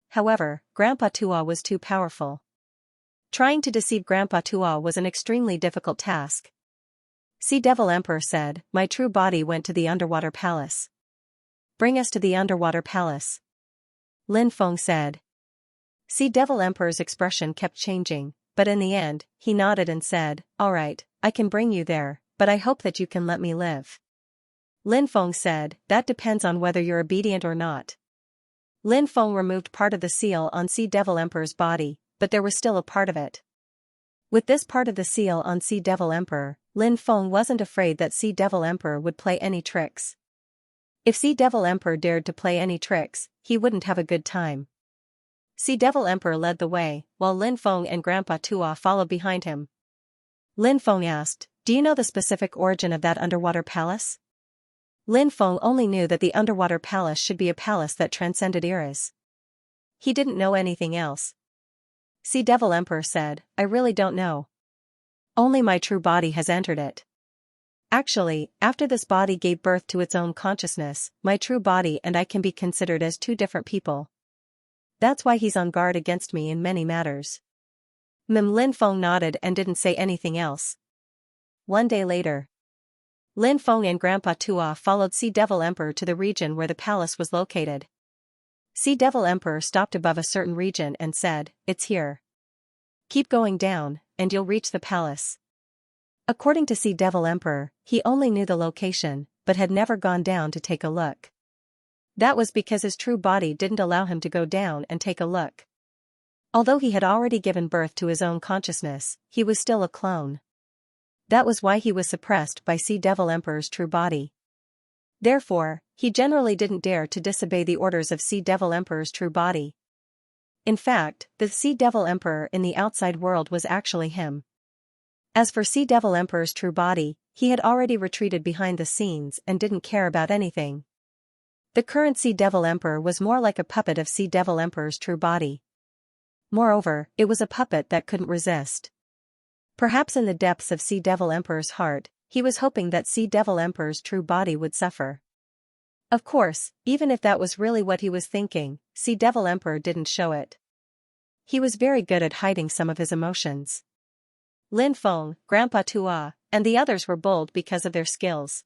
However, Grandpa Tua was too powerful. Trying to deceive Grandpa Tua was an extremely difficult task. Sea Devil Emperor said, my true body went to the underwater palace. Bring us to the underwater palace. Lin Feng said. Sea Devil Emperor's expression kept changing, but in the end, he nodded and said, alright, I can bring you there, but I hope that you can let me live. Lin Feng said, that depends on whether you're obedient or not. Lin Feng removed part of the seal on Sea Devil Emperor's body, but there was still a part of it. With this part of the seal on Sea Devil Emperor, Lin Feng wasn't afraid that Sea Devil Emperor would play any tricks. If Sea Devil Emperor dared to play any tricks, he wouldn't have a good time. Sea Devil Emperor led the way, while Lin Feng and Grandpa Tua followed behind him. Lin Feng asked, do you know the specific origin of that underwater palace? Lin Feng only knew that the underwater palace should be a palace that transcended eras. He didn't know anything else. Sea Devil Emperor said, I really don't know. Only my true body has entered it. Actually, after this body gave birth to its own consciousness, my true body and I can be considered as two different people. That's why he's on guard against me in many matters. Lin Feng nodded and didn't say anything else. One day later, Lin Feng and Grandpa Tua followed Sea Devil Emperor to the region where the palace was located. Sea Devil Emperor stopped above a certain region and said, it's here. Keep going down, and you'll reach the palace. According to Sea Devil Emperor, he only knew the location, but had never gone down to take a look. That was because his true body didn't allow him to go down and take a look. Although he had already given birth to his own consciousness, he was still a clone. That was why he was suppressed by Sea Devil Emperor's true body. Therefore, he generally didn't dare to disobey the orders of Sea Devil Emperor's true body. In fact, the Sea Devil Emperor in the outside world was actually him. As for Sea Devil Emperor's true body, he had already retreated behind the scenes and didn't care about anything. The current Sea Devil Emperor was more like a puppet of Sea Devil Emperor's true body. Moreover, it was a puppet that couldn't resist. Perhaps in the depths of Sea Devil Emperor's heart, he was hoping that Sea Devil Emperor's true body would suffer. Of course, even if that was really what he was thinking, Sea Devil Emperor didn't show it. He was very good at hiding some of his emotions. Lin Feng, Grandpa Tua, and the others were bold because of their skills.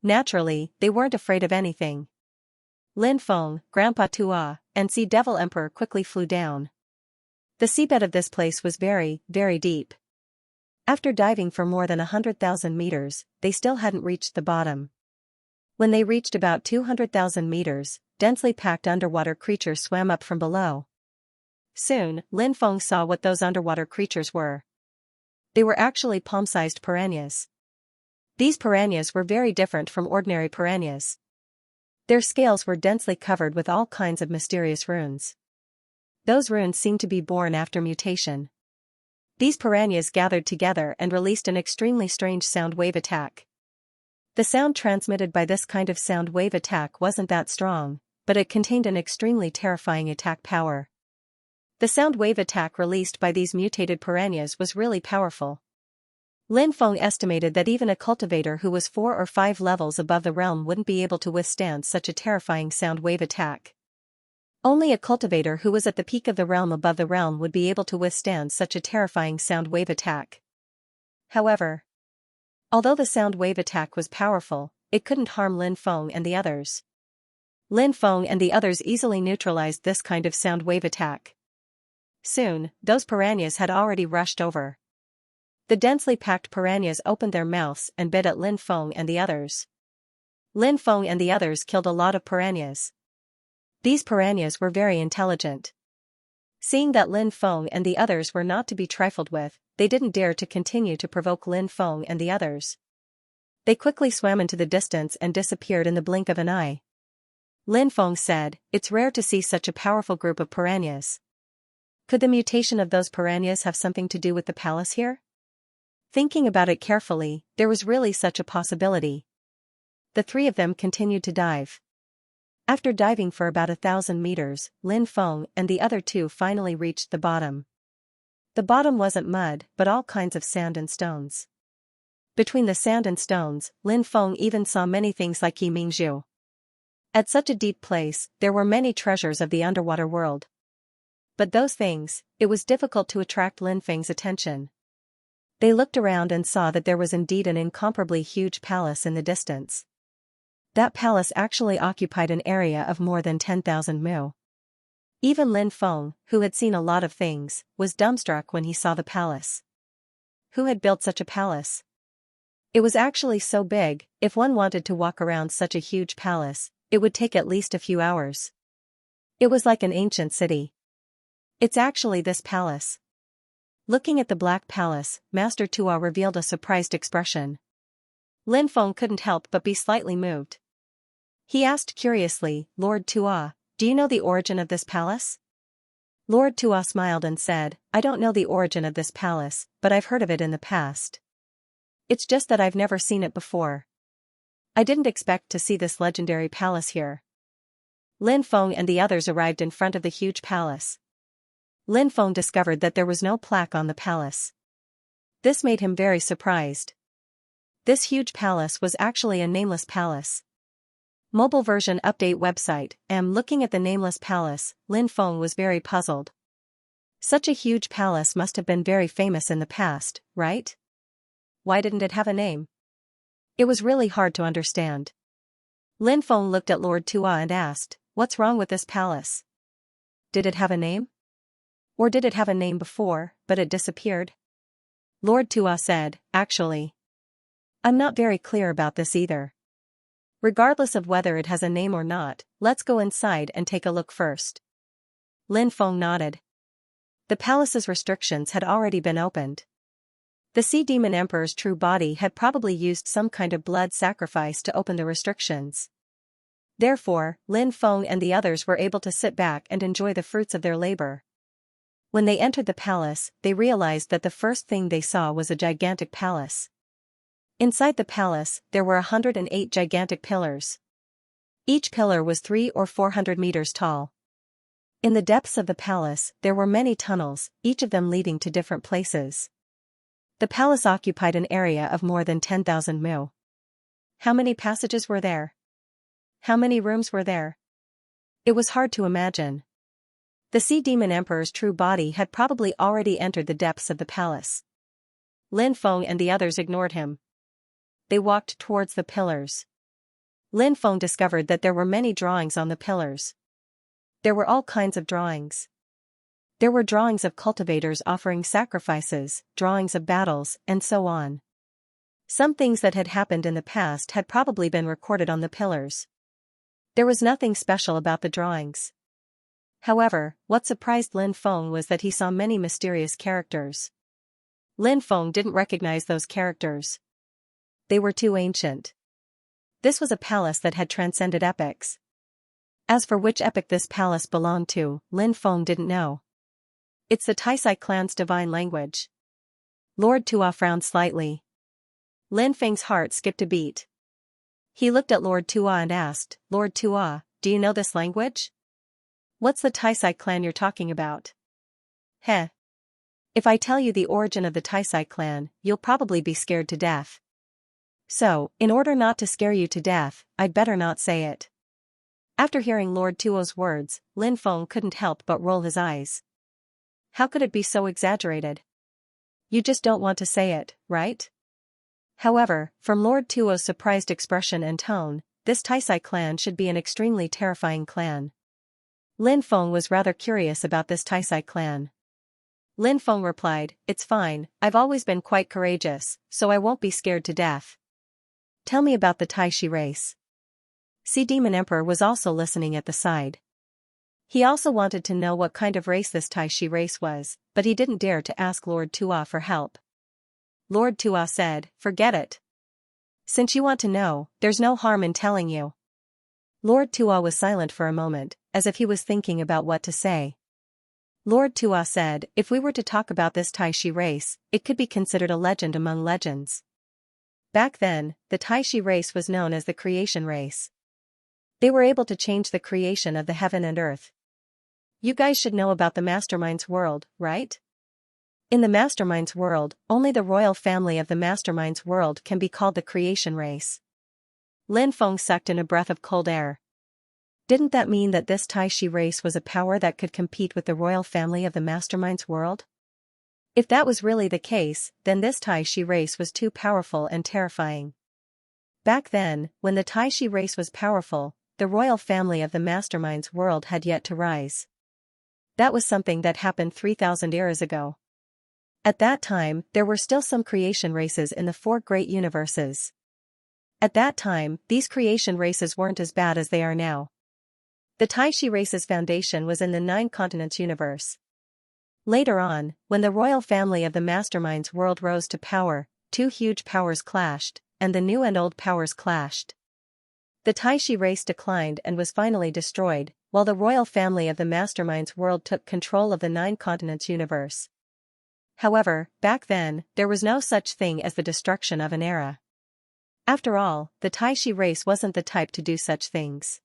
Naturally, they weren't afraid of anything. Lin Feng, Grandpa Tua, and Sea Devil Emperor quickly flew down. The seabed of this place was very, very deep. After diving for more than 100,000 meters, they still hadn't reached the bottom. When they reached about 200,000 meters, densely packed underwater creatures swam up from below. Soon, Lin Feng saw what those underwater creatures were. They were actually palm-sized piranhas. These piranhas were very different from ordinary piranhas. Their scales were densely covered with all kinds of mysterious runes. Those runes seemed to be born after mutation. These piranhas gathered together and released an extremely strange sound wave attack. The sound transmitted by this kind of sound wave attack wasn't that strong, but it contained an extremely terrifying attack power. The sound wave attack released by these mutated piranhas was really powerful. Lin Feng estimated that even a cultivator who was 4 or 5 levels above the realm wouldn't be able to withstand such a terrifying sound wave attack. Only a cultivator who was at the peak of the realm above the realm would be able to withstand such a terrifying sound wave attack. However, although the sound wave attack was powerful, it couldn't harm Lin Feng and the others. Lin Feng and the others easily neutralized this kind of sound wave attack. Soon, those piranhas had already rushed over. The densely packed piranhas opened their mouths and bit at Lin Feng and the others. Lin Feng and the others killed a lot of piranhas. These piranhas were very intelligent. Seeing that Lin Feng and the others were not to be trifled with, they didn't dare to continue to provoke Lin Feng and the others. They quickly swam into the distance and disappeared in the blink of an eye. Lin Feng said, "It's rare to see such a powerful group of piranhas. Could the mutation of those piranhas have something to do with the palace here?" Thinking about it carefully, there was really such a possibility. The three of them continued to dive. After diving for about 1,000 meters, Lin Feng and the other two finally reached the bottom. The bottom wasn't mud, but all kinds of sand and stones. Between the sand and stones, Lin Feng even saw many things like Yimingzhu. At such a deep place, there were many treasures of the underwater world. But those things, it was difficult to attract Lin Feng's attention. They looked around and saw that there was indeed an incomparably huge palace in the distance. That palace actually occupied an area of more than 10,000 mu. Even Lin Feng, who had seen a lot of things, was dumbstruck when he saw the palace. Who had built such a palace? It was actually so big, if one wanted to walk around such a huge palace, it would take at least a few hours. It was like an ancient city. It's actually this palace. Looking at the Black Palace, Master Tua revealed a surprised expression. Lin Feng couldn't help but be slightly moved. He asked curiously, "Lord Tua, do you know the origin of this palace?" Lord Tua smiled and said, "I don't know the origin of this palace, but I've heard of it in the past. It's just that I've never seen it before. I didn't expect to see this legendary palace here." Lin Feng and the others arrived in front of the huge palace. Lin Feng discovered that there was no plaque on the palace. This made him very surprised. This huge palace was actually a nameless palace. Mobile version update website. Looking at the nameless palace, Lin Feng was very puzzled. Such a huge palace must have been very famous in the past, right? Why didn't it have a name? It was really hard to understand. Lin Feng looked at Lord Tua and asked, "What's wrong with this palace? Did it have a name? Or did it have a name before, but it disappeared?" Lord Tua said, "Actually, I'm not very clear about this either. Regardless of whether it has a name or not, let's go inside and take a look first." Lin Feng nodded. The palace's restrictions had already been opened. The Sea Demon Emperor's true body had probably used some kind of blood sacrifice to open the restrictions. Therefore, Lin Feng and the others were able to sit back and enjoy the fruits of their labor. When they entered the palace, they realized that the first thing they saw was a gigantic palace. Inside the palace, there were 108 gigantic pillars. Each pillar was 300 or 400 meters tall. In the depths of the palace, there were many tunnels, each of them leading to different places. The palace occupied an area of more than 10,000 mu. How many passages were there? How many rooms were there? It was hard to imagine. The Sea Demon Emperor's true body had probably already entered the depths of the palace. Lin Feng and the others ignored him. They walked towards the pillars. Lin Feng discovered that there were many drawings on the pillars. There were all kinds of drawings. There were drawings of cultivators offering sacrifices, drawings of battles, and so on. Some things that had happened in the past had probably been recorded on the pillars. There was nothing special about the drawings. However, what surprised Lin Feng was that he saw many mysterious characters. Lin Feng didn't recognize those characters. They were too ancient. This was a palace that had transcended epochs. As for which epoch this palace belonged to, Lin Feng didn't know. It's the Taisai clan's divine language. Lord Tua frowned slightly. Lin Feng's heart skipped a beat. He looked at Lord Tua and asked, "Lord Tua, do you know this language? What's the Taisai clan you're talking about?" "Heh. If I tell you the origin of the Taisai clan, you'll probably be scared to death. So, in order not to scare you to death, I'd better not say it." After hearing Lord Tuo's words, Lin Feng couldn't help but roll his eyes. How could it be so exaggerated? You just don't want to say it, right? However, from Lord Tuo's surprised expression and tone, this Taisai clan should be an extremely terrifying clan. Lin Feng was rather curious about this Taisai clan. Lin Feng replied, "It's fine, I've always been quite courageous, so I won't be scared to death. Tell me about the Taishi race." Sea Demon Emperor was also listening at the side. He also wanted to know what kind of race this Taishi race was, but he didn't dare to ask Lord Tua for help. Lord Tua said, "Forget it. Since you want to know, there's no harm in telling you." Lord Tua was silent for a moment, as if he was thinking about what to say. Lord Tua said, "If we were to talk about this Taishi race, it could be considered a legend among legends. Back then, the Taishi race was known as the creation race. They were able to change the creation of the heaven and earth. You guys should know about the Mastermind's world, right? In the Mastermind's world, only the royal family of the Mastermind's world can be called the creation race." Lin Feng sucked in a breath of cold air. Didn't that mean that this Taishi race was a power that could compete with the royal family of the Mastermind's world? If that was really the case, then this Taishi race was too powerful and terrifying. Back then, when the Taishi race was powerful, the royal family of the Mastermind's world had yet to rise. That was something that happened 3,000 years ago. At that time, there were still some creation races in the four great universes. At that time, these creation races weren't as bad as they are now. The Taishi race's foundation was in the 9 continents universe. Later on, when the royal family of the Mastermind's world rose to power, 2 huge powers clashed, and the new and old powers clashed. The Taishi race declined and was finally destroyed, while the royal family of the Mastermind's world took control of the 9 continents universe. However, back then, there was no such thing as the destruction of an era. After all, the Taishi race wasn't the type to do such things.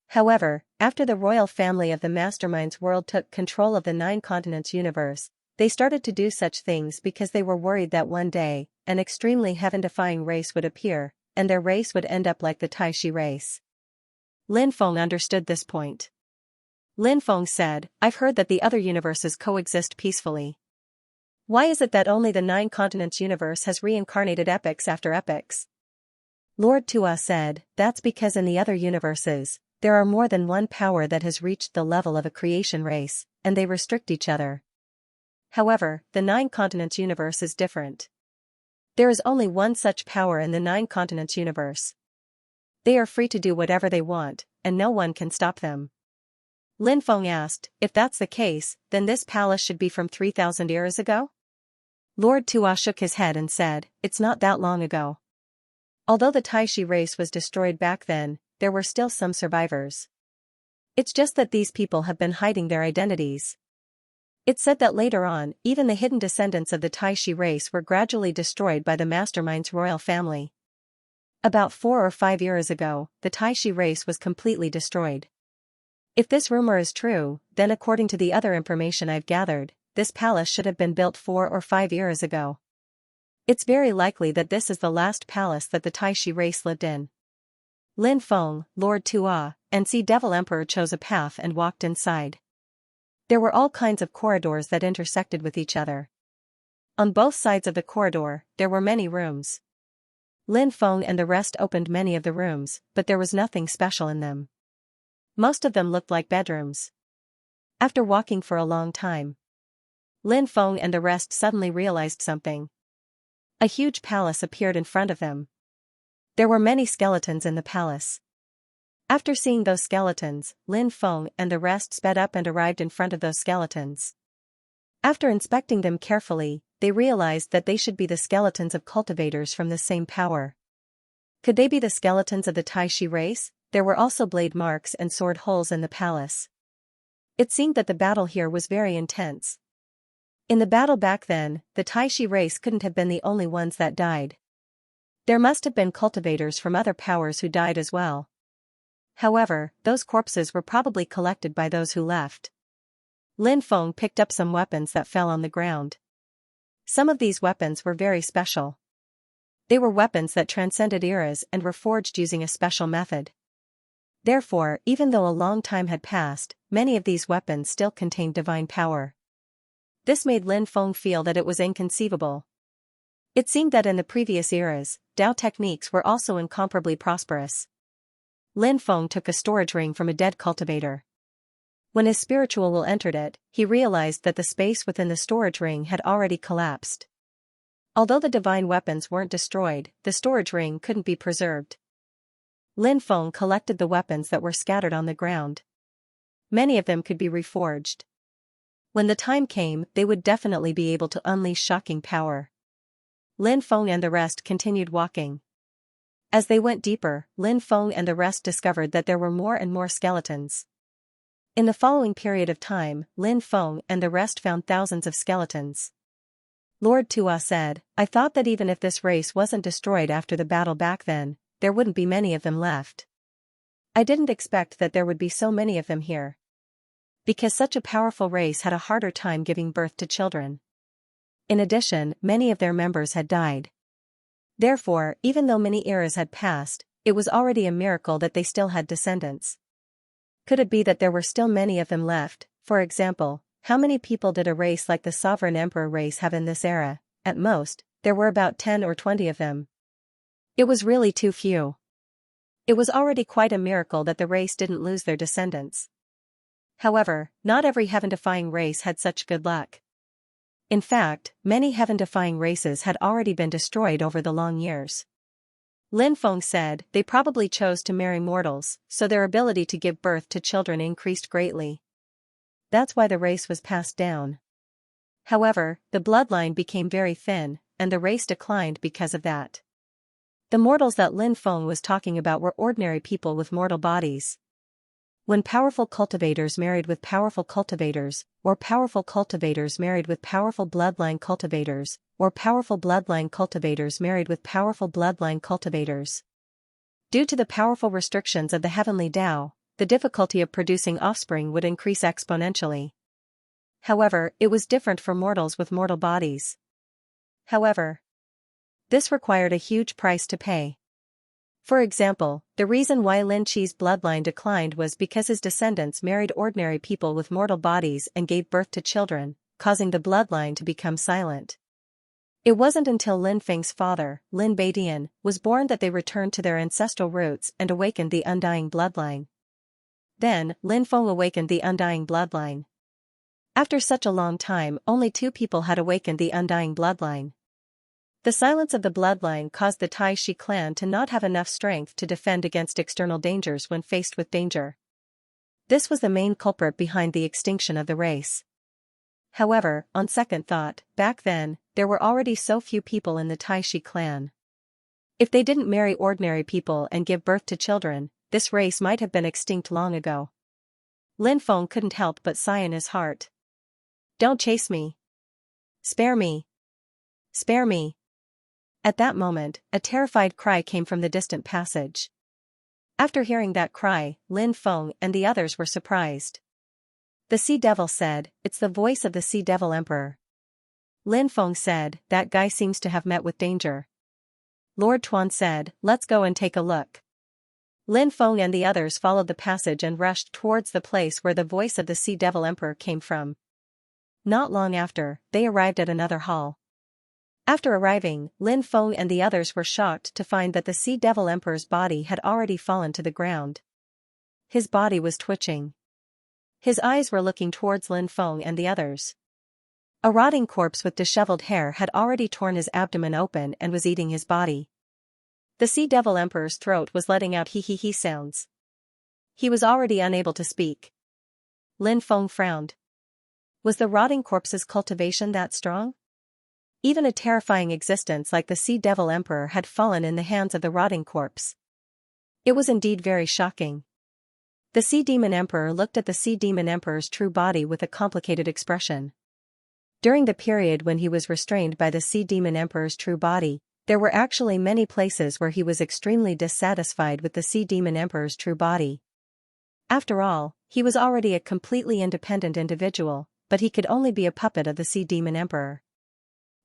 However, after the royal family of the Mastermind's world took control of the 9 continents universe, they started to do such things because they were worried that one day, an extremely heaven-defying race would appear, and their race would end up like the Taishi race. Lin Feng understood this point. Lin Feng said, "I've heard that the other universes coexist peacefully. Why is it that only the 9 continents universe has reincarnated epochs after epochs?" Lord Tua said, "That's because in the other universes, there are more than one power that has reached the level of a creation race, and they restrict each other. However, the 9 continents universe is different. There is only one such power in the 9 continents universe. They are free to do whatever they want, and no one can stop them." Lin Feng asked, "If that's the case, then this palace should be from 3,000 years ago?" Lord Tua shook his head and said, "It's not that long ago. Although the Taishi race was destroyed back then, there were still some survivors. It's just that these people have been hiding their identities. It's said that later on, even the hidden descendants of the Taishi race were gradually destroyed by the Mastermind's royal family. About 4 or 5 years ago, the Taishi race was completely destroyed. If this rumor is true, then according to the other information I've gathered, this palace should have been built 4 or 5 years ago. It's very likely that this is the last palace that the Taishi race lived in." Lin Feng, Lord Tua, and Sea Devil Emperor chose a path and walked inside. There were all kinds of corridors that intersected with each other. On both sides of the corridor, there were many rooms. Lin Feng and the rest opened many of the rooms, but there was nothing special in them. Most of them looked like bedrooms. After walking for a long time, Lin Feng and the rest suddenly realized something. A huge palace appeared in front of them. There were many skeletons in the palace. After seeing those skeletons, Lin Feng and the rest sped up and arrived in front of those skeletons. After inspecting them carefully, they realized that they should be the skeletons of cultivators from the same power. Could they be the skeletons of the Taishi race? There were also blade marks and sword holes in the palace. It seemed that the battle here was very intense. In the battle back then, the Taishi race couldn't have been the only ones that died. There must have been cultivators from other powers who died as well. However, those corpses were probably collected by those who left. Lin Feng picked up some weapons that fell on the ground. Some of these weapons were very special. They were weapons that transcended eras and were forged using a special method. Therefore, even though a long time had passed, many of these weapons still contained divine power. This made Lin Feng feel that it was inconceivable. It seemed that in the previous eras, Dao techniques were also incomparably prosperous. Lin Feng took a storage ring from a dead cultivator. When his spiritual will entered it, he realized that the space within the storage ring had already collapsed. Although the divine weapons weren't destroyed, the storage ring couldn't be preserved. Lin Feng collected the weapons that were scattered on the ground. Many of them could be reforged. When the time came, they would definitely be able to unleash shocking power. Lin Feng and the rest continued walking. As they went deeper, Lin Feng and the rest discovered that there were more and more skeletons. In the following period of time, Lin Feng and the rest found thousands of skeletons. Lord Tua said, "I thought that even if this race wasn't destroyed after the battle back then, there wouldn't be many of them left. I didn't expect that there would be so many of them here. Because such a powerful race had a harder time giving birth to children. In addition, many of their members had died. Therefore, even though many eras had passed, it was already a miracle that they still had descendants. Could it be that there were still many of them left? For example, how many people did a race like the Sovereign Emperor race have in this era? At most, there were about 10 or 20 of them. It was really too few. It was already quite a miracle that the race didn't lose their descendants. However, not every heaven-defying race had such good luck. In fact, many heaven-defying races had already been destroyed over the long years. Lin Feng said, they probably chose to marry mortals, so their ability to give birth to children increased greatly. That's why the race was passed down. However, the bloodline became very thin, and the race declined because of that. The mortals that Lin Feng was talking about were ordinary people with mortal bodies. When powerful cultivators married with powerful cultivators, or powerful cultivators married with powerful bloodline cultivators, or powerful bloodline cultivators married with powerful bloodline cultivators. Due to the powerful restrictions of the heavenly Tao, the difficulty of producing offspring would increase exponentially. However, it was different for mortals with mortal bodies. However, this required a huge price to pay. For example, the reason why Lin Qi's bloodline declined was because his descendants married ordinary people with mortal bodies and gave birth to children, causing the bloodline to become silent. It wasn't until Lin Feng's father, Lin Beidian, was born that they returned to their ancestral roots and awakened the undying bloodline. Then, Lin Feng awakened the undying bloodline. After such a long time, only 2 people had awakened the undying bloodline. The silence of the bloodline caused the Tai Shi clan to not have enough strength to defend against external dangers when faced with danger. This was the main culprit behind the extinction of the race. However, on second thought, back then, there were already so few people in the Tai Shi clan. If they didn't marry ordinary people and give birth to children, this race might have been extinct long ago. Lin Feng couldn't help but sigh in his heart. Don't chase me. Spare me. Spare me. At that moment, a terrified cry came from the distant passage. After hearing that cry, Lin Feng and the others were surprised. The Sea Devil said, "It's the voice of the Sea Devil Emperor." Lin Feng said, "That guy seems to have met with danger." Lord Tuan said, "Let's go and take a look." Lin Feng and the others followed the passage and rushed towards the place where the voice of the Sea Devil Emperor came from. Not long after, they arrived at another hall. After arriving, Lin Feng and the others were shocked to find that the Sea Devil Emperor's body had already fallen to the ground. His body was twitching. His eyes were looking towards Lin Feng and the others. A rotting corpse with disheveled hair had already torn his abdomen open and was eating his body. The Sea Devil Emperor's throat was letting out hee-hee-hee sounds. He was already unable to speak. Lin Feng frowned. Was the rotting corpse's cultivation that strong? Even a terrifying existence like the Sea Devil Emperor had fallen in the hands of the rotting corpse. It was indeed very shocking. The Sea Demon Emperor looked at the Sea Demon Emperor's true body with a complicated expression. During the period when he was restrained by the Sea Demon Emperor's true body, there were actually many places where he was extremely dissatisfied with the Sea Demon Emperor's true body. After all, he was already a completely independent individual, but he could only be a puppet of the Sea Demon Emperor.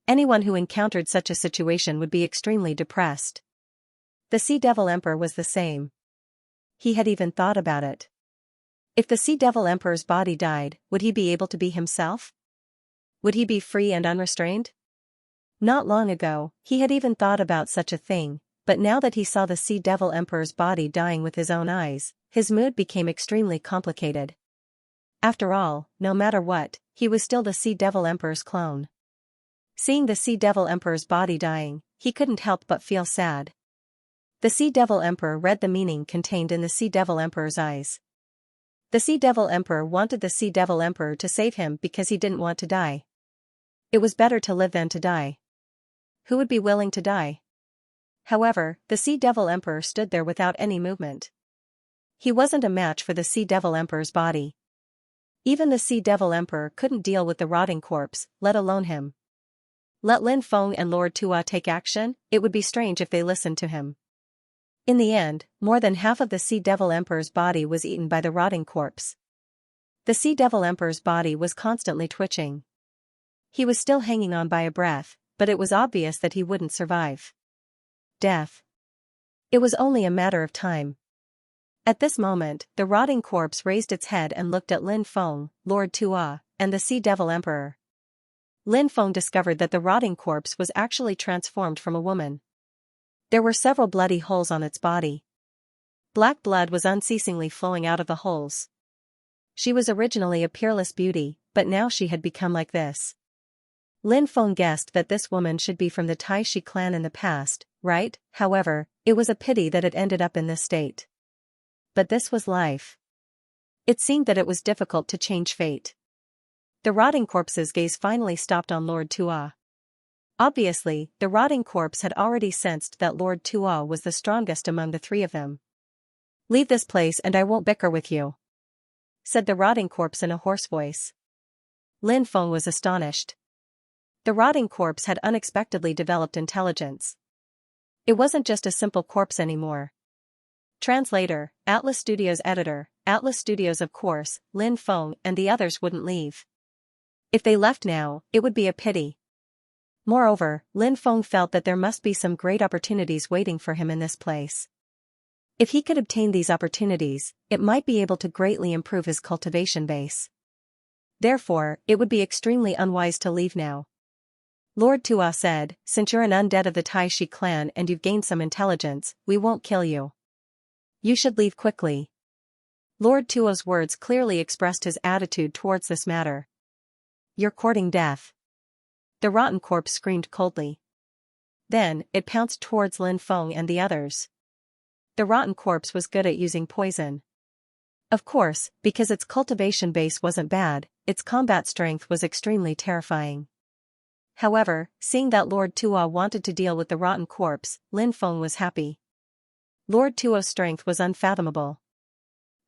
Anyone who encountered such a situation would be extremely depressed. The Sea Devil Emperor was the same. He had even thought about it. If the Sea Devil Emperor's body died, would he be able to be himself? Would he be free and unrestrained? Not long ago, he had even thought about such a thing, but now that he saw the Sea Devil Emperor's body dying with his own eyes, his mood became extremely complicated. After all, no matter what, he was still the Sea Devil Emperor's clone. Seeing the Sea Devil Emperor's body dying, he couldn't help but feel sad. The Sea Devil Emperor read the meaning contained in the Sea Devil Emperor's eyes. The Sea Devil Emperor wanted the Sea Devil Emperor to save him because he didn't want to die. It was better to live than to die. Who would be willing to die? However, the Sea Devil Emperor stood there without any movement. He wasn't a match for the Sea Devil Emperor's body. Even the Sea Devil Emperor couldn't deal with the rotting corpse, let alone him. Let Lin Feng and Lord Tua take action, it would be strange if they listened to him. In the end, more than half of the Sea Devil Emperor's body was eaten by the rotting corpse. The Sea Devil Emperor's body was constantly twitching. He was still hanging on by a breath, but it was obvious that he wouldn't survive. Death. It was only a matter of time. At this moment, the rotting corpse raised its head and looked at Lin Feng, Lord Tua, and the Sea Devil Emperor. Lin Feng discovered that the rotting corpse was actually transformed from a woman. There were several bloody holes on its body. Black blood was unceasingly flowing out of the holes. She was originally a peerless beauty, but now she had become like this. Lin Feng guessed that this woman should be from the Tai Shi clan in the past, right? However, it was a pity that it ended up in this state. But this was life. It seemed that it was difficult to change fate. The rotting corpse's gaze finally stopped on Lord Tua. Obviously, the rotting corpse had already sensed that Lord Tua was the strongest among the three of them. "Leave this place and I won't bicker with you," said the rotting corpse in a hoarse voice. Lin Feng was astonished. The rotting corpse had unexpectedly developed intelligence. It wasn't just a simple corpse anymore. Translator, Atlas Studios editor, Atlas Studios. Of course, Lin Feng and the others wouldn't leave. If they left now, it would be a pity. Moreover, Lin Feng felt that there must be some great opportunities waiting for him in this place. If he could obtain these opportunities, it might be able to greatly improve his cultivation base. Therefore, it would be extremely unwise to leave now. Lord Tua said, "Since you're an undead of the Tai Shi clan and you've gained some intelligence, we won't kill you. You should leave quickly." Lord Tua's words clearly expressed his attitude towards this matter. "You're courting death." The rotten corpse screamed coldly. Then, it pounced towards Lin Feng and the others. The rotten corpse was good at using poison. Of course, because its cultivation base wasn't bad, its combat strength was extremely terrifying. However, seeing that Lord Tua wanted to deal with the rotten corpse, Lin Feng was happy. Lord Tua's strength was unfathomable.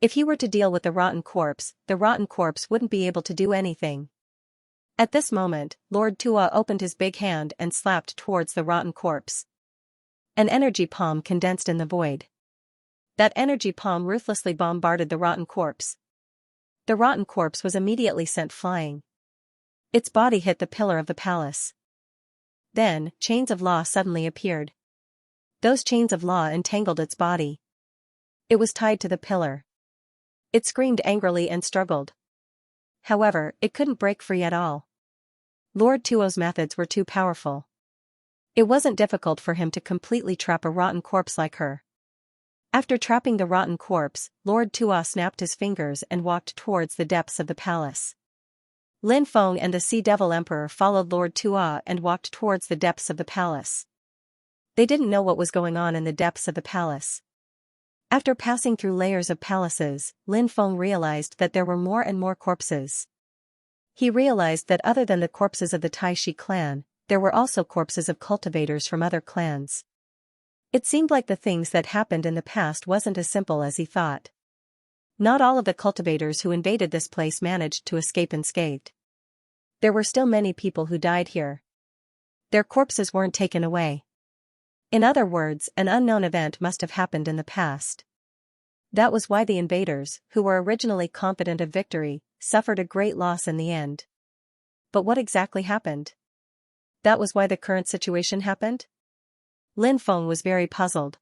If he were to deal with the rotten corpse wouldn't be able to do anything. At this moment, Lord Tua opened his big hand and slapped towards the rotten corpse. An energy palm condensed in the void. That energy palm ruthlessly bombarded the rotten corpse. The rotten corpse was immediately sent flying. Its body hit the pillar of the palace. Then, chains of law suddenly appeared. Those chains of law entangled its body. It was tied to the pillar. It screamed angrily and struggled. However, it couldn't break free at all. Lord Tuo's methods were too powerful. It wasn't difficult for him to completely trap a rotten corpse like her. After trapping the rotten corpse, Lord Tua snapped his fingers and walked towards the depths of the palace. Lin Feng and the Sea Devil Emperor followed Lord Tua and walked towards the depths of the palace. They didn't know what was going on in the depths of the palace. After passing through layers of palaces, Lin Feng realized that there were more and more corpses. He realized that other than the corpses of the Tai Shi clan, there were also corpses of cultivators from other clans. It seemed like the things that happened in the past wasn't as simple as he thought. Not all of the cultivators who invaded this place managed to escape unscathed. There were still many people who died here. Their corpses weren't taken away. In other words, an unknown event must have happened in the past. That was why the invaders, who were originally confident of victory, suffered a great loss in the end. But what exactly happened? That was why the current situation happened? Lin Feng was very puzzled.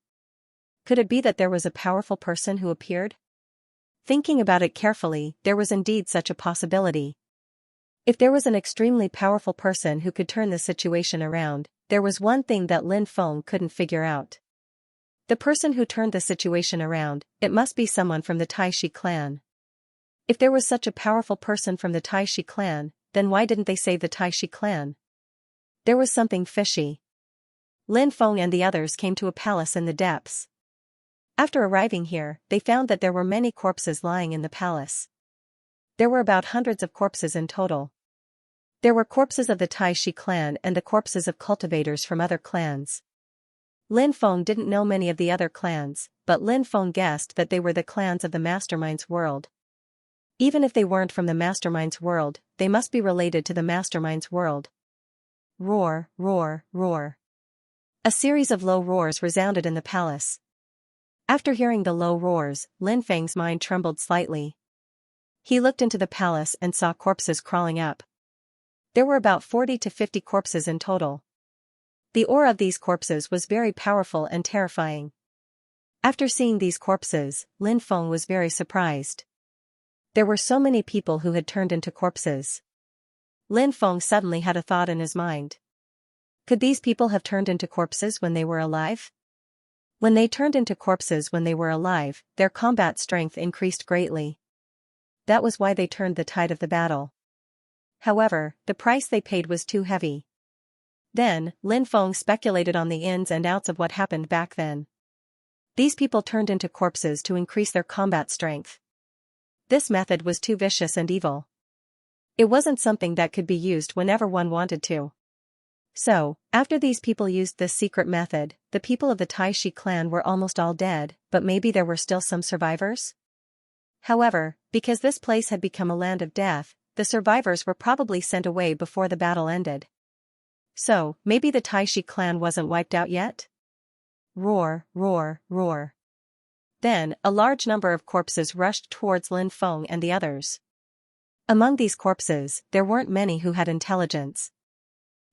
Could it be that there was a powerful person who appeared? Thinking about it carefully, there was indeed such a possibility. If there was an extremely powerful person who could turn the situation around, there was one thing that Lin Feng couldn't figure out. The person who turned the situation around, it must be someone from the Taishi clan. If there was such a powerful person from the Taishi clan, then why didn't they save the Taishi clan? There was something fishy. Lin Feng and the others came to a palace in the depths. After arriving here, they found that there were many corpses lying in the palace. There were about hundreds of corpses in total. There were corpses of the Taishi clan and the corpses of cultivators from other clans. Lin Feng didn't know many of the other clans, but Lin Feng guessed that they were the clans of the Mastermind's world. Even if they weren't from the Mastermind's world, they must be related to the Mastermind's world. Roar, roar, roar. A series of low roars resounded in the palace. After hearing the low roars, Lin Feng's mind trembled slightly. He looked into the palace and saw corpses crawling up. There were about 40 to 50 corpses in total. The aura of these corpses was very powerful and terrifying. After seeing these corpses, Lin Feng was very surprised. There were so many people who had turned into corpses. Lin Feng suddenly had a thought in his mind. Could these people have turned into corpses when they were alive? When they turned into corpses when they were alive, their combat strength increased greatly. That was why they turned the tide of the battle. However, the price they paid was too heavy. Then, Lin Feng speculated on the ins and outs of what happened back then. These people turned into corpses to increase their combat strength. This method was too vicious and evil. It wasn't something that could be used whenever one wanted to. So, after these people used this secret method, the people of the Taishi clan were almost all dead, but maybe there were still some survivors? However, because this place had become a land of death, the survivors were probably sent away before the battle ended. So, maybe the Taishi clan wasn't wiped out yet? Roar, roar, roar. Then, a large number of corpses rushed towards Lin Feng and the others. Among these corpses, there weren't many who had intelligence.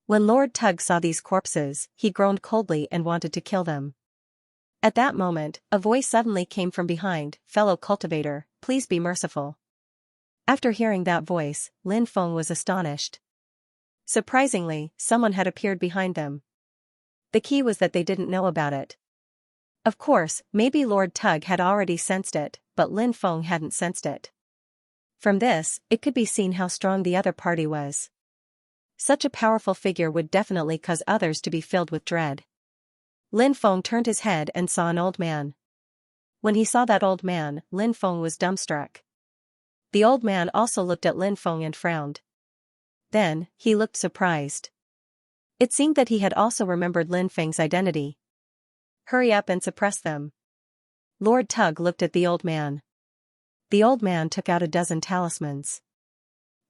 When Lord Tug saw these corpses, he groaned coldly and wanted to kill them. At that moment, a voice suddenly came from behind, "Fellow cultivator, please be merciful." After hearing that voice, Lin Feng was astonished. Surprisingly, someone had appeared behind them. The key was that they didn't know about it. Of course, maybe Lord Tug had already sensed it, but Lin Feng hadn't sensed it. From this, it could be seen how strong the other party was. Such a powerful figure would definitely cause others to be filled with dread. Lin Feng turned his head and saw an old man. When he saw that old man, Lin Feng was dumbstruck. The old man also looked at Lin Feng and frowned. Then, he looked surprised. It seemed that he had also remembered Lin Feng's identity. Hurry up and suppress them. Lord Tug looked at the old man. The old man took out a dozen talismans.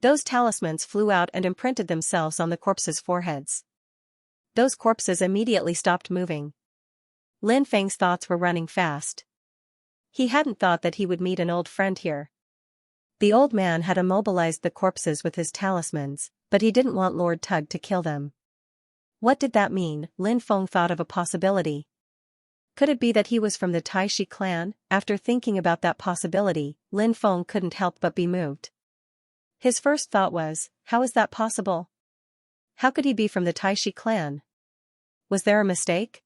Those talismans flew out and imprinted themselves on the corpses' foreheads. Those corpses immediately stopped moving. Lin Feng's thoughts were running fast. He hadn't thought that he would meet an old friend here. The old man had immobilized the corpses with his talismans, but he didn't want Lord Tug to kill them. What did that mean? Lin Feng thought of a possibility. Could it be that he was from the Taishi clan? After thinking about that possibility, Lin Feng couldn't help but be moved. His first thought was, how is that possible? How could he be from the Taishi clan? Was there a mistake?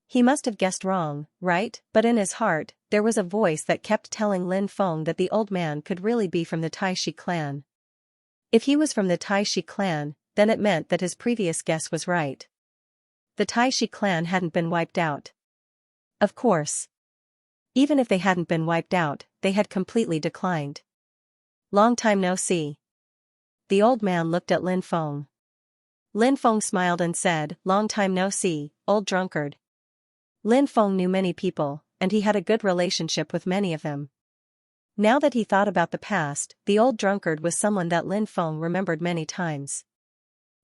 He must have guessed wrong, right? But in his heart, there was a voice that kept telling Lin Feng that the old man could really be from the Taishi clan. If he was from the Taishi clan, then it meant that his previous guess was right. The Taishi clan hadn't been wiped out. Of course. Even if they hadn't been wiped out, they had completely declined. Long time no see. The old man looked at Lin Feng. Lin Feng smiled and said, long time no see, old drunkard. Lin Feng knew many people, and he had a good relationship with many of them. Now that he thought about the past, the old drunkard was someone that Lin Feng remembered many times.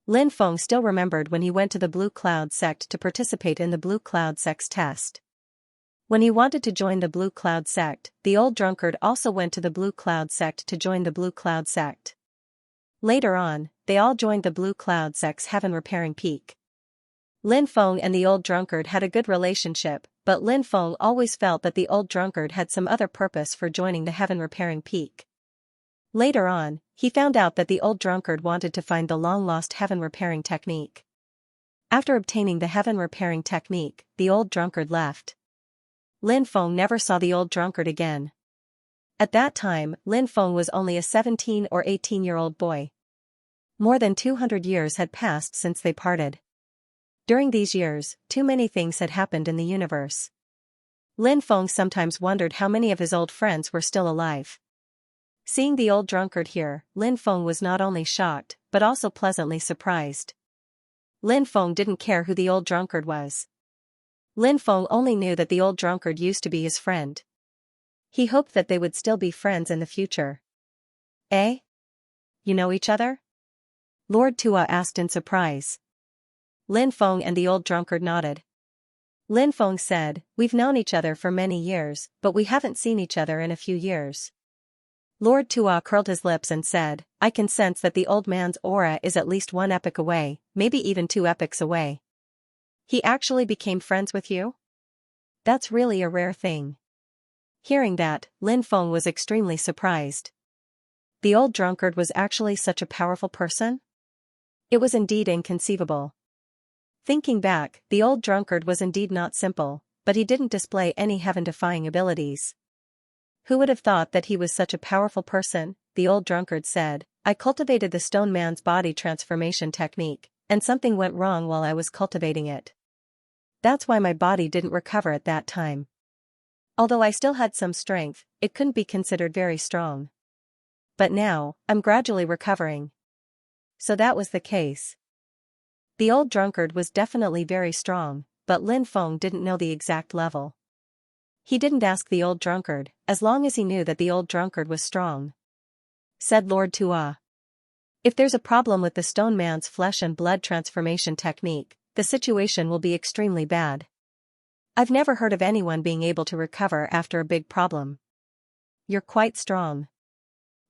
Lin Feng still remembered when he went to the Blue Cloud sect to participate in the Blue Cloud sect's test. When he wanted to join the Blue Cloud sect, the old drunkard also went to the Blue Cloud sect to join the Blue Cloud sect. Later on, they all joined the Blue Cloud sect's heaven repairing peak. Lin Feng and the old drunkard had a good relationship, but Lin Feng always felt that the old drunkard had some other purpose for joining the heaven-repairing peak. Later on, he found out that the old drunkard wanted to find the long-lost heaven-repairing technique. After obtaining the heaven-repairing technique, the old drunkard left. Lin Feng never saw the old drunkard again. At that time, Lin Feng was only a 17 or 18-year-old boy. More than 200 years had passed since they parted. During these years, too many things had happened in the universe. Lin Feng sometimes wondered how many of his old friends were still alive. Seeing the old drunkard here, Lin Feng was not only shocked, but also pleasantly surprised. Lin Feng didn't care who the old drunkard was. Lin Feng only knew that the old drunkard used to be his friend. He hoped that they would still be friends in the future. Eh? You know each other? Lord Tua asked in surprise. Lin Feng and the old drunkard nodded. Lin Feng said, "We've known each other for many years, but we haven't seen each other in a few years." Lord Tua curled his lips and said, "I can sense that the old man's aura is at least 1 epoch away, maybe even 2 epochs away. He actually became friends with you? That's really a rare thing." Hearing that, Lin Feng was extremely surprised. The old drunkard was actually such a powerful person? It was indeed inconceivable. Thinking back, the old drunkard was indeed not simple, but he didn't display any heaven-defying abilities. Who would have thought that he was such a powerful person? The old drunkard said, "I cultivated the stone man's body transformation technique, and something went wrong while I was cultivating it. That's why my body didn't recover at that time. Although I still had some strength, it couldn't be considered very strong. But now, I'm gradually recovering." So that was the case. The old drunkard was definitely very strong, but Lin Feng didn't know the exact level. He didn't ask the old drunkard, as long as he knew that the old drunkard was strong. Said Lord Tua. "If there's a problem with the stone man's flesh and blood transformation technique, the situation will be extremely bad. I've never heard of anyone being able to recover after a big problem. You're quite strong."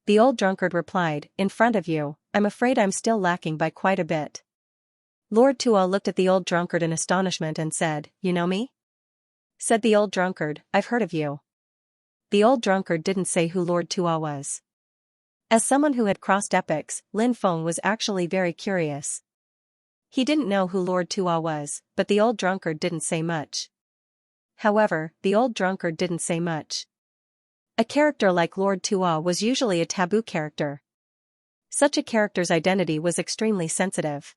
The old drunkard replied, "In front of you, I'm afraid I'm still lacking by quite a bit." Lord Tua looked at the old drunkard in astonishment and said, "You know me?" Said the old drunkard, "I've heard of you." The old drunkard didn't say who Lord Tua was. As someone who had crossed epochs, Lin Feng was actually very curious. He didn't know who Lord Tua was, but the old drunkard didn't say much. However, the old drunkard didn't say much. A character like Lord Tua was usually a taboo character. Such a character's identity was extremely sensitive.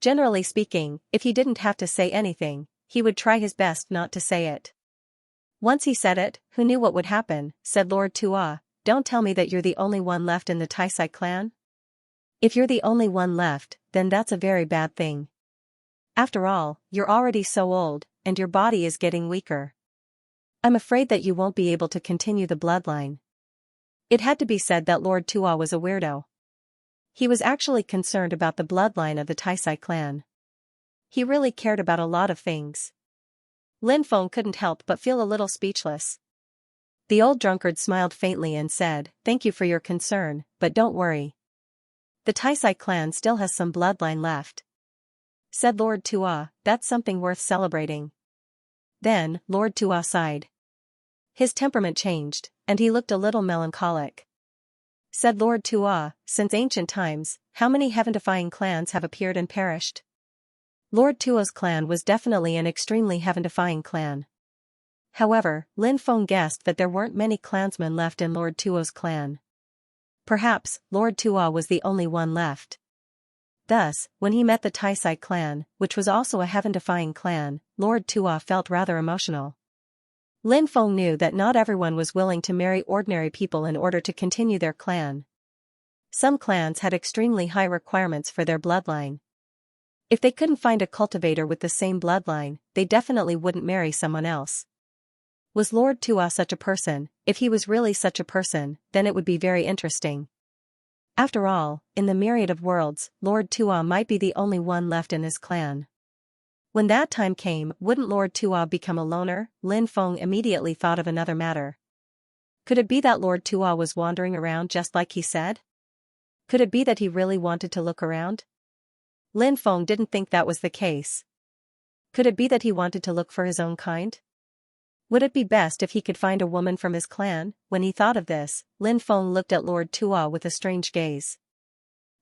Generally speaking, if he didn't have to say anything, he would try his best not to say it. Once he said it, who knew what would happen? Said Lord Tua, "Don't tell me that you're the only one left in the Taisai clan? If you're the only one left, then that's a very bad thing. After all, you're already so old, and your body is getting weaker. I'm afraid that you won't be able to continue the bloodline." It had to be said that Lord Tua was a weirdo. He was actually concerned about the bloodline of the Taisai clan. He really cared about a lot of things. Lin Feng couldn't help but feel a little speechless. The old drunkard smiled faintly and said, "Thank you for your concern, but don't worry. The Taisai clan still has some bloodline left." Said Lord Tua, "That's something worth celebrating." Then, Lord Tua sighed. His temperament changed, and he looked a little melancholic. Said Lord Tua, "Since ancient times, how many heaven-defying clans have appeared and perished?" Lord Tua's clan was definitely an extremely heaven-defying clan. However, Lin Feng guessed that there weren't many clansmen left in Lord Tua's clan. Perhaps, Lord Tua was the only one left. Thus, when he met the Taisai clan, which was also a heaven-defying clan, Lord Tua felt rather emotional. Lin Feng knew that not everyone was willing to marry ordinary people in order to continue their clan. Some clans had extremely high requirements for their bloodline. If they couldn't find a cultivator with the same bloodline, they definitely wouldn't marry someone else. Was Lord Tua such a person? If he was really such a person, then it would be very interesting. After all, in the myriad of worlds, Lord Tua might be the only one left in his clan. When that time came, wouldn't Lord Tua become a loner? Lin Feng immediately thought of another matter. Could it be that Lord Tua was wandering around just like he said? Could it be that he really wanted to look around? Lin Feng didn't think that was the case. Could it be that he wanted to look for his own kind? Would it be best if he could find a woman from his clan? When he thought of this, Lin Feng looked at Lord Tua with a strange gaze.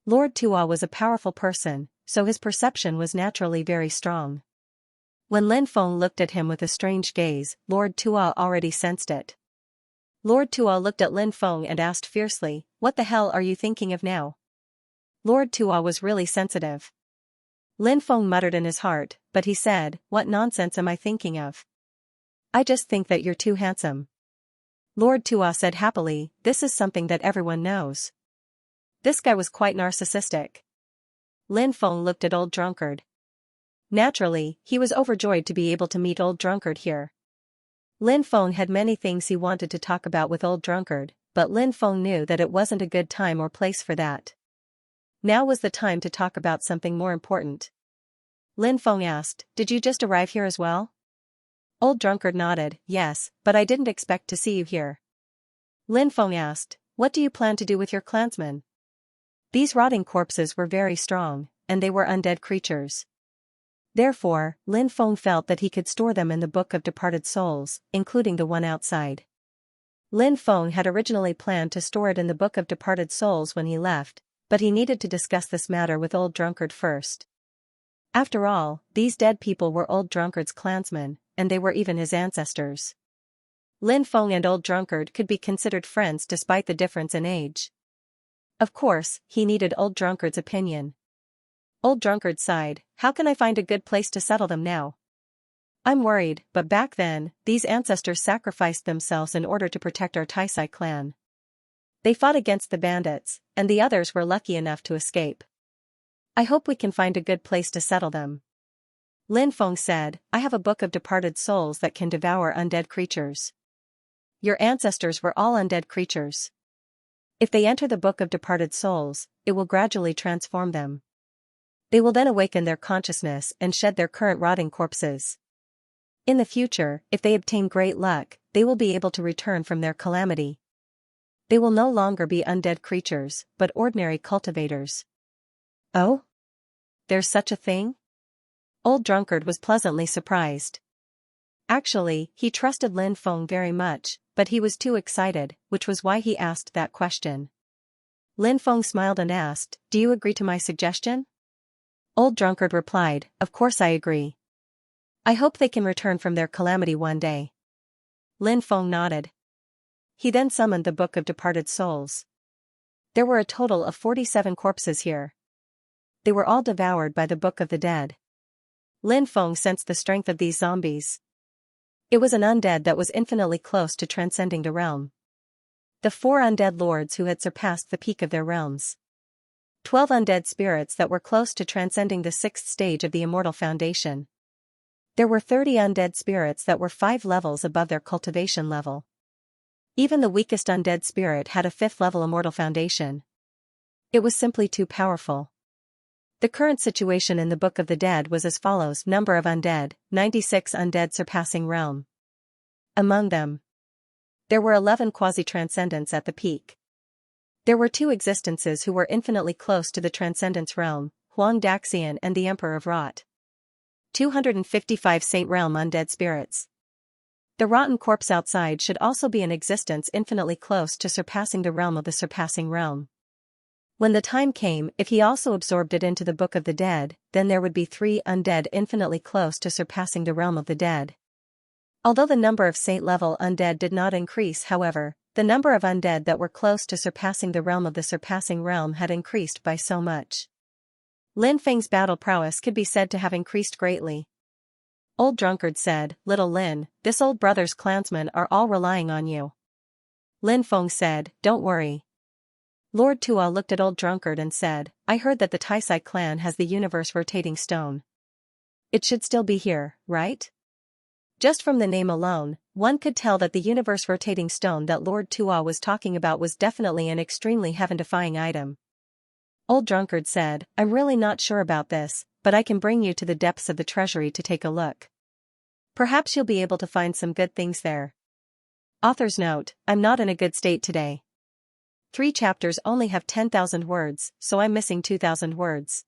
Lord Tua was a powerful person, so his perception was naturally very strong. When Lin Feng looked at him with a strange gaze, Lord Tua already sensed it. Lord Tua looked at Lin Feng and asked fiercely, "What the hell are you thinking of now?" Lord Tua was really sensitive. Lin Feng muttered in his heart, but he said, "What nonsense am I thinking of? I just think that you're too handsome." Lord Tua said happily, "This is something that everyone knows." This guy was quite narcissistic. Lin Feng looked at Old Drunkard. Naturally, he was overjoyed to be able to meet Old Drunkard here. Lin Feng had many things he wanted to talk about with Old Drunkard, but Lin Feng knew that it wasn't a good time or place for that. Now was the time to talk about something more important. Lin Feng asked, "Did you just arrive here as well?" Old Drunkard nodded, "Yes, but I didn't expect to see you here." Lin Feng asked, "What do you plan to do with your clansmen?" These rotting corpses were very strong, and they were undead creatures. Therefore, Lin Feng felt that he could store them in the Book of Departed Souls, including the one outside. Lin Feng had originally planned to store it in the Book of Departed Souls when he left, but he needed to discuss this matter with Old Drunkard first. After all, these dead people were Old Drunkard's clansmen, and they were even his ancestors. Lin Feng and Old Drunkard could be considered friends despite the difference in age. Of course, he needed Old Drunkard's opinion. Old Drunkard sighed, "How can I find a good place to settle them now? I'm worried, but back then, these ancestors sacrificed themselves in order to protect our Taisai clan. They fought against the bandits, and the others were lucky enough to escape. I hope we can find a good place to settle them." Lin Feng said, "I have a Book of Departed Souls that can devour undead creatures. Your ancestors were all undead creatures. If they enter the Book of Departed Souls, it will gradually transform them. They will then awaken their consciousness and shed their current rotting corpses. In the future, if they obtain great luck, they will be able to return from their calamity. They will no longer be undead creatures, but ordinary cultivators." "Oh? There's such a thing?" Old Drunkard was pleasantly surprised. Actually, he trusted Lin Feng very much, but he was too excited, which was why he asked that question. Lin Feng smiled and asked, "Do you agree to my suggestion?" Old Drunkard replied, "Of course I agree. I hope they can return from their calamity one day." Lin Feng nodded. He then summoned the Book of Departed Souls. There were a total of 47 corpses here. They were all devoured by the Book of the Dead. Lin Feng sensed the strength of these zombies. It was an undead that was infinitely close to transcending the realm. The 4 undead lords who had surpassed the peak of their realms. 12 undead spirits that were close to transcending the 6th stage of the Immortal Foundation. There were 30 undead spirits that were 5 levels above their cultivation level. Even the weakest undead spirit had a 5th level Immortal Foundation. It was simply too powerful. The current situation in the Book of the Dead was as follows: number of undead, 96 undead surpassing realm. Among them, there were 11 quasi-transcendents at the peak. There were 2 existences who were infinitely close to the transcendence realm, Huang Daxian and the Emperor of Rot. 255 Saint Realm undead spirits. The rotten corpse outside should also be an existence infinitely close to surpassing the realm of the surpassing realm. When the time came, if he also absorbed it into the Book of the Dead, then there would be 3 undead infinitely close to surpassing the realm of the dead. Although the number of saint-level undead did not increase, however, the number of undead that were close to surpassing the realm of the surpassing realm had increased by so much. Lin Feng's battle prowess could be said to have increased greatly. Old Drunkard said, "Little Lin, this old brother's clansmen are all relying on you." Lin Feng said, "Don't worry." Lord Tua looked at Old Drunkard and said, "I heard that the Taisai clan has the universe rotating stone. It should still be here, right?" Just from the name alone, one could tell that the universe rotating stone that Lord Tua was talking about was definitely an extremely heaven-defying item. Old Drunkard said, "I'm really not sure about this, but I can bring you to the depths of the treasury to take a look. Perhaps you'll be able to find some good things there." Author's note: I'm not in a good state today. 3 chapters only have 10,000 words, so I'm missing 2,000 words.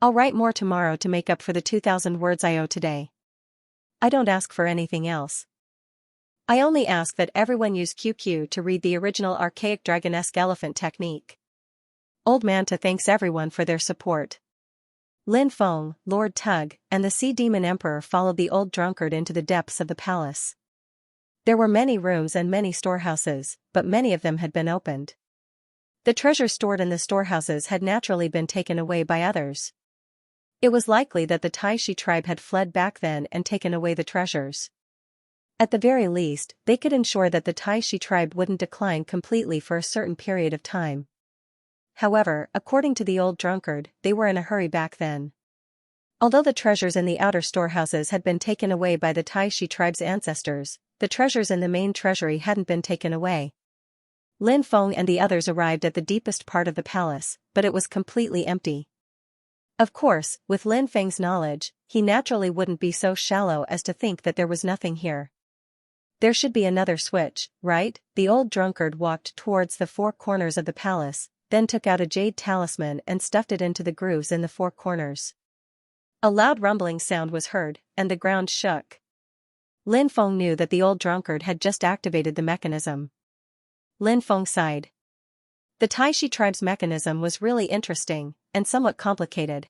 I'll write more tomorrow to make up for the 2,000 words I owe today. I don't ask for anything else. I only ask that everyone use QQ to read the original archaic dragonesque elephant technique. Old Manta thanks everyone for their support. Lin Feng, Lord Tug, and the Sea Demon Emperor followed the old drunkard into the depths of the palace. There were many rooms and many storehouses, but many of them had been opened. The treasure stored in the storehouses had naturally been taken away by others. It was likely that the Taishi tribe had fled back then and taken away the treasures. At the very least, they could ensure that the Taishi tribe wouldn't decline completely for a certain period of time. However, according to the old drunkard, they were in a hurry back then. Although the treasures in the outer storehouses had been taken away by the Taishi tribe's ancestors, the treasures in the main treasury hadn't been taken away. Lin Feng and the others arrived at the deepest part of the palace, but it was completely empty. Of course, with Lin Feng's knowledge, he naturally wouldn't be so shallow as to think that there was nothing here. There should be another switch, right? The old drunkard walked towards the four corners of the palace, then took out a jade talisman and stuffed it into the grooves in the four corners. A loud rumbling sound was heard, and the ground shook. Lin Feng knew that the old drunkard had just activated the mechanism. Lin Feng sighed. The Taishi tribe's mechanism was really interesting, and somewhat complicated.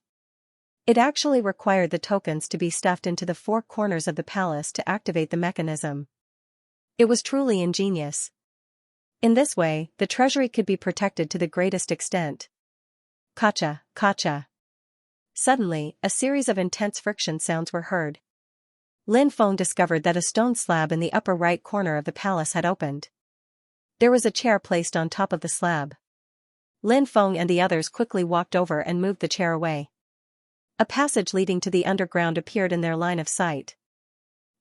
It actually required the tokens to be stuffed into the four corners of the palace to activate the mechanism. It was truly ingenious. In this way, the treasury could be protected to the greatest extent. Kacha, kacha. Suddenly, a series of intense friction sounds were heard. Lin Feng discovered that a stone slab in the upper right corner of the palace had opened. There was a chair placed on top of the slab. Lin Feng and the others quickly walked over and moved the chair away. A passage leading to the underground appeared in their line of sight.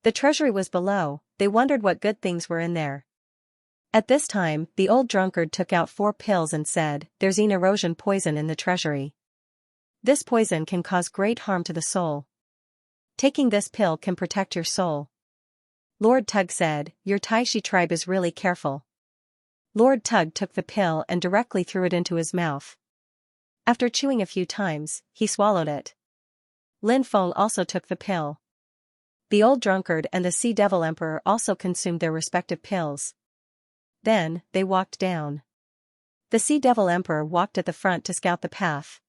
The treasury was below, they wondered what good things were in there. At this time, the old drunkard took out 4 pills and said, "There's an erosion poison in the treasury. This poison can cause great harm to the soul. Taking this pill can protect your soul." Lord Tug said, "Your Taishi tribe is really careful." Lord Tug took the pill and directly threw it into his mouth. After chewing a few times, he swallowed it. Lin Feng also took the pill. The old drunkard and the Sea Devil Emperor also consumed their respective pills. Then, they walked down. The Sea Devil Emperor walked at the front to scout the path.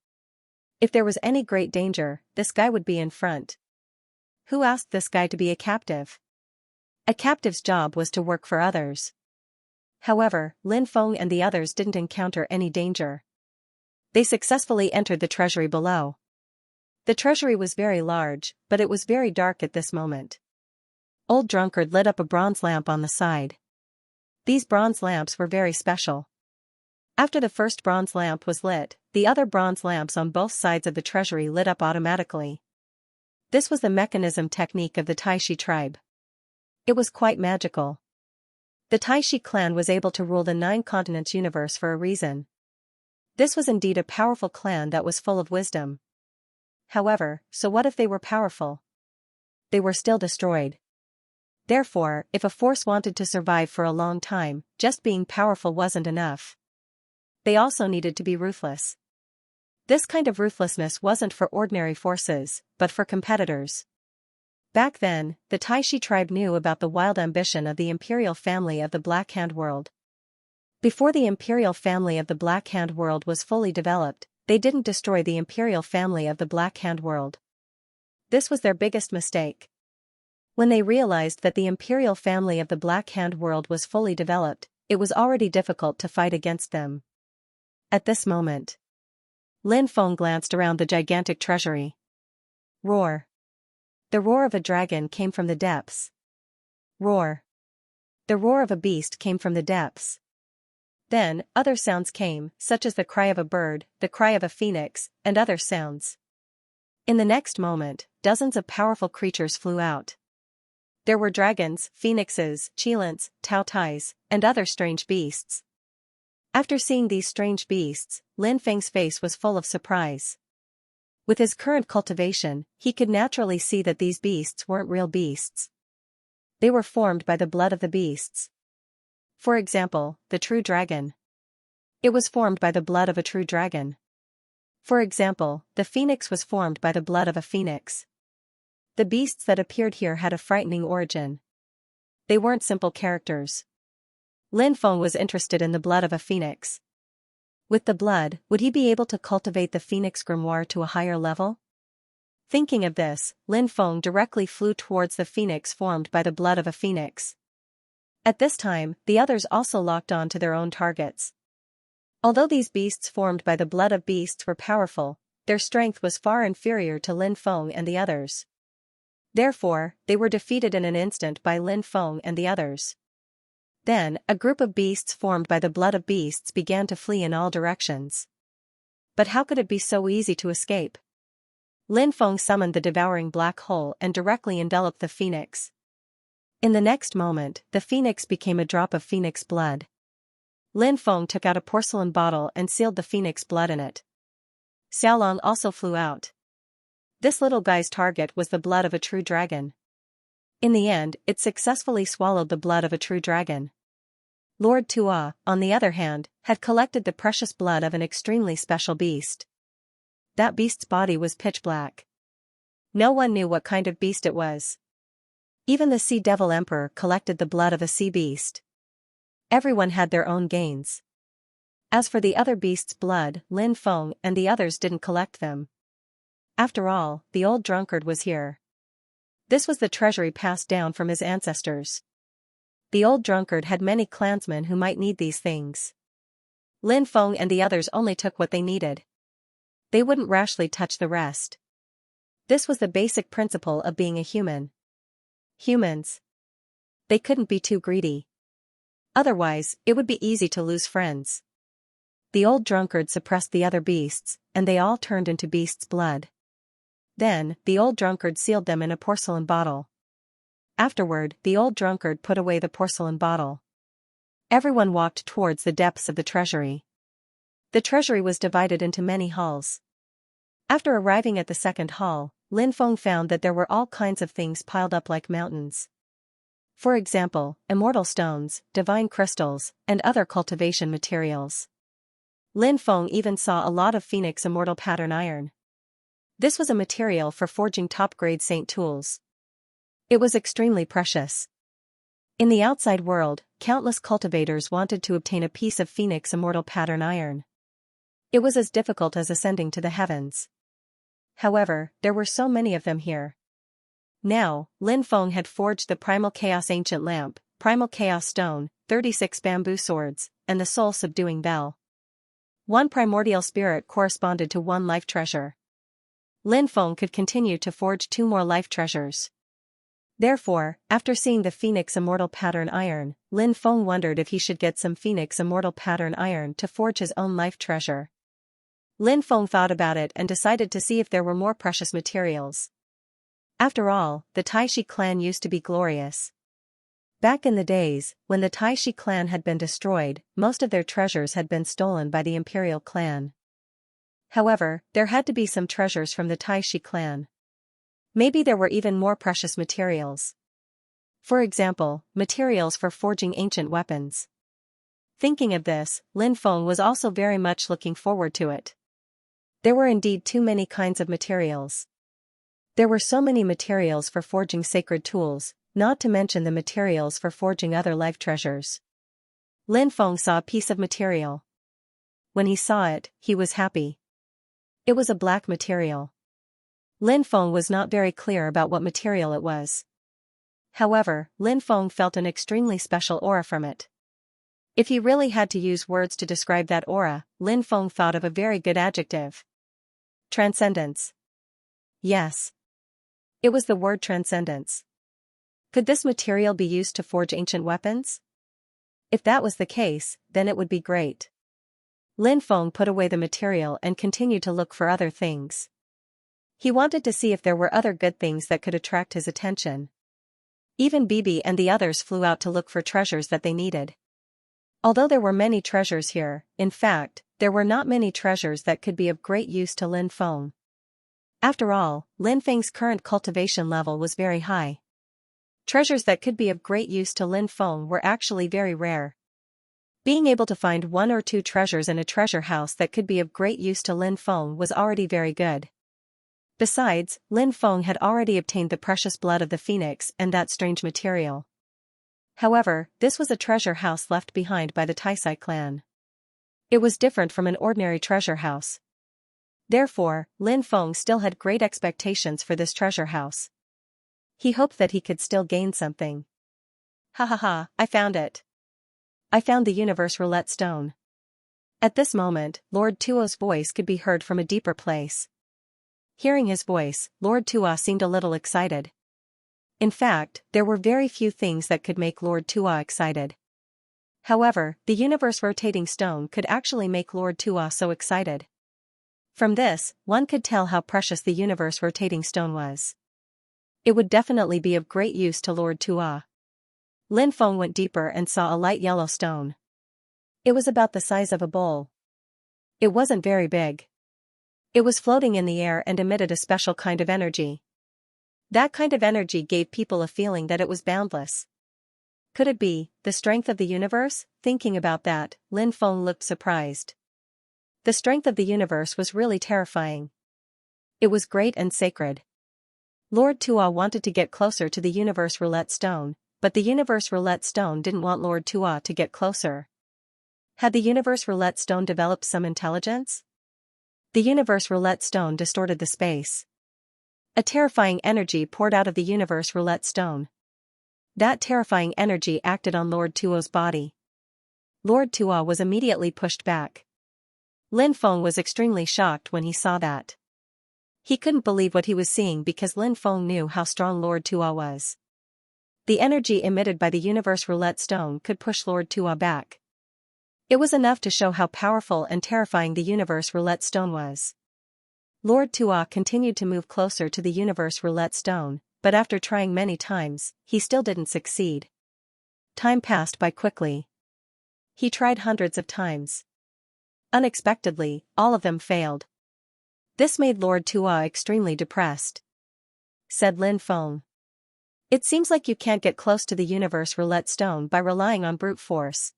If there was any great danger, this guy would be in front. Who asked this guy to be a captive? A captive's job was to work for others. However, Lin Feng and the others didn't encounter any danger. They successfully entered the treasury below. The treasury was very large, but it was very dark at this moment. Old drunkard lit up a bronze lamp on the side. These bronze lamps were very special. After the first bronze lamp was lit, the other bronze lamps on both sides of the treasury lit up automatically. This was the mechanism technique of the Taishi tribe. It was quite magical. The Taishi clan was able to rule the 9 continents universe for a reason. This was indeed a powerful clan that was full of wisdom. However, so what if they were powerful? They were still destroyed. Therefore, if a force wanted to survive for a long time, just being powerful wasn't enough. They also needed to be ruthless. This kind of ruthlessness wasn't for ordinary forces, but for competitors. Back then, the Taishi tribe knew about the wild ambition of the imperial family of the Black Hand world. Before the imperial family of the Black Hand world was fully developed, they didn't destroy the imperial family of the Black Hand world. This was their biggest mistake. When they realized that the imperial family of the Black Hand world was fully developed, it was already difficult to fight against them. At this moment, Lin Feng glanced around the gigantic treasury. Roar. The roar of a dragon came from the depths. Roar. The roar of a beast came from the depths. Then, other sounds came, such as the cry of a bird, the cry of a phoenix, and other sounds. In the next moment, dozens of powerful creatures flew out. There were dragons, phoenixes, cheelants, tautais, and other strange beasts. After seeing these strange beasts, Lin Feng's face was full of surprise. With his current cultivation, he could naturally see that these beasts weren't real beasts. They were formed by the blood of the beasts. For example, the true dragon. It was formed by the blood of a true dragon. For example, the phoenix was formed by the blood of a phoenix. The beasts that appeared here had a frightening origin. They weren't simple characters. Lin Feng was interested in the blood of a phoenix. With the blood, would he be able to cultivate the phoenix grimoire to a higher level? Thinking of this, Lin Feng directly flew towards the phoenix formed by the blood of a phoenix. At this time, the others also locked on to their own targets. Although these beasts formed by the blood of beasts were powerful, their strength was far inferior to Lin Feng and the others. Therefore, they were defeated in an instant by Lin Feng and the others. Then, a group of beasts formed by the blood of beasts began to flee in all directions. But how could it be so easy to escape? Lin Feng summoned the devouring black hole and directly enveloped the phoenix. In the next moment, the phoenix became a drop of phoenix blood. Lin Feng took out a porcelain bottle and sealed the phoenix blood in it. Xiaolong also flew out. This little guy's target was the blood of a true dragon. In the end, it successfully swallowed the blood of a true dragon. Lord Tua, on the other hand, had collected the precious blood of an extremely special beast. That beast's body was pitch black. No one knew what kind of beast it was. Even the Sea Devil Emperor collected the blood of a sea beast. Everyone had their own gains. As for the other beast's blood, Lin Feng and the others didn't collect them. After all, the old drunkard was here. This was the treasury passed down from his ancestors. The old drunkard had many clansmen who might need these things. Lin Feng and the others only took what they needed. They wouldn't rashly touch the rest. This was the basic principle of being a human. Humans. They couldn't be too greedy. Otherwise, it would be easy to lose friends. The old drunkard suppressed the other beasts, and they all turned into beasts' blood. Then, the old drunkard sealed them in a porcelain bottle. Afterward, the old drunkard put away the porcelain bottle. Everyone walked towards the depths of the treasury. The treasury was divided into many halls. After arriving at the second hall, Lin Feng found that there were all kinds of things piled up like mountains. For example, immortal stones, divine crystals, and other cultivation materials. Lin Feng even saw a lot of phoenix immortal pattern iron. This was a material for forging top-grade saint tools. It was extremely precious. In the outside world, countless cultivators wanted to obtain a piece of phoenix immortal pattern iron. It was as difficult as ascending to the heavens. However, there were so many of them here. Now, Lin Feng had forged the Primal Chaos Ancient Lamp, Primal Chaos Stone, 36 bamboo swords, and the soul-subduing bell. One primordial spirit corresponded to one life treasure. Lin Feng could continue to forge 2 more life treasures. Therefore, after seeing the Phoenix Immortal Pattern Iron, Lin Feng wondered if he should get some Phoenix Immortal Pattern Iron to forge his own life treasure. Lin Feng thought about it and decided to see if there were more precious materials. After all, the Taishi clan used to be glorious. Back in the days, when the Taishi clan had been destroyed, most of their treasures had been stolen by the imperial clan. However, there had to be some treasures from the Taishi clan. Maybe there were even more precious materials. For example, materials for forging ancient weapons. Thinking of this, Lin Feng was also very much looking forward to it. There were indeed too many kinds of materials. There were so many materials for forging sacred tools, not to mention the materials for forging other life treasures. Lin Feng saw a piece of material. When he saw it, he was happy. It was a black material. Lin Feng was not very clear about what material it was. However, Lin Feng felt an extremely special aura from it. If he really had to use words to describe that aura, Lin Feng thought of a very good adjective. Transcendence. Yes. It was the word transcendence. Could this material be used to forge ancient weapons? If that was the case, then it would be great. Lin Feng put away the material and continued to look for other things. He wanted to see if there were other good things that could attract his attention. Even Bibi and the others flew out to look for treasures that they needed. Although there were many treasures here, in fact, there were not many treasures that could be of great use to Lin Feng. After all, Lin Feng's current cultivation level was very high. Treasures that could be of great use to Lin Feng were actually very rare. Being able to find one or two treasures in a treasure house that could be of great use to Lin Feng was already very good. Besides, Lin Feng had already obtained the precious blood of the phoenix and that strange material. However, this was a treasure house left behind by the Taisai clan. It was different from an ordinary treasure house. Therefore, Lin Feng still had great expectations for this treasure house. He hoped that he could still gain something. Ha ha ha, I found it. I found the universe roulette stone. At this moment, Lord Tuo's voice could be heard from a deeper place. Hearing his voice, Lord Tuo seemed a little excited. In fact, there were very few things that could make Lord Tuo excited. However, the universe-rotating stone could actually make Lord Tuo so excited. From this, one could tell how precious the universe-rotating stone was. It would definitely be of great use to Lord Tuo. Lin Feng went deeper and saw a light yellow stone. It was about the size of a bowl. It wasn't very big. It was floating in the air and emitted a special kind of energy. That kind of energy gave people a feeling that it was boundless. Could it be the strength of the universe? Thinking about that, Lin Feng looked surprised. The strength of the universe was really terrifying. It was great and sacred. Lord Tuo wanted to get closer to the universe roulette stone, but the universe roulette stone didn't want Lord Tuo to get closer. Had the universe roulette stone developed some intelligence? The universe roulette stone distorted the space. A terrifying energy poured out of the universe roulette stone. That terrifying energy acted on Lord Tuo's body. Lord Tuo was immediately pushed back. Lin Feng was extremely shocked when he saw that. He couldn't believe what he was seeing because Lin Feng knew how strong Lord Tuo was. The energy emitted by the universe roulette stone could push Lord Tuo back. It was enough to show how powerful and terrifying the universe roulette stone was. Lord Tuo continued to move closer to the universe roulette stone, but after trying many times, he still didn't succeed. Time passed by quickly. He tried hundreds of times. Unexpectedly, all of them failed. This made Lord Tuo extremely depressed. Said Lin Feng. It seems like you can't get close to the universe roulette stone by relying on brute force.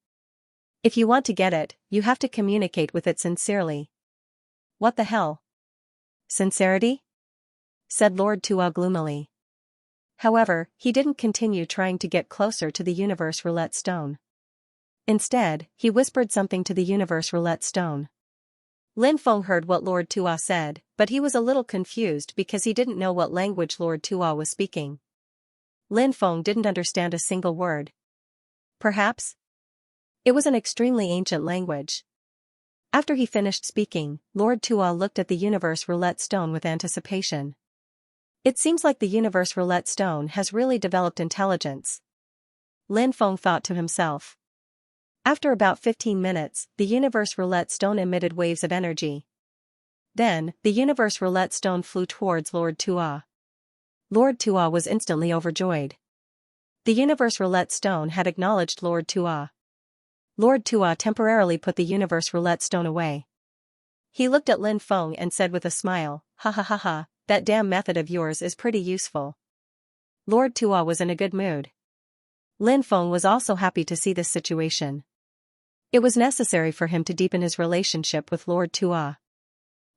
If you want to get it, you have to communicate with it sincerely. What the hell? Sincerity? Said Lord Tuo gloomily. However, he didn't continue trying to get closer to the universe roulette stone. Instead, he whispered something to the universe roulette stone. Lin Feng heard what Lord Tuo said, but he was a little confused because he didn't know what language Lord Tuo was speaking. Lin Feng didn't understand a single word. Perhaps? It was an extremely ancient language. After he finished speaking, Lord Tuo looked at the universe roulette stone with anticipation. It seems like the universe roulette stone has really developed intelligence. Lin Feng thought to himself. After about 15 minutes, the universe roulette stone emitted waves of energy. Then, the universe roulette stone flew towards Lord Tuo. Lord Tuo was instantly overjoyed. The universe roulette stone had acknowledged Lord Tuo. Lord Tuo temporarily put the universe roulette stone away. He looked at Lin Feng and said with a smile, "Ha ha ha ha, that damn method of yours is pretty useful." Lord Tuo was in a good mood. Lin Feng was also happy to see this situation. It was necessary for him to deepen his relationship with Lord Tuo.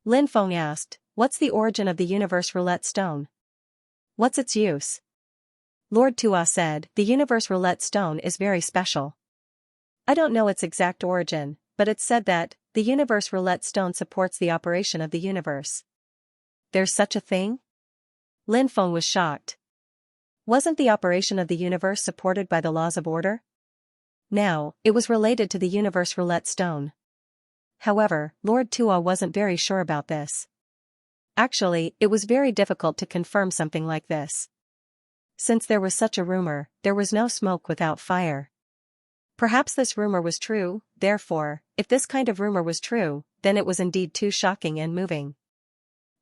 Lin Feng asked, "What's the origin of the universe roulette stone? What's its use?" Lord Tuo said, "The universe roulette stone is very special. I don't know its exact origin, but it's said that the universe roulette stone supports the operation of the universe." There's such a thing? Lin Feng was shocked. Wasn't the operation of the universe supported by the laws of order? Now, it was related to the universe roulette stone. However, Lord Tuo wasn't very sure about this. Actually, it was very difficult to confirm something like this. Since there was such a rumor, there was no smoke without fire. Perhaps this rumor was true, therefore, if this kind of rumor was true, then it was indeed too shocking and moving.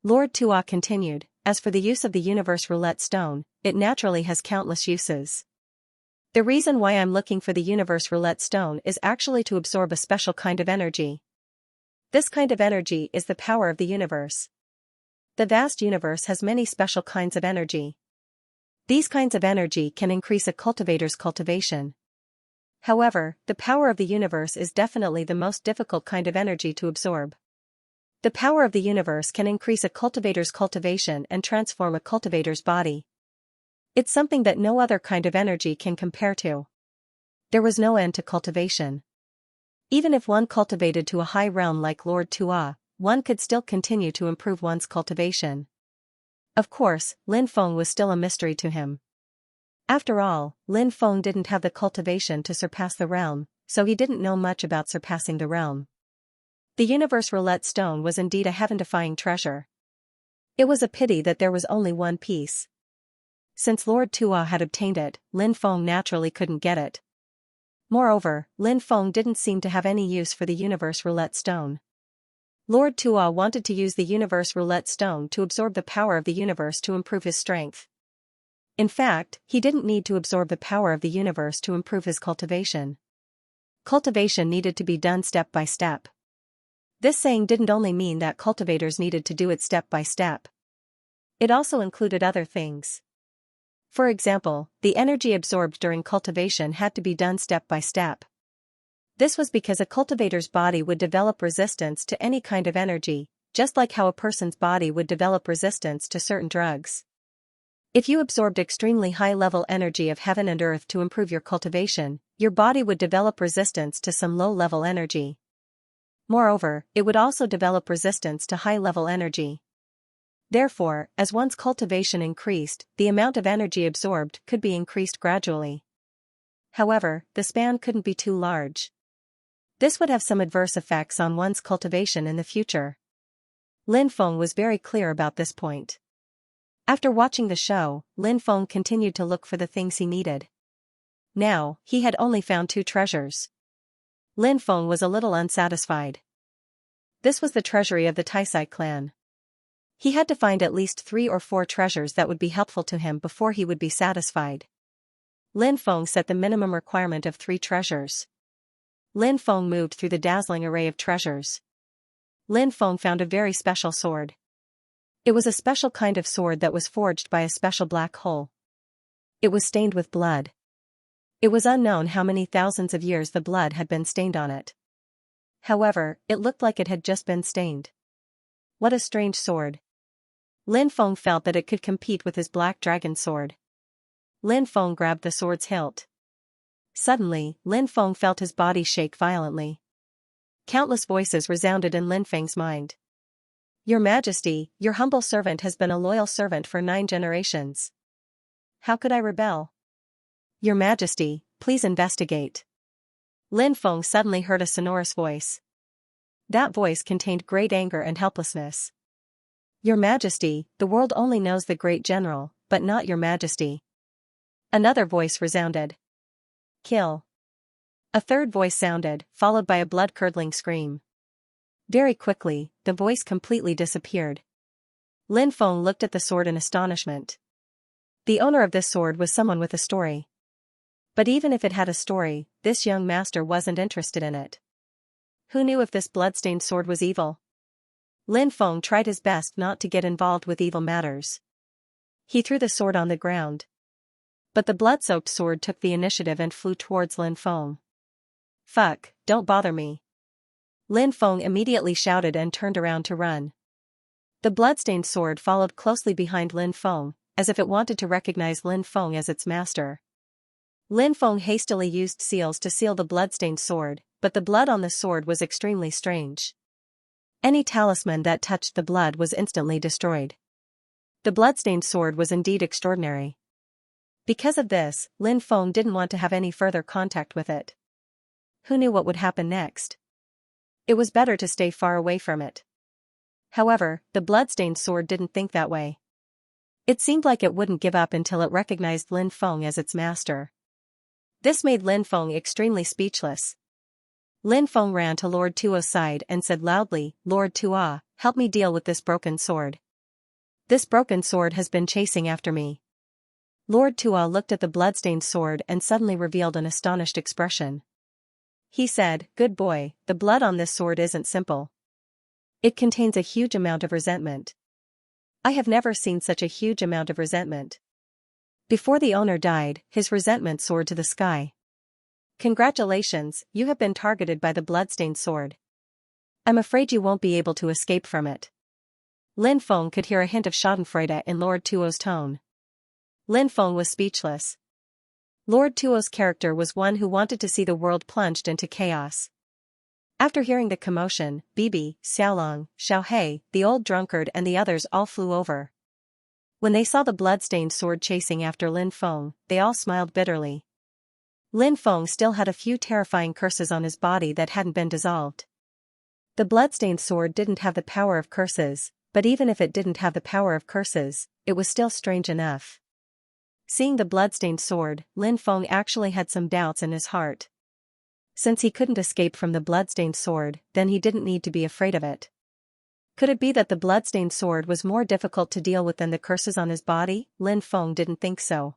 Lord Tuo continued, "As for the use of the universe roulette stone, it naturally has countless uses. The reason why I'm looking for the universe roulette stone is actually to absorb a special kind of energy. This kind of energy is the power of the universe. The vast universe has many special kinds of energy. These kinds of energy can increase a cultivator's cultivation. However, the power of the universe is definitely the most difficult kind of energy to absorb. The power of the universe can increase a cultivator's cultivation and transform a cultivator's body. It's something that no other kind of energy can compare to. There was no end to cultivation. Even if one cultivated to a high realm like Lord Tua, one could still continue to improve one's cultivation. Of course, Lin Feng was still a mystery to him. After all, Lin Feng didn't have the cultivation to surpass the realm, so he didn't know much about surpassing the realm. The universe roulette stone was indeed a heaven-defying treasure. It was a pity that there was only one piece. Since Lord Tua had obtained it, Lin Feng naturally couldn't get it. Moreover, Lin Feng didn't seem to have any use for the universe roulette stone. Lord Tua wanted to use the universe roulette stone to absorb the power of the universe to improve his strength. In fact, he didn't need to absorb the power of the universe to improve his cultivation. Cultivation needed to be done step by step. This saying didn't only mean that cultivators needed to do it step by step. It also included other things. For example, the energy absorbed during cultivation had to be done step by step. This was because a cultivator's body would develop resistance to any kind of energy, just like how a person's body would develop resistance to certain drugs. If you absorbed extremely high-level energy of heaven and earth to improve your cultivation, your body would develop resistance to some low-level energy. Moreover, it would also develop resistance to high-level energy. Therefore, as one's cultivation increased, the amount of energy absorbed could be increased gradually. However, the span couldn't be too large. This would have some adverse effects on one's cultivation in the future. Lin Feng was very clear about this point. After watching the show, Lin Feng continued to look for the things he needed. Now, he had only found 2 treasures. Lin Feng was a little unsatisfied. This was the treasury of the Taisai clan. He had to find at least 3 or 4 treasures that would be helpful to him before he would be satisfied. Lin Feng set the minimum requirement of 3 treasures. Lin Feng moved through the dazzling array of treasures. Lin Feng found a very special sword. It was a special kind of sword that was forged by a special black hole. It was stained with blood. It was unknown how many thousands of years the blood had been stained on it. However, it looked like it had just been stained. What a strange sword. Lin Feng felt that it could compete with his black dragon sword. Lin Feng grabbed the sword's hilt. Suddenly, Lin Feng felt his body shake violently. Countless voices resounded in Lin Feng's mind. Your Majesty, your humble servant has been a loyal servant for 9 generations. How could I rebel? Your Majesty, please investigate. Lin Feng suddenly heard a sonorous voice. That voice contained great anger and helplessness. Your Majesty, the world only knows the great general, but not your Majesty. Another voice resounded. Kill. A third voice sounded, followed by a blood-curdling scream. Very quickly, the voice completely disappeared. Lin Feng looked at the sword in astonishment. The owner of this sword was someone with a story. But even if it had a story, this young master wasn't interested in it. Who knew if this blood-stained sword was evil? Lin Feng tried his best not to get involved with evil matters. He threw the sword on the ground. But the blood-soaked sword took the initiative and flew towards Lin Feng. Fuck, don't bother me. Lin Feng immediately shouted and turned around to run. The blood-stained sword followed closely behind Lin Feng, as if it wanted to recognize Lin Feng as its master. Lin Feng hastily used seals to seal the blood-stained sword, but the blood on the sword was extremely strange. Any talisman that touched the blood was instantly destroyed. The blood-stained sword was indeed extraordinary. Because of this, Lin Feng didn't want to have any further contact with it. Who knew what would happen next? It was better to stay far away from it. However, the blood-stained sword didn't think that way. It seemed like it wouldn't give up until it recognized Lin Feng as its master. This made Lin Feng extremely speechless. Lin Feng ran to Lord Tua's side and said loudly, Lord Tua, help me deal with this broken sword. This broken sword has been chasing after me. Lord Tua looked at the blood-stained sword and suddenly revealed an astonished expression. He said, Good boy, the blood on this sword isn't simple. It contains a huge amount of resentment. I have never seen such a huge amount of resentment. Before the owner died, his resentment soared to the sky. Congratulations, you have been targeted by the bloodstained sword. I'm afraid you won't be able to escape from it. Lin Feng could hear a hint of schadenfreude in Lord Tuo's tone. Lin Feng was speechless. Lord Tuo's character was one who wanted to see the world plunged into chaos. After hearing the commotion, Bibi, Xiaolong, Xiaohei, the old drunkard and the others all flew over. When they saw the blood-stained sword chasing after Lin Feng, they all smiled bitterly. Lin Feng still had a few terrifying curses on his body that hadn't been dissolved. The blood-stained sword didn't have the power of curses, but even if it didn't have the power of curses, it was still strange enough. Seeing the blood-stained sword, Lin Feng actually had some doubts in his heart. Since he couldn't escape from the blood-stained sword, then he didn't need to be afraid of it. Could it be that the blood-stained sword was more difficult to deal with than the curses on his body? Lin Feng didn't think so.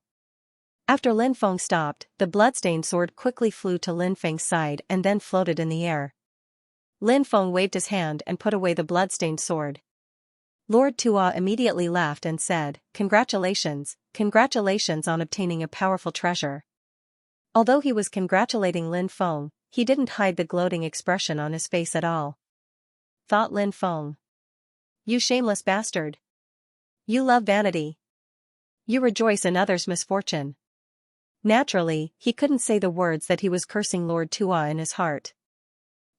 After Lin Feng stopped, the blood-stained sword quickly flew to Lin Feng's side and then floated in the air. Lin Feng waved his hand and put away the blood-stained sword. Lord Tuo immediately laughed and said, "Congratulations, congratulations on obtaining a powerful treasure." Although he was congratulating Lin Feng, he didn't hide the gloating expression on his face at all. Thought Lin Feng. You shameless bastard. You love vanity. You rejoice in others' misfortune. Naturally, he couldn't say the words that he was cursing Lord Tuo in his heart.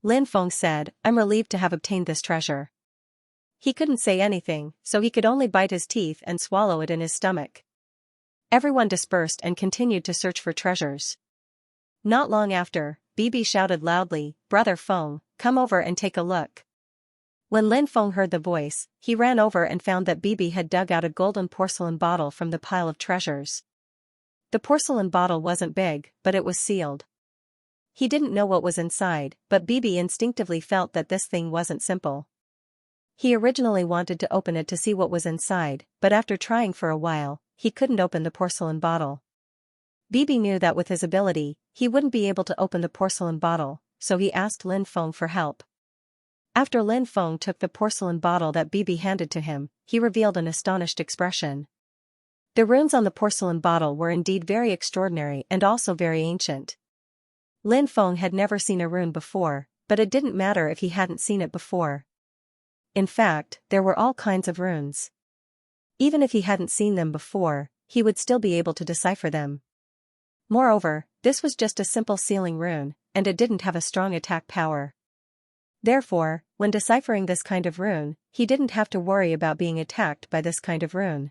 Lin Feng said, "I'm relieved to have obtained this treasure." He couldn't say anything, so he could only bite his teeth and swallow it in his stomach. Everyone dispersed and continued to search for treasures. Not long after, Bibi shouted loudly, "Brother Feng, come over and take a look." When Lin Feng heard the voice, he ran over and found that Bibi had dug out a golden porcelain bottle from the pile of treasures. The porcelain bottle wasn't big, but it was sealed. He didn't know what was inside, but Bibi instinctively felt that this thing wasn't simple. He originally wanted to open it to see what was inside, but after trying for a while, he couldn't open the porcelain bottle. Bibi knew that with his ability, he wouldn't be able to open the porcelain bottle, so he asked Lin Feng for help. After Lin Feng took the porcelain bottle that Bibi handed to him, he revealed an astonished expression. The runes on the porcelain bottle were indeed very extraordinary and also very ancient. Lin Feng had never seen a rune before, but it didn't matter if he hadn't seen it before. In fact, there were all kinds of runes. Even if he hadn't seen them before, he would still be able to decipher them. Moreover, this was just a simple sealing rune, and it didn't have a strong attack power. Therefore, when deciphering this kind of rune, he didn't have to worry about being attacked by this kind of rune.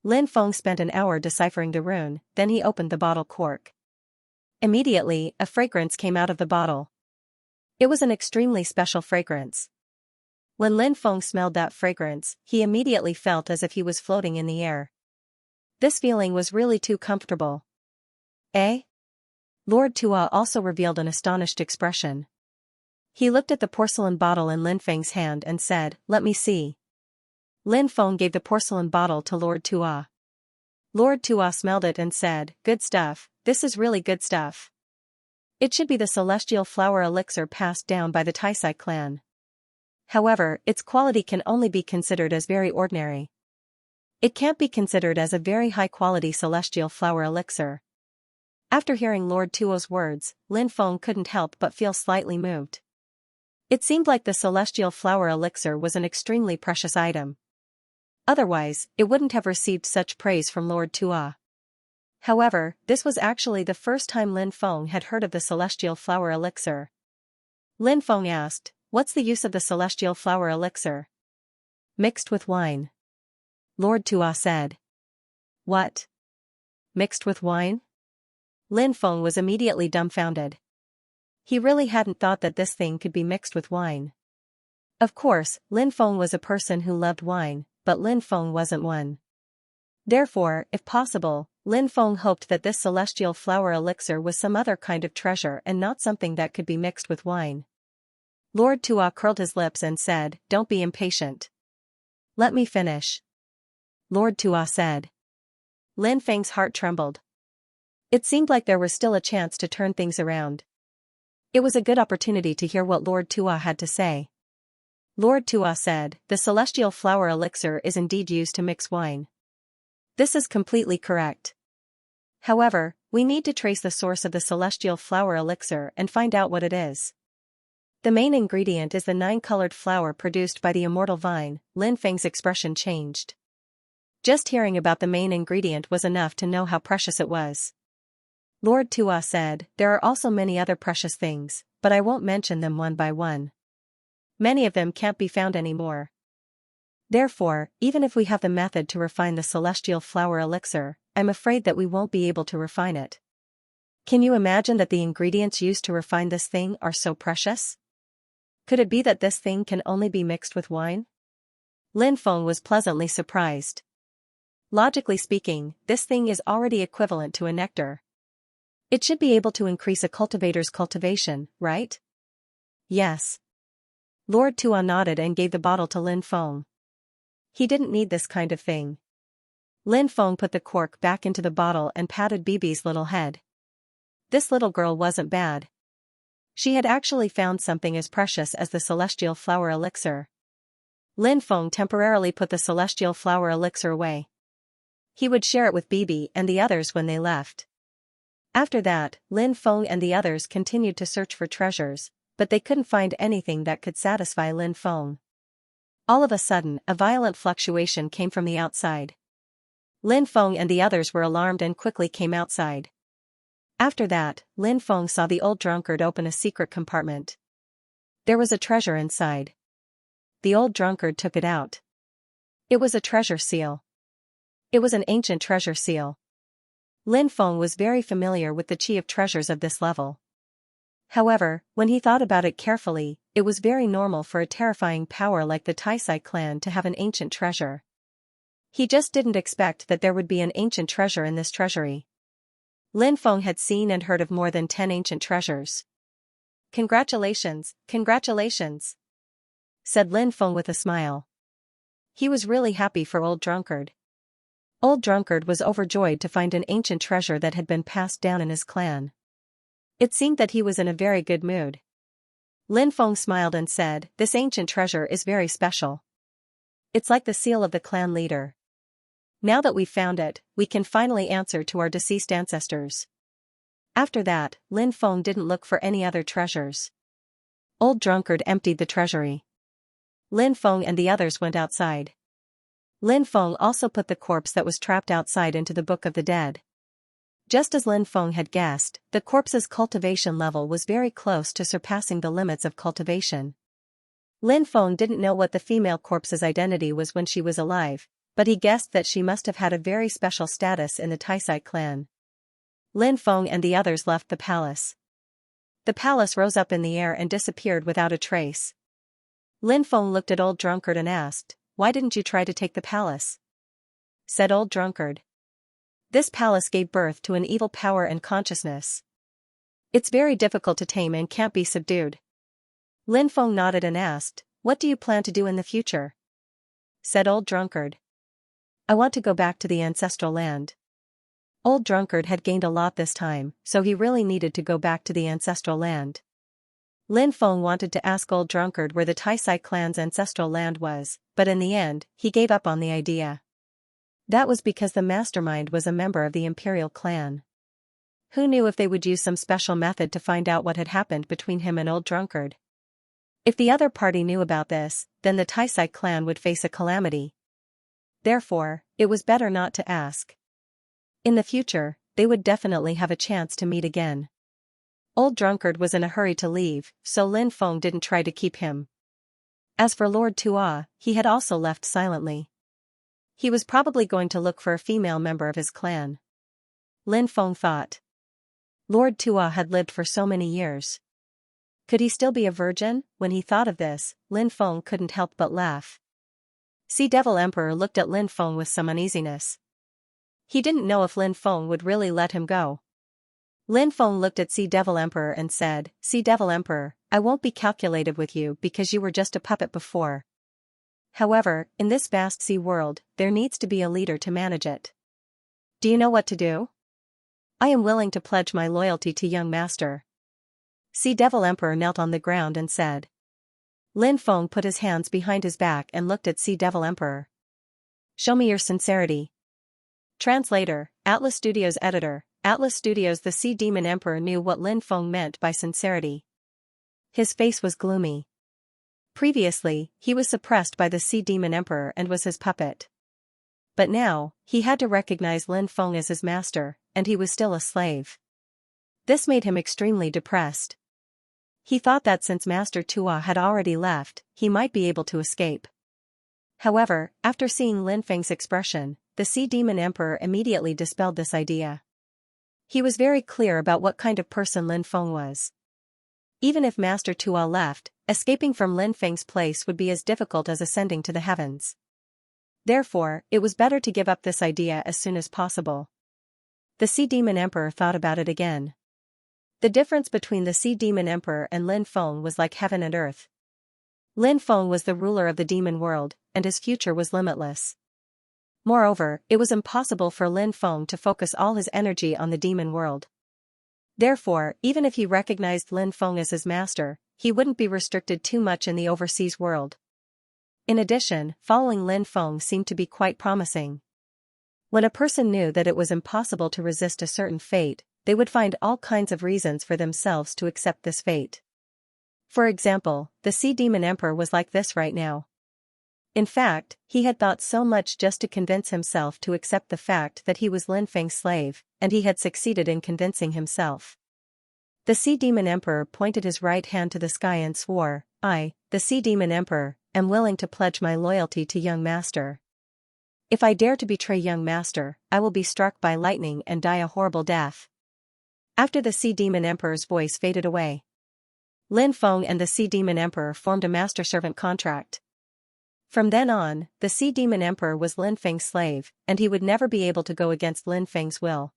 Lin Feng spent an hour deciphering the rune, then he opened the bottle cork. Immediately, a fragrance came out of the bottle. It was an extremely special fragrance. When Lin Feng smelled that fragrance, he immediately felt as if he was floating in the air. This feeling was really too comfortable. Eh? Lord Tuo also revealed an astonished expression. He looked at the porcelain bottle in Lin Feng's hand and said, "Let me see." Lin Feng gave the porcelain bottle to Lord Tuo. Lord Tuo smelled it and said, "Good stuff, this is really good stuff. It should be the celestial flower elixir passed down by the Taisai clan. However, its quality can only be considered as very ordinary. It can't be considered as a very high-quality celestial flower elixir." After hearing Lord Tuo's words, Lin Feng couldn't help but feel slightly moved. It seemed like the celestial flower elixir was an extremely precious item. Otherwise, it wouldn't have received such praise from Lord Tuo. However, this was actually the first time Lin Feng had heard of the celestial flower elixir. Lin Feng asked, "What's the use of the celestial flower elixir?" "Mixed with wine." Lord Tuo said. "What? Mixed with wine?" Lin Feng was immediately dumbfounded. He really hadn't thought that this thing could be mixed with wine. Of course, Lin Feng was a person who loved wine, but Lin Feng wasn't one. Therefore, if possible, Lin Feng hoped that this celestial flower elixir was some other kind of treasure and not something that could be mixed with wine. Lord Tuo curled his lips and said, "Don't be impatient. Let me finish." Lord Tuo said. Lin Feng's heart trembled. It seemed like there was still a chance to turn things around. It was a good opportunity to hear what Lord Tuo had to say. Lord Tuo said, "The celestial flower elixir is indeed used to mix wine. This is completely correct. However, We need to trace the source of the celestial flower elixir and find out what it is. The main ingredient is the 9-colored flower produced by the immortal vine. Lin Feng's expression changed. Just hearing about the main ingredient was enough to know how precious it was. Lord Tua said, there are also many other precious things, but I won't mention them one by one. Many of them can't be found anymore. Therefore, even if we have the method to refine the celestial flower elixir, I'm afraid that we won't be able to refine it. Can you imagine that the ingredients used to refine this thing are so precious? Could it be that this thing can only be mixed with wine? Lin Feng was pleasantly surprised. Logically speaking, this thing is already equivalent to a nectar. It should be able to increase a cultivator's cultivation, right? Yes. Lord Tua nodded and gave the bottle to Lin Feng. He didn't need this kind of thing. Lin Feng put the cork back into the bottle and patted Bibi's little head. This little girl wasn't bad. She had actually found something as precious as the celestial flower elixir. Lin Feng temporarily put the celestial flower elixir away. He would share it with Bibi and the others when they left. After that, Lin Feng and the others continued to search for treasures, but they couldn't find anything that could satisfy Lin Feng. All of a sudden, a violent fluctuation came from the outside. Lin Feng and the others were alarmed and quickly came outside. After that, Lin Feng saw the old drunkard open a secret compartment. There was a treasure inside. The old drunkard took it out. It was a treasure seal. It was an ancient treasure seal. Lin Feng was very familiar with the chi of treasures of this level. However, when he thought about it carefully, it was very normal for a terrifying power like the Taisai clan to have an ancient treasure. He just didn't expect that there would be an ancient treasure in this treasury. Lin Feng had seen and heard of more than 10 ancient treasures. Congratulations, congratulations, said Lin Feng with a smile. He was really happy for Old Drunkard. Old Drunkard was overjoyed to find an ancient treasure that had been passed down in his clan. It seemed that he was in a very good mood. Lin Feng smiled and said, "This ancient treasure is very special. It's like the seal of the clan leader. Now that we've found it, we can finally answer to our deceased ancestors." After that, Lin Feng didn't look for any other treasures. Old Drunkard emptied the treasury. Lin Feng and the others went outside. Lin Feng also put the corpse that was trapped outside into the Book of the Dead. Just as Lin Feng had guessed, the corpse's cultivation level was very close to surpassing the limits of cultivation. Lin Feng didn't know what the female corpse's identity was when she was alive, but he guessed that she must have had a very special status in the Taisai clan. Lin Feng and the others left the palace. The palace rose up in the air and disappeared without a trace. Lin Feng looked at Old Drunkard and asked, "Why didn't you try to take the palace?" Said Old Drunkard. "This palace gave birth to an evil power and consciousness. It's very difficult to tame and can't be subdued." Lin Feng nodded and asked, "What do you plan to do in the future?" Said Old Drunkard. "I want to go back to the ancestral land." Old Drunkard had gained a lot this time, so he really needed to go back to the ancestral land. Lin Feng wanted to ask Old Drunkard where the Taisai clan's ancestral land was, but in the end, he gave up on the idea. That was because the mastermind was a member of the Imperial clan. Who knew if they would use some special method to find out what had happened between him and Old Drunkard? If the other party knew about this, then the Taisai clan would face a calamity. Therefore, it was better not to ask. In the future, they would definitely have a chance to meet again. Old Drunkard was in a hurry to leave, so Lin Feng didn't try to keep him. As for Lord Tua, he had also left silently. He was probably going to look for a female member of his clan. Lin Feng thought. Lord Tua had lived for so many years. Could he still be a virgin? When he thought of this, Lin Feng couldn't help but laugh. Sea Devil Emperor looked at Lin Feng with some uneasiness. He didn't know if Lin Feng would really let him go. Lin Feng looked at Sea Devil Emperor and said, "Sea Devil Emperor, I won't be calculative with you because you were just a puppet before. However, in this vast sea world, there needs to be a leader to manage it. Do you know what to do? I am willing to pledge my loyalty to young master." Sea Devil Emperor knelt on the ground and said. Lin Feng put his hands behind his back and looked at Sea Devil Emperor. "Show me your sincerity." Translator, Atlas Studios Editor, Atlas Studios. The Sea Demon Emperor knew what Lin Feng meant by sincerity. His face was gloomy. Previously, he was suppressed by the Sea Demon Emperor and was his puppet. But now, he had to recognize Lin Feng as his master, and he was still a slave. This made him extremely depressed. He thought that since Master Tua had already left, he might be able to escape. However, after seeing Lin Feng's expression, the Sea Demon Emperor immediately dispelled this idea. He was very clear about what kind of person Lin Feng was. Even if Master Tua left, escaping from Lin Feng's place would be as difficult as ascending to the heavens. Therefore, it was better to give up this idea as soon as possible. The Sea Demon Emperor thought about it again. The difference between the Sea Demon Emperor and Lin Feng was like heaven and earth. Lin Feng was the ruler of the demon world, and his future was limitless. Moreover, it was impossible for Lin Feng to focus all his energy on the demon world. Therefore, even if he recognized Lin Feng as his master, he wouldn't be restricted too much in the overseas world. In addition, following Lin Feng seemed to be quite promising. When a person knew that it was impossible to resist a certain fate, they would find all kinds of reasons for themselves to accept this fate. For example, the Sea Demon Emperor was like this right now. In fact, he had thought so much just to convince himself to accept the fact that he was Lin Feng's slave, and he had succeeded in convincing himself. The Sea Demon Emperor pointed his right hand to the sky and swore, "I, the Sea Demon Emperor, am willing to pledge my loyalty to young master. If I dare to betray young master, I will be struck by lightning and die a horrible death." After the Sea Demon Emperor's voice faded away, Lin Feng and the Sea Demon Emperor formed a master-servant contract. From then on, the Sea Demon Emperor was Lin Feng's slave, and he would never be able to go against Lin Feng's will.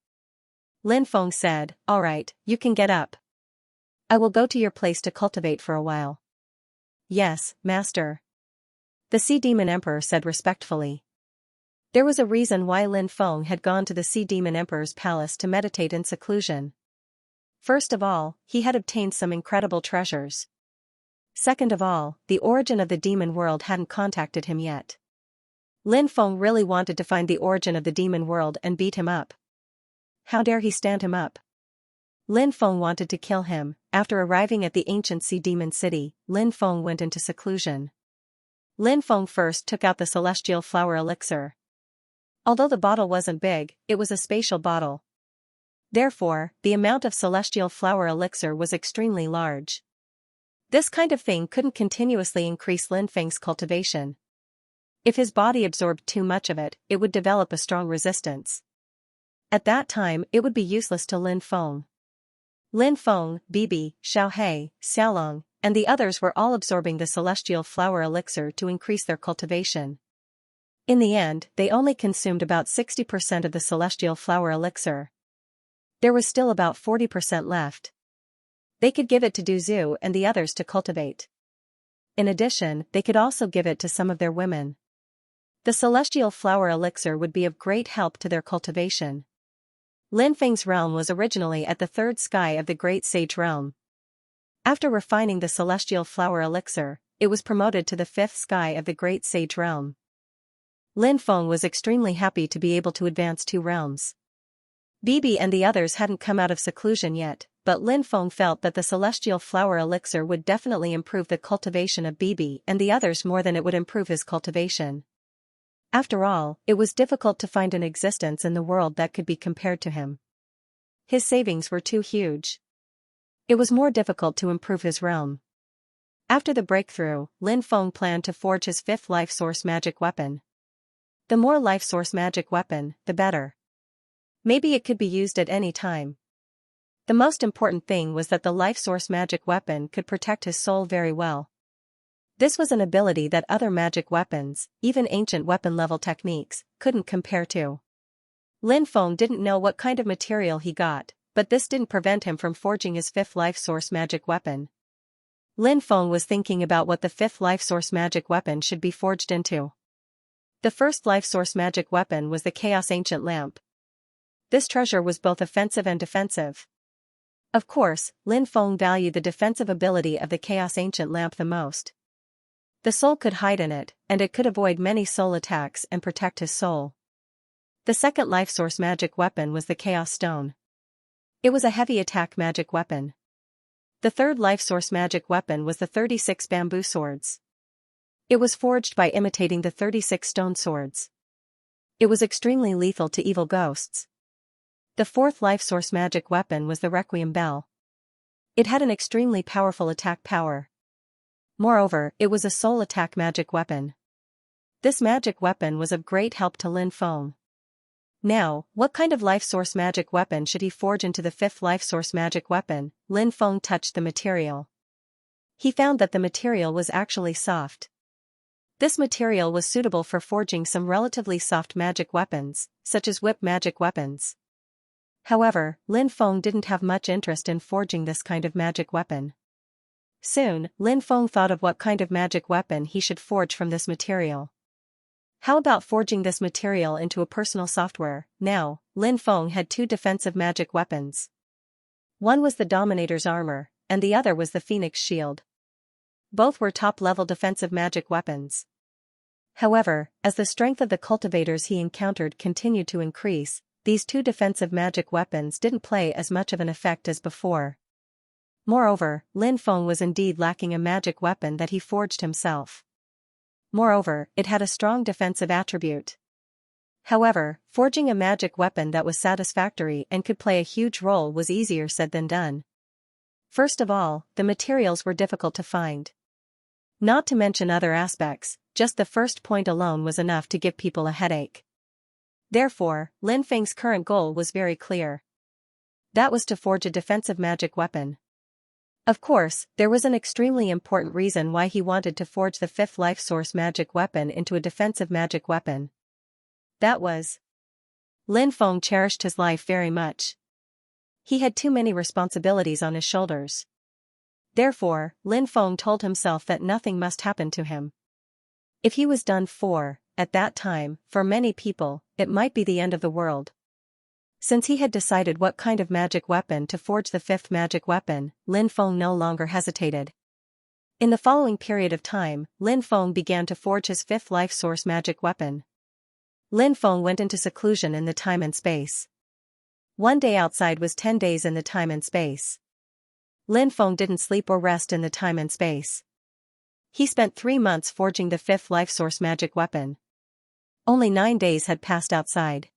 Lin Feng said, "All right, you can get up. I will go to your place to cultivate for a while." "Yes, master," the Sea Demon Emperor said respectfully. There was a reason why Lin Feng had gone to the Sea Demon Emperor's palace to meditate in seclusion. First of all, he had obtained some incredible treasures. Second of all, the origin of the demon world hadn't contacted him yet. Lin Feng really wanted to find the origin of the demon world and beat him up. How dare he stand him up? Lin Feng wanted to kill him. After arriving at the ancient sea demon city, Lin Feng went into seclusion. Lin Feng first took out the celestial flower elixir. Although the bottle wasn't big, it was a spatial bottle. Therefore, the amount of celestial flower elixir was extremely large. This kind of thing couldn't continuously increase Lin Feng's cultivation. If his body absorbed too much of it, it would develop a strong resistance. At that time, it would be useless to Lin Feng. Lin Feng, Bibi, Xiaohe, Xiaolong, and the others were all absorbing the celestial flower elixir to increase their cultivation. In the end, they only consumed about 60% of the celestial flower elixir. There was still about 40% left. They could give it to Du Zhu and the others to cultivate. In addition, they could also give it to some of their women. The celestial flower elixir would be of great help to their cultivation. Lin Feng's realm was originally at the third sky of the Great Sage Realm. After refining the celestial flower elixir, it was promoted to the fifth sky of the Great Sage Realm. Lin Feng was extremely happy to be able to advance 2 realms. Bibi and the others hadn't come out of seclusion yet, but Lin Feng felt that the celestial flower elixir would definitely improve the cultivation of Bibi and the others more than it would improve his cultivation. After all, it was difficult to find an existence in the world that could be compared to him. His savings were too huge. It was more difficult to improve his realm. After the breakthrough, Lin Feng planned to forge his 5th life source magic weapon. The more life source magic weapon, the better. Maybe it could be used at any time. The most important thing was that the life source magic weapon could protect his soul very well. This was an ability that other magic weapons, even ancient weapon-level techniques, couldn't compare to. Lin Feng didn't know what kind of material he got, but this didn't prevent him from forging his 5th life source magic weapon. Lin Feng was thinking about what the 5th life source magic weapon should be forged into. The first life source magic weapon was the Chaos Ancient Lamp. This treasure was both offensive and defensive. Of course, Lin Feng valued the defensive ability of the Chaos Ancient Lamp the most. The soul could hide in it, and it could avoid many soul attacks and protect his soul. The second life source magic weapon was the Chaos Stone. It was a heavy attack magic weapon. The third life source magic weapon was the 36 bamboo swords. It was forged by imitating the 36 stone swords. It was extremely lethal to evil ghosts. The fourth life source magic weapon was the Requiem Bell. It had an extremely powerful attack power. Moreover, it was a soul attack magic weapon. This magic weapon was of great help to Lin Feng. Now, what kind of life source magic weapon should he forge into the fifth life source magic weapon? Lin Feng touched the material. He found that the material was actually soft. This material was suitable for forging some relatively soft magic weapons, such as whip magic weapons. However, Lin Feng didn't have much interest in forging this kind of magic weapon. Soon, Lin Feng thought of what kind of magic weapon he should forge from this material. How about forging this material into a personal software? Now, Lin Feng had two defensive magic weapons. One was the Dominator's armor, and the other was the Phoenix shield. Both were top-level defensive magic weapons. However, as the strength of the cultivators he encountered continued to increase, these two defensive magic weapons didn't play as much of an effect as before. Moreover, Lin Feng was indeed lacking a magic weapon that he forged himself. Moreover, it had a strong defensive attribute. However, forging a magic weapon that was satisfactory and could play a huge role was easier said than done. First of all, the materials were difficult to find. Not to mention other aspects, just the first point alone was enough to give people a headache. Therefore, Lin Feng's current goal was very clear. That was to forge a defensive magic weapon. Of course, there was an extremely important reason why he wanted to forge the fifth life source magic weapon into a defensive magic weapon. That was, Lin Feng cherished his life very much. He had too many responsibilities on his shoulders. Therefore, Lin Feng told himself that nothing must happen to him. If he was done for, at that time, for many people, it might be the end of the world. Since he had decided what kind of magic weapon to forge the fifth magic weapon, Lin Feng no longer hesitated. In the following period of time, Lin Feng began to forge his fifth life source magic weapon. Lin Feng went into seclusion in the time and space. One day outside was 10 days in the time and space. Lin Feng didn't sleep or rest in the time and space. He spent 3 months forging the fifth life source magic weapon. Only 9 days had passed outside.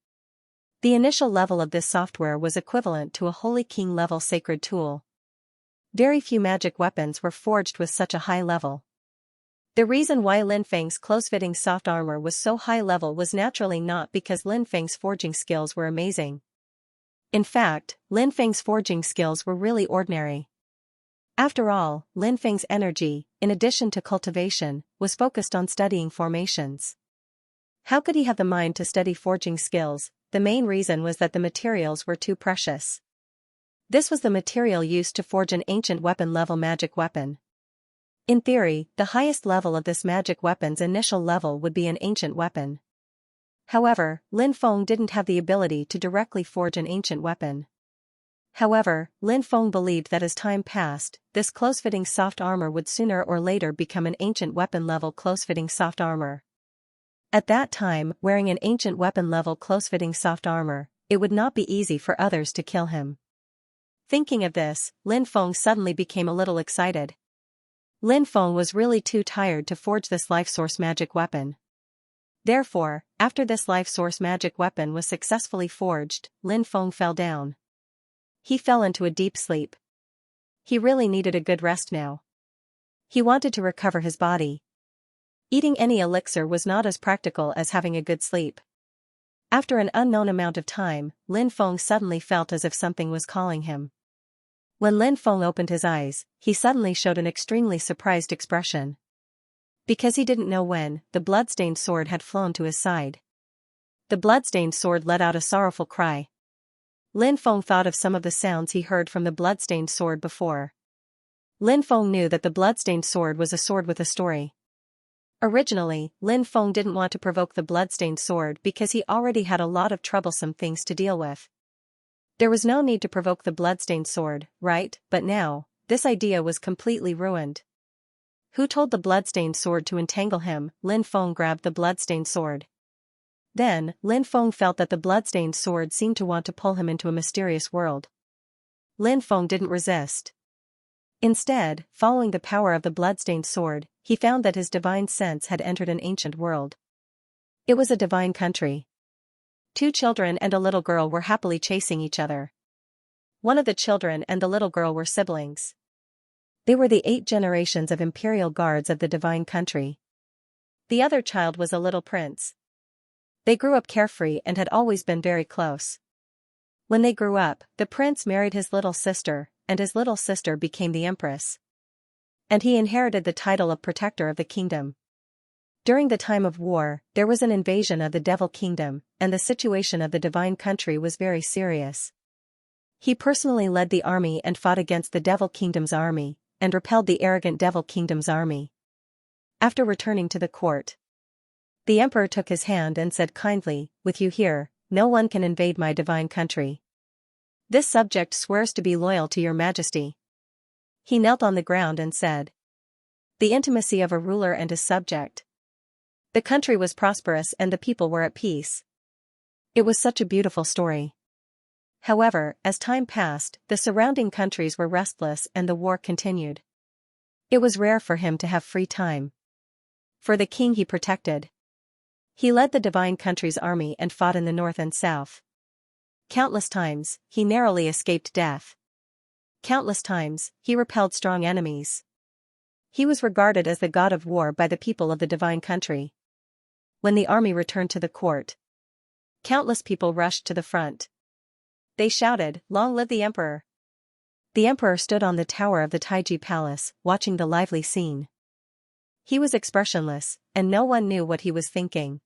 The initial level of this software was equivalent to a Holy King level sacred tool. Very few magic weapons were forged with such a high level. The reason why Lin Feng's close-fitting soft armor was so high level was naturally not because Lin Feng's forging skills were amazing. In fact, Lin Feng's forging skills were really ordinary. After all, Lin Feng's energy, in addition to cultivation, was focused on studying formations. How could he have the mind to study forging skills? The main reason was that the materials were too precious. This was the material used to forge an ancient weapon-level magic weapon. In theory, the highest level of this magic weapon's initial level would be an ancient weapon. However, Lin Feng didn't have the ability to directly forge an ancient weapon. However, Lin Feng believed that as time passed, this close-fitting soft armor would sooner or later become an ancient weapon-level close-fitting soft armor. At that time, wearing an ancient weapon-level close-fitting soft armor, it would not be easy for others to kill him. Thinking of this, Lin Feng suddenly became a little excited. Lin Feng was really too tired to forge this life source magic weapon. Therefore, after this life source magic weapon was successfully forged, Lin Feng fell down. He fell into a deep sleep. He really needed a good rest now. He wanted to recover his body. Eating any elixir was not as practical as having a good sleep. After an unknown amount of time, Lin Feng suddenly felt as if something was calling him. When Lin Feng opened his eyes, he suddenly showed an extremely surprised expression. Because he didn't know when, the bloodstained sword had flown to his side. The bloodstained sword let out a sorrowful cry. Lin Feng thought of some of the sounds he heard from the bloodstained sword before. Lin Feng knew that the bloodstained sword was a sword with a story. Originally, Lin Feng didn't want to provoke the bloodstained sword because he already had a lot of troublesome things to deal with. There was no need to provoke the bloodstained sword, right? But now, this idea was completely ruined. Who told the bloodstained sword to entangle him? Lin Feng grabbed the bloodstained sword. Then, Lin Feng felt that the bloodstained sword seemed to want to pull him into a mysterious world. Lin Feng didn't resist. Instead, following the power of the bloodstained sword, he found that his divine sense had entered an ancient world. It was a divine country. 2 children and a little girl were happily chasing each other. One of the children and the little girl were siblings. They were the 8 generations of imperial guards of the divine country. The other child was a little prince. They grew up carefree and had always been very close. When they grew up, the prince married his little sister, and his little sister became the empress. And he inherited the title of protector of the kingdom. During the time of war, there was an invasion of the Devil Kingdom, and the situation of the divine country was very serious. He personally led the army and fought against the Devil Kingdom's army, and repelled the arrogant Devil Kingdom's army. After returning to the court, the emperor took his hand and said kindly, "With you here, no one can invade my divine country. This subject swears to be loyal to your majesty." He knelt on the ground and said, "The intimacy of a ruler and his subject." The country was prosperous and the people were at peace. It was such a beautiful story. However, as time passed, the surrounding countries were restless and the war continued. It was rare for him to have free time. For the king he protected. He led the divine country's army and fought in the north and south. Countless times, he narrowly escaped death. Countless times, he repelled strong enemies. He was regarded as the god of war by the people of the divine country. When the army returned to the court, countless people rushed to the front. They shouted, "Long live the emperor!" The emperor stood on the tower of the Taiji Palace, watching the lively scene. He was expressionless, and no one knew what he was thinking.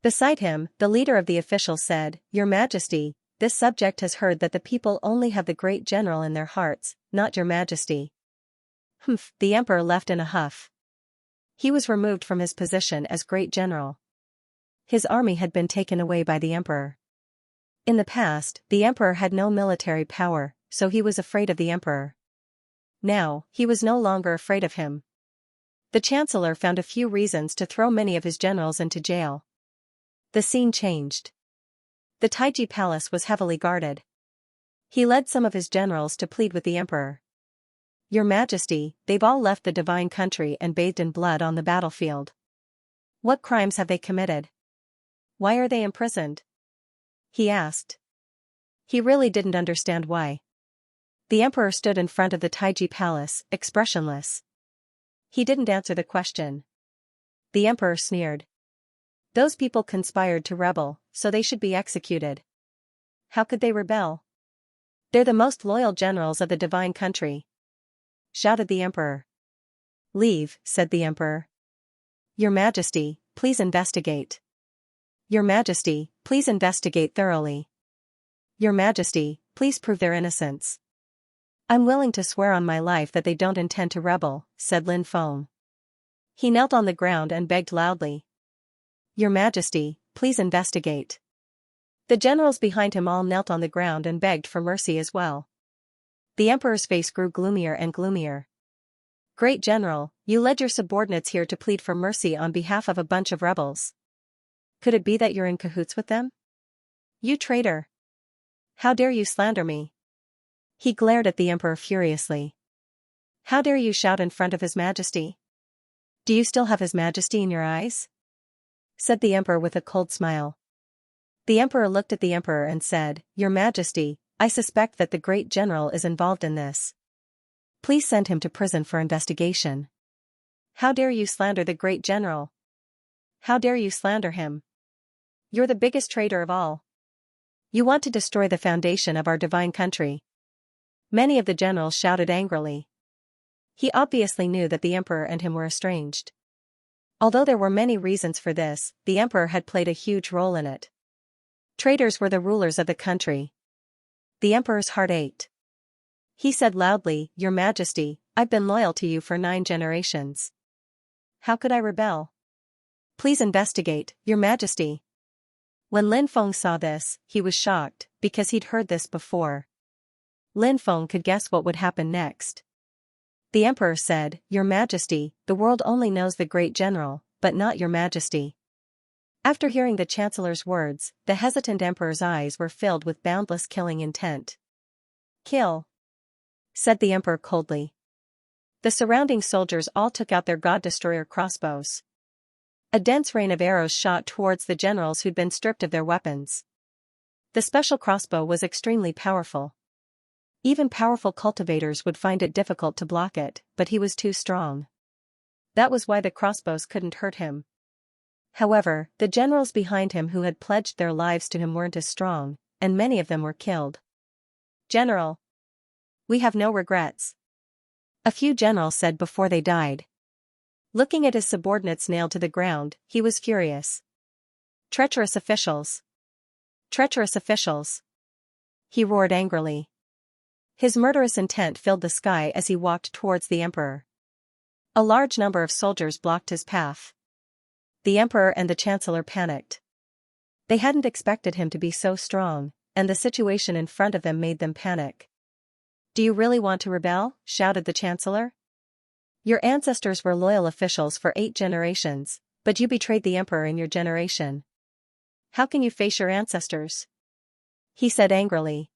Beside him, the leader of the officials said, "Your Majesty, this subject has heard that the people only have the great general in their hearts, not your Majesty." Humph, the emperor left in a huff. He was removed from his position as great general. His army had been taken away by the emperor. In the past, the emperor had no military power, so he was afraid of the emperor. Now, he was no longer afraid of him. The chancellor found a few reasons to throw many of his generals into jail. The scene changed. The Taiji Palace was heavily guarded. He led some of his generals to plead with the emperor. "Your Majesty, they've all left the divine country and bathed in blood on the battlefield. What crimes have they committed? Why are they imprisoned?" he asked. He really didn't understand why. The emperor stood in front of the Taiji Palace, expressionless. He didn't answer the question. The emperor sneered. "Those people conspired to rebel, so they should be executed. How could they rebel? They're the most loyal generals of the divine country," shouted the emperor. "Leave," said the emperor. "Your Majesty, please investigate. Your Majesty, please investigate thoroughly. Your Majesty, please prove their innocence." "I'm willing to swear on my life that they don't intend to rebel," said Lin Feng. He knelt on the ground and begged loudly. "Your Majesty, please investigate." The generals behind him all knelt on the ground and begged for mercy as well. The emperor's face grew gloomier and gloomier. "Great general, you led your subordinates here to plead for mercy on behalf of a bunch of rebels. Could it be that you're in cahoots with them? You traitor! How dare you slander me?" He glared at the emperor furiously. "How dare you shout in front of His Majesty? Do you still have His Majesty in your eyes?" said the emperor with a cold smile. The emperor looked at the emperor and said, "Your Majesty, I suspect that the great general is involved in this. Please send him to prison for investigation." "How dare you slander the great general? How dare you slander him? You're the biggest traitor of all. You want to destroy the foundation of our divine country." Many of the generals shouted angrily. He obviously knew that the emperor and him were estranged. Although there were many reasons for this, the emperor had played a huge role in it. Traitors were the rulers of the country. The emperor's heart ached. He said loudly, "Your Majesty, I've been loyal to you for 9 generations. How could I rebel? Please investigate, Your Majesty." When Lin Feng saw this, he was shocked, because he'd heard this before. Lin Feng could guess what would happen next. The emperor said, "Your Majesty, the world only knows the great general, but not Your Majesty." After hearing the chancellor's words, the hesitant emperor's eyes were filled with boundless killing intent. Kill, said the emperor coldly. The surrounding soldiers all took out their god-destroyer crossbows. A dense rain of arrows shot towards the generals who'd been stripped of their weapons. The special crossbow was extremely powerful. Even powerful cultivators would find it difficult to block it, but he was too strong. That was why the crossbows couldn't hurt him. However, the generals behind him who had pledged their lives to him weren't as strong, and many of them were killed. General, we have no regrets, a few generals said before they died. Looking at his subordinates nailed to the ground, he was furious. Treacherous officials! Treacherous officials! He roared angrily. His murderous intent filled the sky as he walked towards the emperor. A large number of soldiers blocked his path. The emperor and the chancellor panicked. They hadn't expected him to be so strong, and the situation in front of them made them panic. "Do you really want to rebel?" shouted the chancellor. "Your ancestors were loyal officials for 8 generations, but you betrayed the emperor in your generation. How can you face your ancestors?" He said angrily.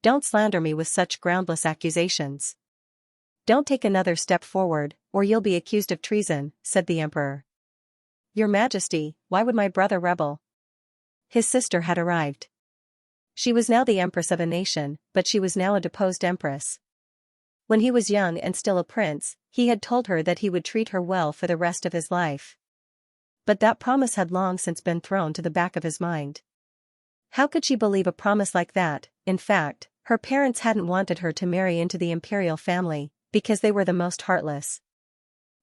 "Don't slander me with such groundless accusations. Don't take another step forward, or you'll be accused of treason," said the emperor. "Your Majesty, why would my brother rebel?" His sister had arrived. She was now the empress of a nation, but she was now a deposed empress. When he was young and still a prince, he had told her that he would treat her well for the rest of his life. But that promise had long since been thrown to the back of his mind. How could she believe a promise like that? In fact, her parents hadn't wanted her to marry into the imperial family, because they were the most heartless.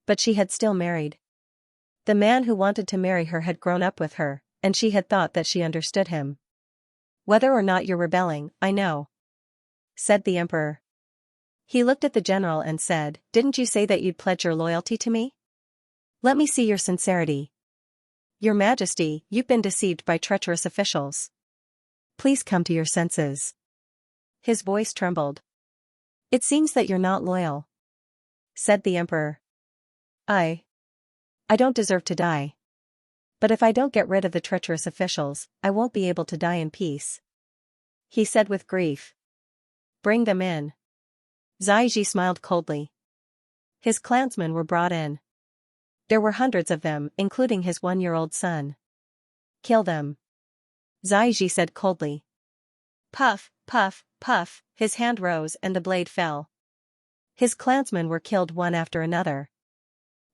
But she had still married. The man who wanted to marry her had grown up with her, and she had thought that she understood him. "Whether or not you're rebelling, I know," said the emperor. He looked at the general and said, "Didn't you say that you'd pledge your loyalty to me? Let me see your sincerity." "Your Majesty, you've been deceived by treacherous officials. Please come to your senses." His voice trembled. "It seems that you're not loyal," said the emperor. I don't deserve to die. But if I don't get rid of the treacherous officials, I won't be able to die in peace," he said with grief. "Bring them in." Xianxia smiled coldly. His clansmen were brought in. There were hundreds of them, including his 1-year-old son. "Kill them," Xianxia said coldly. Puff, puff, puff, his hand rose and the blade fell. His clansmen were killed one after another.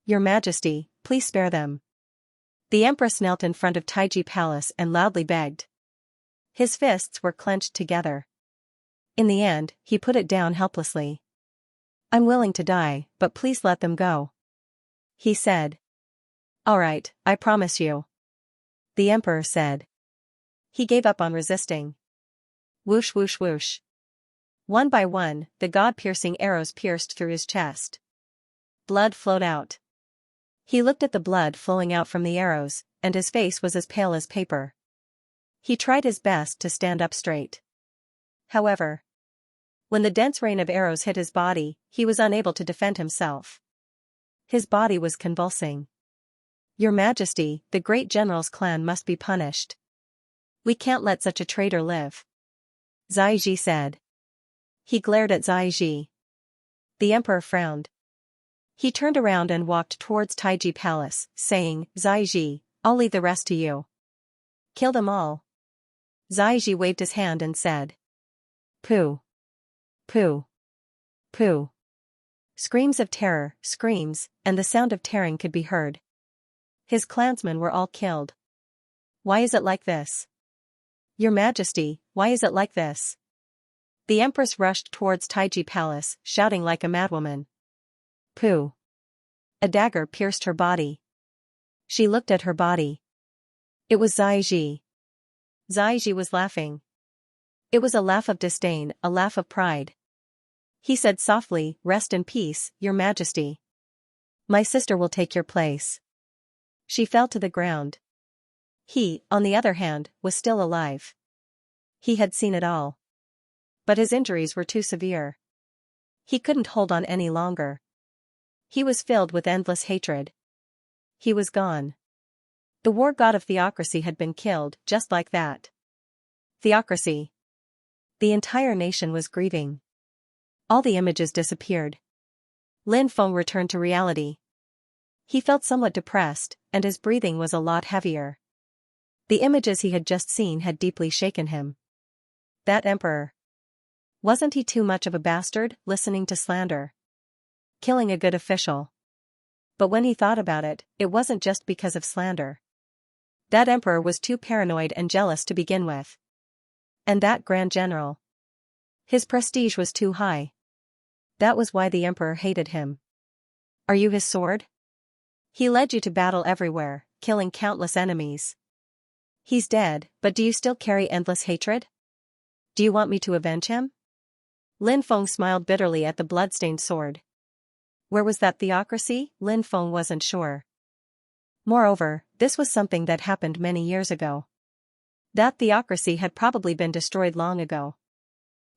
"Your Majesty, please spare them." The empress knelt in front of Taiji Palace and loudly begged. His fists were clenched together. In the end, he put it down helplessly. "I'm willing to die, but please let them go," he said. "All right, I promise you," the emperor said. He gave up on resisting. Whoosh whoosh whoosh. One by one, the god-piercing arrows pierced through his chest. Blood flowed out. He looked at the blood flowing out from the arrows, and his face was as pale as paper. He tried his best to stand up straight. However, when the dense rain of arrows hit his body, he was unable to defend himself. His body was convulsing. "Your Majesty, the great general's clan must be punished. We can't let such a traitor live," Xianxia said. He glared at Xianxia. The emperor frowned. He turned around and walked towards Taiji Palace, saying, "Xianxia, I'll leave the rest to you. Kill them all." Xianxia waved his hand and said, "Pooh. Pooh. Pooh." Screams of terror, screams, and the sound of tearing could be heard. His clansmen were all killed. "Why is it like this? Your Majesty, why is it like this?" The empress rushed towards Taiji Palace, shouting like a madwoman. "Pooh." A dagger pierced her body. She looked at her body. It was Xianxia. Xianxia was laughing. It was a laugh of disdain, a laugh of pride. He said softly, "Rest in peace, Your Majesty. My sister will take your place." She fell to the ground. He, on the other hand, was still alive. He had seen it all. But his injuries were too severe. He couldn't hold on any longer. He was filled with endless hatred. He was gone. The war god of theocracy had been killed, just like that. Theocracy. The entire nation was grieving. All the images disappeared. Lin Feng returned to reality. He felt somewhat depressed, and his breathing was a lot heavier. The images he had just seen had deeply shaken him. That emperor. Wasn't he too much of a bastard, listening to slander? Killing a good official. But when he thought about it, it wasn't just because of slander. That emperor was too paranoid and jealous to begin with. And that grand general. His prestige was too high. That was why the emperor hated him. Are you his sword? He led you to battle everywhere, killing countless enemies. He's dead, but do you still carry endless hatred? Do you want me to avenge him? Lin Feng smiled bitterly at the bloodstained sword. Where was that theocracy? Lin Feng wasn't sure. Moreover, this was something that happened many years ago. That theocracy had probably been destroyed long ago.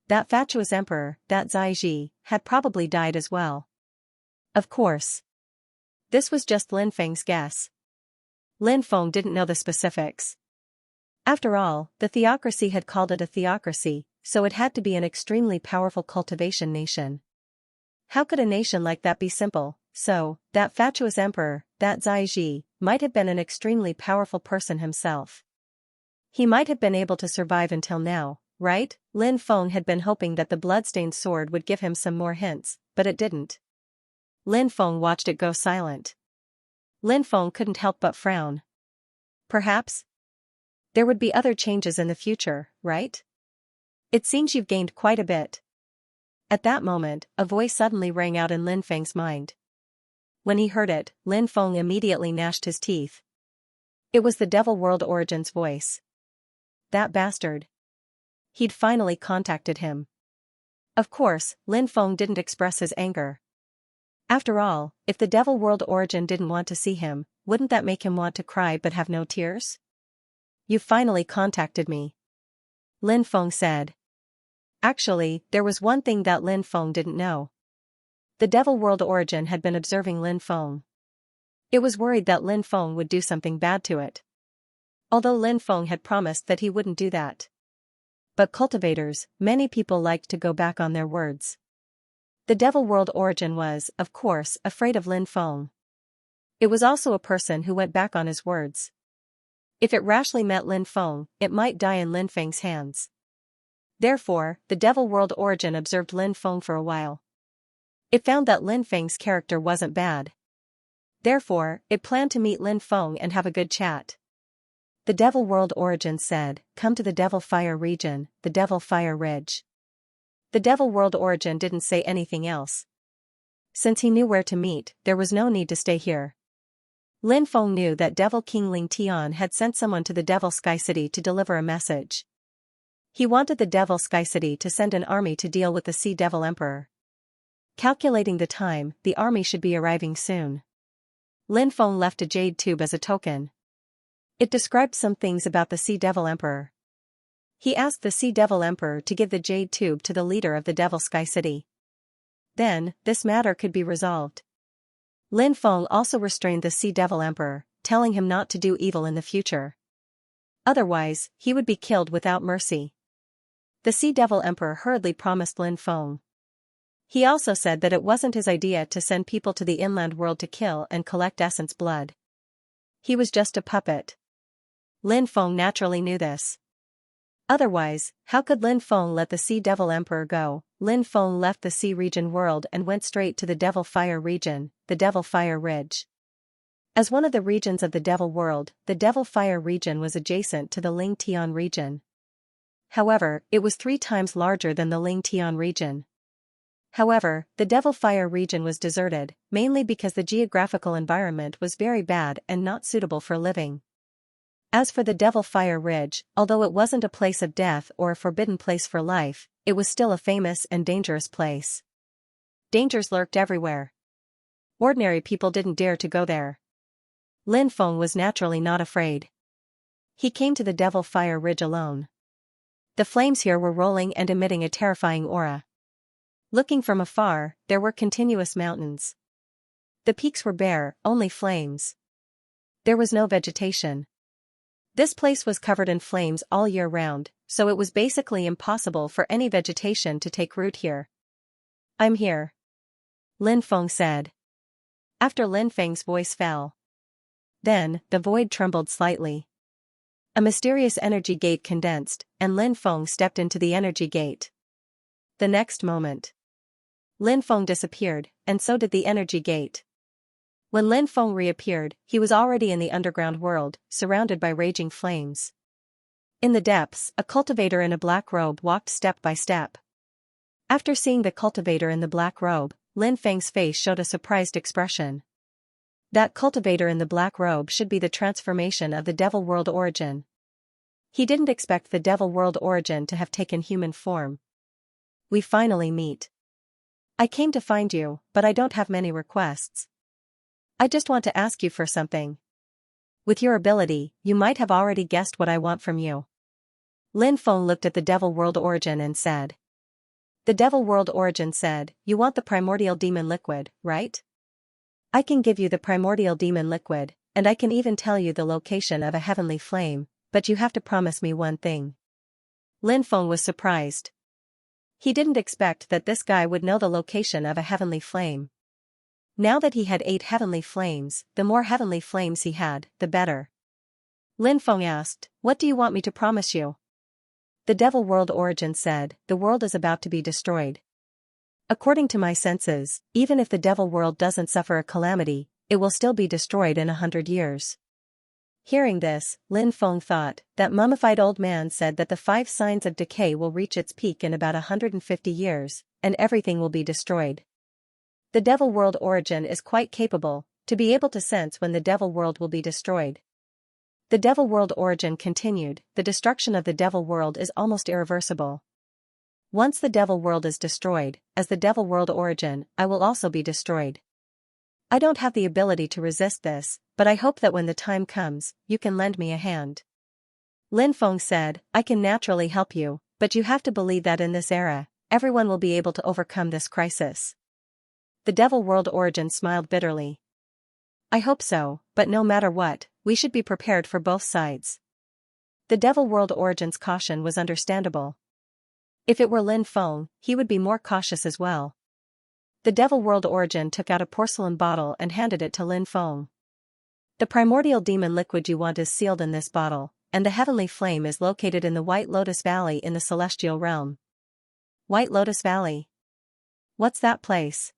That fatuous emperor, that Zai, had probably died as well. Of course. This was just Lin Feng's guess. Lin Feng didn't know the specifics. After all, the theocracy had called it a theocracy, so it had to be an extremely powerful cultivation nation. How could a nation like that be simple? So, that fatuous emperor, that Zai, might have been an extremely powerful person himself. He might have been able to survive until now, right? Lin Feng had been hoping that the bloodstained sword would give him some more hints, but it didn't. Lin Feng watched it go silent. Lin Feng couldn't help but frown. Perhaps there would be other changes in the future, right? It seems you've gained quite a bit. At that moment, a voice suddenly rang out in Lin Feng's mind. When he heard it, Lin Feng immediately gnashed his teeth. It was the Devil World Origin's voice. That bastard. He'd finally contacted him. Of course, Lin Feng didn't express his anger. After all, if the Devil World Origin didn't want to see him, wouldn't that make him want to cry but have no tears? You finally contacted me. Lin Feng said. Actually, there was one thing that Lin Feng didn't know. The Devil World Origin had been observing Lin Feng. It was worried that Lin Feng would do something bad to it. Although Lin Feng had promised that he wouldn't do that. But cultivators, many people liked to go back on their words. The Devil World Origin was, of course, afraid of Lin Feng. It was also a person who went back on his words. If it rashly met Lin Feng, it might die in Lin Feng's hands. Therefore, the Devil World Origin observed Lin Feng for a while. It found that Lin Feng's character wasn't bad. Therefore, it planned to meet Lin Feng and have a good chat. The Devil World Origin said, "Come to the Devil Fire region, the Devil Fire Ridge." The Devil World Origin didn't say anything else. Since he knew where to meet, there was no need to stay here. Lin Feng knew that Devil King Ling Tian had sent someone to the Devil Sky City to deliver a message. He wanted the Devil Sky City to send an army to deal with the Sea Devil Emperor. Calculating the time, the army should be arriving soon. Lin Feng left a jade tube as a token. It described some things about the Sea Devil Emperor. He asked the Sea Devil Emperor to give the jade tube to the leader of the Devil Sky City. Then, this matter could be resolved. Lin Feng also restrained the Sea Devil Emperor, telling him not to do evil in the future. Otherwise, he would be killed without mercy. The Sea Devil Emperor hurriedly promised Lin Feng. He also said that it wasn't his idea to send people to the inland world to kill and collect essence blood. He was just a puppet. Lin Feng naturally knew this. Otherwise, how could Lin Feng let the Sea Devil Emperor go? Lin Feng left the Sea Region world and went straight to the Devil Fire region, the Devil Fire Ridge. As one of the regions of the Devil World, the Devil Fire region was adjacent to the Ling Tian region. However, it was 3 times larger than the Ling Tian region. However, the Devil Fire region was deserted, mainly because the geographical environment was very bad and not suitable for living. As for the Devil Fire Ridge, although it wasn't a place of death or a forbidden place for life, it was still a famous and dangerous place. Dangers lurked everywhere. Ordinary people didn't dare to go there. Lin Feng was naturally not afraid. He came to the Devil Fire Ridge alone. The flames here were rolling and emitting a terrifying aura. Looking from afar, there were continuous mountains. The peaks were bare, only flames. There was no vegetation. This place was covered in flames all year round, so it was basically impossible for any vegetation to take root here. I'm here. Lin Feng said. After Lin Feng's voice fell. Then, the void trembled slightly. A mysterious energy gate condensed, and Lin Feng stepped into the energy gate. The next moment, Lin Feng disappeared, and so did the energy gate. When Lin Feng reappeared, he was already in the underground world, surrounded by raging flames. In the depths, a cultivator in a black robe walked step by step. After seeing the cultivator in the black robe, Lin Feng's face showed a surprised expression. That cultivator in the black robe should be the transformation of the Devil World Origin. He didn't expect the Devil World Origin to have taken human form. We finally meet. I came to find you, but I don't have many requests. I just want to ask you for something. With your ability, you might have already guessed what I want from you. Lin Feng looked at the Devil World Origin and said. The Devil World Origin said, you want the primordial demon liquid, right? I can give you the primordial demon liquid, and I can even tell you the location of a heavenly flame, but you have to promise me one thing. Lin Feng was surprised. He didn't expect that this guy would know the location of a heavenly flame. Now that he had 8 heavenly flames, the more heavenly flames he had, the better. Lin Feng asked, what do you want me to promise you? The Devil World Origin said, the world is about to be destroyed. According to my senses, even if the Devil World doesn't suffer a calamity, it will still be destroyed in 100 years. Hearing this, Lin Feng thought, that mummified old man said that the 5 signs of decay will reach its peak in about 150 years, and everything will be destroyed. The Devil World Origin is quite capable, to be able to sense when the Devil World will be destroyed. The Devil World Origin continued, the destruction of the Devil World is almost irreversible. Once the Devil World is destroyed, as the Devil World Origin, I will also be destroyed. I don't have the ability to resist this, but I hope that when the time comes, you can lend me a hand. Lin Feng said, I can naturally help you, but you have to believe that in this era, everyone will be able to overcome this crisis. The Devil World Origin smiled bitterly. I hope so, but no matter what, we should be prepared for both sides. The Devil World Origin's caution was understandable. If it were Lin Feng, he would be more cautious as well. The Devil World Origin took out a porcelain bottle and handed it to Lin Feng. The primordial demon liquid you want is sealed in this bottle, and the heavenly flame is located in the White Lotus Valley in the celestial realm. White Lotus Valley? What's that place?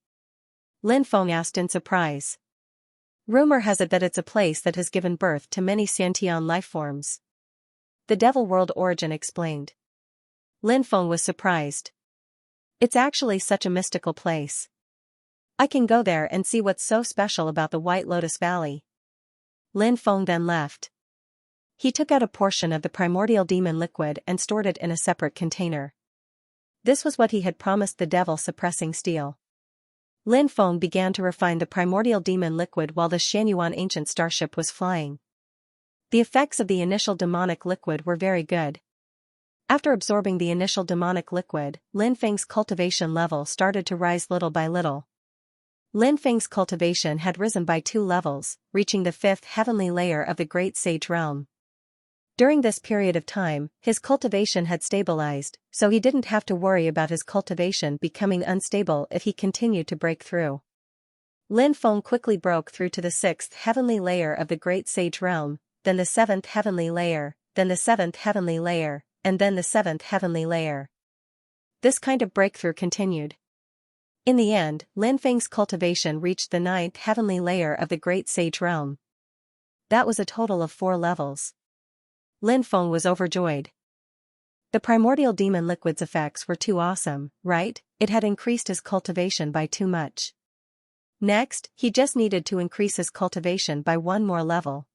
Lin Feng asked in surprise. Rumor has it that it's a place that has given birth to many Xianxia lifeforms. The Devil World Origin explained. Lin Feng was surprised. It's actually such a mystical place. I can go there and see what's so special about the White Lotus Valley. Lin Feng then left. He took out a portion of the primordial demon liquid and stored it in a separate container. This was what he had promised the devil suppressing steel. Lin Feng began to refine the primordial demon liquid while the Xianyuan ancient starship was flying. The effects of the initial demonic liquid were very good. After absorbing the initial demonic liquid, Lin Feng's cultivation level started to rise little by little. Lin Feng's cultivation had risen by 2 levels, reaching the 5th heavenly layer of the Great Sage Realm. During this period of time, his cultivation had stabilized, so he didn't have to worry about his cultivation becoming unstable if he continued to break through. Lin Feng quickly broke through to the 6th heavenly layer of the Great Sage Realm, then the 7th heavenly layer, then the 7th heavenly layer, and then the 7th heavenly layer. This kind of breakthrough continued. In the end, Lin Feng's cultivation reached the 9th heavenly layer of the Great Sage Realm. That was a total of 4 levels. Lin Feng was overjoyed. The primordial demon liquid's effects were too awesome, right? It had increased his cultivation by too much. Next, he just needed to increase his cultivation by 1 more level.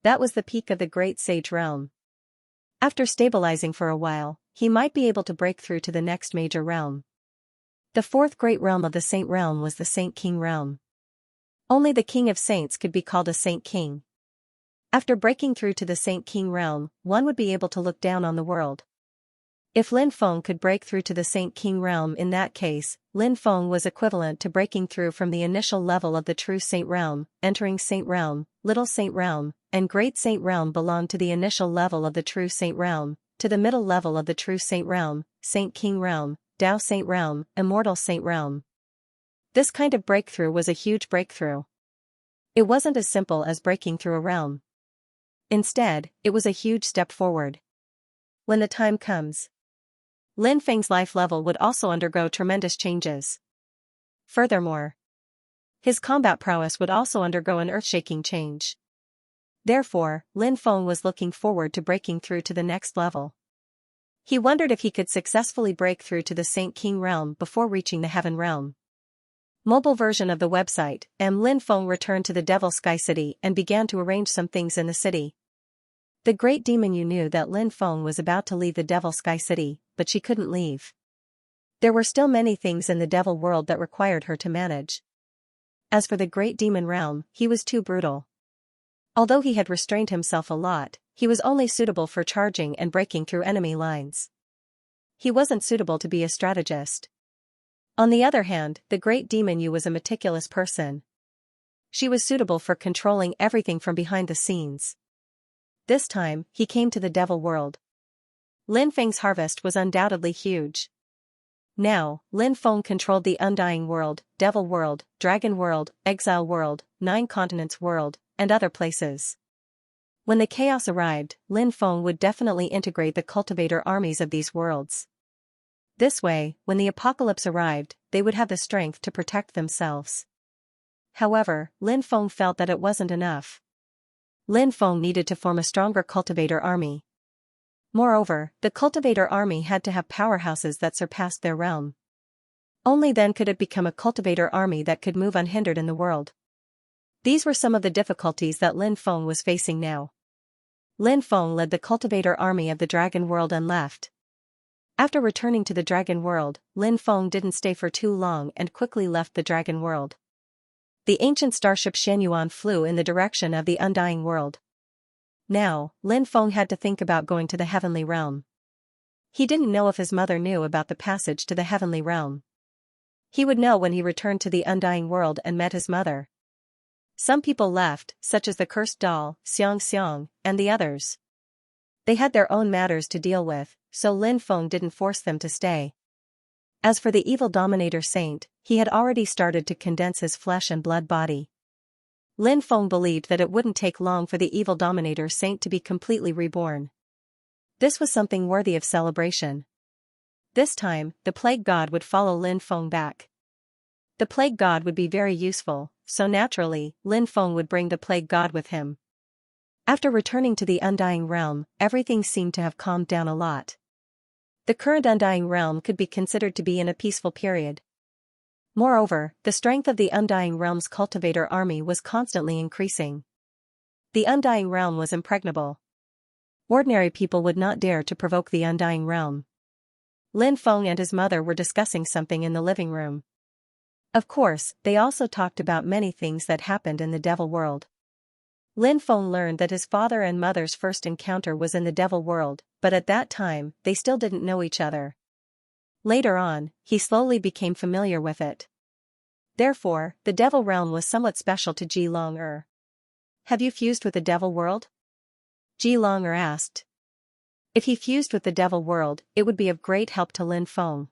That was the peak of the Great Sage Realm. After stabilizing for a while, he might be able to break through to the next major realm. The 4th great realm of the Saint Realm was the Saint King Realm. Only the King of Saints could be called a Saint King. After breaking through to the Saint King Realm, one would be able to look down on the world. If Lin Feng could break through to the Saint King Realm, in that case, Lin Feng was equivalent to breaking through from the initial level of the true Saint Realm. Entering Saint Realm, Little Saint Realm, and Great Saint Realm belonged to the initial level of the true Saint Realm, to the middle level of the True Saint realm, Saint King realm, Tao Saint realm, Immortal Saint realm. This kind of breakthrough was a huge breakthrough. It wasn't as simple as breaking through a realm. Instead, it was a huge step forward. When the time comes, Lin Feng's life level would also undergo tremendous changes. Furthermore, his combat prowess would also undergo an earth-shaking change. Therefore, Lin Feng was looking forward to breaking through to the next level. He wondered if he could successfully break through to the Saint King realm before reaching the Heaven realm. Mobile version of the website. Lin Feng returned to the Devil Sky City and began to arrange some things in the city. The Great Demon Yu knew that Lin Feng was about to leave the Devil Sky City, but she couldn't leave. There were still many things in the Devil world that required her to manage. As for the Great Demon realm, he was too brutal. Although he had restrained himself a lot, he was only suitable for charging and breaking through enemy lines. He wasn't suitable to be a strategist. On the other hand, the Great Demon Yu was a meticulous person. She was suitable for controlling everything from behind the scenes. This time, he came to the Devil world. Lin Feng's harvest was undoubtedly huge. Now, Lin Feng controlled the Undying world, Devil world, Dragon world, Exile world, Nine Continents world, and other places. When the chaos arrived, Lin Feng would definitely integrate the cultivator armies of these worlds. This way, when the apocalypse arrived, they would have the strength to protect themselves. However, Lin Feng felt that it wasn't enough. Lin Feng needed to form a stronger cultivator army. Moreover, the cultivator army had to have powerhouses that surpassed their realm. Only then could it become a cultivator army that could move unhindered in the world. These were some of the difficulties that Lin Feng was facing now. Lin Feng led the cultivator army of the Dragon world and left. After returning to the Dragon world, Lin Feng didn't stay for too long and quickly left the Dragon world. The ancient starship Xianxia flew in the direction of the Undying world. Now, Lin Feng had to think about going to the heavenly realm. He didn't know if his mother knew about the passage to the heavenly realm. He would know when he returned to the Undying world and met his mother. Some people left, such as the cursed doll, Xianxia, and the others. They had their own matters to deal with, so Lin Feng didn't force them to stay. As for the evil Dominator Saint, he had already started to condense his flesh and blood body. Lin Feng believed that it wouldn't take long for the evil Dominator Saint to be completely reborn. This was something worthy of celebration. This time, the Plague God would follow Lin Feng back. The Plague God would be very useful, so naturally, Lin Feng would bring the Plague God with him. After returning to the Undying realm, everything seemed to have calmed down a lot. The current Undying realm could be considered to be in a peaceful period. Moreover, the strength of the Undying realm's cultivator army was constantly increasing. The Undying realm was impregnable. Ordinary people would not dare to provoke the Undying realm. Lin Feng and his mother were discussing something in the living room. Of course, they also talked about many things that happened in the Devil world. Lin Feng learned that his father and mother's first encounter was in the Devil world, but at that time, they still didn't know each other. Later on, he slowly became familiar with it. Therefore, the Devil realm was somewhat special to Ji Long-er. Have you fused with the Devil world? Ji Long-er asked. If he fused with the Devil world, it would be of great help to Lin Feng.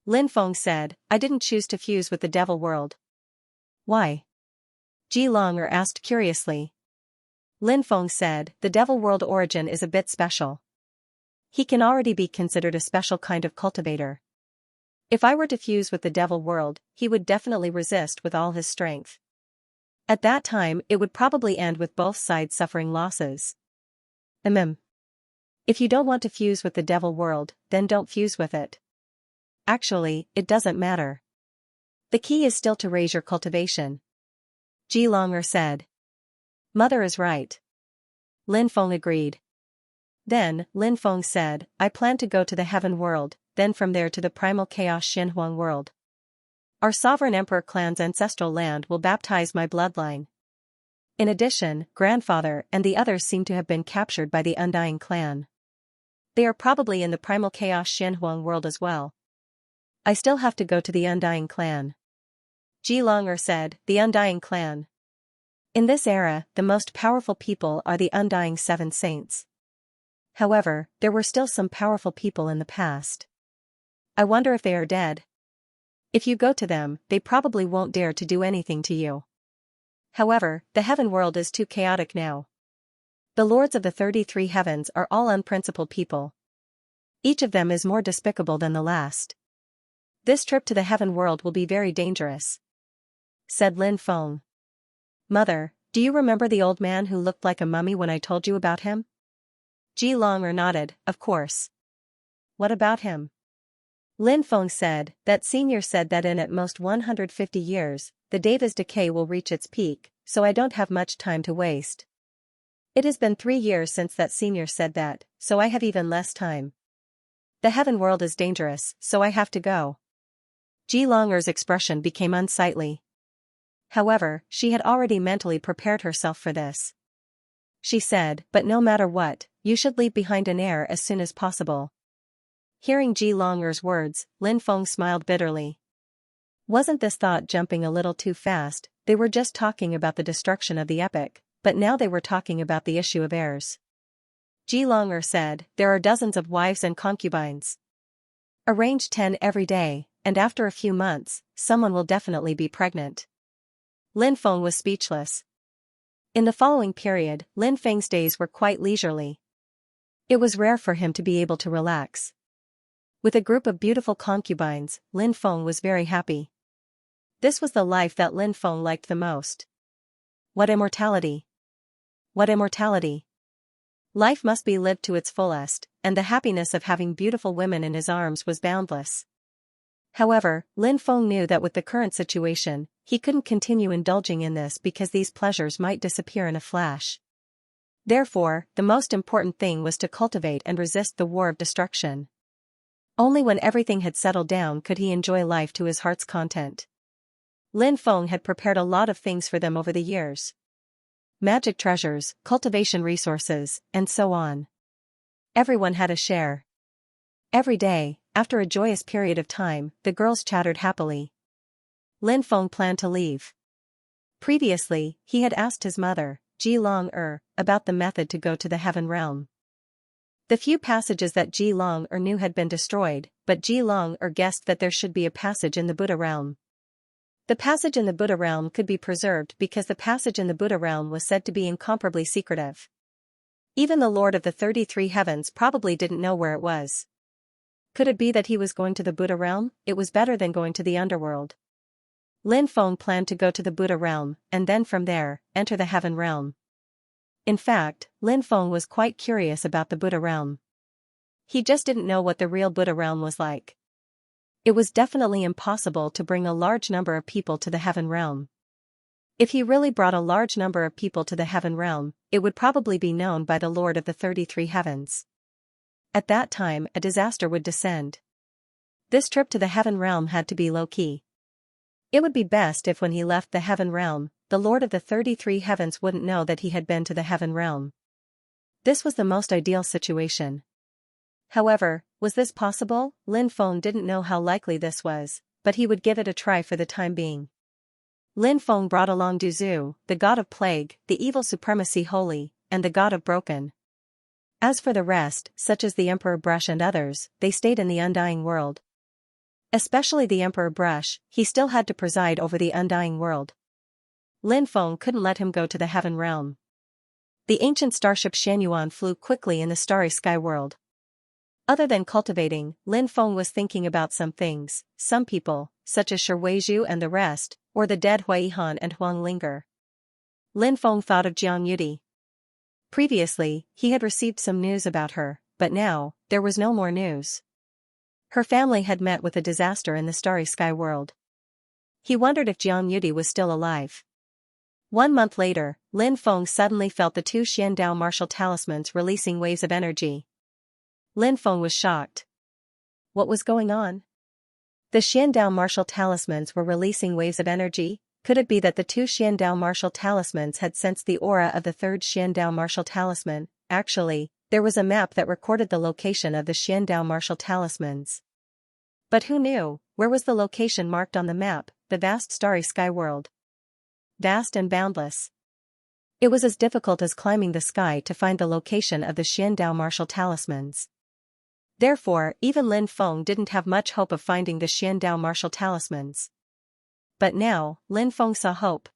Lin Feng said, I didn't choose to fuse with the Devil world. Why? Ji Long-er asked curiously. Lin Feng said, the Devil world origin is a bit special. He can already be considered a special kind of cultivator. If I were to fuse with the Devil world, he would definitely resist with all his strength. At that time, it would probably end with both sides suffering losses. If you don't want to fuse with the Devil world, then don't fuse with it. Actually, it doesn't matter. The key is still to raise your cultivation. Ji Long-er said. Mother is right. Lin Feng agreed. Then, Lin Feng said, I plan to go to the Heaven world, then from there to the Primal Chaos Xinhuang world. Our sovereign emperor clan's ancestral land will baptize my bloodline. In addition, grandfather and the others seem to have been captured by the Undying clan. They are probably in the Primal Chaos Xinhuang world as well. I still have to go to the Undying clan. Ji Long-er said, the Undying clan. In this era, the most powerful people are the Undying Seven Saints. However, there were still some powerful people in the past. I wonder if they are dead. If you go to them, they probably won't dare to do anything to you. However, the heaven world is too chaotic now. The lords of the 33 heavens are all unprincipled people. Each of them is more despicable than the last. This trip to the heaven world will be very dangerous, said Lin Feng. Mother, do you remember the old man who looked like a mummy when I told you about him? Ji Longer nodded, of course. What about him? Lin Feng said, that senior said that in at most 150 years, the Deva's decay will reach its peak, so I don't have much time to waste. It has been 3 years since that senior said that, so I have even less time. The heaven world is dangerous, so I have to go. Ji Longer's expression became unsightly. However, she had already mentally prepared herself for this. She said, but no matter what, you should leave behind an heir as soon as possible. Hearing Ji Longer's words, Lin Feng smiled bitterly. Wasn't this thought jumping a little too fast? They were just talking about the destruction of the epic, but now they were talking about the issue of heirs. Ji Longer said, there are dozens of wives and concubines. Arrange 10 every day, and after a few months, someone will definitely be pregnant. Lin Feng was speechless. In the following period, Lin Feng's days were quite leisurely. It was rare for him to be able to relax. With a group of beautiful concubines, Lin Feng was very happy. This was the life that Lin Feng liked the most. What immortality! What immortality! Life must be lived to its fullest, and the happiness of having beautiful women in his arms was boundless. However, Lin Feng knew that with the current situation, he couldn't continue indulging in this because these pleasures might disappear in a flash. Therefore, the most important thing was to cultivate and resist the war of destruction. Only when everything had settled down could he enjoy life to his heart's content. Lin Feng had prepared a lot of things for them over the years. Magic treasures, cultivation resources, and so on. Everyone had a share. Every day, after a joyous period of time, the girls chattered happily. Lin Feng planned to leave. Previously, he had asked his mother, Ji Long about the method to go to the heaven realm. The few passages that Ji Long knew had been destroyed, but Ji Long guessed that there should be a passage in the Buddha realm. The passage in the Buddha realm could be preserved because the passage in the Buddha realm was said to be incomparably secretive. Even the Lord of the 33 heavens probably didn't know where it was. Could it be that he was going to the Buddha realm? It was better than going to the underworld. Lin Feng planned to go to the Buddha realm, and then from there, enter the heaven realm. In fact, Lin Feng was quite curious about the Buddha realm. He just didn't know what the real Buddha realm was like. It was definitely impossible to bring a large number of people to the heaven realm. If he really brought a large number of people to the heaven realm, it would probably be known by the Lord of the 33 heavens. At that time, a disaster would descend. This trip to the heaven realm had to be low-key. It would be best if when he left the heaven realm, the Lord of the 33 heavens wouldn't know that he had been to the heaven realm. This was the most ideal situation. However, was this possible? Lin Feng didn't know how likely this was, but he would give it a try for the time being. Lin Feng brought along Duzu, the god of plague, the evil supremacy holy, and the god of broken. As for the rest, such as the Emperor Brush and others, they stayed in the undying world. Especially the Emperor Brush, he still had to preside over the undying world. Lin Feng couldn't let him go to the heaven realm. The ancient starship Xianxia flew quickly in the starry sky world. Other than cultivating, Lin Feng was thinking about some things, some people, such as Shiweizhu and the rest, or the dead Huaihan and Huang Linger. Lin Feng thought of Jiang Yudi. Previously, he had received some news about her, but now, there was no more news. Her family had met with a disaster in the starry sky world. He wondered if Jiang Yudi was still alive. 1 month later, Lin Feng suddenly felt the 2 Xiandao martial talismans releasing waves of energy. Lin Feng was shocked. What was going on? The Xiandao martial talismans were releasing waves of energy. Could it be that the 2 Xiandao martial talismans had sensed the aura of the 3rd Xiandao martial talisman? Actually, there was a map that recorded the location of the Xiandao martial talismans. But who knew, where was the location marked on the map? The vast starry sky world. Vast and boundless. It was as difficult as climbing the sky to find the location of the Xiandao martial talismans. Therefore, even Lin Feng didn't have much hope of finding the Xiandao martial talismans. But now, Lin Feng saw hope.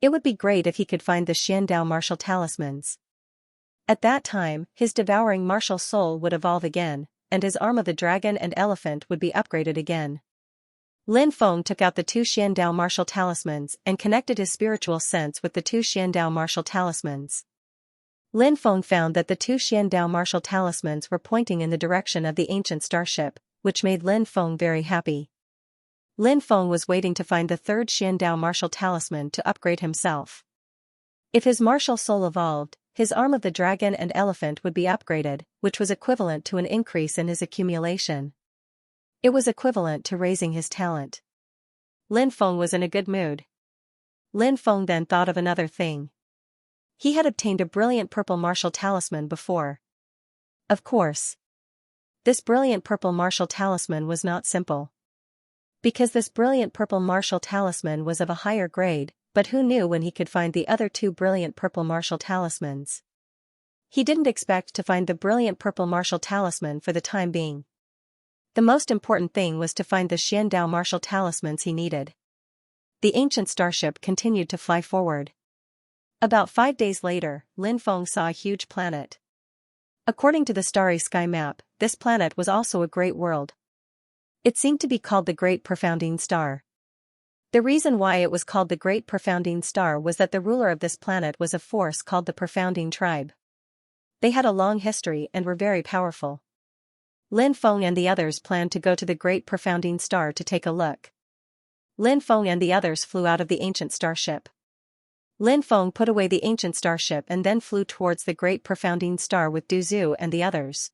It would be great if he could find the Xiandao martial talismans. At that time, his devouring martial soul would evolve again, and his arm of the dragon and elephant would be upgraded again. Lin Feng took out the two Xiandao martial talismans and connected his spiritual sense with the two Xiandao martial talismans. Lin Feng found that the two Xiandao martial talismans were pointing in the direction of the ancient starship, which made Lin Feng very happy. Lin Feng was waiting to find the third Xiandao martial talisman to upgrade himself. If his martial soul evolved, his arm of the dragon and elephant would be upgraded, which was equivalent to an increase in his accumulation. It was equivalent to raising his talent. Lin Feng was in a good mood. Lin Feng then thought of another thing. He had obtained a brilliant purple martial talisman before. Of course. This brilliant purple martial talisman was not simple. Because this brilliant purple martial talisman was of a higher grade, but who knew when he could find the other two brilliant purple martial talismans? He didn't expect to find the brilliant purple martial talisman for the time being. The most important thing was to find the Xiandao martial talismans he needed. The ancient starship continued to fly forward. About 5 days later, Lin Feng saw a huge planet. According to the starry sky map, this planet was also a great world. It seemed to be called the Great Profounding Star. The reason why it was called the Great Profounding Star was that the ruler of this planet was a force called the Profounding Tribe. They had a long history and were very powerful. Lin Feng and the others planned to go to the Great Profounding Star to take a look. Lin Feng and the others flew out of the ancient starship. Lin Feng put away the ancient starship and then flew towards the Great Profounding Star with Du Zhu and the others.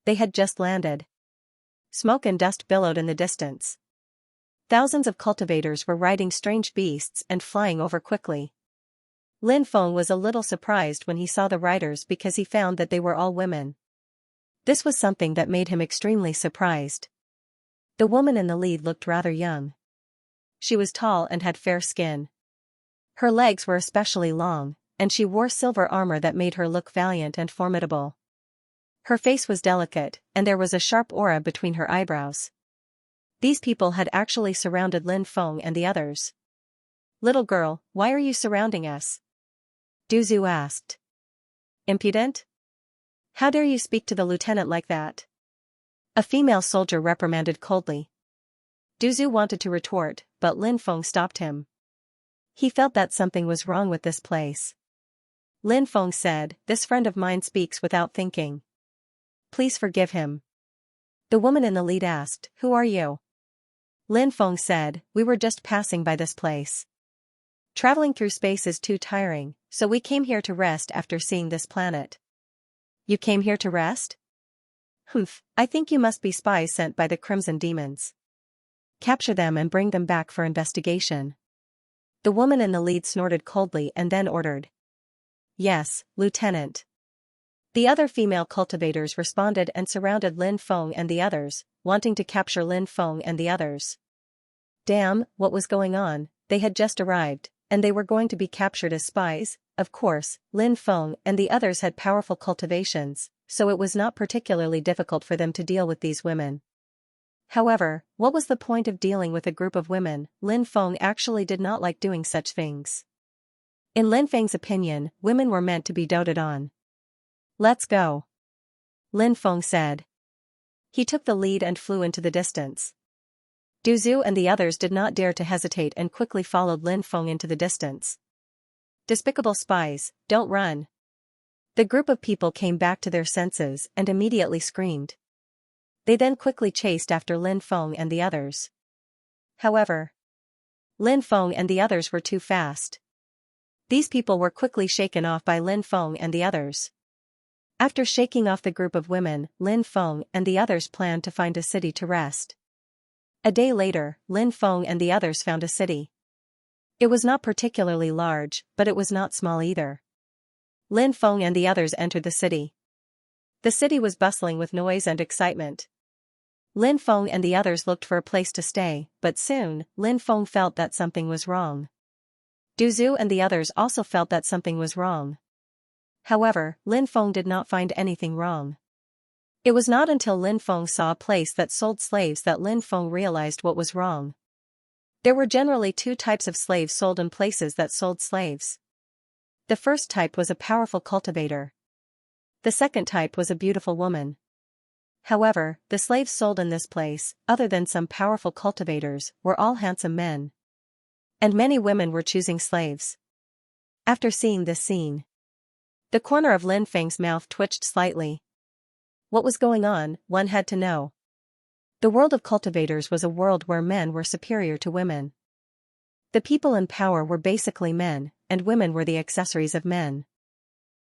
They had just landed. Smoke and dust billowed in the distance. Thousands of cultivators were riding strange beasts and flying over quickly. Lin Feng was a little surprised when he saw the riders because he found that they were all women. This was something that made him extremely surprised. The woman in the lead looked rather young. She was tall and had fair skin. Her legs were especially long, and she wore silver armor that made her look valiant and formidable. Her face was delicate, and there was a sharp aura between her eyebrows. These people had actually surrounded Lin Feng and the others. "Little girl, why are you surrounding us?" Du Zhu asked. "Impudent? How dare you speak to the lieutenant like that?" A female soldier reprimanded coldly. Du Zhu wanted to retort, but Lin Feng stopped him. He felt that something was wrong with this place. Lin Feng said, "This friend of mine speaks without thinking. Please forgive him." The woman in the lead asked, "Who are you?" Lin Feng said, "We were just passing by this place. Traveling through space is too tiring, so we came here to rest after seeing this planet." "You came here to rest?" "Humph, I think you must be spies sent by the Crimson Demons. Capture them and bring them back for investigation." The woman in the lead snorted coldly and then ordered. "Yes, Lieutenant." The other female cultivators responded and surrounded Lin Feng and the others, wanting to capture Lin Feng and the others. Damn, what was going on? They had just arrived, and they were going to be captured as spies. Of course, Lin Feng and the others had powerful cultivations, so it was not particularly difficult for them to deal with these women. However, what was the point of dealing with a group of women? Lin Feng actually did not like doing such things. In Lin Feng's opinion, women were meant to be doted on. "Let's go," Lin Feng said. He took the lead and flew into the distance. Du Zhu and the others did not dare to hesitate and quickly followed Lin Feng into the distance. "Despicable spies, don't run." The group of people came back to their senses and immediately screamed. They then quickly chased after Lin Feng and the others. However, Lin Feng and the others were too fast. These people were quickly shaken off by Lin Feng and the others. After shaking off the group of women, Lin Feng and the others planned to find a city to rest. A day later, Lin Feng and the others found a city. It was not particularly large, but it was not small either. Lin Feng and the others entered the city. The city was bustling with noise and excitement. Lin Feng and the others looked for a place to stay, but soon, Lin Feng felt that something was wrong. Du Zhu and the others also felt that something was wrong. However, Lin Feng did not find anything wrong. It was not until Lin Feng saw a place that sold slaves that Lin Feng realized what was wrong. There were generally two types of slaves sold in places that sold slaves. The first type was a powerful cultivator. The second type was a beautiful woman. However, the slaves sold in this place, other than some powerful cultivators, were all handsome men. And many women were choosing slaves. After seeing this scene, the corner of Lin Feng's mouth twitched slightly. What was going on, one had to know. The world of cultivators was a world where men were superior to women. The people in power were basically men, and women were the accessories of men.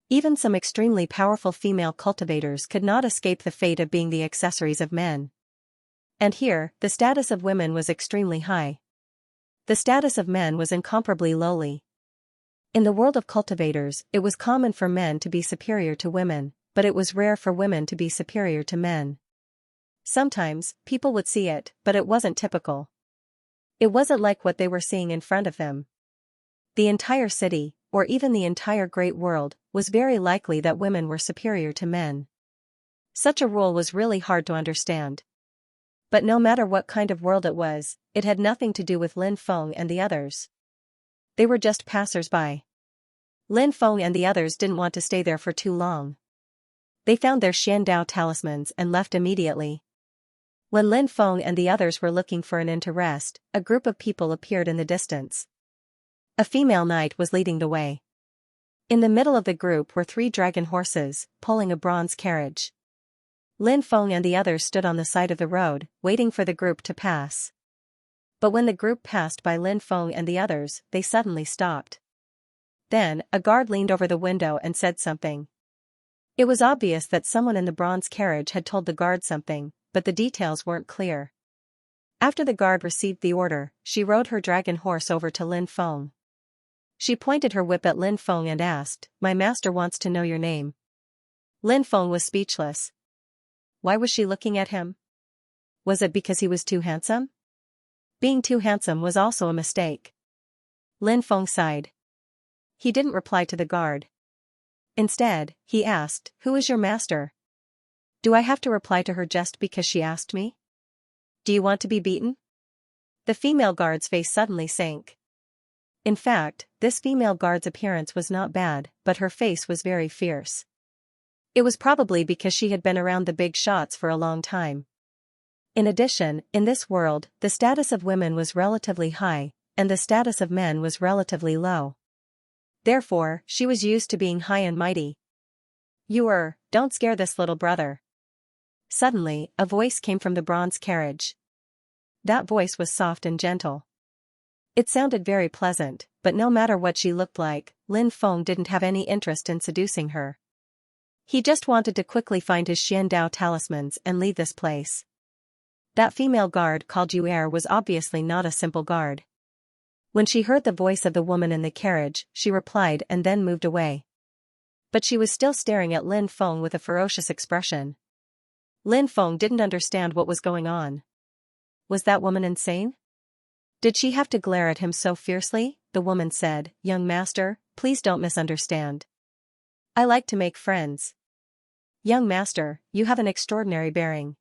Even some extremely powerful female cultivators could not escape the fate of being the accessories of men. And here, the status of women was extremely high. The status of men was incomparably lowly. In the world of cultivators, it was common for men to be superior to women, but it was rare for women to be superior to men. Sometimes, people would see it, but it wasn't typical. It wasn't like what they were seeing in front of them. The entire city, or even the entire great world, was very likely that women were superior to men. Such a rule was really hard to understand. But no matter what kind of world it was, it had nothing to do with Lin Feng and the others. They were just passers-by. Lin Feng and the others didn't want to stay there for too long. They found their Xiandao talismans and left immediately. When Lin Feng and the others were looking for an inn to rest, a group of people appeared in the distance. A female knight was leading the way. In the middle of the group were 3 dragon horses, pulling a bronze carriage. Lin Feng and the others stood on the side of the road, waiting for the group to pass. But when the group passed by Lin Feng and the others, they suddenly stopped. Then, a guard leaned over the window and said something. It was obvious that someone in the bronze carriage had told the guard something, but the details weren't clear. After the guard received the order, she rode her dragon horse over to Lin Feng. She pointed her whip at Lin Feng and asked, "My master wants to know your name." Lin Feng was speechless. Why was she looking at him? Was it because he was too handsome? Being too handsome was also a mistake. Lin Feng sighed. He didn't reply to the guard. Instead, he asked, "Who is your master?" Do I have to reply to her just because she asked me? Do you want to be beaten? The female guard's face suddenly sank. In fact, this female guard's appearance was not bad, but her face was very fierce. It was probably because she had been around the big shots for a long time. In addition, in this world, the status of women was relatively high, and the status of men was relatively low. Therefore, she was used to being high and mighty. Don't scare this little brother." Suddenly, a voice came from the bronze carriage. That voice was soft and gentle. It sounded very pleasant, but no matter what she looked like, Lin Feng didn't have any interest in seducing her. He just wanted to quickly find his Xiandao talismans and leave this place. That female guard called Yu was obviously not a simple guard. When she heard the voice of the woman in the carriage, she replied and then moved away. But she was still staring at Lin Feng with a ferocious expression. Lin Feng didn't understand what was going on. Was that woman insane? Did she have to glare at him so fiercely? The woman said, "Young master, please don't misunderstand. I like to make friends." "Young master, you have an extraordinary bearing.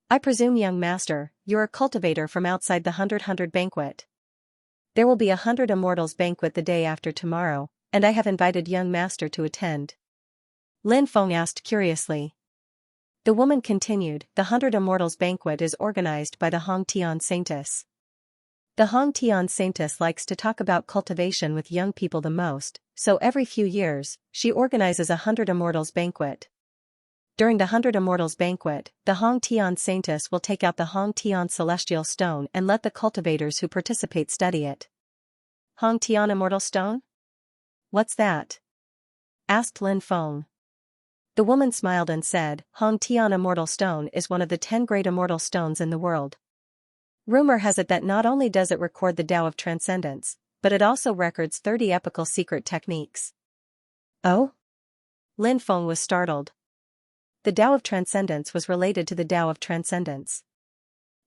I presume, young master, you're a cultivator from outside the 100 banquet. There will be a 100 Immortals banquet the day after tomorrow, and I have invited young master to attend." Lin Feng asked curiously. The woman continued, "The 100 Immortals banquet is organized by the Xianxia Saintess. The Xianxia Saintess likes to talk about cultivation with young people the most, so every few years, she organizes a 100 Immortals banquet. During the 100 Immortals banquet, the Xianxia Saintess will take out the Xianxia Celestial Stone and let the cultivators who participate study it." "Xianxia Immortal Stone? What's that?" asked Lin Feng. The woman smiled and said, "Xianxia Immortal Stone is one of the 10 great immortal stones in the world. Rumor has it that not only does it record the Tao of Transcendence, but it also records 30 epical secret techniques." "Oh?" Lin Feng was startled. The Tao of Transcendence was related to the Tao of Transcendence.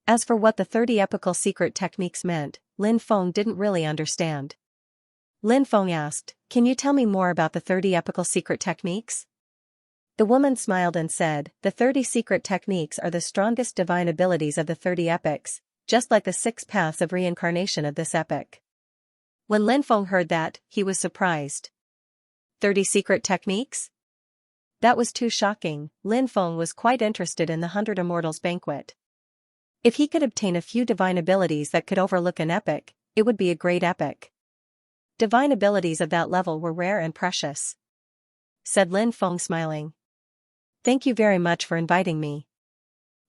As for what the 30 epical secret techniques meant, Lin Feng didn't really understand. Lin Feng asked, "Can you tell me more about the 30 epical secret techniques?" The woman smiled and said, "The 30 secret techniques are the strongest divine abilities of the 30 epics, just like the 6 paths of reincarnation of this epic." When Lin Feng heard that, he was surprised. 30 secret techniques? That was too shocking. Lin Feng was quite interested in the 100 Immortals banquet. If he could obtain a few divine abilities that could overlook an epic, it would be a great epic. Divine abilities of that level were rare and precious, said Lin Feng smiling. "Thank you very much for inviting me."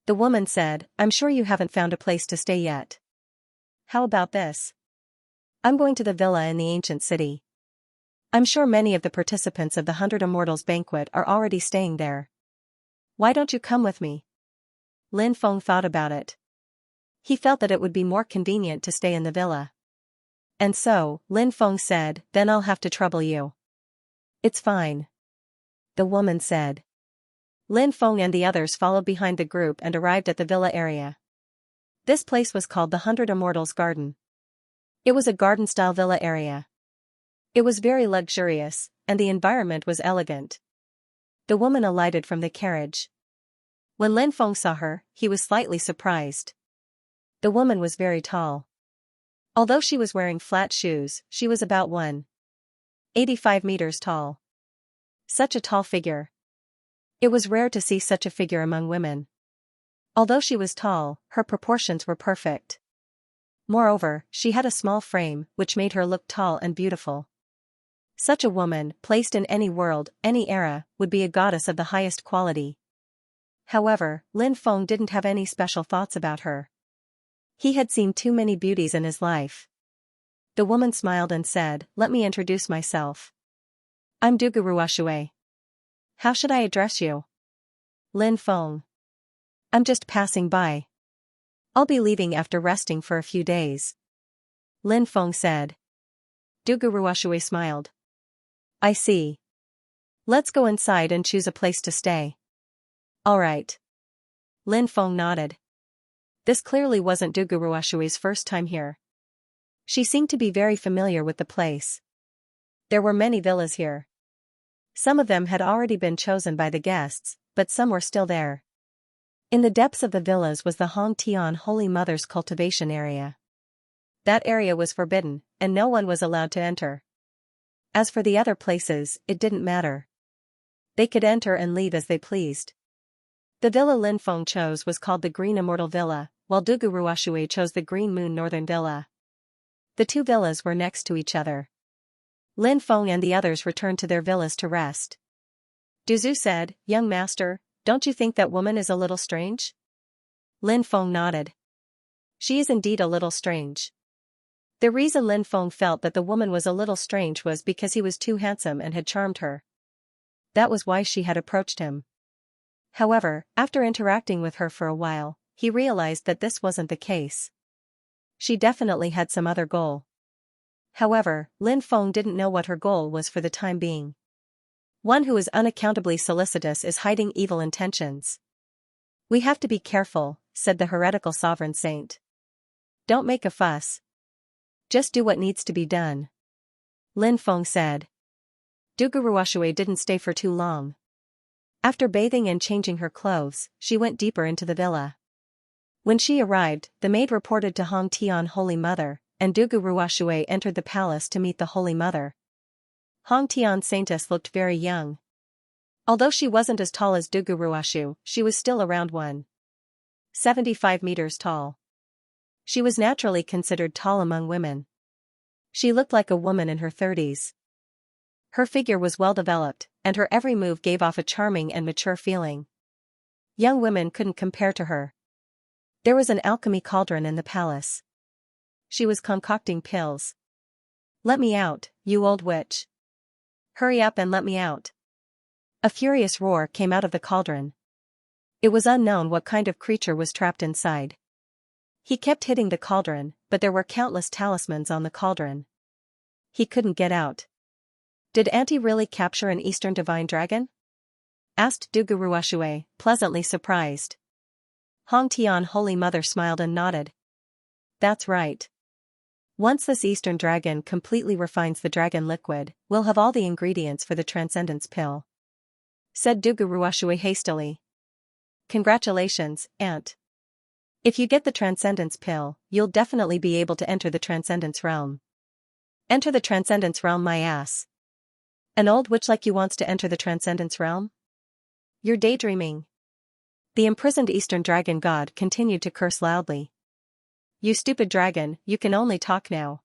The woman said, "I'm sure you haven't found a place to stay yet. How about this? I'm going to the villa in the ancient city. I'm sure many of the participants of the 100 Immortals banquet are already staying there. Why don't you come with me?" Lin Feng thought about it. He felt that it would be more convenient to stay in the villa. And so, Lin Feng said, "Then I'll have to trouble you." "It's fine," the woman said. Lin Feng and the others followed behind the group and arrived at the villa area. This place was called the 100 Immortals Garden. It was a garden-style villa area. It was very luxurious, and the environment was elegant. The woman alighted from the carriage. When Lin Feng saw her, he was slightly surprised. The woman was very tall. Although she was wearing flat shoes, she was about 1.85 meters tall. Such a tall figure. It was rare to see such a figure among women. Although she was tall, her proportions were perfect. Moreover, she had a small frame, which made her look tall and beautiful. Such a woman, placed in any world, any era, would be a goddess of the highest quality. However, Lin Feng didn't have any special thoughts about her. He had seen too many beauties in his life. The woman smiled and said, "Let me introduce myself. I'm Duguruashue. How should I address you?" "Lin Feng. I'm just passing by. I'll be leaving after resting for a few days," Lin Feng said. Duguruashue smiled. "I see. Let's go inside and choose a place to stay." "All right." Lin Feng nodded. This clearly wasn't Duguruashue's first time here. She seemed to be very familiar with the place. There were many villas here. Some of them had already been chosen by the guests, but some were still there. In the depths of the villas was the Hong Tian Holy Mother's cultivation area. That area was forbidden, and no one was allowed to enter. As for the other places, it didn't matter. They could enter and leave as they pleased. The villa Lin Feng chose was called the Green Immortal Villa, while Duguruashue chose the Green Moon Northern Villa. The two villas were next to each other. Lin Feng and the others returned to their villas to rest. Duzu said, "Young master, don't you think that woman is a little strange?" Lin Feng nodded. She is indeed a little strange. The reason Lin Feng felt that the woman was a little strange was because he was too handsome and had charmed her. That was why she had approached him. However, after interacting with her for a while, he realized that this wasn't the case. She definitely had some other goal. However, Lin Feng didn't know what her goal was for the time being. One who is unaccountably solicitous is hiding evil intentions. "We have to be careful," said the heretical sovereign saint. "Don't make a fuss. Just do what needs to be done," Lin Feng said. Duguruashue didn't stay for too long. After bathing and changing her clothes, she went deeper into the villa. When she arrived, the maid reported to Hong Tian Holy Mother, and Duguruashue entered the palace to meet the Holy Mother. Hong Tian Saintess looked very young. Although she wasn't as tall as Duguruashu, she was still around 1.75 meters tall. She was naturally considered tall among women. She looked like a woman in her 30s. Her figure was well developed, and her every move gave off a charming and mature feeling. Young women couldn't compare to her. There was an alchemy cauldron in the palace. She was concocting pills. "Let me out, you old witch. Hurry up and let me out." A furious roar came out of the cauldron. It was unknown what kind of creature was trapped inside. He kept hitting the cauldron, but there were countless talismans on the cauldron. He couldn't get out. "Did Auntie really capture an Eastern divine dragon?" asked Duguruashue, pleasantly surprised. Hong Tian Holy Mother smiled and nodded. "That's right. Once this Eastern dragon completely refines the dragon liquid, we'll have all the ingredients for the transcendence pill," said Dugu Ruashui hastily. "Congratulations, Aunt. If you get the transcendence pill, you'll definitely be able to enter the transcendence realm." "Enter the transcendence realm, my ass. An old witch like you wants to enter the transcendence realm? You're daydreaming." The imprisoned Eastern dragon god continued to curse loudly. "You stupid dragon, you can only talk now."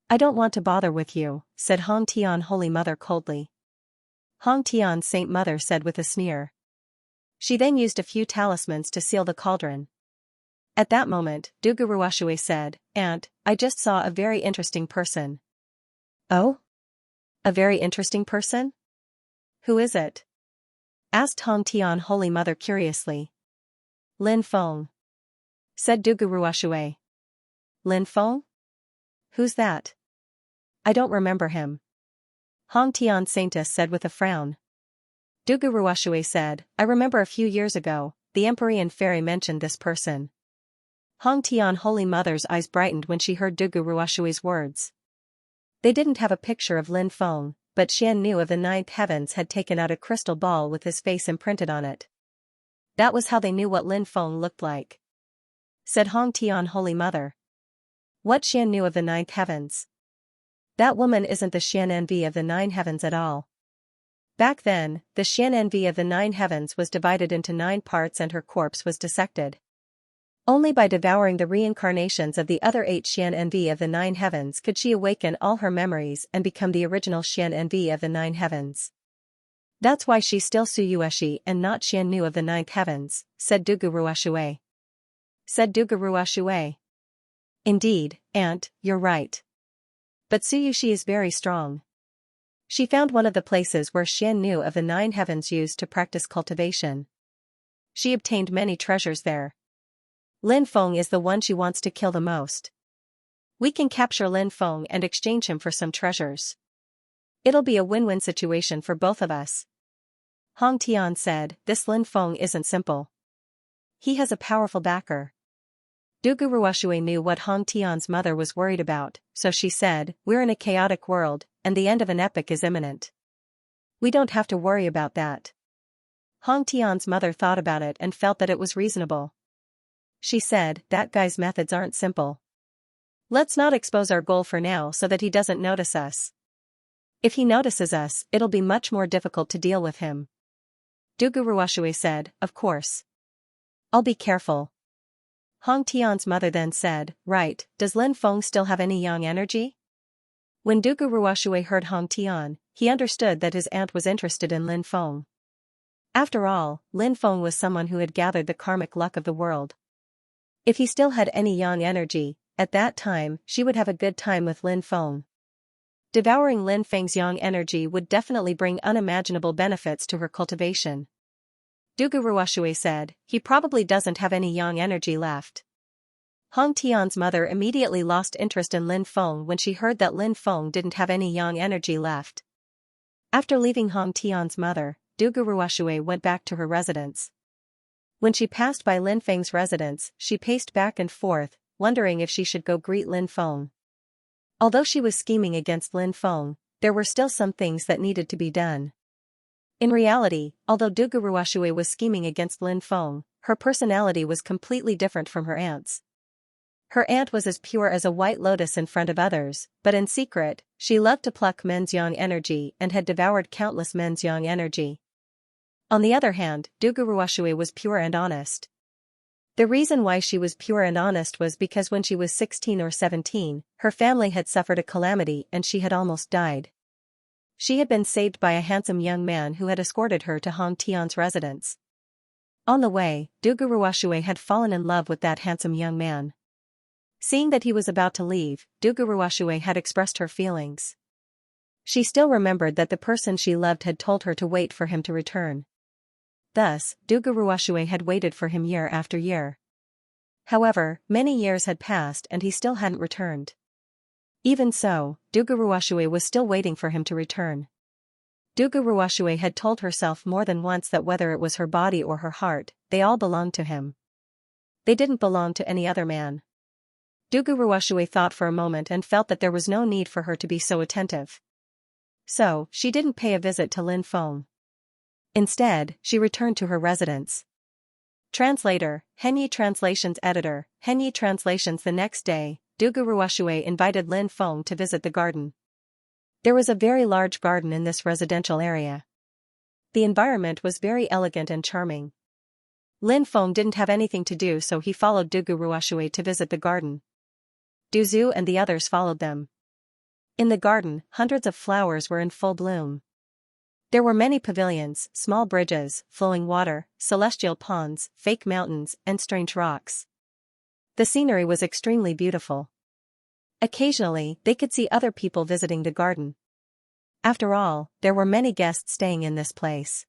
"I don't want to bother with you," said Hong Tian Holy Mother coldly. Hong Tian Saint Mother said with a sneer. She then used a few talismans to seal the cauldron. At that moment, Dugu Ruashui said, "Aunt, I just saw a very interesting person." "Oh? A very interesting person? Who is it?" asked Hong Tian Holy Mother curiously. "Lin Feng," said Dugu Ruashui. "Lin Feng? Who's that? I don't remember him." Hong Tian Saintess said with a frown. Dugu Ruashui said, "I remember a few years ago, the Empyrean fairy mentioned this person." Hong Tian Holy Mother's eyes brightened when she heard Dugu Ruashui's words. They didn't have a picture of Lin Feng, but Xianxia of the ninth heavens had taken out a crystal ball with his face imprinted on it. That was how they knew what Lin Feng looked like, said Hong Tian Holy Mother. "What Xianxia of the ninth heavens? That woman isn't the Xianxia of the nine heavens at all." Back then, the Xianxia of the nine heavens was divided into 9 parts and her corpse was dissected. Only by devouring the reincarnations of the other 8 Xianxia of the 9 heavens could she awaken all her memories and become the original Xianxia of the 9 heavens. "That's why she's still Suyueshi and not Xianxia of the 9th heavens," said Dugu Ruashui. "Indeed, Aunt, you're right. But Suyueshi is very strong. She found one of the places where Xianxia of the 9 heavens used to practice cultivation. She obtained many treasures there. Lin Feng is the one she wants to kill the most. We can capture Lin Feng and exchange him for some treasures. It'll be a win-win situation for both of us." Hong Tian said, "This Lin Feng isn't simple. He has a powerful backer." Dugu Ruashui knew what Hong Tian's mother was worried about, so she said, "We're in a chaotic world, and the end of an epoch is imminent. We don't have to worry about that." Hong Tian's mother thought about it and felt that it was reasonable. She said, "That guy's methods aren't simple. Let's not expose our goal for now so that he doesn't notice us. If he notices us, it'll be much more difficult to deal with him." Dugu Ruashui said, "Of course. I'll be careful." Hong Tian's mother then said, "Right, does Lin Feng still have any yang energy?" When Dugu Ruashui heard Hong Tian, he understood that his aunt was interested in Lin Feng. After all, Lin Feng was someone who had gathered the karmic luck of the world. If he still had any yang energy, at that time, she would have a good time with Lin Feng. Devouring Lin Feng's yang energy would definitely bring unimaginable benefits to her cultivation. Dugu Ruashui said, "He probably doesn't have any yang energy left." Hong Tian's mother immediately lost interest in Lin Feng when she heard that Lin Feng didn't have any yang energy left. After leaving Hong Tian's mother, Dugu Ruashui went back to her residence. When she passed by Lin Feng's residence, she paced back and forth, wondering if she should go greet Lin Feng. Although she was scheming against Lin Feng, there were still some things that needed to be done. In reality, although Dugu Ruashui was scheming against Lin Feng, her personality was completely different from her aunt's. Her aunt was as pure as a white lotus in front of others, but in secret, she loved to pluck men's yang energy and had devoured countless men's yang energy. On the other hand, Dugu Ruashui was pure and honest. The reason why she was pure and honest was because when she was 16 or 17, her family had suffered a calamity and she had almost died. She had been saved by a handsome young man who had escorted her to Hong Tian's residence. On the way, Dugu Ruashui had fallen in love with that handsome young man. Seeing that he was about to leave, Dugu Ruashui had expressed her feelings. She still remembered that the person she loved had told her to wait for him to return. Thus, Dugu Ruashui had waited for him year after year. However, many years had passed and he still hadn't returned. Even so, Dugu Ruashui was still waiting for him to return. Dugu Ruashui had told herself more than once that whether it was her body or her heart, they all belonged to him. They didn't belong to any other man. Dugu Ruoshui thought for a moment and felt that there was no need for her to be so attentive. So, she didn't pay a visit to Lin Feng. Instead, she returned to her residence. Translator, Henyi Translations Editor, Henyi Translations. The next day, Dugu Ruoshui invited Lin Feng to visit the garden. There was a very large garden in this residential area. The environment was very elegant and charming. Lin Feng didn't have anything to do, so he followed Dugu Ruoshui to visit the garden. Du Zhu and the others followed them. In the garden, hundreds of flowers were in full bloom. There were many pavilions, small bridges, flowing water, celestial ponds, fake mountains, and strange rocks. The scenery was extremely beautiful. Occasionally, they could see other people visiting the garden. After all, there were many guests staying in this place.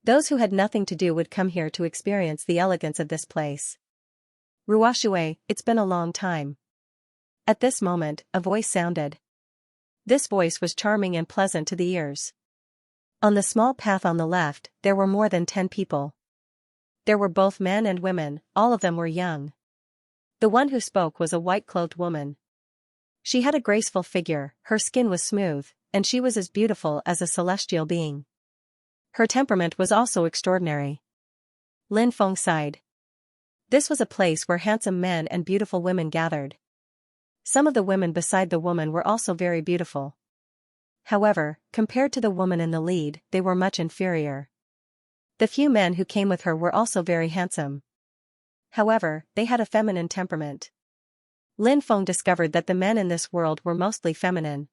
Those who had nothing to do would come here to experience the elegance of this place. Ruoshui, it's been a long time. At this moment, a voice sounded. This voice was charming and pleasant to the ears. On the small path on the left, there were more than 10 people. There were both men and women, all of them were young. The one who spoke was a white-clothed woman. She had a graceful figure, her skin was smooth, and she was as beautiful as a celestial being. Her temperament was also extraordinary. Lin Feng sighed. This was a place where handsome men and beautiful women gathered. Some of the women beside the woman were also very beautiful. However, compared to the woman in the lead, they were much inferior. The few men who came with her were also very handsome. However, they had a feminine temperament. Lin Feng discovered that the men in this world were mostly feminine.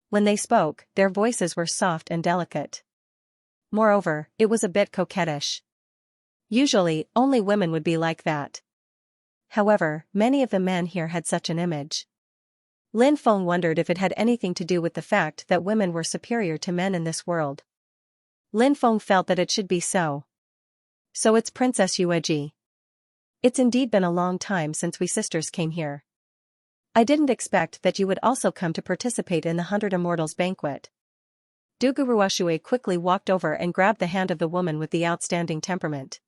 When they spoke, their voices were soft and delicate. Moreover, it was a bit coquettish. Usually, only women would be like that. However, many of the men here had such an image. Lin Feng wondered if it had anything to do with the fact that women were superior to men in this world. Lin Feng felt that it should be so. So it's Princess Yueji. It's indeed been a long time since we sisters came here. I didn't expect that you would also come to participate in the 100 Immortals banquet. Dugu Ruoshui quickly walked over and grabbed the hand of the woman with the outstanding temperament.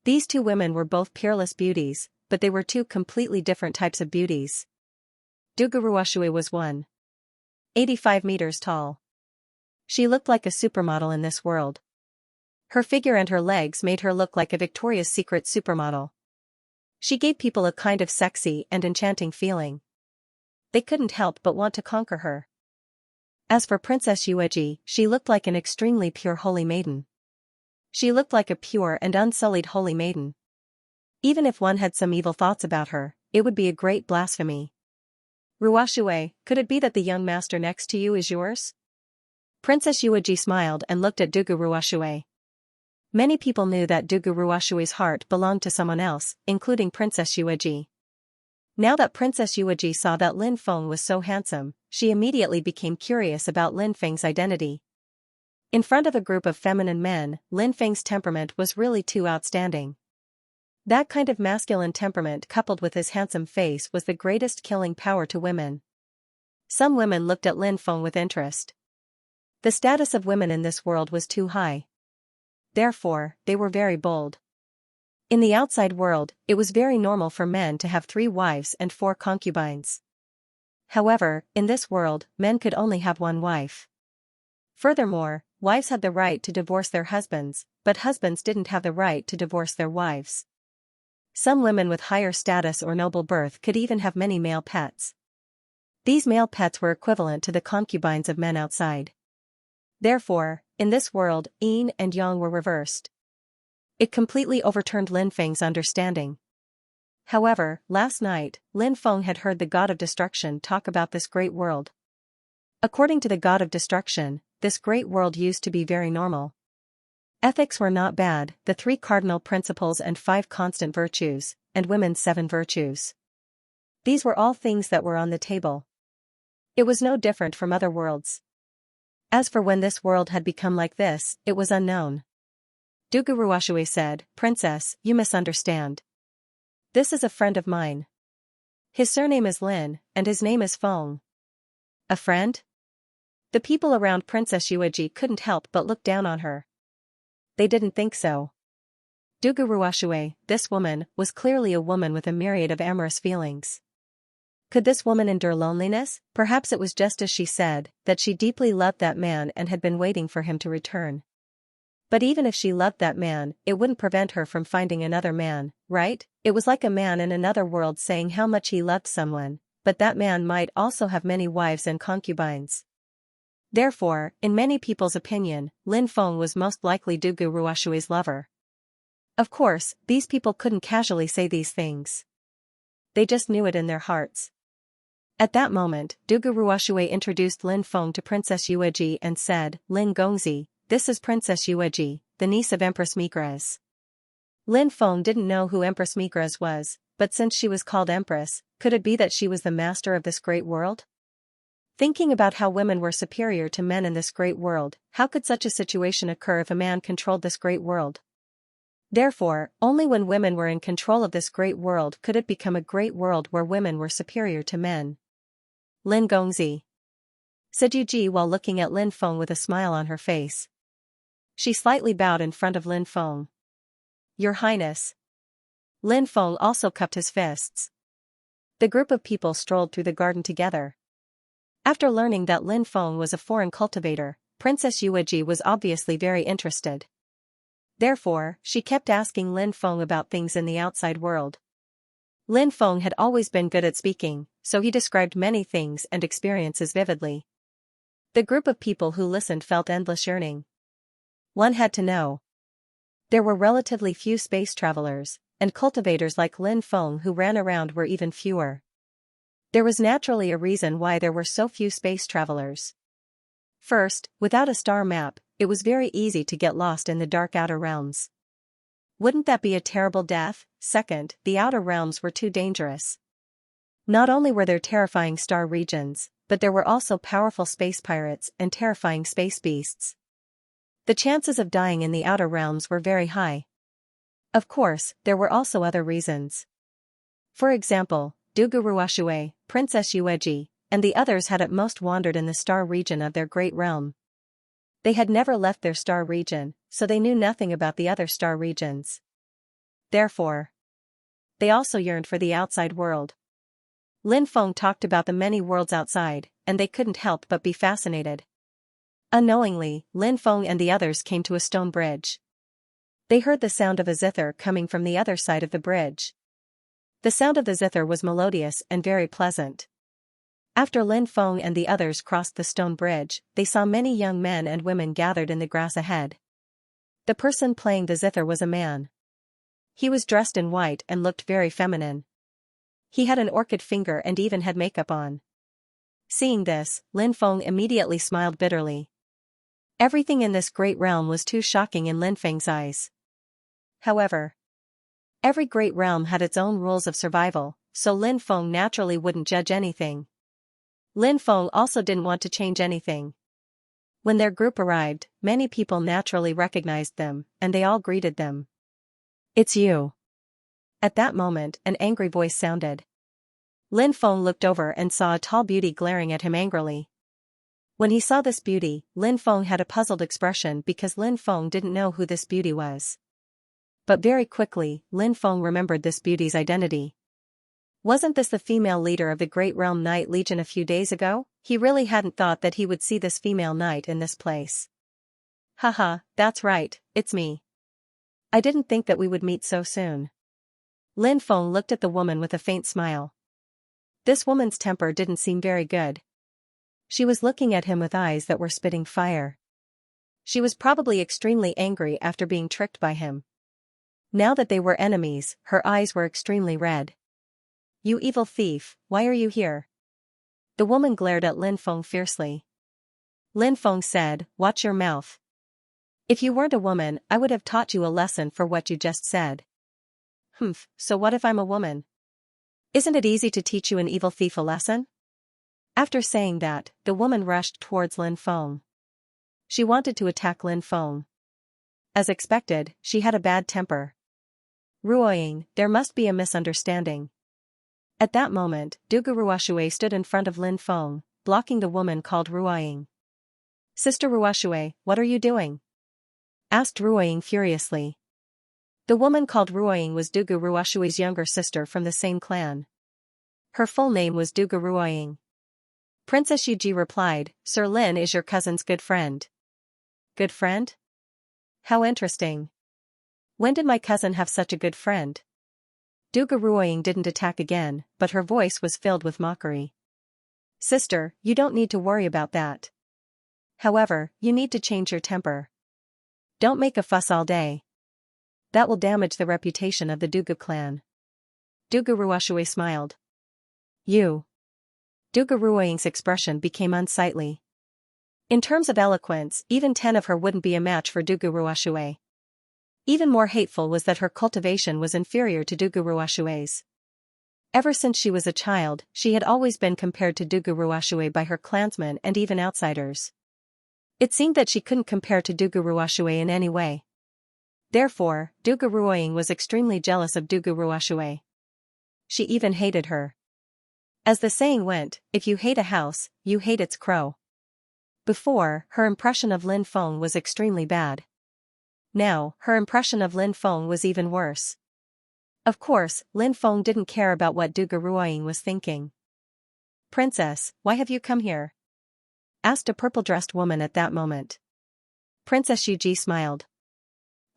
These two women were both peerless beauties, but they were two completely different types of beauties. Dugu Ruoshui was 185 meters tall. She looked like a supermodel in this world. Her figure and her legs made her look like a Victoria's Secret supermodel. She gave people a kind of sexy and enchanting feeling. They couldn't help but want to conquer her. As for Princess Yueji, she looked like an extremely pure holy maiden. She looked like a pure and unsullied holy maiden. Even if one had some evil thoughts about her, it would be a great blasphemy. Ruoshui, could it be that the young master next to you is yours? Princess Yueji smiled and looked at Dugu Ruoshui. Many people knew that Dugu Ruoshui's heart belonged to someone else, including Princess Yueji. Now that Princess Yueji saw that Lin Feng was so handsome, she immediately became curious about Lin Feng's identity. In front of a group of feminine men, Lin Feng's temperament was really too outstanding. That kind of masculine temperament coupled with his handsome face was the greatest killing power to women. Some women looked at Lin Feng with interest. The status of women in this world was too high. Therefore, they were very bold. In the outside world, it was very normal for men to have 3 wives and 4 concubines. However, in this world, men could only have 1 wife. Furthermore, wives had the right to divorce their husbands, but husbands didn't have the right to divorce their wives. Some women with higher status or noble birth could even have many male pets. These male pets were equivalent to the concubines of men outside. Therefore, in this world, yin and yang were reversed. It completely overturned Lin Feng's understanding. However, last night, Lin Feng had heard the god of destruction talk about this great world. According to the god of destruction, this great world used to be very normal. Ethics were not bad, the 3 cardinal principles and 5 constant virtues, and women's 7 virtues. These were all things that were on the table. It was no different from other worlds. As for when this world had become like this, it was unknown. Dugu Ruoshui said, "Princess, you misunderstand. This is a friend of mine. His surname is Lin, and his name is Feng." A friend? The people around Princess Yueji couldn't help but look down on her. They didn't think so. Dugu Ruoxue, this woman, was clearly a woman with a myriad of amorous feelings. Could this woman endure loneliness? Perhaps it was just as she said, that she deeply loved that man and had been waiting for him to return. But even if she loved that man, it wouldn't prevent her from finding another man, right? It was like a man in another world saying how much he loved someone, but that man might also have many wives and concubines. Therefore, in many people's opinion, Lin Feng was most likely Dugu Ruoxue's lover. Of course, these people couldn't casually say these things. They just knew it in their hearts. At that moment, Dugu Ruoxue introduced Lin Feng to Princess Yueji and said, "Lin Gongzi, this is Princess Yueji, the niece of Empress Migres." Lin Feng didn't know who Empress Migres was, but since she was called Empress, could it be that she was the master of this great world? Thinking about how women were superior to men in this great world, how could such a situation occur if a man controlled this great world? Therefore, only when women were in control of this great world could it become a great world where women were superior to men. Lin Gongzi, said Yuji while looking at Lin Feng with a smile on her face. She slightly bowed in front of Lin Feng. "Your Highness." Lin Feng also cupped his fists. The group of people strolled through the garden together. After learning that Lin Feng was a foreign cultivator, Princess Yueji was obviously very interested. Therefore, she kept asking Lin Feng about things in the outside world. Lin Feng had always been good at speaking, so he described many things and experiences vividly. The group of people who listened felt endless yearning. One had to know. There were relatively few space travelers, and cultivators like Lin Feng who ran around were even fewer. There was naturally a reason why there were so few space travelers. First, without a star map, it was very easy to get lost in the dark outer realms. Wouldn't that be a terrible death? Second, the outer realms were too dangerous. Not only were there terrifying star regions, but there were also powerful space pirates and terrifying space beasts. The chances of dying in the outer realms were very high. Of course, there were also other reasons. For example, Dugu Ruoxue, Princess Yueji, and the others had at most wandered in the star region of their great realm. They had never left their star region, so they knew nothing about the other star regions. Therefore, they also yearned for the outside world. Lin Feng talked about the many worlds outside, and they couldn't help but be fascinated. Unknowingly, Lin Feng and the others came to a stone bridge. They heard the sound of a zither coming from the other side of the bridge. The sound of the zither was melodious and very pleasant. After Lin Feng and the others crossed the stone bridge, they saw many young men and women gathered in the grass ahead. The person playing the zither was a man. He was dressed in white and looked very feminine. He had an orchid finger and even had makeup on. Seeing this, Lin Feng immediately smiled bitterly. Everything in this great realm was too shocking in Lin Feng's eyes. However, every great realm had its own rules of survival, so Lin Feng naturally wouldn't judge anything. Lin Feng also didn't want to change anything. When their group arrived, many people naturally recognized them, and they all greeted them. "It's you." At that moment, an angry voice sounded. Lin Feng looked over and saw a tall beauty glaring at him angrily. When he saw this beauty, Lin Feng had a puzzled expression because Lin Feng didn't know who this beauty was. But very quickly, Lin Feng remembered this beauty's identity. Wasn't this the female leader of the Great Realm Knight Legion a few days ago? He really hadn't thought that he would see this female knight in this place. "Haha, that's right, it's me. I didn't think that we would meet so soon." Lin Feng looked at the woman with a faint smile. This woman's temper didn't seem very good. She was looking at him with eyes that were spitting fire. She was probably extremely angry after being tricked by him. Now that they were enemies, her eyes were extremely red. "You evil thief, why are you here?" The woman glared at Lin Feng fiercely. Lin Feng said, "Watch your mouth. If you weren't a woman, I would have taught you a lesson for what you just said." "Humph, so what if I'm a woman? Isn't it easy to teach you an evil thief a lesson?" After saying that, the woman rushed towards Lin Feng. She wanted to attack Lin Feng. As expected, she had a bad temper. "Ruoying, there must be a misunderstanding." At that moment, Dugu Ruoxue stood in front of Lin Feng, blocking the woman called Ruoying. "Sister Ruoxue, what are you doing?" asked Ruoying furiously. The woman called Ruoying was Dugu Ruoshui's younger sister from the same clan. Her full name was Dugu Ruoying. Princess Yuji replied, Sir Lin is your cousin's good friend. Good friend? How interesting. When did my cousin have such a good friend? Dugu Ruoying didn't attack again, but her voice was filled with mockery. Sister, you don't need to worry about that. However, you need to change your temper. Don't make a fuss all day. That will damage the reputation of the Dugu clan. Dugu Ruoshui smiled. You. Dugu Ruoying's expression became unsightly. In terms of eloquence, even 10 of her wouldn't be a match for Dugu Ruoshui. Even more hateful was that her cultivation was inferior to Dugu Ruoshui's. Ever since she was a child, she had always been compared to Dugu Ruoshui by her clansmen and even outsiders. It seemed that she couldn't compare to Dugu Ruoshui in any way. Therefore, Dugu Ruoying was extremely jealous of Dugu Ruoshui. She even hated her. As the saying went, if you hate a house, you hate its crow. Before, her impression of Lin Feng was extremely bad. Now, her impression of Lin Feng was even worse. Of course, Lin Feng didn't care about what Dugu Ruoying was thinking. Princess, why have you come here? Asked a purple-dressed woman at that moment. Princess Yuji smiled.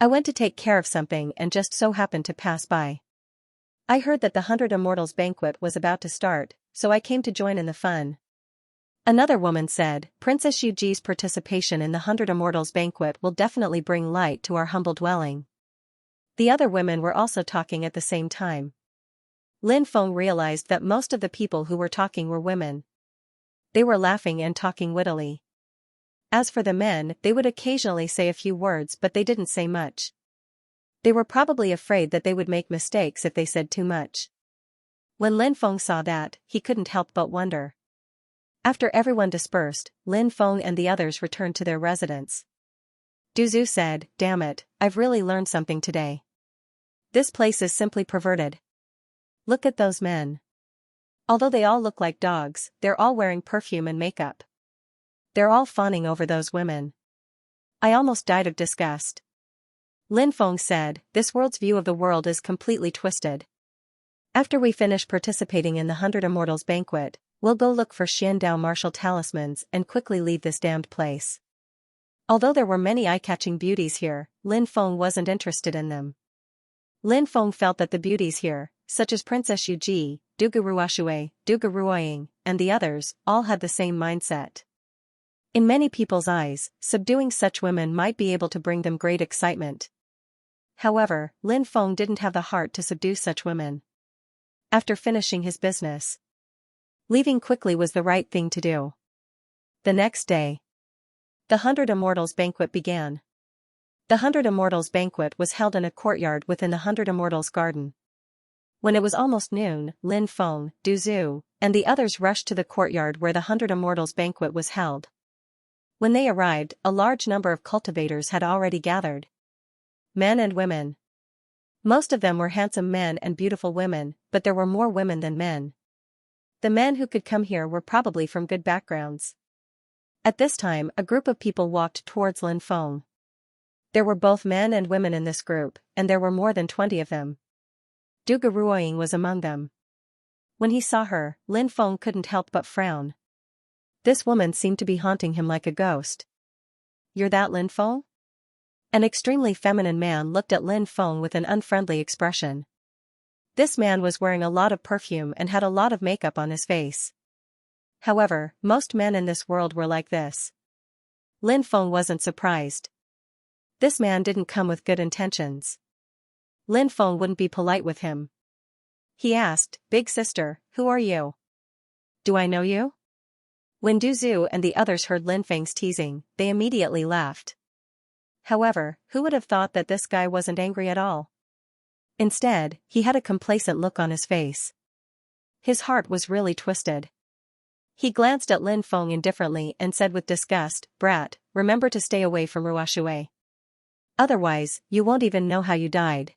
I went to take care of something and just so happened to pass by. I heard that the 100 Immortals banquet was about to start, so I came to join in the fun. Another woman said, Princess Yuji's participation in the 100 Immortals banquet will definitely bring light to our humble dwelling. The other women were also talking at the same time. Lin Feng realized that most of the people who were talking were women. They were laughing and talking wittily. As for the men, they would occasionally say a few words but they didn't say much. They were probably afraid that they would make mistakes if they said too much. When Lin Feng saw that, he couldn't help but wonder. After everyone dispersed, Lin Feng and the others returned to their residence. Duzu said, Damn it, I've really learned something today. This place is simply perverted. Look at those men. Although they all look like dogs, they're all wearing perfume and makeup. They're all fawning over those women. I almost died of disgust. Lin Feng said, This world's view of the world is completely twisted. After we finish participating in the 100 Immortals banquet, we'll go look for Xiandao martial talismans and quickly leave this damned place. Although there were many eye-catching beauties here, Lin Feng wasn't interested in them. Lin Feng felt that the beauties here, such as Princess Yuji, Dugu Ruoshui, Dugu Ruoying, and the others, all had the same mindset. In many people's eyes, subduing such women might be able to bring them great excitement. However, Lin Feng didn't have the heart to subdue such women. After finishing his business, leaving quickly was the right thing to do. The next day, the 100 Immortals banquet began. The 100 Immortals banquet was held in a courtyard within the 100 Immortals garden. When it was almost noon, Lin Feng, Duzu, and the others rushed to the courtyard where the 100 Immortals banquet was held. When they arrived, a large number of cultivators had already gathered. Men and women. Most of them were handsome men and beautiful women, but there were more women than men. The men who could come here were probably from good backgrounds. At this time, a group of people walked towards Lin Feng. There were both men and women in this group, and there were more than 20 of them. Dugu Ruoying was among them. When he saw her, Lin Feng couldn't help but frown. This woman seemed to be haunting him like a ghost. You're that Lin Feng? An extremely feminine man looked at Lin Feng with an unfriendly expression. This man was wearing a lot of perfume and had a lot of makeup on his face. However, most men in this world were like this. Lin Feng wasn't surprised. This man didn't come with good intentions. Lin Feng wouldn't be polite with him. He asked, Big sister, who are you? Do I know you? When Duzu and the others heard Lin Feng's teasing, they immediately laughed. However, who would have thought that this guy wasn't angry at all? Instead, he had a complacent look on his face. His heart was really twisted. He glanced at Lin Feng indifferently and said with disgust, Brat, remember to stay away from Ruoshui. Otherwise, you won't even know how you died.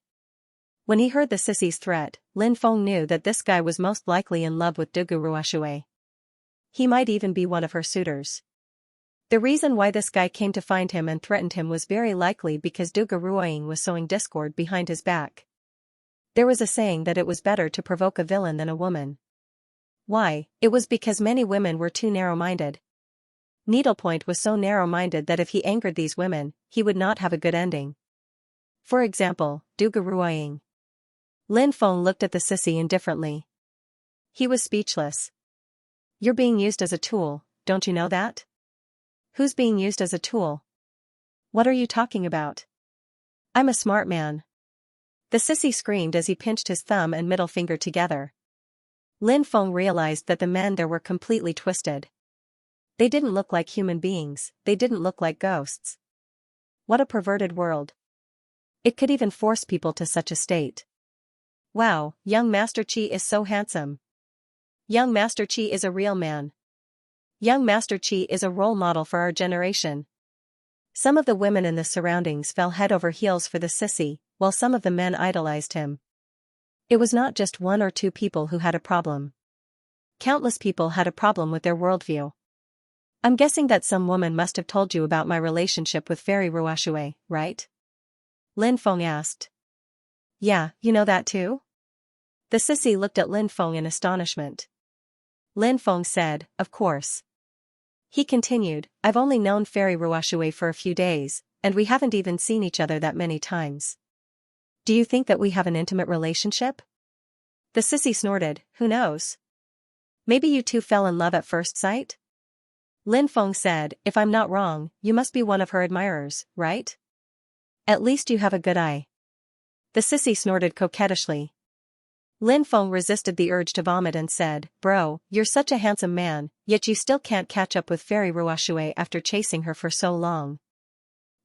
When he heard the sissy's threat, Lin Feng knew that this guy was most likely in love with Dugu Ruoshui. He might even be one of her suitors. The reason why this guy came to find him and threatened him was very likely because Duga Ruoying was sowing discord behind his back. There was a saying that it was better to provoke a villain than a woman. Why? It was because many women were too narrow-minded. Needlepoint was so narrow-minded that if he angered these women, he would not have a good ending. For example, Duga Ruoying. Lin Feng looked at the sissy indifferently. He was speechless. You're being used as a tool, don't you know that? Who's being used as a tool? What are you talking about? I'm a smart man. The sissy screamed as he pinched his thumb and middle finger together. Lin Feng realized that the men there were completely twisted. They didn't look like human beings, they didn't look like ghosts. What a perverted world. It could even force people to such a state. Wow, young Master Qi is so handsome. Young Master Qi is a real man. Young Master Qi is a role model for our generation. Some of the women in the surroundings fell head over heels for the sissy, while some of the men idolized him. It was not just one or two people who had a problem. Countless people had a problem with their worldview. I'm guessing that some woman must have told you about my relationship with Fairy Ruoshui, right? Lin Feng asked. Yeah, you know that too? The sissy looked at Lin Feng in astonishment. Lin Feng said, of course. He continued, I've only known Fairy Ruoshui for a few days, and we haven't even seen each other that many times. Do you think that we have an intimate relationship? The sissy snorted, who knows? Maybe you two fell in love at first sight? Lin Feng said, if I'm not wrong, you must be one of her admirers, right? At least you have a good eye. The sissy snorted coquettishly. Lin Feng resisted the urge to vomit and said, bro, you're such a handsome man, yet you still can't catch up with Fairy Ruoshui after chasing her for so long.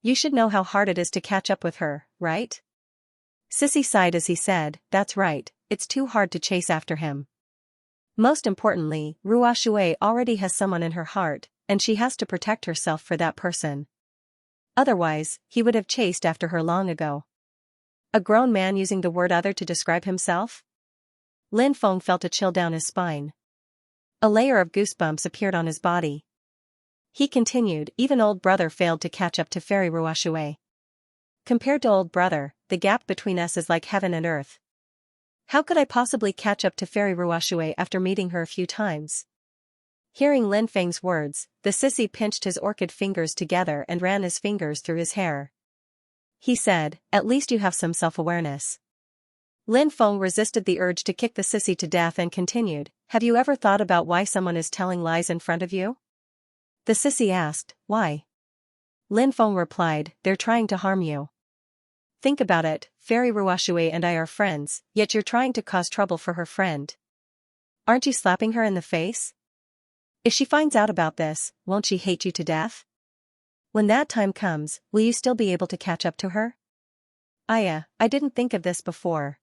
You should know how hard it is to catch up with her, right? Sissy sighed as he said, that's right, it's too hard to chase after him. Most importantly, Ruoshui already has someone in her heart, and she has to protect herself for that person. Otherwise, he would have chased after her long ago. A grown man using the word other to describe himself? Lin Feng felt a chill down his spine. A layer of goosebumps appeared on his body. He continued, even old brother failed to catch up to Fairy Ruoshui. Compared to old brother, the gap between us is like heaven and earth. How could I possibly catch up to Fairy Ruoshui after meeting her a few times? Hearing Lin Feng's words, the sissy pinched his orchid fingers together and ran his fingers through his hair. He said, at least you have some self-awareness. Lin Feng resisted the urge to kick the sissy to death and continued, have you ever thought about why someone is telling lies in front of you? The sissy asked, why? Lin Feng replied, they're trying to harm you. Think about it, Fairy Ruoshui and I are friends, yet you're trying to cause trouble for her friend. Aren't you slapping her in the face? If she finds out about this, won't she hate you to death? When that time comes, will you still be able to catch up to her? I didn't think of this before.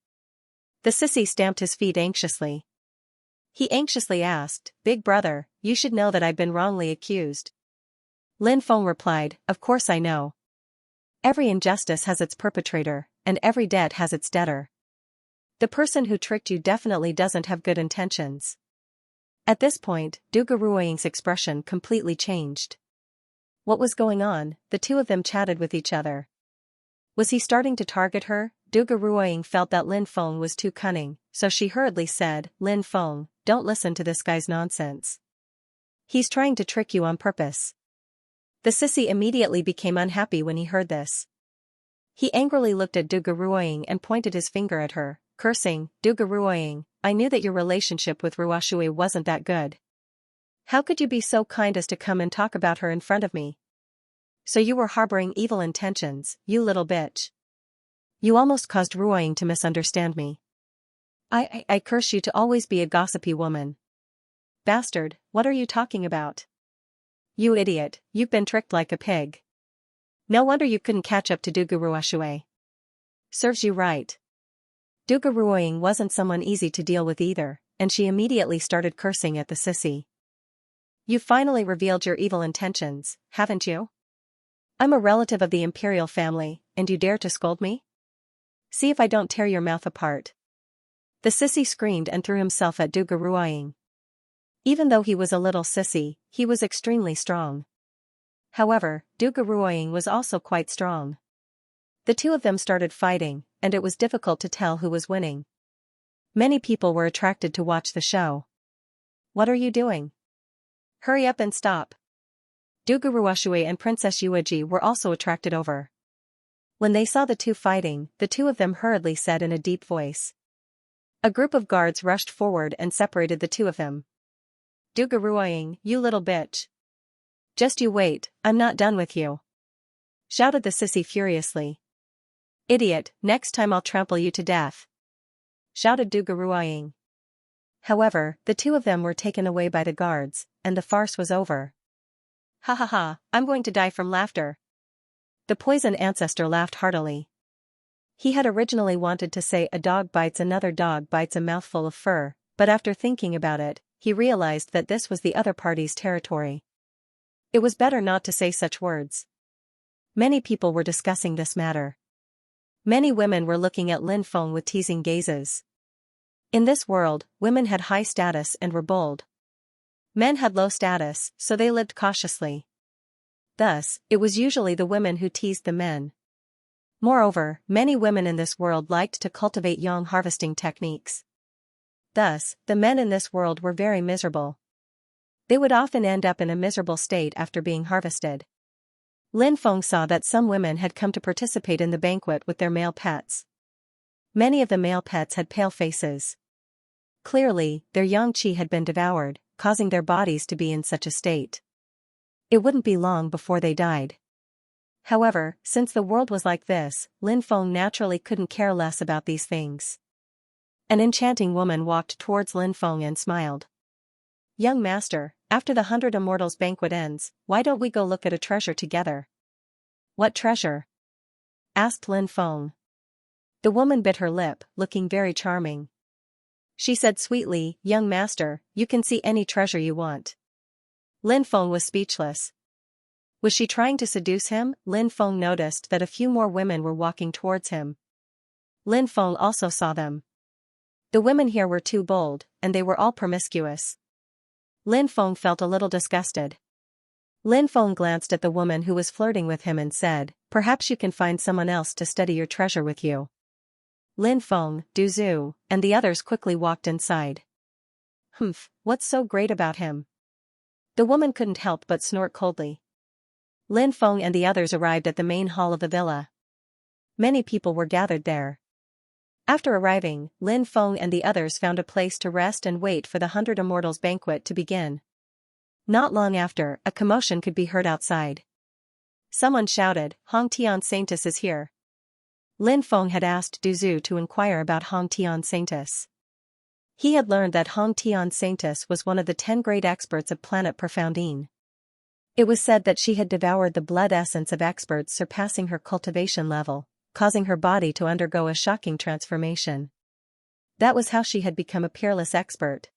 The sissy stamped his feet anxiously. He anxiously asked, big brother, you should know that I've been wrongly accused. Lin Feng replied, of course I know. Every injustice has its perpetrator, and every debt has its debtor. The person who tricked you definitely doesn't have good intentions. At this point, Duga Ruoying's expression completely changed. What was going on? The two of them chatted with each other. Was he starting to target her? Duga Ruoying felt that Lin Feng was too cunning, so she hurriedly said, Lin Feng, don't listen to this guy's nonsense. He's trying to trick you on purpose. The sissy immediately became unhappy when he heard this. He angrily looked at Duga Ruoying and pointed his finger at her, cursing, Duga Ruoying, I knew that your relationship with Ruoshui wasn't that good. How could you be so kind as to come and talk about her in front of me? So you were harboring evil intentions, you little bitch. You almost caused Ruoying to misunderstand me. I curse you to always be a gossipy woman. Bastard, what are you talking about? You idiot, you've been tricked like a pig. No wonder you couldn't catch up to Duga Ruoshui. Serves you right. Duga Ruoying wasn't someone easy to deal with either, and she immediately started cursing at the sissy. You finally revealed your evil intentions, haven't you? I'm a relative of the imperial family, and you dare to scold me? See if I don't tear your mouth apart. The sissy screamed and threw himself at Duga Ruoying. Even though he was a little sissy, he was extremely strong. However, Duguruoying was also quite strong. The two of them started fighting, and it was difficult to tell who was winning. Many people were attracted to watch the show. What are you doing? Hurry up and stop. Duguruoshui and Princess Yueji were also attracted over. When they saw the two fighting, the two of them hurriedly said in a deep voice. A group of guards rushed forward and separated the two of them. Duguruoying, you little bitch. Just you wait, I'm not done with you. Shouted the sissy furiously. Idiot, next time I'll trample you to death. Shouted Duguruoying. However, the two of them were taken away by the guards, and the farce was over. Ha ha ha, I'm going to die from laughter. The poison ancestor laughed heartily. He had originally wanted to say a dog bites another dog bites a mouthful of fur, but after thinking about it, he realized that this was the other party's territory. It was better not to say such words. Many people were discussing this matter. Many women were looking at Lin Feng with teasing gazes. In this world, women had high status and were bold. Men had low status, so they lived cautiously. Thus, it was usually the women who teased the men. Moreover, many women in this world liked to cultivate yang harvesting techniques. Thus, the men in this world were very miserable. They would often end up in a miserable state after being harvested. Lin Feng saw that some women had come to participate in the banquet with their male pets. Many of the male pets had pale faces. Clearly, their yang qi had been devoured, causing their bodies to be in such a state. It wouldn't be long before they died. However, since the world was like this, Lin Feng naturally couldn't care less about these things. An enchanting woman walked towards Lin Feng and smiled. Young master, after the 100 Immortals banquet ends, why don't we go look at a treasure together? What treasure? Asked Lin Feng. The woman bit her lip, looking very charming. She said sweetly, young master, you can see any treasure you want. Lin Feng was speechless. Was she trying to seduce him? Lin Feng noticed that a few more women were walking towards him. Lin Feng also saw them. The women here were too bold, and they were all promiscuous. Lin Feng felt a little disgusted. Lin Feng glanced at the woman who was flirting with him and said, perhaps you can find someone else to study your treasure with you. Lin Feng, Du Zhu, and the others quickly walked inside. Humph, what's so great about him? The woman couldn't help but snort coldly. Lin Feng and the others arrived at the main hall of the villa. Many people were gathered there. After arriving, Lin Feng and the others found a place to rest and wait for the 100 Immortals banquet to begin. Not long after, a commotion could be heard outside. Someone shouted, Hong Tian Saintus is here. Lin Feng had asked Du Zhu to inquire about Hong Tian Saintus. He had learned that Hong Tian Saintus was one of the 10 great experts of planet Profoundine. It was said that she had devoured the blood essence of experts surpassing her cultivation level, causing her body to undergo a shocking transformation. That was how she had become a peerless expert.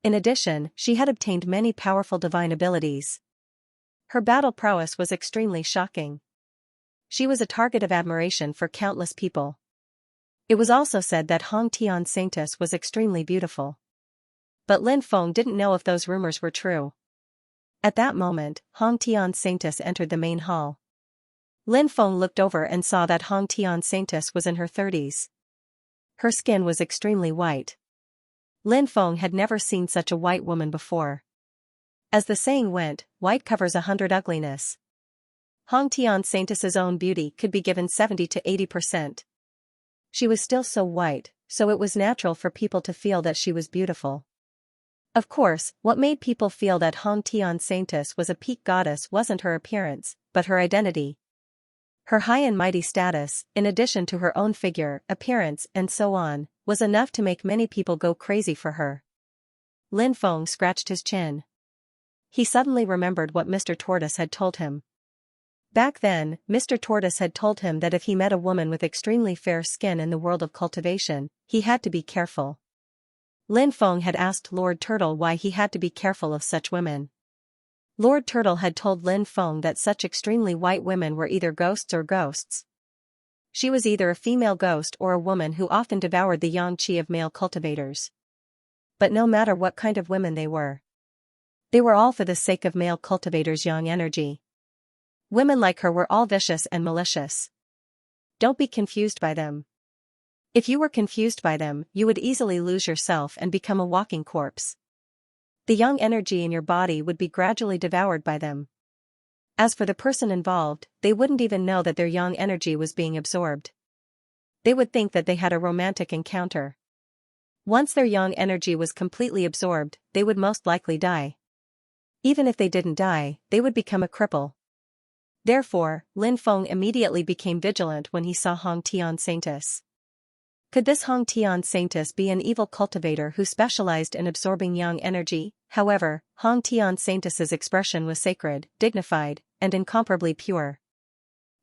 In addition, she had obtained many powerful divine abilities. Her battle prowess was extremely shocking. She was a target of admiration for countless people. It was also said that Hong Tian Saintus was extremely beautiful. But Lin Feng didn't know if those rumors were true. At that moment, Hong Tian Saintus entered the main hall. Lin Feng looked over and saw that Hong Tian Saintus was in her 30s. Her skin was extremely white. Lin Feng had never seen such a white woman before. As the saying went, white covers 100 ugliness. Hong Tian Saintus's own beauty could be given 70 to 80%. She was still so white, so it was natural for people to feel that she was beautiful. Of course, what made people feel that Hong Tian Saintus was a peak goddess wasn't her appearance, but her identity. Her high and mighty status, in addition to her own figure, appearance and so on, was enough to make many people go crazy for her. Lin Feng scratched his chin. He suddenly remembered what Mr. Tortoise had told him. Back then, Mr. Tortoise had told him that if he met a woman with extremely fair skin in the world of cultivation, he had to be careful. Lin Feng had asked Lord Turtle why he had to be careful of such women. Lord Turtle had told Lin Feng that such extremely white women were either ghosts or ghosts. She was either a female ghost or a woman who often devoured the yang qi of male cultivators. But no matter what kind of women they were all for the sake of male cultivators' yang energy. Women like her were all vicious and malicious. Don't be confused by them. If you were confused by them, you would easily lose yourself and become a walking corpse. The young energy in your body would be gradually devoured by them. As for the person involved, they wouldn't even know that their young energy was being absorbed. They would think that they had a romantic encounter. Once their young energy was completely absorbed, they would most likely die. Even if they didn't die, they would become a cripple. Therefore, Lin Feng immediately became vigilant when he saw Hong Tian Saintus. Could this Hong Tian Saintus be an evil cultivator who specialized in absorbing young energy? However, Hong Tian Saintus's expression was sacred, dignified, and incomparably pure.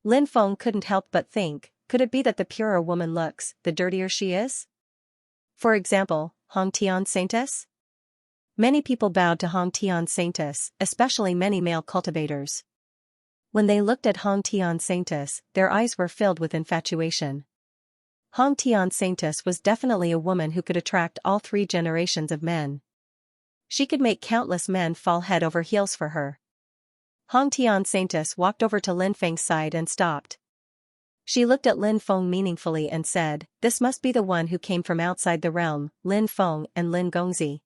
Lin Feng couldn't help but think, could it be that the purer a woman looks, the dirtier she is? For example, Hong Tian Saintus? Many people bowed to Hong Tian Saintus, especially many male cultivators. When they looked at Hong Tian Saintus, their eyes were filled with infatuation. Hong Tian Saintus was definitely a woman who could attract all 3 generations of men. She could make countless men fall head over heels for her. Hong Tian Saintus walked over to Lin Feng's side and stopped. She looked at Lin Feng meaningfully and said, "This must be the one who came from outside the realm, Lin Feng and Lin Gongzi."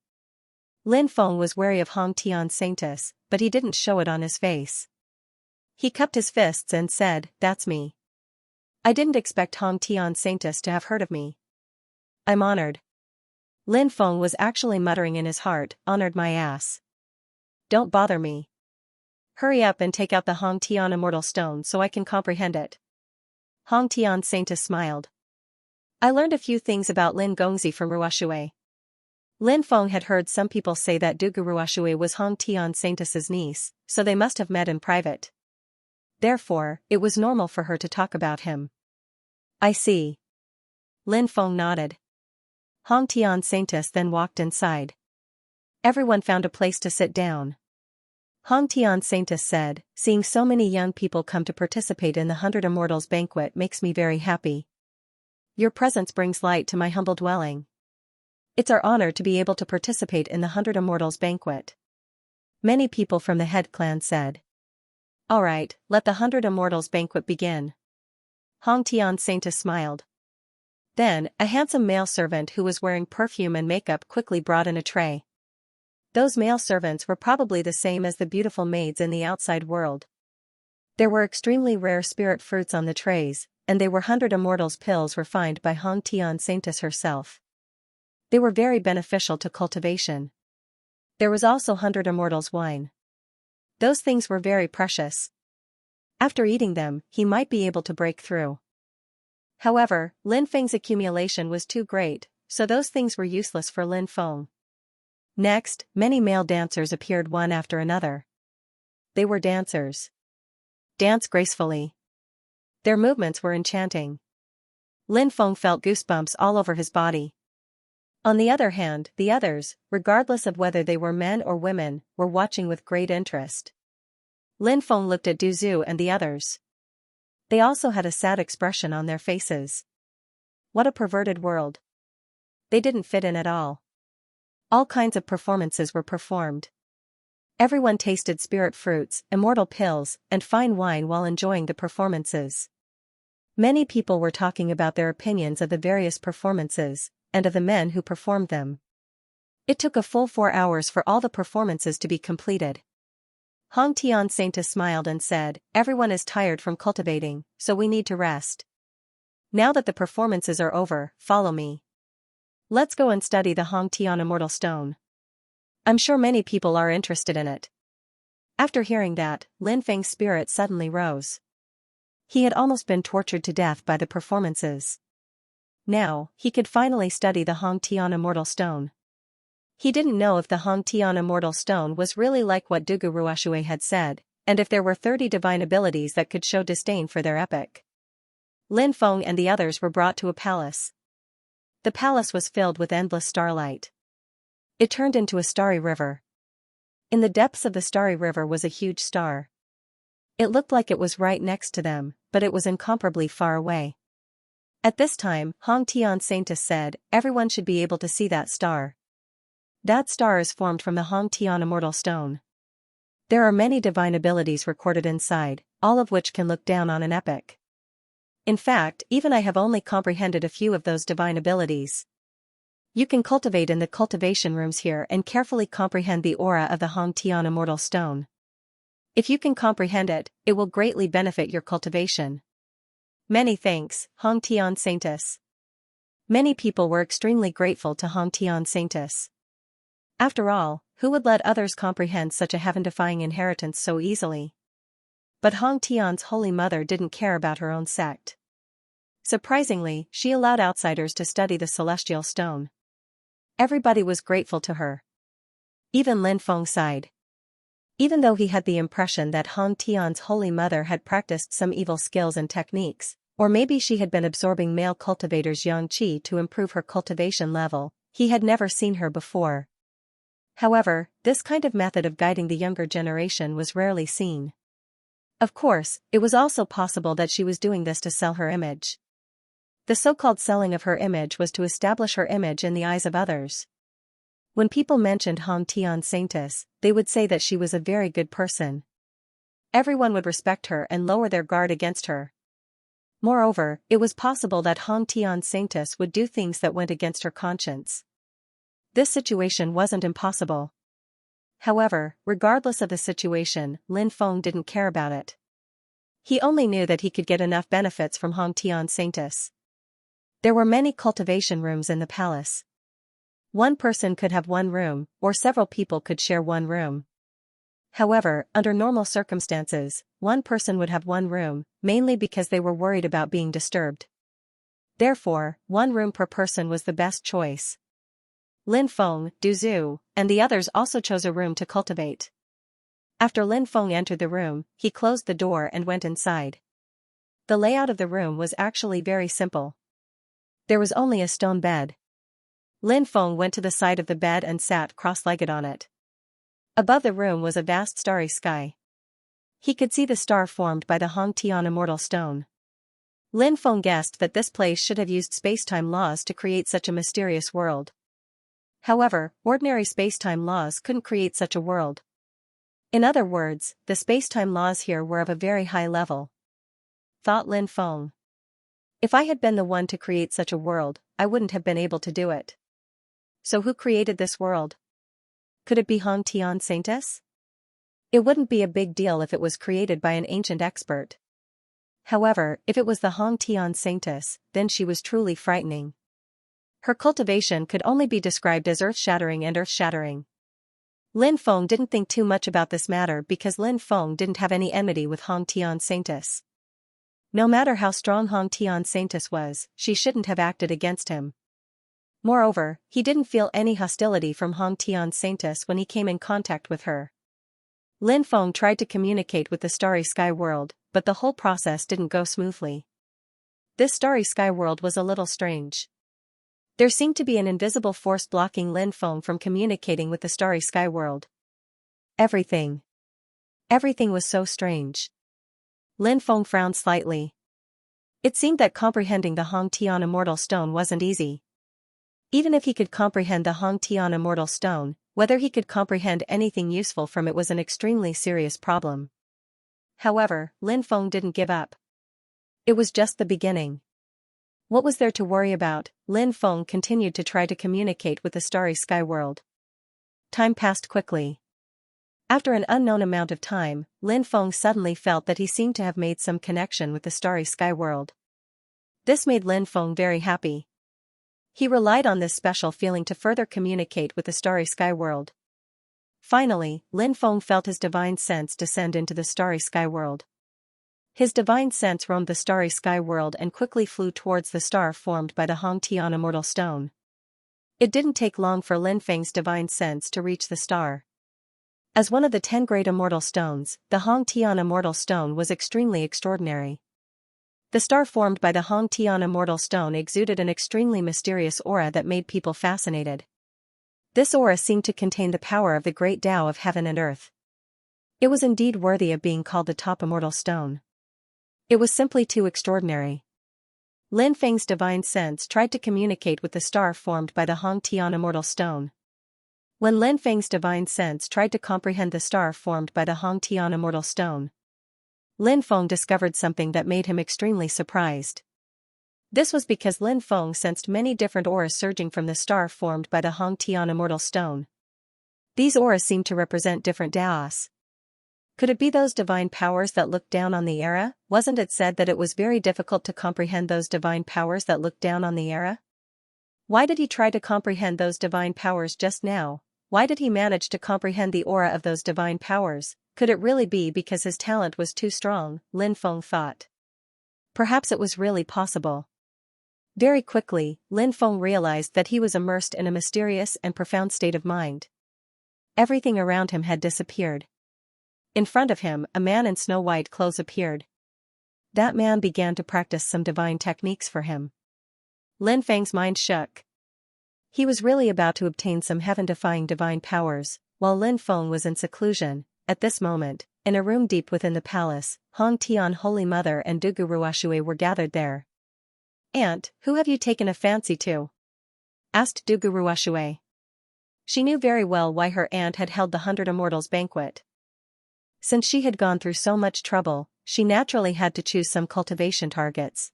Lin Feng was wary of Hong Tian Saintus, but he didn't show it on his face. He cupped his fists and said, "That's me. I didn't expect Hong Tian Saintus to have heard of me. I'm honored." Lin Feng was actually muttering in his heart, "Honored my ass. Don't bother me. Hurry up and take out the Hong Tian Immortal Stone so I can comprehend it." Hong Tian Saintus smiled. "I learned a few things about Lin Gongzi from Ruoshui." Lin Feng had heard some people say that Dugu Ruoshui was Hong Tian Saintus's niece, so they must have met in private. Therefore, it was normal for her to talk about him. "I see." Lin Feng nodded. Hong Tian Saintus then walked inside. Everyone found a place to sit down. Hong Tian Saintus said, "Seeing so many young people come to participate in the 100 Immortals banquet makes me very happy. Your presence brings light to my humble dwelling. It's our honor to be able to participate in the 100 Immortals banquet." Many people from the head clan said. "All right, let the 100 Immortals banquet begin." Hong Tian Saintus smiled. Then, a handsome male servant who was wearing perfume and makeup quickly brought in a tray. Those male servants were probably the same as the beautiful maids in the outside world. There were extremely rare spirit fruits on the trays, and they were 100 Immortals pills refined by Hong Tian Saintus herself. They were very beneficial to cultivation. There was also 100 Immortals wine. Those things were very precious. After eating them, he might be able to break through. However, Lin Feng's accumulation was too great, so those things were useless for Lin Feng. Next, many male dancers appeared one after another. They were dancers. Dance gracefully. Their movements were enchanting. Lin Feng felt goosebumps all over his body. On the other hand, the others, regardless of whether they were men or women, were watching with great interest. Lin Feng looked at Du Zhu and the others. They also had a sad expression on their faces. What a perverted world. They didn't fit in at all. All kinds of performances were performed. Everyone tasted spirit fruits, immortal pills, and fine wine while enjoying the performances. Many people were talking about their opinions of the various performances, and of the men who performed them. It took a full 4 hours for all the performances to be completed. Hong Tian Saintus smiled and said, "Everyone is tired from cultivating, so we need to rest. Now that the performances are over, follow me. Let's go and study the Hong Tian Immortal Stone. I'm sure many people are interested in it." After hearing that, Lin Feng's spirit suddenly rose. He had almost been tortured to death by the performances. Now, he could finally study the Hong Tian Immortal Stone. He didn't know if the Hong Tian Immortal Stone was really like what Dugu Ruoshui had said, and if there were 30 divine abilities that could show disdain for their epic. Lin Feng and the others were brought to a palace. The palace was filled with endless starlight. It turned into a starry river. In the depths of the starry river was a huge star. It looked like it was right next to them, but it was incomparably far away. At this time, Hong Tian Saintus said, "Everyone should be able to see that star. That star is formed from the Hong Tian Immortal Stone. There are many divine abilities recorded inside, all of which can look down on an epic. In fact, even I have only comprehended a few of those divine abilities. You can cultivate in the cultivation rooms here and carefully comprehend the aura of the Xianxia Immortal Stone. If you can comprehend it, it will greatly benefit your cultivation. Many thanks, Xianxia Saintus. Many people were extremely grateful to Xianxia Saintus. After all, who would let others comprehend such a heaven-defying inheritance so easily? But Xianxia's Holy Mother didn't care about her own sect. Surprisingly, she allowed outsiders to study the celestial stone. Everybody was grateful to her. Even Lin Feng sighed. Even though he had the impression that Xianxia's Holy Mother had practiced some evil skills and techniques, or maybe she had been absorbing male cultivators' yang qi to improve her cultivation level, he had never seen her before. However, this kind of method of guiding the younger generation was rarely seen. Of course, it was also possible that she was doing this to sell her image. The so-called selling of her image was to establish her image in the eyes of others. When people mentioned Xianxia Saintus, they would say that she was a very good person. Everyone would respect her and lower their guard against her. Moreover, it was possible that Xianxia Saintus would do things that went against her conscience. This situation wasn't impossible. However, regardless of the situation, Lin Feng didn't care about it. He only knew that he could get enough benefits from Xianxia Saintus. There were many cultivation rooms in the palace. One person could have one room, or several people could share one room. However, under normal circumstances, one person would have one room, mainly because they were worried about being disturbed. Therefore, one room per person was the best choice. Lin Feng, Du Zhu, and the others also chose a room to cultivate. After Lin Feng entered the room, he closed the door and went inside. The layout of the room was actually very simple. There was only a stone bed. Lin Feng went to the side of the bed and sat cross-legged on it. Above the room was a vast starry sky. He could see the star formed by the Xianxia Immortal Stone. Lin Feng guessed that this place should have used space-time laws to create such a mysterious world. However, ordinary space-time laws couldn't create such a world. In other words, the space-time laws here were of a very high level. Thought Lin Feng. If I had been the one to create such a world, I wouldn't have been able to do it. So who created this world? Could it be Xianxia Saintus? It wouldn't be a big deal if it was created by an ancient expert. However, if it was the Xianxia Saintus, then she was truly frightening. Her cultivation could only be described as earth-shattering and earth-shattering. Lin Feng didn't think too much about this matter because Lin Feng didn't have any enmity with Xianxia Saintus. No matter how strong Xianxia Saintus was, she shouldn't have acted against him. Moreover, he didn't feel any hostility from Xianxia Saintus when he came in contact with her. Lin Feng tried to communicate with the starry sky world, but the whole process didn't go smoothly. This starry sky world was a little strange. There seemed to be an invisible force blocking Lin Feng from communicating with the starry sky world. Everything was so strange. Lin Feng frowned slightly. It seemed that comprehending the Xianxia Immortal Stone wasn't easy. Even if he could comprehend the Xianxia Immortal Stone, whether he could comprehend anything useful from it was an extremely serious problem. However, Lin Feng didn't give up. It was just the beginning. What was there to worry about? Lin Feng continued to try to communicate with the starry sky world. Time passed quickly. After an unknown amount of time, Lin Feng suddenly felt that he seemed to have made some connection with the starry sky world. This made Lin Feng very happy. He relied on this special feeling to further communicate with the starry sky world. Finally, Lin Feng felt his divine sense descend into the starry sky world. His divine sense roamed the starry sky world and quickly flew towards the star formed by the Xianxia Immortal Stone. It didn't take long for Lin Feng's divine sense to reach the star. As one of the 10 great immortal stones, the Xianxia Immortal Stone was extremely extraordinary. The star formed by the Xianxia Immortal Stone exuded an extremely mysterious aura that made people fascinated. This aura seemed to contain the power of the great Tao of heaven and earth. It was indeed worthy of being called the top immortal stone. It was simply too extraordinary. Lin Feng's divine sense tried to communicate with the star formed by the Xianxia Immortal Stone. When Lin Feng's divine sense tried to comprehend the star formed by the Xianxia Immortal Stone, Lin Feng discovered something that made him extremely surprised. This was because Lin Feng sensed many different auras surging from the star formed by the Hong Tian Immortal Stone. These auras seemed to represent different daos. Could it be those divine powers that looked down on the era? Wasn't it said that it was very difficult to comprehend those divine powers that looked down on the era? Why did he try to comprehend those divine powers just now? Why did he manage to comprehend the aura of those divine powers? Could it really be because his talent was too strong? Lin Feng thought. Perhaps it was really possible. Very quickly, Lin Feng realized that he was immersed in a mysterious and profound state of mind. Everything around him had disappeared. In front of him, a man in snow-white clothes appeared. That man began to practice some divine techniques for him. Lin Feng's mind shook. He was really about to obtain some heaven-defying divine powers, while Lin Feng was in seclusion. At this moment, in a room deep within the palace, Hong Tian Holy Mother and Dugu Ruoxue were gathered there. "Aunt, who have you taken a fancy to?" asked Dugu Ruoxue. She knew very well why her aunt had held the 100 Immortals banquet. Since she had gone through so much trouble, she naturally had to choose some cultivation targets.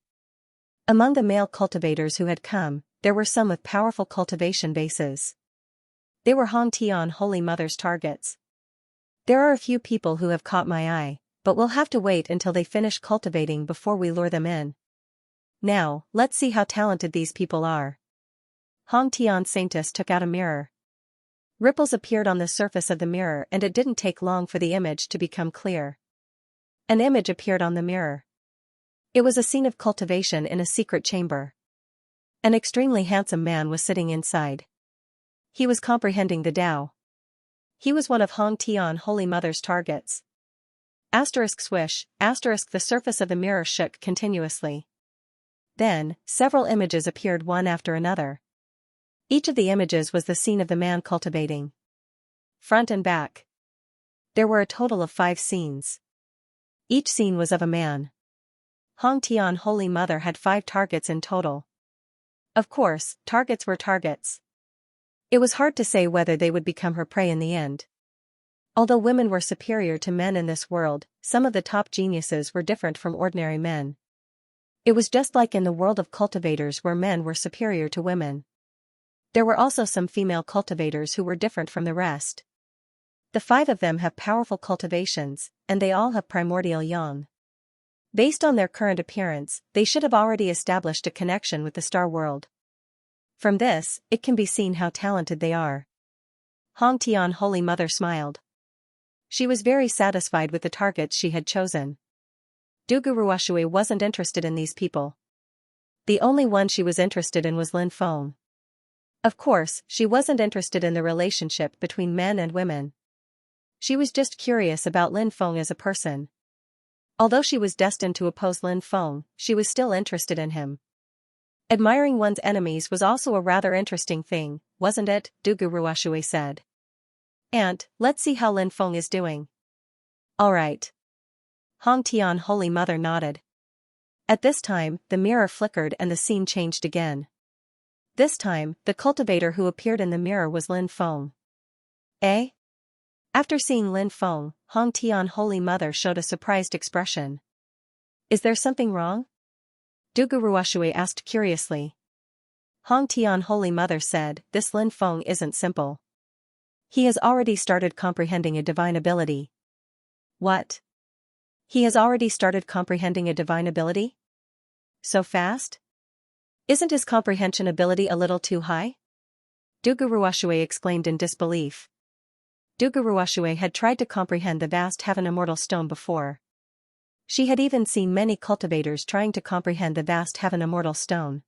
Among the male cultivators who had come, there were some with powerful cultivation bases. They were Hong Tian Holy Mother's targets. There are a few people who have caught my eye, but we'll have to wait until they finish cultivating before we lure them in. Now, let's see how talented these people are. Hong Tian Saintess took out a mirror. Ripples appeared on the surface of the mirror and it didn't take long for the image to become clear. An image appeared on the mirror. It was a scene of cultivation in a secret chamber. An extremely handsome man was sitting inside. He was comprehending the Tao. He was one of Hong Tian Holy Mother's targets. Asterisk swish, asterisk the surface of the mirror shook continuously. Then, several images appeared one after another. Each of the images was the scene of the man cultivating. Front and back. There were a total of 5 scenes. Each scene was of a man. Hong Tian Holy Mother had 5 targets in total. Of course, targets were targets. It was hard to say whether they would become her prey in the end. Although women were superior to men in this world, some of the top geniuses were different from ordinary men. It was just like in the world of cultivators where men were superior to women. There were also some female cultivators who were different from the rest. The 5 of them have powerful cultivations, and they all have primordial yang. Based on their current appearance, they should have already established a connection with the star world. From this, it can be seen how talented they are. Hong Tian Holy Mother smiled. She was very satisfied with the targets she had chosen. Dugu Ruoxue wasn't interested in these people. The only one she was interested in was Lin Feng. Of course, she wasn't interested in the relationship between men and women. She was just curious about Lin Feng as a person. Although she was destined to oppose Lin Feng, she was still interested in him. Admiring one's enemies was also a rather interesting thing, wasn't it? Dugu Ruoxue said. "Aunt, let's see how Lin Feng is doing." "All right." Hong Tian Holy Mother nodded. At this time, the mirror flickered and the scene changed again. This time, the cultivator who appeared in the mirror was Lin Feng. "Eh?" After seeing Lin Feng, Hong Tian Holy Mother showed a surprised expression. "Is there something wrong?" Dugu Ruoxue asked curiously. Hong Tian Holy Mother said, "This Lin Feng isn't simple. He has already started comprehending a divine ability." "What? He has already started comprehending a divine ability? So fast? Isn't his comprehension ability a little too high?" Dugu Ruoxue exclaimed in disbelief. Dugu Ruoxue had tried to comprehend the vast Heaven Immortal Stone before. She had even seen many cultivators trying to comprehend the vast Heaven Immortal Stone.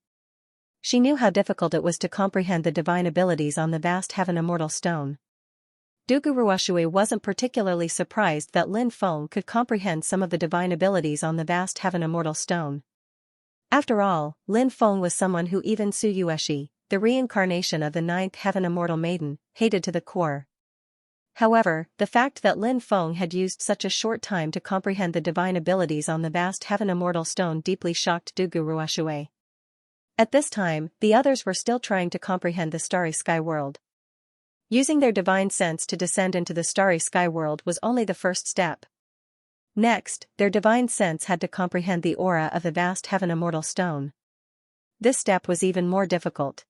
She knew how difficult it was to comprehend the divine abilities on the vast Heaven Immortal Stone. Dugu Ruoxue wasn't particularly surprised that Lin Feng could comprehend some of the divine abilities on the vast Heaven Immortal Stone. After all, Lin Feng was someone who even Su Yueshi, the reincarnation of the 9th Heaven Immortal Maiden, hated to the core. However, the fact that Lin Feng had used such a short time to comprehend the divine abilities on the vast Heaven Immortal Stone deeply shocked Dugu Ruoxue. At this time, the others were still trying to comprehend the starry sky world. Using their divine sense to descend into the starry sky world was only the first step. Next, their divine sense had to comprehend the aura of the vast heaven immortal stone. This step was even more difficult.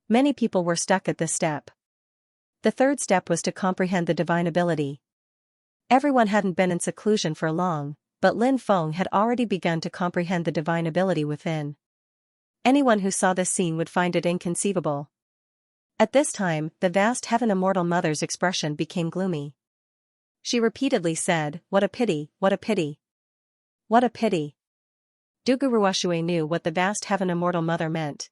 Many people were stuck at this step. The third step was to comprehend the divine ability. Everyone hadn't been in seclusion for long, but Lin Feng had already begun to comprehend the divine ability within. Anyone who saw this scene would find it inconceivable. At this time, the vast heaven immortal mother's expression became gloomy. She repeatedly said, "What a pity, what a pity. What a pity." Duguruoshui knew what the vast heaven immortal mother meant.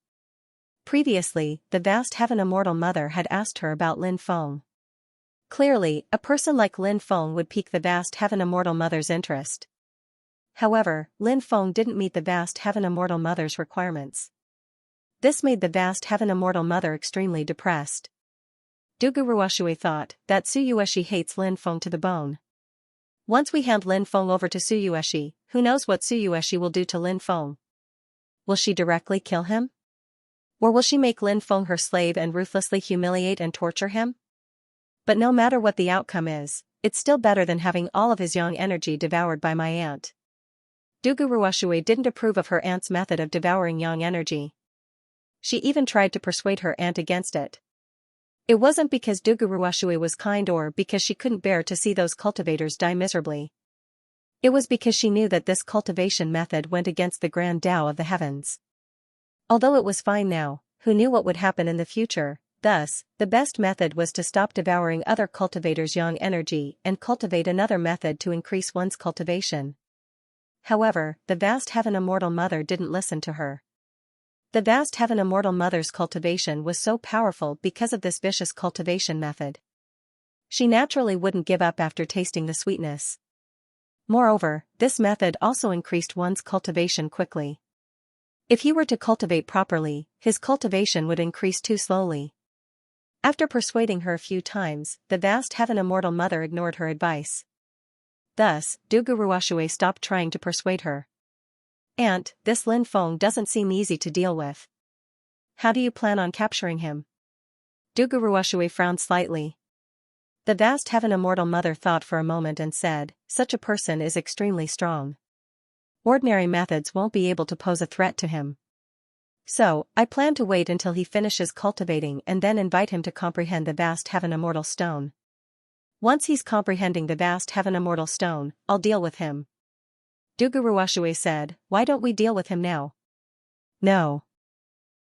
Previously, the vast heaven immortal mother had asked her about Lin Feng. Clearly, a person like Lin Feng would pique the vast heaven immortal mother's interest. However, Lin Feng didn't meet the vast heaven immortal mother's requirements. This made the vast heaven immortal mother extremely depressed. Duguruoshui thought that Suyueshi hates Lin Feng to the bone. Once we hand Lin Feng over to Suyueshi, who knows what Suyueshi will do to Lin Feng? Will she directly kill him? Or will she make Lin Feng her slave and ruthlessly humiliate and torture him? But no matter what the outcome is, it's still better than having all of his yang energy devoured by my aunt. Duguruoshui didn't approve of her aunt's method of devouring yang energy. She even tried to persuade her aunt against it. It wasn't because Duguruoshui was kind or because she couldn't bear to see those cultivators die miserably. It was because she knew that this cultivation method went against the grand Tao of the heavens. Although it was fine now, who knew what would happen in the future? Thus, the best method was to stop devouring other cultivators' yang energy and cultivate another method to increase one's cultivation. However, the vast heaven immortal mother didn't listen to her. The vast heaven immortal mother's cultivation was so powerful because of this vicious cultivation method. She naturally wouldn't give up after tasting the sweetness. Moreover, this method also increased one's cultivation quickly. If he were to cultivate properly, his cultivation would increase too slowly. After persuading her a few times, the vast heaven immortal mother ignored her advice. Thus, Duguruoshui stopped trying to persuade her. "Aunt, this Lin Feng doesn't seem easy to deal with. How do you plan on capturing him?" Duguruoshui frowned slightly. The vast heaven immortal mother thought for a moment and said, "Such a person is extremely strong. Ordinary methods won't be able to pose a threat to him. So, I plan to wait until he finishes cultivating and then invite him to comprehend the vast heaven immortal stone. Once he's comprehending the vast heaven immortal stone, I'll deal with him." Duguruoshui said, "Why don't we deal with him now?" "No.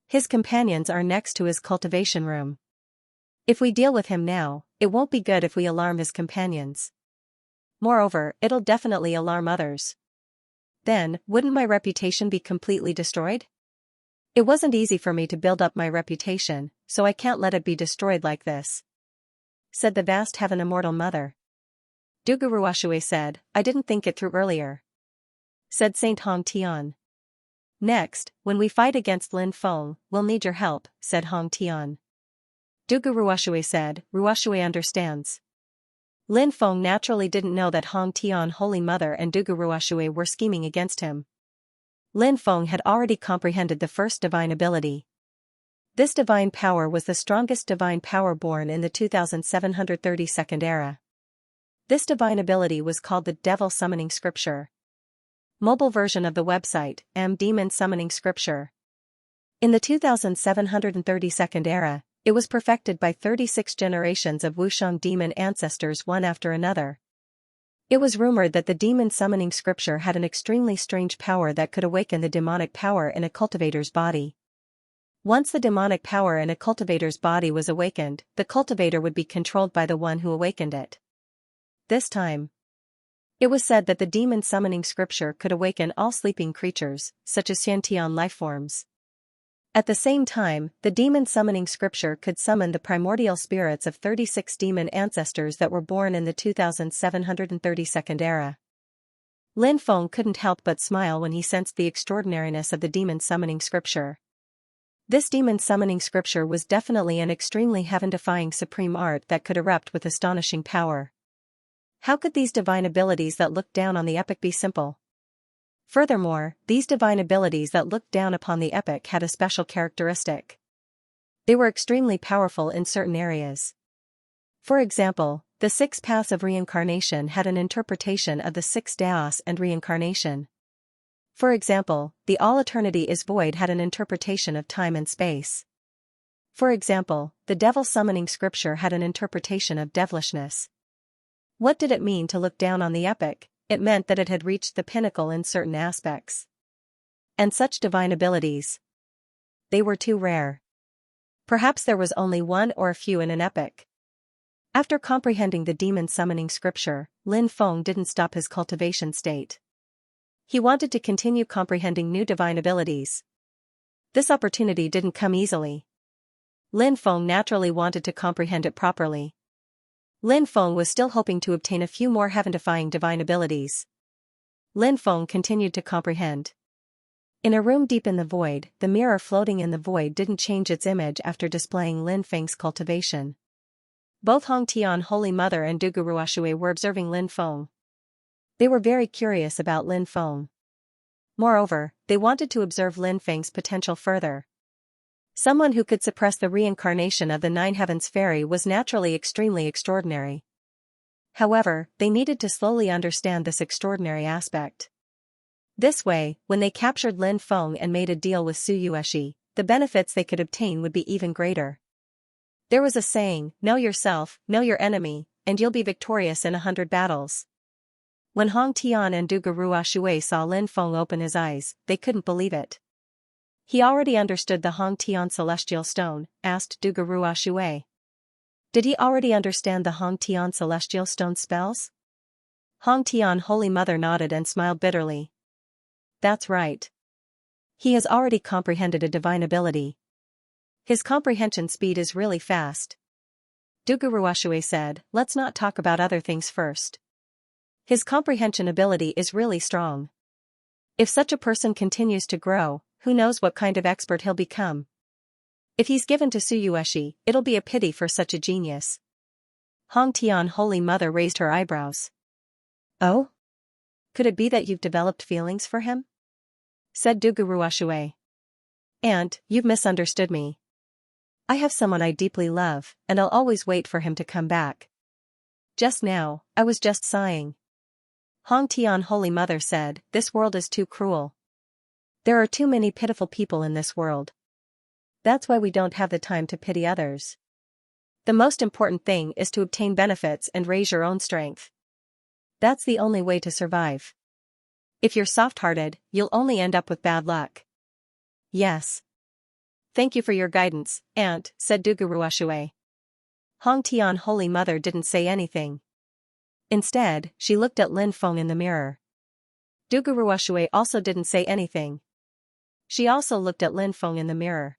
His companions are next to his cultivation room. If we deal with him now, it won't be good if we alarm his companions. Moreover, it'll definitely alarm others. Then, wouldn't my reputation be completely destroyed? It wasn't easy for me to build up my reputation, so I can't let it be destroyed like this," said the vast heaven immortal mother. Duguruoshui said, "I didn't think it through earlier," said Saint Hong Tian. "Next, when we fight against Lin Feng, we'll need your help," said Hong Tian. Duguruoshui said, "Ruoshui understands." Lin Feng naturally didn't know that Hong Tian Holy Mother and Duguruoshui were scheming against him. Lin Feng had already comprehended the first divine ability. This divine power was the strongest divine power born in the 2732nd era. This divine ability was called the Devil Summoning Scripture. Mobile version of the website, Demon Summoning Scripture. In the 2732nd era, it was perfected by 36 generations of Wushang demon ancestors one after another. It was rumored that the demon summoning scripture had an extremely strange power that could awaken the demonic power in a cultivator's body. Once the demonic power in a cultivator's body was awakened, the cultivator would be controlled by the one who awakened it. This time, it was said that the demon summoning scripture could awaken all sleeping creatures, such as Xianxia lifeforms. At the same time, the demon summoning scripture could summon the primordial spirits of 36 demon ancestors that were born in the 2732nd era. Lin Feng couldn't help but smile when he sensed the extraordinariness of the demon summoning scripture. This demon summoning scripture was definitely an extremely heaven-defying supreme art that could erupt with astonishing power. How could these divine abilities that looked down on the epic be simple? Furthermore, these divine abilities that looked down upon the epic had a special characteristic. They were extremely powerful in certain areas. For example, The 6 paths of reincarnation had an interpretation of the 6 Daos and reincarnation. For example, the all eternity is void had an interpretation of time and space. For example, the devil summoning scripture had an interpretation of devilishness. What did it mean to look down on the epic? It meant that it had reached the pinnacle in certain aspects. And such divine abilities. They were too rare. Perhaps there was only one or a few in an epic. After comprehending the demon summoning scripture, Lin Feng didn't stop his cultivation state. He wanted to continue comprehending new divine abilities. This opportunity didn't come easily. Lin Feng naturally wanted to comprehend it properly. Lin Feng was still hoping to obtain a few more heaven-defying divine abilities. Lin Feng continued to comprehend. In a room deep in the void, the mirror floating in the void didn't change its image after displaying Lin Feng's cultivation. Both Hong Tian Holy Mother and Dugu Ruoshui were observing Lin Feng. They were very curious about Lin Feng. Moreover, they wanted to observe Lin Feng's potential further. Someone who could suppress the reincarnation of the 9 Heavens Fairy was naturally extremely extraordinary. However, they needed to slowly understand this extraordinary aspect. This way, when they captured Lin Feng and made a deal with Su Yueshi, the benefits they could obtain would be even greater. There was a saying, know yourself, know your enemy, and you'll be victorious in 100 battles. When Hong Tian and Dugu Ruoshui saw Lin Feng open his eyes, they couldn't believe it. He already understood the Hong Tian Celestial Stone, asked Dugu Ruoshui. Did he already understand the Hong Tian Celestial Stone spells? Hong Tian Holy Mother nodded and smiled bitterly. That's right. He has already comprehended a divine ability. His comprehension speed is really fast. Dugu Ruoshui said, let's not talk about other things first. His comprehension ability is really strong. If such a person continues to grow, who knows what kind of expert he'll become. If he's given to Su Yueshi, it'll be a pity for such a genius. Hong Tian Holy Mother raised her eyebrows. Oh? Could it be that you've developed feelings for him? Said Dugu Ruoshui. Aunt, you've misunderstood me. I have someone I deeply love, and I'll always wait for him to come back. Just now, I was just sighing. Hong Tian Holy Mother said, this world is too cruel. There are too many pitiful people in this world. That's why we don't have the time to pity others. The most important thing is to obtain benefits and raise your own strength. That's the only way to survive. If you're soft-hearted, you'll only end up with bad luck. Yes. Thank you for your guidance, Aunt, said Dugu Ruoshui. Hong Tian Holy Mother didn't say anything. Instead, she looked at Lin Feng in the mirror. Dugu Ruoshui also didn't say anything. She also looked at Lin Feng in the mirror.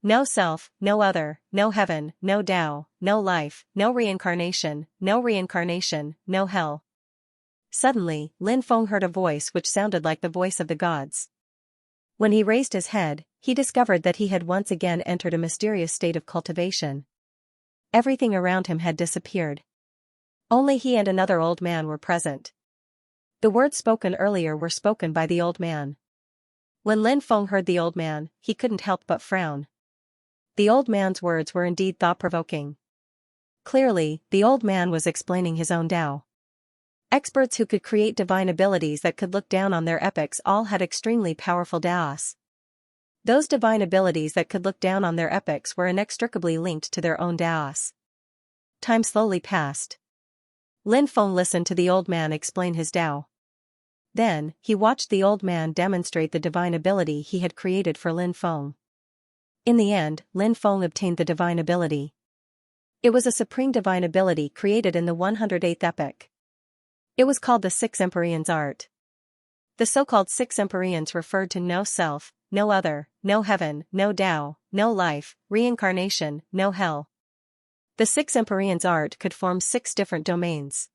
No self, no other, no heaven, no Tao, no life, no reincarnation, no hell. Suddenly, Lin Feng heard a voice which sounded like the voice of the gods. When he raised his head, he discovered that he had once again entered a mysterious state of cultivation. Everything around him had disappeared. Only he and another old man were present. The words spoken earlier were spoken by the old man. When Lin Feng heard the old man, he couldn't help but frown. The old man's words were indeed thought-provoking. Clearly, the old man was explaining his own Tao. Experts who could create divine abilities that could look down on their epics all had extremely powerful Daos. Those divine abilities that could look down on their epics were inextricably linked to their own Daos. Time slowly passed. Lin Feng listened to the old man explain his Tao. Then, he watched the old man demonstrate the divine ability he had created for Lin Feng. In the end, Lin Feng obtained the divine ability. It was a supreme divine ability created in the 108th epoch. It was called the 6 Empyreans art. The so-called 6 Empyreans referred to no self, no other, no heaven, no Tao, no life, reincarnation, no hell. The 6 Empyreans art could form 6 different domains.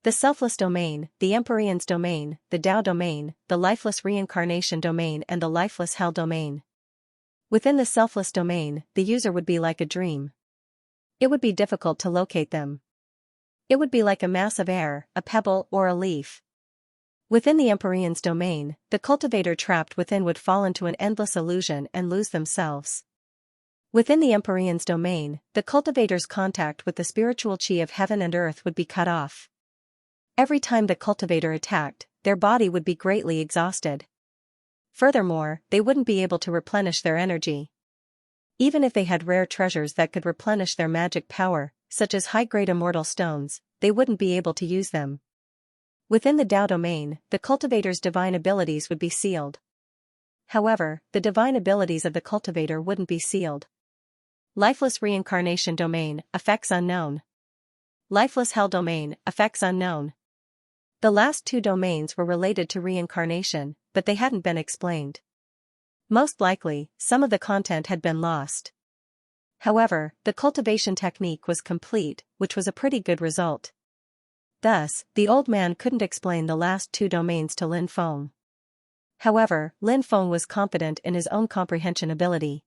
The selfless domain, the Empyreans domain, the Tao domain, the lifeless reincarnation domain and the lifeless hell domain. Within the selfless domain, the user would be like a dream. It would be difficult to locate them. It would be like a mass of air, a pebble or a leaf. Within the Empyreans domain, the cultivator trapped within would fall into an endless illusion and lose themselves. Within the Empyrean's domain, the cultivator's contact with the spiritual chi of heaven and earth would be cut off. Every time the cultivator attacked, their body would be greatly exhausted. Furthermore, they wouldn't be able to replenish their energy. Even if they had rare treasures that could replenish their magic power, such as high-grade immortal stones, they wouldn't be able to use them. Within the Tao domain, the cultivator's divine abilities would be sealed. However, the divine abilities of the cultivator wouldn't be sealed. Lifeless reincarnation domain, effects unknown. Lifeless hell domain, effects unknown. The last two domains were related to reincarnation, but they hadn't been explained. Most likely, some of the content had been lost. However, the cultivation technique was complete, which was a pretty good result. Thus, the old man couldn't explain the last two domains to Lin Feng. However, Lin Feng was confident in his own comprehension ability.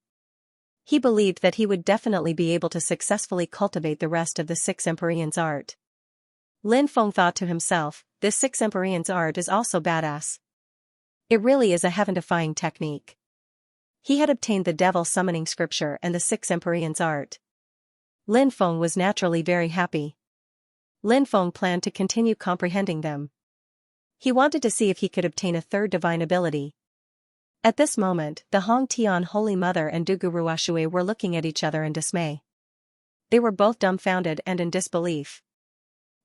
He believed that he would definitely be able to successfully cultivate the rest of the Six Empyreans art. Lin Feng thought to himself, this Six Empyreans art is also badass. It really is a heaven-defying technique. He had obtained the devil summoning scripture and the Six Empyreans art. Lin Feng was naturally very happy. Lin Feng planned to continue comprehending them. He wanted to see if he could obtain a third divine ability. At this moment, the Hong Tian Holy Mother and Dugu Ruashui were looking at each other in dismay. They were both dumbfounded and in disbelief.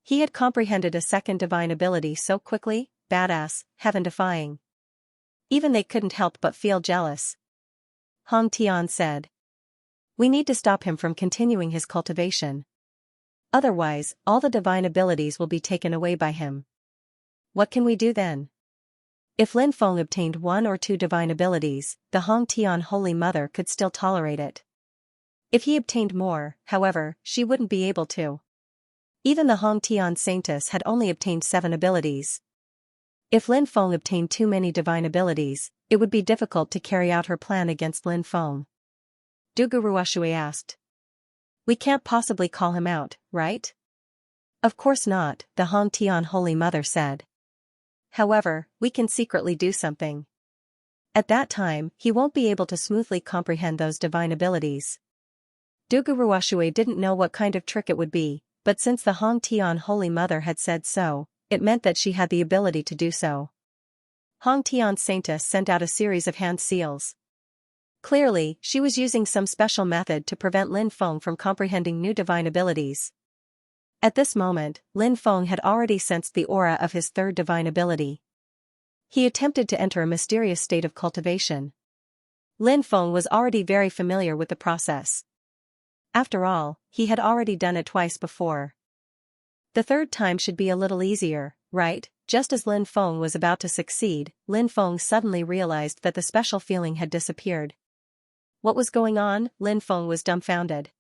He had comprehended a second divine ability so quickly, badass, heaven-defying. Even they couldn't help but feel jealous. Hong Tian said, "We need to stop him from continuing his cultivation. Otherwise, all the divine abilities will be taken away by him. What can we do then?" If Lin Feng obtained one or two divine abilities, the Hong Tian Holy Mother could still tolerate it. If he obtained more, however, she wouldn't be able to. Even the Hong Tian Saintess had only obtained 7 abilities. If Lin Feng obtained too many divine abilities, it would be difficult to carry out her plan against Lin Feng. Dugu Ruashui asked. "We can't possibly call him out, right?" "Of course not," the Hong Tian Holy Mother said. "However, we can secretly do something. At that time, he won't be able to smoothly comprehend those divine abilities." Dugu Ruashui didn't know what kind of trick it would be, but since the Hong Tian Holy Mother had said so, it meant that she had the ability to do so. Hong Tian Saintess sent out a series of hand seals. Clearly, she was using some special method to prevent Lin Feng from comprehending new divine abilities. At this moment, Lin Feng had already sensed the aura of his third divine ability. He attempted to enter a mysterious state of cultivation. Lin Feng was already very familiar with the process. After all, he had already done it twice before. The third time should be a little easier, right? Just as Lin Feng was about to succeed, Lin Feng suddenly realized that the special feeling had disappeared. What was going on? Lin Feng was dumbfounded.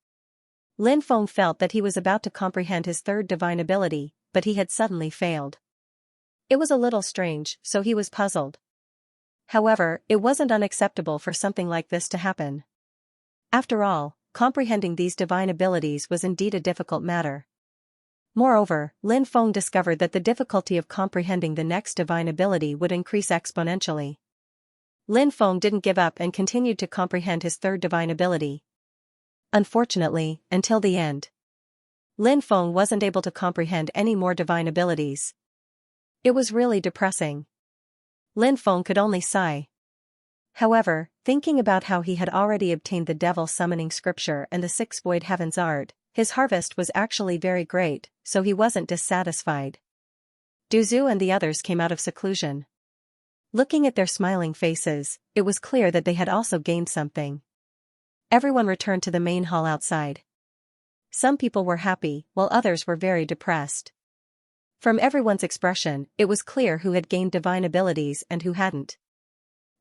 Lin Feng felt that he was about to comprehend his third divine ability, but he had suddenly failed. It was a little strange, so he was puzzled. However, it wasn't unacceptable for something like this to happen. After all, comprehending these divine abilities was indeed a difficult matter. Moreover, Lin Feng discovered that the difficulty of comprehending the next divine ability would increase exponentially. Lin Feng didn't give up and continued to comprehend his third divine ability. Unfortunately, until the end, Lin Feng wasn't able to comprehend any more divine abilities. It was really depressing. Lin Feng could only sigh. However, thinking about how he had already obtained the devil summoning scripture and the 6 void heavens art, his harvest was actually very great, so he wasn't dissatisfied. Du Zhu and the others came out of seclusion. Looking at their smiling faces, it was clear that they had also gained something. Everyone returned to the main hall outside. Some people were happy, while others were very depressed. From everyone's expression, it was clear who had gained divine abilities and who hadn't.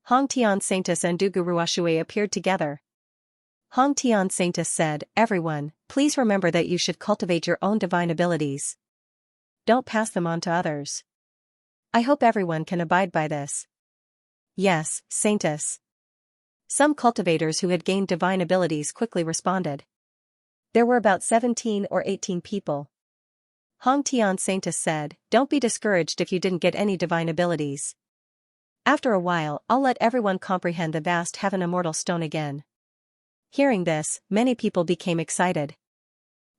Hong Tian Saintess and Dugu Ruashui appeared together. Hong Tian Saintess said, "Everyone, please remember that you should cultivate your own divine abilities. Don't pass them on to others. I hope everyone can abide by this." "Yes, Saintess." Some cultivators who had gained divine abilities quickly responded. There were about 17 or 18 people. Hong Tian Saintess said, "Don't be discouraged if you didn't get any divine abilities. After a while, I'll let everyone comprehend the vast heaven immortal stone again." Hearing this, many people became excited.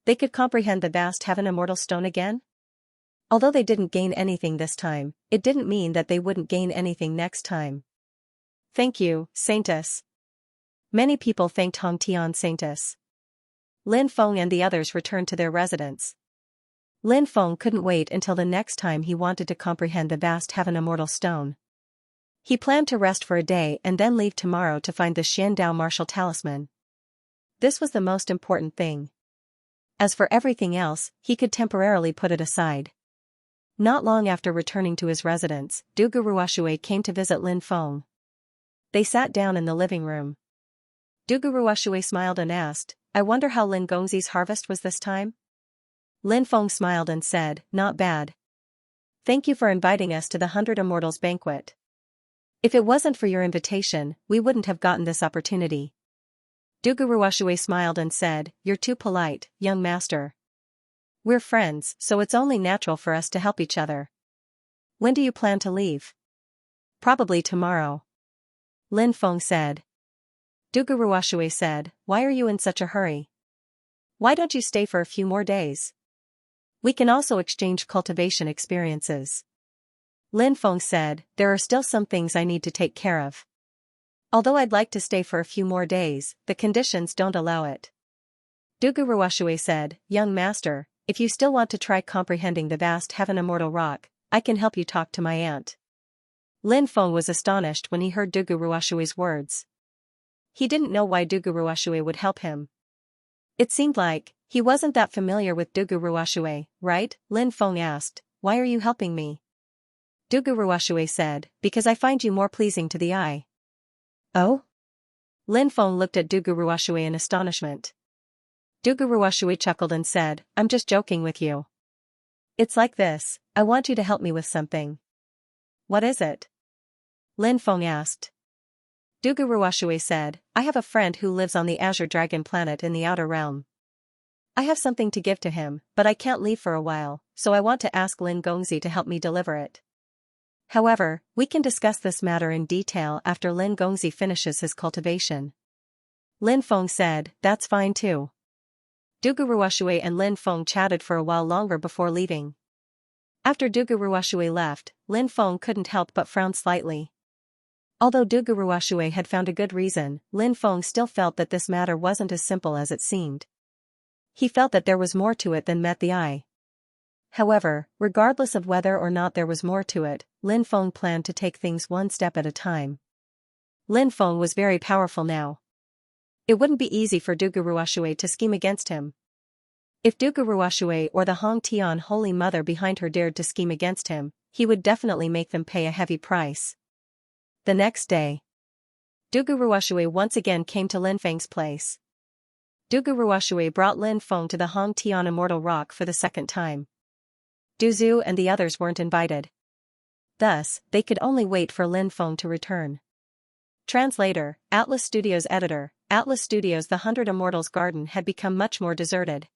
They could comprehend the vast heaven immortal stone again? Although they didn't gain anything this time, it didn't mean that they wouldn't gain anything next time. Thank you, Saintess. Many people thanked Hong Tian Saintess. Lin Feng and the others returned to their residence. Lin Feng couldn't wait until the next time he wanted to comprehend the vast heaven immortal stone. He planned to rest for a day and then leave tomorrow to find the Xiandao martial talisman. This was the most important thing. As for everything else, he could temporarily put it aside. Not long after returning to his residence, Du Guruoshui came to visit Lin Feng. They sat down in the living room. Du Guruoshui smiled and asked, I wonder how Lin Gongzi's harvest was this time? Lin Feng smiled and said, not bad. Thank you for inviting us to the 100 Immortals banquet. If it wasn't for your invitation, we wouldn't have gotten this opportunity. Du Guruoshui smiled and said, you're too polite, young master. We're friends, so it's only natural for us to help each other. When do you plan to leave? Probably tomorrow. Lin Feng said. Du Guruoshui said, why are you in such a hurry? Why don't you stay for a few more days? We can also exchange cultivation experiences. Lin Feng said, there are still some things I need to take care of. Although I'd like to stay for a few more days, the conditions don't allow it. Du Guruoshui said, young master, if you still want to try comprehending the vast heaven immortal rock, I can help you talk to my aunt. Lin Feng was astonished when he heard Du Guruoshui's words. He didn't know why Du Guruoshui would help him. It seemed like he wasn't that familiar with Du Guruoshui, right? Lin Feng asked, why are you helping me? Du Guruoshui said, because I find you more pleasing to the eye. Oh? Lin Feng looked at Du Guruoshui in astonishment. Du Guruoshui chuckled and said, I'm just joking with you. It's like this, I want you to help me with something. What is it? Lin Feng asked. Du Guruoshui said, I have a friend who lives on the Azure Dragon planet in the Outer Realm. I have something to give to him, but I can't leave for a while, so I want to ask Lin Gongzi to help me deliver it. However, we can discuss this matter in detail after Lin Gongzi finishes his cultivation. Lin Feng said, that's fine too. Du Guruoshui and Lin Feng chatted for a while longer before leaving. After Du Guruoshui left, Lin Feng couldn't help but frown slightly. Although Du Guruoshui had found a good reason, Lin Feng still felt that this matter wasn't as simple as it seemed. He felt that there was more to it than met the eye. However, regardless of whether or not there was more to it, Lin Feng planned to take things one step at a time. Lin Feng was very powerful now. It wouldn't be easy for Du Guruoshui to scheme against him. If Du Guruoshui or the Hong Tian Holy Mother behind her dared to scheme against him, he would definitely make them pay a heavy price. The next day, Du Guruoshui once again came to Lin Feng's place. Du Guruoshui brought Lin Feng to the Hong Tian Immortal Rock for the second time. Du Zhu and the others weren't invited. Thus, they could only wait for Lin Feng to return. Translator, Atlas Studios editor, Atlas Studios. The 100 Immortals Garden had become much more deserted.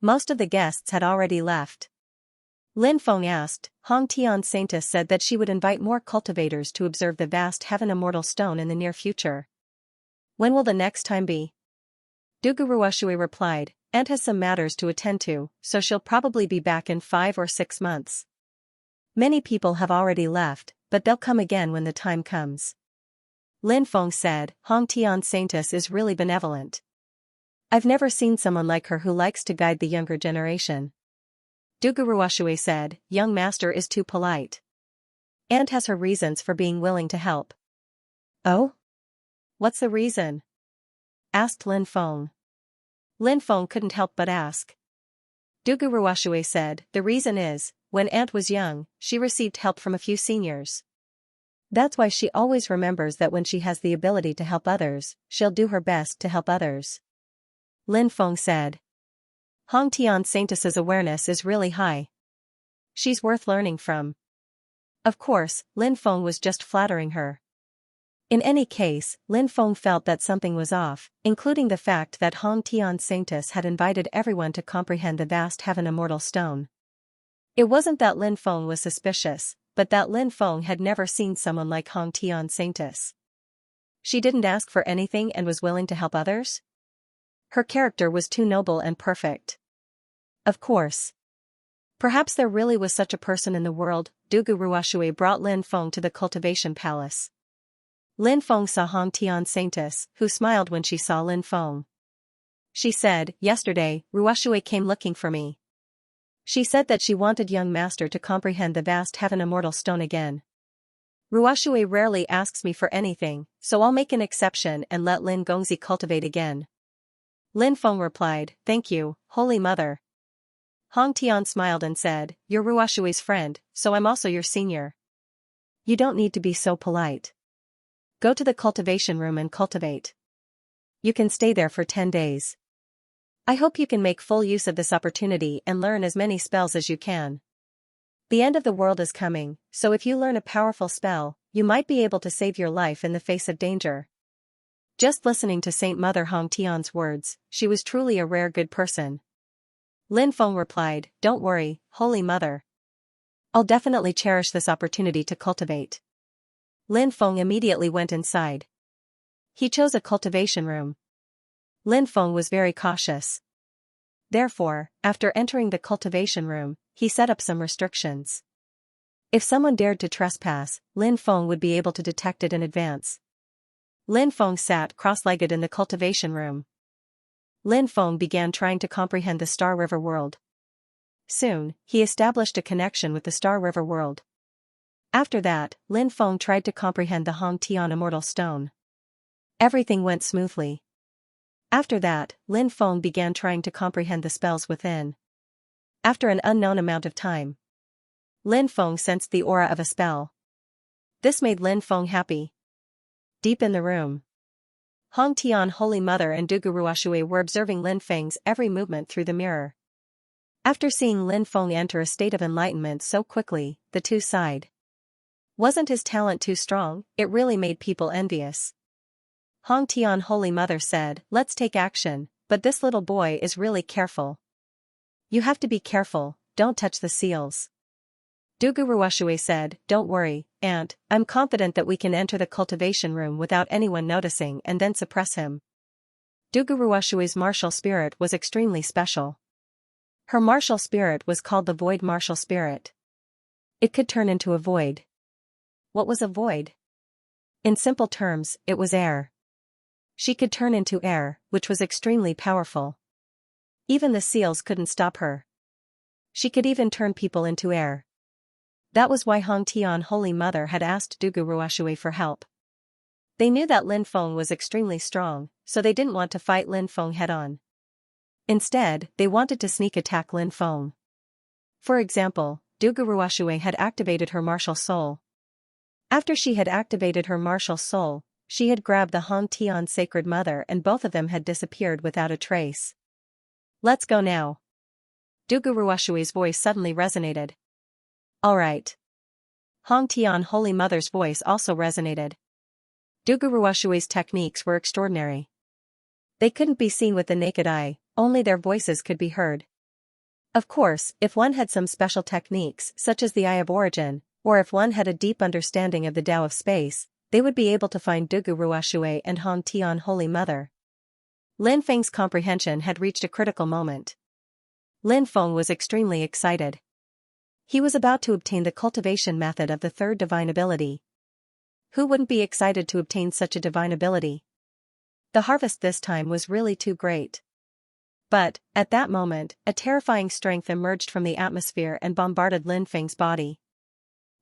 Most of the guests had already left. Lin Feng asked, Hong Tian Saintess said that she would invite more cultivators to observe the vast heaven immortal stone in the near future. When will the next time be? Du Guruoshui replied, Aunt has some matters to attend to, so she'll probably be back in 5 or 6 months. Many people have already left, but they'll come again when the time comes. Lin Feng said, Hong Tian Saintess is really benevolent. I've never seen someone like her who likes to guide the younger generation. Du Guruoshui said, young master is too polite. Aunt has her reasons for being willing to help. Oh? What's the reason? Asked Lin Feng. Lin Feng couldn't help but ask. Du Guruoshui said, the reason is, when Aunt was young, she received help from a few seniors. That's why she always remembers that when she has the ability to help others, she'll do her best to help others. Lin Feng said. Hong Tian Saintess's awareness is really high. She's worth learning from. Of course, Lin Feng was just flattering her. In any case, Lin Feng felt that something was off, including the fact that Hong Tian Saintess had invited everyone to comprehend the vast heaven immortal stone. It wasn't that Lin Feng was suspicious, but that Lin Feng had never seen someone like Hong Tian Saintess. She didn't ask for anything and was willing to help others? Her character was too noble and perfect. Of course. Perhaps there really was such a person in the world. Dugu Ruashui brought Lin Feng to the cultivation palace. Lin Feng saw Hong Tian Saintess, who smiled when she saw Lin Feng. She said, "Yesterday, Ruashui came looking for me. She said that she wanted young master to comprehend the vast heaven immortal stone again. Ruashui rarely asks me for anything, so I'll make an exception and let Lin Gongzi cultivate again." Lin Feng replied, "Thank you, Holy Mother." Hong Tian smiled and said, "You're Ruashui's friend, so I'm also your senior. You don't need to be so polite. Go to the cultivation room and cultivate. You can stay there for 10 days. I hope you can make full use of this opportunity and learn as many spells as you can. The end of the world is coming, so if you learn a powerful spell, you might be able to save your life in the face of danger." Just listening to Saint Mother Hong Tian's words, she was truly a rare good person. Lin Feng replied, "Don't worry, Holy Mother. I'll definitely cherish this opportunity to cultivate." Lin Feng immediately went inside. He chose a cultivation room. Lin Feng was very cautious. Therefore, after entering the cultivation room, he set up some restrictions. If someone dared to trespass, Lin Feng would be able to detect it in advance. Lin Feng sat cross-legged in the cultivation room. Lin Feng began trying to comprehend the Star River world. Soon, he established a connection with the Star River world. After that, Lin Feng tried to comprehend the Hong Tian Immortal Stone. Everything went smoothly. After that, Lin Feng began trying to comprehend the spells within. After an unknown amount of time, Lin Feng sensed the aura of a spell. This made Lin Feng happy. Deep in the room, Hong Tian Holy Mother and Dugu Ruashui were observing Lin Feng's every movement through the mirror. After seeing Lin Feng enter a state of enlightenment so quickly, the two sighed. Wasn't his talent too strong? It really made people envious. Hong Tian Holy Mother said, "Let's take action, but this little boy is really careful. You have to be careful, don't touch the seals." Dugu Ruashui said, "Don't worry, Aunt, I'm confident that we can enter the cultivation room without anyone noticing and then suppress him." Dugu Ruashui's martial spirit was extremely special. Her martial spirit was called the Void Martial Spirit. It could turn into a void. What was a void? In simple terms, it was air. She could turn into air, which was extremely powerful. Even the seals couldn't stop her. She could even turn people into air. That was why Hong Tian Holy Mother had asked Dugu Ruashui for help. They knew that Lin Feng was extremely strong, so they didn't want to fight Lin Feng head-on. Instead, they wanted to sneak attack Lin Feng. For example, Dugu Ruashui had activated her martial soul. After she had activated her martial soul, she had grabbed the Hong Tian Sacred Mother and both of them had disappeared without a trace. "Let's go now." Dugu Ruashui's voice suddenly resonated. "All right." Hong Tian Holy Mother's voice also resonated. Dugu Ruashui's techniques were extraordinary. They couldn't be seen with the naked eye, only their voices could be heard. Of course, if one had some special techniques such as the Eye of Origin, or if one had a deep understanding of the Tao of space, they would be able to find Dugu Ruashui and Hong Tian Holy Mother. Lin Feng's comprehension had reached a critical moment. Lin Feng was extremely excited. He was about to obtain the cultivation method of the third divine ability. Who wouldn't be excited to obtain such a divine ability? The harvest this time was really too great. But, at that moment, a terrifying strength emerged from the atmosphere and bombarded Lin Feng's body.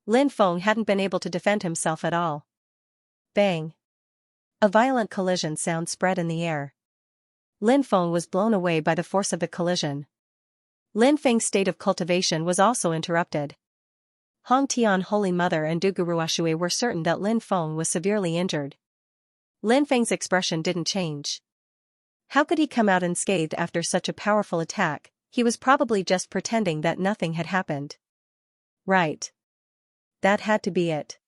Lin Feng hadn't been able to defend himself at all. Bang! A violent collision sound spread in the air. Lin Feng was blown away by the force of the collision. Lin Feng's state of cultivation was also interrupted. Hong Tian Holy Mother and Dugu Ruashui were certain that Lin Feng was severely injured. Lin Feng's expression didn't change. How could he come out unscathed after such a powerful attack? He was probably just pretending that nothing had happened. Right. That had to be it.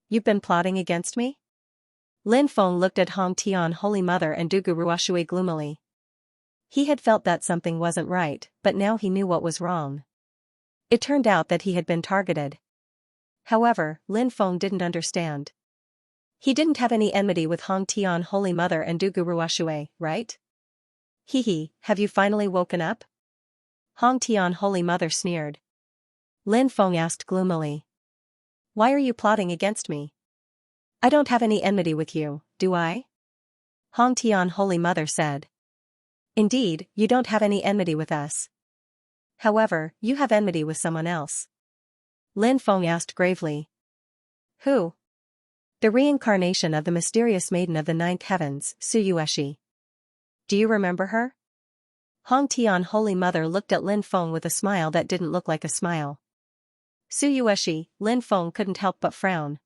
You've been plotting against me? Lin Feng looked at Hong Tian Holy Mother and Dugu Ruashui gloomily. He had felt that something wasn't right, but now he knew what was wrong. It turned out that he had been targeted. However, Lin Feng didn't understand. He didn't have any enmity with Hong Tian Holy Mother and Dugu Ruoshui, right? Hee, have you finally woken up? Hong Tian Holy Mother sneered. Lin Feng asked gloomily. Why are you plotting against me? I don't have any enmity with you, do I? Hong Tian Holy Mother said. Indeed, you don't have any enmity with us. However, you have enmity with someone else. Lin Feng asked gravely. Who? The reincarnation of the mysterious maiden of the ninth heavens, Su Yueshi. Do you remember her? Hong Tian Holy Mother looked at Lin Feng with a smile that didn't look like a smile. Su Yueshi, Lin Feng couldn't help but frown.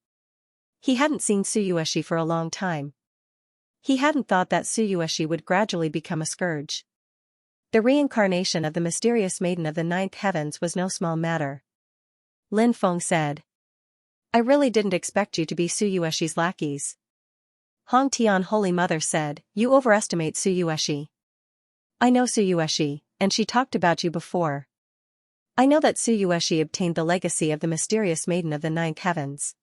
He hadn't seen Su Yueshi for a long time. He hadn't thought that Su Yueshi would gradually become a scourge. The reincarnation of the mysterious maiden of the ninth heavens was no small matter. Lin Feng said. I really didn't expect you to be Su Yueshi's lackeys. Hong Tian Holy Mother said, you overestimate Su Yueshi. I know Su Yueshi, and she talked about you before. I know that Su Yueshi obtained the legacy of the mysterious maiden of the ninth heavens.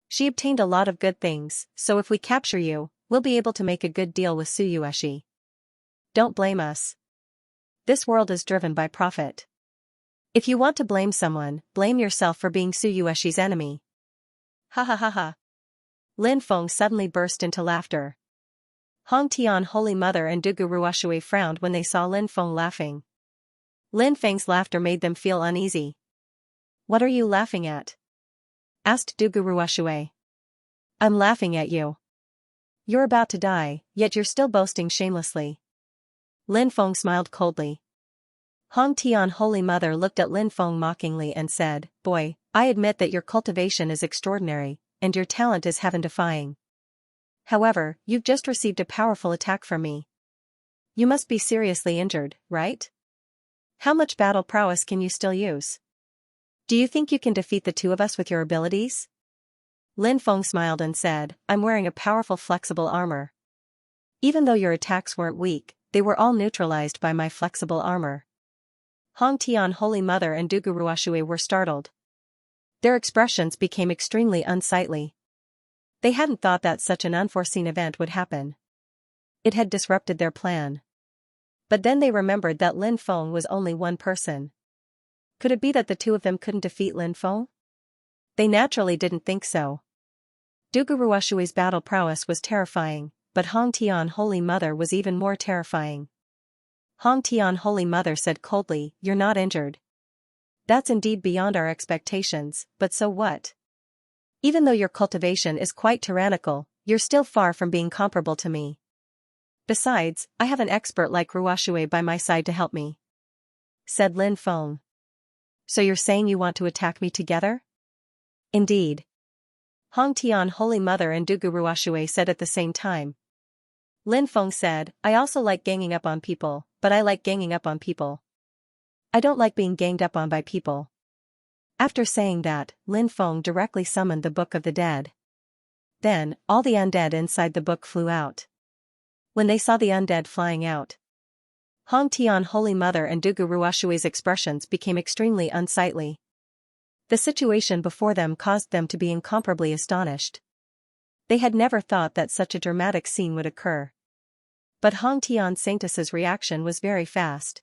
She obtained a lot of good things, so if we capture you, we'll be able to make a good deal with Su Yueshi. Don't blame us. This world is driven by profit. If you want to blame someone, blame yourself for being Su Yueshi's enemy. Ha ha ha ha. Lin Feng suddenly burst into laughter. Hong Tian Holy Mother and Dugu Ruoshui frowned when they saw Lin Feng laughing. Lin Feng's laughter made them feel uneasy. What are you laughing at? Asked Dugu Ruoshui. I'm laughing at you. You're about to die, yet you're still boasting shamelessly. Lin Feng smiled coldly. Hong Tian Holy Mother looked at Lin Feng mockingly and said, Boy, I admit that your cultivation is extraordinary, and your talent is heaven-defying. However, you've just received a powerful attack from me. You must be seriously injured, right? How much battle prowess can you still use? Do you think you can defeat the two of us with your abilities? Lin Feng smiled and said, I'm wearing a powerful flexible armor. Even though your attacks weren't weak, they were all neutralized by my flexible armor. Hong Tian Holy Mother and Dugu Ruoshui were startled. Their expressions became extremely unsightly. They hadn't thought that such an unforeseen event would happen. It had disrupted their plan. But then they remembered that Lin Feng was only one person. Could it be that the two of them couldn't defeat Lin Feng? They naturally didn't think so. Dugu Ruoshui's battle prowess was terrifying, but Hong Tian Holy Mother was even more terrifying. Hong Tian Holy Mother said coldly, You're not injured. That's indeed beyond our expectations, but so what? Even though your cultivation is quite tyrannical, you're still far from being comparable to me. Besides, I have an expert like Ruoshui by my side to help me. Said Lin Feng. So you're saying you want to attack me together? Indeed. Hong Tian Holy Mother and Dugu Ruoshui said at the same time. Lin Feng said, I also like ganging up on people, but I like ganging up on people. I don't like being ganged up on by people. After saying that, Lin Feng directly summoned the Book of the Dead. Then, all the undead inside the book flew out. When they saw the undead flying out, Hong Tian Holy Mother and Dugu Ruoshui's expressions became extremely unsightly. The situation before them caused them to be incomparably astonished. They had never thought that such a dramatic scene would occur. But Hong Tian Saintess's reaction was very fast.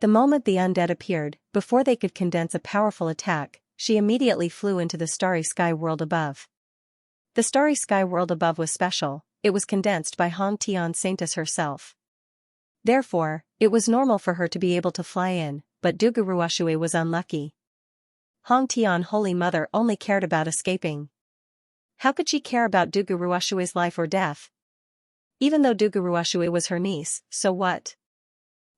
The moment the undead appeared, before they could condense a powerful attack, she immediately flew into the starry sky world above. The starry sky world above was special, it was condensed by Hong Tian Saintess herself. Therefore, it was normal for her to be able to fly in, but Dugu Ruoshui was unlucky. Hong Tian Holy Mother only cared about escaping. How could she care about Dugu Ruoshui's life or death? Even though Dugu Ruoshui was her niece, so what?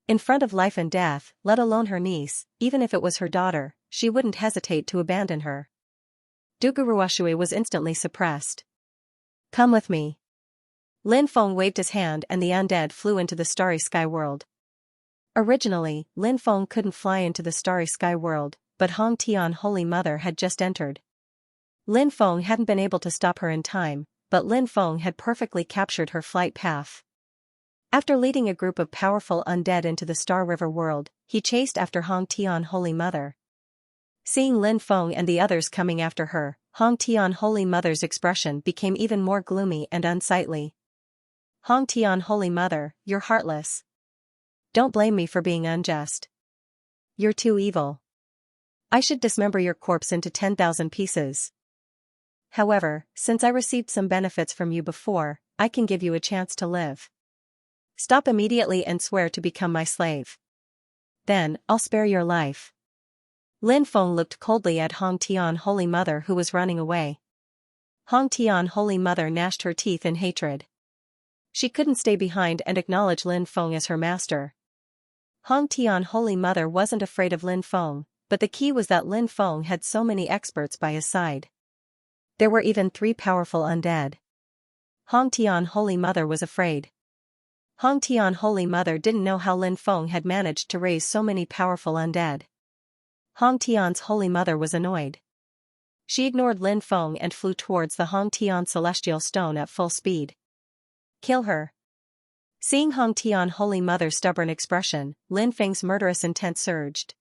In front of life and death, let alone her niece, even if it was her daughter, she wouldn't hesitate to abandon her. Dugu Ruoshui was instantly suppressed. Come with me. Lin Feng waved his hand and the undead flew into the starry sky world. Originally, Lin Feng couldn't fly into the starry sky world, but Hong Tian Holy Mother had just entered. Lin Feng hadn't been able to stop her in time, but Lin Feng had perfectly captured her flight path. After leading a group of powerful undead into the Star River world, he chased after Hong Tian Holy Mother. Seeing Lin Feng and the others coming after her, Hong Tian Holy Mother's expression became even more gloomy and unsightly. Hong Tian Holy Mother, you're heartless. Don't blame me for being unjust. You're too evil. I should dismember your corpse into 10,000 pieces. However, since I received some benefits from you before, I can give you a chance to live. Stop immediately and swear to become my slave. Then, I'll spare your life. Lin Feng looked coldly at Hong Tian Holy Mother who was running away. Hong Tian Holy Mother gnashed her teeth in hatred. She couldn't stay behind and acknowledge Lin Feng as her master. Hong Tian Holy Mother wasn't afraid of Lin Feng, but the key was that Lin Feng had so many experts by his side. There were even 3 powerful undead. Hong Tian Holy Mother was afraid. Hong Tian Holy Mother didn't know how Lin Feng had managed to raise so many powerful undead. Hong Tian's Holy Mother was annoyed. She ignored Lin Feng and flew towards the Hong Tian Celestial Stone at full speed. Kill her. Seeing Hong Tian Holy Mother's stubborn expression, Lin Feng's murderous intent surged.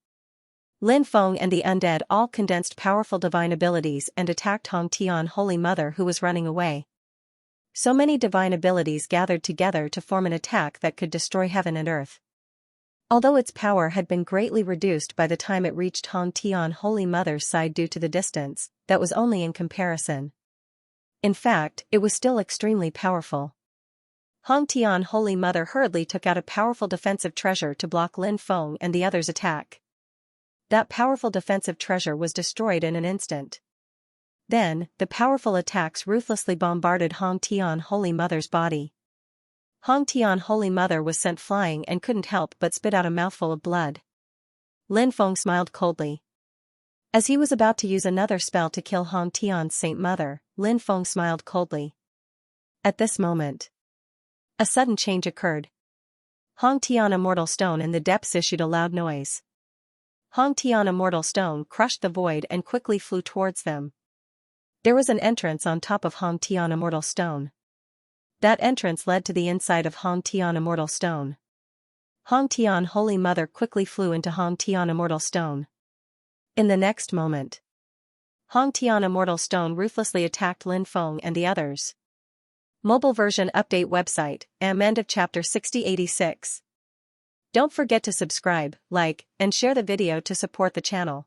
Lin Feng and the undead all condensed powerful divine abilities and attacked Hong Tian Holy Mother who was running away. So many divine abilities gathered together to form an attack that could destroy heaven and earth. Although its power had been greatly reduced by the time it reached Hong Tian Holy Mother's side due to the distance, that was only in comparison. In fact, it was still extremely powerful. Hong Tian Holy Mother hurriedly took out a powerful defensive treasure to block Lin Feng and the others' attack. That powerful defensive treasure was destroyed in an instant. Then, the powerful attacks ruthlessly bombarded Hong Tian Holy Mother's body. Hong Tian Holy Mother was sent flying and couldn't help but spit out a mouthful of blood. Lin Feng smiled coldly. As he was about to use another spell to kill Hong Tian's Saint Mother, Lin Feng smiled coldly. At this moment, a sudden change occurred. Hong Tian Immortal Stone in the depths issued a loud noise. Hong Tian Immortal Stone crushed the void and quickly flew towards them. There was an entrance on top of Hong Tian Immortal Stone. That entrance led to the inside of Hong Tian Immortal Stone. Hong Tian Holy Mother quickly flew into Hong Tian Immortal Stone. In the next moment, Hong Tian Immortal Stone ruthlessly attacked Lin Feng and the others. Mobile version update website, end of chapter 6086. Don't forget to subscribe, like, and share the video to support the channel.